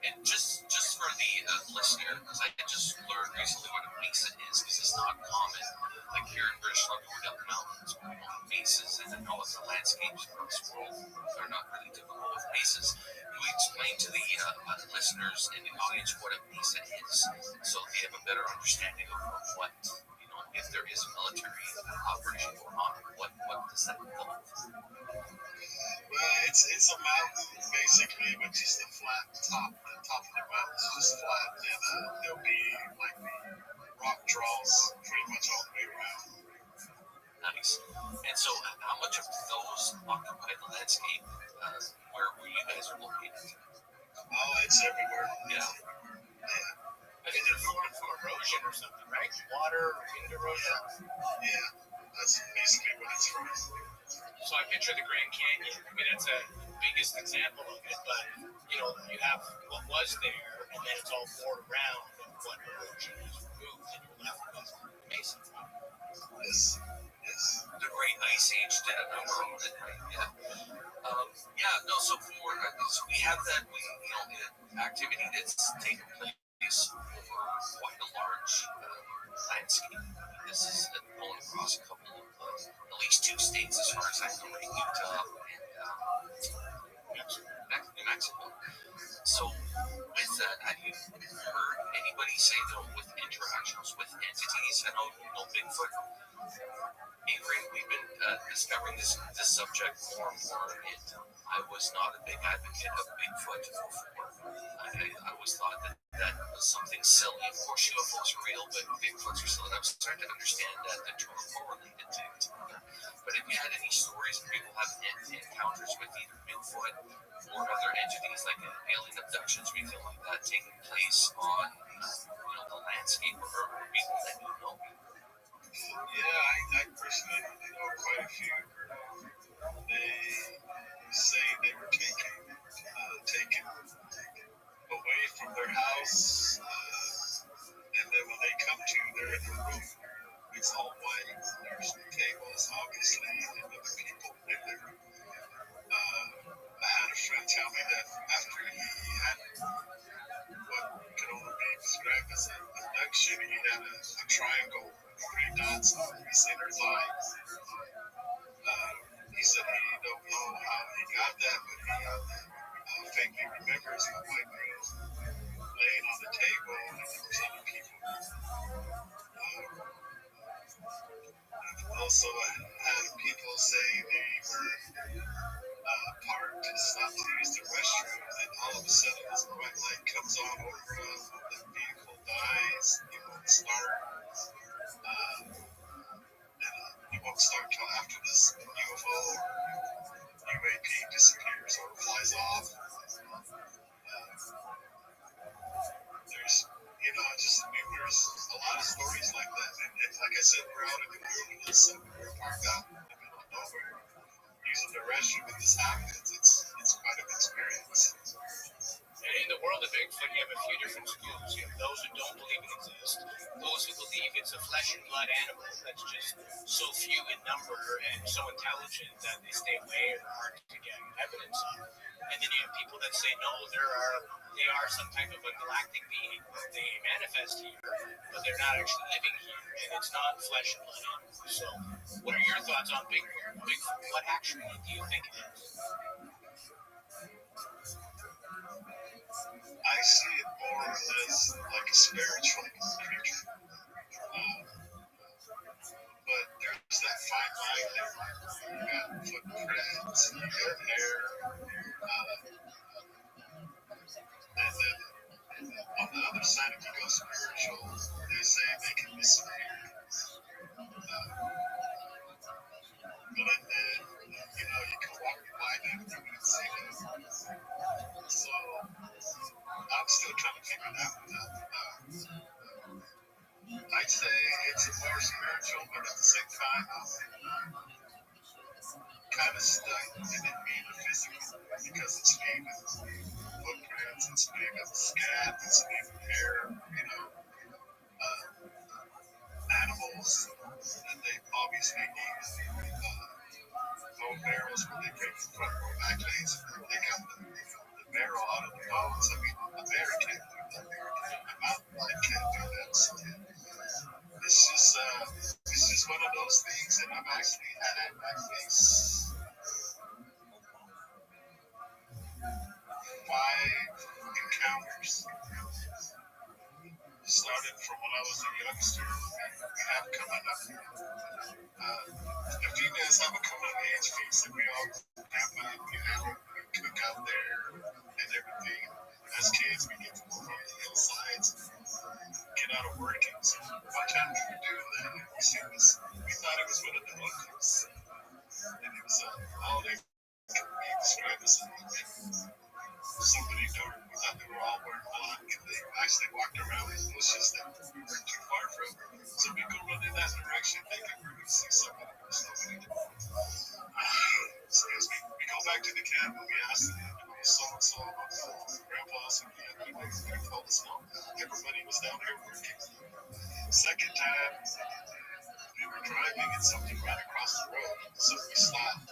And just for the listener, because I just learned recently what a mesa is, because it's not common. Like here in British Columbia, we're down the mountains, mesas, and then all of the landscapes across the world are not really typical of mesas. Can we explain to the listeners and the audience what a mesa is, so they have a better understanding of what, if there is a military operation going on, what does that involve? It's a mountain, basically, but just a flat top. The top of the mountain's just flat, and there'll be like rock draws pretty much all the way around. Nice. And so, how much of those occupy the landscape where you guys are located? Oh, it's everywhere. Yeah. I think they're going from erosion or something, right? Water, wind erosion. Yeah, that's basically what it's from. So I picture the Grand Canyon. I mean, that's a biggest example of it, but you have what was there, and then it's all poured around, and what erosion is removed, and you're left with the mesa. Yes. The Great Ice Age did a number on it, right? Yeah. So we have that activity that's taken place over quite a large landscape. This is going across a couple of at least two states, as far as I know, right? Utah and New Mexico. So with that, have you heard anybody say with interactions with entities? I know no Bigfoot. Avery, we've been discovering this subject more and more, and I was not a big advocate of Bigfoot before. I always thought that was something silly. Of course, UFOs are real, but Bigfoots are silly. I was starting to understand that the two are correlated together. But have you had any stories of people having encounters with either Bigfoot or other entities like alien abductions or anything like that taking place on the landscape or people that you know? Yeah, I personally know quite a few. They say they were taken away from their house, and then when they come to, they're in the room. It's all white. There's tables, obviously, and other people in there. I had a friend tell me that after he had what could only be described as an abduction, he had a triangle, 3 dots on his inner thigh. He said he don't know how he got that, but he vaguely remembers a white girl laying on the table and there was other people. I've also had people say they were parked and stopped to use the restroom, and all of a sudden this bright light comes on over the vehicle dies, it won't start. It won't start until after this UFO or UAP disappears or flies off. There's, just numerous, a lot of stories like that. And like I said, we're out in the wilderness, so we're parked out in the middle of nowhere. using the restroom and this happens, it's quite an experience. In the world of Bigfoot, you have a few different schools. You have those who don't believe it exists, those who believe it's a flesh and blood animal that's just so few in number and so intelligent that they stay away or are hard to get evidence of. And then you have people that say no, they are some type of a galactic being. They manifest here, but they're not actually living here, and it's not flesh and blood animal. So, what are your thoughts on Bigfoot? What actually do you think it is? I see it more as like a spiritual creature. But there's that fine line there. You got footprints, you got hair, and then on the other side, if you go spiritual, they say they can disappear. But then, you can walk by them and you wouldn't see them. So I'm still trying to figure that one out. I'd say it's more spiritual, but at the same time, kind of stuck in it being physical because it's made with footprints, it's made with scat, it's made with hair, animals that they obviously need. Bone barrels where they break the front or back legs, they got the barrel out of the bones. I mean, a bear can't do that. A mountain lion can't do that. So it's just one of those things that I've actually had at my face 5 encounters. Started from when I was a youngster. We have coming up. The females have a coming of age feast, and we all have we cook out there and everything. As kids, we get to move on the hillsides, get out of working. So one time we were doing that, and we thought it was one of the uncles, and it was all they could be described as somebody dark. We thought they were all wearing black, and they actually walked around in bushes that we weren't too far from. So we go run in that direction, thinking we're going to see somebody. There's nobody there. Excuse me. We go back to the camp and we ask them, so-and-so, grandpa's and they told us no. Everybody was down there working. Second time, we were driving and something ran across the road, so we stopped.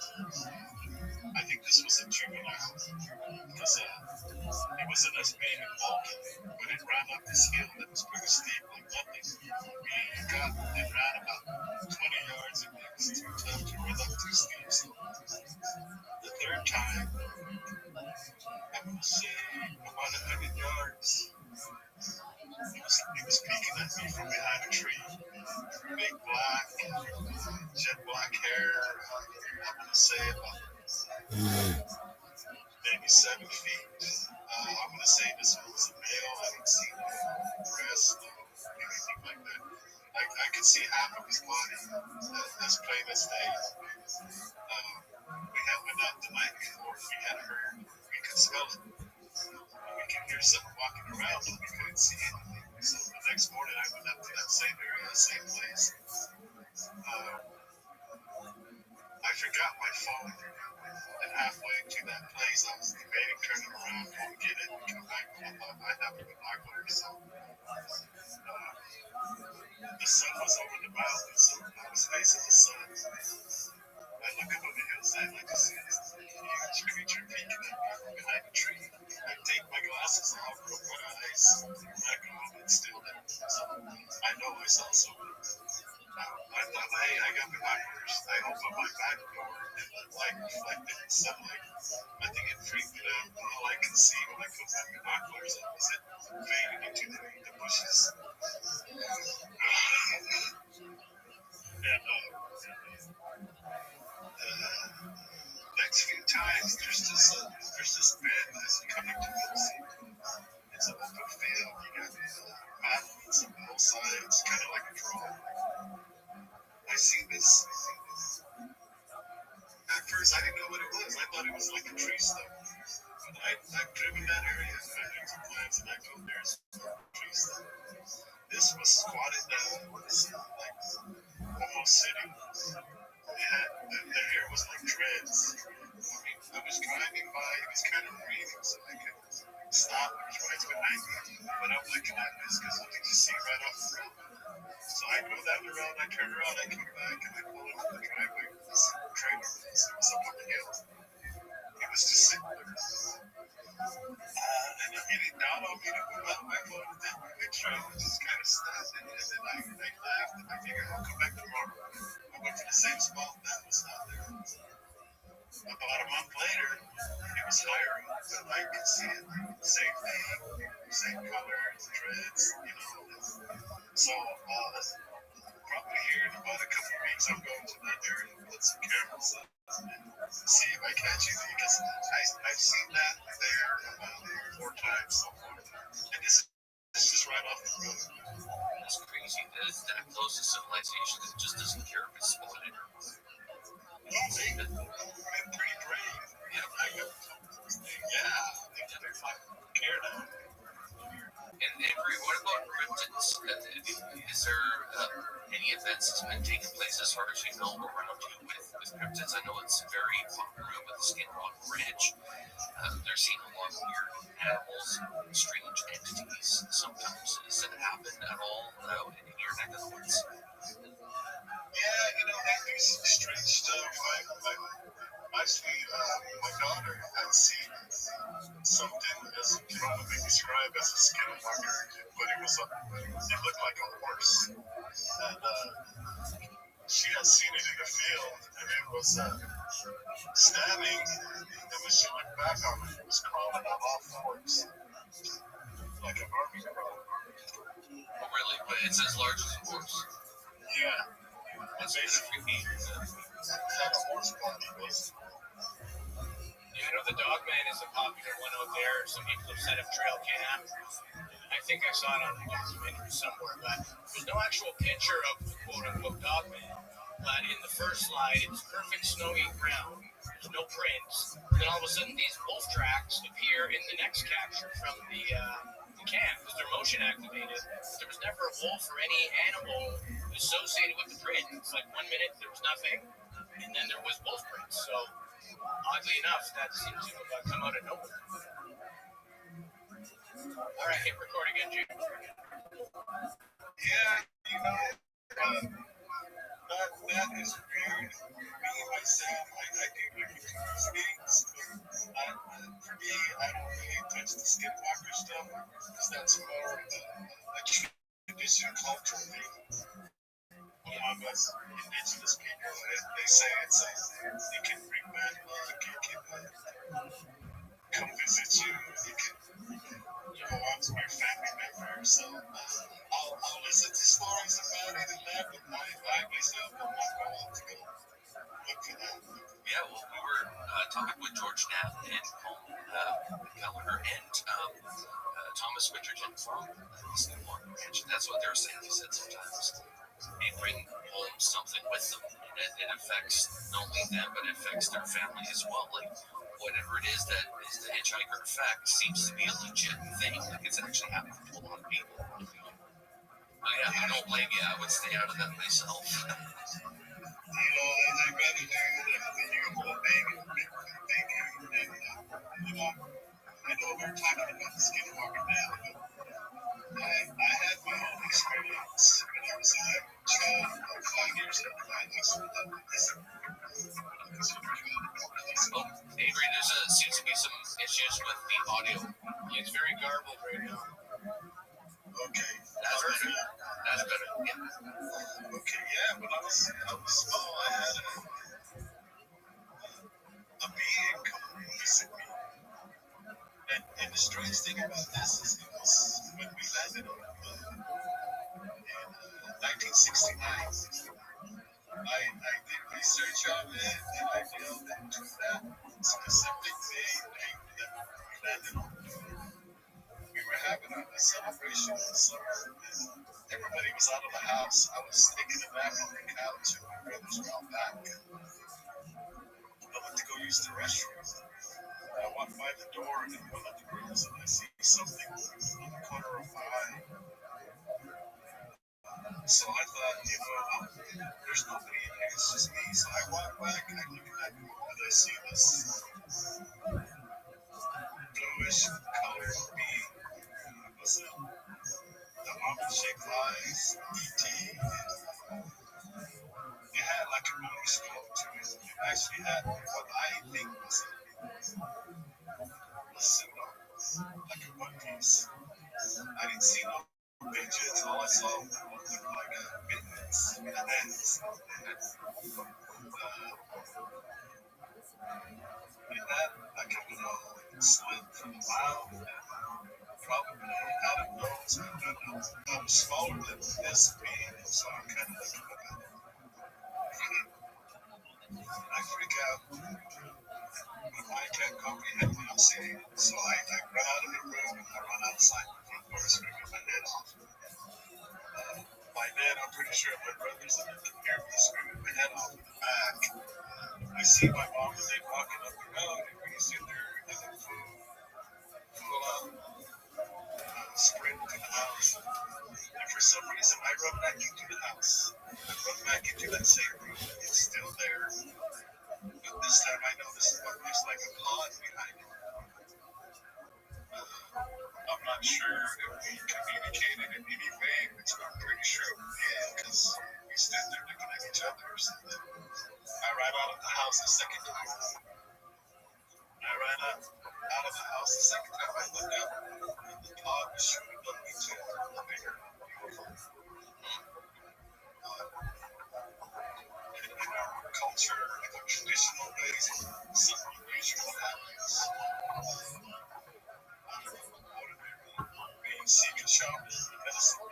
I think this was a juvenile because it wasn't as big and bulky, but it ran up this hill that was pretty steep like nothing. We got and ran about 20 yards and it was too tough to run up too steep. So the third time, I'm going to say about 100 yards. He was peeking at me from behind a tree. Big black, jet black hair. I'm going to say about maybe 7 feet. I'm going to say this one was a male. I didn't see no breast or anything like that. I could see half of his body as plain as day. We had went out the night before. We had heard. We could smell it. We could hear something walking around, but we couldn't see anything. So the next morning, I went up to that same area, same place. I forgot my phone, and halfway to that place, I was debating turning around, go get it, and come back. I thought I have to binoculars. So the sun was over the mountains, so I was facing the sun. I look up on the hillside, I just see this huge creature peeking at me from behind a tree. I take my glasses off, put my eyes back on, and still there. So I know I saw something. I thought, hey, I got binoculars. I opened my back door and the light reflected in sunlight. I think it freaked me out. All I could see when I put my binoculars on was it fading into the bushes. And next few times, there's this bed that's coming to us. It's an open field. You got mountains on both sides, kind of like a draw. I see this. At first, I didn't know what it was. I thought it was like a tree stump. But I've driven that area hundreds of times, and I know there's no tree stump. This was squatted down, like almost sitting. the hair was like dreads. I was driving by, it was kind of raining, so I could stop. It was right behind me, but I'm looking at this because I can just see right off the road. So I go down the road, I turn around, I come back, and I pull into the driveway. This trailer was up on the hill. He was just sitting there. And it didn't dawn on me to move out my phone and take a picture. I was just kind of standing, and then I laughed, and I figured I'll come back tomorrow. I went to the same spot, that was not there. About a month later, it was higher up, but I could see it. Same thing, same color, dreads, So, probably here in about a couple of weeks, I'm going to that area and put some cameras up and see if I catch anything, because I've seen that there about 4 times so far. And this is just right off the road. That's crazy. That's that close to civilization that just doesn't care if it's spotted. They've been pretty brave. They're fucking care now. And Avery, what about cryptids? Is there any events that's been taking place as far as you know around you with cryptids? I know it's very popular with the Skinwalk Ranch. They're seeing a lot of weird animals, strange entities sometimes. Does that happen at all in your neck of the woods? Yeah, there's strange stuff. My daughter had seen something as what they describe as a skinwalker, but it looked like a horse. And she had seen it in the field, and it was standing, and when she looked back on it, it was crawling on all fours, like an army crawl. Oh, really? But it's as large as a horse. Yeah. That's basically me. Had a horse body, was. Yeah, I know the Dogman is a popular one out there. Some people have set up trail cam. I think I saw it on a documentary somewhere, but there's no actual picture of the quote-unquote Dogman. But in the first slide, it's perfect snowy ground. There's no prints. Then all of a sudden, these wolf tracks appear in the next capture from the cam because they're motion activated. There was never a wolf or any animal associated with the print. It's like 1 minute there was nothing, and then there was wolf prints. So oddly enough, that seems to have come out of nowhere. All right, hit record again, Jim. Yeah, that is weird. Me, myself, I do look into these things, but for me, I don't really touch the skinwalker stuff, because that's more a tradition culture thing. Among us indigenous people, they say it can bring bad luck, it can come visit you, it can go on to your family member. So I'll listen to stories about it and that, but I myself will not go out to go look for that. Yeah, well, we were talking with George Knapp and Paul Gallagher and Thomas Richardson from the Skinwalk Ranch. That's what they were saying. He said sometimes they bring home something with them, and it affects not only them, but it affects their family as well. Like, whatever it is that is the hitchhiker effect seems to be a legit thing. Like, it's actually happening to a lot of people. But yeah, I don't blame you. I would stay out of that myself. I'd rather do the usual thing, and I know we're talking about the skinwalker now, but I had my own experience when I was a child, 5 years old. I listened to this. Oh, Avery, there seems to be some issues with the audio. It's very garbled right now. Okay, that's better. That's better. Yeah. Okay, yeah. When I was small, I had a being come visit me. And the strange thing about this is it was when we landed on the moon in 1969. I did research on it, and I delved into that specific day that we landed on the moon. We were having a celebration in the summer, and everybody was out of the house. I was taking it back on the couch, and my brothers were out back. I went to go use the restroom. I walked by the door and in one of the rooms, and I see something on the corner of my eye. So I thought, there's nobody in here, it's just me. So I walked back and I look at it and I see this bluish colored being. Was it the almond-shaped eyes, ET? It had like a bluish color to it. It actually had what I think was a symbol, like a one piece. I didn't see no digits. All I saw looked like midnets and ends. It had like a little slit from the mouth. Probably had a nose. I'm smaller than this being, so I'm kind of looking at it. I freak out. My mind can't comprehend what I'm seeing, so I run out of the room and I run outside the front door screaming my head off. By then, I'm pretty sure my brothers in there can hear me screaming my head off in the back. I see my mom and they walking up the road, and pretty soon they're in a full on sprint to the house. And for some reason, I run back into the house. I run back into that same room. It's still there. But this time I notice what looks like a pond behind it. I'm not sure if we communicated in any way, which I'm pretty sure we did, because we stood there looking at each other or something. I ran out of the house the second time. I ran out of the house the second time I looked out, and the pond was shooting up into a bigger, beautiful. In our culture, in our traditional ways, something unusual happens. Being secret shoppers in medicine.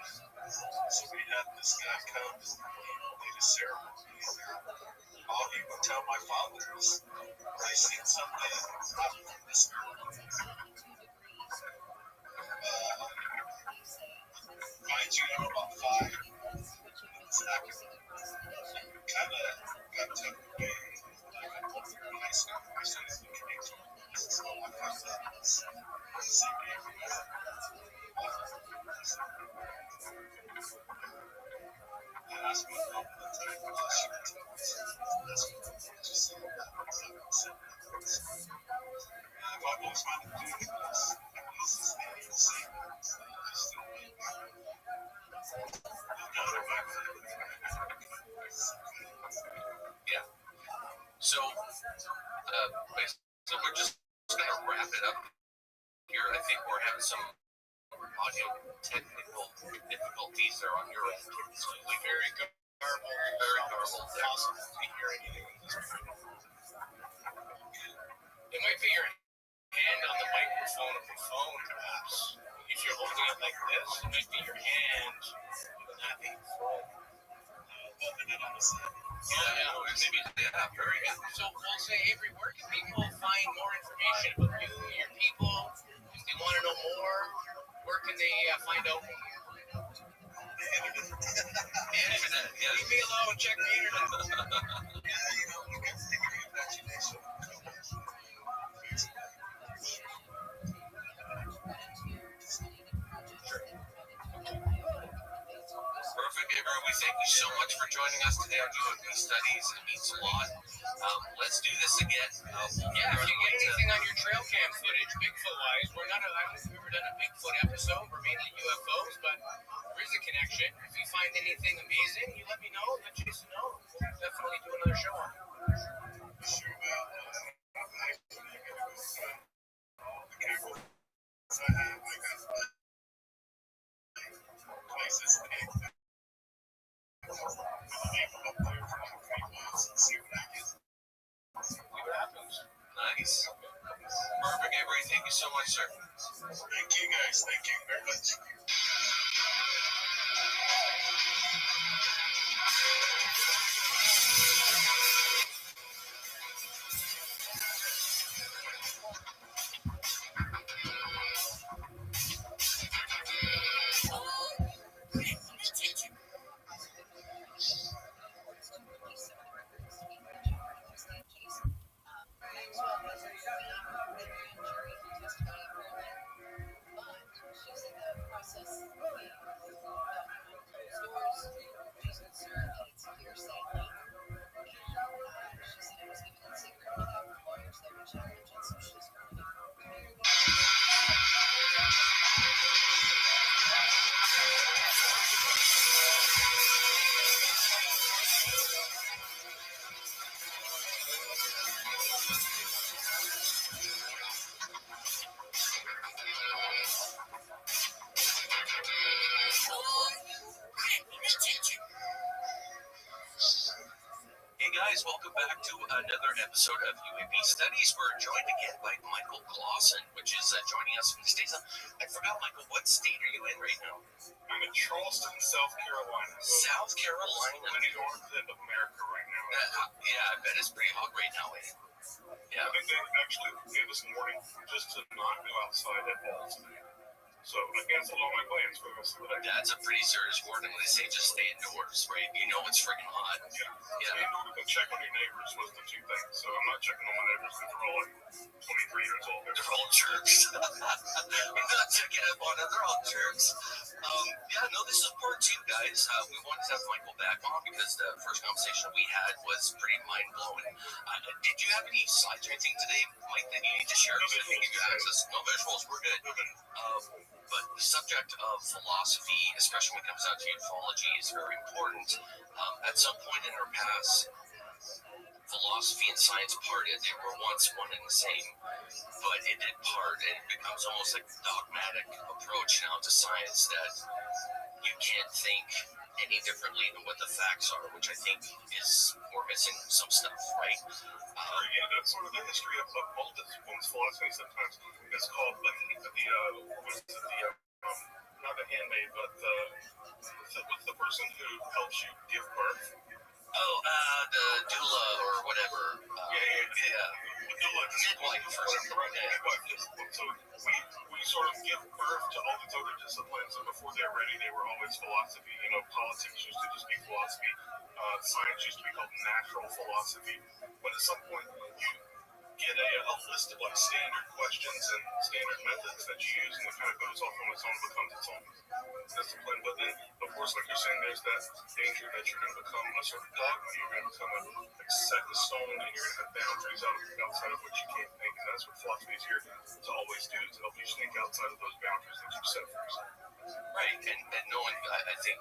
So we had this guy come and did a ceremony. All he would tell my father is, I seen something happen from this girl. Mind you, I'm about 5. It's accurate. Kind of got tucked away. Like I told you in high school, I started looking into it. This is all I found out. See me everywhere. I asked my mom one time, she would tell me, that's what you see. I've always wanted to do this. This is the same. Yeah. So, so we're just going to wrap it up here. I think we're having some audio technical difficulties there on your end. It's very garbled. Very garbled. Impossible to hear anything. It might be your hand on the microphone of your phone, perhaps. If you're holding it like this, it might be your hand not being full. Maybe, very good. So we'll say, Avery, where can people find more information about you, your people? If they want to know more, where can they find out more? The internet. Yeah. Leave me alone. Check the internet. Perfect, Avery. We thank you so much for joining us today on UMP Studies. It means a lot. Let's do this again. Yeah, if you get anything on your trail cam footage, Bigfoot-wise, I don't know if we've ever done a Bigfoot episode. We're mainly UFOs, but there is a connection. If you find anything amazing, you let me know. Let Jason know. We'll definitely do another show on it. Sure will. Nice. Perfect, Avery. Thank you so much, sir. Thank you, guys. Thank you very much. But she said the process guys, welcome back to another episode of UAP Studies. We're joined again by Michael Clausen, which is joining us from the States. I forgot, Michael, what state are you in right now? I'm in Charleston, South Carolina. South Carolina. In the north end of America right now. Yeah, I bet it's pretty hot right now, eh? Yeah. I think they actually gave us a warning just to not go outside at all today. So I canceled all my plans for the rest of the day. That's a pretty serious warning. They say just stay indoors, right? You know it's freaking hot. Yeah. Stay indoors and check on your neighbors was the two things. So I'm not checking on my neighbors because they're all like 23 years old. They're all jerks. I'm not checking up on them. They're all jerks. This is part two, guys. We wanted to have Michael back on because the first conversation we had was pretty mind-blowing. Did you have any slides or anything today, Mike, that you need to share? No visuals. No visuals. We're good. But the subject of philosophy, especially when it comes down to ufology, is very important. At some point in our past, philosophy and science parted. They were once one and the same, but it did part, and it becomes almost like a dogmatic approach now to science that you can't think any differently than what the facts are, which I think is we're missing some stuff, right? That's sort of the history of all disciplines. Philosophy sometimes is called not the handmaid, but what's the person who helps you give birth? The doula or whatever. Doula is midwife or something. So we sort of give birth to all these other disciplines, and before they're ready, they were always philosophy. Politics used to just be philosophy. Science used to be called natural philosophy. But at some point, you get a list of standard questions and standard methods that you use, and it kind of goes off on its own, becomes its own discipline. But then, of course, like you're saying, there's that danger that you're going to become a sort of dogma. You're going to become a set in stone, and you're going to have boundaries outside of what you can't think. And that's what philosophy is here to always do, to help you sneak outside of those boundaries that you've set for yourself. Right, and knowing, I think,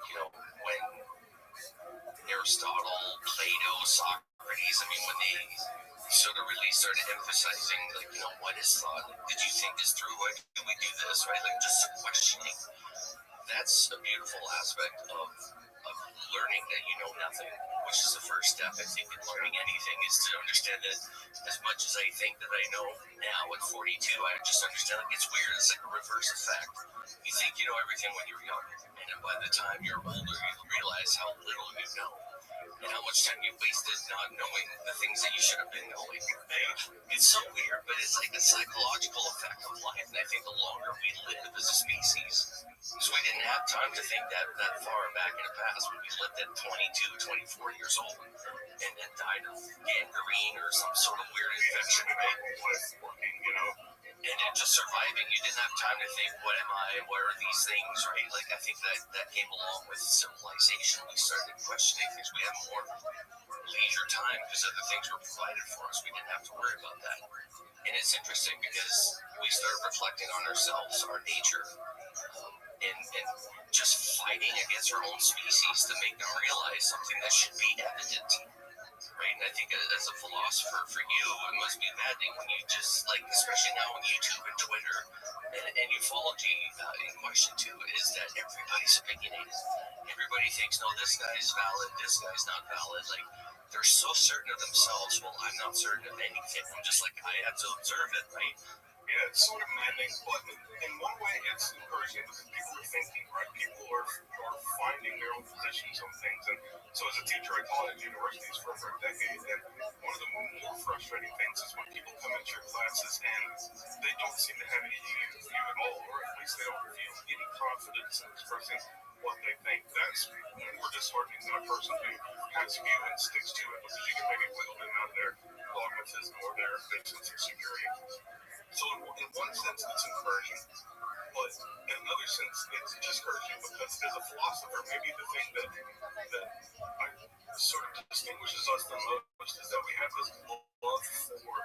when Aristotle, Plato, Socrates, when they sort of really started emphasizing, what is thought? Did you think this through? Why do we do this, right? Just questioning. That's a beautiful aspect of learning that you know nothing, which is the first step, I think, in learning anything, is to understand that as much as I think that I know now at 42, I just understand it's weird. It's like a reverse effect. You think you know everything when you're young, and then by the time you're older, you realize how little you know. And how much time you wasted not knowing the things that you should have been knowing. It's so weird, but it's like a psychological effect of life. And I think the longer we live as a species, because we didn't have time to think that far back in the past when we lived at 22, 24 years old and then died of gangrene or some sort of weird infection, right? And then just surviving. You didn't have time to think, what am I? What are these things, right? I think that came along with civilization. We started questioning things. We had more leisure time because other things were provided for us. We didn't have to worry about that. And it's interesting because we started reflecting on ourselves, our nature, and just fighting against our own species to make them realize something that should be evident. Right, and I think as a philosopher, for you, it must be maddening when you just, especially now on YouTube and Twitter and ufology in question too, is that everybody's opinionated. Everybody thinks, no, this guy's valid, this guy's not valid. They're so certain of themselves. Well, I'm not certain of anything. I'm just I have to observe it, right? Yeah, it's sort of maddening, but in one way, it's encouraging because people are thinking, right? People are finding their own positions on things. And so as a teacher, I taught at universities for over a decade, and one of the more frustrating things is when people come into your classes and they don't seem to have any view at all, or at least they don't feel any confidence in expressing what they think. That's more disheartening than a person who has a view and sticks to it, because you can maybe wiggle them out of their dogmatism or their sense of security. So in one sense, it's encouraging, but in another sense, it's discouraging, because as a philosopher, maybe the thing that sort of distinguishes us the most is that we have this love for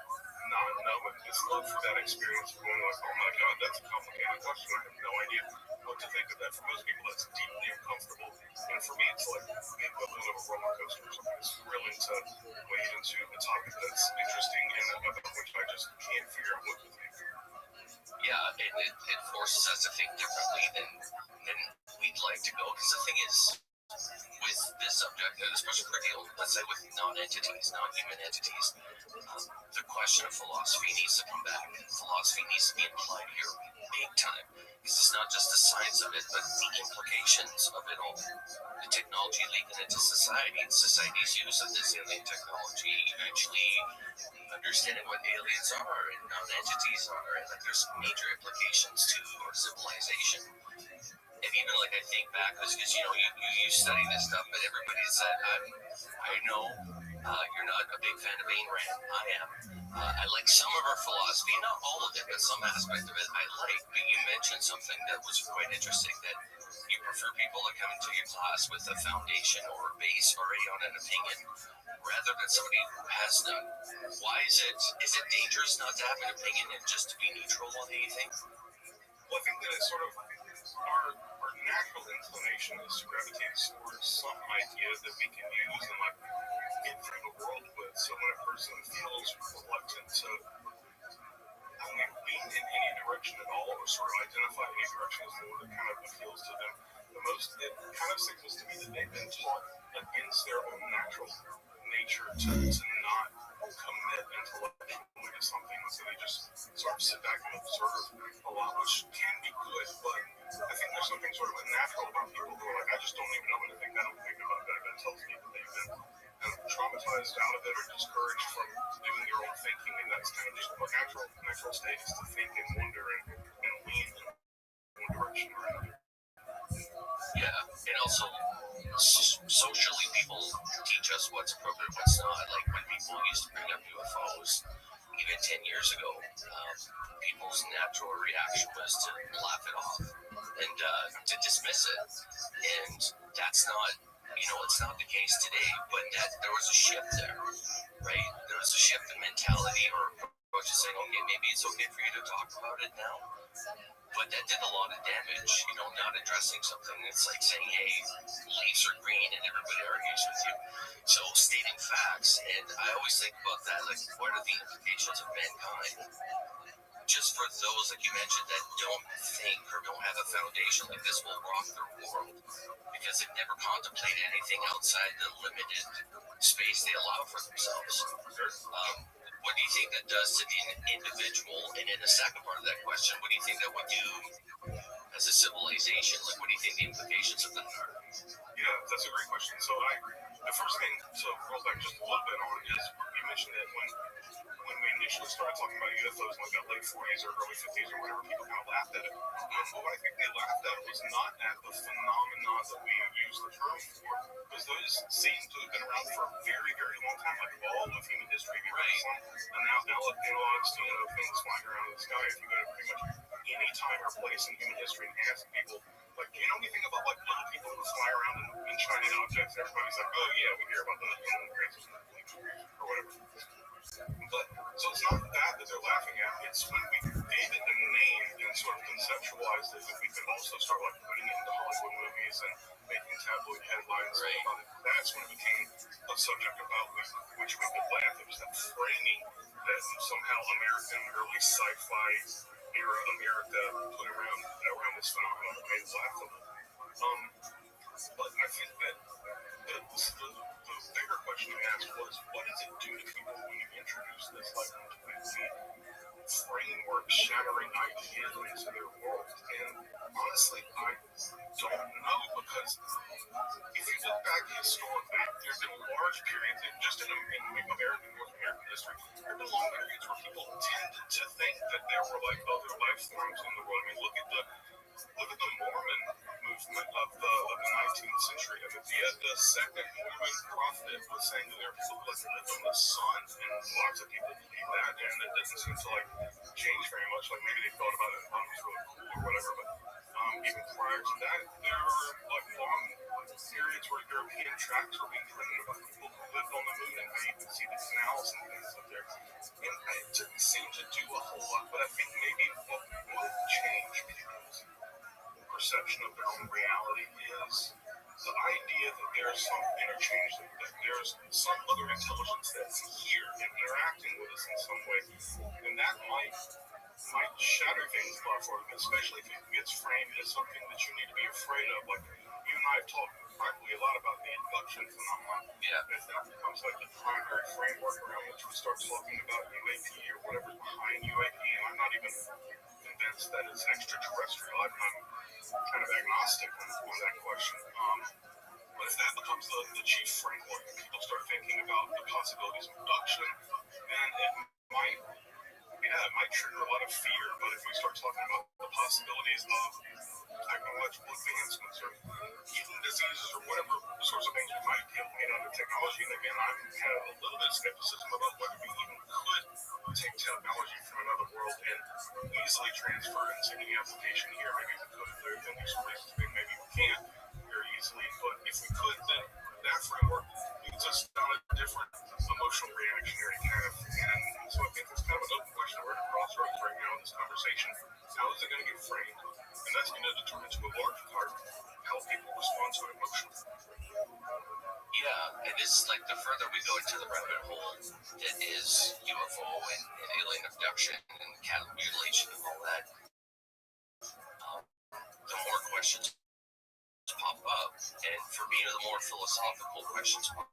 not knowing, this love for that experience of going oh my God, that's a complicated question. I have no idea what to think of that. For most people, that's deeply uncomfortable. And for me, it's like the equivalent of a roller coaster or something. It's thrilling to wade into a topic that's interesting and about which I just can't figure out what to think. Yeah, and it forces us to think differently than we'd like to go. Because the thing is, with this subject especially for dealing, let's say, with non-entities, non-human entities, the question of philosophy needs to come back. Philosophy needs to be applied here big time. Because it's not just the science of it, but the implications of it all. The technology leaking into society, society's use of this alien technology, eventually understanding what aliens are and non-entities are, and like there's major implications to our civilization. And even like I think back, because you study this stuff, but everybody said, I know you're not a big fan of Ayn Rand. I am. I like some of her philosophy, not all of it, but some aspect of it I like. But you mentioned something that was quite interesting, that you prefer people that come into your class with a foundation or a base already on an opinion, rather than somebody who has none. Why is it dangerous not to have an opinion and just to be neutral on anything? Well, I think that it's sort of our natural inclination is to gravitate towards some idea that we can use and like get through the world with. So when a person feels reluctant to lean in any direction at all, or sort of identify any direction as the one that kind of appeals to them the most, it kind of signals to me that they've been taught against their own natural nature to not commit intellectually to something. So they just sort of sit back and observe a lot, which can be good, but I think there's something sort of unnatural about people who are like, I just don't even know anything. I don't think about that. That tells me that they've been kind of traumatized out of it or discouraged from doing their own thinking, and that's kind of just a natural state is to think and wonder and lean in one direction or another. Yeah, and also socially, people teach us what's appropriate, what's not. Like when people used to bring up UFOs, even 10 years ago, people's natural reaction was to laugh it off and to dismiss it. And that's not, it's not the case today, but there was a shift there, right? There was a shift in mentality or approach to saying, okay, maybe it's okay for you to talk about it now. But that did a lot of damage, not addressing something. It's like saying, hey, leaves are green and everybody argues with you. So stating facts, and I always think about that, like what are the implications of mankind? Just for those, like you mentioned, that don't think or don't have a foundation, like this will rock their world because they've never contemplated anything outside the limited space they allow for themselves. What do you think that does to the individual? And in the second part of that question, what do you think that would do as a civilization? Like, what do you think the implications of that are? Yeah, that's a great question. So the first thing to roll back just a little bit on is you mentioned that when we initially started talking about UFOs in like the late 40s or early 50s or whatever, people kind of laughed at it. But what I think they laughed at was not at the phenomena that we use the term for, because those seem to have been around for a very, very long time, like all of human history. Right. And now analogs, things flying around in the sky. If you go to pretty much any time or place in human history and ask people, like, do you know anything about like little people who fly around in shining objects? Everybody's like, oh yeah, we hear about the crazy or whatever. But so it's not that they're laughing at. It's when we gave it a name and sort of conceptualized it, that we could also start like putting it into Hollywood movies and making tabloid headlines about it. That's when it became a subject about which we could laugh. It was that framing that somehow American early sci-fi era America put around this phenomenon that made it laughable. But I think that the bigger question you asked was, what does it do to people when you introduce this like framework shattering idea into their world? And honestly, I don't know, because if you look back historically, there's been large periods, just in American, North American history, there have been long periods where people tended to think that there were like other life forms in the world. I mean, look at the Mormon movement of the 19th century. I mean, the second Mormon prophet was saying that there are people who live on the sun, and lots of people believe that, and it doesn't seem to like change very much. Like maybe they thought about it and thought it was really cool or whatever, but even prior to that, there were like long periods where European tracts were being printed about people who lived on the moon, and how you could see the canals and things up there. And it didn't seem to do a whole lot, but I think maybe what would change people's perception of their own reality is the idea that there's some interchange, that there's some other intelligence that's here and interacting with us in some way, and that might shatter things a lot for them, especially if it gets framed as something that you need to be afraid of. Like, you and I have talked probably a lot about the induction phenomenon. Yeah. If that becomes like the primary framework around which we start talking about UAP or whatever's behind UAP, and I'm not even convinced that it's extraterrestrial. I'm kind of agnostic on that question. But if that becomes the chief framework and people start thinking about the possibilities of abduction, then it might trigger a lot of fear. But if we start talking about the possibilities of technological advancements or even diseases or whatever sorts of things we might be able to get out of technology, and again, I have a little bit of skepticism about whether we even could take technology from another world and easily transfer it into any application here. Maybe we could. There are some reasons maybe we can't very easily, but if we could, then that framework leads us down a different emotional reactionary path. And so I think it's kind of an open question. We're at a crossroads right now in this conversation. How is it going to get framed? And that's going to determine to a large part how people respond to it emotionally. Yeah, it is like the further we go into the rabbit hole that is UFO and alien abduction and cattle mutilation and all that, the more questions pop up. And for me, the more philosophical questions pop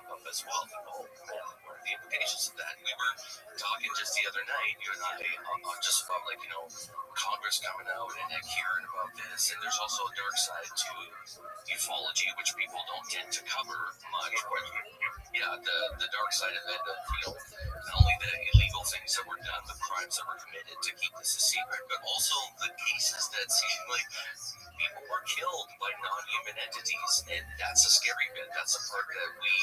up as well. What are the implications of that? We were talking just the other night, you and I, just about Congress coming out and hearing about this. And there's also a dark side to ufology, which people don't tend to cover much. But yeah, the dark side of it, not only the illegal things that were done, the crimes that were committed to keep this a secret, but also the cases that seem like people were killed by non-human entities, and that's a scary bit. That's a part that we,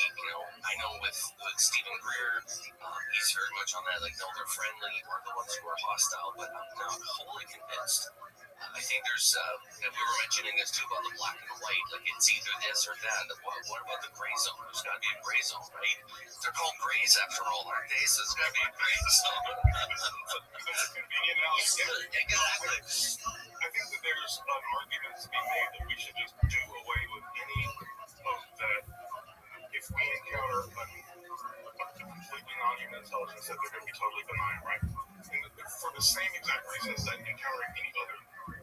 I know with Stephen Greer, he's very much on that, no, they're friendly, we're the ones who are hostile, but I'm not wholly convinced. I think there's, and we were mentioning this too about the black and white, it's either this or that. What about the gray zone? There's got to be a gray zone, right? They're called grays after all, aren't they? So there's got to be a gray zone. That's a convenient analogy. Exactly. I think that there's an argument to be made that we should just do away with any hope that if we encounter a completely non-human intelligence, that they're going to be totally benign, right? And for the same exact reasons that encountering any other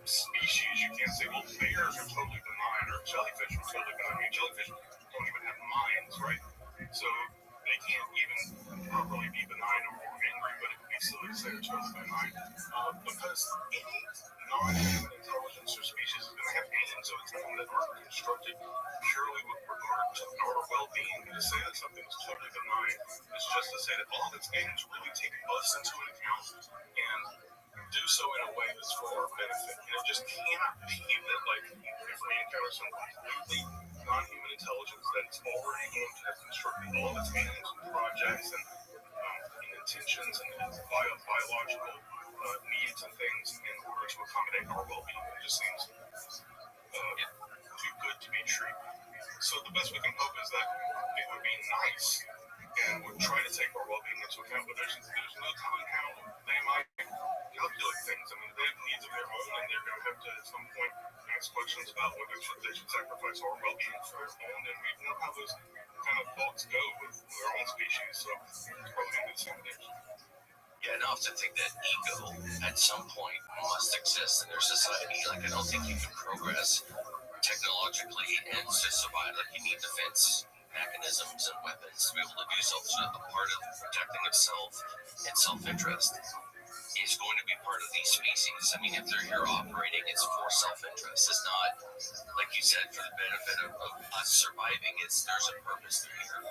species, you can't say, well, bears are totally benign or jellyfish are totally benign. I mean, jellyfish don't even have minds, right? So they can't even properly be benign or angry, but it would be silly to say they're totally benign. Because any non-human intelligence or species is going to have aims of its own that aren't constructed purely with regard to our well-being. And to say that something is totally benign is just to say that all of its aims really take us into account and do so in a way that's for our benefit. And it just cannot be that, if we encounter some completely non-human intelligence that's already going to have constructed all of its aims and projects and intentions and biological needs and things in order to accommodate our well-being. It just seems too good to be true. So the best we can hope is that it would be nice and would try to take our well-being into account, but there's no telling how they might calculate things. I mean, they have needs of their own, and they're going to have to, at some point, ask questions about whether they should sacrifice our well-being for their own, and we know how those kind of thoughts go with their own species, so it's probably going to be the same thing. Yeah, and I often think that ego, at some point, must exist in their society. I don't think you can progress technologically and just survive. You need defense mechanisms and weapons to be able to do so. So a part of protecting itself and self-interest is going to be part of these species. I mean, if they're here operating, it's for self-interest. It's not, like you said, for the benefit of us surviving. There's a purpose here.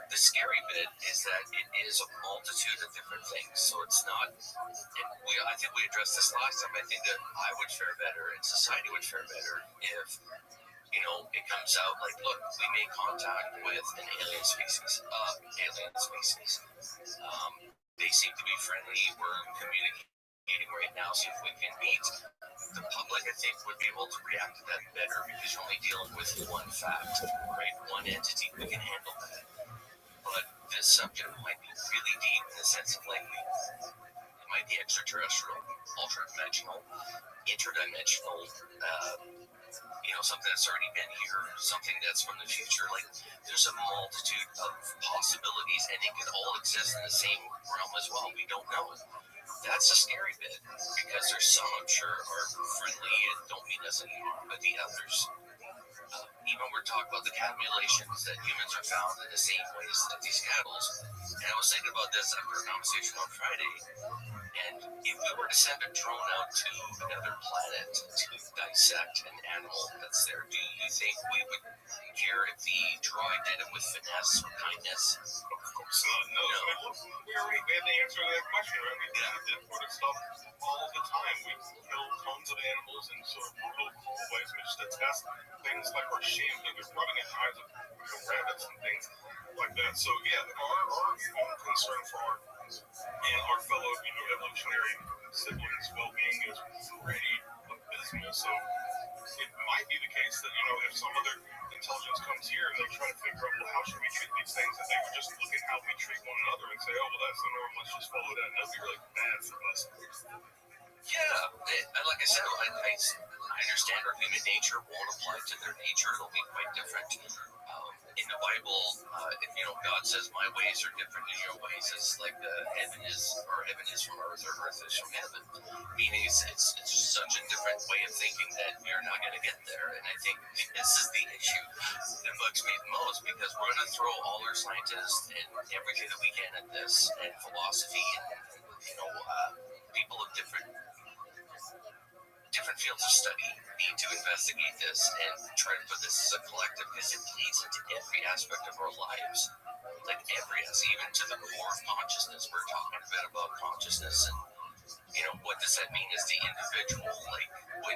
The scary bit is that it is a multitude of different things. So it's not, I think we addressed this last time. I think that I would fare better and society would fare better if it comes out look, we made contact with an alien species. They seem to be friendly. We're communicating right now, see if we can meet. The public, I think, would be able to react to that better because you're only dealing with one fact, right? One entity. We can handle that. But this subject might be really deep in the sense of it might be extraterrestrial, ultra-dimensional, interdimensional, something that's already been here, something that's from the future. There's a multitude of possibilities, and it could all exist in the same realm as well. We don't know. That's a scary bit, because there's some, I'm sure, are friendly and don't mean us any harm, but the others talk about the cat mutilations that humans are found in the same ways that these cattle. And I was thinking about this after a conversation on Friday. And if we were to send a drone out to another planet to dissect an animal that's there, do you think we would care if the droid did it with finesse or kindness? Of course not. No. I mean, look, we have the answer to that question, right? We do this sort of stuff all the time. We kill tons of animals in sort of brutal, cruel ways. We just test things like our shame, like rubbing in eyes of rabbits and things like that. So yeah, our own concern for our fellow evolutionary siblings' well-being is pretty abysmal. So it might be the case that if some other intelligence comes here and they try to figure out, well, how should we treat these things, that they would just look at how we treat one another and say, oh, well, that's the norm, let's just follow that, and that'd be really bad for us. Yeah, like I said, I understand our human nature won't apply to their nature. It'll be quite different. In the Bible, God says, "My ways are different than your ways." It's like heaven is from earth, or earth is from heaven. Meaning, it's such a different way of thinking that you're not going to get there. And I think this is the issue that bugs me the most, because we're going to throw all our scientists and everything that we can at this, and philosophy, and people of different fields of study need to investigate this and try to put this as a collective, because it bleeds into every aspect of our lives, like even to the core of consciousness. We're talking a bit about consciousness, and what does that mean as the individual? Like when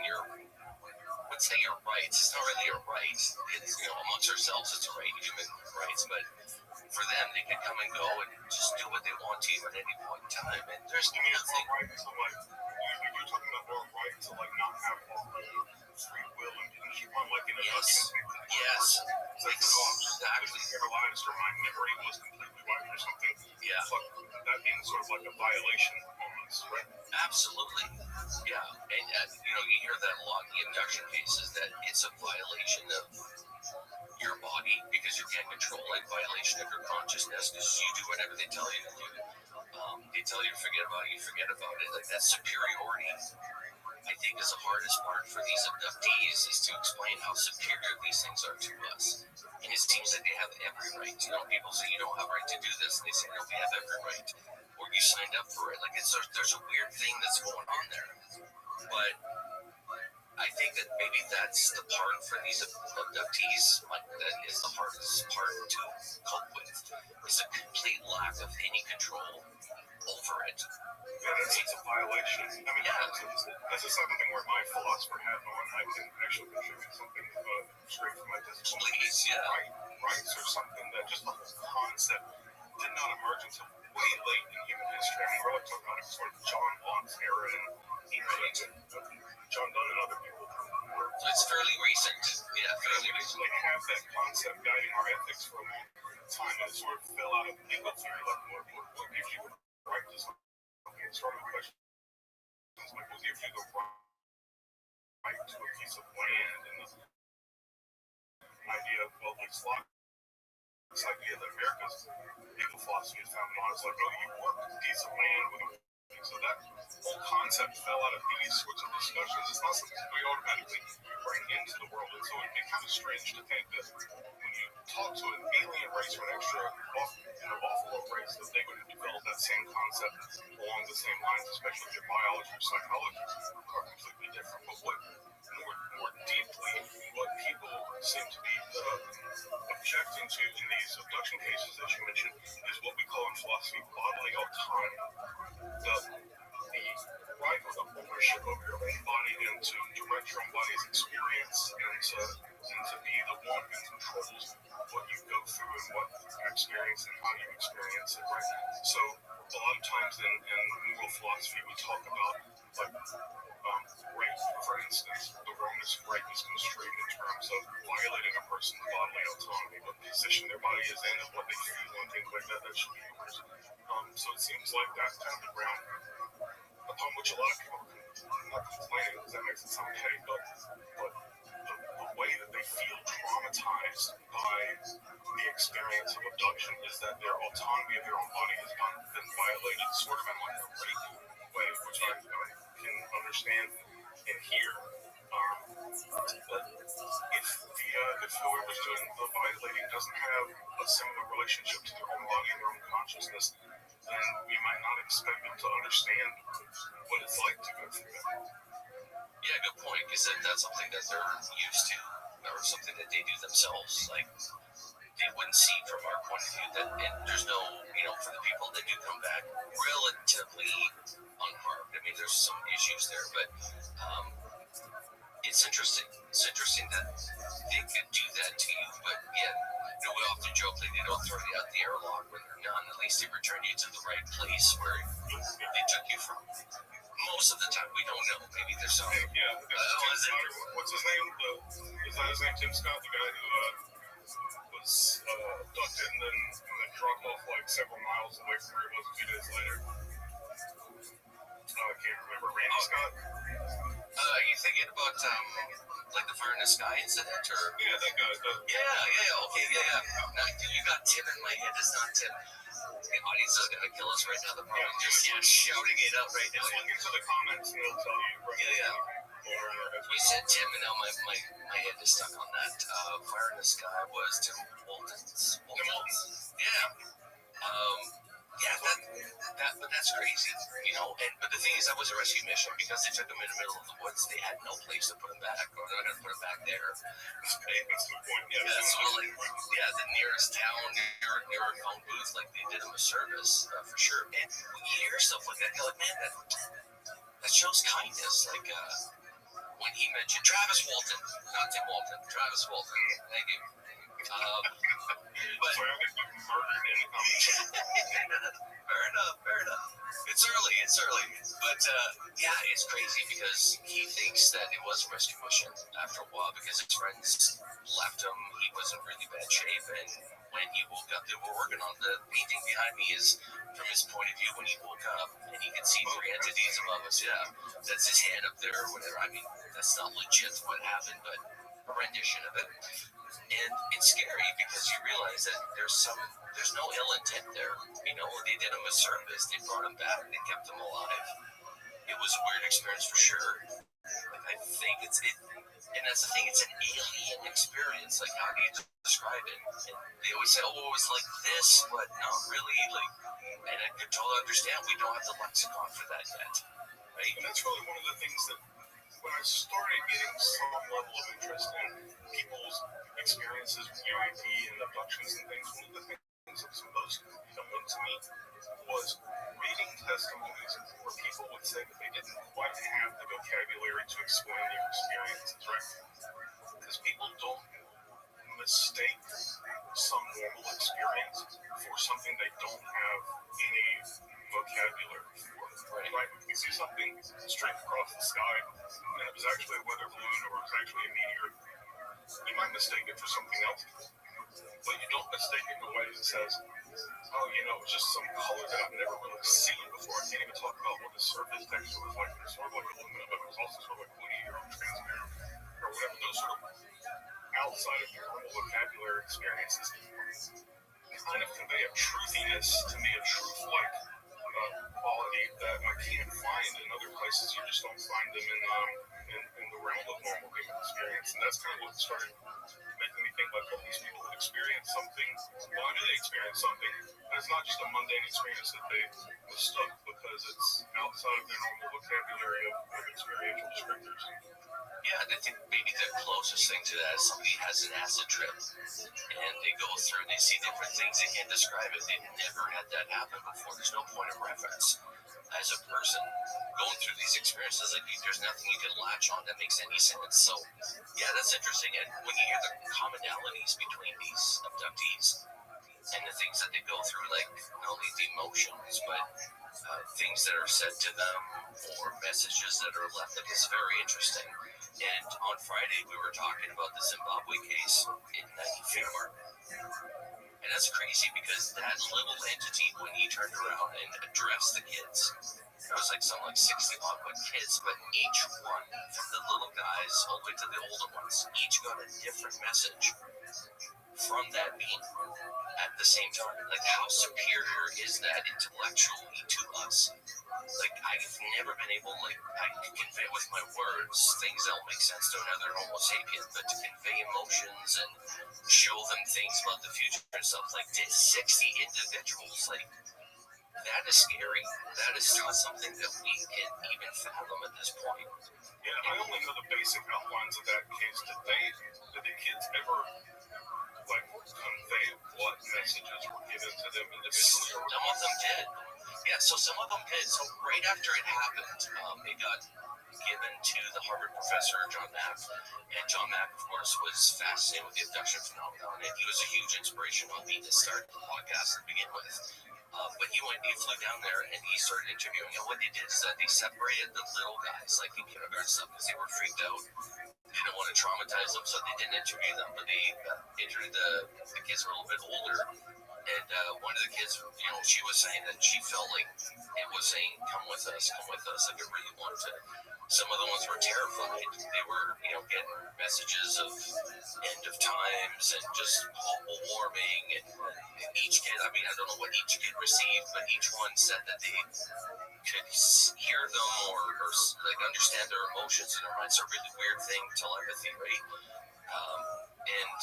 let's say your rights, it's not really a right. It's amongst ourselves, it's a right, human rights, but for them, they can come and go and just do what they want to you at any point in time, and there's nothing. Right, so you're talking about our right to not have our own free will and keep on in a Yes, exactly. Paralyzed or my memory was completely wiped or something. Yeah, that being sort of like a violation almost, right? Absolutely. Yeah, and you hear that a lot in the abduction cases, that it's a violation of your body because you can't control it, violation of your consciousness because you do whatever they tell you to do. They tell you to forget about it, you forget about it. Like that superiority, I think, is the hardest part for these abductees, is to explain how superior these things are to us. And it seems like they have every right. People say you don't have a right to do this, and they say no, we have every right. Or you signed up for it. Like there's a weird thing that's going on there. But I think that maybe that's the part for these abductees, that is the hardest part to cope with, is a complete lack of any control over it. Yeah, it's a violation. I mean, this is something where my philosopher hat on, I can actually contribute something straight from my discipline. Please, yeah. Rights are something that just the whole concept did not emerge until way late in human history. I mean, we're talking about sort of John Locke's era and John Donne and other people. It's fairly recent. Yeah, fairly recent. They have that concept guiding our ethics for a long time, and it sort of fell out of legal theory. Like, what gives you the right to something? It started with questions like, what gives you the right to a piece of land? And the idea of, well, like this idea that America's legal philosophy is founded on is like, oh, you work a piece of land with a. So that whole concept fell out of these sorts of discussions. It's not something we automatically bring into the world. And so it'd be kind of strange to think that when you talk to an alien race or an extra off-world race, that they would develop that same concept along the same lines, especially if your biology or psychology are completely different. But what more deeply, what people seem to be objecting to in these abduction cases that you mentioned is what we call in philosophy bodily autonomy. The right or the ownership of your own body, and to direct your own body's experience, and to be the one who controls what you go through and what you experience and how you experience it, right? So a lot of times in moral philosophy we talk about rape, for instance. The wrongness of rape is construed in terms of violating a person's bodily autonomy, what position their body is in and what they feel and things like that should be yours. So it seems like that's kind of the ground upon which a lot of people are not complaining, because that makes it sound petty, but the way that they feel traumatized by the experience of abduction is that their autonomy of their own body has been violated sort of in like a rape way, which I can understand and hear. But if the if whoever's doing the violating doesn't have a similar relationship to their own body and their own consciousness, then we might not expect them to understand what it's like to go through that. Yeah, good point, because that's something that they're used to, or something that they do themselves. Like, they wouldn't see from our point of view that, and there's no, for the people that do come back relatively unharmed. I mean, there's some issues there, but it's interesting. It's interesting that they could do that to you, but yet, we often joke that they don't throw you out the airlock when they're done. At least they return you to the right place where they took you from. Most of the time, we don't know. Maybe there's some. Yeah, what's his name? Is that his name? Tim Scott, the guy who was abducted and then dropped off like several miles away from where he was 2 days later. I can't remember. Randy Scott? You thinking about like the Fire in the Sky incident, or? Yeah, that guy. Okay, yeah. No, you got Tim in my head. It's not Tim. The audience is gonna kill us right now. They're probably just shouting it out right now. Just look into the comments and they'll tell you. Right? Yeah. We said Tim, and now my head is stuck on that. Fire in the Sky was Tim Walton's. But that's crazy, but the thing is, that was a rescue mission because they took him in the middle of the woods. They had no place to put him back, or they're not going to put him back there. That's the point. The nearest town, near a phone booth, like they did him a service, for sure. And when you hear stuff like that, you're like, man, that shows kindness. Like, when he mentioned Travis Walton, not Tim Walton, Travis Walton. Thank you. But Sorry, I think murdered in the comments. Fair enough. It's early. But, it's crazy because he thinks that it was a rescue mission after a while because his friends left him. He was in really bad shape, and when he woke up, they were working on the painting behind me is from his point of view when he woke up, and he could see 3 entities above us. Yeah, that's his hand up there or whatever. I mean, that's not legit what happened, but a rendition of it. And it's scary because you realize that there's no ill intent there. They did him a service. They brought him back. They kept him alive. It was a weird experience for sure. Like, I think and that's the thing. It's an alien experience. Like, how do you describe it? And they always say, "Oh, it was like this," but not really. Like, and I could totally understand. We don't have the lexicon for that yet, right? And that's really one of the things that when I started getting some level of interest in people's experiences with UAP and abductions and things, one of the things that was most compelling to me was reading testimonies where people would say that they didn't quite have the vocabulary to explain their experiences, right? Because people don't mistake some normal experience for something they don't have any vocabulary for. Right? You see something straight across the sky, and it was actually a weather balloon or it was actually a meteor. You might mistake it for something else, but you don't mistake it in a way that says, "Oh, it's just some color that I've never really seen before." I can't even talk about what the surface texture was like. It was sort of like aluminum, but it was also sort of like woody or transparent or whatever. Those sort of outside of your normal vocabulary experiences kind of convey a truthiness to me, a truth-like quality that I can't find in other places. You just don't find them in the realm of normal human experience, and that's kind of what started making me think like, well, these people have experienced something. Why do they experience something? And it's not just a mundane experience that they mistook because it's outside of their normal vocabulary of experiential descriptors. Yeah, and I think maybe the closest thing to that is somebody has an acid trip and they go through and they see different things. They can't describe it. They've never had that happen before. There's no point of reference. As a person going through these experiences, like, there's nothing you can latch on that makes any sense. So, yeah, that's interesting. And when you hear the commonalities between these abductees and the things that they go through, like not only the emotions, but things that are said to them or messages that are left, like, it's very interesting. And on Friday, we were talking about the Zimbabwe case in Myanmar. And that's crazy because that little entity, when he turned around and addressed the kids, there was like 60 odd kids, but each one, from the little guys all the way to the older ones, each got a different message from that being at the same time. Like, how superior is that intellectually to us? Like, I've never been able, I can convey with my words things that will make sense to another Homo sapien, but to convey emotions and show them things about the future and stuff. Like 60 individuals, like that is scary. That is not something that we can even fathom at this point. Yeah, I only know the basic outlines of that case. Did the kids ever like convey what messages were given to them individually? Some of them did. Yeah, so some of them did. So right after it happened, it got given to the Harvard professor, John Mack. And John Mack, of course, was fascinated with the abduction phenomenon. And he was a huge inspiration on me to start the podcast to begin with. But he flew down there and he started interviewing. And what they did is that they separated the little guys, like the kindergarten stuff, because they were freaked out. They didn't want to traumatize them, so they didn't interview them. But they interviewed the kids who were a little bit older. And one of the kids, she was saying that she felt like it was saying, come with us, like it really wanted to. Some of the ones were terrified. They were, getting messages of end of times and just global warming. And each kid, I don't know what each kid received, but each one said that they could hear them or like understand their emotions in their mind. It's a really weird thing, telepathy, right? And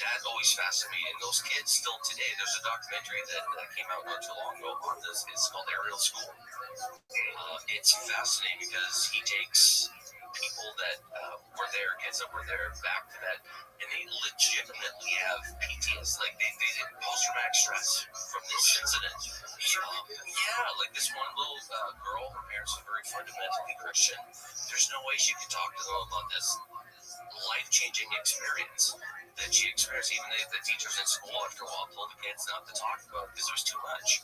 that always fascinated me. And those kids still today, there's a documentary that came out not too long ago on this. It's called Aerial School. It's fascinating because he takes people that were there, kids that were there, back to that, and they legitimately have PTSD, like they post-traumatic stress from this incident. Like this one little girl, her parents are very fundamentally Christian. There's no way she could talk to them about this life-changing experience that she experienced. Even the teachers in school after a while told the kids not to talk about it because it was too much.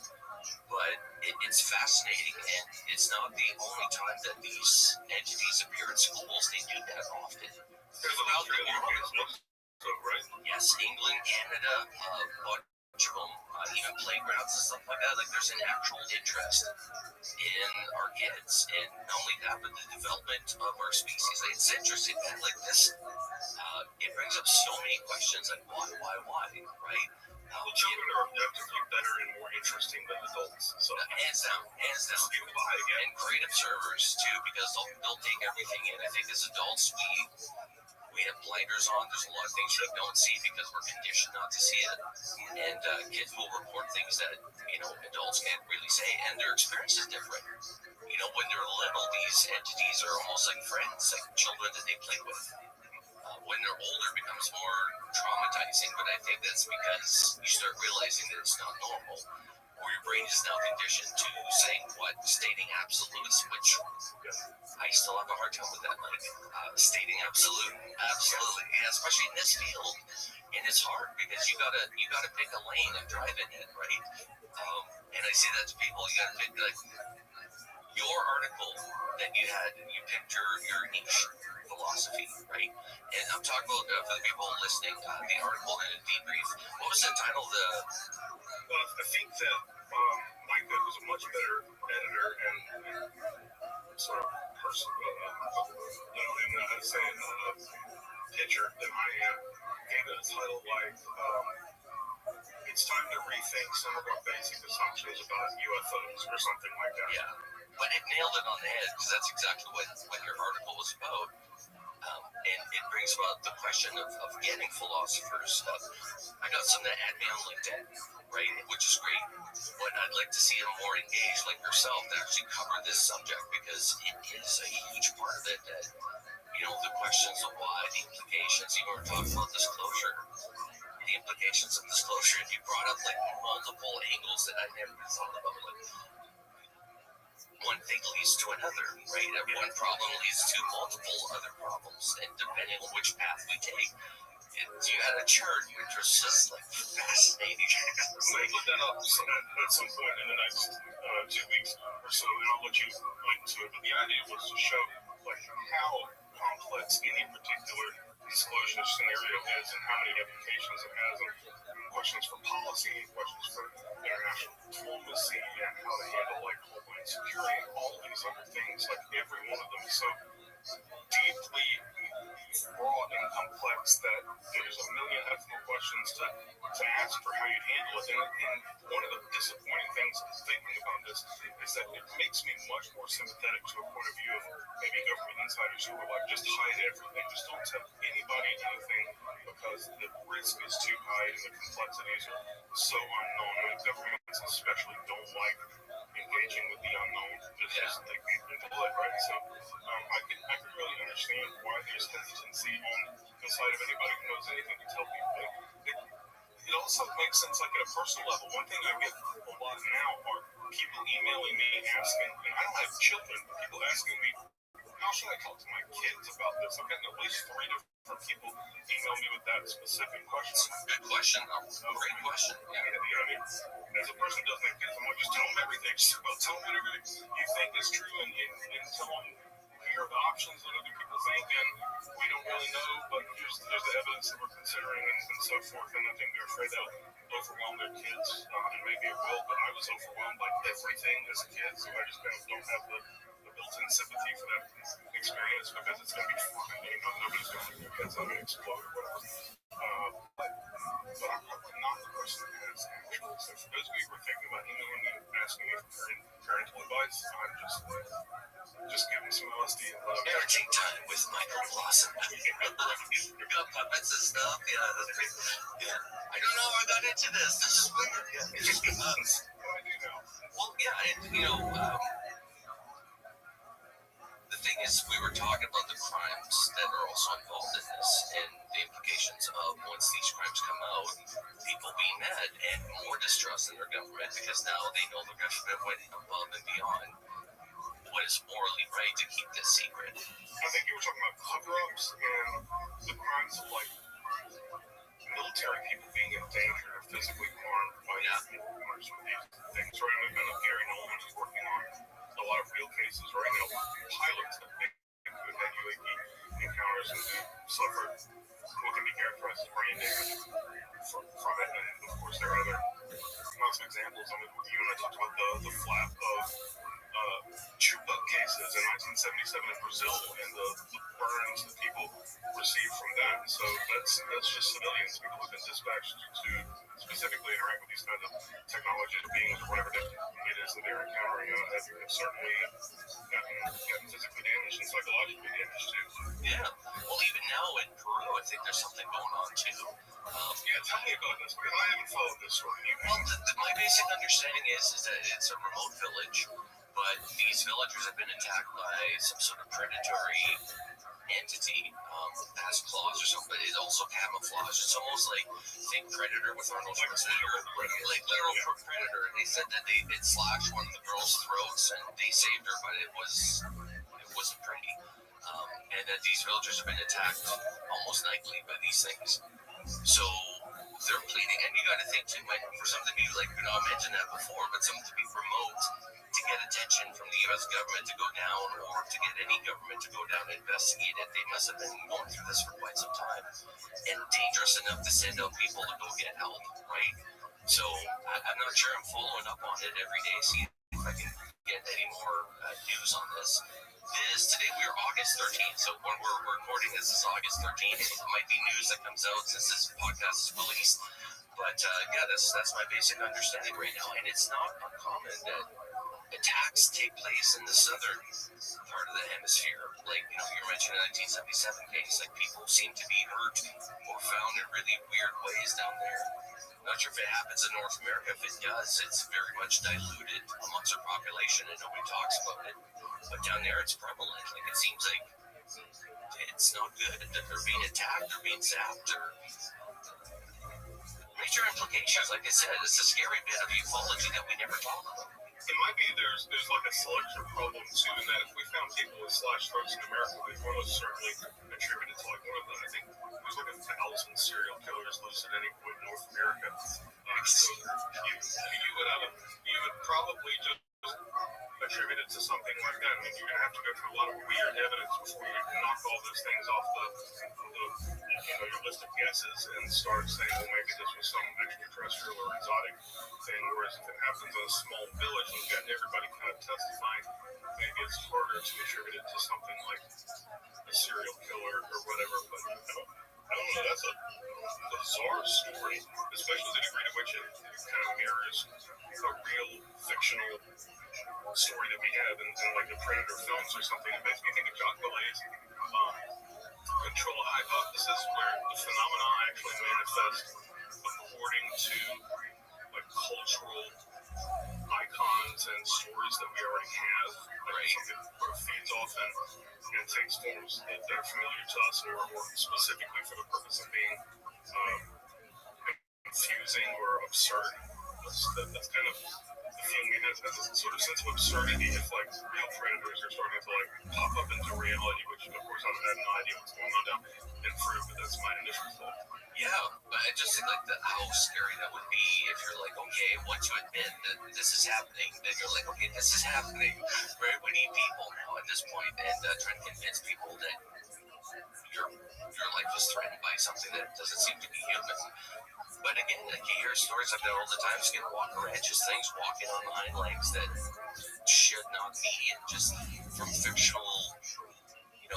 But it's fascinating, and it's not the only time that these entities appear in schools. They do that often. There's about the world, right? Yes, England, Canada, bunch of them, even playgrounds and stuff like that. Like there's an actual interest in our kids, and not only that, but the development of our species. Like, it's interesting that like this, it brings up so many questions like why, right? Children are objectively better and more interesting than adults. So hands down. And great observers too, because they'll take everything in. I think as adults we have blinders on. There's a lot of things we don't see because we're conditioned not to see it. And kids will report things that adults can't really say, and their experience is different. When they're little, these entities are almost like friends, like children that they play with. When they're older, it becomes more traumatizing, but I think that's because you start realizing that it's not normal, or your brain is now conditioned to stating absolutes, which I still have a hard time with that, stating absolutely, yeah, especially in this field, and it's hard because you gotta pick a lane and drive in it, right? And I say that to people, you gotta pick your article that you picked your niche philosophy, right? And I'm talking about for the people listening, the article in a debrief. What was the title? I think that Mike was a much better editor and sort of person. I don't even know how to say it. Pitcher than I am. Gave it a title like "It's time to rethink some of our basic assumptions about UFOs" or something like that. Yeah. But it nailed it on the head because that's exactly what your article was about. And it brings about the question of getting philosophers. I got some that add me on LinkedIn, right, which is great. But I'd like to see them more engaged like yourself to actually cover this subject because it is a huge part of it. That, the questions of why, the implications. You were talking about disclosure. The implications of disclosure, and you brought up like multiple angles that I never thought about. Like, one thing leads to another, right? One problem leads to multiple other problems, and depending on which path we take, you had a chart, which was just like fascinating. We'll look that up at some point in the next 2 weeks or so, and I'll let you link to it. But the idea was to show like how complex any particular disclosure scenario is and how many applications it has, and questions for policy, questions for international diplomacy, and how to handle like homeland security and all these other things. Like every one of them is so deeply broad and complex that there's a million ethical questions to ask for how you'd handle it. And one of the disappointing things thinking about this is that it makes me much more sympathetic to a point of view of maybe government insiders who are like, just hide everything, just don't tell anybody anything, because the risk is too high and the complexities are so unknown. I mean, governments especially don't like engaging with the unknown. It's just like into blood, right? So I can really understand why there's hesitancy on the side of anybody who knows anything to tell people. It also makes sense, like at a personal level. One thing I get a lot now are people emailing me asking, and I don't have children, but people asking me, how should I talk to my kids about this? I've gotten at least 3 different people email me with that specific question. Good question. Great question. Yeah, I mean, as a person who doesn't have kids, I'm like, just tell them everything. Just tell them whatever you think is true and tell them here are the options that other people think, and we don't really know, but here's the evidence that we're considering and so forth. And I think they're afraid they'll overwhelm their kids, and maybe it will, but I was overwhelmed by everything as a kid, so I just kind of don't have the built-in sympathy for that experience because it's going to be fun. You know, nobody's going to make their kids out and explode or whatever. But I'm not the person who has actually. So for those of you who are thinking about emailing me and asking me for parental advice, I'm just give me some LSD and let them Parenting time with Michael Lawson. You got puppets and stuff? Yeah, that's great. Yeah. I don't know, I got into this. This is weird. Yeah. Well, yeah, and, the thing is, we were talking about the crimes that are also involved in this and the implications of once these crimes come out, people being mad and more distrust in their government because now they know the government went above and beyond what is morally right to keep this secret. I think you were talking about cover-ups and the crimes of like military people being in danger or physically harmed by these things. Right, I know Gary Nolan is working on a lot of real cases right now. Pilots have been who had UAP encounters and who suffered what can be characterized as brain damage from it. And of course, there are other lots of examples. I mean, you and I talked about the flap of Chupa cases in 1977 in Brazil and the burns that people received from that. So that's just civilians, people who've been dispatched to specifically interact with these kinds of technologies or beings or whatever it is that they're encountering. Have certainly gotten physically damaged and psychologically damaged too. Yeah. Well, even now in Peru, I think there's something going on too. Tell me about this because I haven't followed this story. Well, my basic understanding is that it's a remote village, but these villagers have been attacked by some sort of predatory entity, has claws or something, but it also camouflage. It's almost like think Predator with Arnold Schwarzenegger, like literal Predator. And they said that it slashed one of the girls' throats and they saved her, but it wasn't pretty. And that these villagers have been attacked almost nightly by these things. So they're pleading, and you got to think too, Mike, for something to be like, I mentioned that before, but something to be remote to get attention from the U.S. government to go down, or to get any government to go down and investigate it. They must have been going through this for quite some time, and dangerous enough to send out people to go get help, right? So I'm not sure I'm following up on it every day, see if I can get any more news on this. Today we are August 13th, so when we're recording this is August 13th. It might be news that comes out since this podcast is released, but that's my basic understanding right now, and it's not uncommon that attacks take place in the southern part of the hemisphere. Like, you're mentioning the 1977 case, like people seem to be hurt or found in really weird ways down there. Not sure if it happens in North America. If it does, it's very much diluted amongst our population and nobody talks about it. But down there, it's prevalent. Like, it seems like it's not good. They're being attacked, they're being zapped, or major implications. Like I said, it's a scary bit of ufology that we never talk about. It might be there's like a selection problem too, in that if we found people with slash throats in America, we'd almost certainly attribute it to like one of them. I think there's like 1,000 serial killers loose at any point in North America. So you would probably just attribute it to something like that. I mean, you're gonna have to go through a lot of weird evidence before you can knock all those things off your list of guesses and start saying, well, maybe this was some extraterrestrial or exotic thing. Whereas if it happens in a small village and you've got everybody kind of testifying, maybe it's harder to attribute it to something like a serial killer or whatever. But I don't know. That's a bizarre story, especially the degree to which it kind of mirrors a real fictional story that we have in like the Predator films or something that makes me think of Jacques Vallée's control hypothesis, where the phenomena actually manifest according to like cultural icons and stories that we already have. Like something sort of feeds off and takes forms that are familiar to us, or specifically for the purpose of being confusing or absurd. That's kind of the feeling has a sort of sense of absurdity if like real predators are starting to like pop up into reality, which of course I have no idea what's going on down in fruit, but that's my initial thought. Yeah, but I just think like how scary that would be if you're like, okay, once you admit that this is happening, then you're like, okay, this is happening, right? We need people now at this point, and trying to convince people that your life is threatened by something that doesn't seem to be human. But again, like you hear stories like that all the time, skinwalker ranches, things walking on hind legs that should not be, and just from fictional,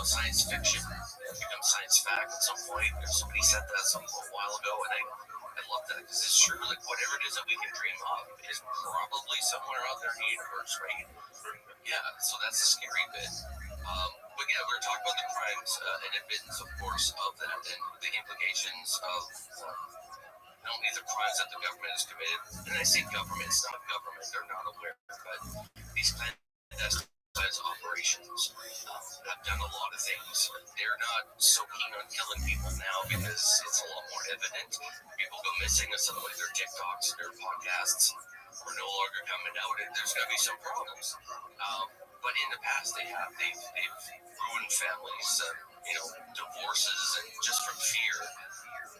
science fiction, it becomes science fact at some point. Somebody said that a while ago, and I love that because it's true. Like whatever it is that we can dream of is probably somewhere out there in the universe, right? Yeah, so that's the scary bit. But yeah, we're talking about the crimes and admittance, of course, of that, and the implications of not only the crimes that the government has committed, and I say government, it's not government, they're not aware, but these clandestine operations have done a lot of things. They're not so keen on killing people now because it's a lot more evident. People go missing, and suddenly their TikToks, their podcasts are no longer coming out, and there's going to be some problems. But in the past, they've ruined families, divorces, and just from fear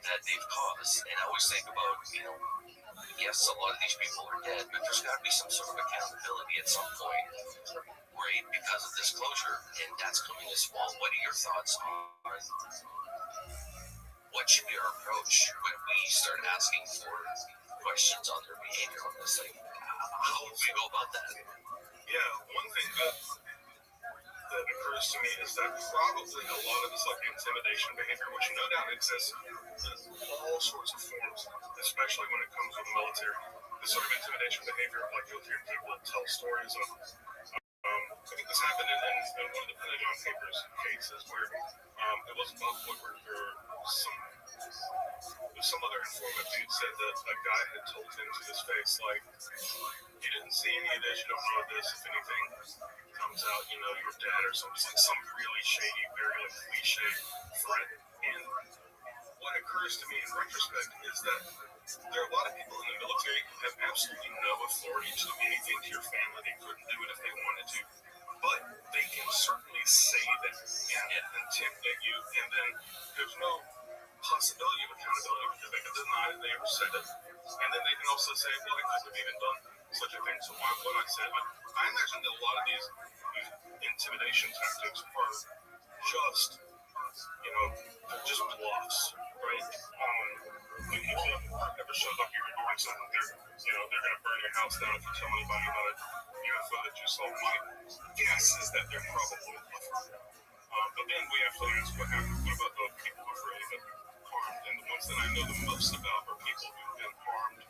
that they've caused. And I always think about, yes, a lot of these people are dead, but there's got to be some sort of accountability at some point, right? Because of this closure, and that's coming as well. What are your thoughts on what should be our approach when we start asking for questions on their behavior on this thing? How would we go about that? Yeah, one thing that occurs to me is that probably a lot of this like intimidation behavior, which no doubt exists in all sorts of forms, especially when it comes to the military. This sort of intimidation behavior, like you'll hear people tell stories of. I think this happened in one of the Pentagon Papers cases where it wasn't Bob Woodward or some other informant who had said that a guy had told him to his face, like, you didn't see any of this, you don't know this, if anything comes out, you're dead or something, like some really shady, very like cliche threat. And what occurs to me in retrospect is that there are a lot of people in the military who have absolutely no authority to do anything to your family. They couldn't do it if they wanted to, but they can certainly say that and intimidate you, and then there's no possibility of accountability because they can deny that they ever said it, and then they can also say, well, I couldn't have even done such a thing. So what I said, I imagine that a lot of these intimidation tactics are just bluffs, right? When people ever shows up here doing something, they're going to burn your house down if you tell anybody about a UFO that you saw. My guess is that they're probably bluffing. But then we have to ask what happened. What about the people who've really been harmed? And the ones that I know the most about are people who've been harmed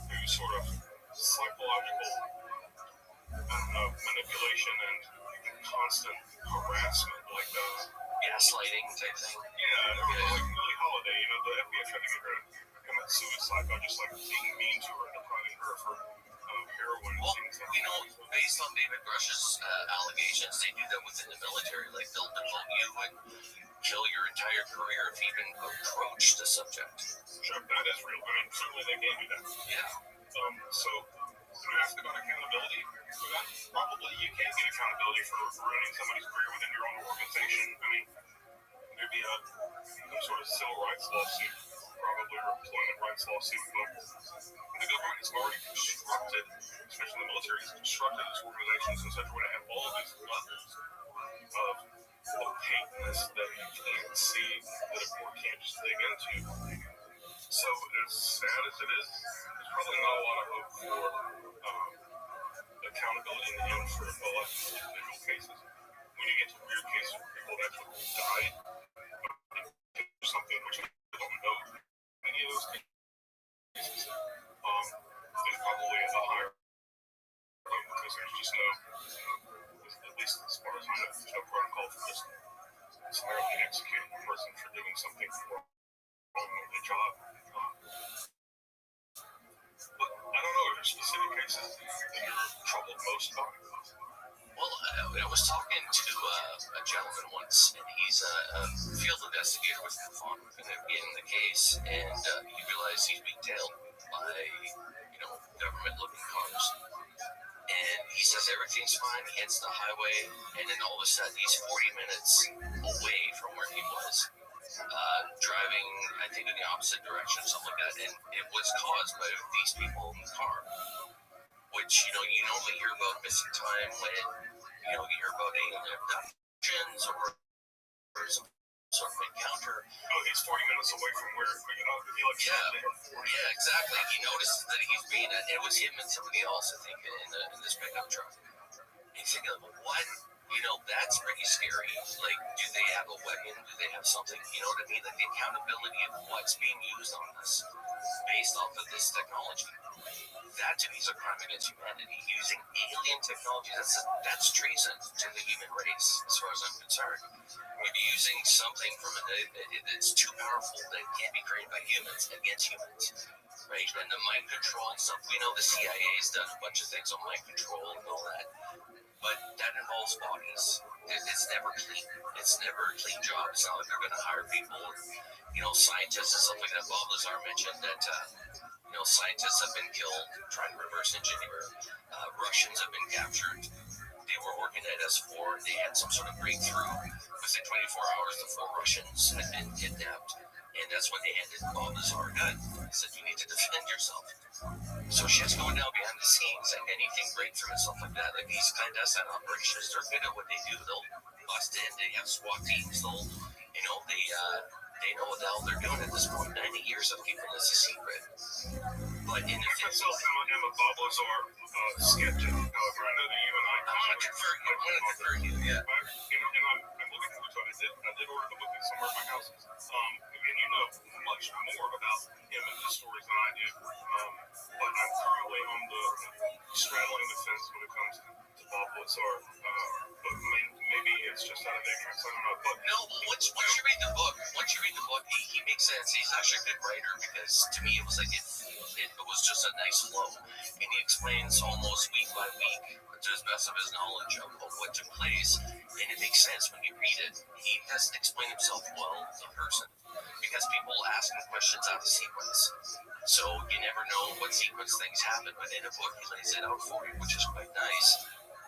through sort of psychological, manipulation and constant harassment, like gaslighting type thing. Yeah, or like Millie Holiday, the FBI tried to get her to commit suicide by just like being mean to her and depriving her for heroin and things like that. Based on David Rush's allegations, they do that within the military. Like they'll devote you and kill your entire career if you even approach the subject. Sure, that is real. I mean, certainly they can do that. Yeah. So when you ask about accountability, probably you can get accountability for ruining somebody's career within your own organization. I mean, there'd be some sort of civil rights lawsuit, probably, or employment rights lawsuit, but the government has already constructed, especially the military, has constructed its organizations in such a way to have all of these levels of opaqueness that you can't see, that a court can't just dig into. So as sad as it is, there's probably not a lot of hope for accountability in the end for a lot of individual cases. When you get to weird cases where people have actually died or something, which I don't know many of those cases, there's probably a higher hope because there's just no, at least as far as I know, there's no protocol for just summarily executing a person for doing something wrong on the job. But I don't know, are there specific cases that you're troubled most by? Well, I was talking to a gentleman once, and he's a field investigator with in the case, and he realized he's being tailed by, government-looking cars. And he says everything's fine. He hits the highway, and then all of a sudden he's 40 minutes away from where he was, driving, I think, in the opposite direction, something like that. And it was caused by these people in the car, which, you normally hear about missing time when, you hear about alien abductions or some sort of encounter. Oh, he's 40 minutes away from where Yeah, exactly. He notices that he's being, it was him and somebody else, I think, in this pickup truck. He's thinking, what? That's pretty scary. Like, do they have a weapon? Do they have something? You know what I mean? Like, the accountability of what's being used on us based off of this technology. That to me is a crime against humanity. Using alien technology, that's treason to the human race, as far as I'm concerned. Maybe using something from it's too powerful that it can't be created by humans against humans, right? And the mind control stuff. We know the CIA's done a bunch of things on mind control and all that, but that involves bodies. It's never clean. It's never a clean job. It's not like they're going to hire people, scientists and stuff like that. Bob Lazar mentioned that. Scientists have been killed trying to reverse engineer. Russians have been captured. They were working at S4. They had some sort of breakthrough. Within 24 hours, the 4 Russians had been kidnapped. And that's when they handed Bob Lazar a gun. They said, you need to defend yourself. So shit's going down behind the scenes, and anything breakthrough and stuff like that. Like these clandestine operations, they're good at what they do. They'll bust in. They have SWAT teams. They know what the hell they're doing at this point. 90 years of keeping this a secret. But in the myself, I'm a Bob Lazar skeptic. However, I know that you and I I want to convert you, yeah. I'm looking forward to it. I did order the book somewhere at my house. And you know much more about him and his stories than I do. But I'm currently on the straddling the fence when it comes to Bob Lazar. But maybe it's just out of ignorance. I don't know. But no, once you read the book, he makes sense. He's actually a good writer, because to me it was like it was just a nice flow, and he explains almost week by week to the best of his knowledge of what took place, and it makes sense when you read it. He doesn't explain himself well in person, because people ask him questions out of sequence. So you never know what sequence things happen, but in a book he lays it out for you, which is quite nice.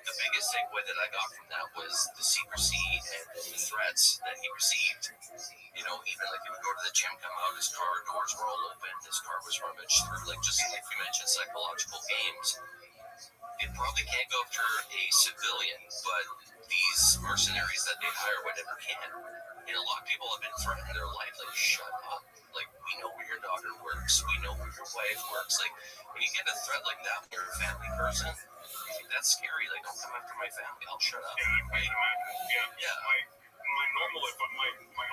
The biggest takeaway that I got from that was the secrecy and the threats that he received. Even like he would go to the gym, come out, his car doors were all open, his car was rummaged through, like just like you mentioned, psychological games. It probably can't go after a civilian, but these mercenaries that they hire whenever can. A lot of people have been threatened their life, like, shut up. Like, we know where your daughter works, we know where your wife works. Like, when you get a threat like that when you're a family person, that's scary. Like, don't come after my family, I'll shut up. Yeah. My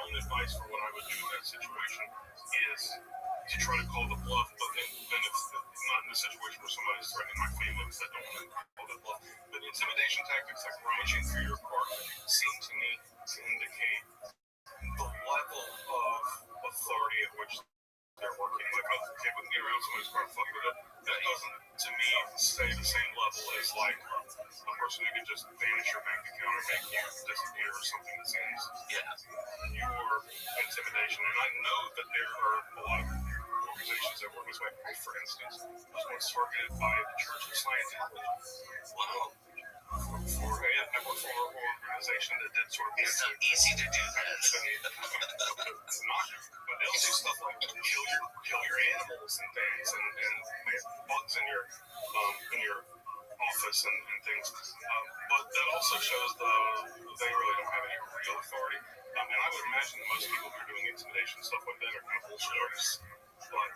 own advice for what I would do in that situation is to try to call the bluff, but then it's not in a situation where somebody's threatening my family, because I don't want to call the bluff. But intimidation tactics like rummaging through your car seem to me to indicate the level of authority at which they're working. Like, okay, we can get around somebody's car and fuck with it. That doesn't, to me, stay the same level as like a person who can just vanish your bank account or make you disappear or something that seems your intimidation. And I know that there are a lot of organizations that work this way. For instance, was once targeted by the Church of Scientology. Wow. I worked for an organization that did sort of. It's not easy to do that. It's not, but they'll do stuff like kill your animals and things, and they have bugs in your office and things. But that also shows they really don't have any real authority. And I would imagine that most people who are doing intimidation stuff like that are kind of bullshit artists. But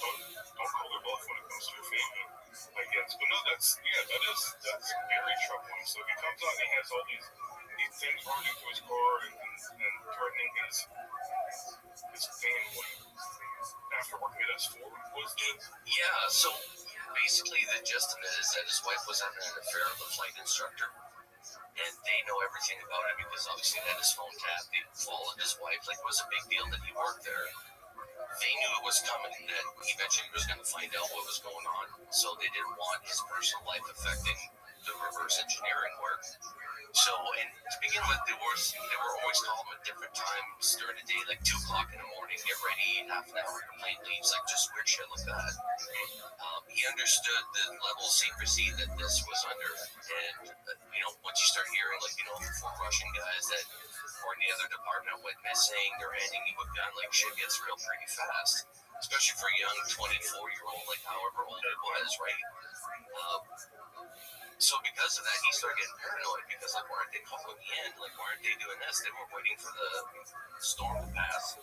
don't call their bluff when it comes to your family, I guess. But no, that's very troubling. So he comes out and he has all these things running through his car and threatening his family. After working at S4, was it? Yeah, so basically the gist of it is that his wife was having an affair with a flight instructor. and they know everything about it because obviously they had his phone tapped. They followed his wife. Like, it was a big deal that he worked there. They knew it was coming, that eventually he was going to find out what was going on, so they didn't want his personal life affecting the reverse engineering work. So, and to begin with, they were always calling him at different times during the day, like 2 o'clock in the morning, get ready, half an hour, your plane leaves, like just weird shit like that. He understood the level of secrecy that this was under, and once you start hearing, like, 4 Russian guys that or in the other department went missing, they're handing you a gun, like, shit gets real pretty fast, especially for a young 24-year-old, like, however old it was, right? So because of that, he started getting paranoid because, like, why aren't they calling me in? Like, why aren't they doing this? They were waiting for the storm to pass.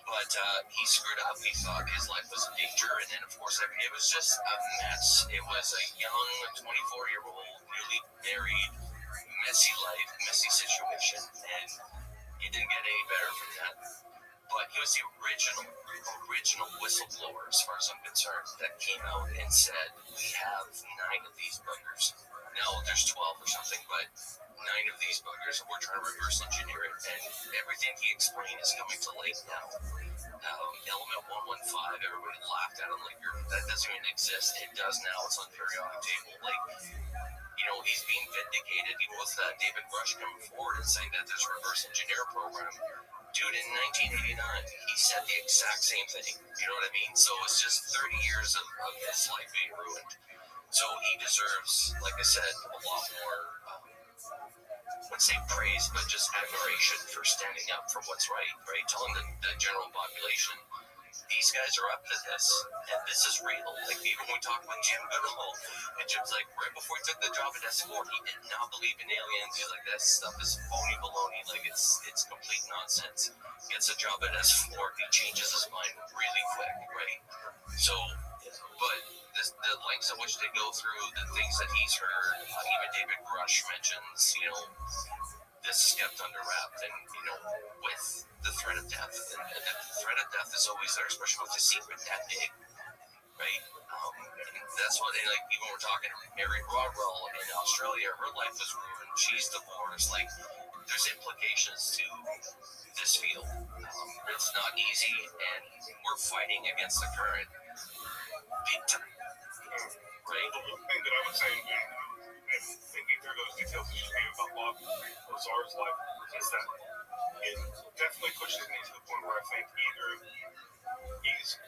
But he screwed up. He thought his life was in danger. And then, of course, it was just a mess. It was a young 24-year-old, newly married, messy life, messy situation. And it didn't get any better from that. But he was the original whistleblower, as far as I'm concerned, that came out and said, we have 9 of these buggers. Now, there's 12 or something, but 9 of these buggers, and we're trying to reverse engineer it. And everything he explained is coming to light now. Element 115, everybody laughed at him like, that doesn't even exist. It does now. It's on the periodic table. Like, he's being vindicated. Even with David Rush coming forward and saying that there's a reverse engineer program. Dude, in 1989, he said the exact same thing. You know what I mean? So it's just 30 years of his life being ruined. So he deserves, like I said, a lot more, I wouldn't say praise, but just admiration for standing up for what's right? Telling the general population, these guys are up to this, and this is real. Like, even when we talked with Jim Goodall, and Jim's like, right before he took the job at S4, he did not believe in aliens. He's like, that stuff is phony baloney. Like, it's complete nonsense. Gets a job at S4, he changes his mind really quick, right? So, but the lengths at which they go through, the things that he's heard, even David Rush mentions, this is kept under wraps, and with the threat of death, and the threat of death is always there, especially with a secret that big, right? That's what they like. Even we're talking to Mary Rodwell in Australia, her life was ruined. She's divorced. Like, there's implications to this field. It's not easy, and we're fighting against the current big time. Right? The one thing that I would say, and thinking through those details that you gave about Bob Lazar's life, is that it definitely pushes me to the point where I think either he's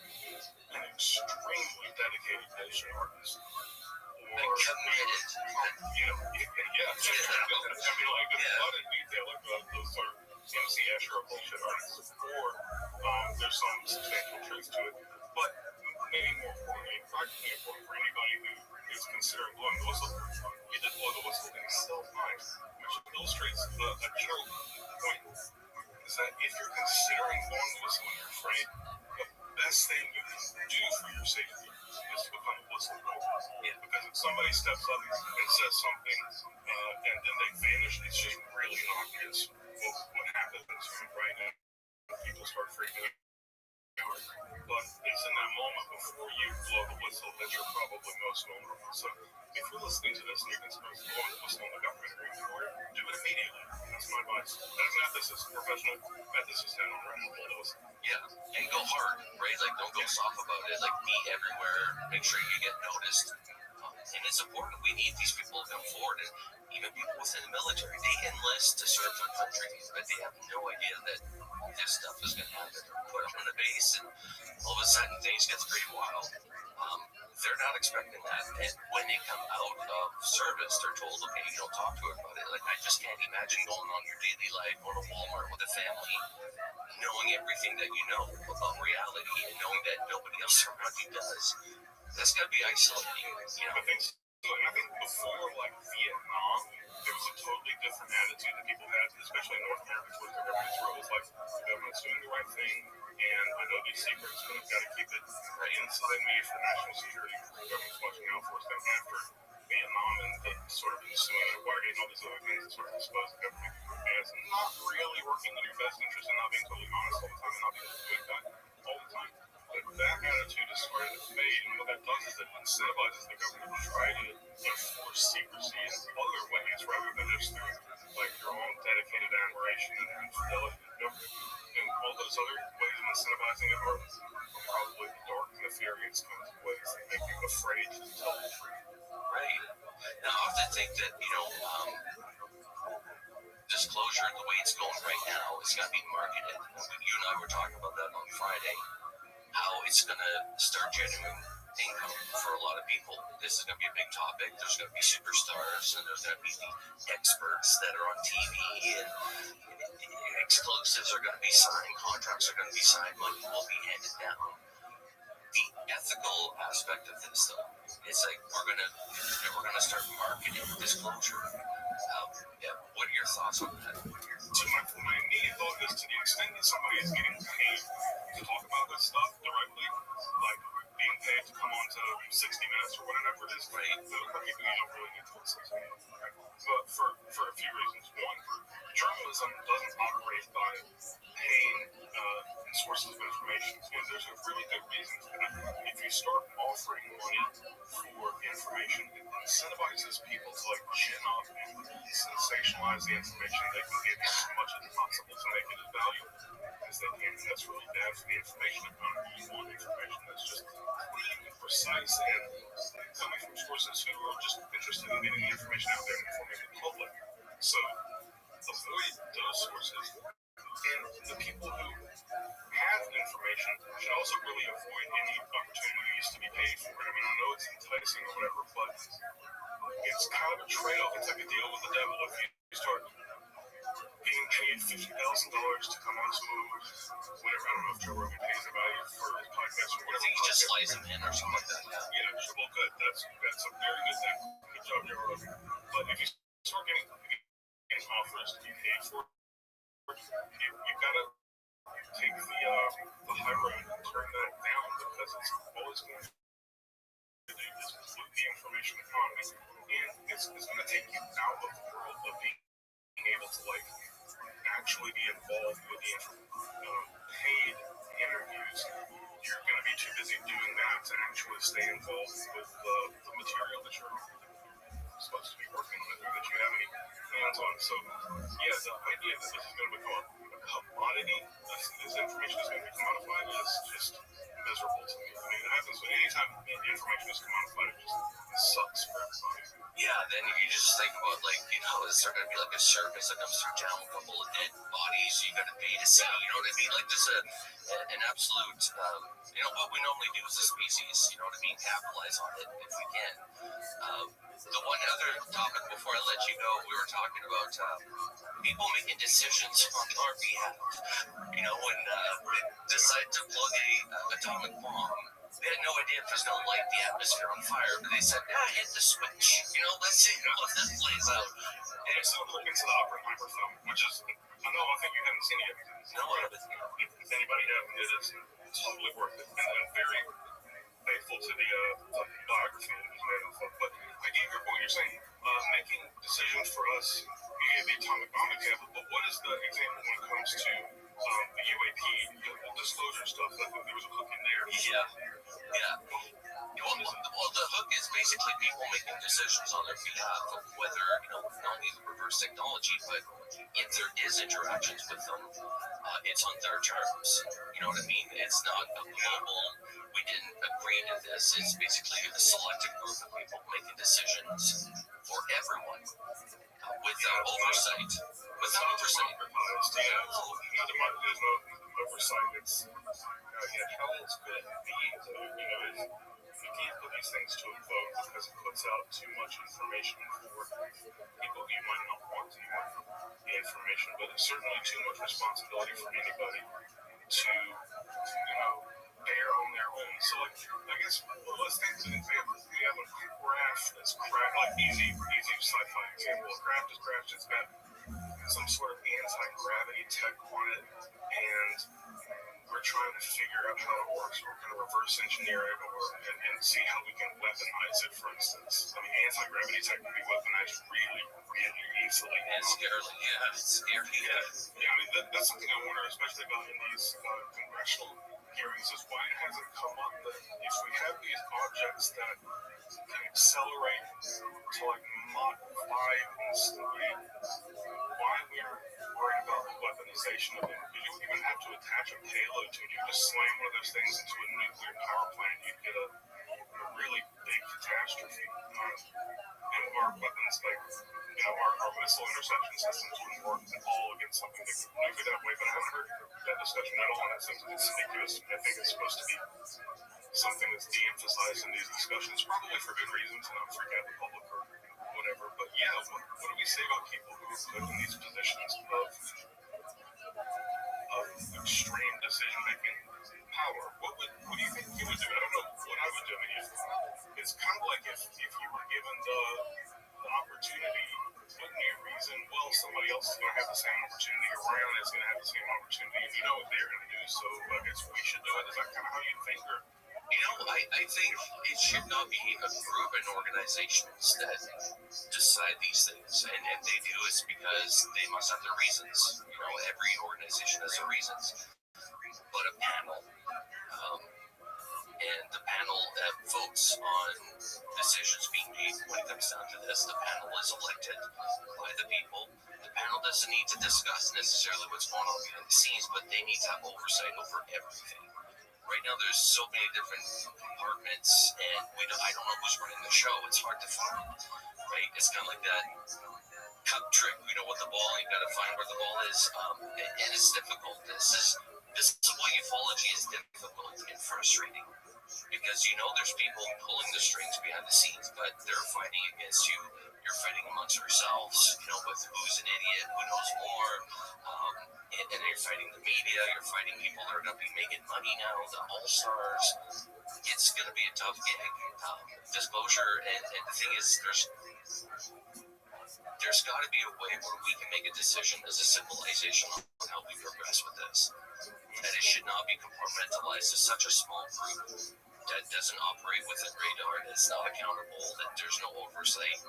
an extremely dedicated bullshit artist, or committed. Yeah. I mean, like, there's a lot of detail, like, those are MC Escher bullshit artists, or there's some substantial truth to it. But maybe more importantly, practically important for anybody who is considering blowing the whistle, he did blow the whistle and he's still fine, which illustrates a general point, is that if you're considering blowing the whistle and you're afraid, the best thing you can do for your safety is to become a whistleblower. Because if somebody steps up and says something, and then they vanish, it's just really obvious what happens, right? And people start freaking out. But it's in that moment before you blow the whistle that you're probably most vulnerable. So if you're listening to this and you're considering blowing the whistle on the government agreement for it, do it immediately. That's my advice. As an ethicist, professional ethicist, and I'm ready to blow the whistle. Yeah, and go hard, right? Like, don't go soft about it. Like, be everywhere. Make sure you get noticed. And it's important. We need these people to come forward. And even people within the military, they enlist to serve their country, but they have no idea that this stuff is going to happen. They're put on the base, and all of a sudden things get pretty wild. They're not expecting that. And when they come out of service, they're told, okay, you don't talk to her about it. Like, I just can't imagine going on your daily life, going to Walmart with a family, knowing everything that you know about reality, and knowing that nobody else around you does. That's got to be isolating, I think so. And I think before, like, Vietnam, there was a totally different attitude that people had, especially in North America, towards the government's role. It's like, the government's doing the right thing, and I know these secrets, but I've got to keep it inside me for national security. The government's watching out for us. Then after Vietnam and the sort of ensuing Watergate and all these other things that sort of expose the government as not really working in your best interest and not being totally honest all the time and not being a good guy all the time. But that attitude is starting to fade. And what that does is it incentivizes the government to try to enforce secrecy in other ways rather than just through like your own dedicated admiration and fidelity to the government. And all those other ways of incentivizing it are probably the dark, nefarious kinds of ways that make you afraid to tell the truth. Right. And I often think that, disclosure, the way it's going right now, is going to be marketed. You and I were talking about that on Friday, how it's going to start generating income for a lot of people. This is going to be a big topic. There's going to be superstars, and there's going to be the experts that are on TV, and exclusives are going to be signed, contracts are going to be signed, money will be handed down. The ethical aspect of this, though, it's like we're gonna start marketing disclosure. What are your thoughts on that? So my immediate thought is, to the extent that somebody is getting paid to talk about this stuff directly, like being paid to come on to 60 Minutes or whatever it is, right? The people you don't really need to listen to. But for a few reasons. One, journalism doesn't operate by paying sources of information. And there's a really good reason for that. If you start offering money for information, it incentivizes people to like chin up and sensationalize the information they can get as much as possible to make it as valuable as they can. And that's really bad for the information economy. You want information that's just clean and precise and coming from sources who are just interested in getting the information out there and informing the public. So avoid those sources. And the people who have information should also really avoid any opportunities to be paid for it. I mean, I know it's enticing or whatever, but it's kind of a trade-off. It's like a deal with the devil. If you start being paid $50,000 to come on to whatever, I don't know if Joe Rogan pays anybody for his podcast or whatever. I think he just flies him in or something like that. Yeah, well, good. That's a very good thing. Good job, Joe Rogan. But if you start getting offers to be paid for it, you've got to take the high road and turn that down, because it's always going to do is pollute the information economy, and it's going to take you out of the world of being able to like actually be involved with the paid interviews. You're going to be too busy doing that to actually stay involved with the material that you're supposed to be working on, or that you have any hands on. So yeah, the idea that this is going to become a commodity, this information is going to be commodified, is just miserable to me. I mean, it happens anytime information is commodified, it just sucks for everybody. Yeah, then you just think about, like, is there going to be like a circus that comes through town, a couple of dead bodies you got to pay to see, you know what I mean? Like, just an absolute, what we normally do as a species, you know what I mean? Capitalize on it if we can. The one other topic before I let you go, we were talking about people making decisions on our behalf. When they decide to plug a atomic bomb, they had no idea if there's going to light the atmosphere on fire, but they said, hit the switch. Let's see how this plays out. And it's still looking to the Oppenheimer film, which is, I think you haven't seen it yet. No, I haven't. If anybody hasn't, it is totally worth it, and very faithful to the biography that was made of it. But I get your point. You're saying making decisions for us. You gave the atomic bomb example, but what is the example when it comes to the UAP, the disclosure stuff? I think there was a hook in there. Yeah. Well, the hook is basically people making decisions on their behalf of whether, not only the reverse technology, but if there is interactions with them, it's on their terms. You know what I mean? It's not a global, we didn't agree to this. It's basically a selected group of people making decisions for everyone without oversight. Without oversight. There's no oversight. It's, how else could it be? You can't put these things to a vote because it puts out too much information for people who might not want to hear the information, but it's certainly too much responsibility for anybody to, bear on their own. So, I guess, let's take an example. We have a craft that's easy sci-fi example. A craft is craft. It's got some sort of anti-gravity tech on it, and we're trying to figure out how it works. We're going to reverse engineer it and see how we can weaponize it, for instance. I mean, anti-gravity tech can be weaponized really, really easily. And scarily, it's scary. Yeah, I mean, that's something I wonder, especially about in these congressional Gary says, why has it come up that if we have these objects that can accelerate to like Mach 5 and speed, why we're worried about the weaponization of them? You don't even have to attach a payload to it. You just slam one of those things into a nuclear power plant, you get a really big catastrophe. And our weapons, like, our missile interception systems wouldn't work at all against something that could maneuver that way, but I haven't heard that discussion at all, and that seems conspicuous. I think it's supposed to be something that's de-emphasized in these discussions, probably for good reasons, to not freak out the public or whatever. But yeah, what do we say about people who are put in these positions of extreme decision-making power? What do you think you would do? I don't know what I would do. I mean, it's kind of like if you were given the opportunity, wouldn't you reason, well, somebody else is going to have the same opportunity, or Ryan is going to have the same opportunity, and you know what they're going to do, so I guess we should do it. Is that kind of how you think? Or I think it should not be a group and organizations that decide these things, and if they do, it's because they must have their reasons. Every organization has their reasons, but a panel, and the panel that votes on decisions being made. When it comes down to this, the panel is elected by the people. The panel doesn't need to discuss necessarily what's going on behind the scenes, but they need to have oversight over everything. Right now, there's so many different compartments, and I don't know who's running the show. It's hard to find, right? It's kind of like that cup trick. With the ball, you got to find where the ball is, and it's difficult. This is why ufology is difficult and frustrating, because there's people pulling the strings behind the scenes, but they're fighting against you. You're fighting amongst yourselves, with who's an idiot, who knows more, and then you're fighting the media, you're fighting people that are going to be making money now, the all-stars. It's going to be a tough gig. Disclosure, and the thing is, there's got to be a way where we can make a decision as a civilization on how we progress with this. That it should not be compartmentalized to such a small group that doesn't operate within radar, that's not accountable, that there's no oversight.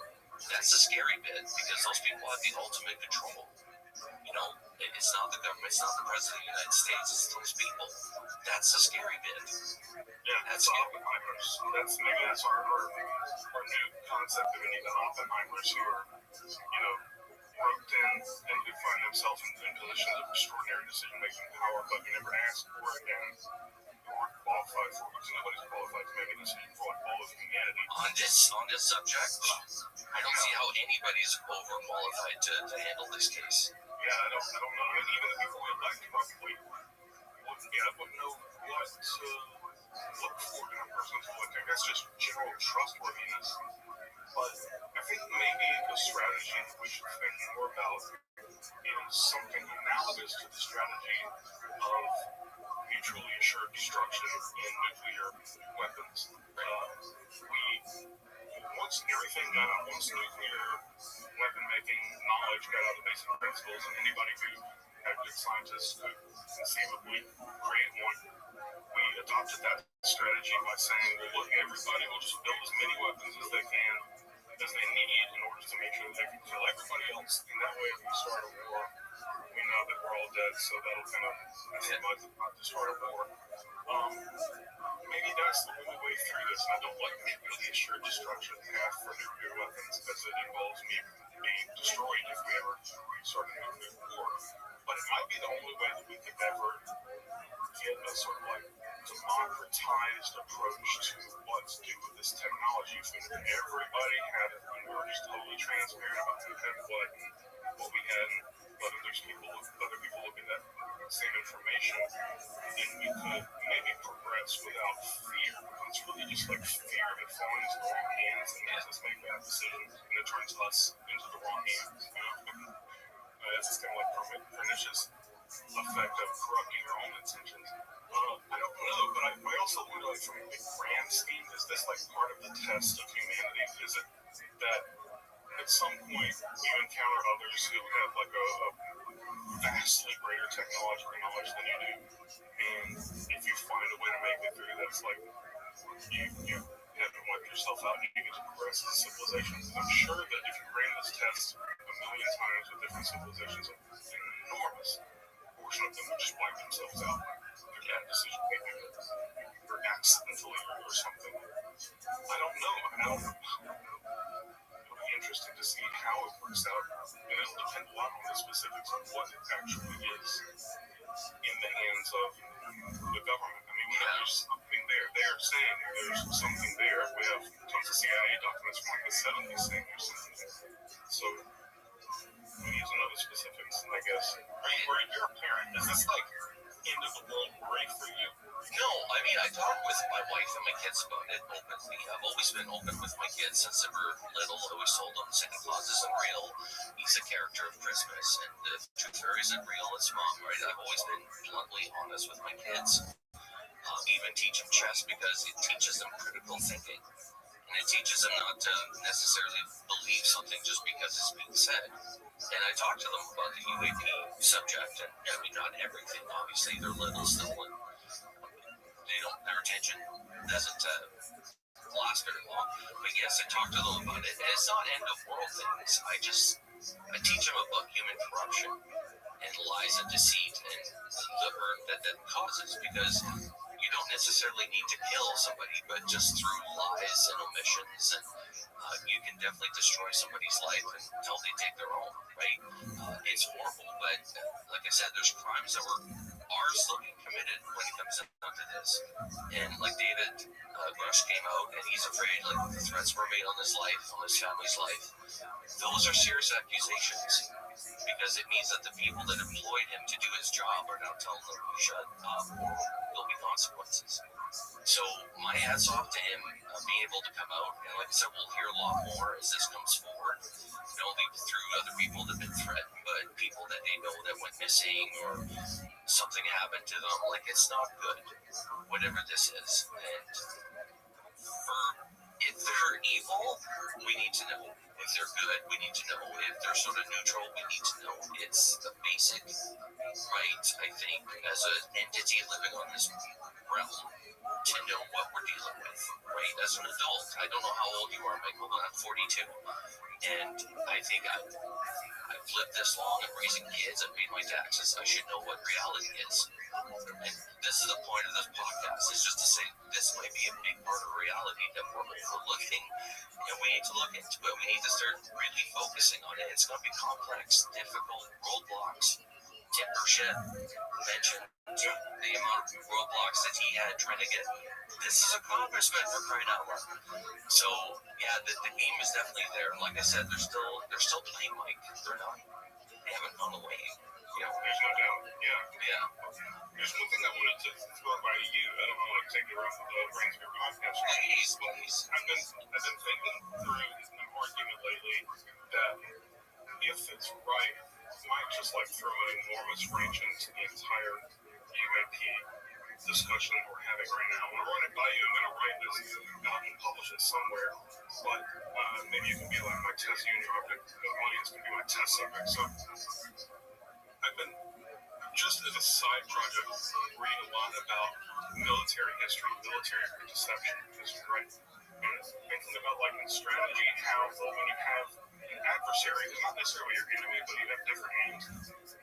That's the scary bit, because those people have the ultimate control. It's not the government, it's not the president of the United States, it's those people. That's the scary bit. Yeah, that's Oppenheimers. Maybe that's our new concept of any of the Oppenheimers who are, roped in and who find themselves in positions of extraordinary decision-making power, but who never ask for it and aren't qualified for it, because nobody's qualified to make a decision for all of humanity. On this subject, I don't see how anybody's overqualified to handle this case. Yeah, I don't know. And even the people we elect probably wouldn't know what to look for in a person's electing. That's just general trustworthiness. But I think maybe the strategy that we should think more about is something analogous to the strategy of mutually assured destruction in nuclear weapons. Once everything got out, once nuclear weapon-making knowledge got out of the basic principles, and anybody who had good scientists could conceivably create one, we adopted that strategy by saying, well, look, everybody will just build as many weapons as they can, as they need, in order to make sure that they can kill everybody else. And that way, if we start a war, we know that we're all dead, so that'll kind of incentivize us not to start a war. Maybe that's the only way through this. I don't like the really assured destruction path for nuclear weapons, because it involves me being destroyed if we ever start a nuclear war. But it might be the only way that we could ever get a sort of like democratized approach to what to do with this technology. If everybody had it, and we were just totally transparent about who had what and what we had, and whether other people look at that same information, then we could maybe progress without fear. It's really just like fear of it falling into the wrong hands and makes us make bad decisions, and it turns us into the wrong hands. It's just kind of like pernicious effect of corrupting your own intentions. I don't know, but I also wonder, like, from a grand scheme, is this like part of the test of humanity? Is it that at some point you encounter others who have like a vastly greater technological knowledge than you do, and if you find a way to make it through, that's like you haven't wiped yourself out and you get to progress as a civilization? I'm sure that if you ran this test a million times with different civilizations, an enormous portion of them would just wipe themselves out. bad decision making or accidentally or something. I don't know. It'll be interesting to see how it works out, and it'll depend a lot on the specifics of what it actually is in the hands of the government. I mean, there's something there. They're saying there's something there. We have tons of CIA documents from like the 70s saying there's something there. So we need to know the specifics, I guess. You're a parent. Is this like end of the world worry for you? No, I mean, I talk with my wife and my kids about it openly. I've always been open with my kids since they were little. I always told them Santa Claus isn't real. He's a character of Christmas, and the tooth fairy isn't real. It's mom, right? I've always been bluntly honest with my kids. Even teach them chess because it teaches them critical thinking. And it teaches them not to necessarily believe something just because it's being said. And I talk to them about the UAP subject, and I mean, not everything, obviously. They're little still, and their attention doesn't last very long. But yes, I talk to them about it, and it's not end of world things. I teach them about human corruption and lies and deceit and the hurt that causes, because you don't necessarily need to kill somebody, but just through lies and omissions, and you can definitely destroy somebody's life until they take their own, right? It's horrible, but like I said, there's crimes that are still being committed when it comes down to this. And like David Grush came out, and he's afraid, like, the threats were made on his life, on his family's life. Those are serious accusations, because it means that the people that employed him to do his job are now telling him to shut up, or there'll be consequences. So my hat's off to him being able to come out, and like I said, we'll hear a lot more as this comes forward. Not only through other people that have been threatened, but people that they know that went missing or something happened to them. Like, it's not good, whatever this is. And if they're evil, we need to know. If they're good, we need to know. If they're sort of neutral, we need to know. It's the basic right, I think, as an entity living on this realm, to know what we're dealing with, right? As an adult, I don't know how old you are, Michael, but I'm 42, and I think I've lived this long. I'm raising kids. I've paid my taxes. I should know what reality is. And this is the point of this podcast, is just to say this might be a big part of reality that we're overlooking, and we need to look into it. We need to start really focusing on it. It's going to be complex, difficult, roadblocks. Tim Burchett mentioned the amount of roadblocks that he had trying to get this is a congressman, for crying out loud. So yeah, the game is definitely there. Like I said, they're still playing, Mike. They haven't gone away. Yeah, there's no doubt. Yeah. There's one thing I wanted to throw by you. I don't want to take you off the reins of your podcast. Please. I've been thinking through an argument lately that if it's right, might just like throw an enormous wrench into the entire UAP discussion that we're having right now. I'm going to run it by you. I'm going to write this out and publish it somewhere. But maybe you can be like my test, you and your audience can be my test subject. So I've been, just as a side project, reading a lot about military history, military deception, right? And thinking about, like, in strategy, how when you have an adversary, who's not necessarily your enemy, but you have different aims,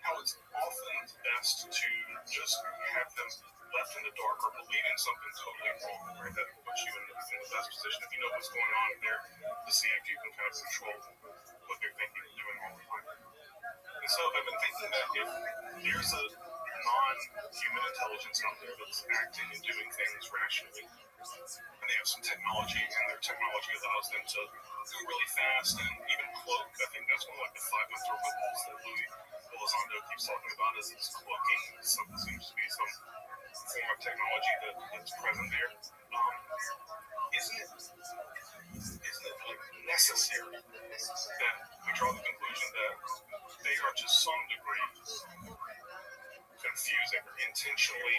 how it's often best to just have them left in the dark or believing something totally wrong, right? That puts you in the best position if you know what's going on there to see if you can kind of control what they're thinking and doing all the time. And so I've been thinking that if there's a non-human intelligence out there that's acting and doing things rationally, and they have some technology, and their technology allows them to go really fast and even cloak. I think that's one of like the 5 interpretals that Louis Elizondo keeps talking about, is this cloaking. Something seems to be some form of technology that's present there. Isn't it like necessary that we draw the conclusion that they are to some degree confusing or intentionally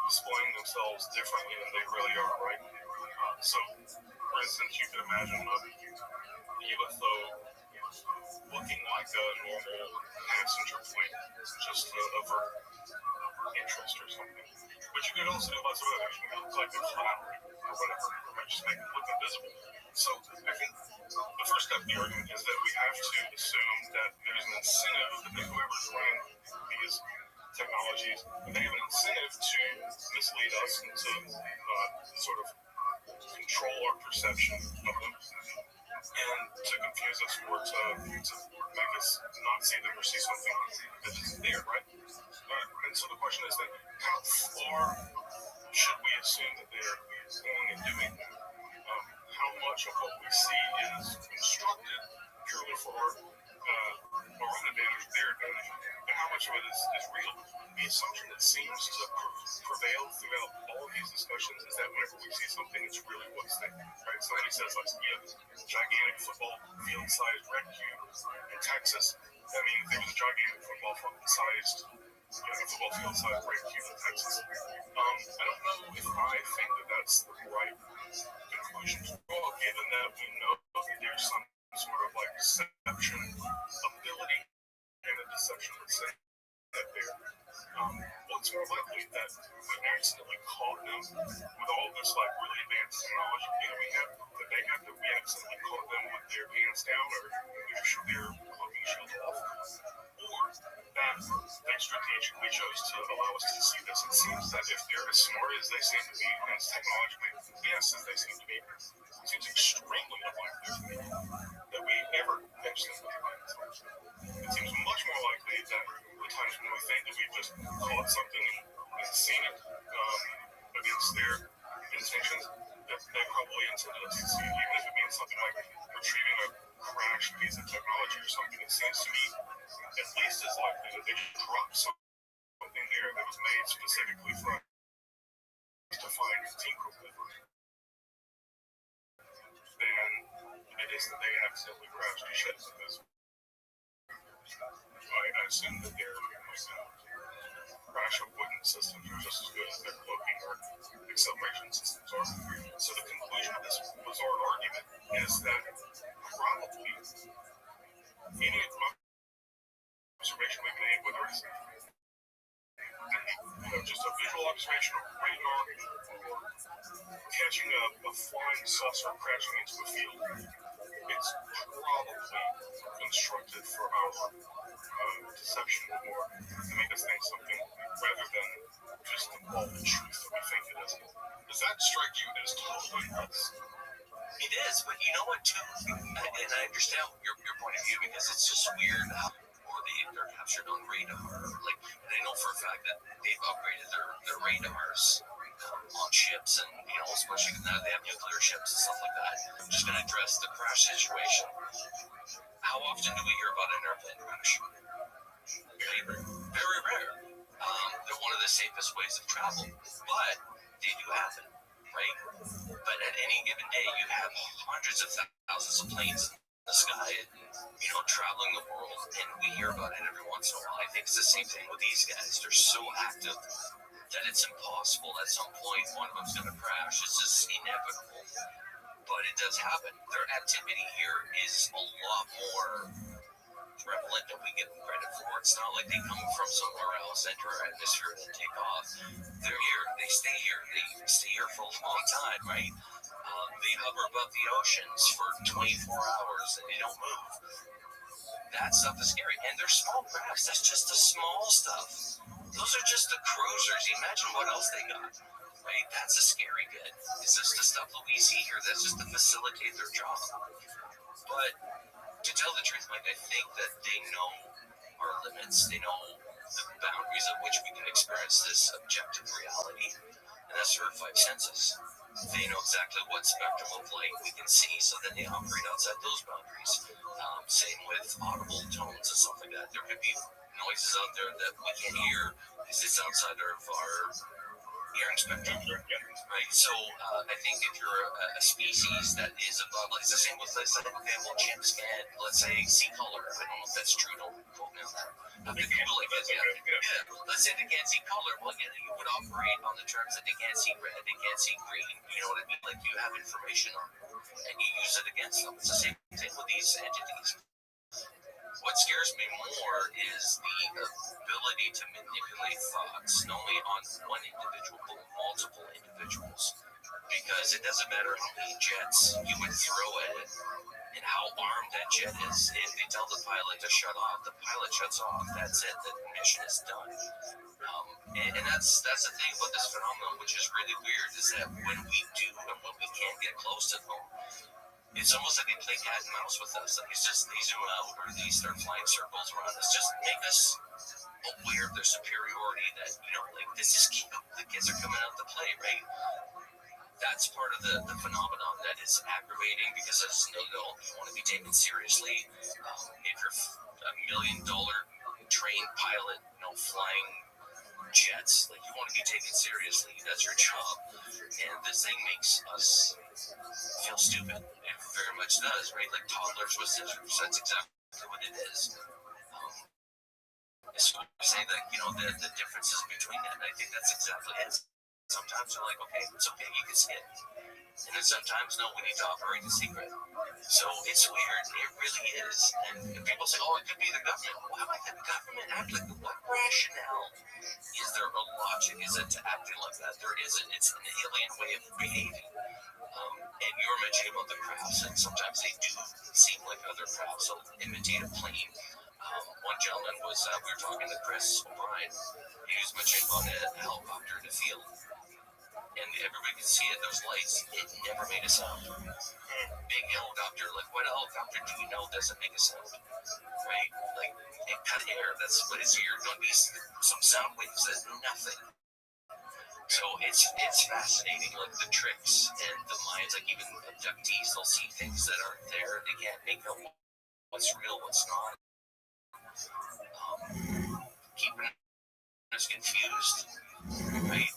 displaying themselves differently than they really are, right? So, for instance, you can imagine a UFO looking like a normal passenger plane, just to avert interest or something. But you could also do lots of other things. You can look like they're flat or whatever, or just make it look invisible. So I think the first step in the argument is that we have to assume that there's an incentive that whoever's running these technologies, and they have an incentive to mislead us and to sort of control our perception of them, and to confuse us or to make us not see them or see something that isn't there, right? And so the question is that how far should we assume that they're going and doing that? How much of what we see is constructed purely for our own advantage, their advantage, and how much of it is real? The assumption that seems to prevail throughout all of these discussions is that whenever we see something, it's really what's there, right? Somebody says, like, gigantic football field-sized red cube in Texas. I mean, there was a gigantic football field-sized red cube in Texas. I don't know if I think that that's the right conclusion to draw, given that we know that there's some sort of like deception ability and a deception, let's say, that there. What's more likely that we accidentally caught them with all this like really advanced technology we have, that they have, that we accidentally caught them with their pants down or their cloaking shield off, or that they strategically chose to allow us to see this. It seems that if they're as smart as they seem to be, and as technologically advanced as they seem to be, it seems extremely unlikely to me that we ever catch them with their pants off. It seems much more likely that the times when we think that we've just caught something and seen it against their intentions, that they probably intended us to see it, even if it means something like retrieving a crashed piece of technology or something. It seems to me at least as likely that they dropped something there that was made specifically for us to find and tinker with than it is that they accidentally crashed a ship. I assume that their crash avoidance systems are just as good as their cloaking or acceleration systems are. So the conclusion of this bizarre argument is that probably any observation we've made, whether it's just a visual observation of radar or catching a flying saucer crashing into a field, it's probably constructed for our deception or to make us think something rather than just all the truth that we think it is. Does that strike you as totally nuts? It is, but you know what, too? And I understand your point of view, because it's just weird how they're captured on radar. Like, and I know for a fact that they've upgraded their radars on ships, and especially now they have nuclear ships and stuff like that. I'm just going to address the crash situation. How often do we hear about an airplane crash? Very rare. They're one of the safest ways of travel, but they do happen, right? But at any given day, you have hundreds of thousands of planes in the sky, traveling the world, and we hear about it every once in a while. I think it's the same thing with these guys. They're so active that it's impossible at some point one of them's going to crash. It's just inevitable. But it does happen. Their activity here is a lot more prevalent than we give them credit for. It's not like they come from somewhere else, enter our atmosphere, and then take off. They're here. They stay here. They stay here for a long time, right? They hover above the oceans for 24 hours and they don't move. That stuff is scary. And they're small crafts. That's just the small stuff. Those are just the cruisers. Imagine what else they got. Right? That's a scary bit. It's just the stuff that we see here that's just to facilitate their job. But to tell the truth, Mike, I think that they know our limits. They know the boundaries of which we can experience this objective reality. And that's our five senses. They know exactly what spectrum of light we can see, so then they operate outside those boundaries. Same with audible tones and stuff like that. There could be noises out there that we can't hear because it's outside of our hearing spectrum, right? So I think if you're a species that is above, like it's the same with, let's say, okay, well, chimps can, let's say, see color. I don't know if that's true. Don't quote me on that. Let's say they can't see color. Well, you would operate on the terms that they can't see red, they can't see green. You know what I mean? Like you have information on them, and you use it against them. It's the same thing with these entities. What scares me more is the ability to manipulate thoughts, not only on one individual, but multiple individuals. Because because it doesn't matter how many jets you would throw at it and how armed that jet is. If they tell the pilot to shut off, the pilot shuts off. That's it. The mission is done. And that's the thing about this phenomenon, which is really weird, is that when we do and when we can't get close to them, it's almost like they play cat and mouse with us. Like they zoom out or they start flying circles around us, just make us aware of their superiority. That like this is cute. The kids are coming out to play, right? That's part of the phenomenon that is aggravating because it's you want to be taken seriously. If you're $1 million trained pilot, flying jets, like you want to be taken seriously. That's your job, and this thing makes us feel stupid. It very much does, right? Like toddlers with scissors. That's exactly what it is. So I say that the differences between that. And I think that's exactly it. Sometimes they're like, okay, it's okay, you can see it. And then sometimes, no, we need to operate in secret. So it's weird. It really is. And people say, oh, it could be the government. Why would the government act like that? What rationale is there a logic? Is it to acting like that? There isn't. It's an alien way of behaving. And you were mentioning about the crafts, and sometimes they do seem like other crafts. So imitate a plane. One gentleman was, we were talking to Chris O'Brien. He was mentioning about a helicopter in the field. And everybody could see it, those lights, it never made a sound. Big helicopter, like what helicopter do you know doesn't make a sound? Right? Like, it cut air, that's what it's here. Going to be some sound waves, that's nothing. So it's fascinating, like the tricks and the minds, like even abductees, they'll see things that aren't there, they can't make out what's real, what's not. Keeping us confused. Right?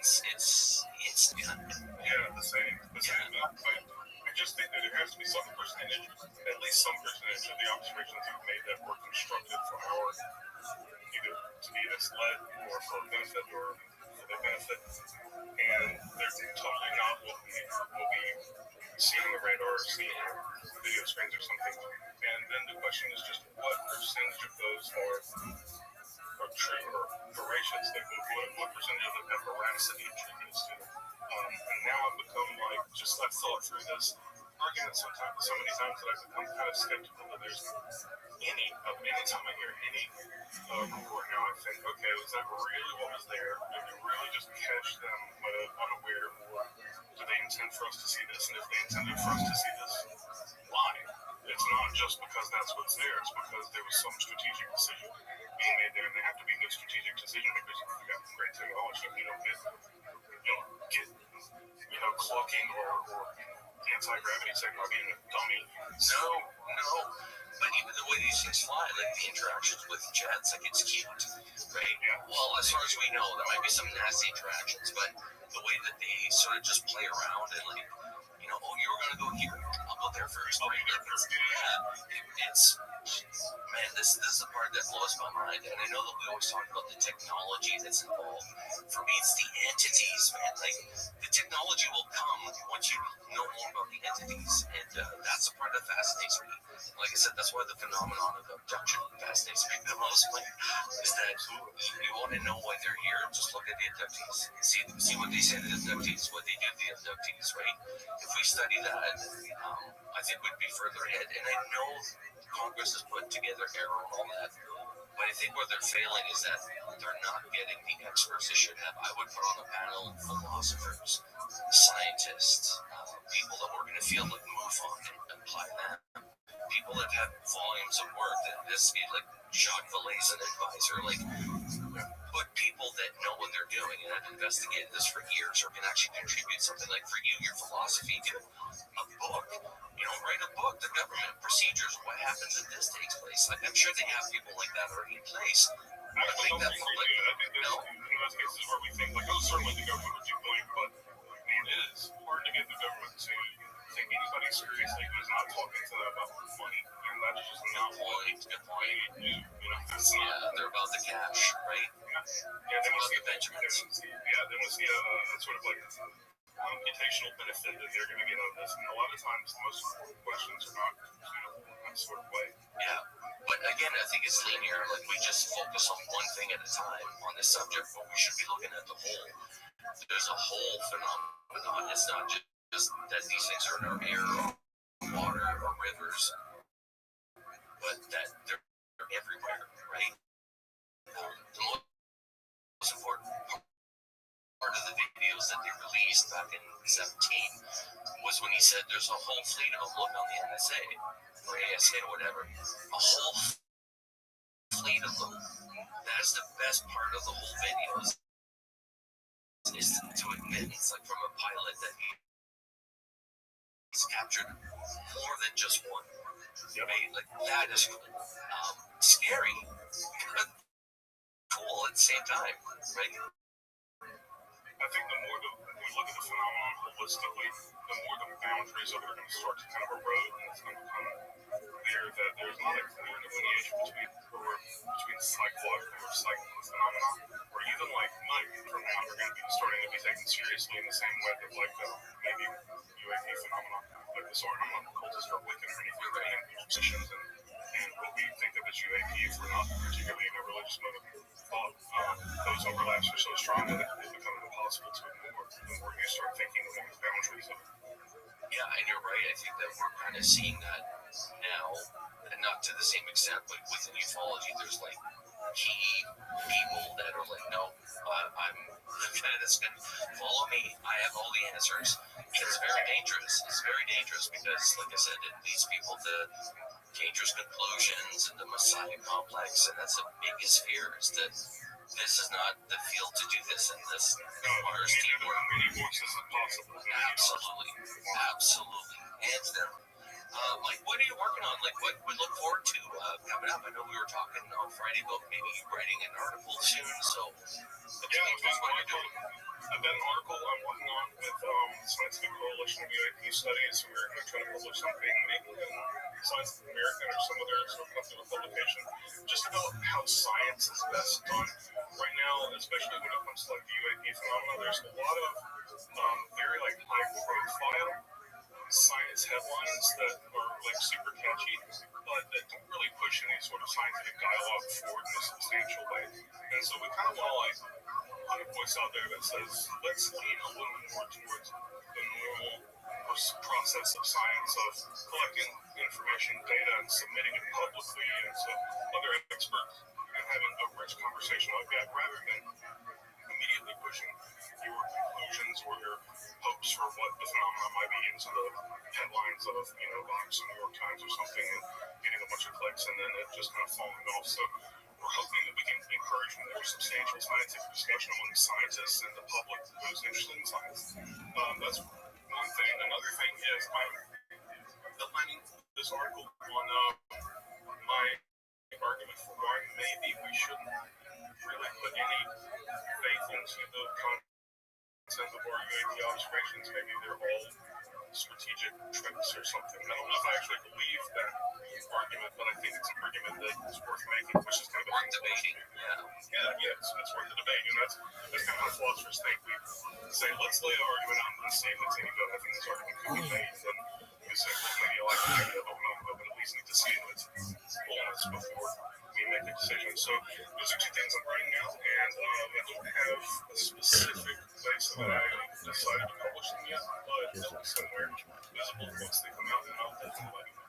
It's Yeah, the same. I just think that there has to be some percentage, at least some percentage of the observations you've made that were constructed for our either to be misled or for benefit or for their benefit. And they're totally not what we see on the radar or see on video screens or something. And then the question is just what percentage of those are true or veracious? Like what percentage of them have veracity attributes to them? And now I've become like, I've thought through this argument so many times that I've become kind of skeptical that there's any time I hear any report now, I think, okay, was that really what was there? Did we really just catch them unaware, or do they intend for us to see this? And if they intended for us to see this, why? It's not just because that's what's there, it's because there was some strategic decision being made there, and there have to be good strategic decision makers. You got great technology, you don't get cloaking or anti-gravity technology in a dummy. No. But even the way these things fly, like the interactions with jets, like it's cute, right? Yeah. Well, as far as we know, there might be some nasty interactions, but the way that they sort of just play around and like, oh, you were going to go here, I'll go there first. I'll be there first. Yeah, it's, man, this is the part that blows my mind. And I know that we always talk about the technology that's involved. For me, it's the entities, man. Like, the technology will come once you know more about the entities. And that's the part that fascinates me. Like I said, that's why the phenomenon of abduction fascinates me the most. Like, is that you want to know why they're here, just look at the abductees. See what they say to the abductees, what they do to the abductees, right? If we study that, I think we'd be further ahead. And I know Congress has put together ARROW and all that, but I think where they're failing is that they're not getting the experts they should have. I would put on a panel philosophers, scientists, people that work in the field like MUFON and apply that. People that have volumes of work that investigate, like Jacques Vallée's an advisor, like put people that know what they're doing and have investigated this for years or can actually contribute something. Like for you, your philosophy, do a book, write a book, the government procedures, what happens if this takes place. Like I'm sure they have people like that already in place. I think that's one of those cases where we think, like, certainly the government would do good, but man, it is hard to get the government to take anybody seriously who's not talking to them about money, and that's just not what they do. They're about the cash, right? Yeah, they must see a Benjamins. They must see a sort of like computational benefit that they're going to get out of this, and a lot of times the most important questions are not that sort of way. Yeah. But again, I think it's linear. Like we just focus on one thing at a time on this subject, but we should be looking at the whole. There's a whole phenomenon. It's not just that these things are in our air, water, or rivers, but that they're everywhere, right? The most important part of the videos that they released back in 17 was when he said there's a whole fleet of them. Look on the NSA or ASA or whatever, a whole fleet of them. That's the best part of the whole video is to admit it's like from a pilot that he's captured more than just one. Right? Like that is cool. Scary, but cool at the same time, right? I think the more we look at the phenomenon holistically, the more the boundaries of it are going to start to kind of erode, and it's going to become clear that there's not a clear delineation between psychological or psychic phenomena, or even like from now we're going to be starting to be taken seriously in the same way that like maybe UAP phenomena, like this are not cultist or Wiccan or anything, but in positions and what we think of as UAP, if we're not particularly in a religious mode of thought, those overlaps are so strong that it becomes impossible to ignore the more you start thinking within the boundaries of it. Yeah, and you're right. I think that we're kind of seeing that now, and not to the same extent, but within ufology, there's like key people that are like, no, I'm the guy that's going to follow me. I have all the answers. It's very dangerous. It's very dangerous because, like I said, it leads people to dangerous conclusions and the Messiah complex, and that's the biggest fear is that this is not the field to do this, and this requires teamwork. Many voices as possible. Absolutely. Hands down. Like, what are you working on? Like, what we look forward to coming up? I know we were talking on Friday about maybe writing an article soon, so what are you doing? I've got an article I'm working on with the Scientific Coalition of UAP Studies. We're going to try to publish something maybe in Science American or some other sort of popular publication, just about how science is best done. Right now, especially when it comes to like the UAP phenomena, there's a lot of very like high profile science headlines that are like super catchy, but that don't really push any sort of scientific dialogue forward in a substantial way. And so we kind of want to like put a voice out there that says, let's lean a little more towards the normal process of science of collecting information, data, and submitting it publicly and so other experts and having a rich conversation like that rather than immediately pushing your conclusions or your hopes for what the phenomenon might be into the headlines of, Vox or New York Times or something and getting a bunch of clicks and then it just kind of falling off. So we're hoping that we can encourage more substantial scientific discussion among scientists and the public who's interested in science. That's one thing. Another thing is I'm outlining this article on my argument for why maybe we shouldn't really put any faith into the content of our UAP observations. Maybe they're all strategic tricks or something. I don't know if I actually believe that argument, but I think it's an argument that is worth making, which is kind of worth debating. Yeah, it's worth the debate, and that's kind of how philosophers think. We say, let's lay an argument out and say that I think this argument could be made, and we say, well, maybe I like the idea, but we at least need to see it its fullness before we make a decision. So those are two things I'm writing now, and I don't have a specific place that I decided to publish them yet, but they'll be somewhere visible once they come out, and I'll definitely let you know.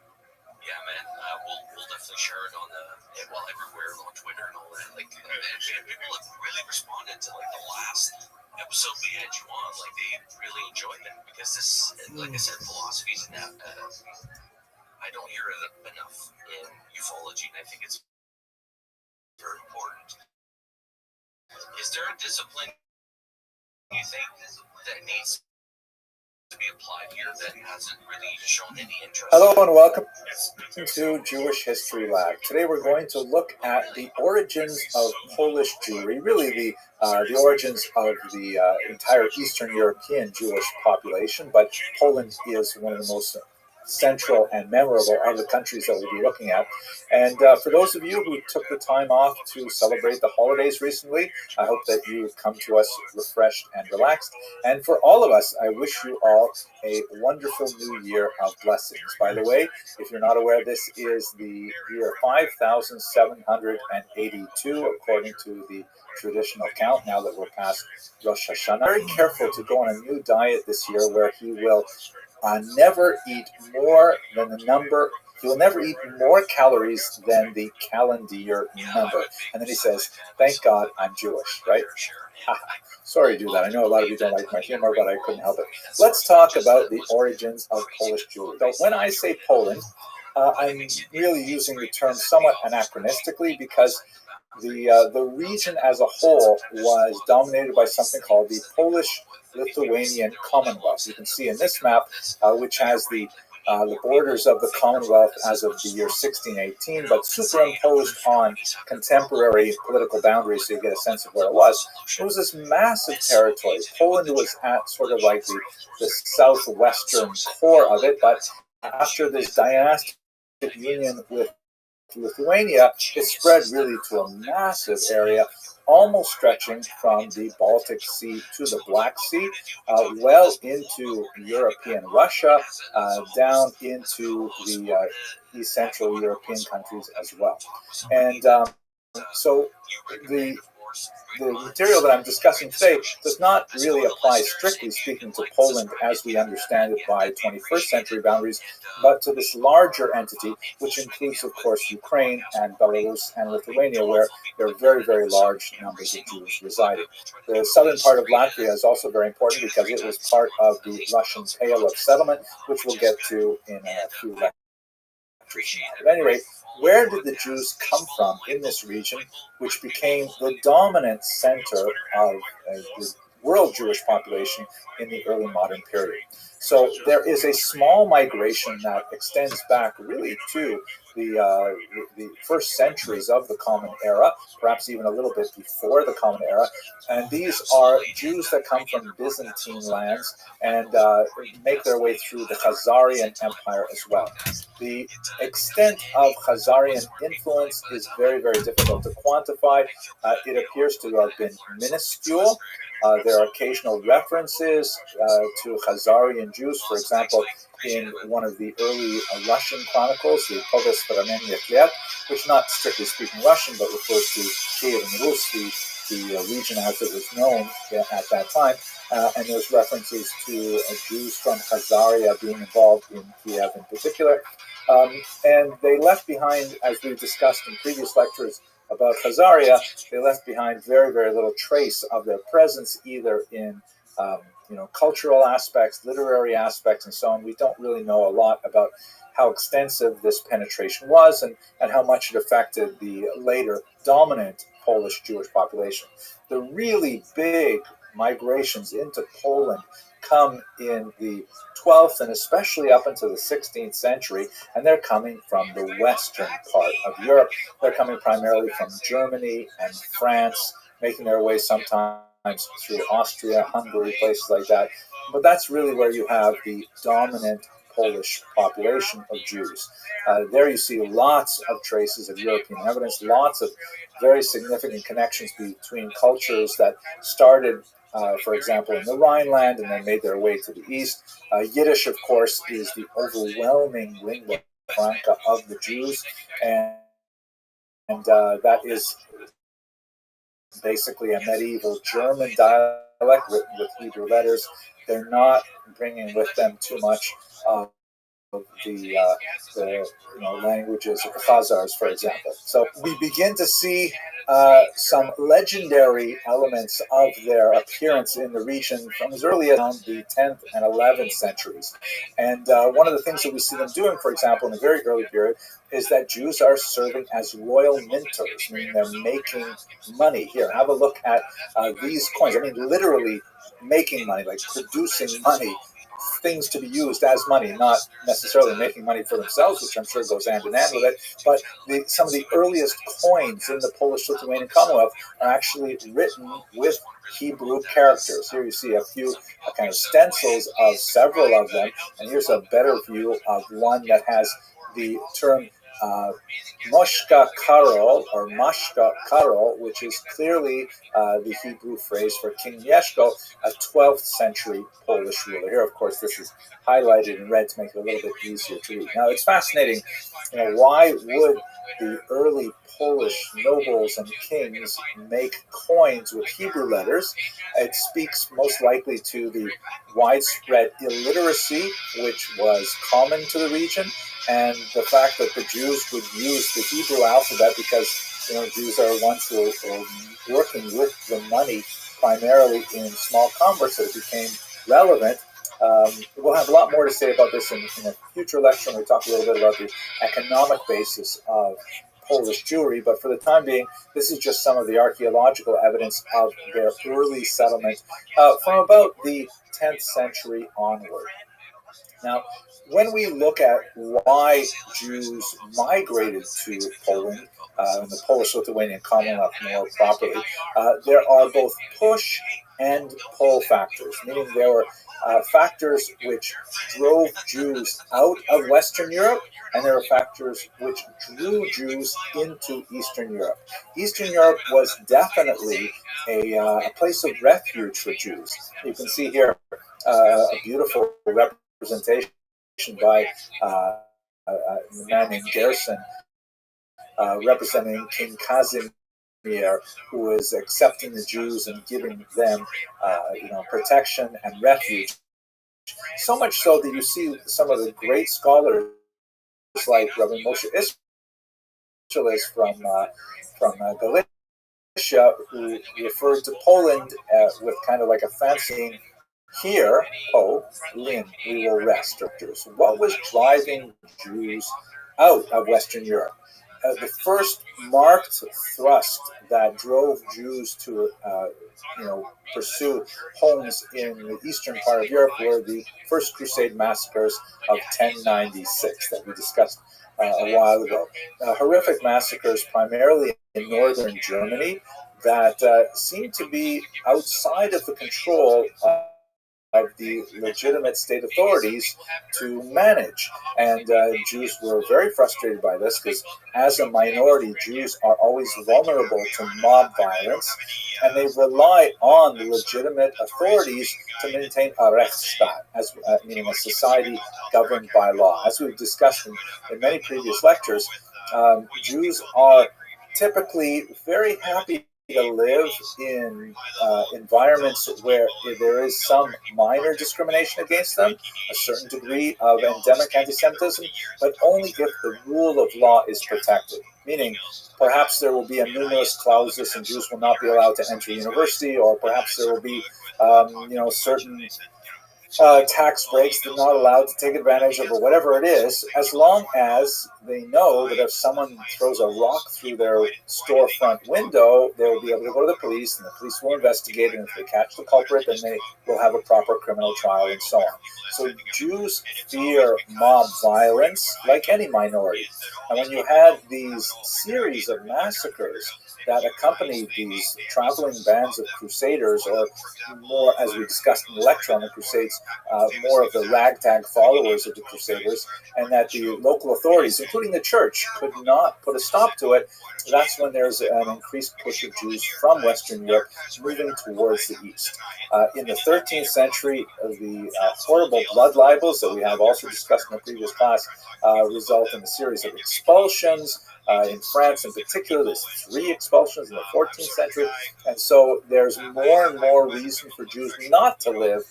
Yeah, man. We'll definitely share it on everywhere on Twitter and all that. Like, and people have really responded to like the last episode we had you on. Like, they really enjoyed it because this, like I said, philosophy is I don't hear it enough in ufology, and I think it's very important. Is there a discipline you think that needs to be applied here that hasn't really shown any interest? Hello and welcome to Jewish History Lab. Today we're going to look at the origins of Polish Jewry, really the origins of the entire Eastern European Jewish population, but Poland is one of the most central and memorable of the countries that we'll be looking at. And for those of you who took the time off to celebrate the holidays recently, I hope that you come to us refreshed and relaxed. And for all of us, I wish you all a wonderful new year of blessings. By the way, if you're not aware, this is the year 5782, according to the traditional count, now that we're past Rosh Hashanah. Very careful to go on a new diet this year where he will never eat more than the number. He will never eat more calories than the calendar number. And then he says, thank God I'm Jewish, right? Sorry to do that. I know a lot of you don't like my humor, but I couldn't help it. Let's talk about the origins of Polish Jewry. So when I say Poland, I'm really using the term somewhat anachronistically because the region as a whole was dominated by something called the Polish-Lithuanian Commonwealth. You can see in this map, which has the borders of the Commonwealth as of the year 1618, but superimposed on contemporary political boundaries so you get a sense of where it was. It was this massive territory. Poland was at sort of like the southwestern core of it, but after this dynastic union with Lithuania, it spread really to a massive area, almost stretching from the Baltic Sea to the Black Sea, well into European Russia, down into the East Central European countries as well. And so the material that I'm discussing today does not really apply, strictly speaking, to Poland as we understand it by 21st century boundaries, but to this larger entity, which includes, of course, Ukraine and Belarus and Lithuania, where there are very, very large numbers of Jews residing. The southern part of Latvia is also very important because it was part of the Russian Pale of Settlement, which we'll get to in a few lectures. At any rate, where did the Jews come from in this region, which became the dominant center of the world Jewish population in the early modern period? So there is a small migration that extends back really to the first centuries of the Common Era, perhaps even a little bit before the Common Era. And these are Jews that come from Byzantine lands and make their way through the Khazarian Empire as well. The extent of Khazarian influence is very, very difficult to quantify. It appears to have been minuscule. There are occasional references to Khazarian Jews, for example, in one of the early Russian chronicles, the Povest Ramenia Klet, which not strictly speaking Russian, but refers to Kiev and Rus, the region as it was known at that time. And there's references to Jews from Khazaria being involved in Kiev in particular. And they left behind, as we've discussed in previous lectures about Khazaria, they left behind very, very little trace of their presence, either in cultural aspects, literary aspects, and so on. We don't really know a lot about how extensive this penetration was and how much it affected the later dominant Polish Jewish population. The really big migrations into Poland come in the 12th and especially up into the 16th century, and they're coming from the western part of Europe. They're coming primarily from Germany and France, making their way sometimes through Austria, Hungary, places like that. But that's really where you have the dominant Polish population of Jews. There you see lots of traces of European evidence, lots of very significant connections between cultures that started, for example, in the Rhineland and then made their way to the east. Yiddish, of course, is the overwhelming lingua franca of the Jews, and that is basically a medieval German dialect written with Hebrew letters. They're not bringing with them too much of the languages of the Khazars, for example. So we begin to see some legendary elements of their appearance in the region from as early as around the 10th and 11th centuries. And one of the things that we see them doing, for example, in the very early period, is that Jews are serving as royal minters, meaning they're making money. Here, have a look at these coins. I mean, literally making money, like producing money things to be used as money, not necessarily making money for themselves, which I'm sure goes hand in hand with it, but some of the earliest coins in the Polish-Lithuanian Commonwealth are actually written with Hebrew characters. Here you see a few kind of stencils of several of them, and here's a better view of one that has the term Moshka Karol or Mashka Karol, which is clearly the Hebrew phrase for King Mieszko, a 12th century Polish ruler. Here, of course, this is highlighted in red to make it a little bit easier to read. Now, it's fascinating, why would the early Polish nobles and kings make coins with Hebrew letters? It speaks most likely to the widespread illiteracy which was common to the region, and the fact that the Jews would use the Hebrew alphabet because Jews are ones who are working with the money primarily in small commerce, that it became relevant. We'll have a lot more to say about this in a future lecture when we talk a little bit about the economic basis of Polish Jewry, but for the time being, this is just some of the archaeological evidence of their early settlement from about the 10th century onward. Now, when we look at why Jews migrated to Poland, and the Polish-Lithuanian Commonwealth more properly, there are both push and pull factors, meaning there were factors which drove Jews out of Western Europe, and there are factors which drew Jews into Eastern Europe. Eastern Europe was definitely a place of refuge for Jews. You can see here a beautiful representation by a man named Gerson, representing King Casimir, who is accepting the Jews and giving them, protection and refuge. So much so that you see some of the great scholars, like Rabbi Moshe Isserles from Galicia, who referred to Poland with kind of like a fancy here, Lin, we will rest. What was driving Jews out of Western Europe? The first marked thrust that drove Jews to, pursue homes in the eastern part of Europe were the First Crusade massacres of 1096 that we discussed a while ago. Horrific massacres primarily in northern Germany that seemed to be outside of the control of the legitimate state authorities to manage. And Jews were very frustrated by this because as a minority, Jews are always vulnerable to mob violence, and they rely on the legitimate authorities to maintain a Rechtsstaat, meaning a society governed by law. As we've discussed in many previous lectures, Jews are typically very happy to live in environments where there is some minor discrimination against them, a certain degree of endemic anti-Semitism, but only if the rule of law is protected. Meaning, perhaps there will be a numerus clausus and Jews will not be allowed to enter university, or perhaps there will be, certain tax breaks they're not allowed to take advantage of, or whatever it is, as long as they know that if someone throws a rock through their storefront window, they will be able to go to the police, and the police will investigate, and if they catch the culprit, then they will have a proper criminal trial, and so on. So Jews fear mob violence like any minority. And when you had these series of massacres that accompanied these traveling bands of crusaders, or more, as we discussed in the lecture on the Crusades, more of the ragtag followers of the Crusaders, and that the local authorities, including the church, could not put a stop to it, that's when there's an increased push of Jews from Western Europe moving towards the east. In the 13th century, the horrible blood libels that we have also discussed in the previous class result in a series of expulsions. In France in particular, there's 3 expulsions in the 14th century, and so there's more and more reason for Jews not to live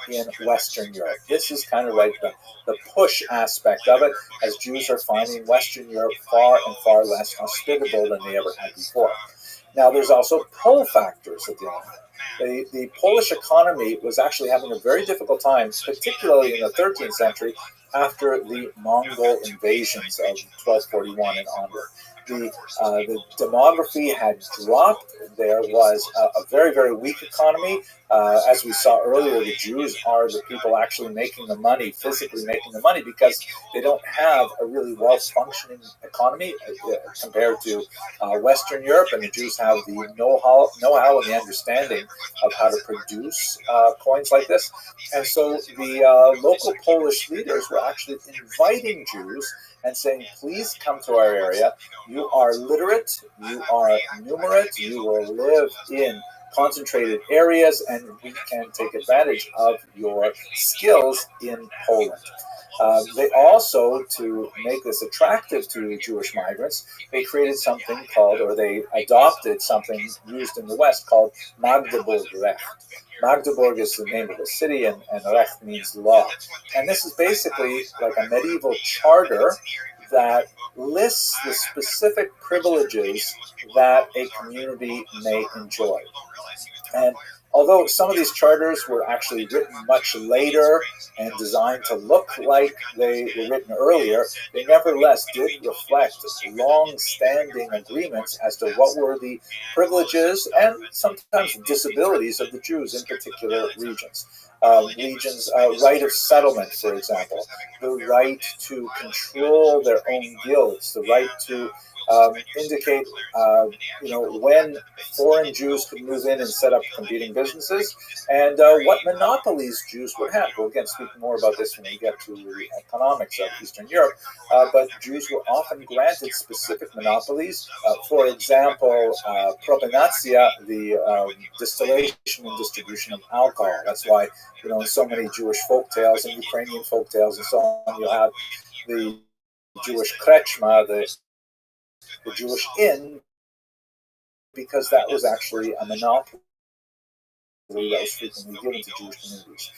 in Western Europe. This is kind of like the push aspect of it, as Jews are finding Western Europe far and far less hospitable than they ever had before. Now, there's also pull factors at the end. The Polish economy was actually having a very difficult time, particularly in the 13th century, after the Mongol invasions of 1241 and onward. the demography had dropped. There was a very, very weak economy. As we saw earlier, the Jews are the people actually making the money, physically making the money, because they don't have a really well-functioning economy compared to Western Europe, and the Jews have the know-how and the understanding of how to produce coins like this. And so the local Polish leaders were actually inviting Jews and saying, please come to our area. You are literate, you are numerate, you will live in concentrated areas, and we can take advantage of your skills in Poland. They also, to make this attractive to Jewish migrants, they created something called, or they adopted something used in the West called Magdeburg Recht. Magdeburg is the name of the city, and Recht means law. And this is basically like a medieval charter that lists the specific privileges that a community may enjoy. And although some of these charters were actually written much later and designed to look like they were written earlier, they nevertheless did reflect long-standing agreements as to what were the privileges and sometimes disabilities of the Jews in particular regions. Right of settlement, for example, the right to control their own guilds, the right to indicate, when foreign Jews could move in and set up competing businesses, and what monopolies Jews would have. We'll again speak more about this when we get to the economics of Eastern Europe, but Jews were often granted specific monopolies. For example, propinatia, the distillation and distribution of alcohol. That's why, in so many Jewish folktales and Ukrainian folktales and so on, you have the Jewish krechma, the Jewish inn, because that was actually a monopoly that was frequently given to Jewish communities.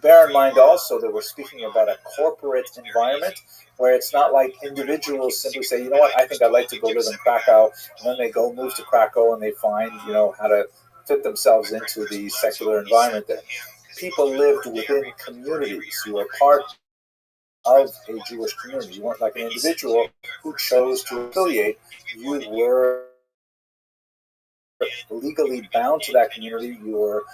Bear in mind also that we're speaking about a corporate environment where it's not like individuals simply say, you know what, I think I'd like to go live in Krakow, and then they go move to Krakow and they find, how to fit themselves into the secular environment there. People lived within communities. You were part of a Jewish community. You weren't like an individual who chose to affiliate. You were legally bound to that community. You were,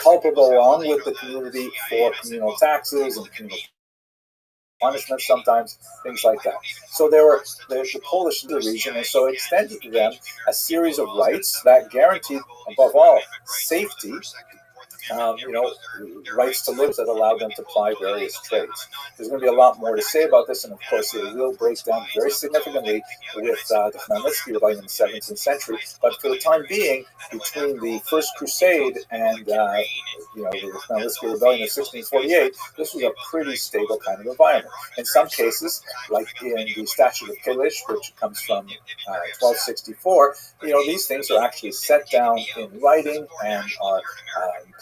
culpable along with the community for communal taxes and communal punishment, sometimes things like that. So there were the Polish region, and so it extended to them a series of rights that guaranteed, above all, safety. Rights to live that allow them to ply various trades. There's going to be a lot more to say about this, and of course it will break down very significantly with the Khmelnytsky rebellion in the 17th century. But for the time being, between the First Crusade and the Khmelnytsky rebellion of 1648, this was a pretty stable kind of environment. In some cases, like in the Statute of Kalish, which comes from 1264, these things are actually set down in writing and are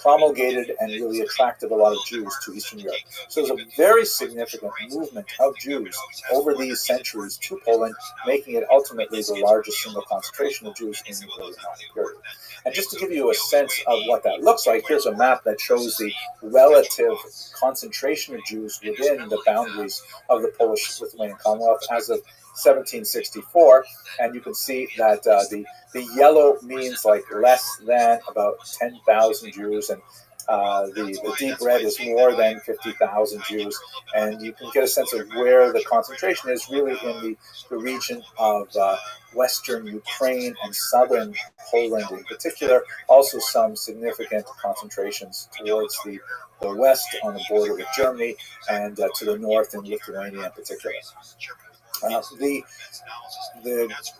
promulgated and really attracted a lot of Jews to Eastern Europe. So there's a very significant movement of Jews over these centuries to Poland, making it ultimately the largest single concentration of Jews in the early modern period. And just to give you a sense of what that looks like, here's a map that shows the relative concentration of Jews within the boundaries of the Polish-Lithuanian Commonwealth as of 1764, and you can see that the yellow means like less than about 10,000 Jews, and the deep red is more than 50,000 Jews, and you can get a sense of where the concentration is really in the region of western Ukraine and southern Poland in particular, also some significant concentrations towards the west on the border with Germany, and to the north in Lithuania in particular. The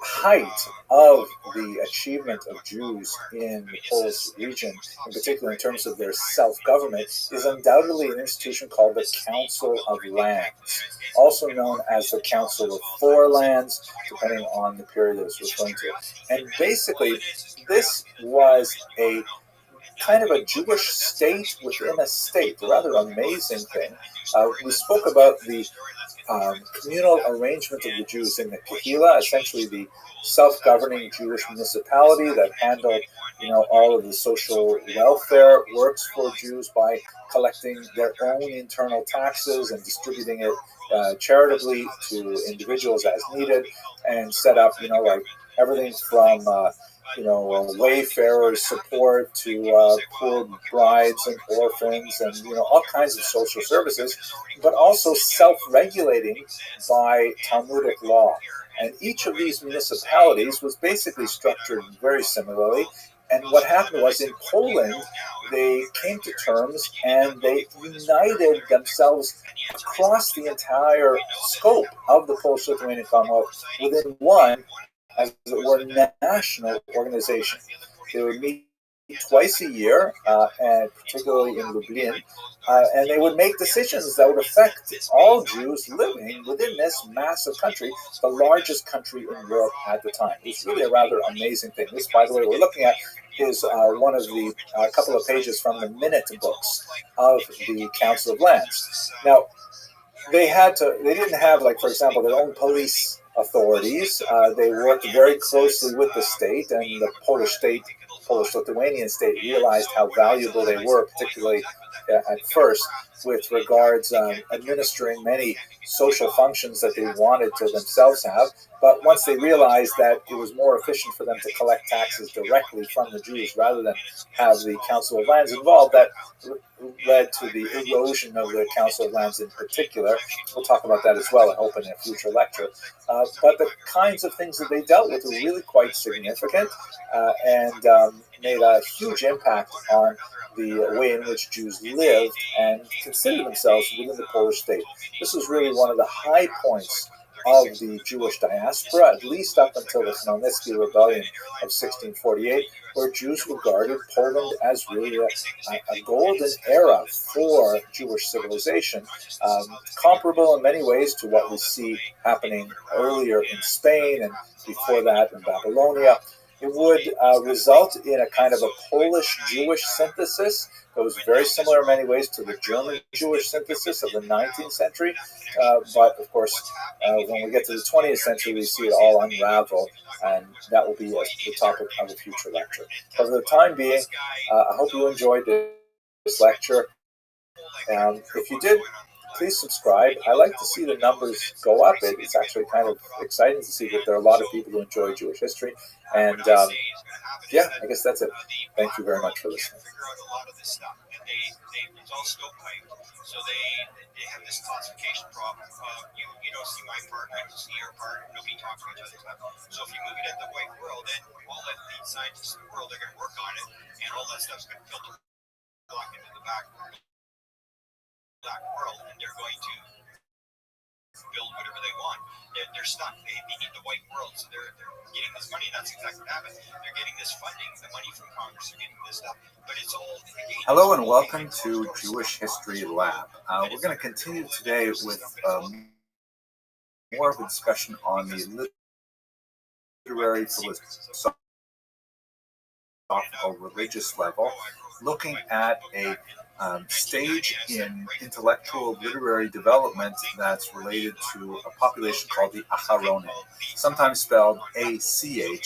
height of the achievement of Jews in the Polish region, in particular in terms of their self-government, is undoubtedly an institution called the Council of Lands, also known as the Council of Four Lands, depending on the period that it's referring to. And basically, this was a kind of a Jewish state within a state, a rather amazing thing. We spoke about the communal arrangement of the Jews in the Kehillah, essentially the self-governing Jewish municipality that handled, all of the social welfare works for Jews by collecting their own internal taxes and distributing it charitably to individuals as needed, and set up, like everything from wayfarers support to poor brides and orphans, and all kinds of social services, but also self-regulating by Talmudic law. And each of these municipalities was basically structured very similarly. And what happened was, in Poland, they came to terms and they united themselves across the entire scope of the Polish-Lithuanian Commonwealth within one, as it were, national organization. They would meet twice a year, and particularly in Lublin, and they would make decisions that would affect all Jews living within this massive country, the largest country in Europe at the time. It's really a rather amazing thing. This, by the way, we're looking at is one of the couple of pages from the minute books of the Council of Lands. Now, they didn't have, like, for example, their own police authorities. They worked very closely with the state, and the Polish-Lithuanian state realized how valuable they were, particularly at first, with regards administering many social functions that they wanted to themselves have. But once they realized that it was more efficient for them to collect taxes directly from the Jews rather than have the Council of Lands involved, that led to the erosion of the Council of Lands in particular. We'll talk about that as well, I hope, in a future lecture. But the kinds of things that they dealt with were really quite significant, and made a huge impact on the way in which Jews lived and considered themselves within the Polish state. This was really one of the high points of the Jewish diaspora, at least up until the Khmelnytsky Rebellion of 1648, where Jews regarded Poland as really a golden era for Jewish civilization, comparable in many ways to what we see happening earlier in Spain and before that in Babylonia. It would result in a kind of a Polish-Jewish synthesis that was very similar in many ways to the German-Jewish synthesis of the 19th century. But, of course, when we get to the 20th century, we see it all unravel, and that will be the topic of a future lecture. But for the time being, I hope you enjoyed this lecture. If you did, please subscribe. I like to see the numbers go up. It's actually kind of exciting to see that there are a lot of people who enjoy Jewish history. And yeah, I guess that's it. Thank you very much for listening. It's all stovepiped, so they have this classification problem. You don't see my part, I don't see your part, nobody talks to each other. So if you move it in the white world, then all the scientists in the world are going to work on it, and all that stuff's going to filter block into the black world, and they're going to build whatever they want. They're stuck. They need the white world, so they're getting this money. That's exactly what happened. They're getting this funding, the money from Congress, they're getting this stuff, but it's all... Hello and welcome to Jewish History Lab. We're going to continue today with more of a discussion on the literary, philosophical, religious level, looking at a stage in intellectual literary development that's related to a population called the Acharonim, sometimes spelled Acharonim.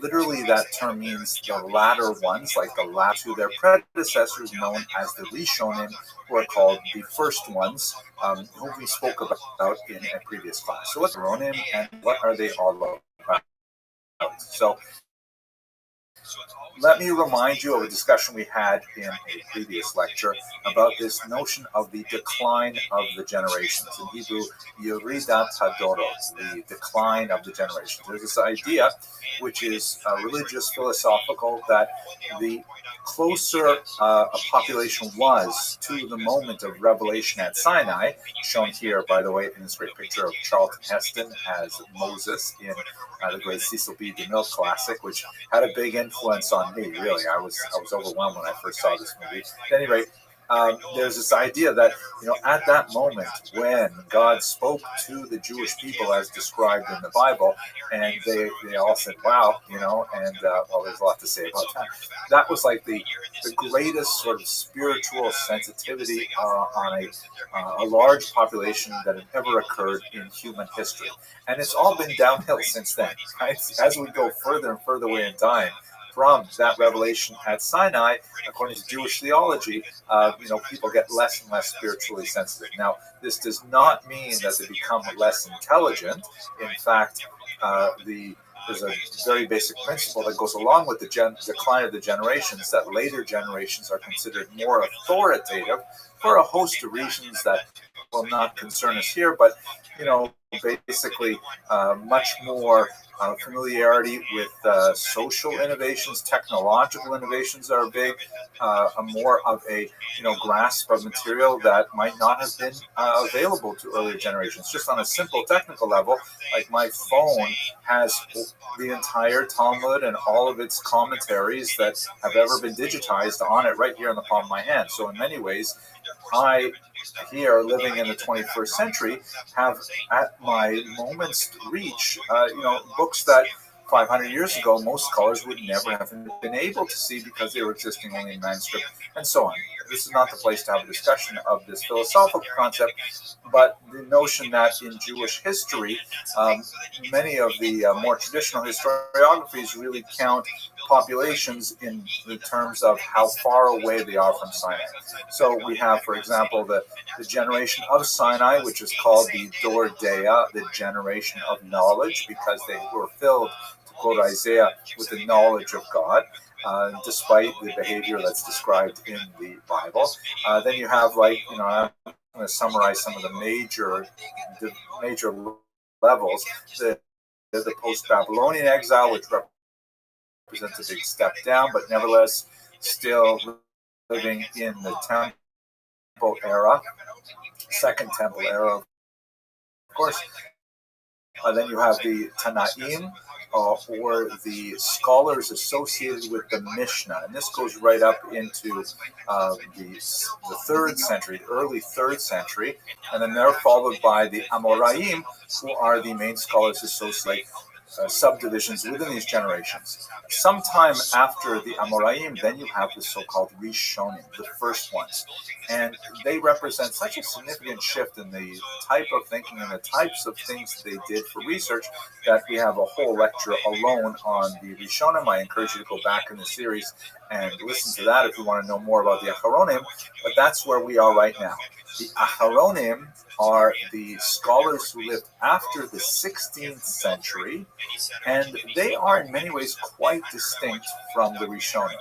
Literally, that term means the latter ones, like the last to their predecessors, known as the Rishonim, who are called the first ones, whom we spoke about in a previous class. So what's Acharonim, and what are they all about? So let me remind you of a discussion we had in a previous lecture about this notion of the decline of the generations. In Hebrew, Yeridat Hadorot, the decline of the generations. There's this idea, which is religious, philosophical, that the closer a population was to the moment of revelation at Sinai, shown here, by the way, in this great picture of Charlton Heston as Moses in the great Cecil B. DeMille classic, which had a big influence on me, really. I was overwhelmed when I first saw this movie. At any rate, there's this idea that, at that moment when God spoke to the Jewish people as described in the Bible, and they all said, wow, and well, there's a lot to say about that. That was like the greatest sort of spiritual sensitivity on a large population that had ever occurred in human history. And it's all been downhill since then, right? As we go further and further away in time from that revelation at Sinai, according to Jewish theology, people get less and less spiritually sensitive. Now, this does not mean that they become less intelligent. In fact, there's a very basic principle that goes along with the decline of the generations, that later generations are considered more authoritative for a host of reasons that will not concern us here, but basically much more familiarity with social innovations, technological innovations are big, more of a grasp of material that might not have been available to earlier generations. Just on a simple technical level, like my phone has the entire Talmud and all of its commentaries that have ever been digitized on it right here in the palm of my hand. So in many ways, I, here living in the 21st century, have at my moment's reach, books that 500 years ago most scholars would never have been able to see because they were existing only in manuscript, and so on. This is not the place to have a discussion of this philosophical concept, but the notion that in Jewish history, many of the more traditional historiographies really count populations in the terms of how far away they are from Sinai. So we have, for example, the generation of Sinai, which is called the Dor Dea, the generation of knowledge, because they were filled, to quote Isaiah, with the knowledge of God. Despite the behavior that's described in the Bible. Then you have, I'm going to summarize some of the major levels. The post-Babylonian exile, which represents a big step down, but nevertheless still living in the Temple era, Second Temple era, of course. Then you have the Tanaim, or the scholars associated with the Mishnah. And this goes right up into the 3rd century, the early 3rd century. And then they're followed by the Amoraim, who are the main scholars associated subdivisions within these generations. Sometime after the Amoraim, then you have the so-called Rishonim, the first ones. And they represent such a significant shift in the type of thinking and the types of things they did for research that we have a whole lecture alone on the Rishonim. I encourage you to go back in the series and listen to that if you want to know more about the Acharonim. But that's where we are right now. The Acharonim are the scholars who lived after the 16th century, and they are in many ways quite distinct from the Rishonim.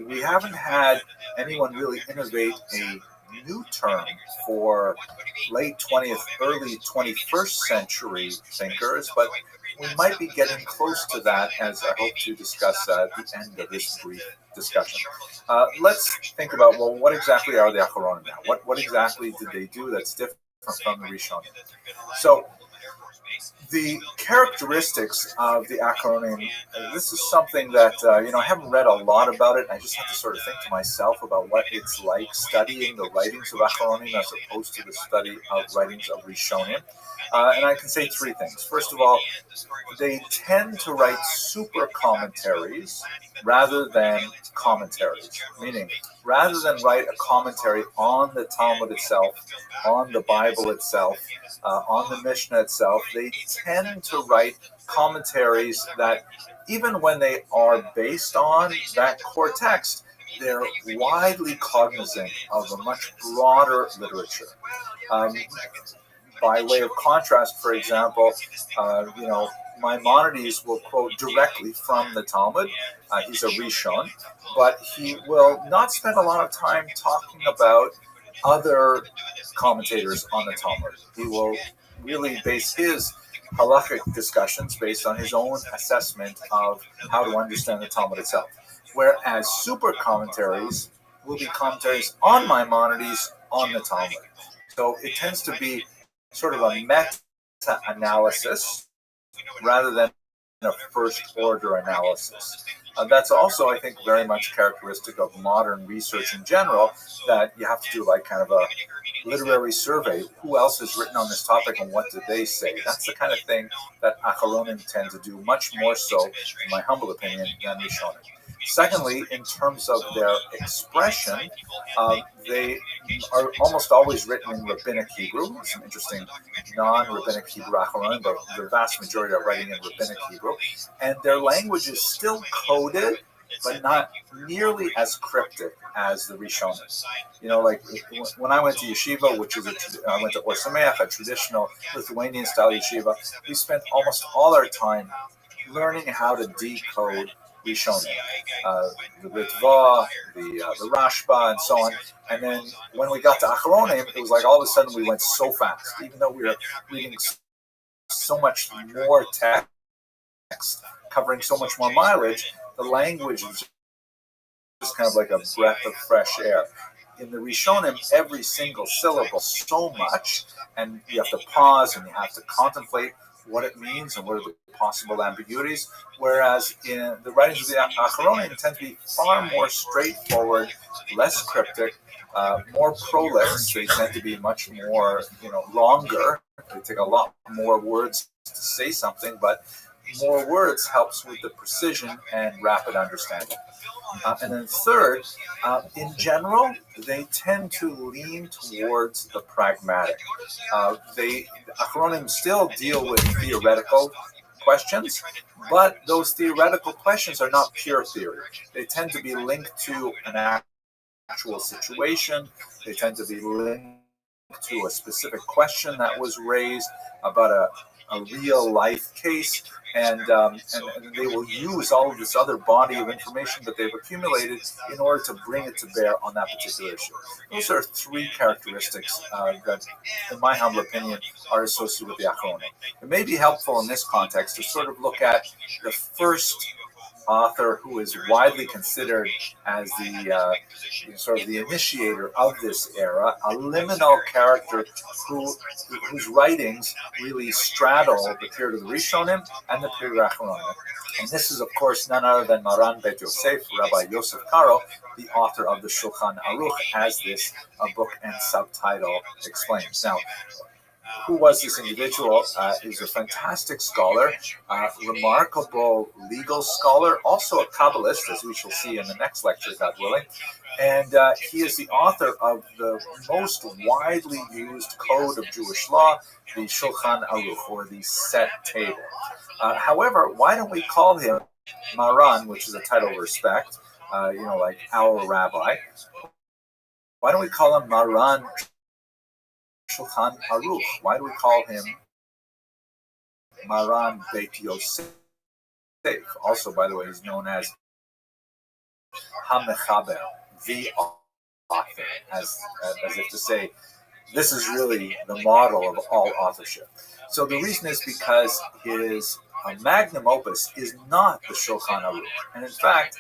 We haven't had anyone really innovate a new term for late 20th, early 21st century thinkers, but we might be getting close to that, as I hope to discuss at the end of this brief discussion. Let's think about, well, what exactly are the Acharonim now? What exactly did they do that's different from the Rishonim? So, the characteristics of the Acharonim, this is something that, I haven't read a lot about it. I just have to sort of think to myself about what it's like studying the writings of Acharonim as opposed to the study of writings of Rishonim. And I can say 3 things. First of all, they tend to write super commentaries rather than commentaries, meaning rather than write a commentary on the Talmud itself, on the Bible itself, on the Mishnah itself, they tend to write commentaries that, even when they are based on that core text, they're widely cognizant of a much broader literature. By way of contrast, for example, Maimonides will quote directly from the Talmud. He's a Rishon, but he will not spend a lot of time talking about other commentators on the Talmud. He will really base his halachic discussions based on his own assessment of how to understand the Talmud itself. Whereas super commentaries will be commentaries on Maimonides on the Talmud. So it tends to be sort of a meta-analysis rather than a first-order analysis. That's also, I think, very much characteristic of modern research in general, that you have to do like kind of a literary survey. Who else has written on this topic and what did they say? That's the kind of thing that Acharonim tend to do, much more so, in my humble opinion, than Rishonim. Secondly, in terms of their expression, they are almost always written in Rabbinic Hebrew. Some interesting non-Rabbinic Hebrew Acharonim, but the vast majority are writing in Rabbinic Hebrew. And their language is still coded, but not nearly as cryptic as the Rishonim. You know, like when I went to yeshiva, I went to Or Sameach, a traditional Lithuanian-style yeshiva, we spent almost all our time learning how to decode Rishonim, the Ritva, the Rashba, and so on. And then when we got to Acharonim, it was like all of a sudden we went so fast, even though we were reading so much more text, covering so much more mileage. The language is just kind of like a breath of fresh air. In the Rishonim, every single syllable so much, and you have to pause and you have to contemplate what it means and what are the possible ambiguities, whereas in the writings of the Acharonim tend to be far more straightforward, less cryptic, more prolix. They tend to be much more, longer. They take a lot more words to say something, but more words helps with the precision and rapid understanding. And then third, in general, they tend to lean towards the pragmatic. The Acharonim still deal with theoretical questions, but those theoretical questions are not pure theory. They tend to be linked to an actual situation. They tend to be linked to a specific question that was raised about a real life case, and they will use all of this other body of information that they've accumulated in order to bring it to bear on that particular issue. Those are three characteristics that, in my humble opinion, are associated with the Acharonim. It may be helpful in this context to sort of look at the first author who is widely considered as the sort of the initiator of this era, a liminal character whose writings really straddle the period of the Rishonim and the period of Acharonim. And this is, of course, none other than Maran Bet Yosef, Rabbi Yosef Karo, the author of the Shulchan Aruch, as this book and subtitle explains. Now, who was this individual? He was a fantastic scholar, remarkable legal scholar, also a Kabbalist, as we shall see in the next lecture, God willing. And he is the author of the most widely used code of Jewish law, the Shulchan Aruch, or the Set Table. However, why don't we call him Maran, which is a title of respect, like our rabbi? Why don't we call him Maran Shulchan Aruch? Why do we call him Maran Bet Yosef? Also, by the way, he's known as HaMechaber, the author, as if to say, this is really the model of all authorship. So the reason is because his magnum opus is not the Shulchan Aruch. And in fact,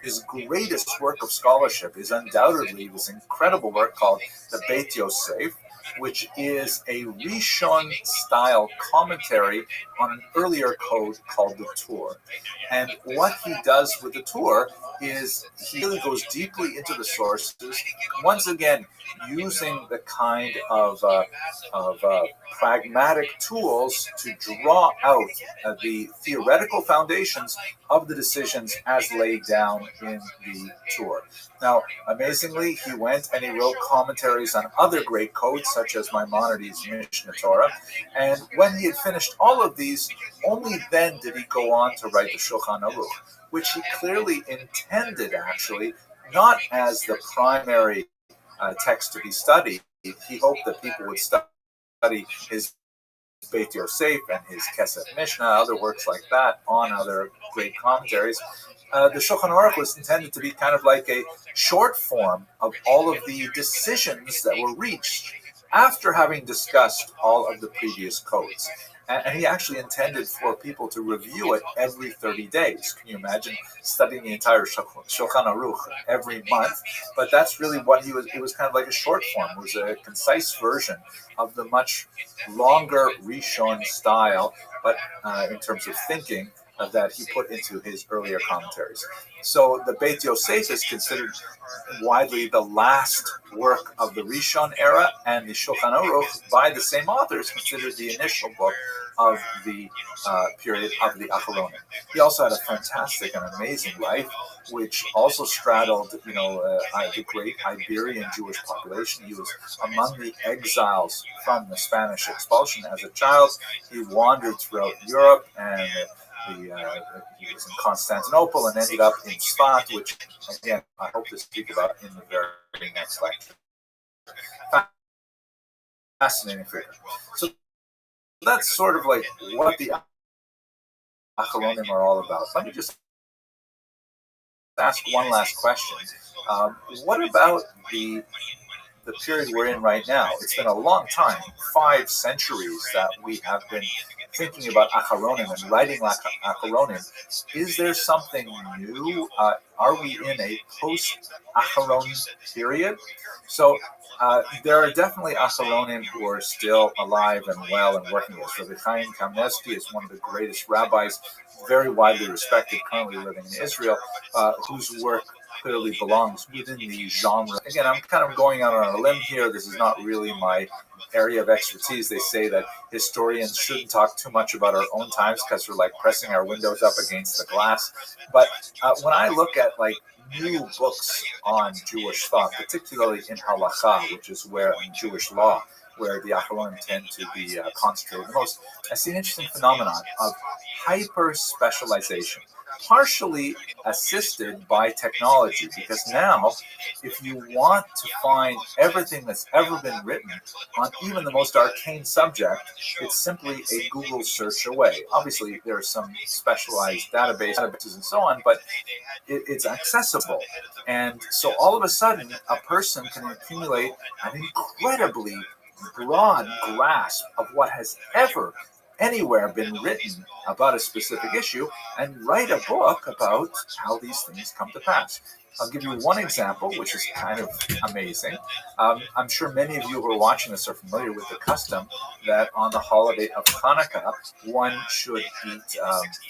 his greatest work of scholarship is undoubtedly this incredible work called the Beit Yosef, which is a Rishon-style commentary on an earlier code called the Tur. And what he does with the Tur is he really goes deeply into the sources, once again using the kind of pragmatic tools to draw out the theoretical foundations of the decisions as laid down in the Tur. Now, amazingly, he went and he wrote commentaries on other great codes, such as Maimonides' Mishnah Torah. And when he had finished all of these, only then did he go on to write the Shulchan Aruch, which he clearly intended, actually, not as the primary text to be studied. He hoped that people would study his Beit Yosef and his Kesef Mishnah, other works like that, on other great commentaries. The Shulchan Aruch was intended to be kind of like a short form of all of the decisions that were reached after having discussed all of the previous codes. And he actually intended for people to review it every 30 days. Can you imagine studying the entire Shulchan Aruch every month? But that's really what he was. It was kind of like a short form. It was a concise version of the much longer Rishon style, but in terms of thinking, that he put into his earlier commentaries. So the Beit Yosef is considered widely the last work of the Rishon era, and the Shulchan Aruch, by the same authors, considered the initial book of the period of the Acharonim. He also had a fantastic and amazing life, which also straddled, the great Iberian Jewish population. He was among the exiles from the Spanish expulsion. As a child, he wandered throughout Europe, and he was in Constantinople and ended up in Sfat, which, again, I hope to speak about in the very next lecture. Fascinating figure. So that's sort of like what the Acharonim are all about. Let me just ask one last question. What about the period we're in right now? It's been a long time, 5 centuries, that we have been thinking about Acharonim and writing Acharonim. Is there something new? Are we in a post-Acharon period? So there are definitely Acharonim who are still alive and well and working with us. Rabbi Chaim Kamnesky is one of the greatest rabbis, very widely respected, currently living in Israel, whose work clearly belongs within the genre. Again, I'm kind of going out on a limb here. This is not really my area of expertise. They say that historians shouldn't talk too much about our own times because we're like pressing our windows up against the glass. But when I look at like new books on Jewish thought, particularly in halacha, which is where in Jewish law, where the Acharonim tend to be concentrated the most, I see an interesting phenomenon of hyper-specialization, partially assisted by technology, because now, if you want to find everything that's ever been written on even the most arcane subject, it's simply a Google search away. Obviously, there are some specialized databases and so on, but it's accessible. And so all of a sudden, a person can accumulate an incredibly broad grasp of what has ever anywhere been written about a specific issue and write a book about how these things come to pass. I'll give you one example, which is kind of amazing. I'm sure many of you who are watching this are familiar with the custom that on the holiday of Hanukkah, one should eat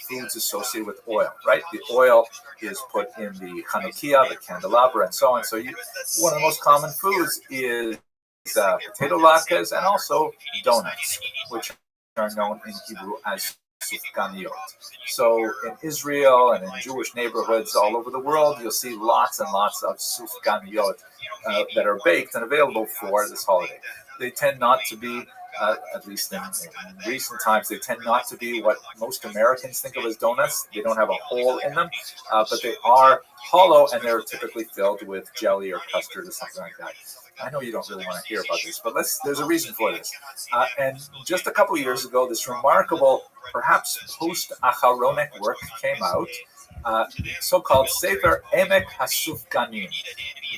foods associated with oil, right? The oil is put in the Chanukiah, the candelabra, and so on. So one of the most common foods is potato latkes and also donuts, which are known in Hebrew as sufganiyot. So in Israel and in Jewish neighborhoods all over the world, you'll see lots and lots of sufganiyot that are baked and available for this holiday. They tend not to be, at least in recent times, they tend not to be what most Americans think of as donuts. They don't have a hole in them, but they are hollow, and they're typically filled with jelly or custard or something like that. I know you don't really want to hear about this, but there's a reason for this. And just a couple of years ago, this remarkable, perhaps post-Acharonic work came out, so-called Sefer Emek HaSufganim,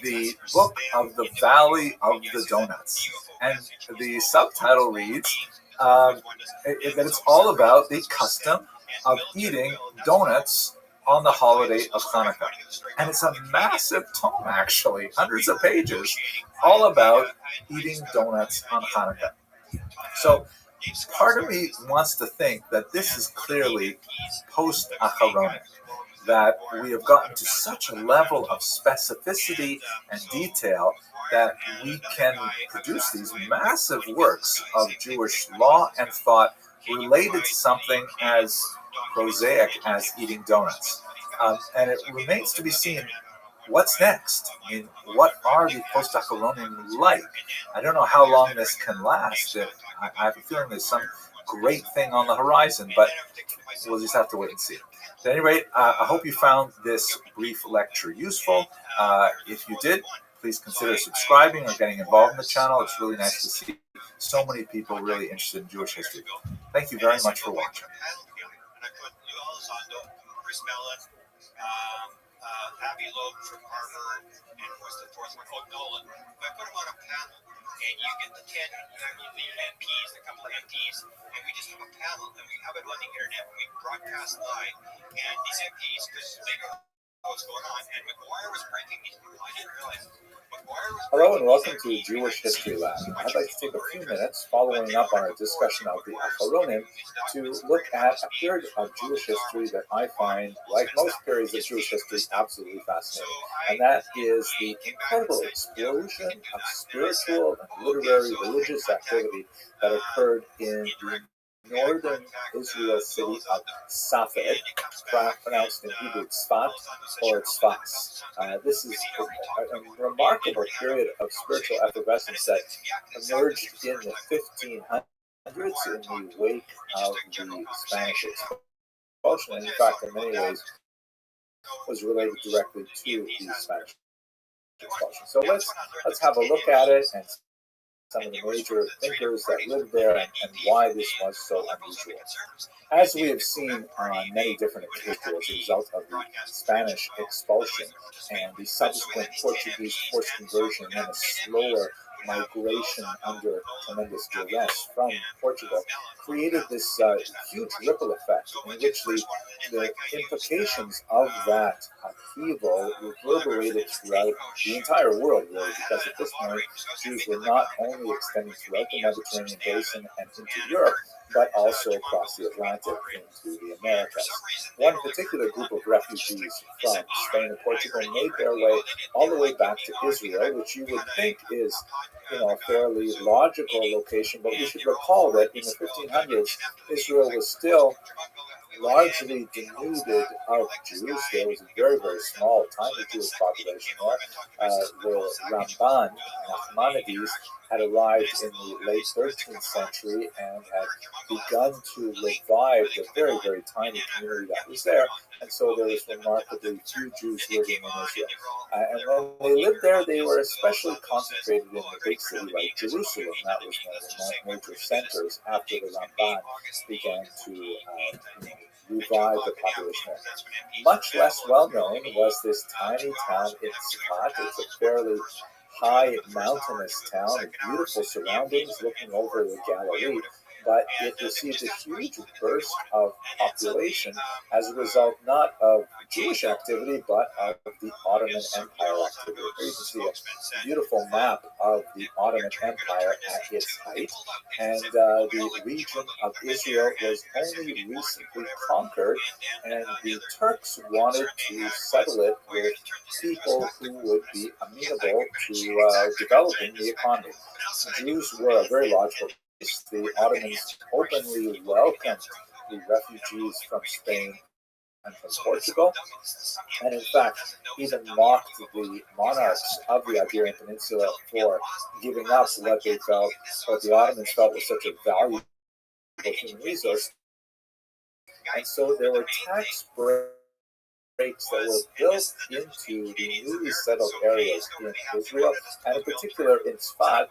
the book of the Valley of the Donuts. And the subtitle reads that it's all about the custom of eating donuts on the holiday of Hanukkah. And it's a massive tome, actually, hundreds of pages, all about eating donuts on Hanukkah. So part of me wants to think that this is clearly post-Acharonic, that we have gotten to such a level of specificity and detail that we can produce these massive works of Jewish law and thought related to something as prosaic as eating donuts. And it remains to be seen what's next. I mean, what are the post-Acharonim like? I don't know how long this can last. I have a feeling there's some great thing on the horizon, but we'll just have to wait and see. At any rate, I hope you found this brief lecture useful. If you did, please consider subscribing or getting involved in the channel. It's really nice to see so many people really interested in Jewish history. Thank you very much for watching. Abbey Loeb from Harvard, and who's the fourth one? Oh, Nolan. If I put them on a panel, and you get the MPs, a couple of MPs, and we just have a panel, and we have it on the internet, and we broadcast live, and these MPs, because they don't know what's going on, and McGuire was breaking these people. I didn't realize McGuire was. Hello and welcome to Jewish History Lab. I'd like to take a few minutes following up on our discussion of the Acharonim to look at a period of Jewish history that I find, like most periods of Jewish history, absolutely fascinating. And that is the incredible explosion of spiritual and literary religious activity that occurred in the northern Israel city of Safed, pronounced in Hebrew Tzfat or Tzfas. This is a remarkable period of spiritual effervescence that emerged in the 1500s in the wake of the Spanish expulsion, and in fact, in many ways, was related directly to the Spanish expulsion. So let's have a look at it and some of the major thinkers that lived there and why this was so unusual. As we have seen on many different occasions as a result of the Spanish expulsion and the subsequent Portuguese forced conversion and a slower migration under tremendous duress from Portugal, created this huge ripple effect in which the implications of that upheaval reverberated throughout the entire world, really, because at this point, Jews were not only extending throughout the Mediterranean basin and into Europe, but also across the Atlantic into the Americas. One particular group of refugees from Spain and Portugal made their way all the way back to Israel, which you would think is a fairly logical location, but we should recall that in the 1500s, Israel was still largely denuded of Jews. There was a very, very small, tiny Jewish population there. The Ramban, Nachmanides, had arrived in the late 13th century and had begun to revive the very, very tiny community that was there. And so there was remarkably few Jews living in Israel. And when they lived there, they were especially concentrated in the big city like Jerusalem. That was one of the major centers after the Ramban began to revive the population there. Much less well known was this tiny town in Tzfat. It's a fairly high mountainous town with beautiful surroundings looking over the Galilee, but it received a huge burst of population as a result not of Jewish activity, but of the Ottoman Empire activity. Here you can see a beautiful map of the Ottoman Empire at its height, and the region of Israel was only recently conquered, and the Turks wanted to settle it with people who would be amenable to developing the economy. Jews were a very logical. The Ottomans openly welcomed the refugees from Spain and from Portugal, and in fact even mocked the monarchs of the Iberian Peninsula for giving up what the Ottomans felt was such a valuable human resource. And so there were tax breaks that were built into the newly settled areas in Israel, and in particular in Tzfat,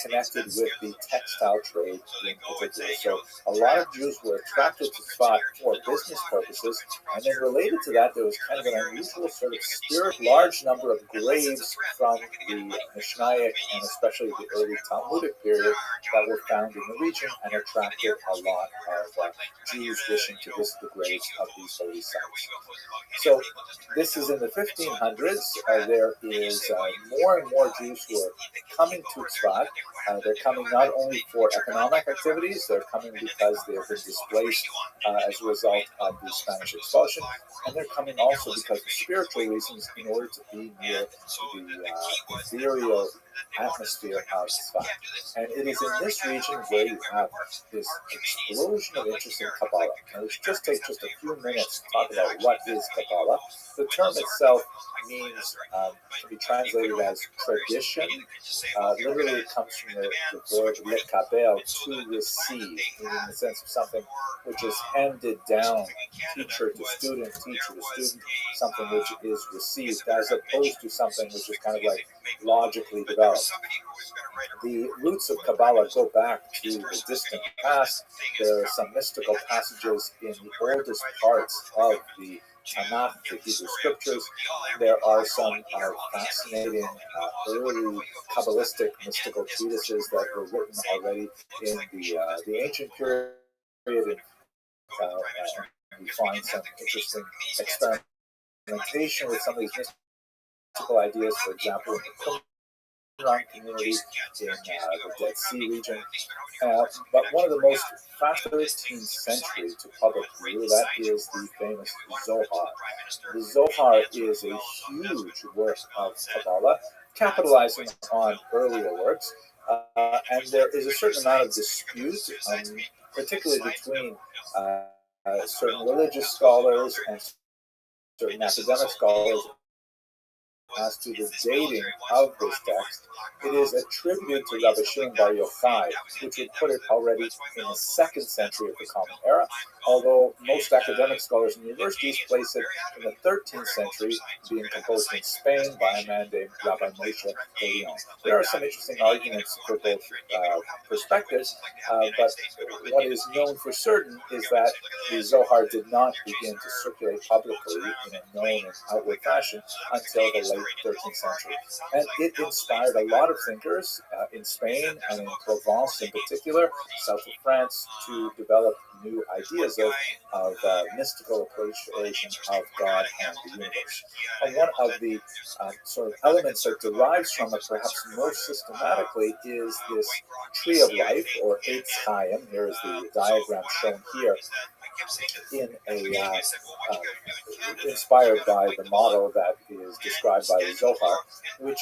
connected with the textile trade in particular. So a lot of Jews were attracted to Tzfat for business purposes, and then related to that, there was kind of an unusual sort of large number of graves from the Mishnaic and especially the early Talmudic period that were found in the region and attracted a lot of Jews wishing to visit the graves of these holy sites. So this is in the 1500s. There is more and more Jews who are coming to Tzfat. They're coming not only for economic activities, they're coming because they have been displaced as a result of the Spanish expulsion, and they're coming also because of spiritual reasons in order to be near the ethereal atmosphere of Tzfat. And it is in this region where you have this explosion of interest in Kabbalah. Now, let's just take just a few minutes to talk about what is Kabbalah. The term itself means, can be translated as tradition. Literally, it comes from the word lekabel, to receive, in the sense of something which is handed down, teacher to student, teacher to student, something which is received, as opposed to something which is kind of like logically developed. The roots of Kabbalah go back to the distant past. There are some mystical passages in the oldest parts of the Tanakh, the Hebrew scriptures. There are some fascinating early Kabbalistic mystical treatises that were written already in the ancient period. And we find some interesting experimentation with some of these mystical ideas, for example, in the Qumran community in the Dead Sea region. But one of the most fascinating 13th century to public view, that is the famous Zohar. The Zohar is a huge work of Kabbalah, capitalizing on earlier works, and there is a certain amount of dispute, particularly between certain religious scholars and certain academic scholars as to the dating of this text. It is attributed to Rabbi Bar Yochai, which would put it already in the 2nd century of the Common Era, although most academic scholars and universities place it in the 13th century, being composed in Spain by a man named Rabbi Moshe de Leon. There are some interesting arguments for both perspectives, but what is known for certain is that the Zohar did not begin to circulate publicly in a known and outward fashion until the late 13th century. And it inspired a lot of thinkers in Spain and in Provence in particular, south of France, to develop new ideas of mystical appreciation of God and the universe. And one of the sort of elements that derives from it perhaps most systematically is this tree of life, or Eitz Chaim. Here is the diagram shown here in a inspired by the model that is described by the Zohar, which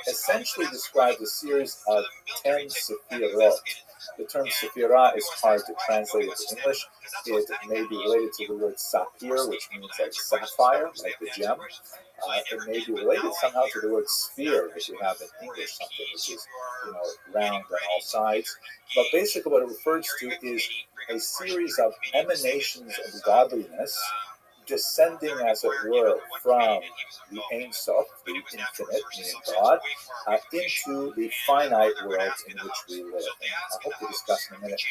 essentially describes a series of 10 sephirot. The term sephirah is hard to translate into English. It may be related to the word saphir, which means like sapphire, like the gem. It may be related somehow to the word sphere, which we have in English, something which is, round on all sides. But basically what it refers to is a series of emanations of godliness descending, as it were, from the Ein Sof, the infinite, meaning God, into the finite world in which we live. And I hope to discuss in a minute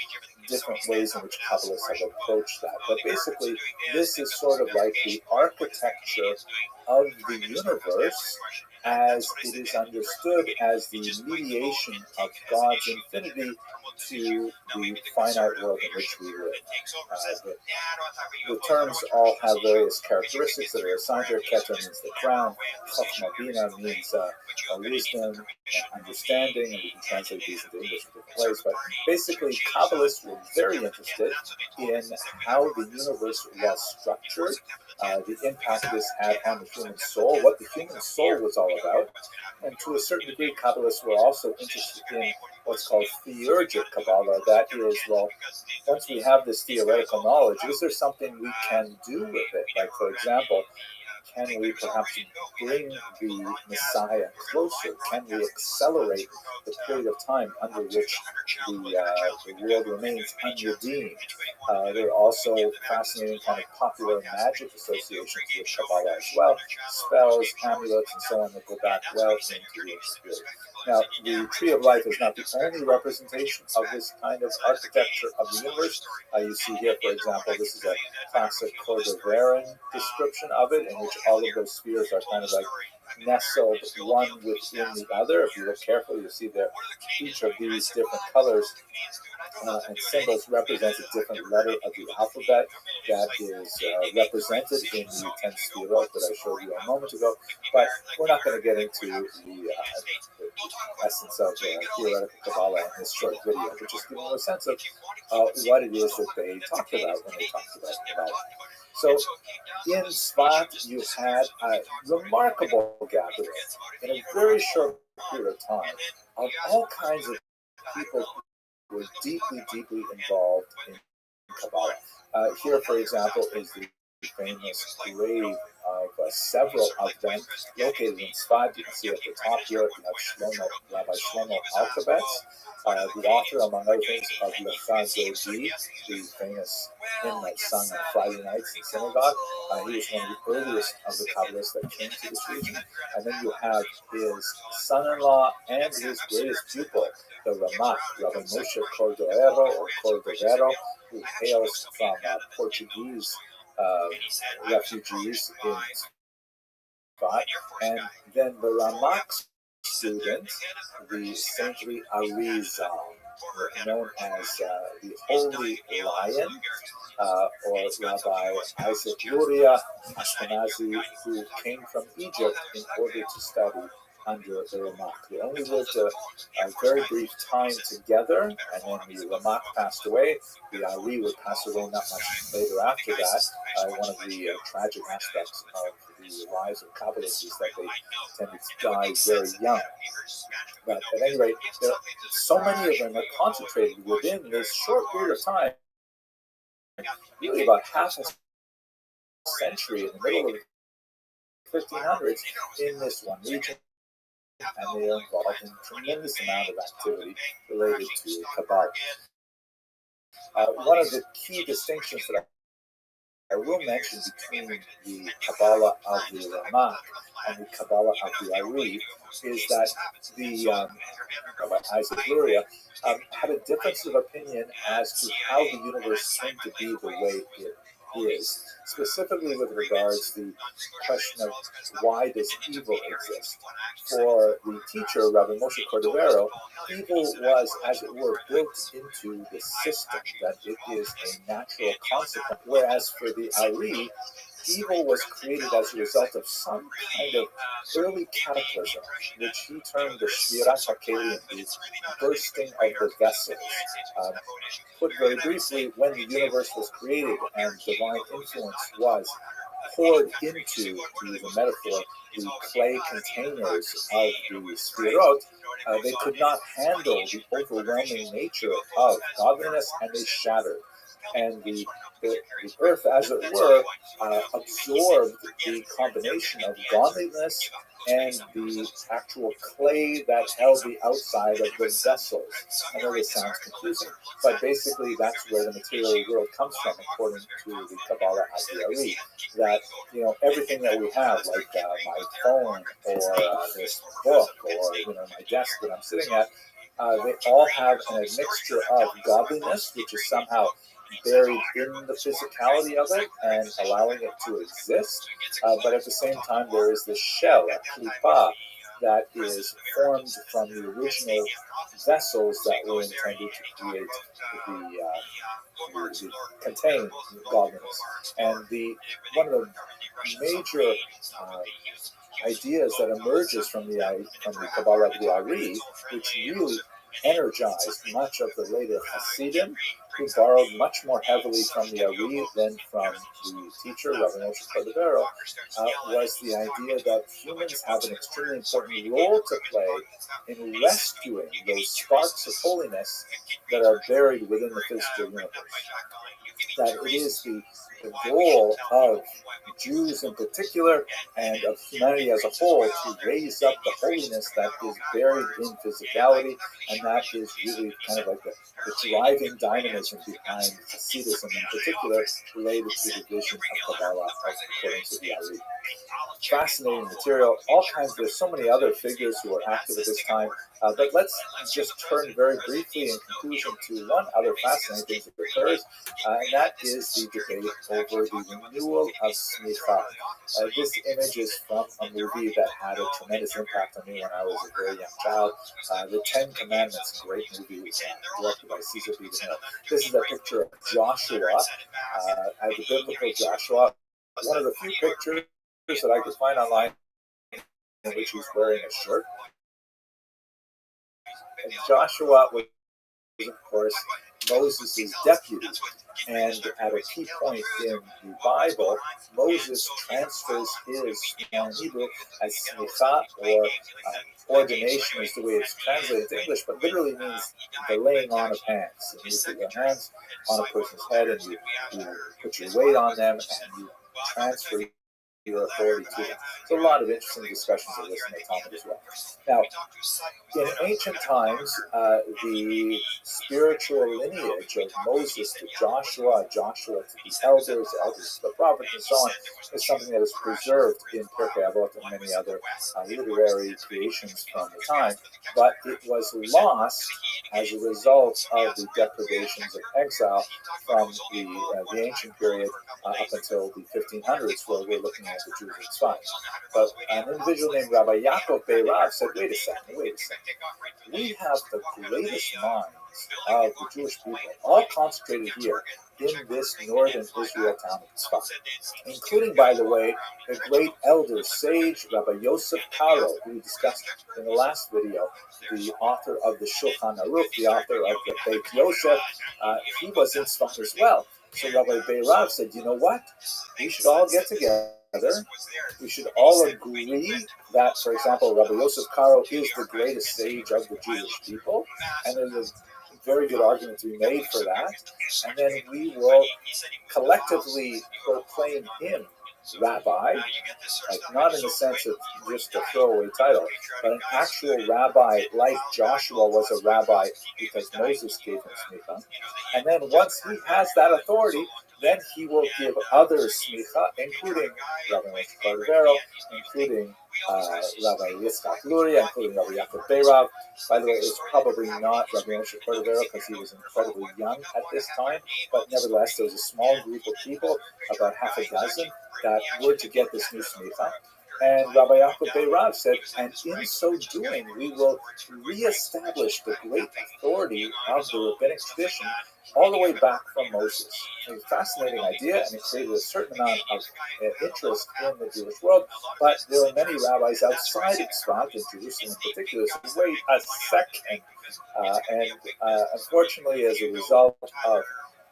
different ways in which Kabbalists have approached that. But basically, this is sort of like the architecture of the universe as it is understood as the mediation of God's infinity to the finite world in which we live. The terms all have various characteristics that are assigned here. Keter means the crown, Chochma Bina means wisdom and understanding, and we can translate these into English in different ways. But basically, Kabbalists were very interested in how the universe was structured, the impact this had on the human soul, what the human soul was all about. And to a certain degree, Kabbalists were also interested in what's called theurgic Kabbalah. That is, well, once we have this theoretical knowledge, is there something we can do with it? Like, for example, can we perhaps bring the Messiah closer? Can we accelerate the period of time under which the world remains unredeemed? There are also fascinating kind of popular magic associations with Kabbalah as well, spells, amulets, and so on that go back well into the ancient period. Now, the Tree of Life is not the only representation of this kind of architecture of the universe. You see here, for example, this is a classic Cordoveran description of it, in which all of those spheres are kind of like nestled one within the other. If you look carefully, you'll see that each of these different colors and symbols represents a different letter of the alphabet that is represented in the 10 spherot that I showed you a moment ago. But we're not going to get into the essence of theoretical Kabbalah in this short video, but just giving you a sense of what it is that they talked about when they talked about Kabbalah. So in Tzfat, you had a remarkable gathering in a very short period of time of all kinds of people who were deeply, deeply involved in Kabbalah. Here, for example, is the famous grave of several of them located in Tzfat. You can see at the top here, you have Rabbi Shlomo Alkabetz, the author, among other things, of Lecha Zodi, the famous hymn that's sung on Friday nights in synagogue. He was one of the earliest of the Kabbalists that came to this region. And then you have his son-in-law and his greatest pupil, the Ramat, Rabbi Moshe Cordovero, who hails from Portuguese refugees in Tzfat, and then the Ramak student, the saintly Arizal, known as the Holy Lion, or Rabbi Isaac Luria Ashkenazi, who came from Egypt in order to study under the Ramak. They only lived a very brief time together, and then the Ramak passed away. The Ari would pass away not much later after that. One of the tragic aspects of the lives of Kabbalists is that they tended to die very young. But at any rate, so many of them are concentrated within this short period of time, really about half a century in the middle of the 1500s in this one region, and they are involved in a tremendous amount of activity related to Kabbalah. One of the key distinctions that I will mention between the Kabbalah of the Ramak and the Kabbalah of the Ari is that the Rabbi Isaac Luria had a difference of opinion as to how the universe came to be the way it is, specifically with regards to the question of why does evil exist. For the teacher, Rabbi Moshe Cordovero, evil was, as it were, built into the system, that it is a natural consequence, whereas for the Ari, evil was created as a result of some kind of early cataclysm, which he termed the Shvirat HaKelim, the bursting of the vessels. Put very briefly, when the universe was created and divine influence was poured into, to use a metaphor, the clay containers of the Sfirot, they could not handle the overwhelming nature of godliness, and they shattered. And the earth, as it were, absorbed the combination of godliness and the actual clay that held the outside of the vessels. I know this sounds confusing, but basically that's where the material world comes from, according to the Kabbalah of the Ari. That, everything that we have, like my phone or this book or my desk that I'm sitting at, they all have a mixture of godliness, which is somehow buried in the physicality of it and allowing it to exist, but at the same time there is this shell, a klipa, that is formed from the original vessels that were intended to create the contain godliness. And one of the major ideas that emerges from the Kabbalah of the Ari, which really energized much of the later Hasidim, who borrowed much more heavily from the Ari than from the teacher, Rabbi Moshe Cordovero, was the idea that humans have an extremely important role to play in rescuing those sparks of holiness that are buried within the physical universe. That it is the goal of Jews in particular and of humanity as a whole to raise up the holiness that is buried in physicality, and that is really kind of like the driving dynamism behind Hasidism in particular, related to the vision of Kabbalah according to the Ari. Fascinating material, all kinds. There's so many other figures who are active at this time, but let's just turn very briefly in conclusion to one other fascinating thing that occurs, and that is the debate over the renewal of smicha. This image is from a movie that had a tremendous impact on me when I was a very young child. The Ten Commandments, a great movie directed by Caesar B. DeMille. This is a picture of Joshua, the biblical Joshua. One of the few pictures that I could find online in which he's wearing a shirt. And Joshua was, of course, Moses' deputy. And at a key point in the Bible, Moses transfers his Hebrew as smicha, or ordination is the way it's translated to English, but literally means the laying on of hands. And you put your hands on a person's head and you put your weight on them and you transfer your authority to them. So a lot of interesting discussions of this in the Talmud as well. Now, in ancient times, the spiritual lineage of Moses to Joshua, Joshua to the elders to the prophets, and so on, is something that is preserved in Pirkei Avot and many other literary creations from the time, but it was lost as a result of the deprivations of exile from the ancient period up until the 1500s, where we're looking at the Jews in Tzfat. But an individual named Rabbi Yaakov Beirav said, wait a second, we have the greatest minds of the Jewish people all concentrated here in this northern Israel town of Tzfat, including, by the way, the great elder sage Rabbi Yosef Karo, who we discussed in the last video, the author of the Shulchan Aruch, the author of the Beit Yosef. He was in Tzfat as well. So Rabbi Beirav said, you know what? We should all get together. We should all agree that, for example, Rabbi Yosef Karo is the greatest sage of the Jewish people, and there's a very good argument to be made for that. And then we will collectively proclaim him rabbi, like not in the sense of just a throwaway title, but an actual rabbi like Joshua was a rabbi because Moses gave him smicha. And then once he has that authority, then he will give others smicha, including Rabbi Moshe Cordovero, including Rabbi Yitzchak Luria, including Rabbi Yaakov Beirav. By the way, it was probably not Rabbi Moshe Cordovero because he was incredibly young at this time, but nevertheless, there was a small group of people, about half a dozen, that were to get this new smicha. And Rabbi Yaakov Beirav said, and in so doing, we will reestablish the great authority of the rabbinic tradition all the way back from Moses. It's a fascinating idea, and it created a certain amount of interest in the Jewish world. But there are many rabbis outside of Tzfat, in Jerusalem in particular, so wait a second. Unfortunately, as a result of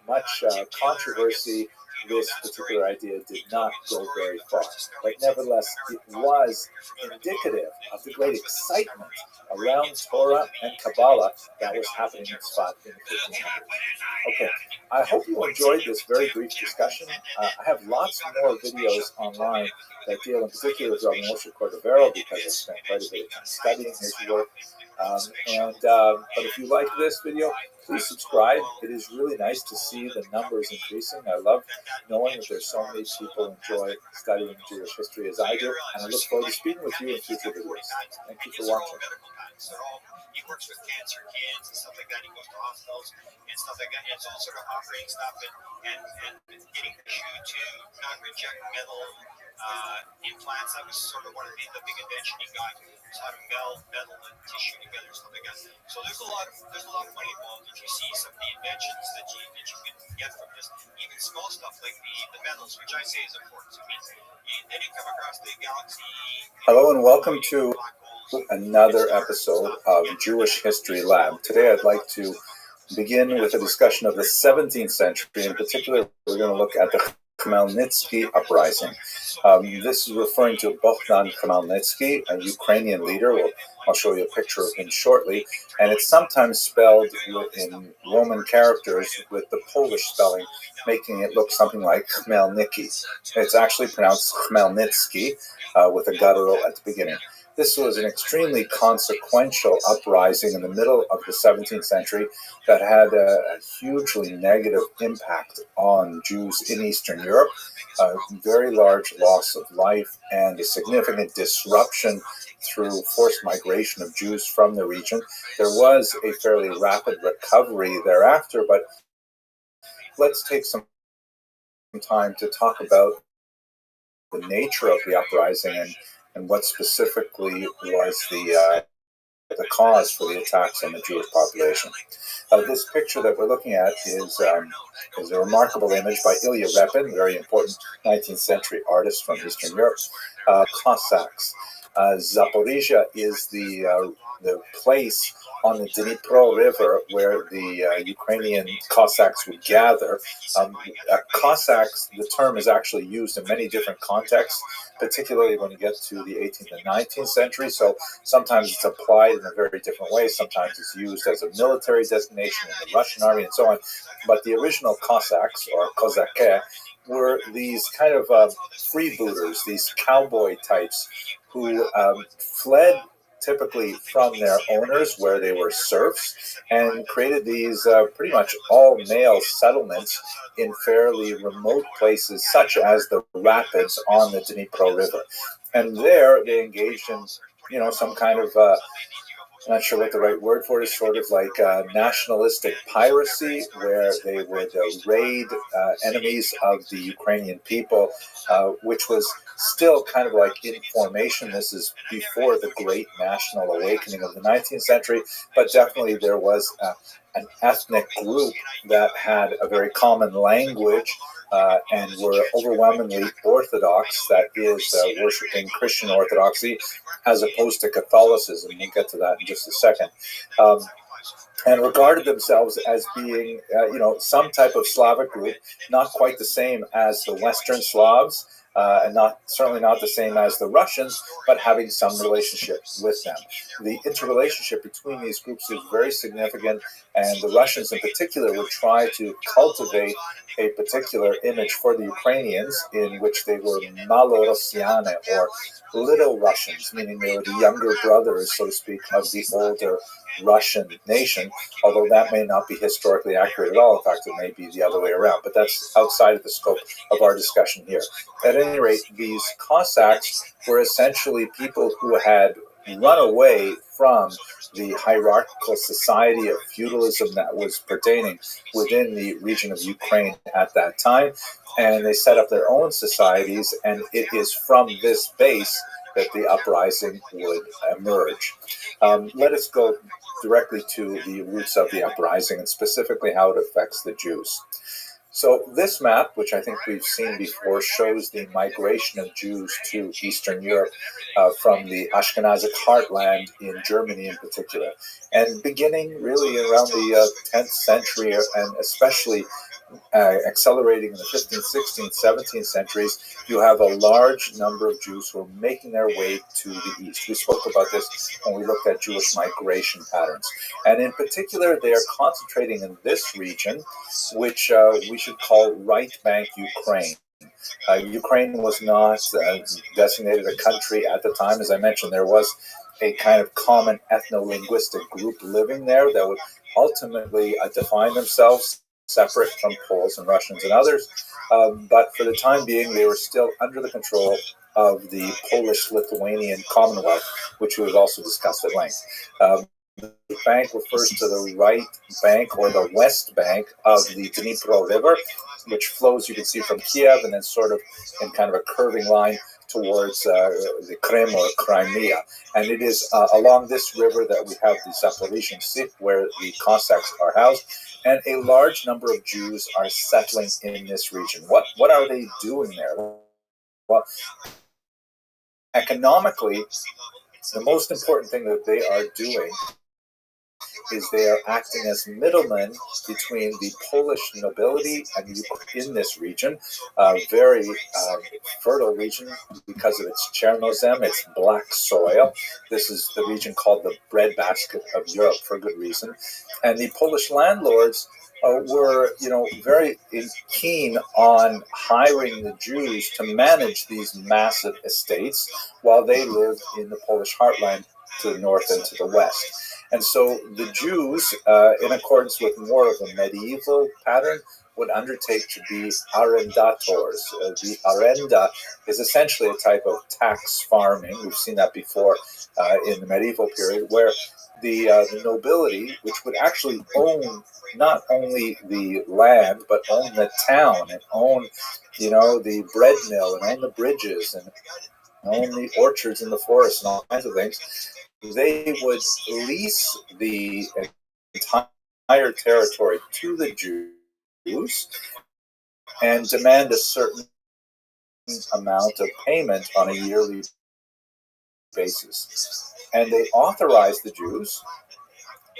much controversy, this particular idea did not go very far. But nevertheless, it was indicative of the great excitement around Torah and Kabbalah that was happening in Tzfat in the 1500s. Okay, I hope you enjoyed this very brief discussion. I have lots more videos online that deal in particular with Rabbi Moshe Cordovero because I spent quite a bit of time studying his work. But if you like this video, please subscribe. It is really nice to see the numbers increasing. I love knowing that there's so many people enjoy studying Jewish history as I do, and I look forward to speaking with you in future videos. Thank you for watching. He works with cancer kids and stuff like that. He goes to hospitals and stuff like that. It's all sort of operating stuff and getting you to not reject metal implants. That was sort of one of the big invention he got. Was how to meld metal and tissue together, stuff like that. So there's a lot of money involved. If you see some of the inventions that you can get from this, even small stuff like the metals, which I say is important. I mean, then you come across the galaxy. Hello and welcome to another episode of Jewish History Lab. Today I'd like to begin with a discussion of the 17th century. In particular, we're going to look at the Khmelnytsky uprising. This is referring to Bogdan Khmelnytsky, a Ukrainian leader. I'll show you a picture of him shortly. And it's sometimes spelled in Roman characters with the Polish spelling, making it look something like Khmelnytsky. It's actually pronounced Khmelnytsky with a guttural at the beginning. This was an extremely consequential uprising in the middle of the 17th century that had a hugely negative impact on Jews in Eastern Europe, a very large loss of life, and a significant disruption through forced migration of Jews from the region. There was a fairly rapid recovery thereafter, but let's take some time to talk about the nature of the uprising and what specifically was the cause for the attacks on the Jewish population. This picture that we're looking at is a remarkable image by Ilya Repin, a very important 19th century artist from Eastern Europe. Cossacks. Zaporizhia is the place on the Dnipro River where the Ukrainian Cossacks would gather. Cossacks, the term is actually used in many different contexts, particularly when you get to the 18th and 19th century. So sometimes it's applied in a very different way. Sometimes it's used as a military designation in the Russian army and so on. But the original Cossacks, or Kozake, were these kind of freebooters, these cowboy types who fled typically from their owners where they were serfs and created these pretty much all male settlements in fairly remote places such as the rapids on the Dnipro River. And there they engaged in, some kind of I'm not sure what the right word for it is, sort of like nationalistic piracy, where they would raid enemies of the Ukrainian people, which was still kind of like in formation. This is before the great national awakening of the 19th century, but definitely there was an ethnic group that had a very common language and were overwhelmingly Orthodox, that is, worshiping Christian Orthodoxy, as opposed to Catholicism. We'll get to that in just a second. And regarded themselves as being, some type of Slavic group, not quite the same as the Western Slavs, and certainly not the same as the Russians, but having some relationship with them. The interrelationship between these groups is very significant, and the Russians in particular would try to cultivate a particular image for the Ukrainians in which they were Malorossiane, or Little Russians, meaning they were the younger brothers, so to speak, of the older Russian nation, although that may not be historically accurate at all. In fact, it may be the other way around, but that's outside of the scope of our discussion here. At any rate, these Cossacks were essentially people who had run away from the hierarchical society of feudalism that was pertaining within the region of Ukraine at that time, and they set up their own societies, and it is from this base that the uprising would emerge. Let us go directly to the roots of the uprising and specifically how it affects the Jews. So this map, which I think we've seen before, shows the migration of Jews to Eastern Europe from the Ashkenazic heartland in Germany in particular. And beginning really around the 10th century, and especially accelerating in the 15th, 16th, 17th centuries, you have a large number of Jews who are making their way to the east. We spoke about this when we looked at Jewish migration patterns. And in particular, they are concentrating in this region, which we should call Right Bank Ukraine. Ukraine was not designated a country at the time. As I mentioned, there was a kind of common ethno-linguistic group living there that would ultimately define themselves separate from Poles and Russians and others. But for the time being, they were still under the control of the Polish-Lithuanian Commonwealth, which we've also discussed at length. The bank refers to the right bank or the west bank of the Dnipro River, which flows, you can see, from Kiev and then sort of in kind of a curving line towards the Krim or Crimea. And it is along this river that we have the Zaporizhian Sea, where the Cossacks are housed. And a large number of Jews are settling in this region. What are they doing there? Well, economically, the most important thing that they are doing is they are acting as middlemen between the Polish nobility and in this region, a very fertile region because of its Chernozem, its black soil. This is the region called the breadbasket of Europe for good reason. And the Polish landlords were, very keen on hiring the Jews to manage these massive estates while they lived in the Polish heartland to the north and to the west. And so the Jews, in accordance with more of a medieval pattern, would undertake to be arrendators. The arenda is essentially a type of tax farming. We've seen that before in the medieval period, where the nobility, which would actually own not only the land, but own the town and own, the bread mill and own the bridges and own the orchards in the forest and all kinds of things. They would lease the entire territory to the Jews and demand a certain amount of payment on a yearly basis. And they authorized the Jews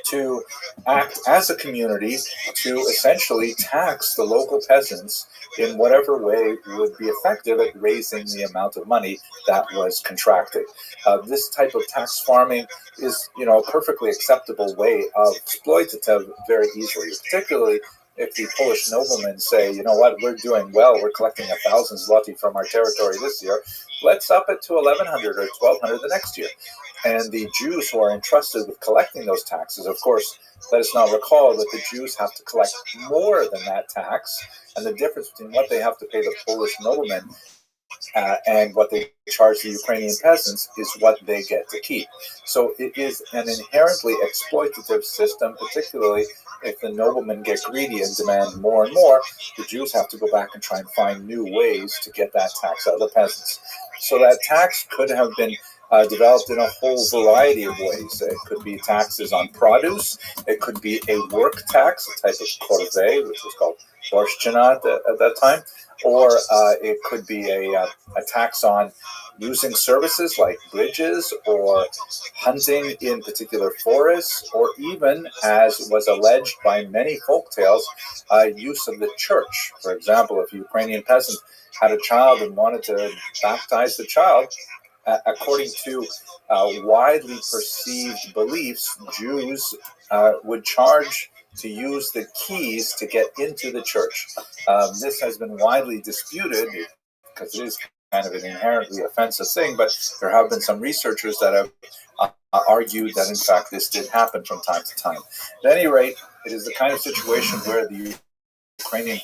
to act as a community to essentially tax the local peasants in whatever way would be effective at raising the amount of money that was contracted. This type of tax farming is, a perfectly acceptable way of exploitative very easily, particularly if the Polish noblemen say, you know what, we're doing well, we're collecting 1,000 zloty from our territory this year, let's up it to 1,100 or 1,200 the next year. And the Jews who are entrusted with collecting those taxes, of course, let us now recall that the Jews have to collect more than that tax, and the difference between what they have to pay the Polish noblemen and what they charge the Ukrainian peasants is what they get to keep. So it is an inherently exploitative system, particularly if the noblemen get greedy and demand more and more. The Jews have to go back and try and find new ways to get that tax out of the peasants. So that tax could have been developed in a whole variety of ways. It could be taxes on produce. It could be a work tax, a type of corvée, which was called ROTHSCHILD at that time. Or it could be a tax on using services like bridges or hunting in particular forests, or even, as was alleged by many folktales, use of the church. For example, if a Ukrainian peasant had a child and wanted to baptize the child, according to widely perceived beliefs, Jews would charge to use the keys to get into the church. This has been widely disputed because it is kind of an inherently offensive thing, but there have been some researchers that have argued that in fact this did happen from time to time. At any rate, it is the kind of situation where the Ukrainian